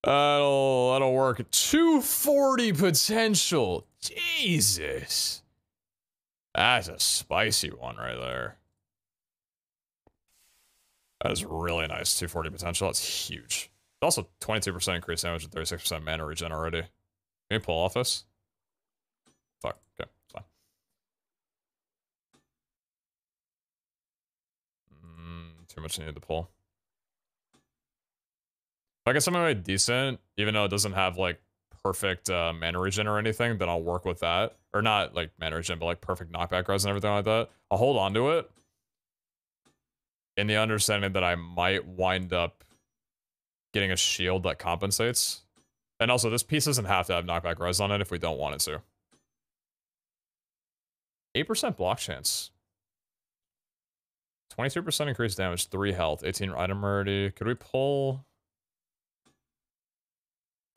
That'll work. 240 potential. Jesus. That's a spicy one right there. That is really nice. 240 potential. That's huge. Also 22% increased damage and 36% mana regen already. Can we pull off this? Fuck. Okay, it's fine. Too much needed to pull. If I get something really decent, even though it doesn't have like perfect mana regen or anything, then I'll work with that. Or not like mana regen, but like perfect knockback res and everything like that. I'll hold on to it. In the understanding that I might wind up getting a shield that compensates. And also, this piece doesn't have to have knockback res on it if we don't want it to. 8% block chance. 22% increased damage, 3 health, 18 item rarity. Could we pull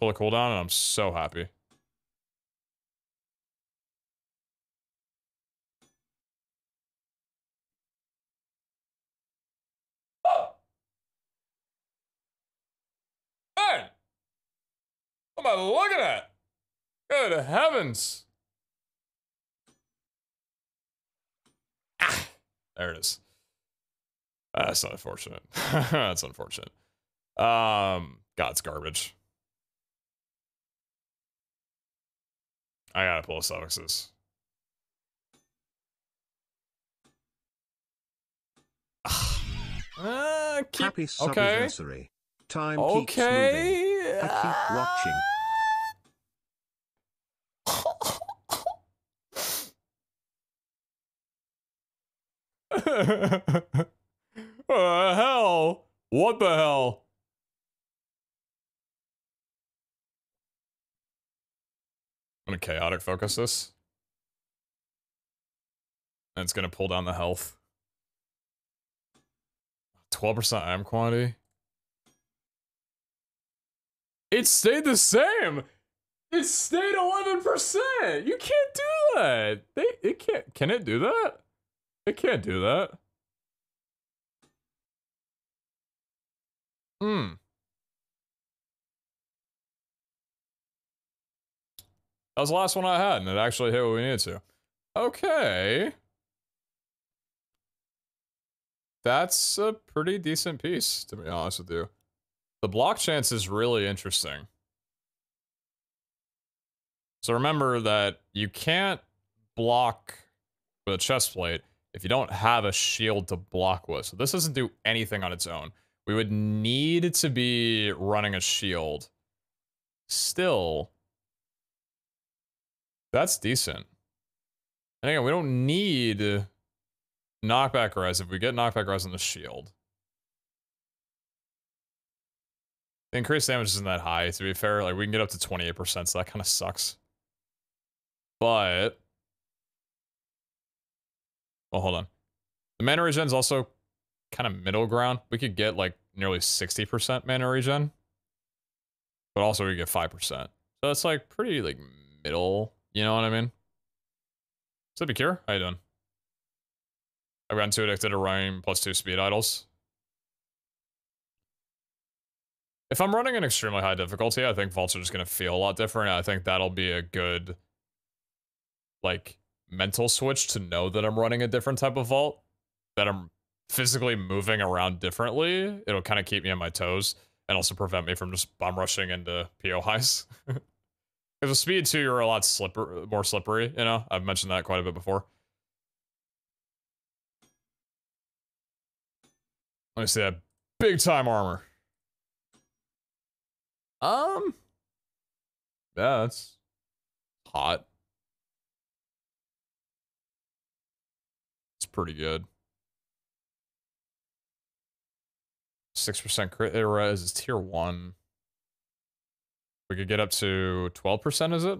a cooldown? And I'm so happy. Man! What am I looking at? Good heavens. Ah, there it is. That's unfortunate. That's unfortunate. God, it's garbage. I gotta pull suffixes. Happy okay. subiversary. Time keeps moving. I keep watching. What the hell? What the hell? I'm gonna chaotic focus this. And it's gonna pull down the health. 12% item quantity. It stayed the same. It stayed 11%. You can't do that. It can't. Can it do that? It can't do that. That was the last one I had, and it actually hit what we needed to. Okay. That's a pretty decent piece, to be honest with you. The block chance is really interesting. So remember that you can't block with a chest plate if you don't have a shield to block with. So this doesn't do anything on its own. We would need to be running a shield. Still, that's decent. And again, we don't need knockback res if we get knockback res on the shield. The increased damage isn't that high, to be fair. Like, we can get up to 28%, so that kind of sucks. But... well, hold on. The mana regen is also kind of middle ground. We could get, like, nearly 60% mana regen. But also we get 5%. So it's, like, pretty, like, middle. You know what I mean? So be cure. How you doing? I've gotten too addicted to running +2 speed idols. If I'm running an extremely high difficulty, I think vaults are just going to feel a lot different. I think that'll be a good, like, mental switch to know that I'm running a different type of vault, that I'm physically moving around differently. It'll kind of keep me on my toes and also prevent me from just bomb rushing into PO highs. Because with speed 2, you're a lot more slippery, you know? I've mentioned that quite a bit before. Let me see that big time armor. Yeah, that's hot. It's pretty good. 6% crit res is tier 1. We could get up to 12%, is it?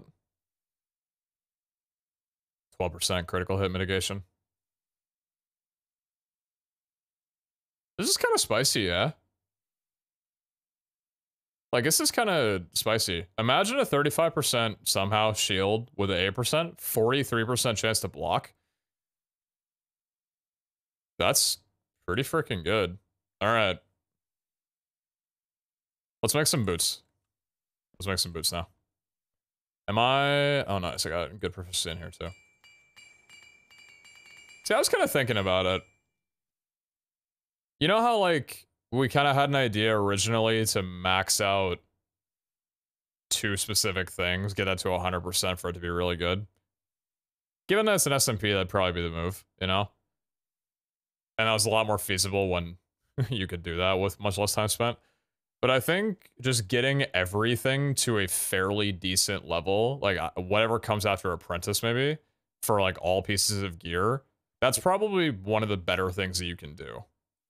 12% critical hit mitigation. This is kind of spicy, yeah? Like, this is kind of spicy. Imagine a 35% somehow shield with an 8%, 43% chance to block. That's pretty freaking good. All right. Let's make some boots. Let's make some boots now. Am I... Oh, nice. I got good proficiency in here, too. See, I was kind of thinking about it. You know how, like, we kind of had an idea originally to max out 2 specific things, get that to 100% for it to be really good? Given that it's an SMP, that'd probably be the move, you know? And that was a lot more feasible when you could do that with much less time spent. But I think just getting everything to a fairly decent level, like whatever comes after Apprentice maybe, for like all pieces of gear, that's probably one of the better things that you can do.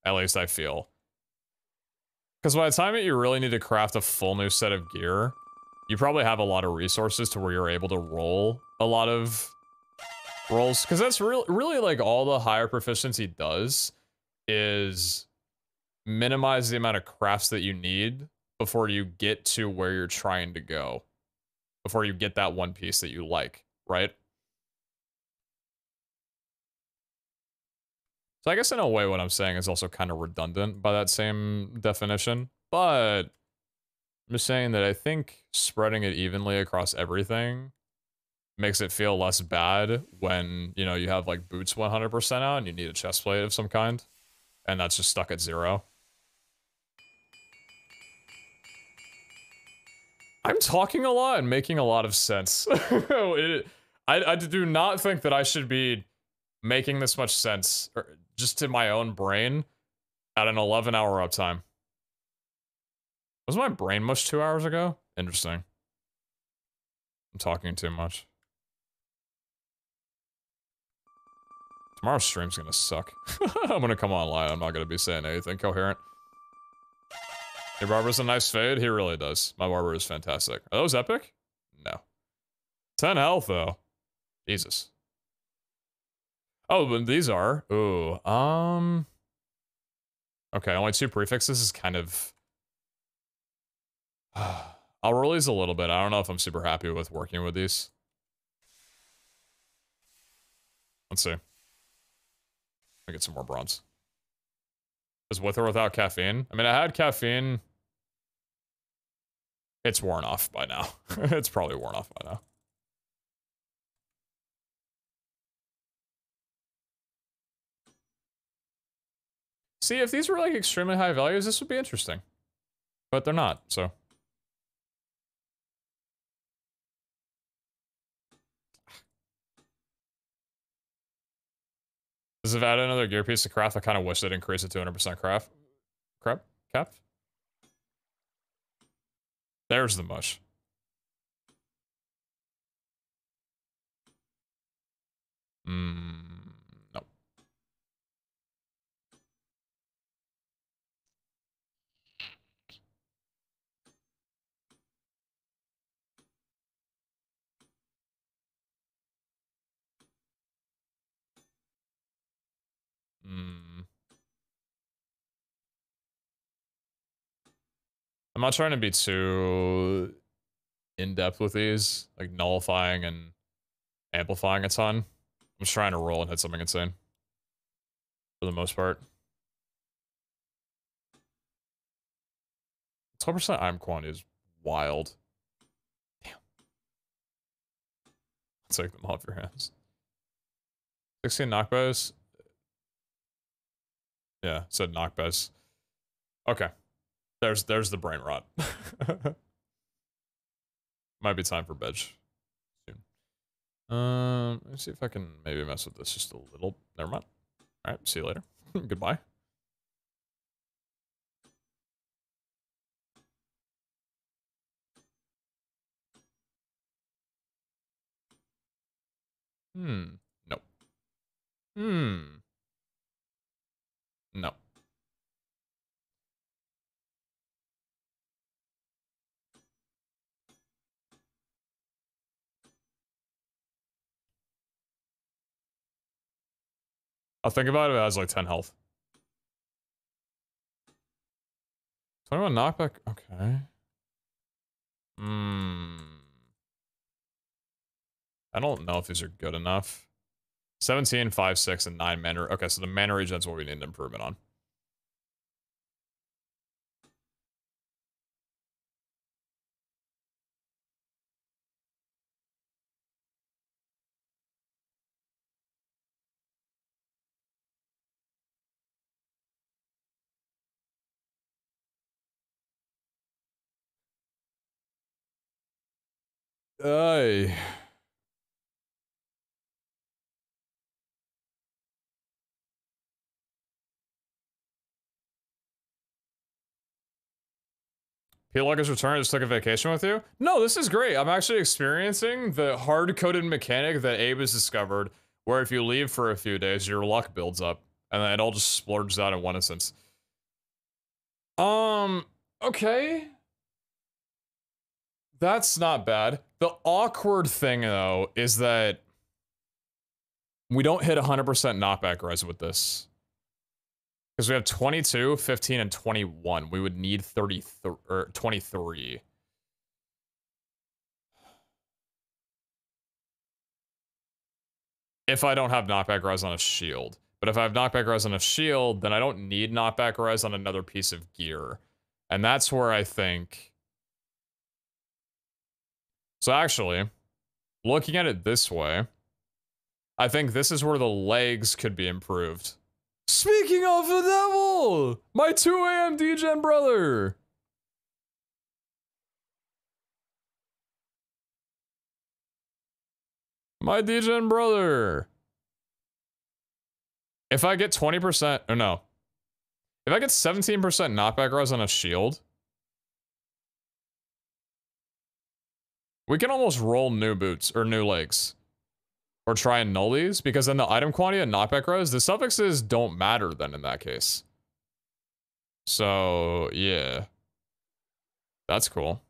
At least I feel. Because by the time that you really need to craft a full new set of gear, you probably have a lot of resources to where you're able to roll a lot of rolls. Because that's really like all the higher proficiency does is minimize the amount of crafts that you need before you get to where you're trying to go. Before you get that one piece that you like, right? So I guess in a way what I'm saying is also kind of redundant by that same definition, but I'm just saying that I think spreading it evenly across everything makes it feel less bad when, you know, you have like boots 100% out and you need a chest plate of some kind, and that's just stuck at 0. I'm talking a lot and making a lot of sense. I do not think that I should be making this much sense, or just to my own brain, at an 11-hour uptime. Was my brain mush 2 hours ago? Interesting. I'm talking too much. Tomorrow's stream's gonna suck. I'm gonna come online. I'm not gonna be saying anything coherent. Your barber's a nice fade. He really does. My barber is fantastic. Are those epic? No. 10 health, though. Jesus. Oh, but these are. Ooh, okay, only 2 prefixes is kind of... I'll roll these a little bit. I don't know if I'm super happy with working with these. Let's see. Let me get some more bronze. Is with or without caffeine? I mean, I had caffeine. It's worn off by now. It's probably worn off by now. See, if these were like extremely high values, this would be interesting. But they're not, so. Does it add another gear piece to craft? I kind of wish they'd increase it to 200% craft. Cap? There's the mush. No. I'm not trying to be too in-depth with these, like nullifying and amplifying a ton. I'm just trying to roll and hit something insane. For the most part. 12% item quantity is wild. Damn. Take them off your hands. 16 knockbows. Yeah, it said knockbows. Okay. There's the brain rot. Might be time for bed soon. Let's see if I can maybe mess with this just a little. Never mind. All right, see you later. Goodbye. No. No. I'll think about it. It has like 10 health. 21 knockback. Okay. I don't know if these are good enough. 17, 5, 6, and 9 mana. Okay, so the mana regen's what we need an improvement on. Ay. P-Log is returned. I just took a vacation with you. No, this is great. I'm actually experiencing the hard-coded mechanic that Abe has discovered, where if you leave for a few days, your luck builds up, and then it all just splurges out in one instance. Okay. That's not bad. The awkward thing, though, is that we don't hit 100% knockback res with this. Because we have 22, 15, and 21. We would need 23. If I don't have knockback res on a shield. But if I have knockback res on a shield, then I don't need knockback res on another piece of gear. And that's where I think... So actually, looking at it this way, I think this is where the legs could be improved. Speaking of the devil! My 2 AM DGen brother! My DGen brother! If I get 20%, or no. If I get 17% knockback res on a shield, we can almost roll new boots, or new legs. Or try and null these, because then the item quantity and knockback res, the suffixes don't matter then in that case. So, yeah. That's cool.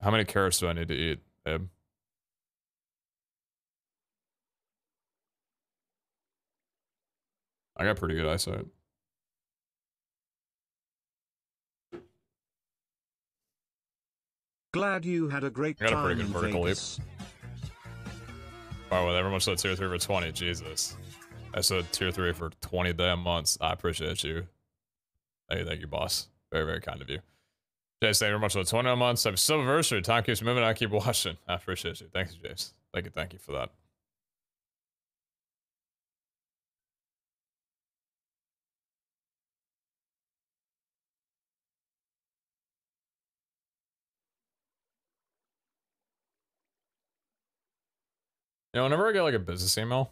How many carrots do I need to eat, babe? I got pretty good eyesight. Glad you had a great I got a time pretty good in vertical leap. Vegas. Wow, well, everyone said tier 3 for 20. Jesus. I said tier 3 for 20 damn months. I appreciate you. Thank you, boss. Very, very kind of you. Jace, thank you very much for the 21 months. Happy Silverversary. Time keeps moving. I keep watching. I appreciate you. Thank you, Jace. Thank you for that. You know, whenever I get like a business email,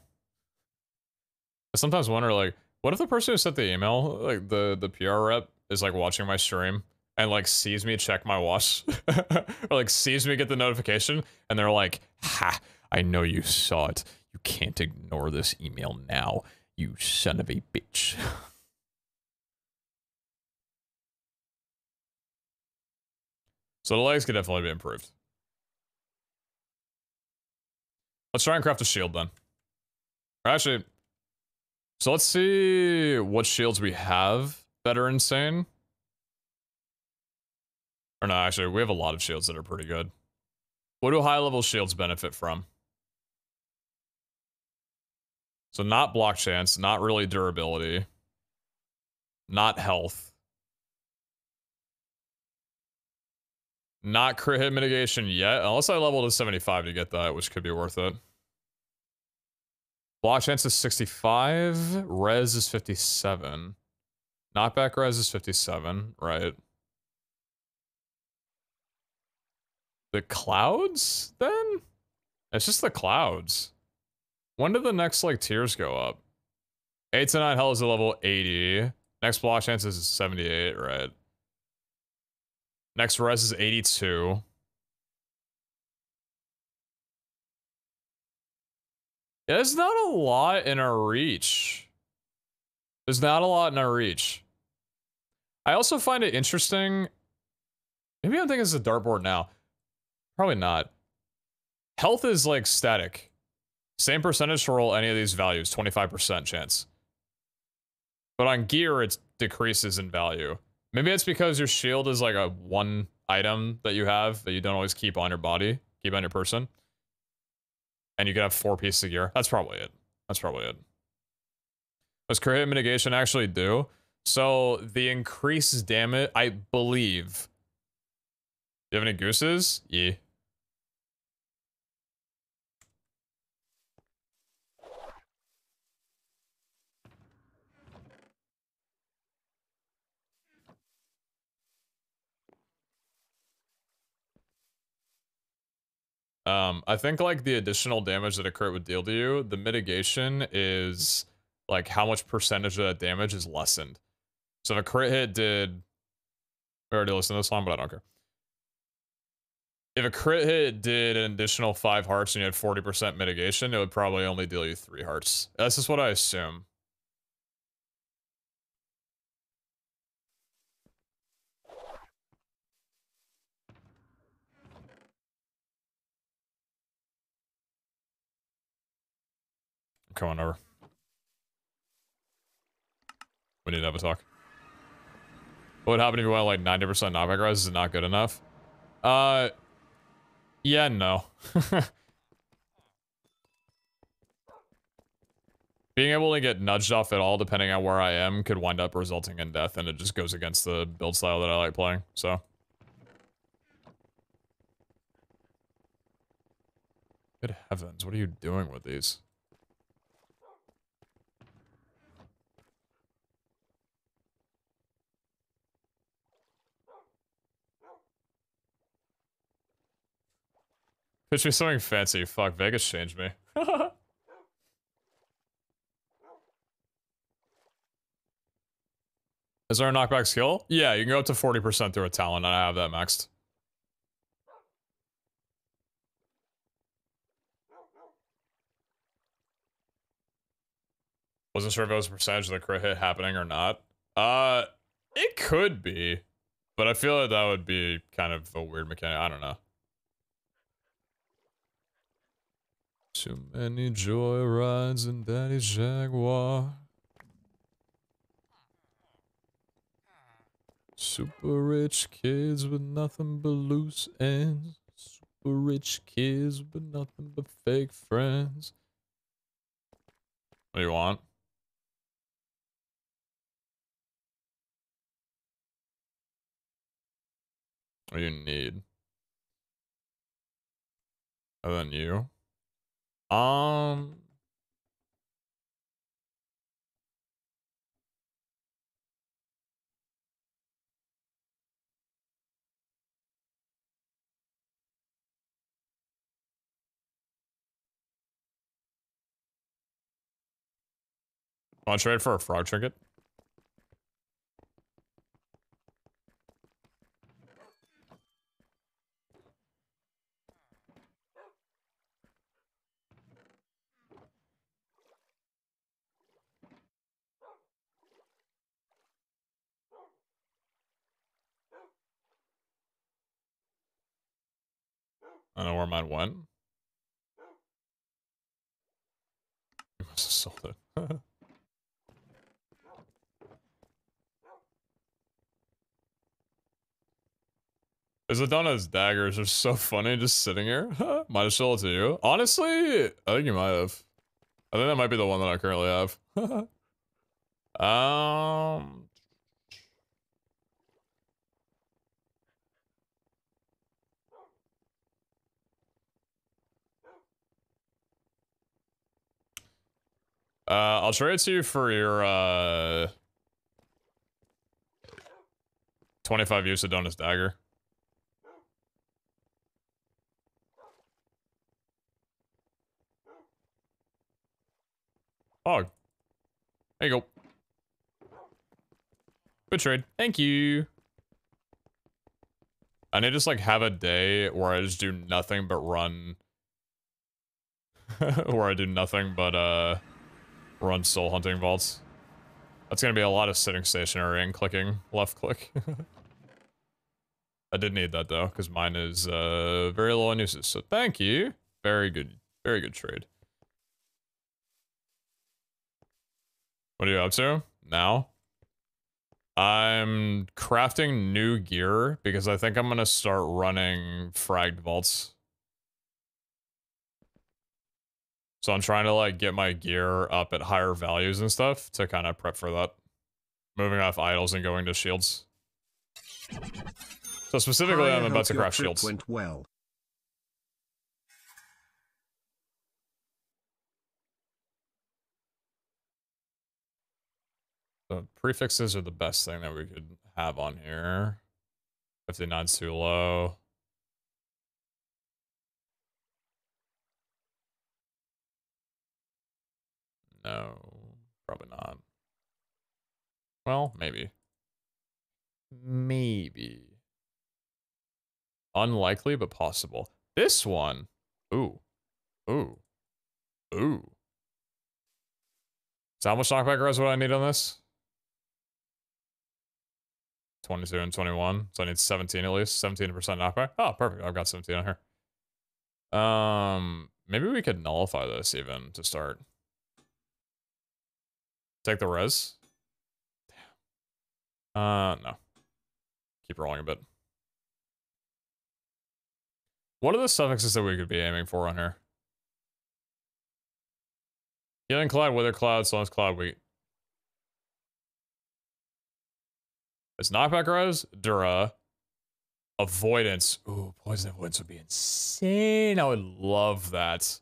I sometimes wonder like, what if the person who sent the email, like the PR rep, is like watching my stream and like sees me check my watch, or like sees me get the notification, and they're like, "Ha! I know you saw it. You can't ignore this email now, you son of a bitch." So the legs could definitely be improved. Let's try and craft a shield then. Or actually, so let's see what shields we have that are insane. Or no, actually, we have a lot of shields that are pretty good. What do high-level shields benefit from? So not block chance, not really durability, not health, Not crit hit mitigation yet, unless I level to 75 to get that, which could be worth it. Block chance is 65. Res is 57. Knockback res is 57, right? The clouds, then? It's just the clouds. When did the next, like, tiers go up? 8 to 9 health is a level 80. Next block chance is 78, right? Next res is 82. Yeah, there's not a lot in our reach. There's not a lot in our reach. I also find it interesting. Maybe I'm thinking it's a dartboard now. Probably not. Health is like static. Same percentage to roll any of these values, 25% chance. But on gear, it decreases in value. Maybe it's because your shield is like a one item that you have that you don't always keep on your body, keep on your person. And you can have 4 pieces of gear. That's probably it. That's probably it. What's crit hit mitigation actually do? So the increased damage, I believe. Do you have any gooses? Yeah. I think like the additional damage that a crit would deal to you, the mitigation is like how much percentage of that damage is lessened. So if a crit hit did, we already listened to this song, but I don't care. If a crit hit did an additional 5 hearts and you had 40% mitigation, it would probably only deal you 3 hearts. That's just what I assume. Come on over. We need to have a talk. What would happen if you went like 90% knockback rise? Is it not good enough? Yeah, no. Being able to get nudged off at all, depending on where I am, could wind up resulting in death, and it just goes against the build style that I like playing, so. Good heavens, what are you doing with these? Pitch me something fancy. Fuck, Vegas changed me. Is there a knockback skill? Yeah, you can go up to 40% through a talent, and I have that maxed. Wasn't sure if it was a percentage of the crit hit happening or not. It could be. But I feel like that would be kind of a weird mechanic. I don't know. Too many joy rides in Daddy's Jaguar. Super rich kids with nothing but loose ends. Super rich kids with nothing but fake friends. What do you want? What do you need? Other than you? Want to trade for a frog trinket? I don't know where mine went. You must have sold it. Isadona's daggers are so funny just sitting here. Might have sold it to you. Honestly, I think you might have. I think that might be the one that I currently have. I'll trade it to you for your 25 use of Donut's dagger. Oh, there you go. Good trade. Thank you. I need to just like have a day where I just do nothing but run. Where I do nothing but run soul hunting vaults. That's gonna be a lot of sitting stationary and clicking left click. I did need that though, because mine is very low on uses. So thank you. Very good trade. What are you up to now? I'm crafting new gear because I think I'm gonna start running fragged vaults. So I'm trying to like get my gear up at higher values and stuff to kind of prep for that. Moving off idols and going to shields. So specifically, Hi, I'm I about hope to your craft trip shields. went well. The prefixes are the best thing that we could have on here. 59's too low. No, probably not. Well, maybe. Maybe. Unlikely, but possible. This one. Ooh. Ooh. Ooh. So how much knockback res would I need on this? 22 and 21. So I need 17 at least. 17% knockback. Oh, perfect. I've got 17 on here. Maybe we could nullify this even to start. Take the res. No. Keep rolling a bit. What are the suffixes that we could be aiming for on here? Healing Cloud, Wither Cloud, Slowness Cloud, Wheat. It's knockback res, Dura, Avoidance. Ooh, Poison Avoidance would be insane. I would love that.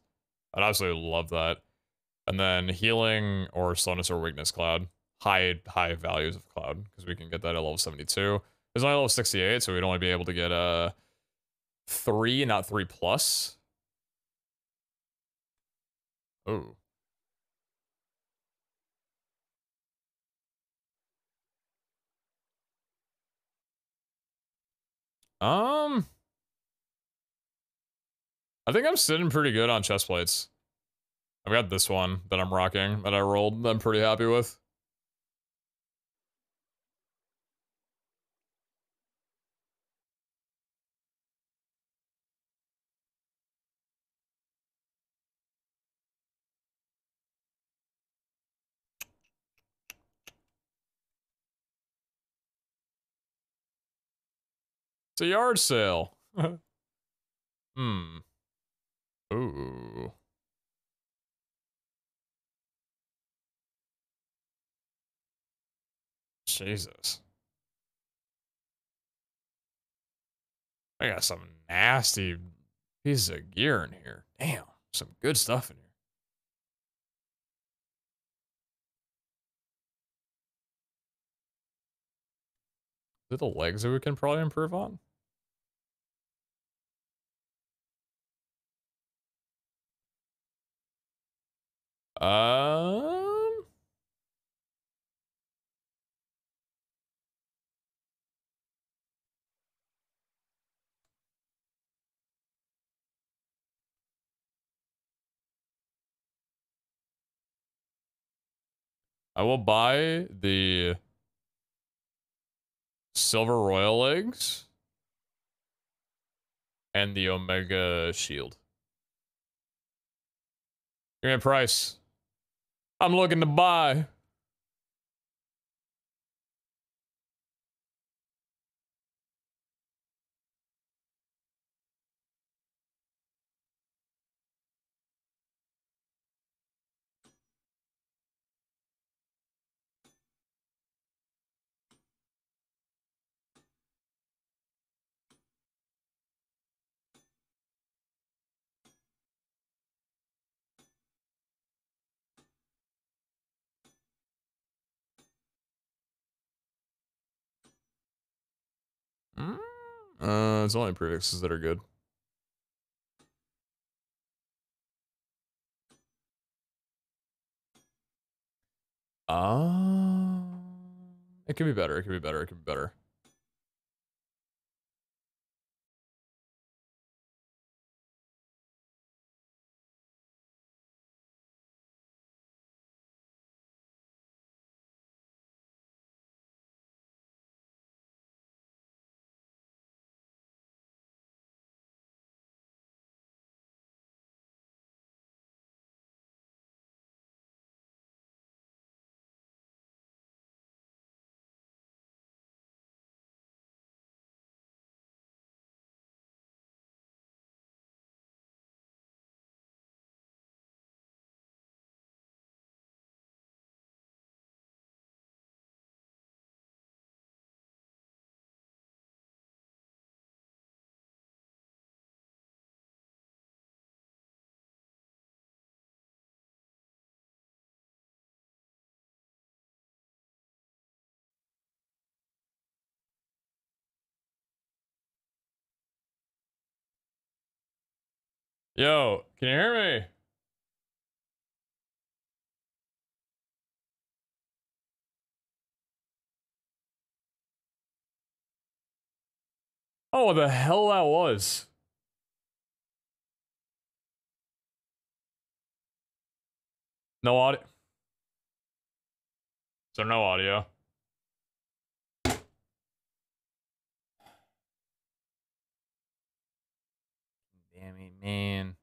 I'd absolutely love that. And then Healing or Slowness or Weakness Cloud. High values of Cloud, because we can get that at level 72. It's only level 68, so we'd only be able to get 3, not 3 plus. Ooh. I think I'm sitting pretty good on chest plates. I've got this one that I'm rocking, that I rolled, that I'm pretty happy with. It's a yard sale. Hmm. Ooh. Jesus. I got some nasty pieces of gear in here. Damn. Some good stuff in here. Is it the legs that we can probably improve on? Um, I will buy the Silver Royal legs and the Omega shield. Give me a price. I'm looking to buy. It's only prefixes that are good. It could be better. It could be better. It could be better. Yo, can you hear me? Oh, what the hell that was? No audio. Is there no audio? Damn it, man.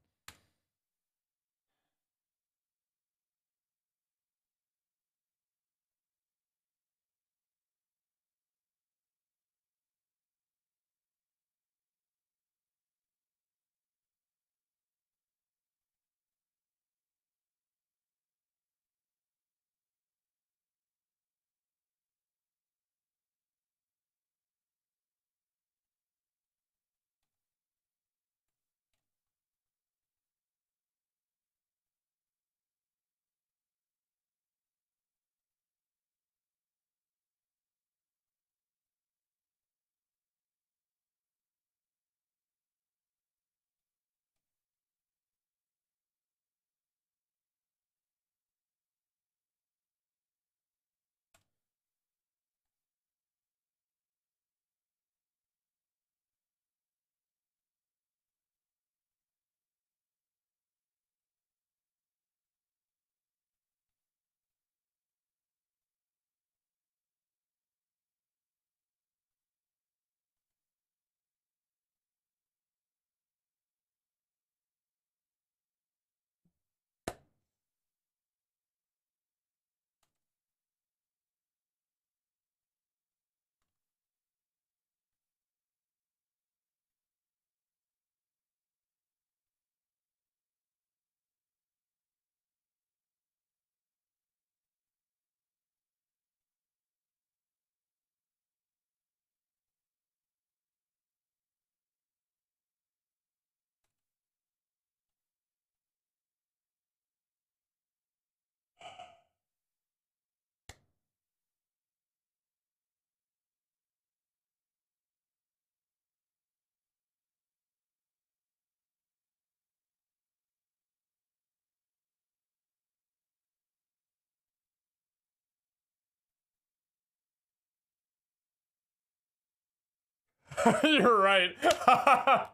You're right. Hi,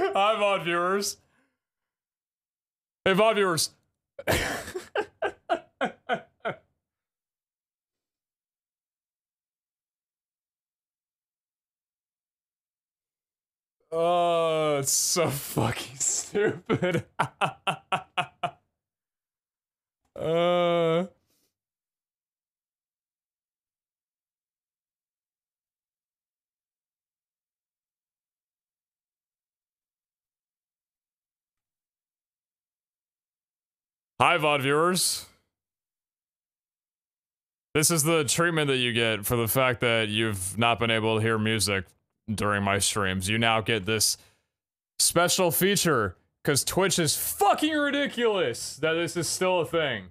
VOD viewers. Hey, VOD viewers. Oh, it's so fucking stupid. uh. Hi, VOD viewers. This is the treatment that you get for the fact that you've not been able to hear music during my streams. You now get this special feature because Twitch is fucking ridiculous that this is still a thing.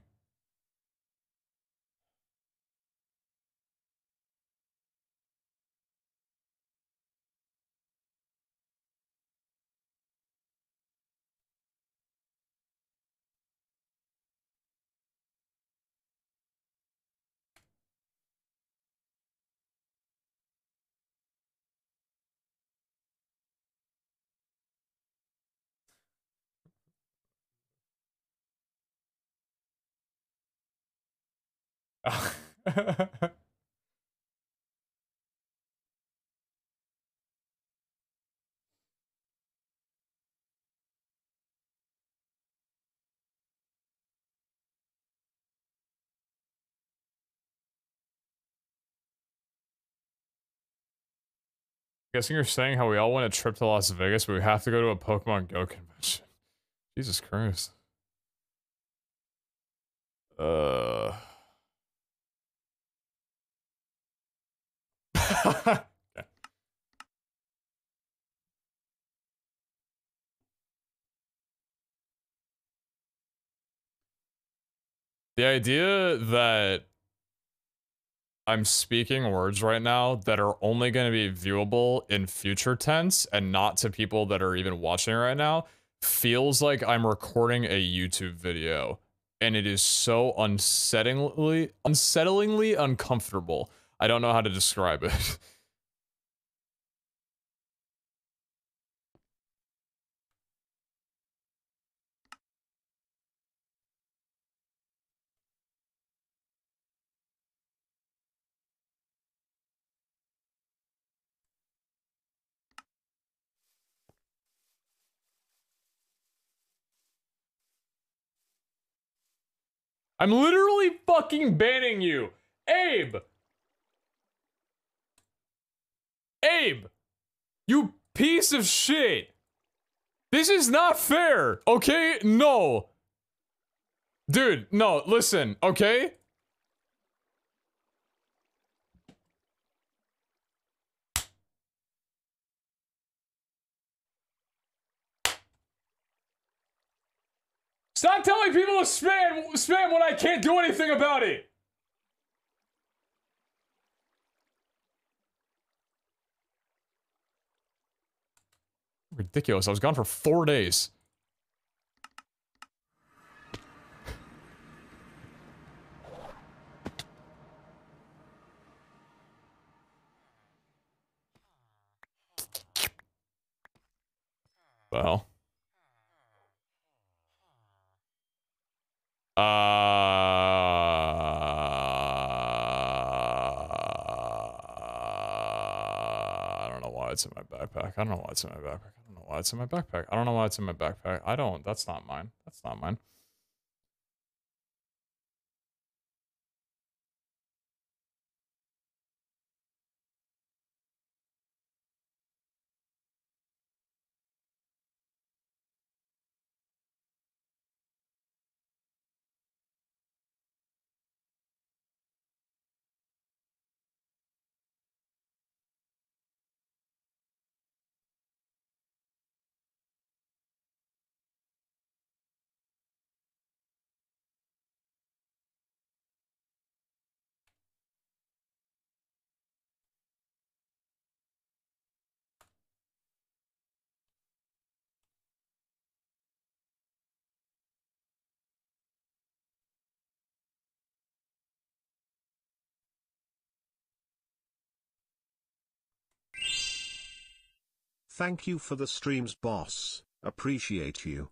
Guessing you're saying how we all want a trip to Las Vegas, but we have to go to a Pokemon Go convention. Jesus Christ. Okay. The idea that I'm speaking words right now that are only going to be viewable in future tense and not to people that are even watching right now feels like I'm recording a YouTube video. And it is so unsettlingly uncomfortable. I don't know how to describe it. I'm literally fucking banning you. Abe! Abe! You piece of shit! This is not fair, okay? No. Dude, no, listen, okay? Stop telling people to spam when I can't do anything about it! Ridiculous, I was gone for 4 days. The hell? I don't know why it's in my backpack. I don't know why it's in my backpack. I don't know why it's in my backpack. I don't know why it's in my backpack. I don't. That's not mine. That's not mine. Thank you for the streams, boss. Appreciate you.